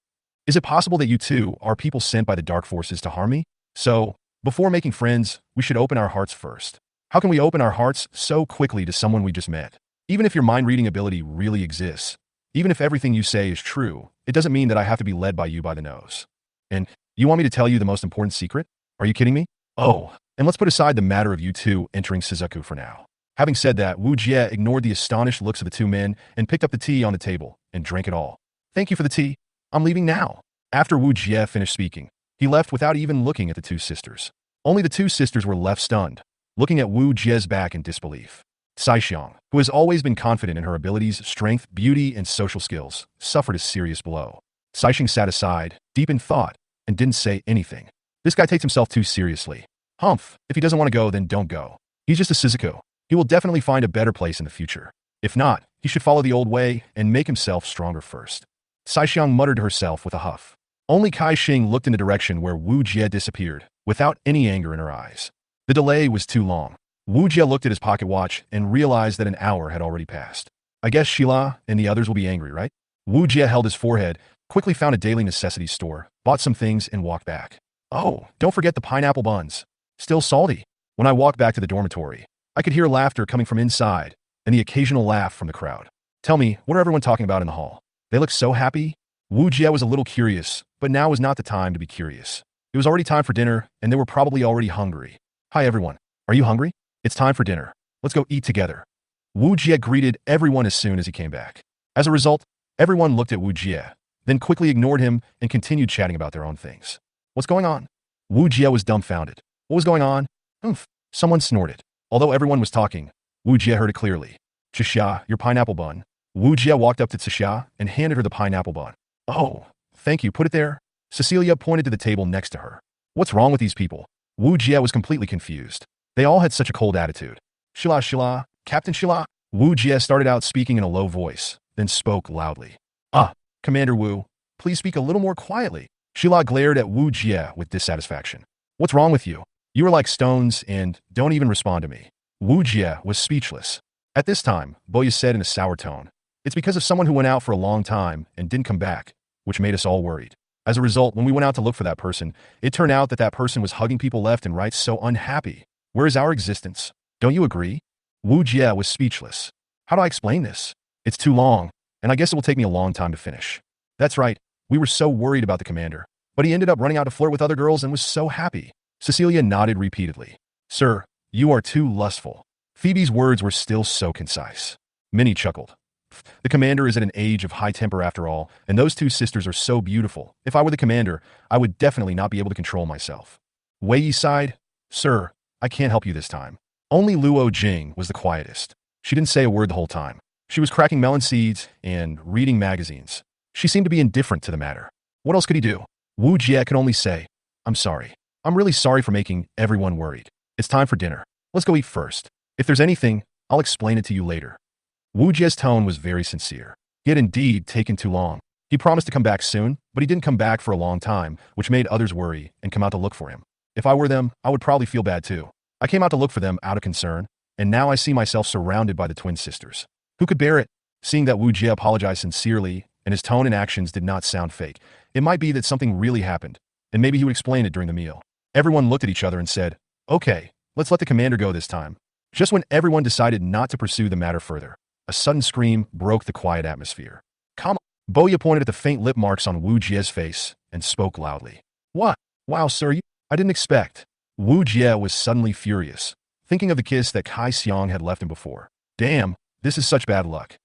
Is it possible that you two are people sent by the dark forces to harm me? So, before making friends, we should open our hearts first. How can we open our hearts so quickly to someone we just met? Even if your mind-reading ability really exists, Even if everything you say is true, it doesn't mean that I have to be led by you by the nose. And you want me to tell you the most important secret? Are you kidding me? Oh, and let's put aside the matter of you two entering Suzaku for now. Having said that, Wujia ignored the astonished looks of the two men and picked up the tea on the table and drank it all. Thank you for the tea. I'm leaving now. After Wujia finished speaking, he left without even looking at the two sisters. Only the two sisters were left stunned, looking at Wu Jie's back in disbelief. Saixiang, who has always been confident in her abilities, strength, beauty, and social skills, suffered a serious blow. Saixiang sat aside, deep in thought, and didn't say anything. This guy takes himself too seriously. Humph, if he doesn't want to go, then don't go. He's just a Suzaku. He will definitely find a better place in the future. If not, he should follow the old way and make himself stronger first. Saixiang muttered to herself with a huff. Only Kai Xing looked in the direction where Wu Jie disappeared, without any anger in her eyes. The delay was too long. Wu Jie looked at his pocket watch and realized that an hour had already passed. I guess Sheila and the others will be angry, right? Wu Jie held his forehead, quickly found a daily necessities store, bought some things, and walked back. Oh, don't forget the pineapple buns. Still salty. When I walked back to the dormitory, I could hear laughter coming from inside, and the occasional laugh from the crowd. Tell me, what are everyone talking about in the hall? They look so happy. Wu Jie was a little curious, but now was not the time to be curious. It was already time for dinner, and they were probably already hungry. Hi everyone. Are you hungry? It's time for dinner. Let's go eat together. Wu Jie greeted everyone as soon as he came back. As a result, everyone looked at Wu Jie, then quickly ignored him and continued chatting about their own things. What's going on? Wu Jie was dumbfounded. What was going on? Oomph. Someone snorted. Although everyone was talking, Wu Jie heard it clearly. Xia, your pineapple bun. Wu Jie walked up to Xia and handed her the pineapple bun. Oh, thank you. Put it there. Cecilia pointed to the table next to her. What's wrong with these people? Wu Jie was completely confused. They all had such a cold attitude. Sheila, Captain Sheila. Wu Jie started out speaking in a low voice, then spoke loudly. Commander Wu, please speak a little more quietly. Sheila glared at Wu Jie with dissatisfaction. What's wrong with you? You are like stones and don't even respond to me. Wu Jie was speechless. At this time, Boya said in a sour tone, it's because of someone who went out for a long time and didn't come back, which made us all worried. As a result, when we went out to look for that person, it turned out that that person was hugging people left and right, so unhappy. Where is our existence? Don't you agree? Wu Jie was speechless. How do I explain this? It's too long, and I guess it will take me a long time to finish. That's right, we were so worried about the commander, but he ended up running out to flirt with other girls and was so happy. Cecilia nodded repeatedly. Sir, you are too lustful. Phoebe's words were still so concise. Minnie chuckled. The commander is at an age of high temper after all, and those two sisters are so beautiful. If I were the commander, I would definitely not be able to control myself. Wei Yi sighed. Sir, I can't help you this time. Only Luo Jing was the quietest. She didn't say a word the whole time. She was cracking melon seeds and reading magazines. She seemed to be indifferent to the matter. What else could he do? Wu Jie could only say, I'm sorry. I'm really sorry for making everyone worried. It's time for dinner. Let's go eat first. If there's anything, I'll explain it to you later. Wu Jie's tone was very sincere. He had indeed taken too long. He promised to come back soon, but he didn't come back for a long time, which made others worry and come out to look for him. If I were them, I would probably feel bad too. I came out to look for them out of concern, and now I see myself surrounded by the twin sisters. Who could bear it? Seeing that Wu Jie apologized sincerely, and his tone and actions did not sound fake, it might be that something really happened, and maybe he would explain it during the meal. Everyone looked at each other and said, okay, let's let the commander go this time. Just when everyone decided not to pursue the matter further, a sudden scream broke the quiet atmosphere. Come on. Boya pointed at the faint lip marks on Wu Jie's face and spoke loudly. What? Wow, sir, I didn't expect. Wu Jie was suddenly furious, thinking of the kiss that Kai Xiang had left him before. Damn, this is such bad luck.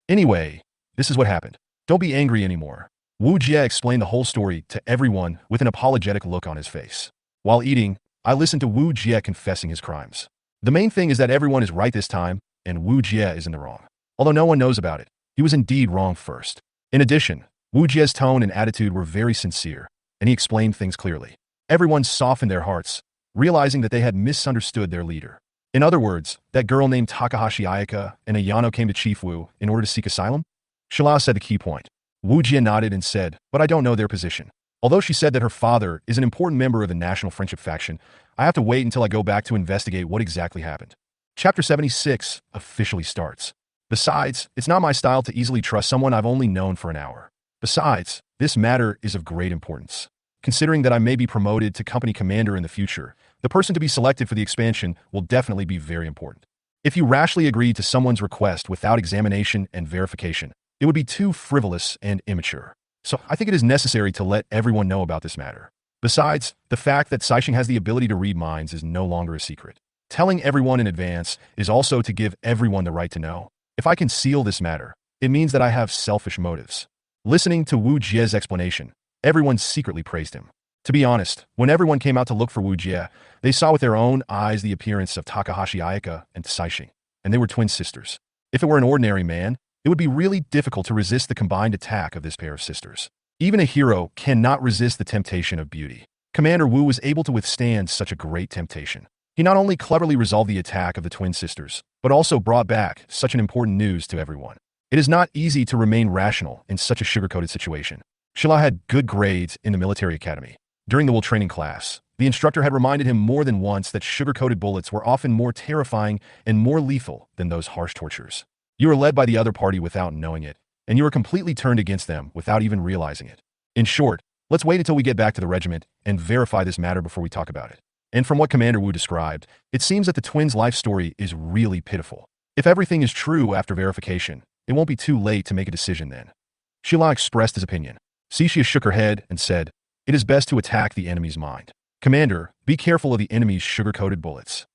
Anyway, this is what happened. Don't be angry anymore. Wu Jie explained the whole story to everyone with an apologetic look on his face. While eating, I listened to Wu Jie confessing his crimes. The main thing is that everyone is right this time, and Wu Jie is in the wrong. Although no one knows about it, he was indeed wrong first. In addition, Wu Jie's tone and attitude were very sincere, and he explained things clearly. Everyone softened their hearts, realizing that they had misunderstood their leader. In other words, that girl named Takahashi Ayaka and Ayano came to Chief Wu in order to seek asylum? Shala said the key point. Wu Jie nodded and said, but I don't know their position. Although she said that her father is an important member of the National Friendship Faction, I have to wait until I go back to investigate what exactly happened. Chapter 76 officially starts. Besides, it's not my style to easily trust someone I've only known for an hour. Besides, this matter is of great importance. Considering that I may be promoted to company commander in the future, the person to be selected for the expansion will definitely be very important. If you rashly agreed to someone's request without examination and verification, it would be too frivolous and immature. So I think it is necessary to let everyone know about this matter. Besides, the fact that Saixing has the ability to read minds is no longer a secret. Telling everyone in advance is also to give everyone the right to know. If I conceal this matter, it means that I have selfish motives. Listening to Wujia's explanation, everyone secretly praised him. To be honest, when everyone came out to look for Wujia, they saw with their own eyes the appearance of Takahashi Ayaka and Saixing, and they were twin sisters. If it were an ordinary man, it would be really difficult to resist the combined attack of this pair of sisters. Even a hero cannot resist the temptation of beauty. Commander Wu was able to withstand such a great temptation. He not only cleverly resolved the attack of the twin sisters, but also brought back such an important news to everyone. It is not easy to remain rational in such a sugar-coated situation. Shila had good grades in the military academy. During the Will training class, the instructor had reminded him more than once that sugar-coated bullets were often more terrifying and more lethal than those harsh tortures. You were led by the other party without knowing it, and you were completely turned against them without even realizing it. In short, let's wait until we get back to the regiment and verify this matter before we talk about it. And from what Commander Wu described, it seems that the twins' life story is really pitiful. If everything is true after verification, it won't be too late to make a decision then. Shila expressed his opinion. Cixia shook her head and said, "It is best to attack the enemy's mind. Commander, be careful of the enemy's sugar-coated bullets."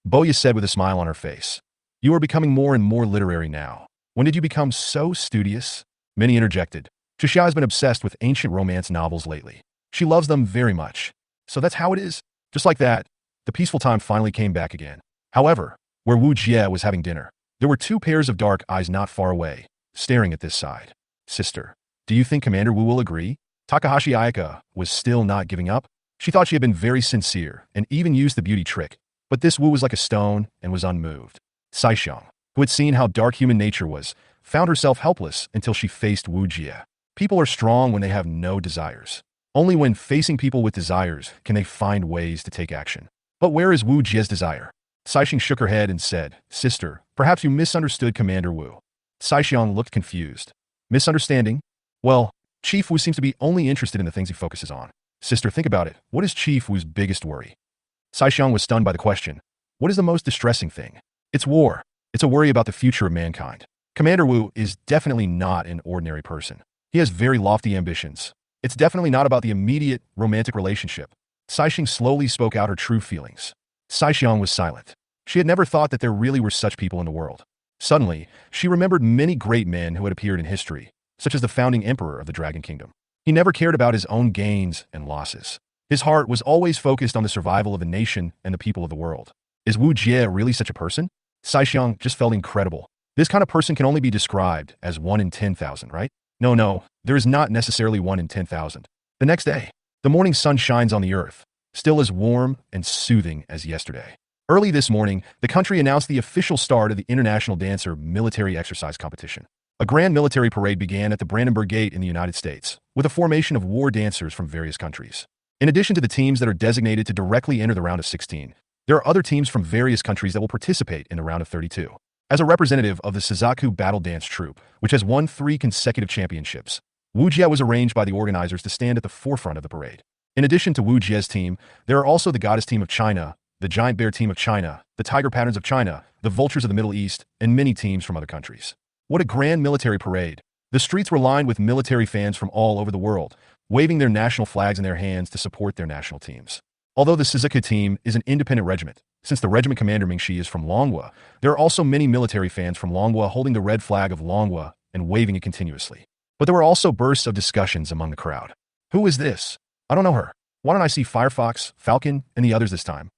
Boya said with a smile on her face. "You are becoming more and more literary now. When did you become so studious?" Many interjected. Shixia has been obsessed with ancient romance novels lately. She loves them very much. So that's how it is? Just like that, the peaceful time finally came back again. However, where Wujia was having dinner, there were two pairs of dark eyes not far away, staring at this side. "Sister, do you think Commander Wu will agree?" Takahashi Ayaka was still not giving up. She thought she had been very sincere and even used the beauty trick, but this Wu was like a stone and was unmoved. Saixing, who had seen how dark human nature was, found herself helpless until she faced Wujia. People are strong when they have no desires. Only when facing people with desires can they find ways to take action. But where is Wujia's desire? Saixing shook her head and said, "Sister, perhaps you misunderstood Commander Wu." Saixing looked confused. "Misunderstanding? Well, Chief Wu seems to be only interested in the things he focuses on. Sister, think about it. What is Chief Wu's biggest worry?" Saixing was stunned by the question. What is the most distressing thing? It's war. It's a worry about the future of mankind. Commander Wu is definitely not an ordinary person. He has very lofty ambitions. It's definitely not about the immediate romantic relationship. Saixing slowly spoke out her true feelings. Saixing was silent. She had never thought that there really were such people in the world. Suddenly, she remembered many great men who had appeared in history, such as the founding emperor of the Dragon Kingdom. He never cared about his own gains and losses. His heart was always focused on the survival of the nation and the people of the world. Is Wujia really such a person? Saixing just felt incredible. This kind of person can only be described as 1 in 10,000, right? No, there is not necessarily 1 in 10,000. The next day, the morning sun shines on the earth, still as warm and soothing as yesterday. Early this morning, the country announced the official start of the International Dancer Military Exercise Competition. A grand military parade began at the Brandenburg Gate in the United States, with a formation of war dancers from various countries. In addition to the teams that are designated to directly enter the round of 16, there are other teams from various countries that will participate in the round of 32. As a representative of the Suzaku Battle Dance Troop, which has won 3 consecutive championships, Wujia was arranged by the organizers to stand at the forefront of the parade. In addition to Wujia's team, there are also the Goddess Team of China, the Giant Bear Team of China, the Tiger Patterns of China, the Vultures of the Middle East, and many teams from other countries. What a grand military parade. The streets were lined with military fans from all over the world, waving their national flags in their hands to support their national teams. Although the Suzaku team is an independent regiment, since the regiment commander Mingxi is from Longhua, there are also many military fans from Longhua holding the red flag of Longhua and waving it continuously. But there were also bursts of discussions among the crowd. Who is this? I don't know her. Why don't I see Firefox, Falcon, and the others this time?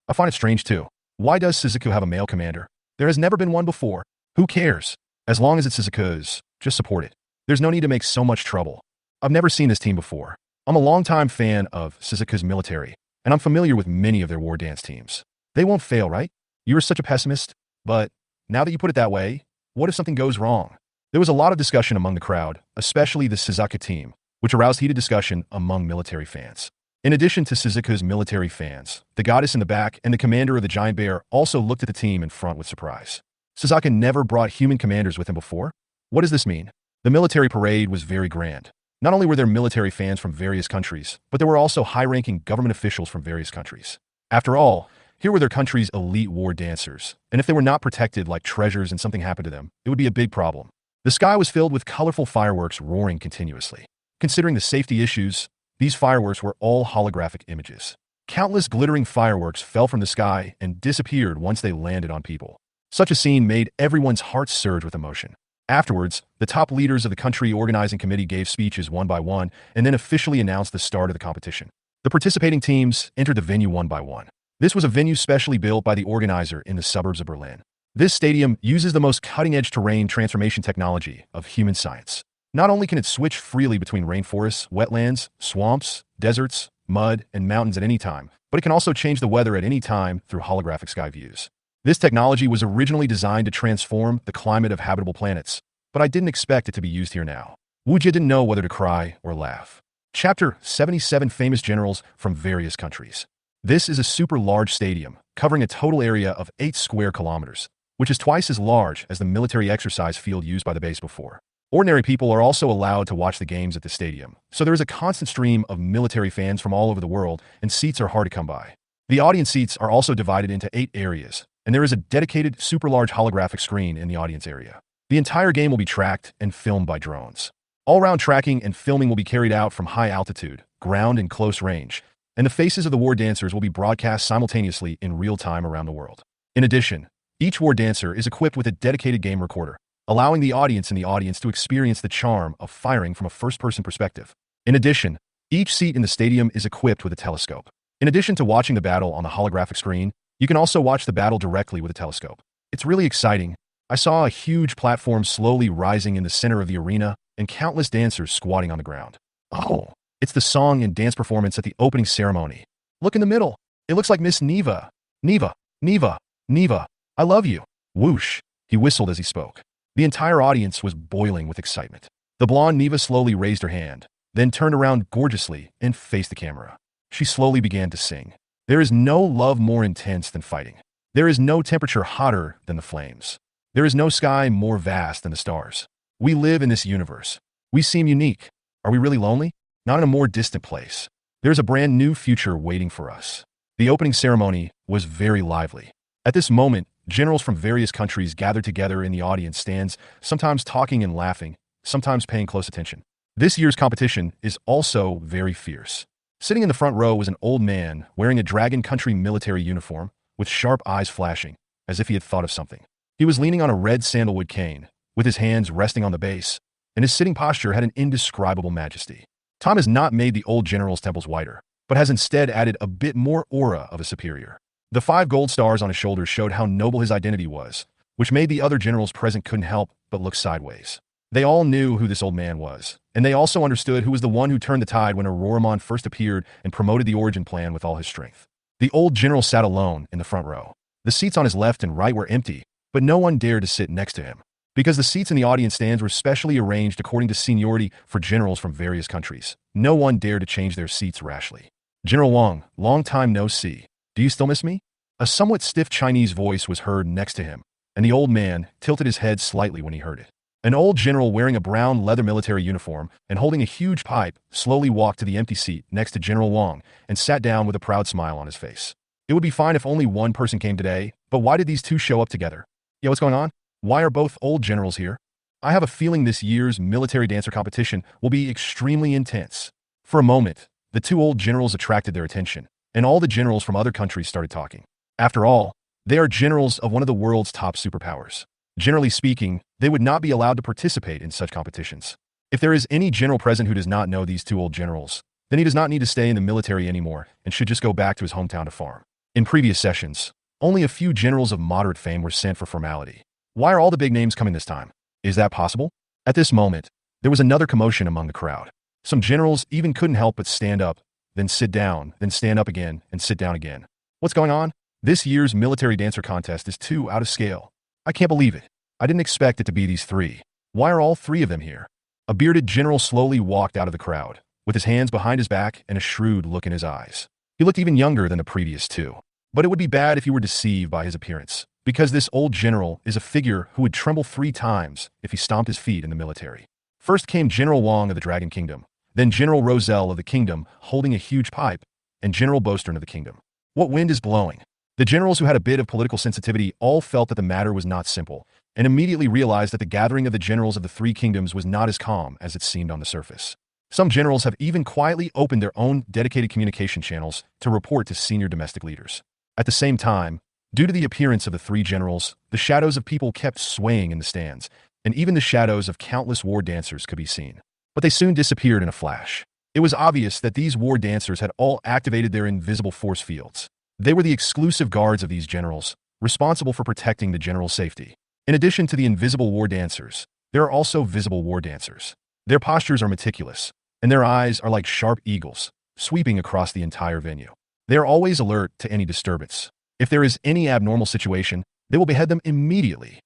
I find it strange too. Why does Suzaku have a male commander? There has never been one before. Who cares? As long as it's Suzaku's, just support it. There's no need to make so much trouble. I've never seen this team before. I'm a longtime fan of Suzaku's military, and I'm familiar with many of their war dance teams. They won't fail, right? You are such a pessimist. But now that you put it that way, what if something goes wrong? There was a lot of discussion among the crowd, especially the Suzaku team, which aroused heated discussion among military fans. In addition to Suzaku's military fans, the goddess in the back and the commander of the Giant Bear also looked at the team in front with surprise. Suzaku never brought human commanders with him before? What does this mean? The military parade was very grand. Not only were there military fans from various countries, but there were also high-ranking government officials from various countries. After all, Here were their country's elite war dancers, and if they were not protected like treasures and something happened to them, it would be a big problem. The sky was filled with colorful fireworks roaring continuously. Considering the safety issues, these fireworks were all holographic images. Countless glittering fireworks fell from the sky and disappeared once they landed on people. Such a scene made everyone's hearts surge with emotion. Afterwards, the top leaders of the country organizing committee gave speeches one by one and then officially announced the start of the competition. The participating teams entered the venue one by one. This was a venue specially built by the organizer in the suburbs of Berlin. This stadium uses the most cutting-edge terrain transformation technology of human science. Not only can it switch freely between rainforests, wetlands, swamps, deserts, mud, and mountains at any time, but it can also change the weather at any time through holographic sky views. This technology was originally designed to transform the climate of habitable planets, but I didn't expect it to be used here now. Wujia didn't know whether to cry or laugh. Chapter 77 Famous Generals from Various Countries. This is a super large stadium, covering a total area of 8 square kilometers, which is twice as large as the military exercise field used by the base before. Ordinary people are also allowed to watch the games at the stadium, so there is a constant stream of military fans from all over the world, and seats are hard to come by. The audience seats are also divided into 8 areas, and there is a dedicated super large holographic screen in the audience area. The entire game will be tracked and filmed by drones. All-round tracking and filming will be carried out from high altitude, ground, and close range, and the faces of the war dancers will be broadcast simultaneously in real time around the world. In addition, each war dancer is equipped with a dedicated game recorder, allowing the audience to experience the charm of firing from a first-person perspective. In addition, each seat in the stadium is equipped with a telescope. In addition to watching the battle on the holographic screen, you can also watch the battle directly with a telescope. It's really exciting. I saw a huge platform slowly rising in the center of the arena and countless dancers squatting on the ground. Oh, it's the song and dance performance at the opening ceremony. Look in the middle. It looks like Miss Neva. Neva, Neva, Neva, I love you. Whoosh, he whistled as he spoke. The entire audience was boiling with excitement. The blonde Neva slowly raised her hand, then turned around gorgeously and faced the camera. She slowly began to sing. There is no love more intense than fighting. There is no temperature hotter than the flames. There is no sky more vast than the stars. We live in this universe. We seem unique. Are we really lonely? Not in a more distant place. There's a brand new future waiting for us. The opening ceremony was very lively. At this moment, generals from various countries gathered together in the audience stands, sometimes talking and laughing, sometimes paying close attention. This year's competition is also very fierce. Sitting in the front row was an old man wearing a Dragon Country military uniform, with sharp eyes flashing, as if he had thought of something. He was leaning on a red sandalwood cane, with his hands resting on the base, and his sitting posture had an indescribable majesty. Time has not made the old general's temples whiter, but has instead added a bit more aura of a superior. The 5 gold stars on his shoulders showed how noble his identity was, which made the other generals present couldn't help but look sideways. They all knew who this old man was, and they also understood who was the one who turned the tide when Aurora first appeared and promoted the origin plan with all his strength. The old general sat alone in the front row. The seats on his left and right were empty, but no one dared to sit next to him, because the seats in the audience stands were specially arranged according to seniority for generals from various countries. No one dared to change their seats rashly. General Wang, long time no see. Do you still miss me? A somewhat stiff Chinese voice was heard next to him, and the old man tilted his head slightly when he heard it. An old general wearing a brown leather military uniform and holding a huge pipe slowly walked to the empty seat next to General Wang and sat down with a proud smile on his face. It would be fine if only one person came today, but why did these two show up together? Yeah, what's going on? Why are both old generals here? I have a feeling this year's military dancer competition will be extremely intense. For a moment, the 2 old generals attracted their attention, and all the generals from other countries started talking. After all, they are generals of one of the world's top superpowers. Generally speaking, they would not be allowed to participate in such competitions. If there is any general present who does not know these 2 old generals, then he does not need to stay in the military anymore and should just go back to his hometown to farm. In previous sessions, only a few generals of moderate fame were sent for formality. Why are all the big names coming this time? Is that possible? At this moment, there was another commotion among the crowd. Some generals even couldn't help but stand up, then sit down, then stand up again, and sit down again. What's going on? This year's military dancer contest is too out of scale. I can't believe it. I didn't expect it to be these 3. Why are all 3 of them here? A bearded general slowly walked out of the crowd, with his hands behind his back and a shrewd look in his eyes. He looked even younger than the previous 2. But it would be bad if you were deceived by his appearance, because this old general is a figure who would tremble 3 times if he stomped his feet in the military. First came General Wang of the Dragon Kingdom, then General Roselle of the kingdom holding a huge pipe, and General Bostern of the kingdom. What wind is blowing? The generals who had a bit of political sensitivity all felt that the matter was not simple, and immediately realized that the gathering of the generals of the three kingdoms was not as calm as it seemed on the surface. Some generals have even quietly opened their own dedicated communication channels to report to senior domestic leaders. At the same time, due to the appearance of the three generals, the shadows of people kept swaying in the stands, and even the shadows of countless war dancers could be seen. But they soon disappeared in a flash. It was obvious that these war dancers had all activated their invisible force fields. They were the exclusive guards of these generals, responsible for protecting the general's safety. In addition to the invisible war dancers, there are also visible war dancers. Their postures are meticulous, and their eyes are like sharp eagles, sweeping across the entire venue. They are always alert to any disturbance. If there is any abnormal situation, they will behead them immediately.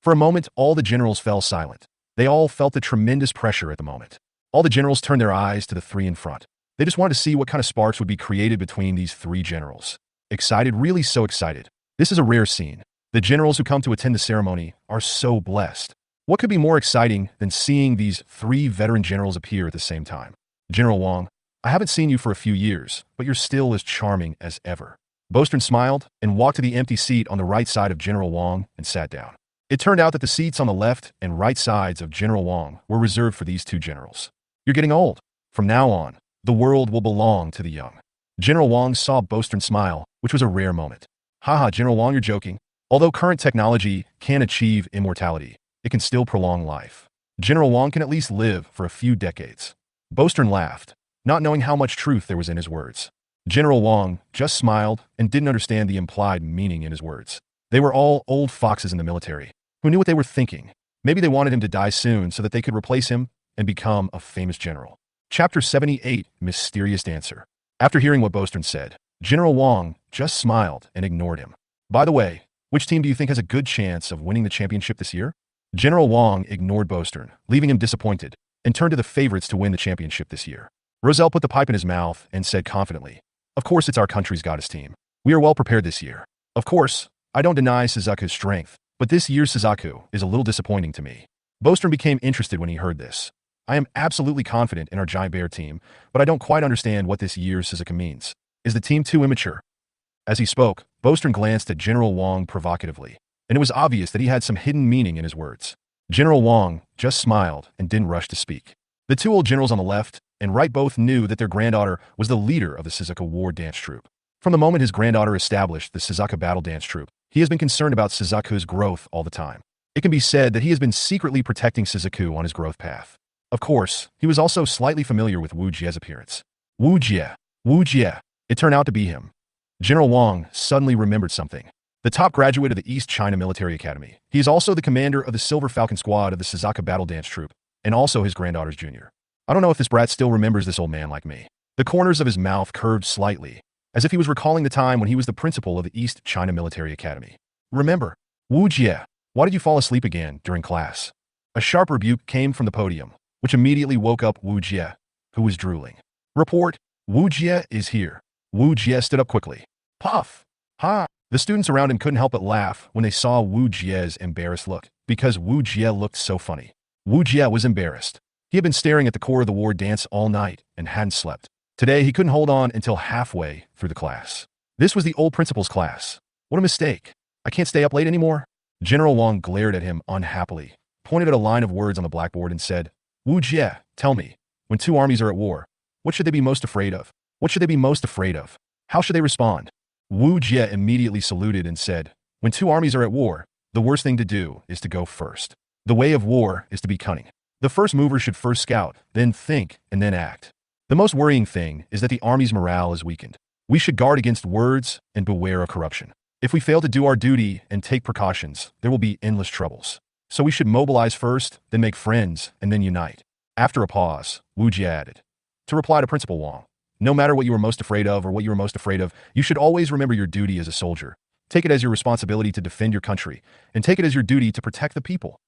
For a moment, all the generals fell silent. They all felt the tremendous pressure at the moment. All the generals turned their eyes to the three in front. They just wanted to see what kind of sparks would be created between these three generals. Excited, really so excited. This is a rare scene. The generals who come to attend the ceremony are so blessed. What could be more exciting than seeing these three veteran generals appear at the same time? General Wang, I haven't seen you for a few years, but you're still as charming as ever. Bostern smiled and walked to the empty seat on the right side of General Wang and sat down. It turned out that the seats on the left and right sides of General Wang were reserved for these two generals. You're getting old. From now on, the world will belong to the young. General Wang saw Bostern smile, which was a rare moment. Haha, General Wang, you're joking. Although current technology can achieve immortality, it can still prolong life. General Wang can at least live for a few decades. Bostern laughed, not knowing how much truth there was in his words. General Wang just smiled and didn't understand the implied meaning in his words. They were all old foxes in the military, who knew what they were thinking. Maybe they wanted him to die soon so that they could replace him and become a famous general. Chapter 78, Mysterious Dancer. After hearing what Bostern said, General Wang just smiled and ignored him. By the way, which team do you think has a good chance of winning the championship this year? General Wang ignored Bostern, leaving him disappointed, and turned to the favorites to win the championship this year. Roselle put the pipe in his mouth and said confidently, "Of course it's our country's goddess team. We are well prepared this year. Of course, I don't deny Suzaku's strength, but this year's Suzaku is a little disappointing to me." Bostern became interested when he heard this. I am absolutely confident in our giant bear team, but I don't quite understand what this year's Suzaku means. Is the team too immature? As he spoke, Bostern glanced at General Wang provocatively, and it was obvious that he had some hidden meaning in his words. General Wang just smiled and didn't rush to speak. The two old generals on the left and right both knew that their granddaughter was the leader of the Suzaku War Dance Troop. From the moment his granddaughter established the Suzaku Battle Dance Troop, he has been concerned about Suzaku's growth all the time. It can be said that he has been secretly protecting Suzaku on his growth path. Of course, he was also slightly familiar with Wujia's appearance. Wujia. It turned out to be him. General Wang suddenly remembered something. The top graduate of the East China Military Academy. He is also the commander of the Silver Falcon Squad of the Suzaku Battle Dance Troop, and also his granddaughter's junior. I don't know if this brat still remembers this old man like me. The corners of his mouth curved slightly, as if he was recalling the time when he was the principal of the East China Military Academy. Remember, Wujia, why did you fall asleep again during class? A sharp rebuke came from the podium, which immediately woke up Wujia, who was drooling. Report, Wujia is here. Wujia stood up quickly. Puff! Ha! The students around him couldn't help but laugh when they saw Wujia's embarrassed look, because Wujia looked so funny. Wujia was embarrassed. He had been staring at the core of the war dance all night and hadn't slept. Today, he couldn't hold on until halfway through the class. This was the old principal's class. What a mistake. I can't stay up late anymore. General Wang glared at him unhappily, pointed at a line of words on the blackboard and said, Wujia, tell me, when two armies are at war, what should they be most afraid of? What should they be most afraid of? How should they respond? Wujia immediately saluted and said, when two armies are at war, the worst thing to do is to go first. The way of war is to be cunning. The first mover should first scout, then think, and then act. The most worrying thing is that the army's morale is weakened. We should guard against words and beware of corruption. If we fail to do our duty and take precautions, there will be endless troubles. So we should mobilize first, then make friends, and then unite. After a pause, Wujia added, to reply to Principal Wang, no matter what you are most afraid of or what you are most afraid of, you should always remember your duty as a soldier. Take it as your responsibility to defend your country, and take it as your duty to protect the people.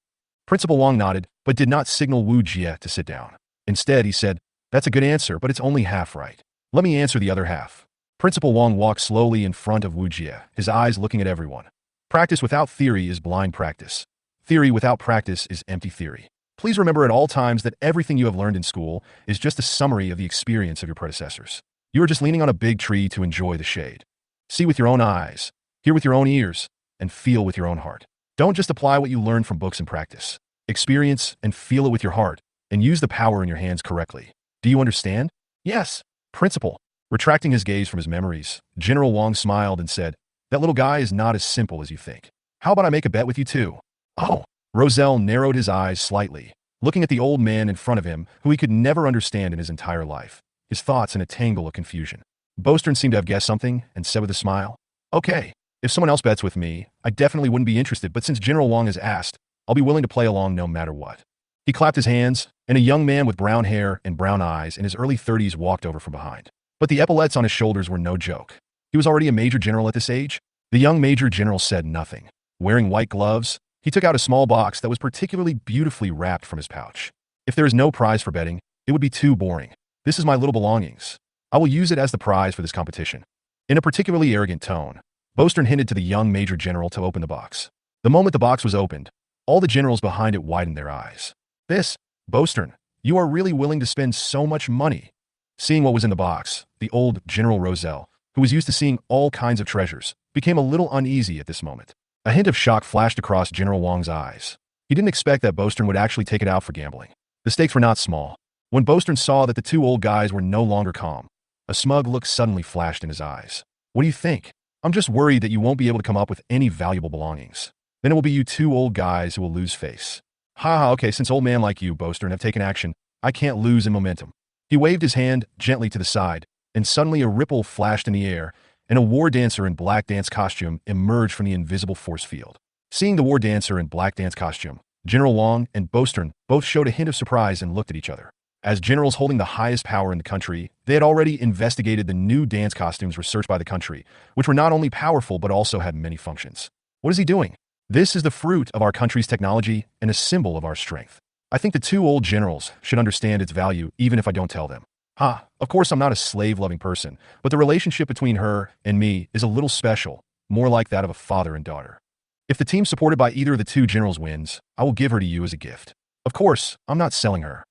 Principal Wang nodded, but did not signal Wujia to sit down. Instead, he said, that's a good answer, but it's only half right. Let me answer the other half. Principal Wang walked slowly in front of Wujia, his eyes looking at everyone. Practice without theory is blind practice. Theory without practice is empty theory. Please remember at all times that everything you have learned in school is just a summary of the experience of your predecessors. You are just leaning on a big tree to enjoy the shade. See with your own eyes, hear with your own ears, and feel with your own heart. Don't just apply what you learn from books and practice. Experience and feel it with your heart, and use the power in your hands correctly. Do you understand? Yes. Principal. Retracting his gaze from his memories, General Wong smiled and said, that little guy is not as simple as you think. How about I make a bet with you too? Oh. Roselle narrowed his eyes slightly, looking at the old man in front of him, who he could never understand in his entire life, his thoughts in a tangle of confusion. Bostern seemed to have guessed something and said with a smile, okay, if someone else bets with me, I definitely wouldn't be interested, but since General Wong has asked, I'll be willing to play along no matter what. He clapped his hands, and a young man with brown hair and brown eyes in his early 30s walked over from behind. But the epaulets on his shoulders were no joke. He was already a major general at this age. The young major general said nothing. Wearing white gloves, he took out a small box that was particularly beautifully wrapped from his pouch. If there is no prize for betting, it would be too boring. This is my little belongings. I will use it as the prize for this competition. In a particularly arrogant tone, Bostern hinted to the young major general to open the box. The moment the box was opened, all the generals behind it widened their eyes. This, Bostern, you are really willing to spend so much money. Seeing what was in the box, the old General Roselle, who was used to seeing all kinds of treasures, became a little uneasy at this moment. A hint of shock flashed across General Wong's eyes. He didn't expect that Bostern would actually take it out for gambling. The stakes were not small. When Bostern saw that the two old guys were no longer calm, a smug look suddenly flashed in his eyes. What do you think? I'm just worried that you won't be able to come up with any valuable belongings. Then it will be you two old guys who will lose face. Ha, okay, since old man like you, Bostern, have taken action, I can't lose in momentum. He waved his hand gently to the side, and suddenly a ripple flashed in the air, and a war dancer in black dance costume emerged from the invisible force field. Seeing the war dancer in black dance costume, General Wong and Bostern both showed a hint of surprise and looked at each other. As generals holding the highest power in the country, they had already investigated the new dance costumes researched by the country, which were not only powerful but also had many functions. What is he doing? This is the fruit of our country's technology and a symbol of our strength. I think the two old generals should understand its value even if I don't tell them. Of course I'm not a slave-loving person, but the relationship between her and me is a little special, more like that of a father and daughter. If the team supported by either of the two generals wins, I will give her to you as a gift. Of course, I'm not selling her.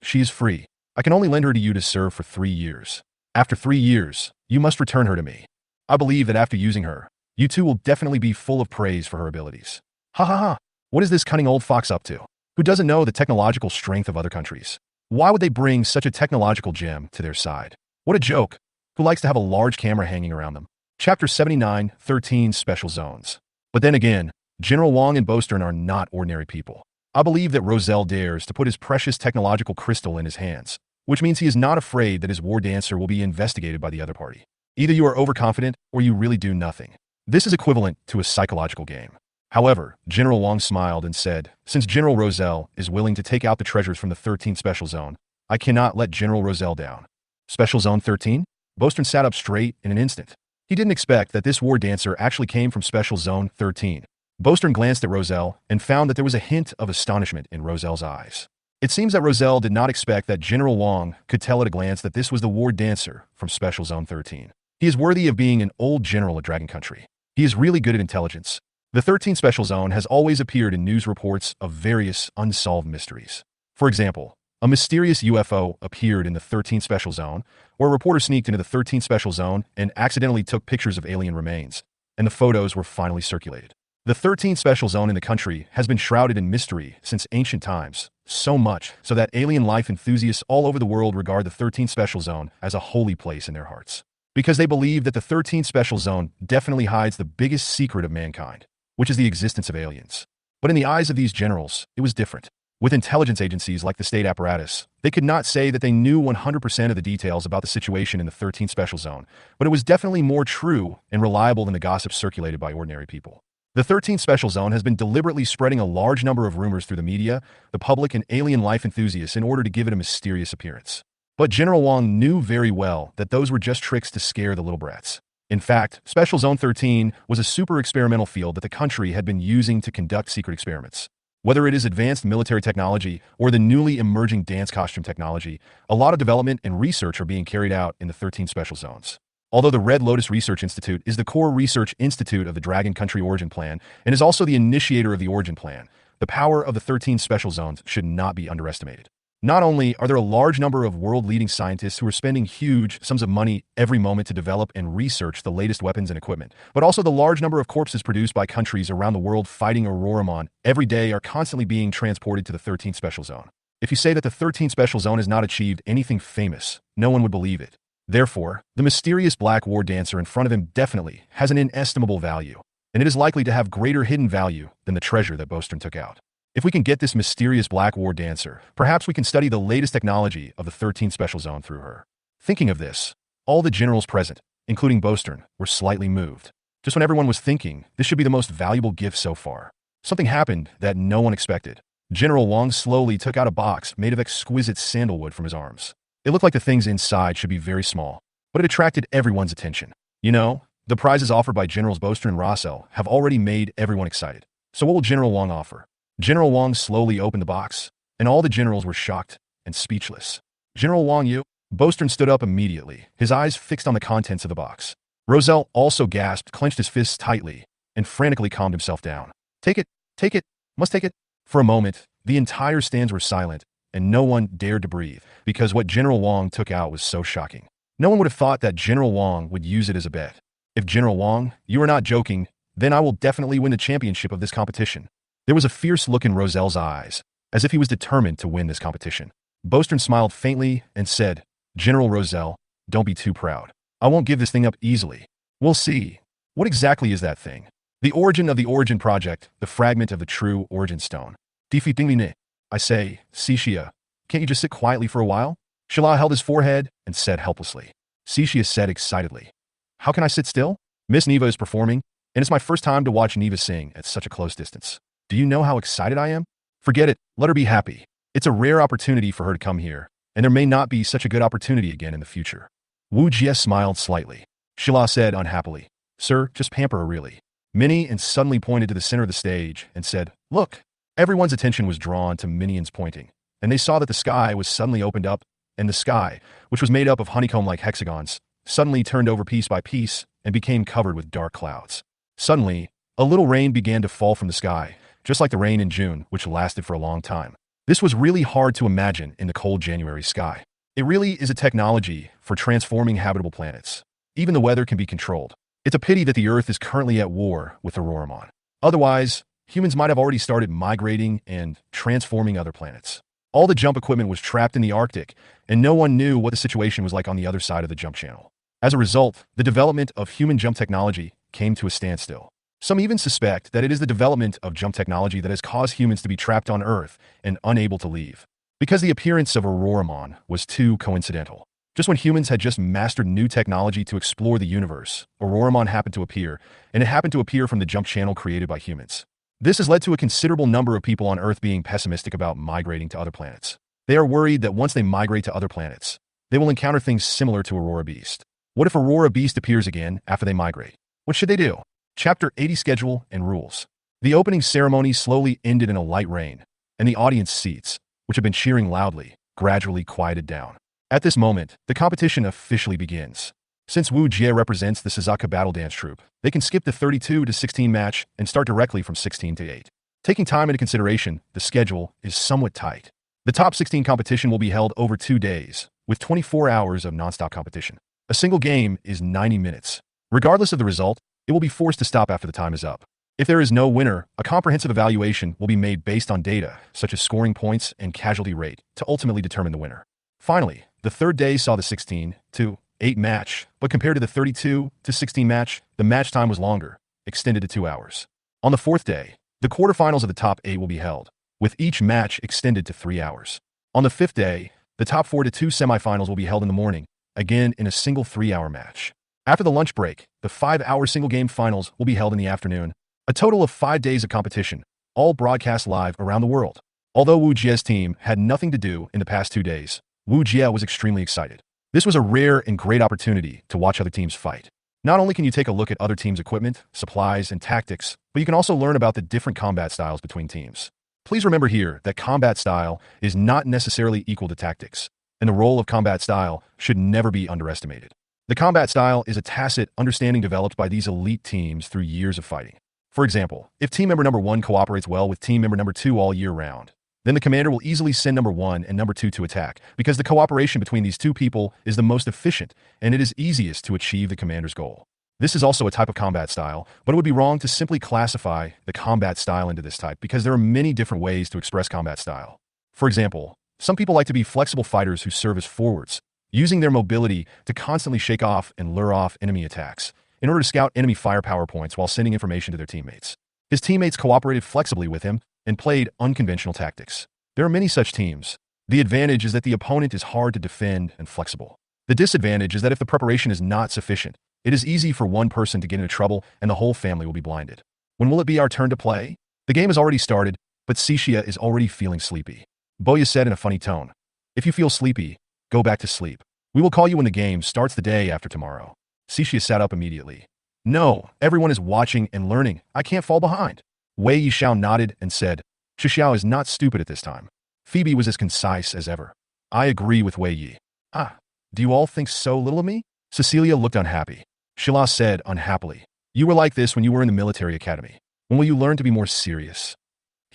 She is free. I can only lend her to you to serve for 3 years. After 3 years, you must return her to me. I believe that after using her, you two will definitely be full of praise for her abilities. What is this cunning old fox up to? Who doesn't know the technological strength of other countries? Why would they bring such a technological gem to their side? What a joke. Who likes to have a large camera hanging around them? Chapter 79, 13 Special Zones. But then again, General Wong and Bostern are not ordinary people. I believe that Roselle dares to put his precious technological crystal in his hands, which means he is not afraid that his war dancer will be investigated by the other party. Either you are overconfident or you really do nothing. This is equivalent to a psychological game. However, General Wong smiled and said, since General Roselle is willing to take out the treasures from the 13th Special Zone, I cannot let General Roselle down. Special Zone 13? Bostern sat up straight in an instant. He didn't expect that this war dancer actually came from Special Zone 13. Bostern glanced at Roselle and found that there was a hint of astonishment in Roselle's eyes. It seems that Roselle did not expect that General Wong could tell at a glance that this was the war dancer from Special Zone 13. He is worthy of being an old general of Dragon Country. He is really good at intelligence. The 13th Special Zone has always appeared in news reports of various unsolved mysteries. For example, a mysterious UFO appeared in the 13th Special Zone, where a reporter sneaked into the 13th Special Zone and accidentally took pictures of alien remains, and the photos were finally circulated. The 13th Special Zone in the country has been shrouded in mystery since ancient times, so much so that alien life enthusiasts all over the world regard the 13th Special Zone as a holy place in their hearts. Because they believe that the 13th Special Zone definitely hides the biggest secret of mankind, which is the existence of aliens. But in the eyes of these generals, it was different. With intelligence agencies like the state apparatus, they could not say that they knew 100% of the details about the situation in the 13th Special Zone, but it was definitely more true and reliable than the gossip circulated by ordinary people. The 13th Special Zone has been deliberately spreading a large number of rumors through the media, the public, and alien life enthusiasts in order to give it a mysterious appearance. But General Wong knew very well that those were just tricks to scare the little brats. In fact, Special Zone 13 was a super experimental field that the country had been using to conduct secret experiments. Whether it is advanced military technology or the newly emerging dance costume technology, a lot of development and research are being carried out in the 13 Special Zones. Although the Red Lotus Research Institute is the core research institute of the Dragon Country Origin Plan and is also the initiator of the Origin Plan, the power of the 13 Special Zones should not be underestimated. Not only are there a large number of world-leading scientists who are spending huge sums of money every moment to develop and research the latest weapons and equipment, but also the large number of corpses produced by countries around the world fighting Auroramon every day are constantly being transported to the 13th Special Zone. If you say that the 13th Special Zone has not achieved anything famous, no one would believe it. Therefore, the mysterious black war dancer in front of him definitely has an inestimable value, and it is likely to have greater hidden value than the treasure that Bostern took out. If we can get this mysterious black war dancer, perhaps we can study the latest technology of the 13th Special Zone through her. Thinking of this, all the generals present, including Bostern, were slightly moved. Just when everyone was thinking this should be the most valuable gift so far, something happened that no one expected. General Wang slowly took out a box made of exquisite sandalwood from his arms. It looked like the things inside should be very small, but it attracted everyone's attention. You know, the prizes offered by Generals Bostern and Rossell have already made everyone excited. So what will General Wang offer? General Wang slowly opened the box, and all the generals were shocked and speechless. General Wang, you? Bostern stood up immediately, his eyes fixed on the contents of the box. Roselle also gasped, clenched his fists tightly, and frantically calmed himself down. Take it, must take it. For a moment, the entire stands were silent, and no one dared to breathe, because what General Wang took out was so shocking. No one would have thought that General Wang would use it as a bet. If General Wang, you are not joking, then I will definitely win the championship of this competition. There was a fierce look in Roselle's eyes, as if he was determined to win this competition. Bostern smiled faintly and said, General Roselle, don't be too proud. I won't give this thing up easily. We'll see. What exactly is that thing? The origin of the Origin Project, the fragment of the true Origin Stone. Defeatingly, I say, Cixia, can't you just sit quietly for a while? Shala held his forehead and said helplessly. Cixia said excitedly, how can I sit still? Miss Neva is performing, and it's my first time to watch Neva sing at such a close distance. Do you know how excited I am? Forget it, let her be happy. It's a rare opportunity for her to come here, and there may not be such a good opportunity again in the future. Wujia smiled slightly. Shala said unhappily, Sir, just pamper her really. Minnie and suddenly pointed to the center of the stage and said, Look. Everyone's attention was drawn to Minions pointing, and they saw that the sky was suddenly opened up, and the sky, which was made up of honeycomb-like hexagons, suddenly turned over piece by piece and became covered with dark clouds. Suddenly, a little rain began to fall from the sky, just like the rain in June, which lasted for a long time. This was really hard to imagine in the cold January sky. It really is a technology for transforming habitable planets. Even the weather can be controlled. It's a pity that the Earth is currently at war with Auroramon. Otherwise, humans might have already started migrating and transforming other planets. All the jump equipment was trapped in the Arctic, and no one knew what the situation was like on the other side of the jump channel. As a result, the development of human jump technology came to a standstill. Some even suspect that it is the development of jump technology that has caused humans to be trapped on Earth and unable to leave. Because the appearance of Auroramon was too coincidental. Just when humans had just mastered new technology to explore the universe, Auroramon happened to appear, and it happened to appear from the jump channel created by humans. This has led to a considerable number of people on Earth being pessimistic about migrating to other planets. They are worried that once they migrate to other planets, they will encounter things similar to Aurora Beast. What if Aurora Beast appears again after they migrate? What should they do? Chapter 80 Schedule and Rules. The opening ceremony slowly ended in a light rain, and the audience seats, which had been cheering loudly, gradually quieted down. At this moment, the competition officially begins. Since Wujia represents the Suzaku Battle Dance Troop, they can skip the 32-16 match and start directly from 16-8. Taking time into consideration, the schedule is somewhat tight. The top 16 competition will be held over 2 days, with 24 hours of non-stop competition. A single game is 90 minutes. Regardless of the result, it will be forced to stop after the time is up. If there is no winner, a comprehensive evaluation will be made based on data, such as scoring points and casualty rate, to ultimately determine the winner. Finally, the third day saw the 16-8 match, but compared to the 32-16 match, the match time was longer, extended to 2 hours. On the fourth day, the quarterfinals of the top 8 will be held, with each match extended to 3 hours. On the fifth day, the top 4 to 2 semifinals will be held in the morning, again in a single 3-hour match. After the lunch break, the 5-hour single-game finals will be held in the afternoon. A total of 5 days of competition, all broadcast live around the world. Although Wujia's team had nothing to do in the past 2 days, Wujia was extremely excited. This was a rare and great opportunity to watch other teams fight. Not only can you take a look at other teams' equipment, supplies, and tactics, but you can also learn about the different combat styles between teams. Please remember here that combat style is not necessarily equal to tactics, and the role of combat style should never be underestimated. The combat style is a tacit understanding developed by these elite teams through years of fighting. For example, if team member number 1 cooperates well with team member number 2 all year round, then the commander will easily send number 1 and number 2 to attack, because the cooperation between these two people is the most efficient, and it is easiest to achieve the commander's goal. This is also a type of combat style, but it would be wrong to simply classify the combat style into this type, because there are many different ways to express combat style. For example, some people like to be flexible fighters who serve as forwards, using their mobility to constantly shake off and lure off enemy attacks, in order to scout enemy firepower points while sending information to their teammates. His teammates cooperated flexibly with him and played unconventional tactics. There are many such teams. The advantage is that the opponent is hard to defend and flexible. The disadvantage is that if the preparation is not sufficient, it is easy for one person to get into trouble and the whole family will be blinded. When will it be our turn to play? The game has already started, but Sishia is already feeling sleepy. Boya said in a funny tone, "If you feel sleepy, go back to sleep. We will call you when the game starts the day after tomorrow." Sishia sat up immediately. "No, everyone is watching and learning. I can't fall behind." Wei Yishao nodded and said, "Shishiao is not stupid at this time." Phoebe was as concise as ever. "I agree with Wei Yi." "Ah, do you all think so little of me?" Cecilia looked unhappy. Shila said unhappily, "You were like this when you were in the military academy. When will you learn to be more serious?"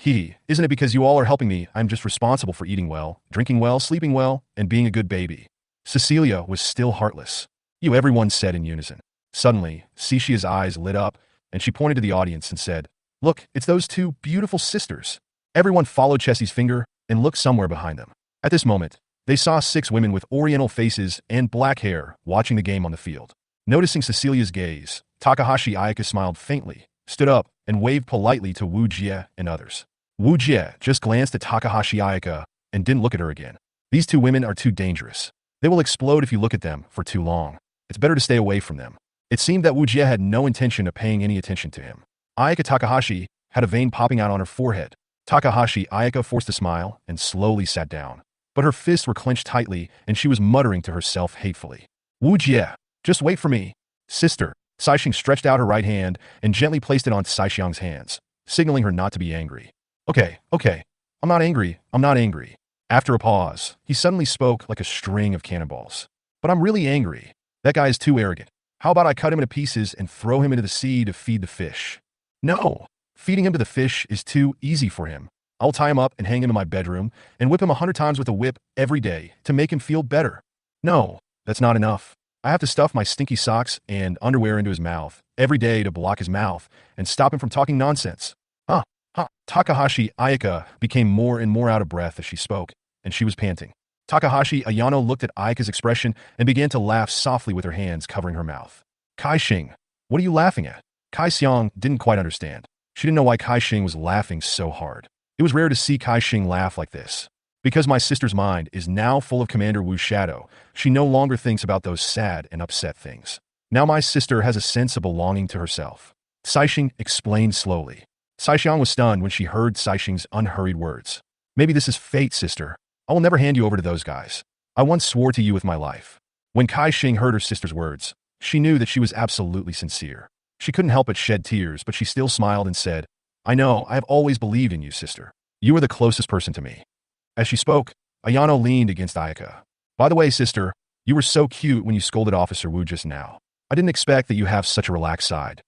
Isn't it because you all are helping me, I'm just responsible for eating well, drinking well, sleeping well, and being a good baby." Cecilia was still heartless. "You," everyone said in unison. Suddenly, Sishia's eyes lit up, and she pointed to the audience and said, "Look, it's those two beautiful sisters." Everyone followed Chessie's finger and looked somewhere behind them. At this moment, they saw 6 women with oriental faces and black hair watching the game on the field. Noticing Cecilia's gaze, Takahashi Ayaka smiled faintly, stood up, and waved politely to Wujia and others. Wujia just glanced at Takahashi Ayaka and didn't look at her again. These two women are too dangerous. They will explode if you look at them for too long. It's better to stay away from them. It seemed that Wujia had no intention of paying any attention to him. Ayaka Takahashi had a vein popping out on her forehead. Takahashi Ayaka forced a smile and slowly sat down. But her fists were clenched tightly and she was muttering to herself hatefully. "Wujia, just wait for me." "Sister." Saixing stretched out her right hand and gently placed it on Saixiang's hands, signaling her not to be angry. Okay. I'm not angry. After a pause, he suddenly spoke like a string of cannonballs. "But I'm really angry. That guy is too arrogant. How about I cut him into pieces and throw him into the sea to feed the fish?" "No. Feeding him to the fish is too easy for him. I'll tie him up and hang him in my bedroom and whip him 100 times with a whip every day to make him feel better." "No, that's not enough. I have to stuff my stinky socks and underwear into his mouth every day to block his mouth and stop him from talking nonsense." Takahashi Ayaka became more and more out of breath as she spoke, and she was panting. Takahashi Ayano looked at Ayaka's expression and began to laugh softly with her hands covering her mouth. "Kai-Shing, what are you laughing at?" Kai-Xiang didn't quite understand. She didn't know why Kai-Shing was laughing so hard. It was rare to see Kai-Shing laugh like this. "Because my sister's mind is now full of Commander Wu's shadow, she no longer thinks about those sad and upset things. Now my sister has a sense of belonging to herself." Saixing explained slowly. Saixiang was stunned when she heard Saixing's unhurried words. "Maybe this is fate, sister. I will never hand you over to those guys. I once swore to you with my life." When Kai-Shing heard her sister's words, she knew that she was absolutely sincere. She couldn't help but shed tears, but she still smiled and said, "I know, I have always believed in you, sister. You are the closest person to me." As she spoke, Ayano leaned against Ayaka. "By the way, sister, you were so cute when you scolded Officer Wu just now. I didn't expect that you have such a relaxed side."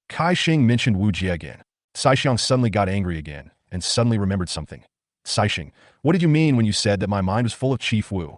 Kai-Shing mentioned Wujia again. Saixiang suddenly got angry again, and suddenly remembered something. "Saixing, what did you mean when you said that my mind was full of Chief Wu?"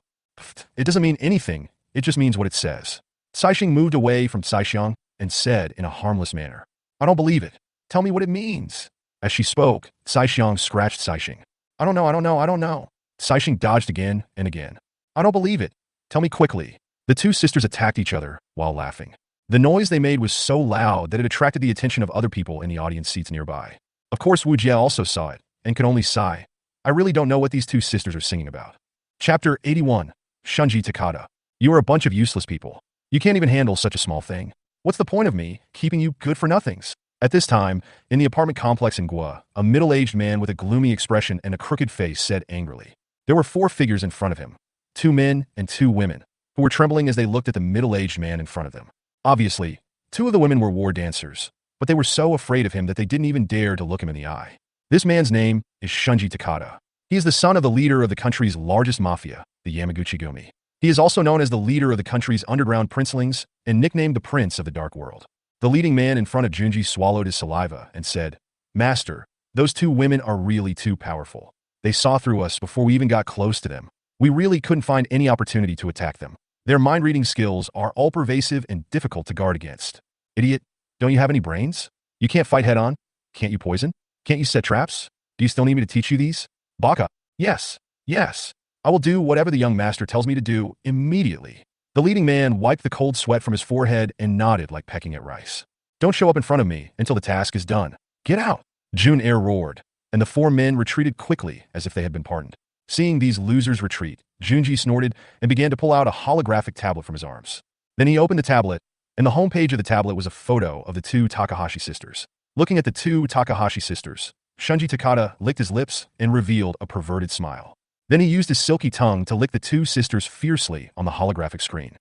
"It doesn't mean anything, it just means what it says." Saixing moved away from Saixiang and said in a harmless manner, "I don't believe it. Tell me what it means." As she spoke, Saixiang scratched Saixing. I don't know. Saixing dodged again and again. "I don't believe it. Tell me quickly." The two sisters attacked each other while laughing. The noise they made was so loud that it attracted the attention of other people in the audience seats nearby. Of course, Wujia also saw it and could only sigh. "I really don't know what these two sisters are singing about." Chapter 81. Shunji Takada. "You are a bunch of useless people. You can't even handle such a small thing. What's the point of me keeping you good for nothings?" At this time, in the apartment complex in Gua, a middle-aged man with a gloomy expression and a crooked face said angrily. There were 4 figures in front of him, 2 men and 2 women, who were trembling as they looked at the middle-aged man in front of them. Obviously, 2 of the women were war dancers, but they were so afraid of him that they didn't even dare to look him in the eye. This man's name is Shunji Takada. He is the son of the leader of the country's largest mafia, the Yamaguchi-gumi. He is also known as the leader of the country's underground princelings and nicknamed the Prince of the Dark World. The leading man in front of Junji swallowed his saliva and said, "Master, those 2 women are really too powerful. They saw through us before we even got close to them. We really couldn't find any opportunity to attack them. Their mind-reading skills are all-pervasive and difficult to guard against. Idiot, don't you have any brains? You can't fight head-on? Can't you poison? Can't you set traps? Do you still need me to teach you these? Baka, yes, yes. I will do whatever the young master tells me to do immediately. The leading man wiped the cold sweat from his forehead and nodded like pecking at rice. Don't show up in front of me until the task is done. Get out! Jun Air roared, and the four men retreated quickly as if they had been pardoned. Seeing these losers retreat, Junji snorted and began to pull out a holographic tablet from his arms. Then he opened the tablet, and the homepage of the tablet was a photo of the two Takahashi sisters. Looking at the two Takahashi sisters, Shunji Takada licked his lips and revealed a perverted smile. Then he used his silky tongue to lick the two sisters fiercely on the holographic screen.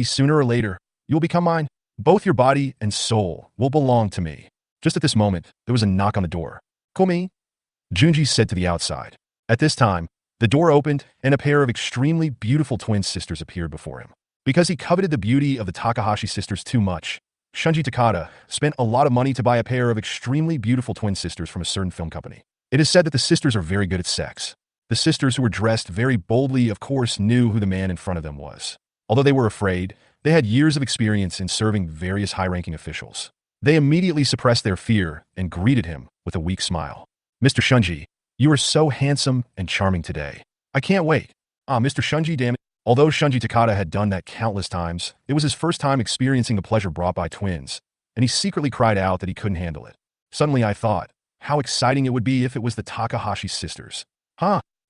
Sooner or later, you'll become mine. Both your body and soul will belong to me. Just at this moment, there was a knock on the door. Komi? Junji said to the outside. At this time, the door opened and a pair of extremely beautiful twin sisters appeared before him. Because he coveted the beauty of the Takahashi sisters too much, Shunji Takada spent a lot of money to buy a pair of extremely beautiful twin sisters from a certain film company. It is said that the sisters are very good at sex. The sisters, who were dressed very boldly, of course, knew who the man in front of them was. Although they were afraid, they had years of experience in serving various high-ranking officials. They immediately suppressed their fear and greeted him with a weak smile. Mr. Shunji, you are so handsome and charming today. I can't wait. Mr. Shunji, damn it. Although Shunji Takada had done that countless times, it was his first time experiencing the pleasure brought by twins, and he secretly cried out that he couldn't handle it. Suddenly I thought, how exciting it would be if it was the Takahashi sisters.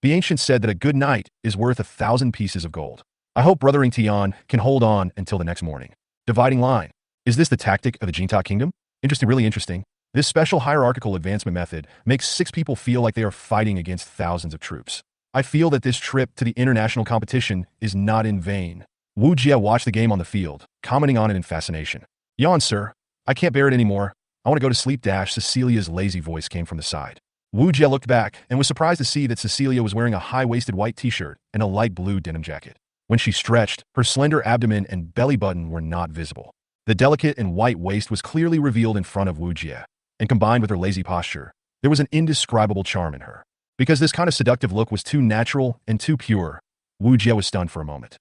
The ancient said that a good night is worth 1,000 pieces of gold. I hope Brothering Tian can hold on until the next morning. Dividing line. Is this the tactic of the Jinta Kingdom? Interesting, really interesting. This special hierarchical advancement method makes 6 people feel like they are fighting against thousands of troops. I feel that this trip to the international competition is not in vain. Wujia watched the game on the field, commenting on it in fascination. Yawn, sir. I can't bear it anymore. I want to go to sleep. Cecilia's lazy voice came from the side. Wujia looked back and was surprised to see that Cecilia was wearing a high-waisted white t-shirt and a light blue denim jacket. When she stretched, her slender abdomen and belly button were not visible. The delicate and white waist was clearly revealed in front of Wujia, and combined with her lazy posture, there was an indescribable charm in her. Because this kind of seductive look was too natural and too pure, Wujia was stunned for a moment.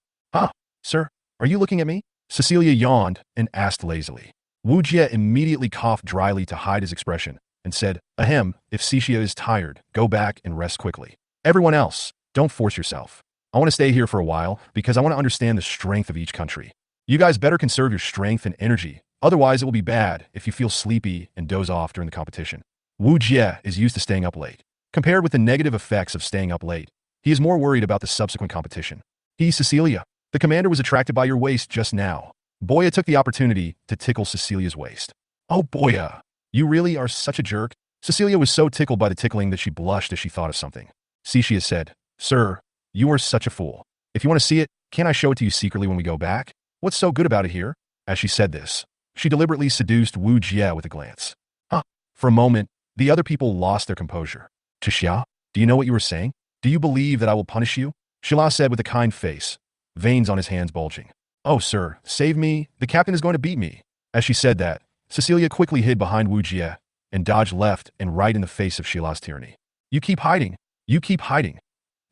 Sir, are you looking at me? Cecilia yawned and asked lazily. Wujia immediately coughed dryly to hide his expression and said, Ahem, if Cecilia is tired, go back and rest quickly. Everyone else, don't force yourself. I want to stay here for a while because I want to understand the strength of each country. You guys better conserve your strength and energy, otherwise it will be bad if you feel sleepy and doze off during the competition. Wujia is used to staying up late. Compared with the negative effects of staying up late, he is more worried about the subsequent competition. Cecilia, the commander was attracted by your waist just now. Boya took the opportunity to tickle Cecilia's waist. Oh, Boya, you really are such a jerk. Cecilia was so tickled by the tickling that she blushed as she thought of something. Cecilia said, Sir, you are such a fool. If you want to see it, can't I show it to you secretly when we go back? What's so good about it here? As she said this, she deliberately seduced Wujia with a glance. For a moment, the other people lost their composure. Chixia, do you know what you were saying? Do you believe that I will punish you? Shila said with a kind face, veins on his hands bulging. Oh, sir, save me. The captain is going to beat me. As she said that, Cecilia quickly hid behind Wujia and dodged left and right in the face of Shila's tyranny. You keep hiding. You keep hiding.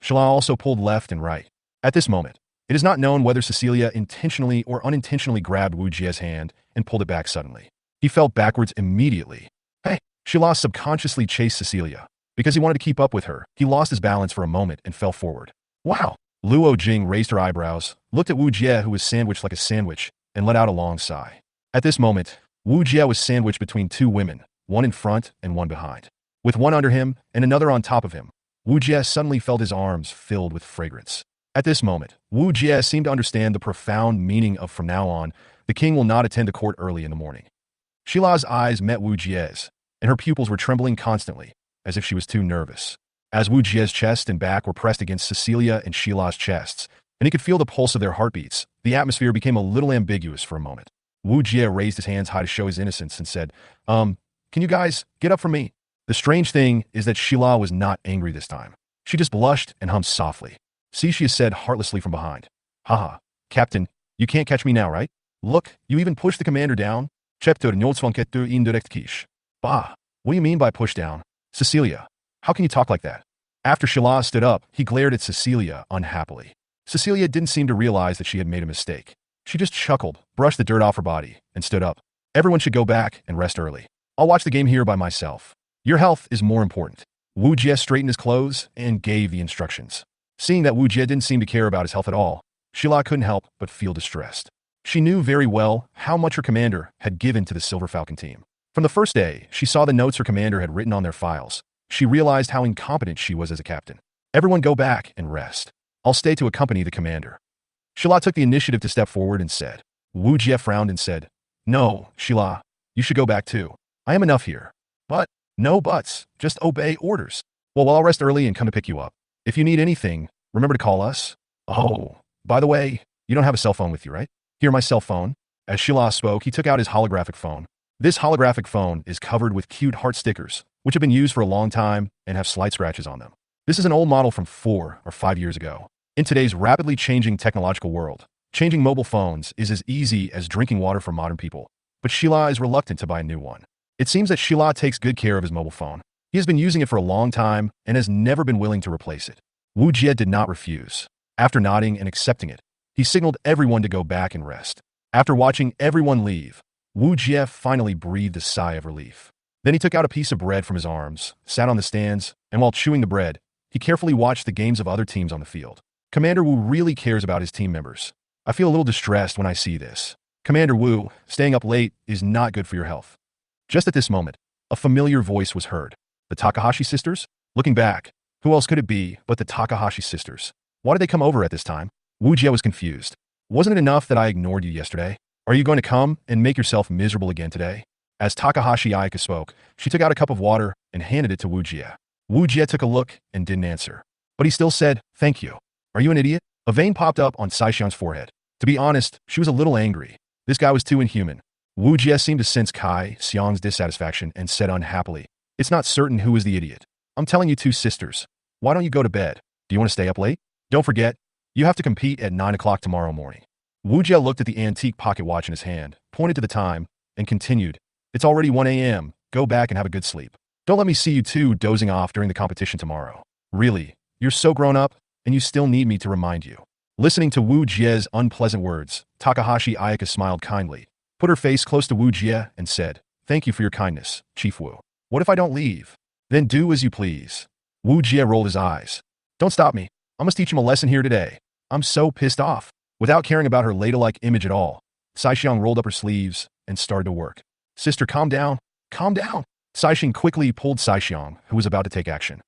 Shila also pulled left and right. At this moment, it is not known whether Cecilia intentionally or unintentionally grabbed Wujia's hand and pulled it back suddenly. He fell backwards immediately. Hey! Shila subconsciously chased Cecilia. Because he wanted to keep up with her, he lost his balance for a moment and fell forward. Wow! Luo Jing raised her eyebrows, looked at Wujia, who was sandwiched like a sandwich, and let out a long sigh. At this moment, Wujia was sandwiched between 2 women, one in front and one behind. With one under him and another on top of him, Wujia suddenly felt his arms filled with fragrance. At this moment, Wujia seemed to understand the profound meaning of from now on, the king will not attend the court early in the morning. Shila's eyes met Wujia's, and her pupils were trembling constantly, as if she was too nervous. As Wujia's chest and back were pressed against Cecilia and Shila's chests, and he could feel the pulse of their heartbeats, the atmosphere became a little ambiguous for a moment. Wujia raised his hands high to show his innocence and said, can you guys get up for me? The strange thing is that Shila was not angry this time. She just blushed and hummed softly. Cixia said heartlessly from behind, Haha, Captain, you can't catch me now, right? Look, you even pushed the commander down. Chepter njotsvanketu indirect kish. Bah, what do you mean by push down? Cecilia, how can you talk like that? After Shala stood up, he glared at Cecilia unhappily. Cecilia didn't seem to realize that she had made a mistake. She just chuckled, brushed the dirt off her body, and stood up. Everyone should go back and rest early. I'll watch the game here by myself. Your health is more important. Wujia straightened his clothes and gave the instructions. Seeing that Wujia didn't seem to care about his health at all, Shala couldn't help but feel distressed. She knew very well how much her commander had given to the Silver Falcon team. From the first day, she saw the notes her commander had written on their files. She realized how incompetent she was as a captain. Everyone go back and rest. I'll stay to accompany the commander. Shala took the initiative to step forward and said. Wujia frowned and said, No, Shala, you should go back too. I am enough here. But, no buts, just obey orders. Well, I'll rest early and come to pick you up. If you need anything, remember to call us. Oh, by the way, you don't have a cell phone with you, right? Here, my cell phone. As Shala spoke, he took out his holographic phone. This holographic phone is covered with cute heart stickers, which have been used for a long time and have slight scratches on them. This is an old model from 4 or 5 years ago. In today's rapidly changing technological world, changing mobile phones is as easy as drinking water for modern people. But Shala is reluctant to buy a new one. It seems that Shala takes good care of his mobile phone. He has been using it for a long time and has never been willing to replace it. Wujia did not refuse. After nodding and accepting it, he signaled everyone to go back and rest. After watching everyone leave, Wujia finally breathed a sigh of relief. Then he took out a piece of bread from his arms, sat on the stands, and while chewing the bread, he carefully watched the games of other teams on the field. Commander Wu really cares about his team members. I feel a little distressed when I see this. Commander Wu, staying up late is not good for your health. Just at this moment, a familiar voice was heard. The Takahashi sisters? Looking back, who else could it be but the Takahashi sisters? Why did they come over at this time? Wujia was confused. Wasn't it enough that I ignored you yesterday? Are you going to come and make yourself miserable again today? As Takahashi Ayaka spoke, she took out a cup of water and handed it to Wujia. Wujia took a look and didn't answer. But he still said, Thank you. Are you an idiot? A vein popped up on Saishiang's forehead. To be honest, she was a little angry. This guy was too inhuman. Wujia seemed to sense Kai Xiang's dissatisfaction and said unhappily, It's not certain who is the idiot. I'm telling you two sisters. Why don't you go to bed? Do you want to stay up late? Don't forget, you have to compete at 9 o'clock tomorrow morning. Wujia looked at the antique pocket watch in his hand, pointed to the time, and continued, It's already 1 a.m. Go back and have a good sleep. Don't let me see you two dozing off during the competition tomorrow. Really, you're so grown up, and you still need me to remind you. Listening to Wujia's unpleasant words, Takahashi Ayaka smiled kindly, put her face close to Wujia, and said, Thank you for your kindness, Chief Wu. What if I don't leave? Then do as you please. Wujia rolled his eyes. Don't stop me. I must teach him a lesson here today. I'm so pissed off. Without caring about her ladle-like image at all, Saishiang rolled up her sleeves and started to work. Sister, calm down. Calm down. Saishiang quickly pulled Saishiang, who was about to take action.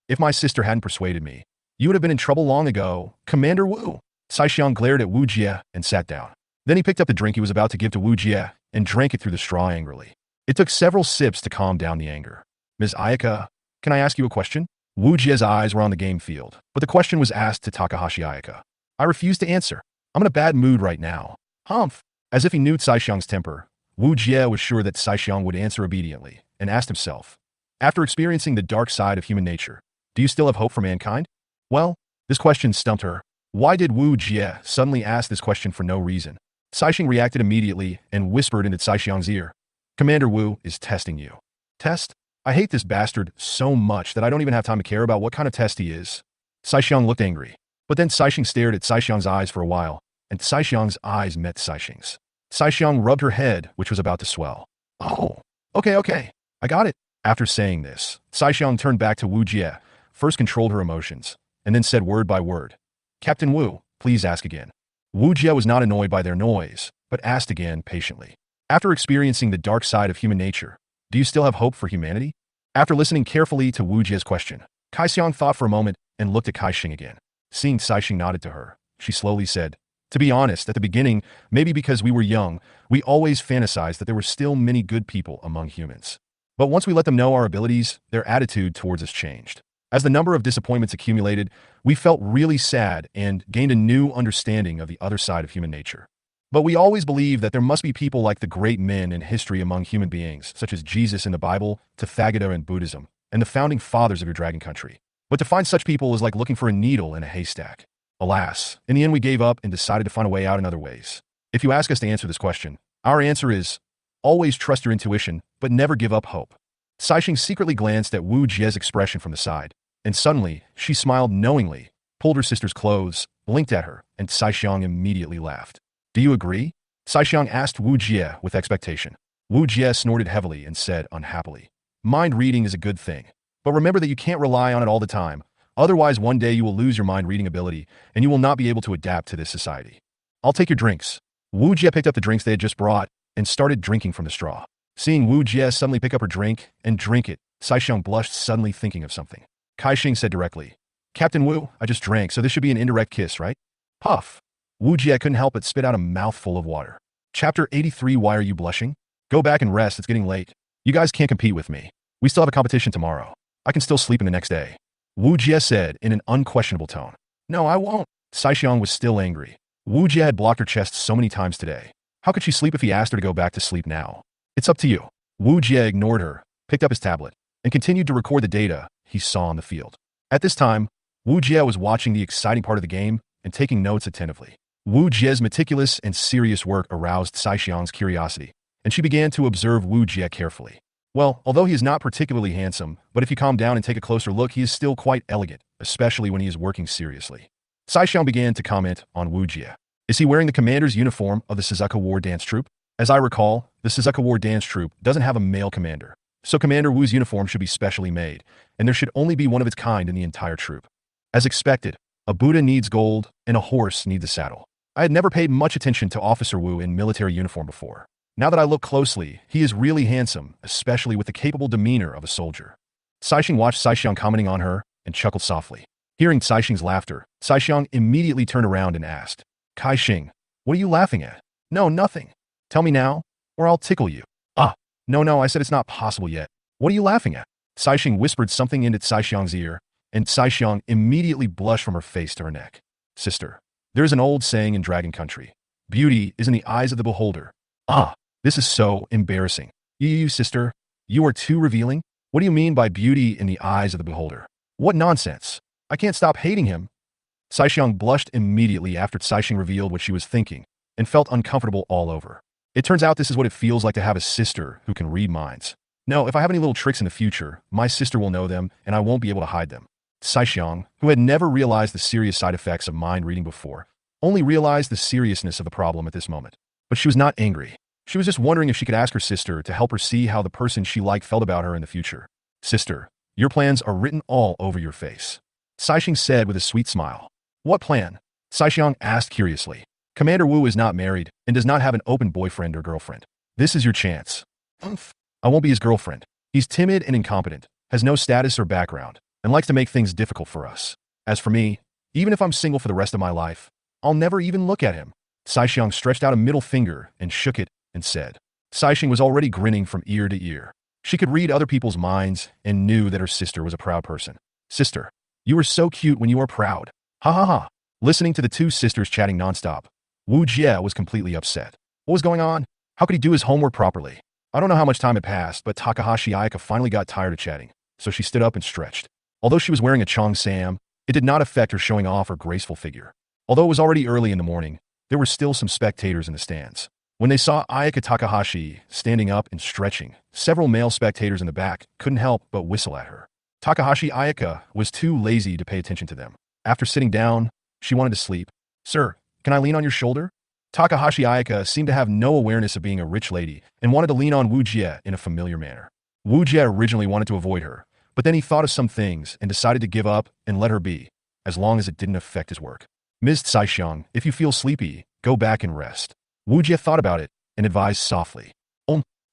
If my sister hadn't persuaded me, you would have been in trouble long ago, Commander Wu. Saishiang glared at Wujia and sat down. Then he picked up the drink he was about to give to Wujia and drank it through the straw angrily. It took several sips to calm down the anger. Ms. Ayaka, can I ask you a question? Wujia's eyes were on the game field, but the question was asked to Takahashi Ayaka. I refuse to answer. I'm in a bad mood right now. Humph. As if he knew Saishiang's temper, Wujia was sure that Saishiang would answer obediently, and asked himself, After experiencing the dark side of human nature, do you still have hope for mankind? Well, this question stumped her. Why did Wujia suddenly ask this question for no reason? Saishiang reacted immediately and whispered into Saishiang's ear, Commander Wu is testing you. Test? I hate this bastard so much that I don't even have time to care about what kind of test he is. Saishiang looked angry. But then Saishiang stared at Saishiang's eyes for a while, and Saishiang's eyes met Saishiang's. Saishiang rubbed her head, which was about to swell. Oh, okay, I got it. After saying this, Saishiang turned back to Wujia, first controlled her emotions, and then said word by word, Captain Wu, please ask again. Wujia was not annoyed by their noise, but asked again patiently. After experiencing the dark side of human nature, do you still have hope for humanity? After listening carefully to Wujia's question, Kai Xiang thought for a moment and looked at Kai Xing again. Seeing Saishiang nodded to her, she slowly said, To be honest, at the beginning, maybe because we were young, we always fantasized that there were still many good people among humans. But once we let them know our abilities, their attitude towards us changed. As the number of disappointments accumulated, we felt really sad and gained a new understanding of the other side of human nature. But we always believed that there must be people like the great men in history among human beings, such as Jesus in the Bible, Tathagata in Buddhism, and the founding fathers of your dragon country. But to find such people is like looking for a needle in a haystack. Alas, in the end we gave up and decided to find a way out in other ways. If you ask us to answer this question, our answer is, always trust your intuition, but never give up hope. Saishiang secretly glanced at Wujia's expression from the side. And suddenly, she smiled knowingly, pulled her sister's clothes, blinked at her, and Saixiang immediately laughed. Do you agree? Saixiang asked Wujia with expectation. Wujia snorted heavily and said unhappily, mind reading is a good thing, but remember that you can't rely on it all the time. Otherwise, one day you will lose your mind reading ability, and you will not be able to adapt to this society. I'll take your drinks. Wujia picked up the drinks they had just brought and started drinking from the straw. Seeing Wujia suddenly pick up her drink and drink it, Saixiang blushed, suddenly thinking of something. Kaixing said directly, Captain Wu, I just drank, so this should be an indirect kiss, right? Puff. Wujia couldn't help but spit out a mouthful of water. Chapter 83. Why are you blushing? Go back and rest, it's getting late. You guys can't compete with me. We still have a competition tomorrow. I can still sleep in the next day. Wujia said in an unquestionable tone. No, I won't. Saixiang was still angry. Wujia had blocked her chest so many times today. How could she sleep if he asked her to go back to sleep now? It's up to you. Wujia ignored her, picked up his tablet, and continued to record the data he saw on the field. At this time, Wujia was watching the exciting part of the game and taking notes attentively. Wujia's meticulous and serious work aroused Saixiang's curiosity, and she began to observe Wujia carefully. Well, although he is not particularly handsome, but if you calm down and take a closer look, he is still quite elegant, especially when he is working seriously. Saixiang began to comment on Wujia. Is he wearing the commander's uniform of the Suzaku War Dance Troop? As I recall, the Suzaku War Dance Troop doesn't have a male commander, so Commander Wu's uniform should be specially made, and there should only be one of its kind in the entire troop. As expected, a Buddha needs gold, and a horse needs a saddle. I had never paid much attention to Officer Wu in military uniform before. Now that I look closely, he is really handsome, especially with the capable demeanor of a soldier. Saixiang watched Saixiang commenting on her and chuckled softly. Hearing Saixiang's laughter, Saixiang immediately turned around and asked, Kaixing, what are you laughing at? No, nothing. Tell me now, or I'll tickle you. No, I said it's not possible yet. What are you laughing at? Saixiang whispered something into Saixiang's ear, and Saixiang immediately blushed from her face to her neck. Sister, there is an old saying in Dragon Country. Beauty is in the eyes of the beholder. This is so embarrassing. You, sister, you are too revealing? What do you mean by beauty in the eyes of the beholder? What nonsense. I can't stop hating him. Saixiang blushed immediately after Saixiang revealed what she was thinking, and felt uncomfortable all over. It turns out this is what it feels like to have a sister who can read minds. No, if I have any little tricks in the future, my sister will know them, and I won't be able to hide them. Saixiang, who had never realized the serious side effects of mind reading before, only realized the seriousness of the problem at this moment. But she was not angry. She was just wondering if she could ask her sister to help her see how the person she liked felt about her in the future. Sister, your plans are written all over your face. Saixiang said with a sweet smile. What plan? Saixiang asked curiously. Commander Wu is not married and does not have an open boyfriend or girlfriend. This is your chance. I won't be his girlfriend. He's timid and incompetent, has no status or background, and likes to make things difficult for us. As for me, even if I'm single for the rest of my life, I'll never even look at him. Saixiang stretched out a middle finger and shook it and said. Saixiang was already grinning from ear to ear. She could read other people's minds and knew that her sister was a proud person. Sister, you were so cute when you were proud. Ha ha ha. Listening to the two sisters chatting nonstop, Wujia was completely upset. What was going on? How could he do his homework properly? I don't know how much time had passed, but Takahashi Ayaka finally got tired of chatting, so she stood up and stretched. Although she was wearing a cheongsam, it did not affect her showing off her graceful figure. Although it was already early in the morning, there were still some spectators in the stands. When they saw Ayaka Takahashi standing up and stretching, several male spectators in the back couldn't help but whistle at her. Takahashi Ayaka was too lazy to pay attention to them. After sitting down, she wanted to sleep. Sir, can I lean on your shoulder? Takahashi Ayaka seemed to have no awareness of being a rich lady and wanted to lean on Wujia in a familiar manner. Wujia originally wanted to avoid her, but then he thought of some things and decided to give up and let her be, as long as it didn't affect his work. Ms. Saixiang, if you feel sleepy, go back and rest. Wujia thought about it and advised softly.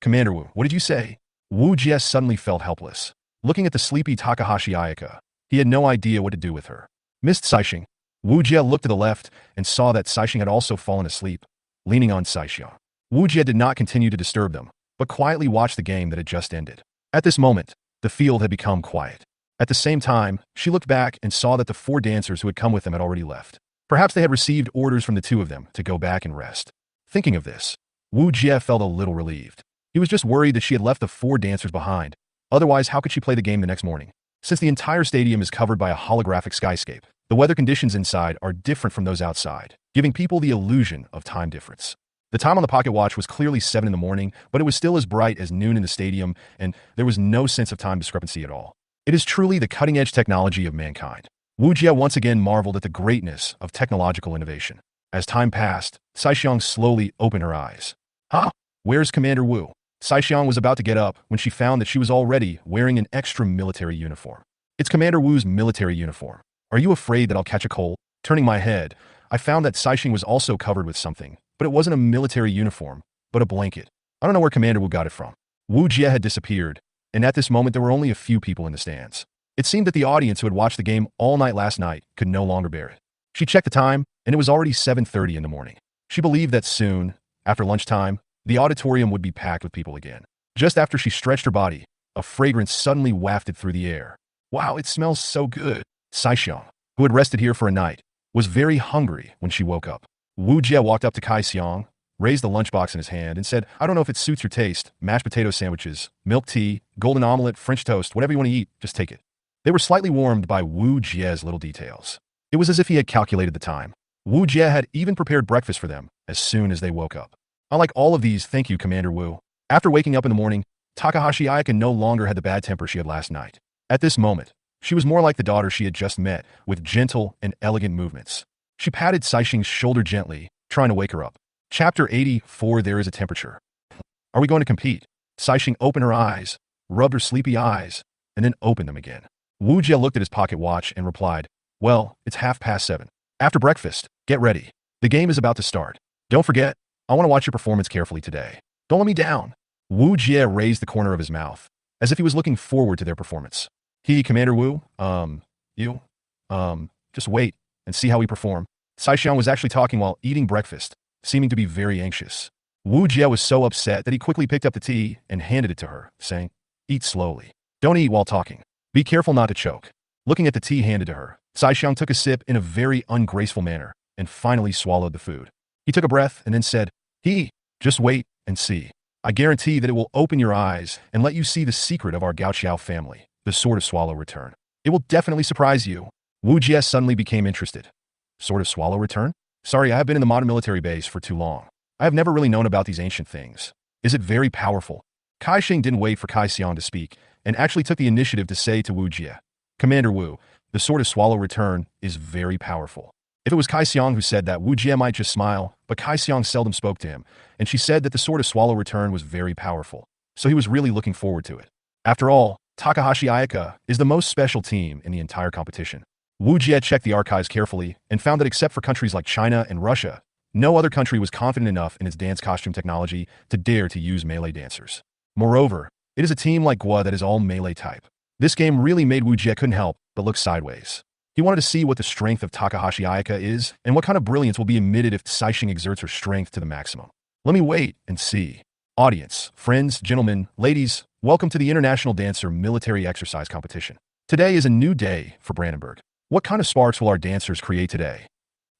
Commander Wu, what did you say? Wujia suddenly felt helpless. Looking at the sleepy Takahashi Ayaka, he had no idea what to do with her. Ms. Saixiang. Wujia looked to the left and saw that Saixiang had also fallen asleep, leaning on Saixiang. Wujia did not continue to disturb them, but quietly watched the game that had just ended. At this moment, the field had become quiet. At the same time, she looked back and saw that the 4 dancers who had come with them had already left. Perhaps they had received orders from the 2 of them to go back and rest. Thinking of this, Wujia felt a little relieved. He was just worried that she had left the 4 dancers behind. Otherwise, how could she play the game the next morning? Since the entire stadium is covered by a holographic skyscape, the weather conditions inside are different from those outside, giving people the illusion of time difference. The time on the pocket watch was clearly 7 in the morning, but it was still as bright as noon in the stadium, and there was no sense of time discrepancy at all. It is truly the cutting-edge technology of mankind. Wujia once again marveled at the greatness of technological innovation. As time passed, Saixiang slowly opened her eyes. Huh? Where's Commander Wu? Saixiang was about to get up when she found that she was already wearing an extra military uniform. It's Commander Wu's military uniform. Are you afraid that I'll catch a cold? Turning my head, I found that Saixiang was also covered with something, but it wasn't a military uniform, but a blanket. I don't know where Commander Wu got it from. Wujia had disappeared, and at this moment there were only a few people in the stands. It seemed that the audience who had watched the game all night last night could no longer bear it. She checked the time, and it was already 7:30 in the morning. She believed that soon, after lunchtime, the auditorium would be packed with people again. Just after she stretched her body, a fragrance suddenly wafted through the air. Wow, it smells so good. Saixiang, who had rested here for a night, was very hungry when she woke up. Wujia walked up to Xiang, raised the lunchbox in his hand, and said, I don't know if it suits your taste, mashed potato sandwiches, milk tea, golden omelet, French toast, whatever you want to eat, just take it. They were slightly warmed by Wujia's little details. It was as if he had calculated the time. Wujia had even prepared breakfast for them as soon as they woke up. I like all of these, thank you, Commander Wu. After waking up in the morning, Takahashi Ayaka no longer had the bad temper she had last night. At this moment, she was more like the daughter she had just met, with gentle and elegant movements. She patted Saixiang's shoulder gently, trying to wake her up. Chapter 84, There is a Temperature. Are we going to compete? Saixiang opened her eyes, rubbed her sleepy eyes, and then opened them again. Wujia looked at his pocket watch and replied, well, it's 7:30. After breakfast, get ready. The game is about to start. Don't forget, I want to watch your performance carefully today. Don't let me down. Wujia raised the corner of his mouth, as if he was looking forward to their performance. Commander Wu, just wait and see how we perform. Saixiang was actually talking while eating breakfast, seeming to be very anxious. Wujia was so upset that he quickly picked up the tea and handed it to her, saying, eat slowly. Don't eat while talking. Be careful not to choke. Looking at the tea handed to her, Saixiang took a sip in a very ungraceful manner and finally swallowed the food. He took a breath and then said, just wait and see. I guarantee that it will open your eyes and let you see the secret of our Gaoxiao family, the Sword of Swallow return. It will definitely surprise you. Wujia suddenly became interested. Sword of Swallow return? Sorry, I have been in the modern military base for too long. I have never really known about these ancient things. Is it very powerful? Kaixing didn't wait for Xiang to speak and actually took the initiative to say to Wujia, Commander Wu, the Sword of Swallow return is very powerful. If it was Xiang who said that, Wujia might just smile, but Xiang seldom spoke to him, and she said that the Sword of Swallow return was very powerful, so he was really looking forward to it. After all, Takahashi Ayaka is the most special team in the entire competition. Wujia checked the archives carefully and found that except for countries like China and Russia, no other country was confident enough in its dance costume technology to dare to use melee dancers. Moreover, it is a team like Gua that is all melee type. This game really made Wujia couldn't help but look sideways. He wanted to see what the strength of Takahashi Ayaka is and what kind of brilliance will be emitted if Saixiang exerts her strength to the maximum. Let me wait and see. Audience, friends, gentlemen, ladies, welcome to the International Dancer Military Exercise Competition. Today is a new day for Brandenburg. What kind of sparks will our dancers create today?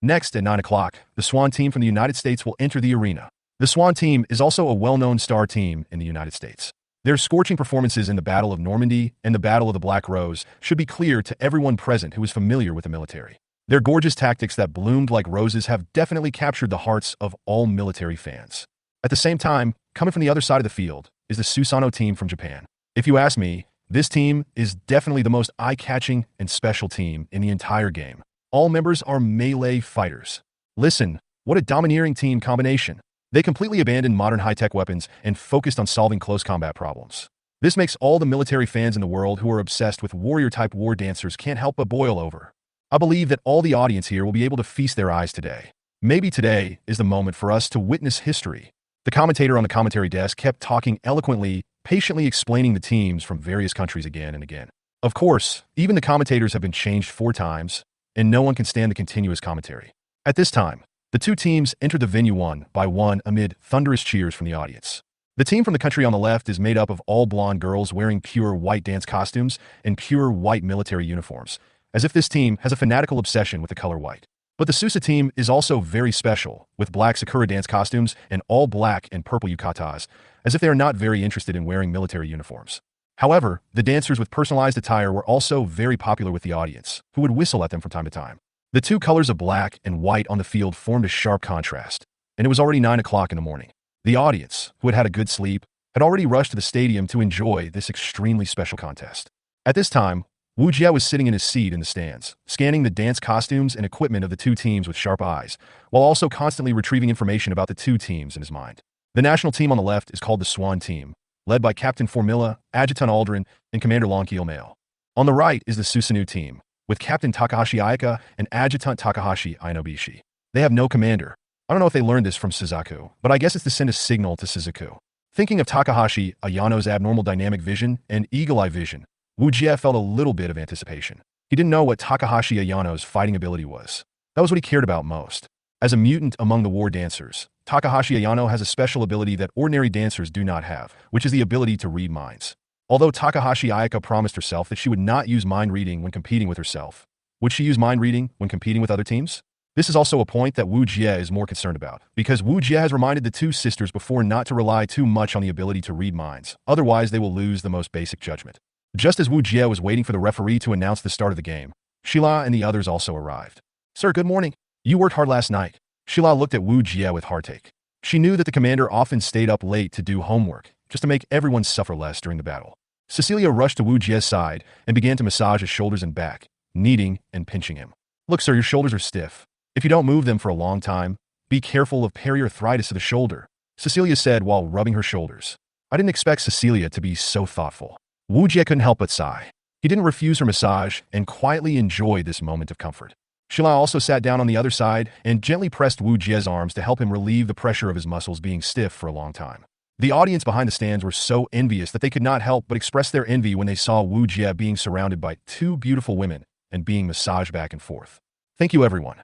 Next, at 9 o'clock, the Swan team from the United States will enter the arena. The Swan team is also a well-known star team in the United States. Their scorching performances in the Battle of Normandy and the Battle of the Black Rose should be clear to everyone present who is familiar with the military. Their gorgeous tactics that bloomed like roses have definitely captured the hearts of all military fans. At the same time, coming from the other side of the field is the Susanoo team from Japan. If you ask me, this team is definitely the most eye-catching and special team in the entire game. All members are melee fighters. Listen, what a domineering team combination. They completely abandoned modern high-tech weapons and focused on solving close combat problems. This makes all the military fans in the world who are obsessed with warrior-type war dancers can't help but boil over. I believe that all the audience here will be able to feast their eyes today. Maybe today is the moment for us to witness history. The commentator on the commentary desk kept talking eloquently, patiently explaining the teams from various countries again and again. Of course, even the commentators have been changed 4 times, and no one can stand the continuous commentary. At this time, the two teams entered the venue one by one amid thunderous cheers from the audience. The team from the country on the left is made up of all blonde girls wearing pure white dance costumes and pure white military uniforms, as if this team has a fanatical obsession with the color white. But the Susa team is also very special, with black Sakura dance costumes and all black and purple yukatas, as if they are not very interested in wearing military uniforms. However, the dancers with personalized attire were also very popular with the audience, who would whistle at them from time to time. The two colors of black and white on the field formed a sharp contrast, and it was already 9 o'clock in the morning. The audience, who had had a good sleep, had already rushed to the stadium to enjoy this extremely special contest. At this time, Wujia was sitting in his seat in the stands, scanning the dance costumes and equipment of the two teams with sharp eyes, while also constantly retrieving information about the two teams in his mind. The national team on the left is called the Swan Team, led by Captain Formilla, Adjutant Aldrin, and Commander Longkeel Male. On the right is the Suzaku Team, with Captain Takahashi Ayaka and Adjutant Takahashi Ainobishi. They have no commander. I don't know if they learned this from Suzaku, but I guess it's to send a signal to Suzaku. Thinking of Takahashi Ayano's abnormal dynamic vision and eagle-eye vision, Wujia felt a little bit of anticipation. He didn't know what Takahashi Ayano's fighting ability was. That was what he cared about most. As a mutant among the war dancers, Takahashi Ayano has a special ability that ordinary dancers do not have, which is the ability to read minds. Although Takahashi Ayaka promised herself that she would not use mind reading when competing with herself, would she use mind reading when competing with other teams? This is also a point that Wujia is more concerned about, because Wujia has reminded the two sisters before not to rely too much on the ability to read minds, otherwise they will lose the most basic judgment. Just as Wujia was waiting for the referee to announce the start of the game, Sheila and the others also arrived. "Sir, good morning. You worked hard last night." Sheila looked at Wujia with heartache. She knew that the commander often stayed up late to do homework, just to make everyone suffer less during the battle. Cecilia rushed to Wujia's side and began to massage his shoulders and back, kneading and pinching him. "Look, sir, your shoulders are stiff. If you don't move them for a long time, be careful of periarthritis of the shoulder," Cecilia said while rubbing her shoulders. I didn't expect Cecilia to be so thoughtful. Wujia couldn't help but sigh. He didn't refuse her massage and quietly enjoyed this moment of comfort. Sheila also sat down on the other side and gently pressed Wujia's arms to help him relieve the pressure of his muscles being stiff for a long time. The audience behind the stands were so envious that they could not help but express their envy when they saw Wujia being surrounded by two beautiful women and being massaged back and forth. "Thank you, everyone."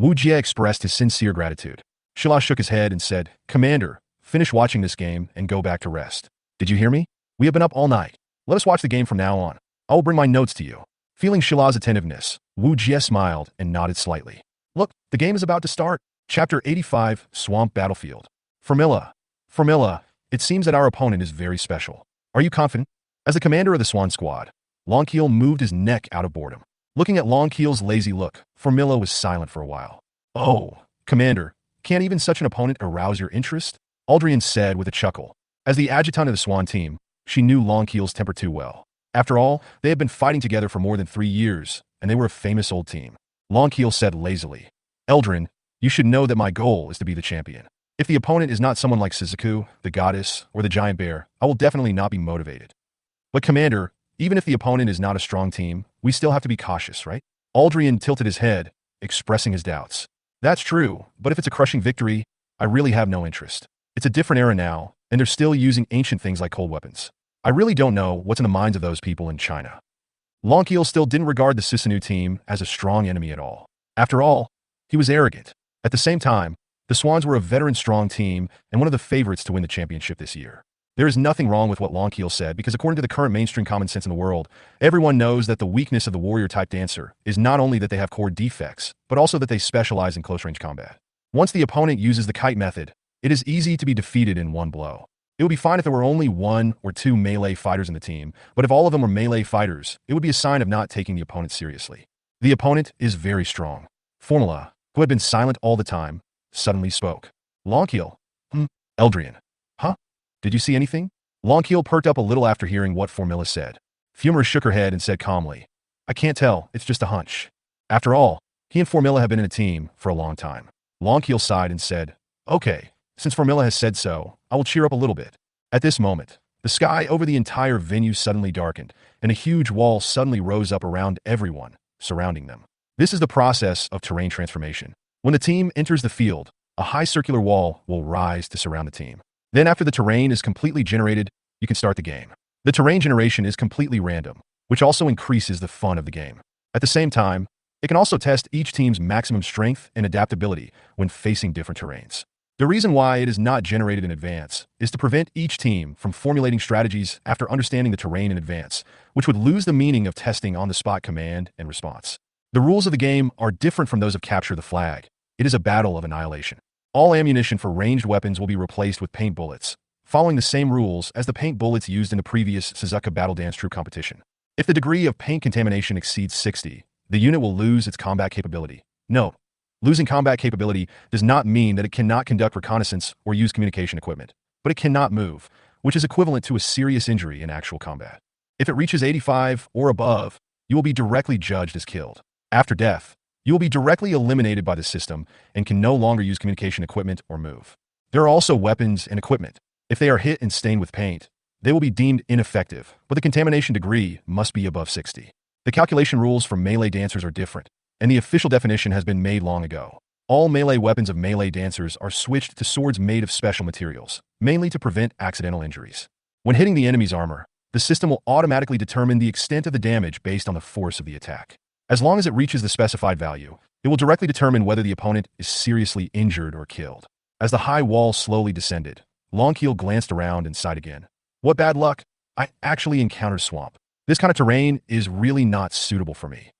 Wujia expressed his sincere gratitude. Sheila shook his head and said, "Commander, finish watching this game and go back to rest. Did you hear me? We have been up all night. Let us watch the game from now on. I will bring my notes to you." Feeling Sheila's attentiveness, Wujia smiled and nodded slightly. "Look, the game is about to start." Chapter 85, Swamp Battlefield. Formilla, it seems that our opponent is very special. Are you confident?" As the commander of the Swan Squad, Longkeel moved his neck out of boredom. Looking at Longkeel's lazy look, Formilla was silent for a while. "Oh, Commander, can't even such an opponent arouse your interest?" Aldrin said with a chuckle. As the adjutant of the Swan team, she knew Longkeel's temper too well. After all, they had been fighting together for more than 3 years, and they were a famous old team. Longkeel said lazily, "Aldrin, you should know that my goal is to be the champion. If the opponent is not someone like Suzaku, the goddess, or the giant bear, I will definitely not be motivated. But Commander, even if the opponent is not a strong team, we still have to be cautious, right?" Aldrin tilted his head, expressing his doubts. "That's true, but if it's a crushing victory, I really have no interest. It's a different era now, and they're still using ancient things like cold weapons. I really don't know what's in the minds of those people in China." Longkeel still didn't regard the Suzaku team as a strong enemy at all. After all, he was arrogant. At the same time, the Swans were a veteran-strong team and one of the favorites to win the championship this year. There is nothing wrong with what Longkeel said because according to the current mainstream common sense in the world, everyone knows that the weakness of the warrior-type dancer is not only that they have core defects, but also that they specialize in close-range combat. Once the opponent uses the kite method, it is easy to be defeated in one blow. It would be fine if there were only 1 or 2 melee fighters in the team, but if all of them were melee fighters, it would be a sign of not taking the opponent seriously. The opponent is very strong. Formilla, who had been silent all the time, suddenly spoke. "Longkeel? Aldrin. Huh? Did you see anything?" Longkeel perked up a little after hearing what Formilla said. Fumara shook her head and said calmly, "I can't tell, it's just a hunch." After all, he and Formilla have been in a team for a long time. Longkeel sighed and said, "Okay, since Formilla has said so, I will cheer up a little bit." At this moment, the sky over the entire venue suddenly darkened, and a huge wall suddenly rose up around everyone, surrounding them. This is the process of terrain transformation. When the team enters the field, a high circular wall will rise to surround the team. Then after the terrain is completely generated, you can start the game. The terrain generation is completely random, which also increases the fun of the game. At the same time, it can also test each team's maximum strength and adaptability when facing different terrains. The reason why it is not generated in advance is to prevent each team from formulating strategies after understanding the terrain in advance, which would lose the meaning of testing on-the-spot command and response. The rules of the game are different from those of Capture the Flag. It is a battle of annihilation. All ammunition for ranged weapons will be replaced with paint bullets, following the same rules as the paint bullets used in the previous Suzaku War Dance Troop competition. If the degree of paint contamination exceeds 60, the unit will lose its combat capability. Note, losing combat capability does not mean that it cannot conduct reconnaissance or use communication equipment, but it cannot move, which is equivalent to a serious injury in actual combat. If it reaches 85 or above, you will be directly judged as killed. After death, you will be directly eliminated by the system and can no longer use communication equipment or move. There are also weapons and equipment. If they are hit and stained with paint, they will be deemed ineffective, but the contamination degree must be above 60. The calculation rules for melee dancers are different, and the official definition has been made long ago. All melee weapons of melee dancers are switched to swords made of special materials, mainly to prevent accidental injuries. When hitting the enemy's armor, the system will automatically determine the extent of the damage based on the force of the attack. As long as it reaches the specified value, it will directly determine whether the opponent is seriously injured or killed. As the high wall slowly descended, Longkeel glanced around and sighed again. What bad luck! I actually encountered swamp. This kind of terrain is really not suitable for me.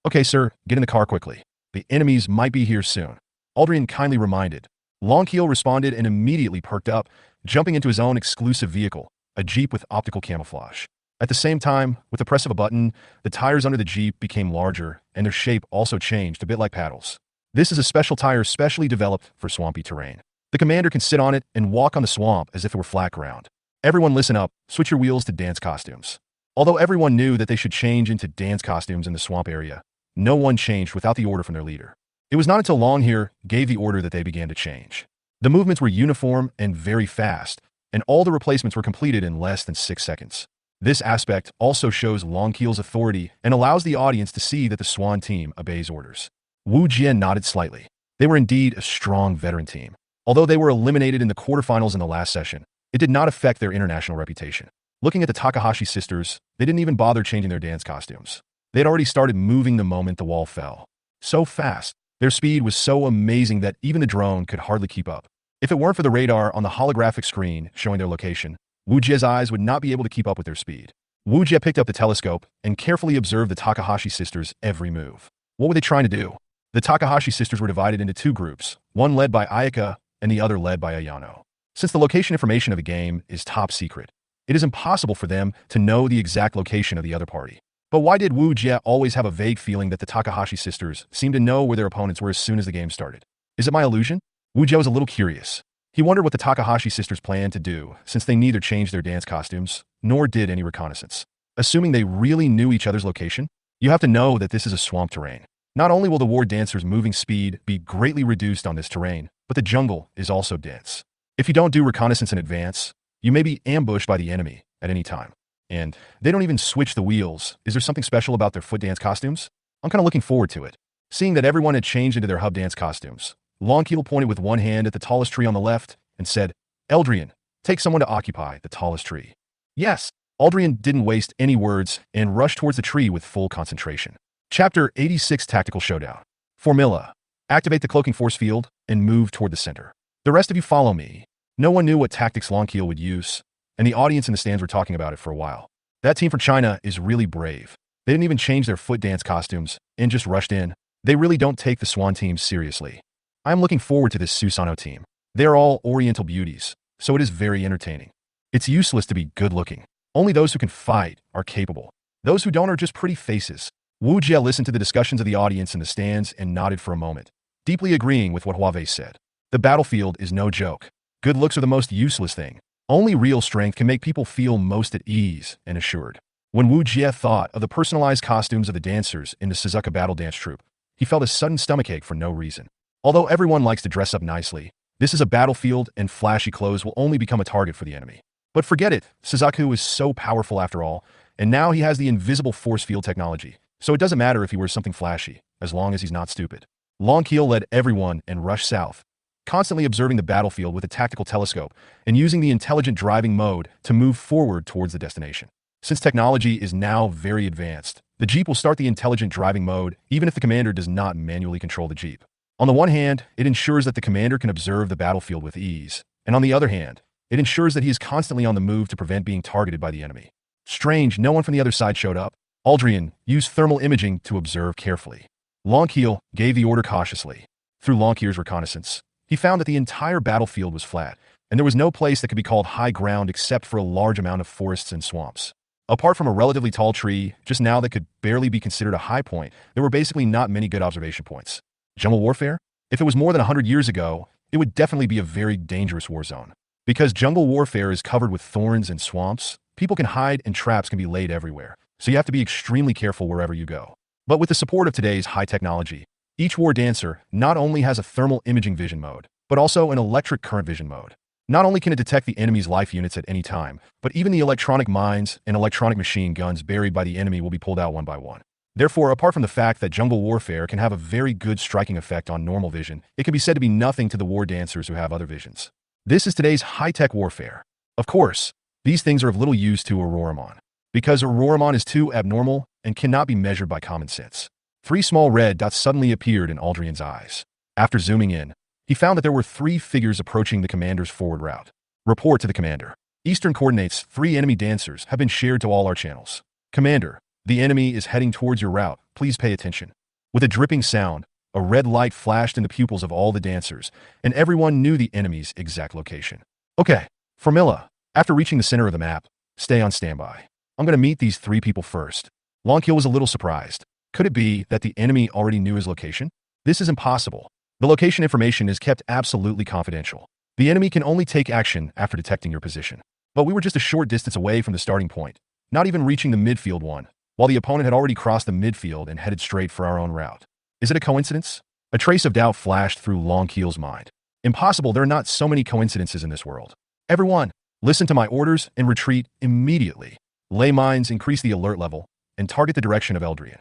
Okay, sir, get in the car quickly. The enemies might be here soon. Aldrian kindly reminded. Longkeel responded and immediately perked up, jumping into his own exclusive vehicle, a Jeep with optical camouflage. At the same time, with the press of a button, the tires under the Jeep became larger, and their shape also changed, a bit like paddles. This is a special tire specially developed for swampy terrain. The commander can sit on it and walk on the swamp as if it were flat ground. Everyone listen up, switch your wheels to dance costumes. Although everyone knew that they should change into dance costumes in the swamp area, no one changed without the order from their leader. It was not until Longhair gave the order that they began to change. The movements were uniform and very fast, and all the replacements were completed in less than 6 seconds. This aspect also shows Longkeel's authority and allows the audience to see that the Swan team obeys orders. Wujia nodded slightly. They were indeed a strong veteran team. Although they were eliminated in the quarterfinals in the last session, it did not affect their international reputation. Looking at the Takahashi sisters, they didn't even bother changing their dance costumes. They had already started moving the moment the wall fell. So fast. Their speed was so amazing that even the drone could hardly keep up. If it weren't for the radar on the holographic screen showing their location, Wujia's eyes would not be able to keep up with their speed. Wujia picked up the telescope and carefully observed the Takahashi sisters' every move. What were they trying to do? The Takahashi sisters were divided into 2 groups, one led by Ayaka and the other led by Ayano. Since the location information of the game is top secret, it is impossible for them to know the exact location of the other party. But why did Wujia always have a vague feeling that the Takahashi sisters seemed to know where their opponents were as soon as the game started? Is it my illusion? Wujia was a little curious. He wondered what the Takahashi sisters planned to do, since they neither changed their dance costumes, nor did any reconnaissance. Assuming they really knew each other's location, you have to know that this is a swamp terrain. Not only will the war dancers' moving speed be greatly reduced on this terrain, but the jungle is also dense. If you don't do reconnaissance in advance, you may be ambushed by the enemy at any time. And they don't even switch the wheels. Is there something special about their foot dance costumes? I'm kind of looking forward to it. Seeing that everyone had changed into their hub dance costumes, Longkeel pointed with one hand at the tallest tree on the left and said, Eldrian, take someone to occupy the tallest tree. Yes. Aldrian didn't waste any words and rushed towards the tree with full concentration. Chapter 86 Tactical Showdown. Formula. Activate the cloaking force field and move toward the center. The rest of you follow me. No one knew what tactics Longkeel would use, and the audience in the stands were talking about it for a while. That team from China is really brave. They didn't even change their foot dance costumes and just rushed in. They really don't take the Swan team seriously. I'm looking forward to this Susanoo team. They are all Oriental beauties, so it is very entertaining. It's useless to be good-looking. Only those who can fight are capable. Those who don't are just pretty faces. Wujia listened to the discussions of the audience in the stands and nodded for a moment, deeply agreeing with what Huawei said. The battlefield is no joke. Good looks are the most useless thing. Only real strength can make people feel most at ease and assured. When Wujia thought of the personalized costumes of the dancers in the Suzaku War Dance Troop, he felt a sudden stomachache for no reason. Although everyone likes to dress up nicely, this is a battlefield and flashy clothes will only become a target for the enemy. But forget it, Suzaku is so powerful after all, and now he has the invisible force field technology, so it doesn't matter if he wears something flashy, as long as he's not stupid. Longkeel led everyone and rushed south, constantly observing the battlefield with a tactical telescope and using the intelligent driving mode to move forward towards the destination. Since technology is now very advanced, the Jeep will start the intelligent driving mode even if the commander does not manually control the Jeep. On the one hand, it ensures that the commander can observe the battlefield with ease, and on the other hand, it ensures that he is constantly on the move to prevent being targeted by the enemy. Strange, no one from the other side showed up. Aldrian used thermal imaging to observe carefully. Longkeel gave the order cautiously. Through Longkeel's reconnaissance, he found that the entire battlefield was flat, and there was no place that could be called high ground except for a large amount of forests and swamps. Apart from a relatively tall tree, just now that could barely be considered a high point, there were basically not many good observation points. Jungle warfare? If it was more than 100 years ago, it would definitely be a very dangerous war zone. Because jungle warfare is covered with thorns and swamps, People can hide and traps can be laid everywhere, so you have to be extremely careful wherever you go. But with the support of today's high technology, each war dancer not only has a thermal imaging vision mode, but also an electric current vision mode. Not only can it detect the enemy's life units at any time, but even the electronic mines and electronic machine guns buried by the enemy will be pulled out one by one. Therefore, apart from the fact that jungle warfare can have a very good striking effect on normal vision, it can be said to be nothing to the war dancers who have other visions. This is today's high-tech warfare. Of course, these things are of little use to Auroramon, because Auroramon is too abnormal and cannot be measured by common sense. 3 small red dots suddenly appeared in Aldrian's eyes. After zooming in, he found that there were 3 figures approaching the commander's forward route. Report to the commander. Eastern coordinates, 3 enemy dancers have been shared to all our channels. Commander, the enemy is heading towards your route. Please pay attention. With a dripping sound, a red light flashed in the pupils of all the dancers, and everyone knew the enemy's exact location. Okay, Formilla, after reaching the center of the map, stay on standby. I'm going to meet these 3 people first. Longkill was a little surprised. Could it be that the enemy already knew his location? This is impossible. The location information is kept absolutely confidential. The enemy can only take action after detecting your position. But we were just a short distance away from the starting point, not even reaching the midfield one, while the opponent had already crossed the midfield and headed straight for our own route. Is it a coincidence? A trace of doubt flashed through Longkill's mind. Impossible, there are not so many coincidences in this world. Everyone, listen to my orders and retreat immediately. Lay mines, increase the alert level, and target the direction of Eldrian.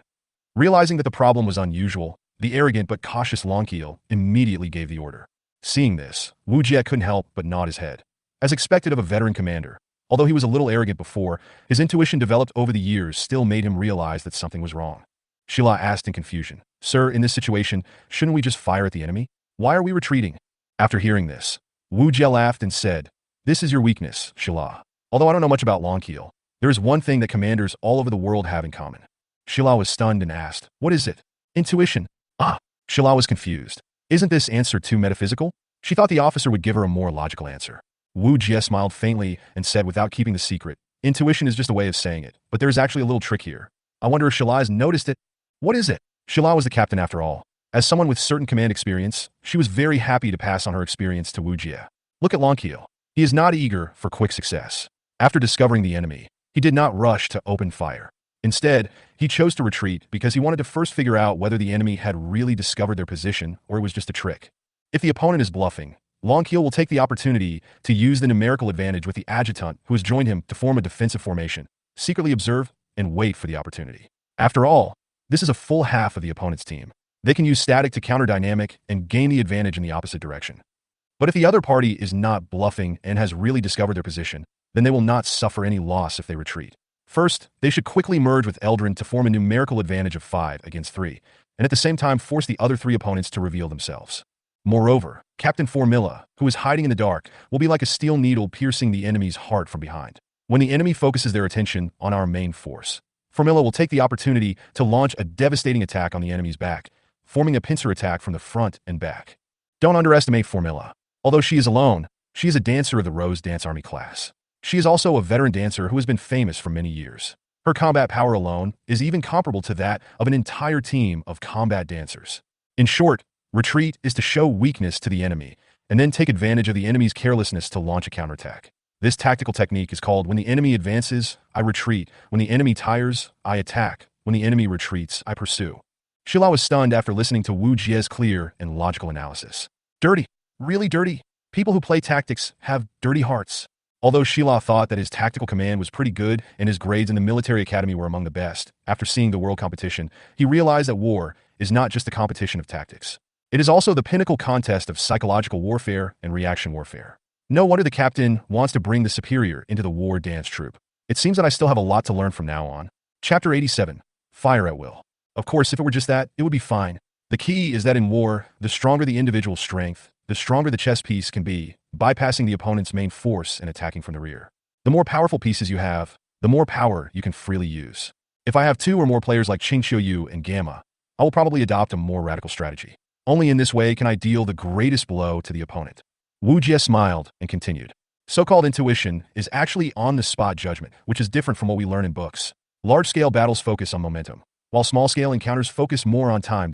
Realizing that the problem was unusual, the arrogant but cautious Longkill immediately gave the order. Seeing this, Wujia couldn't help but nod his head. As expected of a veteran commander, although he was a little arrogant before, his intuition developed over the years still made him realize that something was wrong. Sheila asked in confusion, Sir, in this situation, shouldn't we just fire at the enemy? Why are we retreating? After hearing this, Wujia laughed and said, This is your weakness, Sheila. Although I don't know much about Longkill, there is one thing that commanders all over the world have in common. Sheila was stunned and asked, What is it? Intuition. Sheila was confused. Isn't this answer too metaphysical? She thought the officer would give her a more logical answer. Wujia smiled faintly and said without keeping the secret, Intuition is just a way of saying it, but there's actually a little trick here. I wonder if Sheila has noticed it. What is it? Sheila was the captain after all. As someone with certain command experience, she was very happy to pass on her experience to Wujia. Look at Longkill. He is not eager for quick success. After discovering the enemy, he did not rush to open fire. Instead, he chose to retreat because he wanted to first figure out whether the enemy had really discovered their position or it was just a trick. If the opponent is bluffing, Longkill will take the opportunity to use the numerical advantage with the adjutant who has joined him to form a defensive formation, secretly observe, and wait for the opportunity. After all, this is a full half of the opponent's team. They can use static to counter dynamic and gain the advantage in the opposite direction. But if the other party is not bluffing and has really discovered their position, then they will not suffer any loss if they retreat. First, they should quickly merge with Eldrin to form a numerical advantage of 5 against 3, and at the same time force the other 3 opponents to reveal themselves. Moreover, Captain Formilla, who is hiding in the dark, will be like a steel needle piercing the enemy's heart from behind. When the enemy focuses their attention on our main force, Formilla will take the opportunity to launch a devastating attack on the enemy's back, forming a pincer attack from the front and back. Don't underestimate Formilla. Although she is alone, she is a dancer of the Rose Dance Army class. She is also a veteran dancer who has been famous for many years. Her combat power alone is even comparable to that of an entire team of combat dancers. In short, retreat is to show weakness to the enemy, and then take advantage of the enemy's carelessness to launch a counterattack. This tactical technique is called when the enemy advances, I retreat. When the enemy tires, I attack. When the enemy retreats, I pursue. Sheila was stunned after listening to Wu Jie's clear and logical analysis. Dirty. Really dirty. People who play tactics have dirty hearts. Although Sheila thought that his tactical command was pretty good and his grades in the military academy were among the best, after seeing the world competition, he realized that war is not just a competition of tactics. It is also the pinnacle contest of psychological warfare and reaction warfare. No wonder the captain wants to bring the superior into the war dance troop. It seems that I still have a lot to learn from now on. Chapter 87. Fire at will. Of course, if it were just that, it would be fine. The key is that in war, the stronger the individual strength, the stronger the chess piece can be, bypassing the opponent's main force and attacking from the rear. The more powerful pieces you have, the more power you can freely use. If I have 2 or more players like Qing Xiuyu and Gamma, I will probably adopt a more radical strategy. Only in this way can I deal the greatest blow to the opponent. Wu Jie smiled and continued. So-called intuition is actually on-the-spot judgment, which is different from what we learn in books. Large-scale battles focus on momentum, while small-scale encounters focus more on time.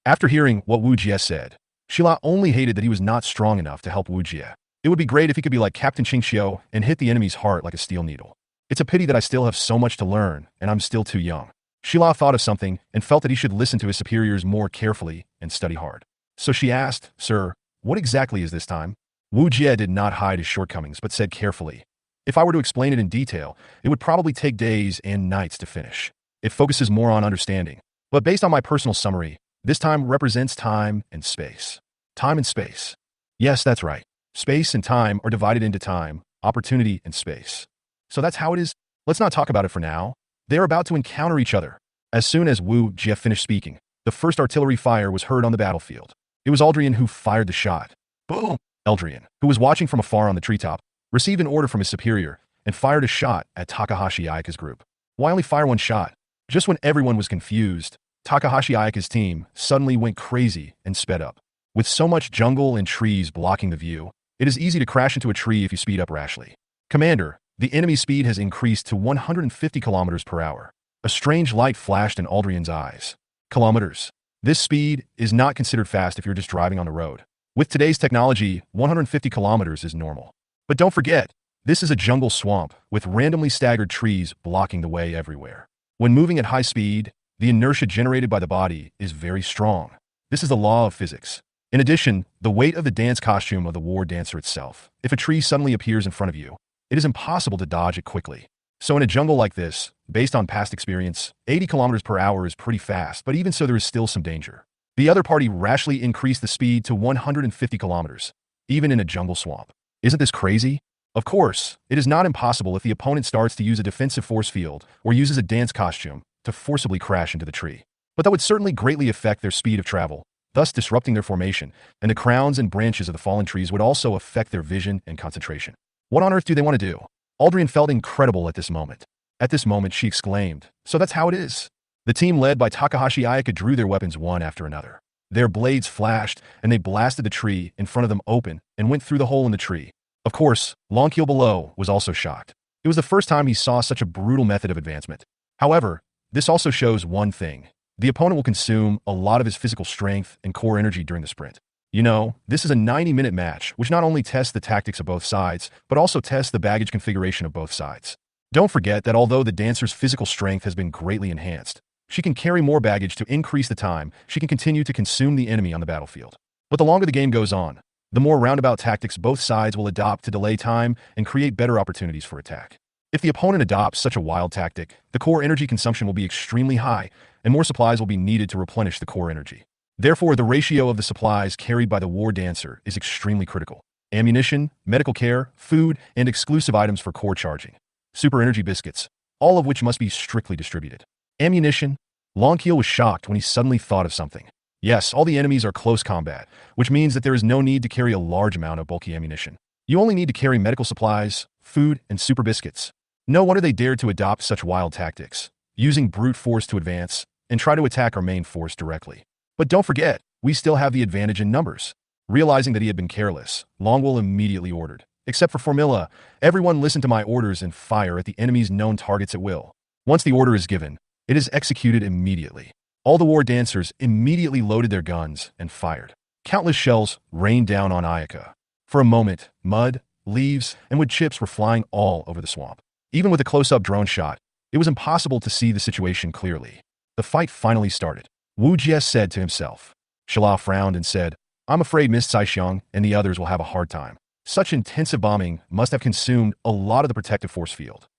After hearing what Wu Jie said, Sheila only hated that he was not strong enough to help Wujia. It would be great if he could be like Captain Qingxiu and hit the enemy's heart like a steel needle. It's a pity that I still have so much to learn, and I'm still too young. Shila thought of something and felt that he should listen to his superiors more carefully and study hard. So she asked, "Sir, what exactly is this time?" Wujia did not hide his shortcomings, but said carefully, "If I were to explain it in detail, it would probably take days and nights to finish. It focuses more on understanding. But based on my personal summary, this time represents time and space." Time and space. Yes, that's right. Space and time are divided into time, opportunity, and space. So that's how it is. Let's not talk about it for now. They are about to encounter each other. As soon as Wu Jie finished speaking, the first artillery fire was heard on the battlefield. It was Aldrian who fired the shot. Boom! Aldrian, who was watching from afar on the treetop, received an order from his superior and fired a shot at Takahashi Ayaka's group. Why only fire one shot? Just when everyone was confused, Takahashi Ayaka's team suddenly went crazy and sped up. With so much jungle and trees blocking the view, it is easy to crash into a tree if you speed up rashly. Commander, the enemy speed has increased to 150 kilometers per hour. A strange light flashed in Aldrian's eyes. Kilometers. This speed is not considered fast if you're just driving on the road. With today's technology, 150 kilometers is normal. But don't forget, this is a jungle swamp with randomly staggered trees blocking the way everywhere. When moving at high speed, the inertia generated by the body is very strong. This is the law of physics. In addition, the weight of the dance costume of the war dancer itself. If a tree suddenly appears in front of you, it is impossible to dodge it quickly. So in a jungle like this, based on past experience, 80 kilometers per hour is pretty fast, but even so there is still some danger. The other party rashly increased the speed to 150 kilometers, even in a jungle swamp. Isn't this crazy? Of course, it is not impossible if the opponent starts to use a defensive force field or uses a dance costume to forcibly crash into the tree. But that would certainly greatly affect their speed of travel, thus disrupting their formation, and the crowns and branches of the fallen trees would also affect their vision and concentration. What on earth do they want to do? Aldrian felt incredible at this moment. At this moment, she exclaimed, "So that's how it is." The team led by Takahashi Ayaka drew their weapons one after another. Their blades flashed, and they blasted the tree in front of them open and went through the hole in the tree. Of course, Longkeel below was also shocked. It was the first time he saw such a brutal method of advancement. However, this also shows one thing. The opponent will consume a lot of his physical strength and core energy during the sprint. You know, this is a 90-minute match, which not only tests the tactics of both sides, but also tests the baggage configuration of both sides. Don't forget that although the dancer's physical strength has been greatly enhanced, she can carry more baggage to increase the time she can continue to consume the enemy on the battlefield. But the longer the game goes on, the more roundabout tactics both sides will adopt to delay time and create better opportunities for attack. If the opponent adopts such a wild tactic, the core energy consumption will be extremely high, and more supplies will be needed to replenish the core energy. Therefore, the ratio of the supplies carried by the war dancer is extremely critical. Ammunition, medical care, food, and exclusive items for core charging. Super energy biscuits, all of which must be strictly distributed. Ammunition. Longkeel was shocked when he suddenly thought of something. Yes, all the enemies are close combat, which means that there is no need to carry a large amount of bulky ammunition. You only need to carry medical supplies, food, and super biscuits. No wonder they dared to adopt such wild tactics, using brute force to advance and try to attack our main force directly. But don't forget, we still have the advantage in numbers. Realizing that he had been careless, Longwell immediately ordered, "Except for Formilla, everyone listen to my orders and fire at the enemy's known targets at will." Once the order is given, it is executed immediately. All the war dancers immediately loaded their guns and fired. Countless shells rained down on Ayaka. For a moment, mud, leaves, and wood chips were flying all over the swamp. Even with a close-up drone shot, it was impossible to see the situation clearly. The fight finally started. Wujia said to himself. Shala frowned and said, "I'm afraid Miss Saixiang and the others will have a hard time. Such intensive bombing must have consumed a lot of the protective force field."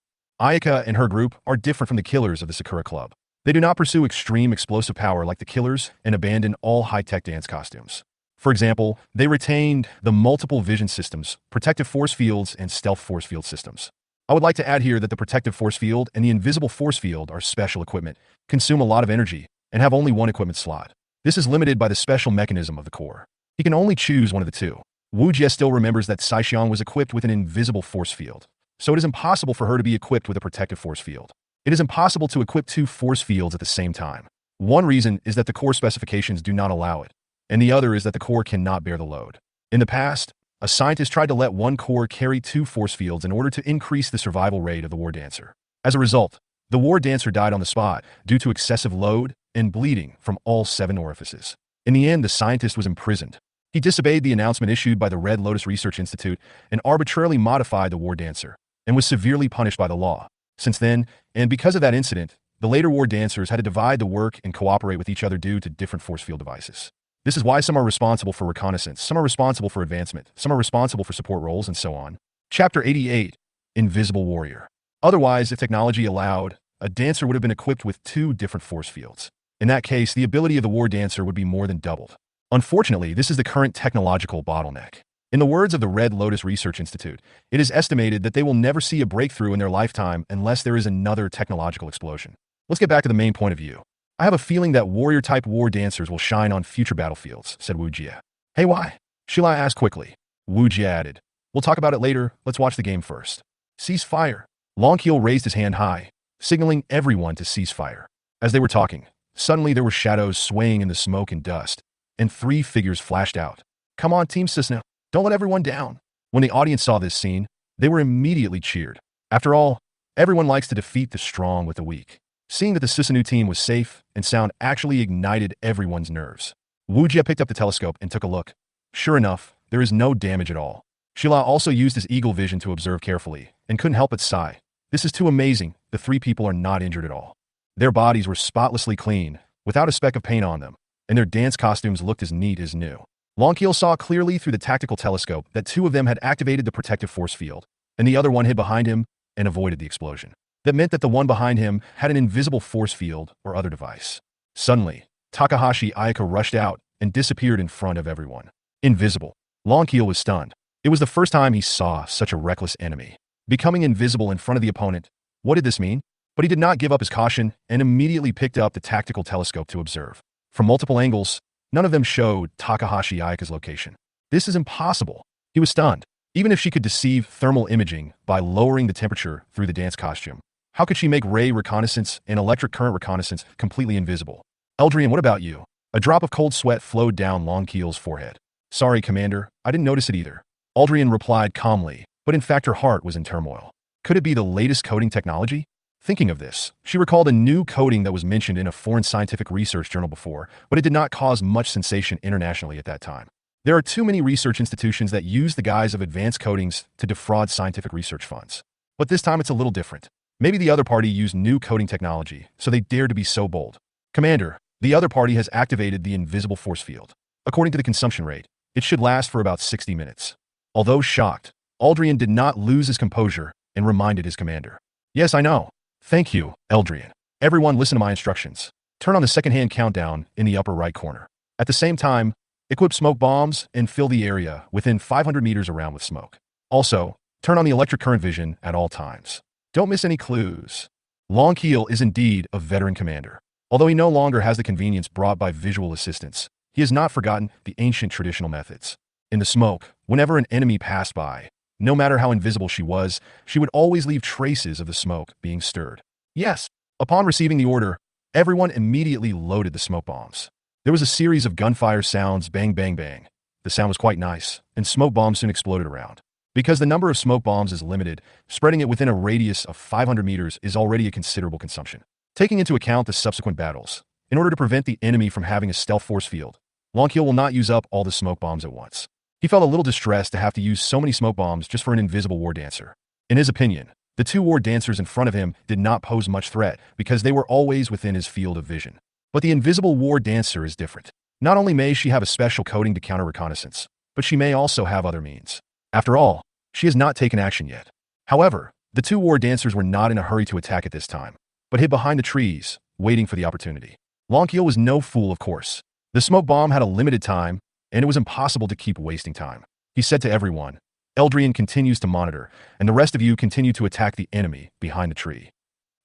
Ayaka and her group are different from the killers of the Sakura Club. They do not pursue extreme explosive power like the killers and abandon all high-tech dance costumes. For example, they retained the multiple vision systems, protective force fields, and stealth force field systems. I would like to add here that the protective force field and the invisible force field are special equipment, consume a lot of energy, and have only one equipment slot. This is limited by the special mechanism of the core. He can only choose one of the two. Wujia still remembers that Saixiang was equipped with an invisible force field, so it is impossible for her to be equipped with a protective force field. It is impossible to equip two force fields at the same time. One reason is that the core specifications do not allow it, and the other is that the core cannot bear the load. In the past, a scientist tried to let one core carry two force fields in order to increase the survival rate of the war dancer. As a result, the war dancer died on the spot due to excessive load and bleeding from all 7 orifices. In the end, the scientist was imprisoned. He disobeyed the announcement issued by the Red Lotus Research Institute and arbitrarily modified the war dancer, and was severely punished by the law. Since then, and because of that incident, the later war dancers had to divide the work and cooperate with each other due to different force field devices. This is why some are responsible for reconnaissance, some are responsible for advancement, some are responsible for support roles, and so on. Chapter 88, Invisible Warrior. Otherwise, if technology allowed, a dancer would have been equipped with 2 different force fields. In that case, the ability of the war dancer would be more than doubled. Unfortunately, this is the current technological bottleneck. In the words of the Red Lotus Research Institute, it is estimated that they will never see a breakthrough in their lifetime unless there is another technological explosion. Let's get back to the main point of view. I have a feeling that warrior-type war dancers will shine on future battlefields, said Wujia. Hey, why? Shilai asked quickly. Wujia added, we'll talk about it later, let's watch the game first. Cease fire. Longkeel raised his hand high, signaling everyone to cease fire. As they were talking, suddenly there were shadows swaying in the smoke and dust, and 3 figures flashed out. Come on, Team Cisna. Don't let everyone down. When the audience saw this scene, they were immediately cheered. After all, everyone likes to defeat the strong with the weak. Seeing that the Suzaku team was safe and sound actually ignited everyone's nerves. Wujia picked up the telescope and took a look. Sure enough, there is no damage at all. Shila also used his eagle vision to observe carefully and couldn't help but sigh. This is too amazing. The 3 people are not injured at all. Their bodies were spotlessly clean, without a speck of paint on them, and their dance costumes looked as neat as new. Longkeel saw clearly through the tactical telescope that 2 of them had activated the protective force field, and the other one hid behind him and avoided the explosion. That meant that the one behind him had an invisible force field or other device. Suddenly, Takahashi Ayaka rushed out and disappeared in front of everyone. Invisible. Longkeel was stunned. It was the first time he saw such a reckless enemy. Becoming invisible in front of the opponent, what did this mean? But he did not give up his caution and immediately picked up the tactical telescope to observe. From multiple angles, none of them showed Takahashi Ayaka's location. This is impossible. He was stunned. Even if she could deceive thermal imaging by lowering the temperature through the dance costume, how could she make ray reconnaissance and electric current reconnaissance completely invisible? Eldrian, what about you? A drop of cold sweat flowed down Longkeel's forehead. Sorry, Commander, I didn't notice it either. Aldrian replied calmly, but in fact her heart was in turmoil. Could it be the latest coding technology? Thinking of this, she recalled a new coding that was mentioned in a foreign scientific research journal before, but it did not cause much sensation internationally at that time. There are too many research institutions that use the guise of advanced codings to defraud scientific research funds. But this time it's a little different. Maybe the other party used new coding technology, so they dared to be so bold. Commander, the other party has activated the invisible force field. According to the consumption rate, it should last for about 60 minutes. Although shocked, Aldrian did not lose his composure and reminded his commander. Yes, I know. Thank you, Eldrian. Everyone listen to my instructions. Turn on the second-hand countdown in the upper right corner. At the same time, equip smoke bombs and fill the area within 500 meters around with smoke. Also, turn on the electric current vision at all times. Don't miss any clues. Longkeel is indeed a veteran commander. Although he no longer has the convenience brought by visual assistance, he has not forgotten the ancient traditional methods. In the smoke, whenever an enemy passed by, no matter how invisible she was, she would always leave traces of the smoke being stirred. Yes, upon receiving the order, everyone immediately loaded the smoke bombs. There was a series of gunfire sounds, bang, bang, bang. The sound was quite nice, and smoke bombs soon exploded around. Because the number of smoke bombs is limited, spreading it within a radius of 500 meters is already a considerable consumption. Taking into account the subsequent battles, in order to prevent the enemy from having a stealth force field, Longkeel will not use up all the smoke bombs at once. He felt a little distressed to have to use so many smoke bombs just for an invisible war dancer. In his opinion, the 2 war dancers in front of him did not pose much threat because they were always within his field of vision. But the invisible war dancer is different. Not only may she have a special coding to counter reconnaissance, but she may also have other means. After all, she has not taken action yet. However, the 2 war dancers were not in a hurry to attack at this time, but hid behind the trees, waiting for the opportunity. Longkeel was no fool, of course. The smoke bomb had a limited time, and it was impossible to keep wasting time. He said to everyone, Eldrian continues to monitor, and the rest of you continue to attack the enemy behind the tree.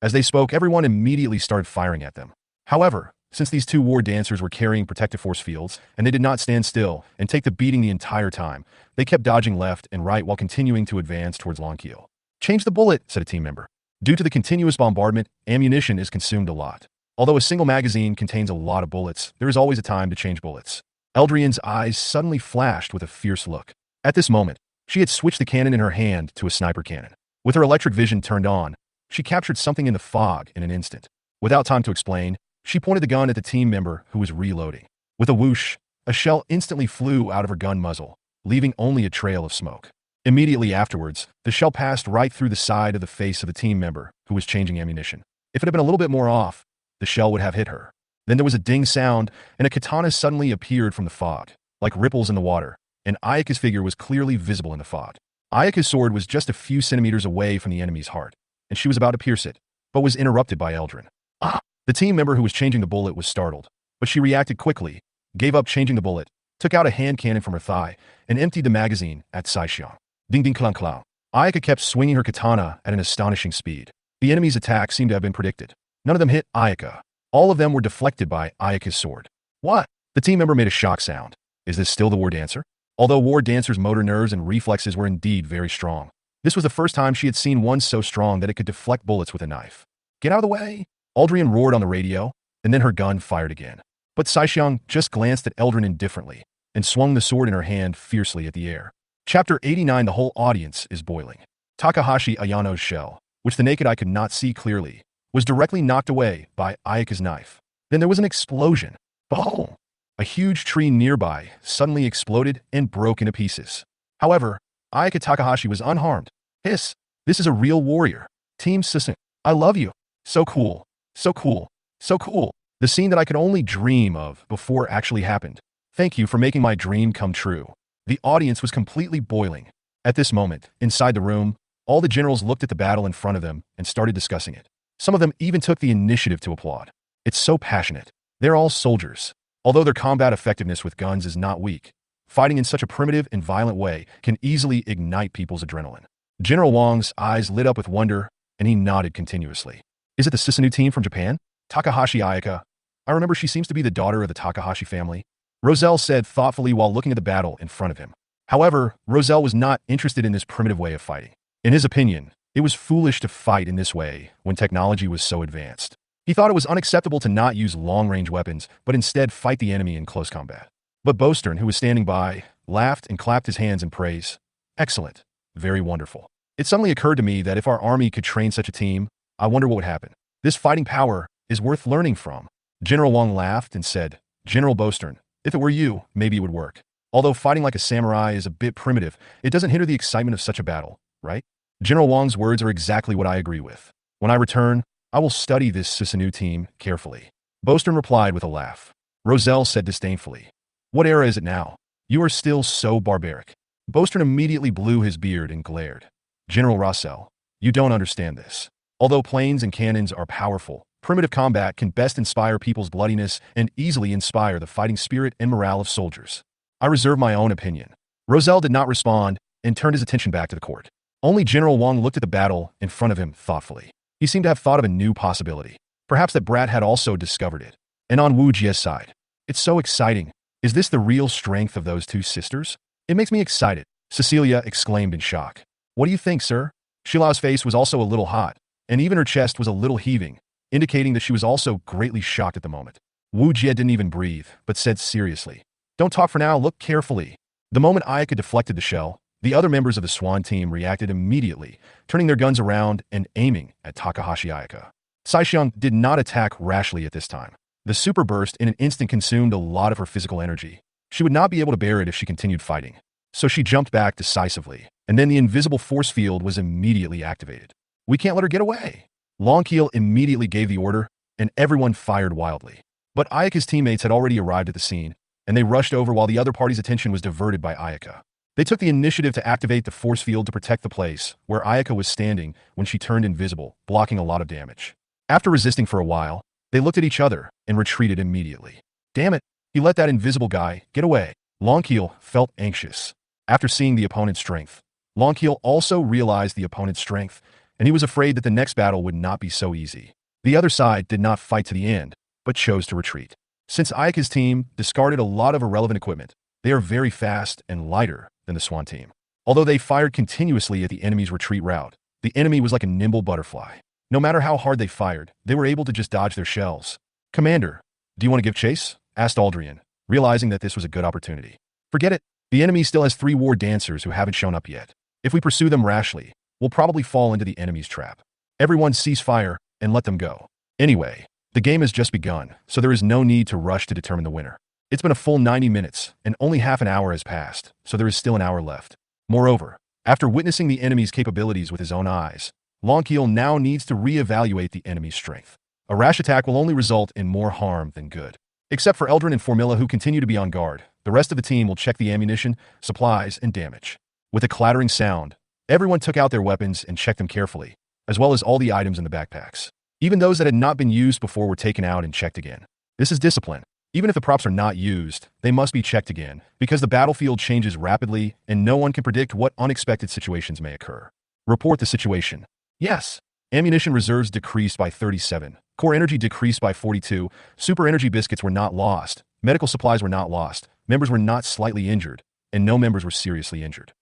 As they spoke, everyone immediately started firing at them. However, since these 2 war dancers were carrying protective force fields, and they did not stand still and take the beating the entire time, they kept dodging left and right while continuing to advance towards Longkeel. Change the bullet, said a team member. Due to the continuous bombardment, ammunition is consumed a lot. Although a single magazine contains a lot of bullets, there is always a time to change bullets. Eldrian's eyes suddenly flashed with a fierce look. At this moment, she had switched the cannon in her hand to a sniper cannon. With her electric vision turned on, she captured something in the fog in an instant. Without time to explain, she pointed the gun at the team member who was reloading. With a whoosh, a shell instantly flew out of her gun muzzle, leaving only a trail of smoke. Immediately afterwards, the shell passed right through the side of the face of a team member who was changing ammunition. If it had been a little bit more off, the shell would have hit her. Then there was a ding sound, and a katana suddenly appeared from the fog, like ripples in the water, and Ayaka's figure was clearly visible in the fog. Ayaka's sword was just a few centimeters away from the enemy's heart, and she was about to pierce it, but was interrupted by Eldrin. Ah! The team member who was changing the bullet was startled, but she reacted quickly, gave up changing the bullet, took out a hand cannon from her thigh, and emptied the magazine at Saixiang. Ding ding clang clang. Ayaka kept swinging her katana at an astonishing speed. The enemy's attack seemed to have been predicted. None of them hit Ayaka. All of them were deflected by Ayaka's sword. What? The team member made a shock sound. Is this still the War Dancer? Although War Dancer's motor nerves and reflexes were indeed very strong, this was the first time she had seen one so strong that it could deflect bullets with a knife. Get out of the way! Aldrian roared on the radio, and then her gun fired again. But Saixiang just glanced at Eldrin indifferently and swung the sword in her hand fiercely at the air. Chapter 89. The whole audience is boiling. Takahashi Ayano's shell, which the naked eye could not see clearly, was directly knocked away by Ayaka's knife. Then there was an explosion. Boom! A huge tree nearby suddenly exploded and broke into pieces. However, Ayaka Takahashi was unharmed. Hiss! This is a real warrior. Team Suzaku. I love you. So cool. So cool. So cool. The scene that I could only dream of before actually happened. Thank you for making my dream come true. The audience was completely boiling. At this moment, inside the room, all the generals looked at the battle in front of them and started discussing it. Some of them even took the initiative to applaud. It's so passionate. They're all soldiers. Although their combat effectiveness with guns is not weak, fighting in such a primitive and violent way can easily ignite people's adrenaline. General Wang's eyes lit up with wonder, and he nodded continuously. Is it the Suzaku team from Japan? Takahashi Ayaka. I remember she seems to be the daughter of the Takahashi family. Roselle said thoughtfully while looking at the battle in front of him. However, Roselle was not interested in this primitive way of fighting. In his opinion, it was foolish to fight in this way when technology was so advanced. He thought it was unacceptable to not use long-range weapons, but instead fight the enemy in close combat. But Bostern, who was standing by, laughed and clapped his hands in praise. Excellent. Very wonderful. It suddenly occurred to me that if our army could train such a team, I wonder what would happen. This fighting power is worth learning from. General Wang laughed and said, General Bostern, if it were you, maybe it would work. Although fighting like a samurai is a bit primitive, it doesn't hinder the excitement of such a battle, right? General Wang's words are exactly what I agree with. When I return, I will study this Suzaku team carefully. Bostern replied with a laugh. Roselle said disdainfully, What era is it now? You are still so barbaric. Bostern immediately blew his beard and glared. General Rossell, you don't understand this. Although planes and cannons are powerful, primitive combat can best inspire people's bloodiness and easily inspire the fighting spirit and morale of soldiers. I reserve my own opinion. Roselle did not respond and turned his attention back to the court. Only General Wang looked at the battle in front of him thoughtfully. He seemed to have thought of a new possibility. Perhaps that Brat had also discovered it. And on Wujia's side, it's so exciting. Is this the real strength of those two sisters? It makes me excited, Cecilia exclaimed in shock. What do you think, sir? Shilao's face was also a little hot, and even her chest was a little heaving, indicating that she was also greatly shocked at the moment. Wujia didn't even breathe, but said seriously, Don't talk for now, look carefully. The moment Ayaka deflected the shell, the other members of the Swan team reacted immediately, turning their guns around and aiming at Takahashi Ayaka. Saixiang did not attack rashly at this time. The super burst in an instant consumed a lot of her physical energy. She would not be able to bear it if she continued fighting. So she jumped back decisively, and then the invisible force field was immediately activated. We can't let her get away. Longkeel immediately gave the order, and everyone fired wildly. But Ayaka's teammates had already arrived at the scene, and they rushed over while the other party's attention was diverted by Ayaka. They took the initiative to activate the force field to protect the place where Ayaka was standing when she turned invisible, blocking a lot of damage. After resisting for a while, they looked at each other and retreated immediately. Damn it, he let that invisible guy get away. Longkeel felt anxious. After seeing the opponent's strength, Longkeel also realized the opponent's strength, and he was afraid that the next battle would not be so easy. The other side did not fight to the end, but chose to retreat. Since Ayaka's team discarded a lot of irrelevant equipment, they are very fast and lighter than the Swan team. Although they fired continuously at the enemy's retreat route, the enemy was like a nimble butterfly. No matter how hard they fired, they were able to just dodge their shells. Commander, do you want to give chase? Asked Aldrian, realizing that this was a good opportunity. Forget it. The enemy still has 3 war dancers who haven't shown up yet. If we pursue them rashly, we'll probably fall into the enemy's trap. Everyone cease fire and let them go. Anyway, the game has just begun, so there is no need to rush to determine the winner. It's been a full 90 minutes, and only half an hour has passed, so there is still an hour left. Moreover, After witnessing the enemy's capabilities with his own eyes, Longkeel now needs to re-evaluate the enemy's strength. A rash attack will only result in more harm than good. Except for Eldrin and Formilla, who continue to be on guard, the rest of the team will check the ammunition, supplies, and damage. With a clattering sound, everyone took out their weapons and checked them carefully, as well as all the items in the backpacks. Even those that had not been used before were taken out and checked again. This is discipline. Even if the props are not used, they must be checked again, because the battlefield changes rapidly and no one can predict what unexpected situations may occur. Report the situation. Yes. Ammunition reserves decreased by 37. Core energy decreased by 42. Super energy biscuits were not lost. Medical supplies were not lost. Members were not slightly injured. And no members were seriously injured.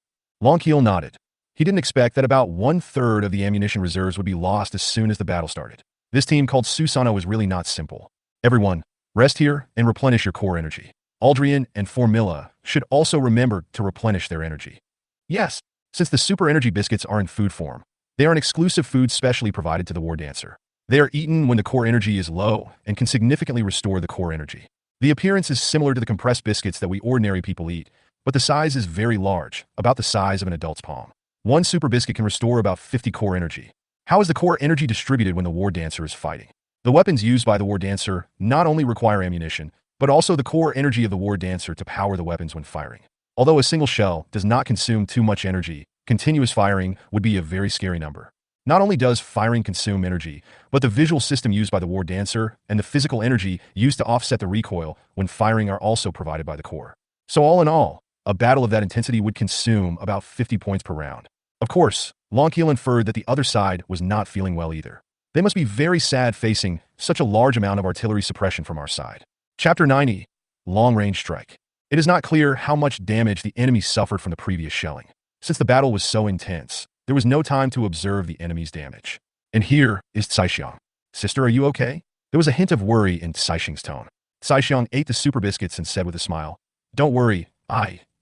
Longkeel nodded. He didn't expect that about 1/3 of the ammunition reserves would be lost as soon as the battle started. This team called Susanoo was really not simple. Everyone, rest here and replenish your core energy. Aldrian and Formilla should also remember to replenish their energy. Yes, since the super energy biscuits are in food form, they are an exclusive food specially provided to the War Dancer. They are eaten when the core energy is low and can significantly restore the core energy. The appearance is similar to the compressed biscuits that we ordinary people eat, but the size is very large, about the size of an adult's palm. One super biscuit can restore about 50 core energy. How is the core energy distributed when the War Dancer is fighting? The weapons used by the War Dancer not only require ammunition, but also the core energy of the War Dancer to power the weapons when firing. Although a single shell does not consume too much energy, continuous firing would be a very scary number. Not only does firing consume energy, but the visual system used by the War Dancer and the physical energy used to offset the recoil when firing are also provided by the core. So all in all, a battle of that intensity would consume about 50 points per round. Of course, Longkeel inferred that the other side was not feeling well either. They must be very sad facing such a large amount of artillery suppression from our side. Chapter 90. Long-Range Strike. It is not clear how much damage the enemy suffered from the previous shelling. Since the battle was so intense, there was no time to observe the enemy's damage. And here is Tsaishiang. Sister, are you okay? There was a hint of worry in Tsaishing's tone. Tsaishiang ate the super biscuits and said with a smile, "Don't worry,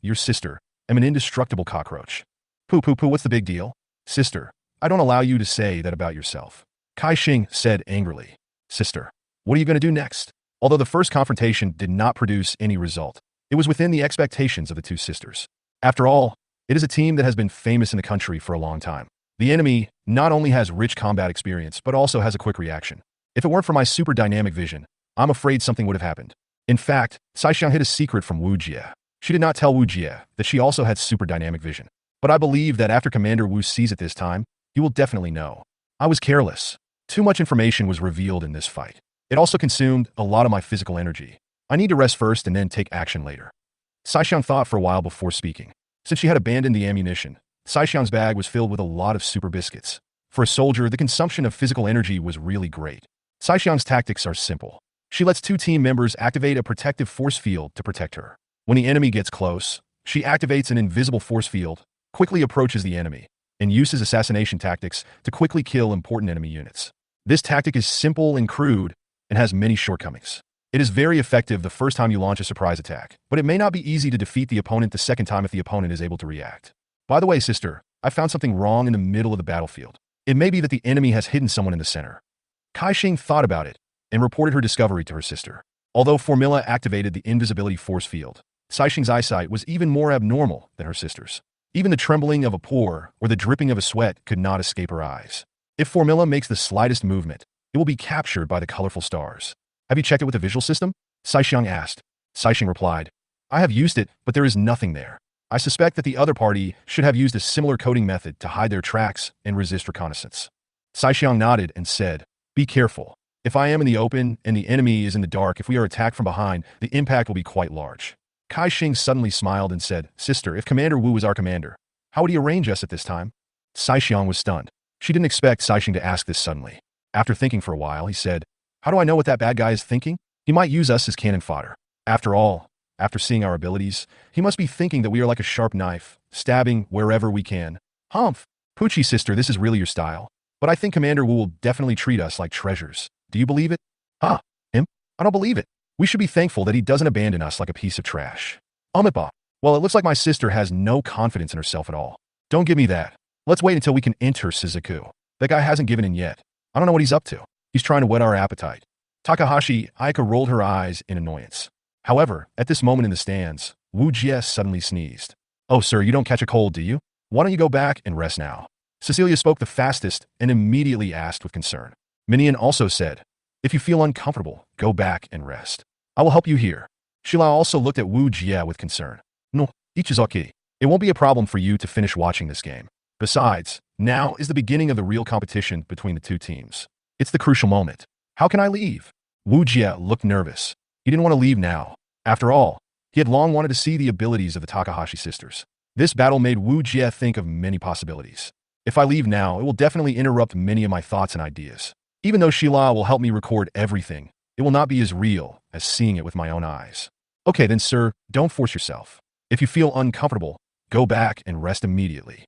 your sister, am an indestructible cockroach." Poo, what's the big deal? Sister, I don't allow you to say that about yourself. Kaixing said angrily. Sister, what are you going to do next? Although the first confrontation did not produce any result, it was within the expectations of the two sisters. After all, it is a team that has been famous in the country for a long time. The enemy not only has rich combat experience, but also has a quick reaction. If it weren't for my super dynamic vision, I'm afraid something would have happened. In fact, Tsaishiang hid a secret from Wujia. She did not tell Wujia that she also had super dynamic vision. But I believe that after Commander Wu sees it this time, he will definitely know. I was careless. Too much information was revealed in this fight. It also consumed a lot of my physical energy. I need to rest first and then take action later. Tsaishiang thought for a while before speaking. Since she had abandoned the ammunition, Tsaishiang's bag was filled with a lot of super biscuits. For a soldier, the consumption of physical energy was really great. Tsaishiang's tactics are simple. She lets two team members activate a protective force field to protect her. When the enemy gets close, she activates an invisible force field, quickly approaches the enemy, and uses assassination tactics to quickly kill important enemy units. This tactic is simple and crude and has many shortcomings. It is very effective the first time you launch a surprise attack, but it may not be easy to defeat the opponent the second time if the opponent is able to react. By the way, sister, I found something wrong in the middle of the battlefield. It may be that the enemy has hidden someone in the center. Kaixing thought about it and reported her discovery to her sister. Although Formilla activated the invisibility force field, Tsaishing's eyesight was even more abnormal than her sister's. Even the trembling of a pore or the dripping of a sweat could not escape her eyes. If Formilla makes the slightest movement, it will be captured by the colorful stars. Have you checked it with the visual system? Tsaishiang asked. Tsaishing replied, I have used it, but there is nothing there. I suspect that the other party should have used a similar coding method to hide their tracks and resist reconnaissance. Tsaishiang nodded and said, be careful. If I am in the open and the enemy is in the dark, if we are attacked from behind, the impact will be quite large. Kaixing suddenly smiled and said, Sister, if Commander Wu is our commander, how would he arrange us at this time? Tsaishiang was stunned. She didn't expect Tsaishing to ask this suddenly. After thinking for a while, he said, how do I know what that bad guy is thinking? He might use us as cannon fodder. After all, after seeing our abilities, he must be thinking that we are like a sharp knife, stabbing wherever we can. Humph! Poochie sister, this is really your style. But I think Commander Wu will definitely treat us like treasures. Do you believe it? Him? I don't believe it. We should be thankful that he doesn't abandon us like a piece of trash. Amipa. Well, it looks like my sister has no confidence in herself at all. Don't give me that. Let's wait until we can enter Suzaku. That guy hasn't given in yet. I don't know what he's up to. He's trying to whet our appetite. Takahashi Aika rolled her eyes in annoyance. However, at this moment in the stands, Wujia suddenly sneezed. Oh, sir, you don't catch a cold, do you? Why don't you go back and rest now? Cecilia spoke the fastest and immediately asked with concern. Minion also said, if you feel uncomfortable, go back and rest. I will help you here. Sheila also looked at Wujia with concern. No, Ichizuki. It won't be a problem for you to finish watching this game. Besides, now is the beginning of the real competition between the two teams. It's the crucial moment. How can I leave? Wujia looked nervous. He didn't want to leave now. After all, he had long wanted to see the abilities of the Takahashi sisters. This battle made Wujia think of many possibilities. If I leave now, it will definitely interrupt many of my thoughts and ideas. Even though Sheila will help me record everything, it will not be as real as seeing it with my own eyes. Okay then, sir, don't force yourself. If you feel uncomfortable, go back and rest immediately.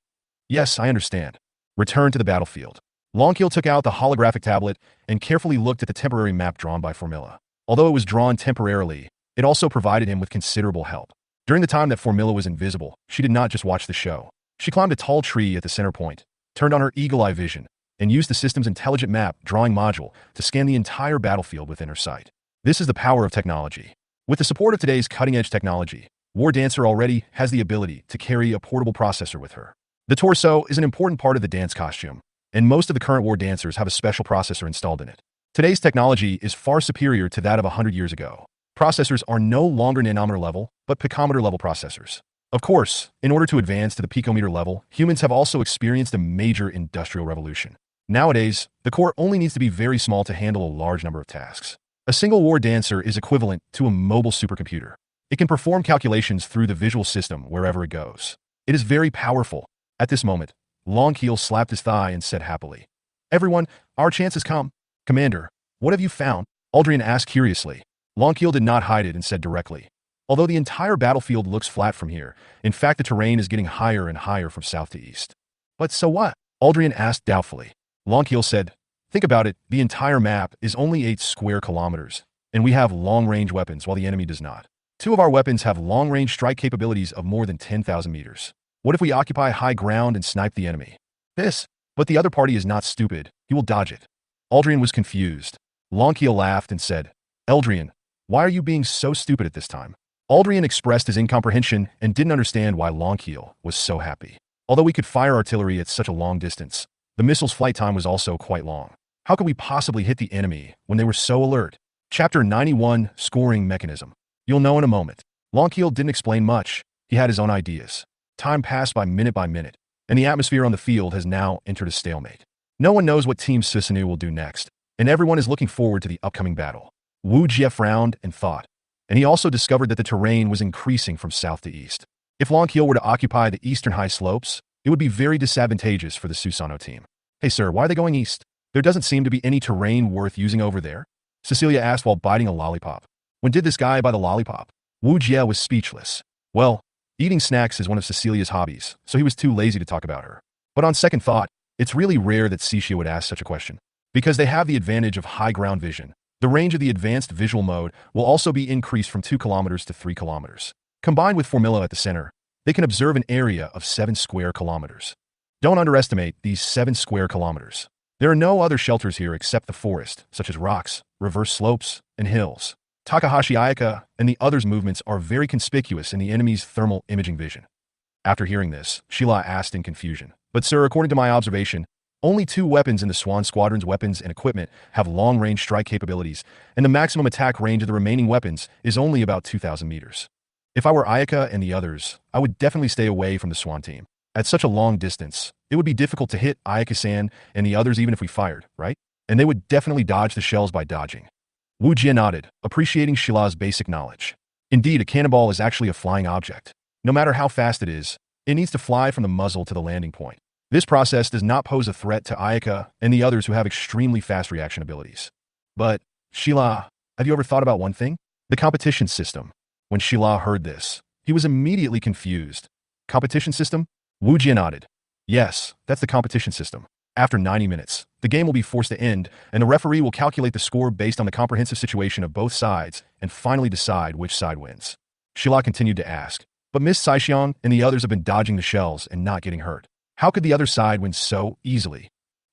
Yes, I understand. Return to the battlefield. Longkeel took out the holographic tablet and carefully looked at the temporary map drawn by Formilla. Although it was drawn temporarily, it also provided him with considerable help. During the time that Formilla was invisible, she did not just watch the show. She climbed a tall tree at the center point, turned on her eagle-eye vision, and used the system's intelligent map drawing module to scan the entire battlefield within her sight. This is the power of technology. With the support of today's cutting-edge technology, War Dancer already has the ability to carry a portable processor with her. The torso is an important part of the dance costume, and most of the current War Dancers have a special processor installed in it. Today's technology is far superior to that of 100 years ago. Processors are no longer nanometer level, but picometer level processors. Of course, in order to advance to the picometer level, humans have also experienced a major industrial revolution. Nowadays, the core only needs to be very small to handle a large number of tasks. A single War Dancer is equivalent to a mobile supercomputer. It can perform calculations through the visual system wherever it goes. It is very powerful. At this moment, Longkeel slapped his thigh and said happily, "Everyone, our chance has come." "Commander, what have you found?" Aldrian asked curiously. Longkeel did not hide it and said directly, "Although the entire battlefield looks flat from here, in fact the terrain is getting higher and higher from south to east." "But so what?" Aldrian asked doubtfully. Longkeel said, "Think about it, the entire map is only 8 square kilometers, and we have long-range weapons while the enemy does not. 2 of our weapons have long-range strike capabilities of more than 10,000 meters. What if we occupy high ground and snipe the enemy?" But the other party is not stupid, he will dodge it." Aldrian was confused. Longkeel laughed and said, "Aldrian, why are you being so stupid at this time?" Aldrian expressed his incomprehension and didn't understand why Longkeel was so happy. Although we could fire artillery at such a long distance, the missile's flight time was also quite long. How could we possibly hit the enemy when they were so alert? Chapter 91, Scoring Mechanism. You'll know in a moment. Longkeel didn't explain much. He had his own ideas. Time passed by minute, and the atmosphere on the field has now entered a stalemate. No one knows what Team Suzaku will do next, and everyone is looking forward to the upcoming battle. Wujia frowned and thought, and he also discovered that the terrain was increasing from south to east. If Longkeel were to occupy the eastern high slopes, it would be very disadvantageous for the Susanoo team. "Hey sir, why are they going east? There doesn't seem to be any terrain worth using over there?" Cecilia asked while biting a lollipop. When did this guy buy the lollipop? Wujia was speechless. Well, eating snacks is one of Cecilia's hobbies, so he was too lazy to talk about her. But on second thought, it's really rare that Cixia would ask such a question. Because they have the advantage of high ground vision, the range of the advanced visual mode will also be increased from 2 kilometers to 3 kilometers. Combined with Formilla at the center, they can observe an area of 7 square kilometers. Don't underestimate these 7 square kilometers. There are no other shelters here except the forest, such as rocks, reverse slopes, and hills. Takahashi Ayaka and the others' movements are very conspicuous in the enemy's thermal imaging vision. After hearing this, Sheila asked in confusion, "But sir, according to my observation, only 2 weapons in the Swan Squadron's weapons and equipment have long-range strike capabilities, and the maximum attack range of the remaining weapons is only about 2,000 meters. If I were Ayaka and the others, I would definitely stay away from the Swan team. At such a long distance, it would be difficult to hit Ayaka-san and the others even if we fired, right? And they would definitely dodge the shells by dodging." Wujia nodded, appreciating Sheila's basic knowledge. Indeed, a cannonball is actually a flying object. No matter how fast it is, it needs to fly from the muzzle to the landing point. This process does not pose a threat to Ayaka and the others who have extremely fast reaction abilities. But, Sheila, have you ever thought about one thing? The competition system. When Sheila heard this, he was immediately confused. Competition system? Wujia nodded. Yes, that's the competition system. After 90 minutes, the game will be forced to end, and the referee will calculate the score based on the comprehensive situation of both sides and finally decide which side wins. Sheila continued to ask, "But Miss Saixiong and the others have been dodging the shells and not getting hurt. How could the other side win so easily?"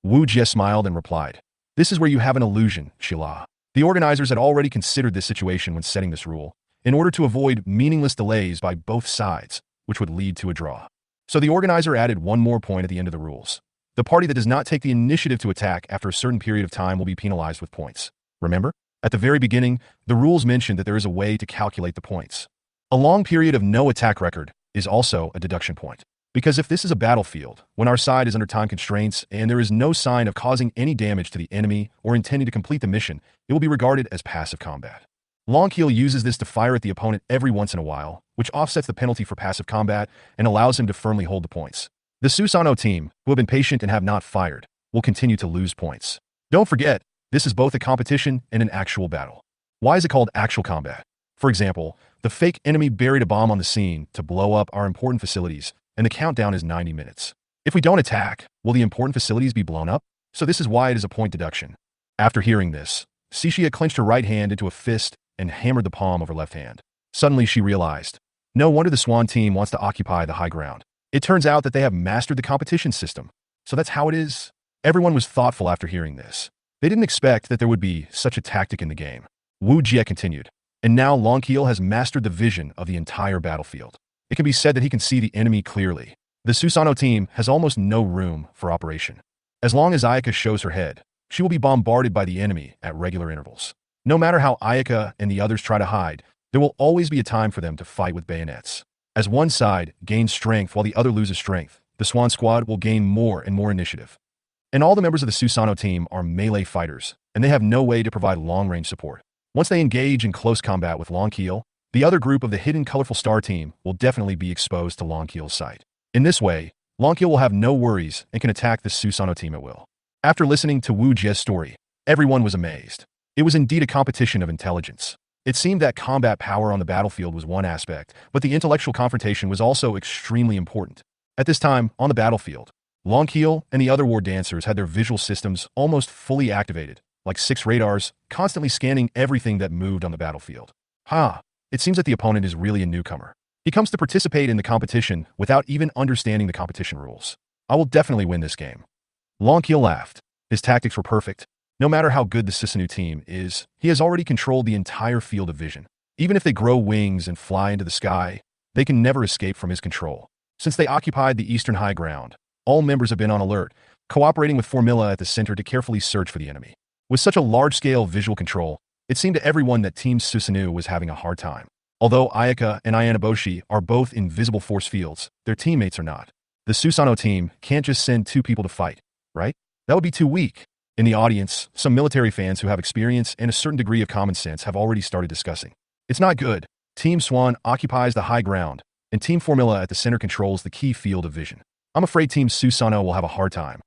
Wujia smiled and replied, "This is where you have an illusion, Sheila. The organizers had already considered this situation when setting this rule, in order to avoid meaningless delays by both sides, which would lead to a draw. So the organizer added one more point at the end of the rules. The party that does not take the initiative to attack after a certain period of time will be penalized with points. Remember? At the very beginning, the rules mentioned that there is a way to calculate the points. A long period of no attack record is also a deduction point. Because if this is a battlefield, when our side is under time constraints and there is no sign of causing any damage to the enemy or intending to complete the mission, it will be regarded as passive combat. Longkeel uses this to fire at the opponent every once in a while, which offsets the penalty for passive combat and allows him to firmly hold the points. The Susanoo team, who have been patient and have not fired, will continue to lose points. Don't forget, this is both a competition and an actual battle. Why is it called actual combat? For example, the fake enemy buried a bomb on the scene to blow up our important facilities, and the countdown is 90 minutes. If we don't attack, will the important facilities be blown up? So this is why it is a point deduction. After hearing this, Sishia clenched her right hand into a fist and hammered the palm of her left hand. Suddenly she realized, no wonder the Swan team wants to occupy the high ground. It turns out that they have mastered the competition system. So that's how it is. Everyone was thoughtful after hearing this. They didn't expect that there would be such a tactic in the game. Wujia continued, and now Longkeel has mastered the vision of the entire battlefield. It can be said that he can see the enemy clearly. The Susanoo team has almost no room for operation. As long as Ayaka shows her head, she will be bombarded by the enemy at regular intervals. No matter how Ayaka and the others try to hide, there will always be a time for them to fight with bayonets. As one side gains strength while the other loses strength, the Swan squad will gain more and more initiative. And all the members of the Susanoo team are melee fighters, and they have no way to provide long-range support. Once they engage in close combat with Longkeel, the other group of the hidden colorful star team will definitely be exposed to Longkeel's sight. In this way, Longkeel will have no worries and can attack the Susanoo team at will. After listening to Wujia's story, everyone was amazed. It was indeed a competition of intelligence. It seemed that combat power on the battlefield was one aspect, but the intellectual confrontation was also extremely important. At this time, on the battlefield, Longkeel and the other war dancers had their visual systems almost fully activated, like 6 radars, constantly scanning everything that moved on the battlefield. It seems that the opponent is really a newcomer. He comes to participate in the competition without even understanding the competition rules. I will definitely win this game. Longkeel laughed. His tactics were perfect. No matter how good the Susanoo team is, he has already controlled the entire field of vision. Even if they grow wings and fly into the sky, they can never escape from his control. Since they occupied the eastern high ground, all members have been on alert, cooperating with Formilla at the center to carefully search for the enemy. With such a large-scale visual control, it seemed to everyone that Team Susanoo was having a hard time. Although Ayaka and Ayanaboshi are both in visible force fields, their teammates are not. The Susanoo team can't just send 2 people to fight, right? That would be too weak. In the audience, some military fans who have experience and a certain degree of common sense have already started discussing. It's not good. Team Swan occupies the high ground, and Team Formilla at the center controls the key field of vision. I'm afraid Team Susanoo will have a hard time.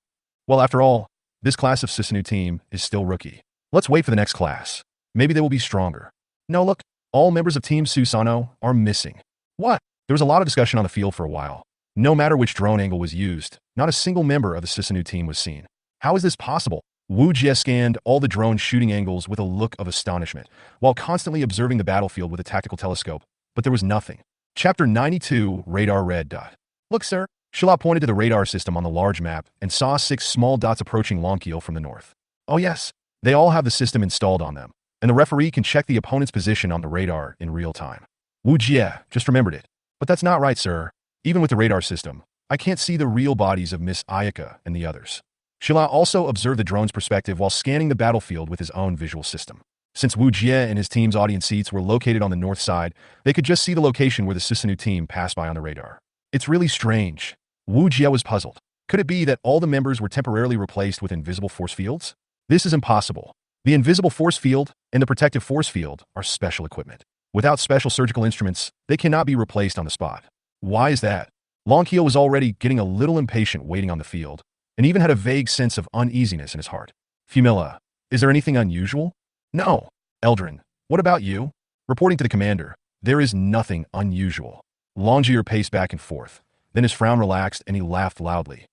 Well, after all, this class of Susanoo team is still rookie. Let's wait for the next class. Maybe they will be stronger. No, look, all members of Team Susanoo are missing. What? There was a lot of discussion on the field for a while. No matter which drone angle was used, not a single member of the Susanoo team was seen. How is this possible? Wujia scanned all the drone shooting angles with a look of astonishment, while constantly observing the battlefield with a tactical telescope, but there was nothing. Chapter 92, Radar Red Dot. Look, sir. Shala pointed to the radar system on the large map and saw 6 small dots approaching Longkeel from the north. Oh yes, they all have the system installed on them, and the referee can check the opponent's position on the radar in real time. Wujia just remembered it. But that's not right, sir. Even with the radar system, I can't see the real bodies of Miss Ayaka and the others. Shala also observed the drone's perspective while scanning the battlefield with his own visual system. Since Wujia and his team's audience seats were located on the north side, they could just see the location where the Susanoo team passed by on the radar. It's really strange. Wujia was puzzled. Could it be that all the members were temporarily replaced with invisible force fields? This is impossible. The invisible force field and the protective force field are special equipment. Without special surgical instruments, they cannot be replaced on the spot. Why is that? Longkeel was already getting a little impatient waiting on the field, and even had a vague sense of uneasiness in his heart. Fumilla, is there anything unusual? No. Eldrin, what about you? Reporting to the commander, there is nothing unusual. Longier paced back and forth. Then his frown relaxed and he laughed loudly.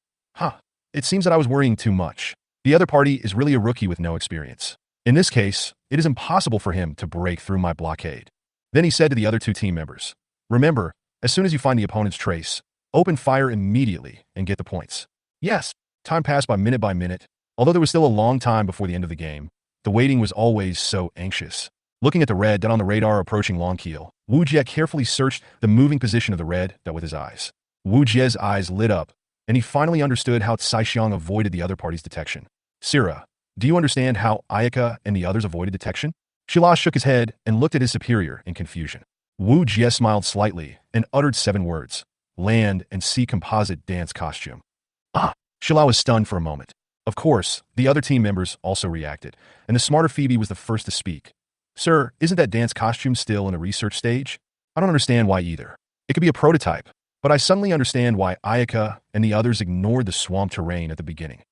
It seems that I was worrying too much. The other party is really a rookie with no experience. In this case, it is impossible for him to break through my blockade. Then he said to the other 2 team members, remember, as soon as you find the opponent's trace, open fire immediately and get the points. Yes, time passed by minute, although there was still a long time before the end of the game. The waiting was always so anxious. Looking at the red dot on the radar approaching Longkeel, Wujia carefully searched the moving position of the red dot with his eyes. Wujia's eyes lit up, and he finally understood how Xiong avoided the other party's detection. Sira, do you understand how Ayaka and the others avoided detection? Shila shook his head and looked at his superior in confusion. Wujia smiled slightly and uttered 7 words: land and sea composite dance costume. Ah! Shila was stunned for a moment. Of course, the other team members also reacted, and the smarter Phoebe was the first to speak. Sir, isn't that dance costume still in a research stage? I don't understand why either. It could be a prototype, but I suddenly understand why Ayaka and the others ignored the swamp terrain at the beginning.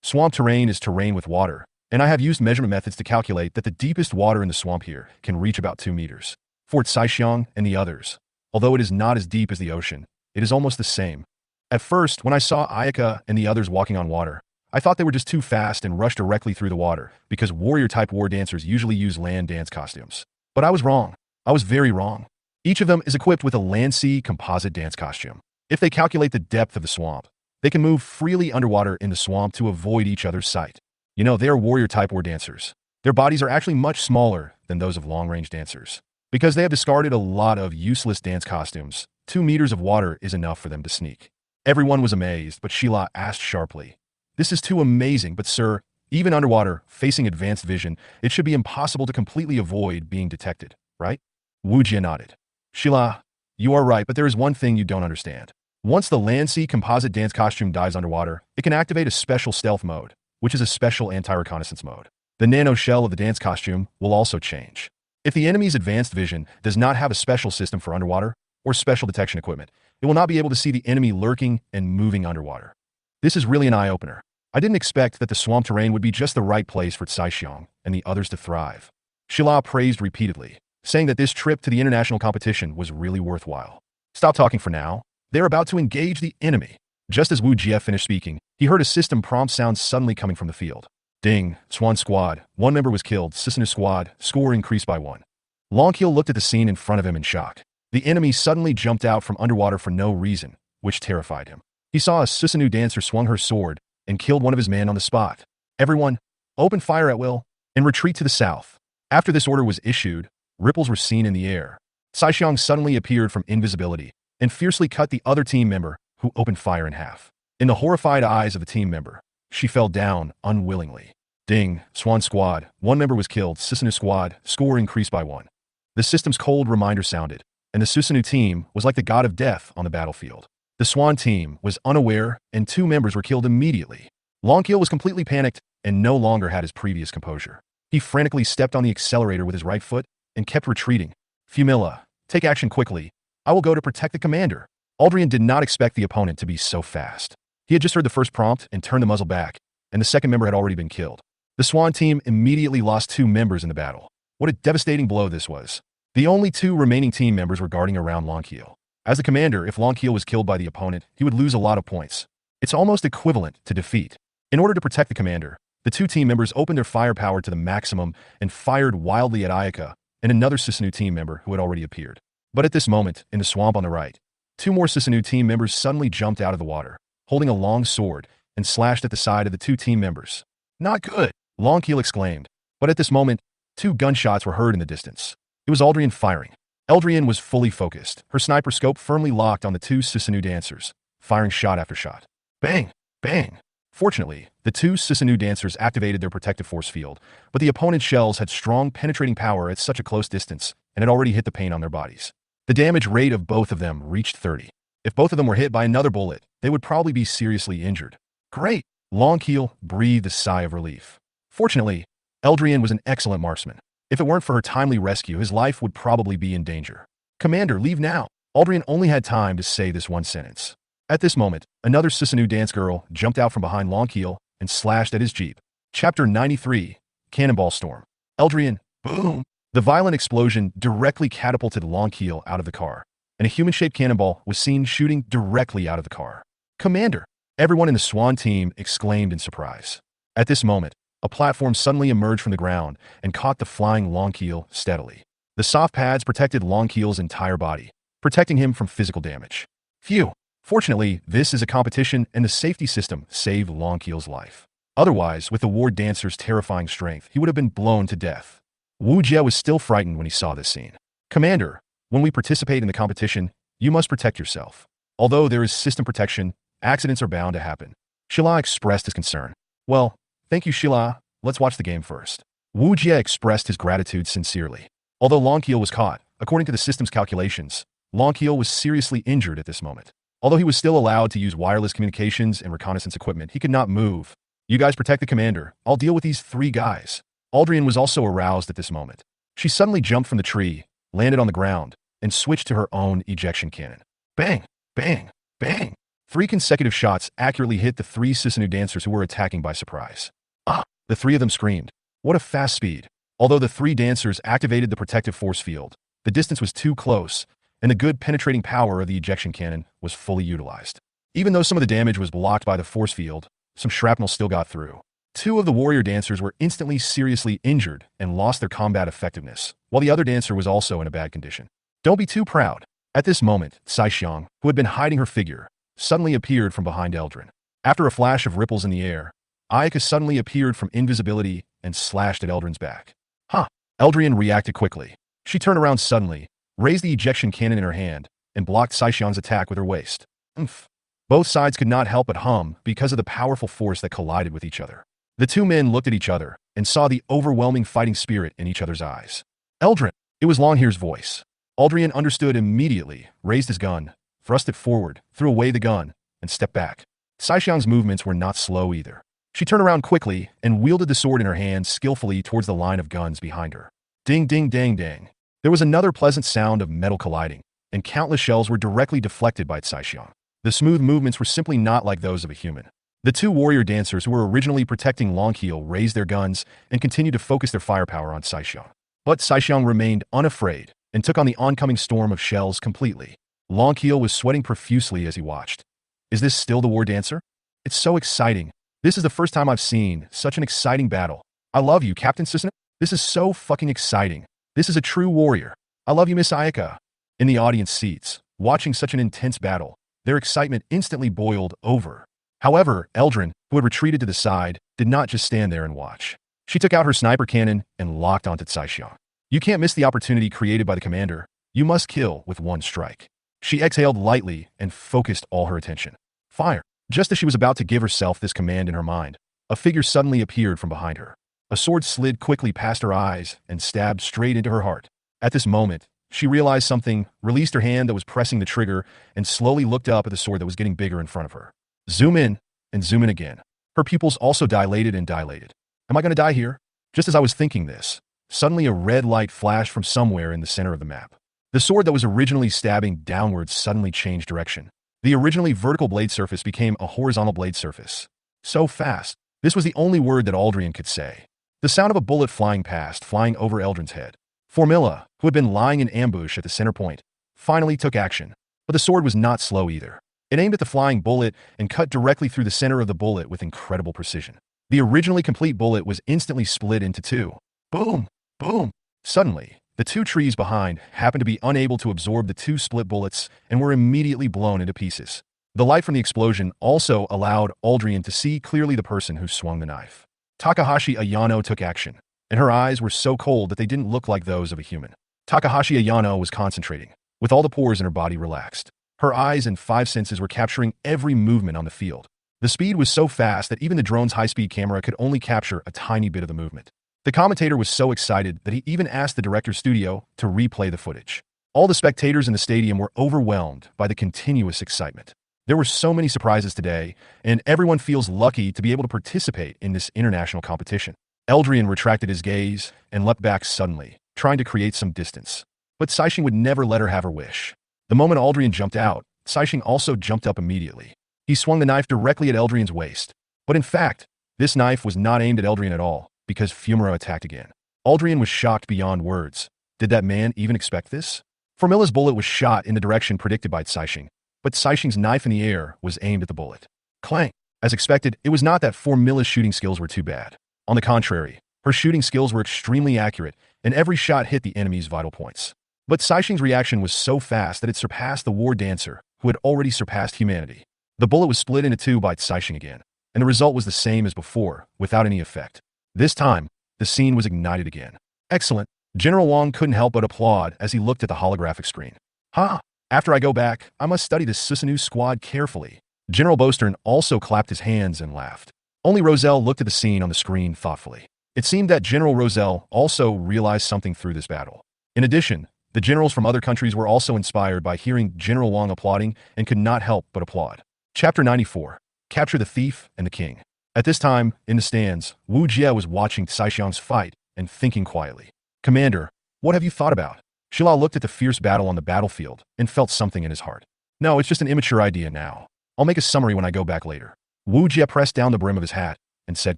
Swamp terrain is terrain with water, and I have used measurement methods to calculate that the deepest water in the swamp here can reach about 2 meters. For Xiong and the others, although it is not as deep as the ocean, it is almost the same. At first, when I saw Ayaka and the others walking on water, I thought they were just too fast and rushed directly through the water because warrior-type war dancers usually use land dance costumes. But I was wrong. I was very wrong. Each of them is equipped with a land-sea composite dance costume. If they calculate the depth of the swamp, they can move freely underwater in the swamp to avoid each other's sight. You know, they are warrior-type war dancers. Their bodies are actually much smaller than those of long-range dancers. Because they have discarded a lot of useless dance costumes, 2 meters of water is enough for them to sneak. Everyone was amazed, but Sheila asked sharply, "This is too amazing, but sir, even underwater, facing advanced vision, it should be impossible to completely avoid being detected, right?" Wujia nodded. "Sheila, you are right, but there is one thing you don't understand. Once the land-sea composite dance costume dives underwater, it can activate a special stealth mode, which is a special anti-reconnaissance mode. The nano shell of the dance costume will also change. If the enemy's advanced vision does not have a special system for underwater or special detection equipment, it will not be able to see the enemy lurking and moving underwater. This is really an eye-opener. I didn't expect that the swamp terrain would be just the right place for Xiong and the others to thrive." Shila praised repeatedly, saying that this trip to the international competition was really worthwhile. "Stop talking for now. They're about to engage the enemy." Just as Wu Jie finished speaking, he heard a system prompt sound suddenly coming from the field. "Ding, Swan Squad, 1 member was killed, Suzaku Squad, score increased by 1. Longkeel looked at the scene in front of him in shock. The enemy suddenly jumped out from underwater for no reason, which terrified him. He saw a Suzaku dancer swung her sword and killed one of his men on the spot. "Everyone, open fire at will and retreat to the south." After this order was issued, ripples were seen in the air. Xiong suddenly appeared from invisibility and fiercely cut the other team member, who opened fire in half. In the horrified eyes of the team member, she fell down unwillingly. "Ding, Swan Squad, 1 member was killed, Suzaku Squad, score increased by 1. The system's cold reminder sounded, and the Suzaku team was like the god of death on the battlefield. The Swan team was unaware, and 2 members were killed immediately. Longkeel was completely panicked and no longer had his previous composure. He frantically stepped on the accelerator with his right foot and kept retreating. "Fumilla, take action quickly. I will go to protect the commander." Aldrian did not expect the opponent to be so fast. He had just heard the first prompt and turned the muzzle back, and the second member had already been killed. The Swan team immediately lost 2 members in the battle. What a devastating blow this was. The only 2 remaining team members were guarding around Longkeel. As the commander, if Longkeel was killed by the opponent, he would lose a lot of points. It's almost equivalent to defeat. In order to protect the commander, the 2 team members opened their firepower to the maximum and fired wildly at Ayaka and another Suzaku team member who had already appeared. But at this moment, in the swamp on the right, 2 more Suzaku team members suddenly jumped out of the water, holding a long sword, and slashed at the side of the 2 team members. "Not good," Longkeel exclaimed. But at this moment, 2 gunshots were heard in the distance. It was Aldrian firing. Eldrian was fully focused, her sniper scope firmly locked on the 2 Suzaku dancers, firing shot after shot. Bang! Bang! Fortunately, the 2 Suzaku dancers activated their protective force field, but the opponent's shells had strong penetrating power at such a close distance and had already hit the paint on their bodies. The damage rate of both of them reached 30. If both of them were hit by another bullet, they would probably be seriously injured. "Great!" Longkeel breathed a sigh of relief. Fortunately, Eldrian was an excellent marksman. If it weren't for her timely rescue, his life would probably be in danger. "Commander, leave now." Aldrian only had time to say this one sentence. At this moment, another Suzaku dance girl jumped out from behind Longkeel and slashed at his jeep. Chapter 93, Cannonball Storm. Eldrian, boom! The violent explosion directly catapulted Longkeel out of the car, and a human-shaped cannonball was seen shooting directly out of the car. "Commander!" Everyone in the Swan team exclaimed in surprise. At this moment, a platform suddenly emerged from the ground and caught the flying Longkeel steadily. The soft pads protected Longkeel's entire body, protecting him from physical damage. Phew! Fortunately, this is a competition and the safety system saved Longkeel's life. Otherwise, with the war dancer's terrifying strength, he would have been blown to death. Wujia was still frightened when he saw this scene. "Commander, when we participate in the competition, you must protect yourself. Although there is system protection, accidents are bound to happen. Shila expressed his concern. Well, thank you, Shila. Let's watch the game first. Wujia expressed his gratitude sincerely. Although Longkeel was caught, according to the system's calculations, Longkeel was seriously injured at this moment. Although he was still allowed to use wireless communications and reconnaissance equipment, he could not move. You guys protect the commander. I'll deal with these 3 guys. Aldrian was also aroused at this moment. She suddenly jumped from the tree, landed on the ground, and switched to her own ejection cannon. Bang! Bang! Bang! 3 consecutive shots accurately hit the 3 Suzaku dancers who were attacking by surprise. Ah! The 3 of them screamed. What a fast speed. Although the 3 dancers activated the protective force field, the distance was too close, and the good penetrating power of the ejection cannon was fully utilized. Even though some of the damage was blocked by the force field, some shrapnel still got through. 2 of the warrior dancers were instantly seriously injured and lost their combat effectiveness, while the other dancer was also in a bad condition. Don't be too proud. At this moment, Saixiang, who had been hiding her figure, suddenly appeared from behind Eldrin. After a flash of ripples in the air, Ayaka suddenly appeared from invisibility and slashed at Eldrin's back. Huh! Eldrin reacted quickly. She turned around suddenly, raised the ejection cannon in her hand, and blocked Saixiang's attack with her waist. Oomph! Both sides could not help but hum because of the powerful force that collided with each other. The 2 men looked at each other and saw the overwhelming fighting spirit in each other's eyes. Eldrin! It was Longhair's voice. Aldrian understood immediately, raised his gun, thrust it forward, threw away the gun, and stepped back. Saixiang's movements were not slow either. She turned around quickly and wielded the sword in her hand skillfully towards the line of guns behind her. Ding ding dang dang. There was another pleasant sound of metal colliding, and countless shells were directly deflected by Saixiang. The smooth movements were simply not like those of a human. The 2 warrior dancers who were originally protecting Longkeel raised their guns and continued to focus their firepower on Saixiang. But Saixiang remained unafraid and took on the oncoming storm of shells completely. Longkeel was sweating profusely as he watched. Is this still the war dancer? It's so exciting. This is the first time I've seen such an exciting battle. I love you, Captain Suzaku. This is so fucking exciting. This is a true warrior. I love you, Miss Ayaka. In the audience seats, watching such an intense battle, their excitement instantly boiled over. However, Eldrin, who had retreated to the side, did not just stand there and watch. She took out her sniper cannon and locked onto Saixiang. You can't miss the opportunity created by the commander. You must kill with 1 strike. She exhaled lightly and focused all her attention. Fire! Just as she was about to give herself this command in her mind, a figure suddenly appeared from behind her. A sword slid quickly past her eyes and stabbed straight into her heart. At this moment, she realized something, released her hand that was pressing the trigger, and slowly looked up at the sword that was getting bigger in front of her. Zoom in, and zoom in again. Her pupils also dilated and dilated. Am I going to die here? Just as I was thinking this, suddenly a red light flashed from somewhere in the center of the map. The sword that was originally stabbing downwards suddenly changed direction. The originally vertical blade surface became a horizontal blade surface. So fast. This was the only word that Aldrian could say. The sound of a bullet flying past, flying over Eldrin's head. Formilla, who had been lying in ambush at the center point, finally took action. But the sword was not slow either. It aimed at the flying bullet and cut directly through the center of the bullet with incredible precision. The originally complete bullet was instantly split into 2. Boom! Boom! Suddenly, the 2 trees behind happened to be unable to absorb the 2 split bullets and were immediately blown into pieces. The light from the explosion also allowed Aldrian to see clearly the person who swung the knife. Takahashi Ayano took action, and her eyes were so cold that they didn't look like those of a human. Takahashi Ayano was concentrating, with all the pores in her body relaxed. Her eyes and 5 senses were capturing every movement on the field. The speed was so fast that even the drone's high-speed camera could only capture a tiny bit of the movement. The commentator was so excited that he even asked the director's studio to replay the footage. All the spectators in the stadium were overwhelmed by the continuous excitement. There were so many surprises today, and everyone feels lucky to be able to participate in this international competition. Eldrian retracted his gaze and leapt back suddenly, trying to create some distance. But Saixiang would never let her have her wish. The moment Aldrian jumped out, Saixiang also jumped up immediately. He swung the knife directly at Eldrian's waist. But in fact, this knife was not aimed at Eldrian at all, because Fumura attacked again. Aldrian was shocked beyond words. Did that man even expect this? Formilla's bullet was shot in the direction predicted by Saixiang, but Saixiang's knife in the air was aimed at the bullet. Clang! As expected, it was not that Formilla's shooting skills were too bad. On the contrary, her shooting skills were extremely accurate, and every shot hit the enemy's vital points. But Saixiang's reaction was so fast that it surpassed the war dancer, who had already surpassed humanity. The bullet was split into 2 by Saixiang again, and the result was the same as before, without any effect. This time, the scene was ignited again. Excellent. General Wong couldn't help but applaud as he looked at the holographic screen. Ha! After I go back, I must study this Susanoo squad carefully. General Bostern also clapped his hands and laughed. Only Roselle looked at the scene on the screen thoughtfully. It seemed that General Roselle also realized something through this battle. In addition, the generals from other countries were also inspired by hearing General Wang applauding and could not help but applaud. Chapter 94. Capture the Thief and the King. At this time, in the stands, Wujia was watching Saixiang's fight and thinking quietly. Commander, what have you thought about? Shilao looked at the fierce battle on the battlefield and felt something in his heart. No, it's just an immature idea now. I'll make a summary when I go back later. Wujia pressed down the brim of his hat and said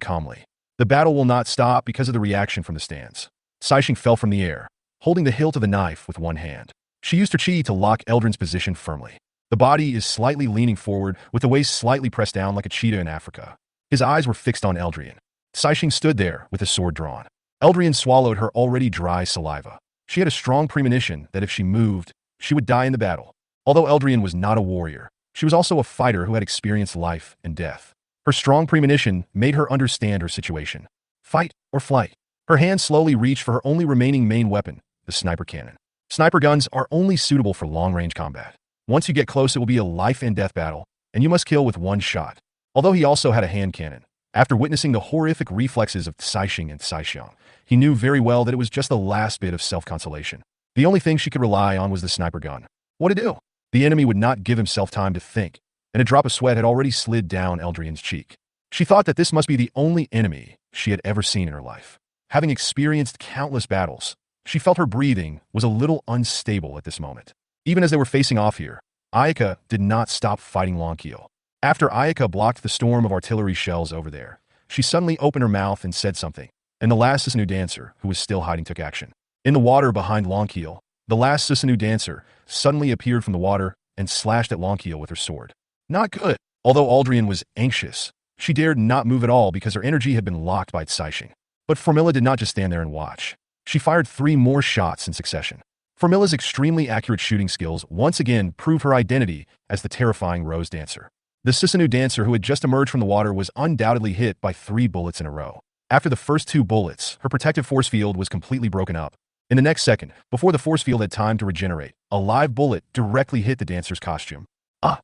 calmly. The battle will not stop because of the reaction from the stands. Saixiang fell from the air, holding the hilt of the knife with one hand. She used her chi to lock Eldrin's position firmly. The body is slightly leaning forward with the waist slightly pressed down like a cheetah in Africa. His eyes were fixed on Eldrin. Saixiang stood there with his sword drawn. Eldrin swallowed her already dry saliva. She had a strong premonition that if she moved, she would die in the battle. Although Eldrin was not a warrior, she was also a fighter who had experienced life and death. Her strong premonition made her understand her situation. Fight or flight. Her hand slowly reached for her only remaining main weapon, the sniper cannon. Sniper guns are only suitable for long-range combat. Once you get close, it will be a life-and-death battle, and you must kill with one shot. Although he also had a hand cannon, after witnessing the horrific reflexes of Saixiang and Saixiang, he knew very well that it was just the last bit of self-consolation. The only thing she could rely on was the sniper gun. What to do? The enemy would not give himself time to think, and a drop of sweat had already slid down Eldrin's cheek. She thought that this must be the only enemy she had ever seen in her life. Having experienced countless battles, she felt her breathing was a little unstable at this moment. Even as they were facing off here, Ayaka did not stop fighting Longkeel. After Ayaka blocked the storm of artillery shells over there, she suddenly opened her mouth and said something, and the last Susanoo dancer, who was still hiding, took action. In the water behind Longkeel, the last Susanoo dancer suddenly appeared from the water and slashed at Longkeel with her sword. Not good. Although Aldrian was anxious, she dared not move at all because her energy had been locked by Saixiang. But Formilla did not just stand there and watch. She fired 3 more shots in succession. Formilla's extremely accurate shooting skills once again proved her identity as the terrifying Rose Dancer. The Susanoo dancer who had just emerged from the water was undoubtedly hit by 3 bullets in a row. After the first 2 bullets, her protective force field was completely broken up. In the next second, before the force field had time to regenerate, a live bullet directly hit the dancer's costume. Ah!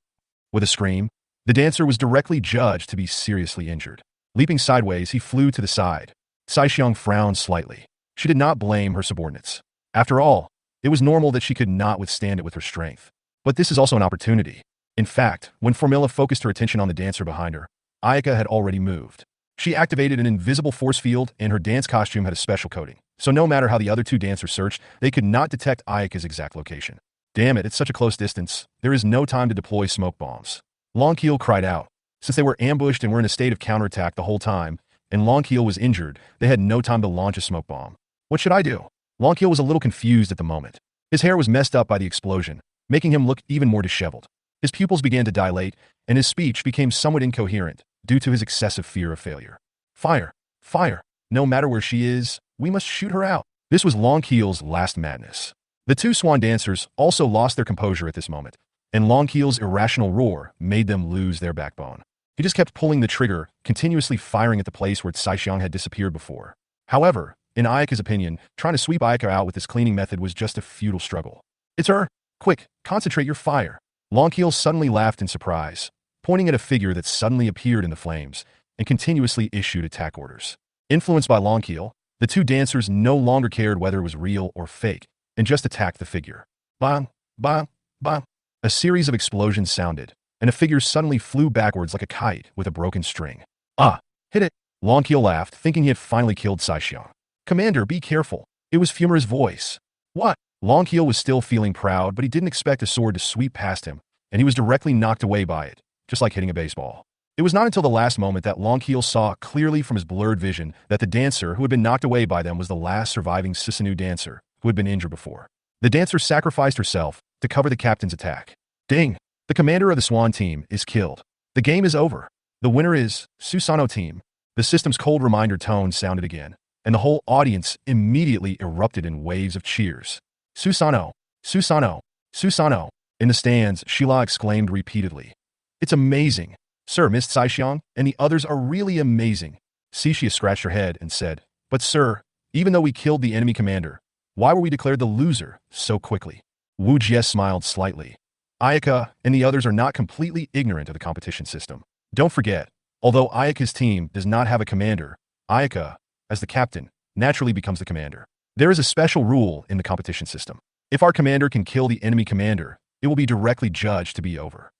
With a scream, the dancer was directly judged to be seriously injured. Leaping sideways, he flew to the side. Saixiang frowned slightly. She did not blame her subordinates. After all, it was normal that she could not withstand it with her strength. But this is also an opportunity. In fact, when Formilla focused her attention on the dancer behind her, Ayaka had already moved. She activated an invisible force field, and her dance costume had a special coating. So no matter how the other 2 dancers searched, they could not detect Ayaka's exact location. Damn it, it's such a close distance. There is no time to deploy smoke bombs. Longkeel cried out. Since they were ambushed and were in a state of counterattack the whole time, and Longkeel was injured, they had no time to launch a smoke bomb. What should I do? Longkeel was a little confused at the moment. His hair was messed up by the explosion, making him look even more disheveled. His pupils began to dilate, and his speech became somewhat incoherent due to his excessive fear of failure. Fire! Fire! No matter where she is, we must shoot her out. This was Longkeel's last madness. The 2 swan dancers also lost their composure at this moment, and Longkeel's irrational roar made them lose their backbone. He just kept pulling the trigger, continuously firing at the place where Saixiang had disappeared before. However, in Ayaka's opinion, trying to sweep Ayaka out with this cleaning method was just a futile struggle. It's her! Quick, concentrate your fire! Longkeel suddenly laughed in surprise, pointing at a figure that suddenly appeared in the flames, and continuously issued attack orders. Influenced by Longkeel, the 2 dancers no longer cared whether it was real or fake, and just attacked the figure. Bang! Bang! Bang! A series of explosions sounded, and a figure suddenly flew backwards like a kite with a broken string. Ah! Hit it! Longkeel laughed, thinking he had finally killed Saixiang. Commander, be careful. It was Fumura's voice. What? Longkeel was still feeling proud, but he didn't expect a sword to sweep past him, and he was directly knocked away by it, just like hitting a baseball. It was not until the last moment that Longkeel saw clearly from his blurred vision that the dancer who had been knocked away by them was the last surviving Susanoo dancer who had been injured before. The dancer sacrificed herself to cover the captain's attack. Ding! The commander of the Swan team is killed. The game is over. The winner is Susanoo team. The system's cold reminder tone sounded again, and the whole audience immediately erupted in waves of cheers. Susanoo! Susanoo! Susanoo! In the stands, Sheila exclaimed repeatedly. It's amazing. Sir, Miss Saixiang and the others are really amazing. Cixia scratched her head and said, But sir, even though we killed the enemy commander, why were we declared the loser so quickly? Wujia smiled slightly. Ayaka and the others are not completely ignorant of the competition system. Don't forget, although Ayaka's team does not have a commander, Ayaka, as the captain, naturally becomes the commander. There is a special rule in the competition system. If our commander can kill the enemy commander, it will be directly judged to be over.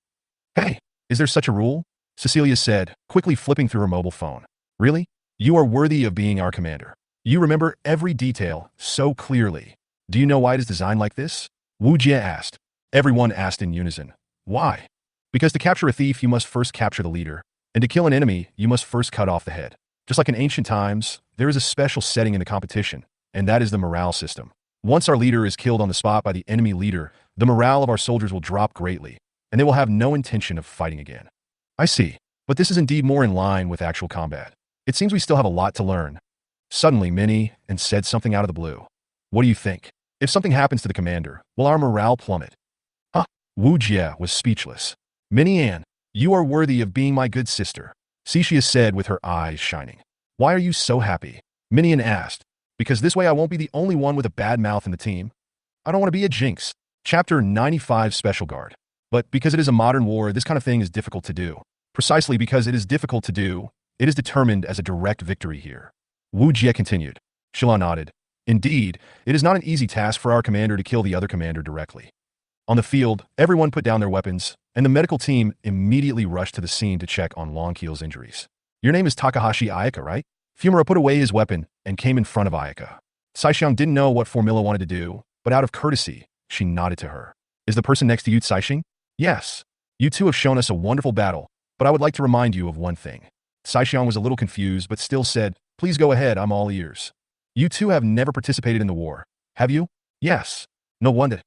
Hey, is there such a rule? Cecilia said, quickly flipping through her mobile phone. Really? You are worthy of being our commander. You remember every detail so clearly. Do you know why it is designed like this? Wujia asked. Everyone asked in unison. Why? Because to capture a thief, you must first capture the leader, and to kill an enemy, you must first cut off the head. Just like in ancient times, there is a special setting in the competition, and that is the morale system. Once our leader is killed on the spot by the enemy leader, the morale of our soldiers will drop greatly, and they will have no intention of fighting again. I see, but this is indeed more in line with actual combat. It seems we still have a lot to learn. Suddenly, Minnie and said something out of the blue. What do you think? If something happens to the commander, will our morale plummet? Huh? Wujia was speechless. Minnie Ann, you are worthy of being my good sister, Cixia said with her eyes shining. Why are you so happy? Minnie Ann asked. Because this way I won't be the only one with a bad mouth in the team. I don't want to be a jinx. Chapter 95 Special Guard. But because it is a modern war, this kind of thing is difficult to do. Precisely because it is difficult to do, it is determined as a direct victory here. Wujia continued. Shilla nodded. Indeed, it is not an easy task for our commander to kill the other commander directly. On the field, everyone put down their weapons, and the medical team immediately rushed to the scene to check on Longkeel's injuries. Your name is Takahashi Ayaka, right? Fumura put away his weapon and came in front of Ayaka. Saishiang didn't know what Formilla wanted to do, but out of courtesy, she nodded to her. Is the person next to you Saishing? Yes. You two have shown us a wonderful battle, but I would like to remind you of one thing. Saishiang was a little confused, but still said, please go ahead, I'm all ears. You two have never participated in the war, have you? Yes. No wonder.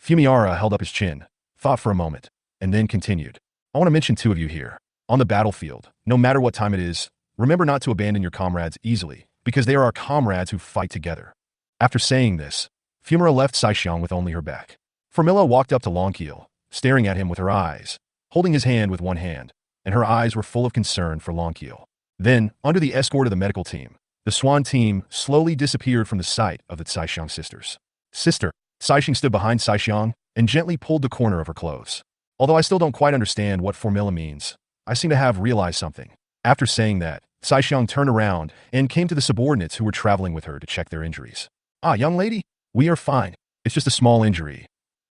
Fumiara held up his chin, thought for a moment, and then continued. I want to mention two of you here. On the battlefield, no matter what time it is, remember not to abandon your comrades easily, because they are our comrades who fight together. After saying this, Fumura left Saishiang with only her back. Formilla walked up to Longkeel, staring at him with her eyes, holding his hand with one hand, and her eyes were full of concern for Longkeel. Then, under the escort of the medical team, the Swan team slowly disappeared from the sight of the Saishiang sisters. Sister, Saishing stood behind Saishiang and gently pulled the corner of her clothes. Although I still don't quite understand what Formilla means, I seem to have realized something. After saying that, Saishiang turned around and came to the subordinates who were traveling with her to check their injuries. Ah, young lady, we are fine. It's just a small injury.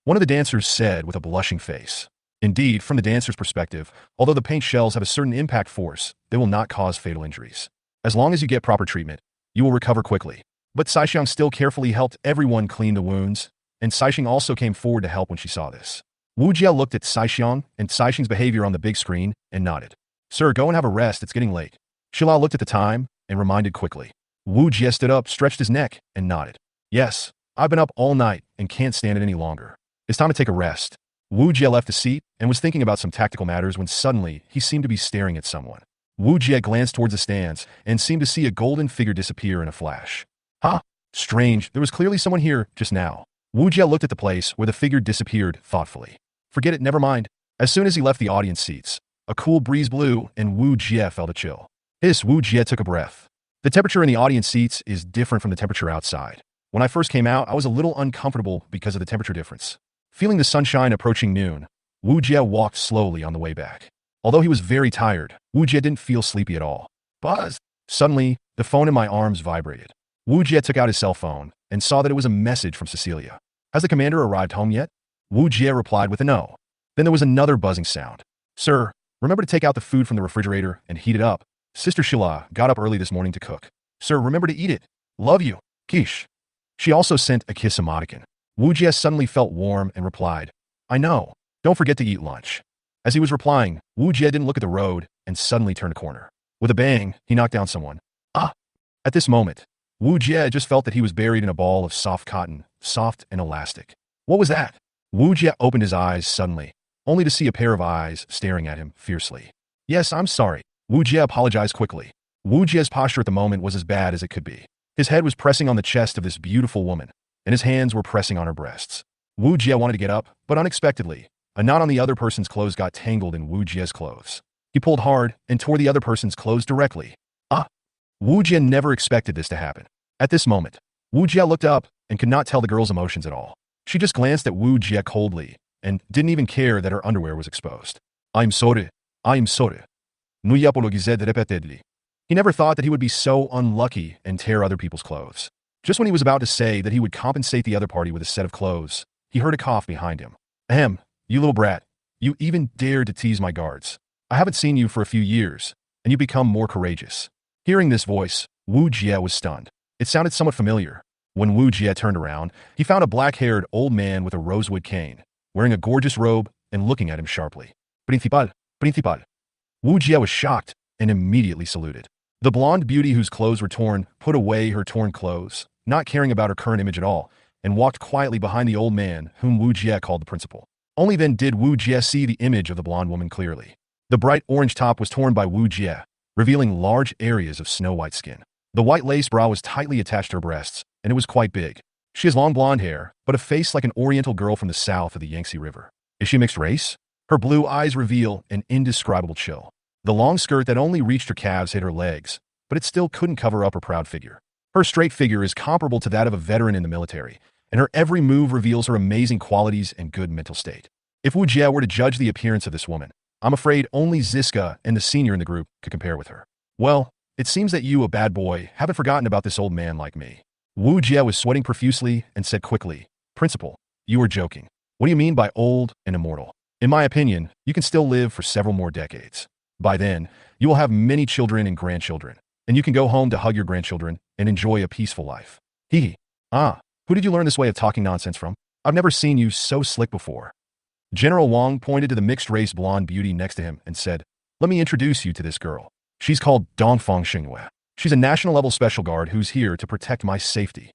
One of the dancers said with a blushing face. Indeed, from the dancer's perspective, although the paint shells have a certain impact force, they will not cause fatal injuries. As long as you get proper treatment, you will recover quickly. But Saishiang still carefully helped everyone clean the wounds, and Saishing also came forward to help when she saw this. Wujia looked at Saishiang and Saishing's behavior on the big screen and nodded. Sir, go and have a rest, it's getting late. Shilla looked at the time and reminded quickly. Wujia stood up, stretched his neck, and nodded. Yes, I've been up all night and can't stand it any longer. It's time to take a rest. Wujia left the seat and was thinking about some tactical matters when suddenly he seemed to be staring at someone. Wujia glanced towards the stands and seemed to see a golden figure disappear in a flash. Huh? Strange, there was clearly someone here just now. Wujia looked at the place where the figure disappeared thoughtfully. Forget it, never mind. As soon as he left the audience seats, a cool breeze blew and Wujia felt a chill. Wujia took a breath. The temperature in the audience seats is different from the temperature outside. When I first came out, I was a little uncomfortable because of the temperature difference. Feeling the sunshine approaching noon, Wujia walked slowly on the way back. Although he was very tired, Wujia didn't feel sleepy at all. Buzz! Suddenly, the phone in my arms vibrated. Wujia took out his cell phone and saw that it was a message from Cecilia. Has the commander arrived home yet? Wujia replied with a no. Then there was another buzzing sound. Sir, remember to take out the food from the refrigerator and heat it up. Sister Shilla got up early this morning to cook. Sir, remember to eat it. Love you. Quiche. She also sent a kiss emoticon. Wujia suddenly felt warm and replied, I know. Don't forget to eat lunch. As he was replying, Wujia didn't look at the road and suddenly turned a corner. With a bang, he knocked down someone. Ah! At this moment, Wujia just felt that he was buried in a ball of soft cotton, soft and elastic. What was that? Wujia opened his eyes suddenly, only to see a pair of eyes staring at him fiercely. Yes, I'm sorry. Wujia apologized quickly. Wujia's posture at the moment was as bad as it could be. His head was pressing on the chest of this beautiful woman, and his hands were pressing on her breasts. Wujia wanted to get up, but unexpectedly, a knot on the other person's clothes got tangled in Wujia's clothes. He pulled hard and tore the other person's clothes directly. Ah! Wujia never expected this to happen. At this moment, Wujia looked up and could not tell the girl's emotions at all. She just glanced at Wujia coldly and didn't even care that her underwear was exposed. I'm sorry. I'm sorry. Nous apologisez repeatedly. He never thought that he would be so unlucky and tear other people's clothes. Just when he was about to say that he would compensate the other party with a set of clothes, he heard a cough behind him. Ahem, you little brat. You even dared to tease my guards. I haven't seen you for a few years, and you've become more courageous. Hearing this voice, Wujia was stunned. It sounded somewhat familiar. When Wujia turned around, he found a black-haired old man with a rosewood cane, wearing a gorgeous robe and looking at him sharply. Principal, principal. Wujia was shocked and immediately saluted. The blonde beauty whose clothes were torn put away her torn clothes, not caring about her current image at all, and walked quietly behind the old man whom Wujia called the principal. Only then did Wujia see the image of the blonde woman clearly. The bright orange top was torn by Wujia, revealing large areas of snow-white skin. The white lace bra was tightly attached to her breasts, and it was quite big. She has long blonde hair, but a face like an oriental girl from the south of the Yangtze River. Is she mixed race? Her blue eyes reveal an indescribable chill. The long skirt that only reached her calves hid her legs, but it still couldn't cover up her proud figure. Her straight figure is comparable to that of a veteran in the military, and her every move reveals her amazing qualities and good mental state. If Wujia were to judge the appearance of this woman, I'm afraid only Ziska and the senior in the group could compare with her. Well, it seems that you, a bad boy, haven't forgotten about this old man like me. Wujia was sweating profusely and said quickly, Principal, you are joking. What do you mean by old and immortal? In my opinion, you can still live for several more decades. By then, you will have many children and grandchildren, and you can go home to hug your grandchildren and enjoy a peaceful life. Hee hee. Ah, who did you learn this way of talking nonsense from? I've never seen you so slick before. General Wang pointed to the mixed-race blonde beauty next to him and said, Let me introduce you to this girl. She's called Dongfang Xingyue. She's a national-level special guard who's here to protect my safety.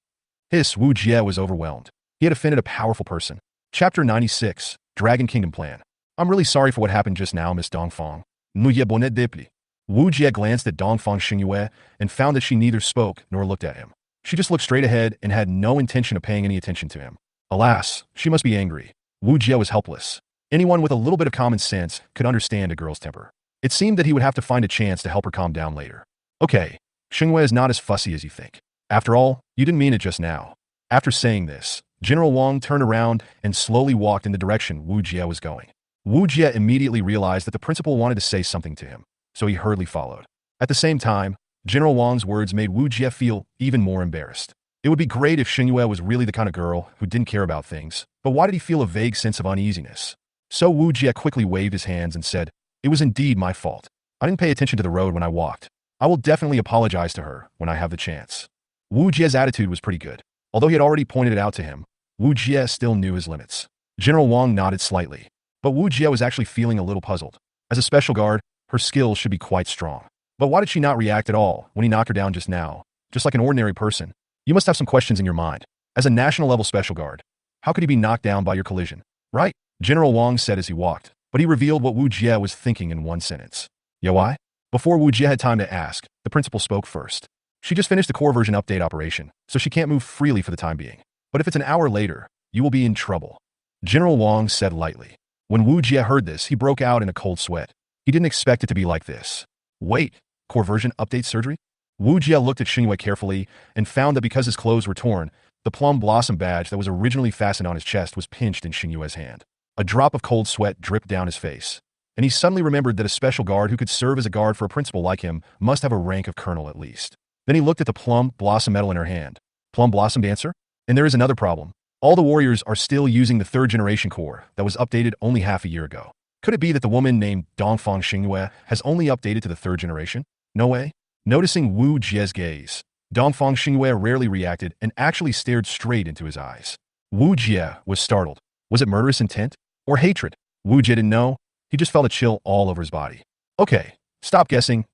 Wujia was overwhelmed. He had offended a powerful person. Chapter 96, Dragon Kingdom Plan. I'm really sorry for what happened just now, Miss Dongfang. Nuye bonnet depli. Wujia glanced at Dongfang Xingyue and found that she neither spoke nor looked at him. She just looked straight ahead and had no intention of paying any attention to him. Alas, she must be angry. Wujia was helpless. Anyone with a little bit of common sense could understand a girl's temper. It seemed that he would have to find a chance to help her calm down later. Okay, Xingyue is not as fussy as you think. After all, you didn't mean it just now. After saying this, General Wang turned around and slowly walked in the direction Wujia was going. Wujia immediately realized that the principal wanted to say something to him, so he hurriedly followed. At the same time, General Wang's words made Wujia feel even more embarrassed. It would be great if Xingyue was really the kind of girl who didn't care about things, but why did he feel a vague sense of uneasiness? So Wujia quickly waved his hands and said, It was indeed my fault. I didn't pay attention to the road when I walked. I will definitely apologize to her when I have the chance. Wujia's attitude was pretty good. Although he had already pointed it out to him, Wujia still knew his limits. General Wang nodded slightly, but Wujia was actually feeling a little puzzled. As a special guard, her skills should be quite strong. But why did she not react at all when he knocked her down just now? Just like an ordinary person. You must have some questions in your mind. As a national-level special guard, how could he be knocked down by your collision? Right? General Wang said as he walked, but he revealed what Wujia was thinking in one sentence. Yeah, why? Before Wujia had time to ask, the principal spoke first. She just finished the core version update operation, so she can't move freely for the time being. But if it's an hour later, you will be in trouble. General Wang said lightly. When Wujia heard this, he broke out in a cold sweat. He didn't expect it to be like this. Wait, core version update surgery? Wujia looked at Xingyue carefully and found that because his clothes were torn, the plum blossom badge that was originally fastened on his chest was pinched in Xingyue's hand. A drop of cold sweat dripped down his face, and he suddenly remembered that a special guard who could serve as a guard for a principal like him must have a rank of colonel at least. Then he looked at the plum blossom medal in her hand. Plum blossom dancer? And there is another problem. All the warriors are still using the third generation core that was updated only half a year ago. Could it be that the woman named Dongfang Xingyue has only updated to the third generation? No way. Noticing Wujia's gaze, Dongfang Xingyue rarely reacted and actually stared straight into his eyes. Wujia was startled. Was it murderous intent? Or hatred? Wujia didn't know. He just felt a chill all over his body. Okay, stop guessing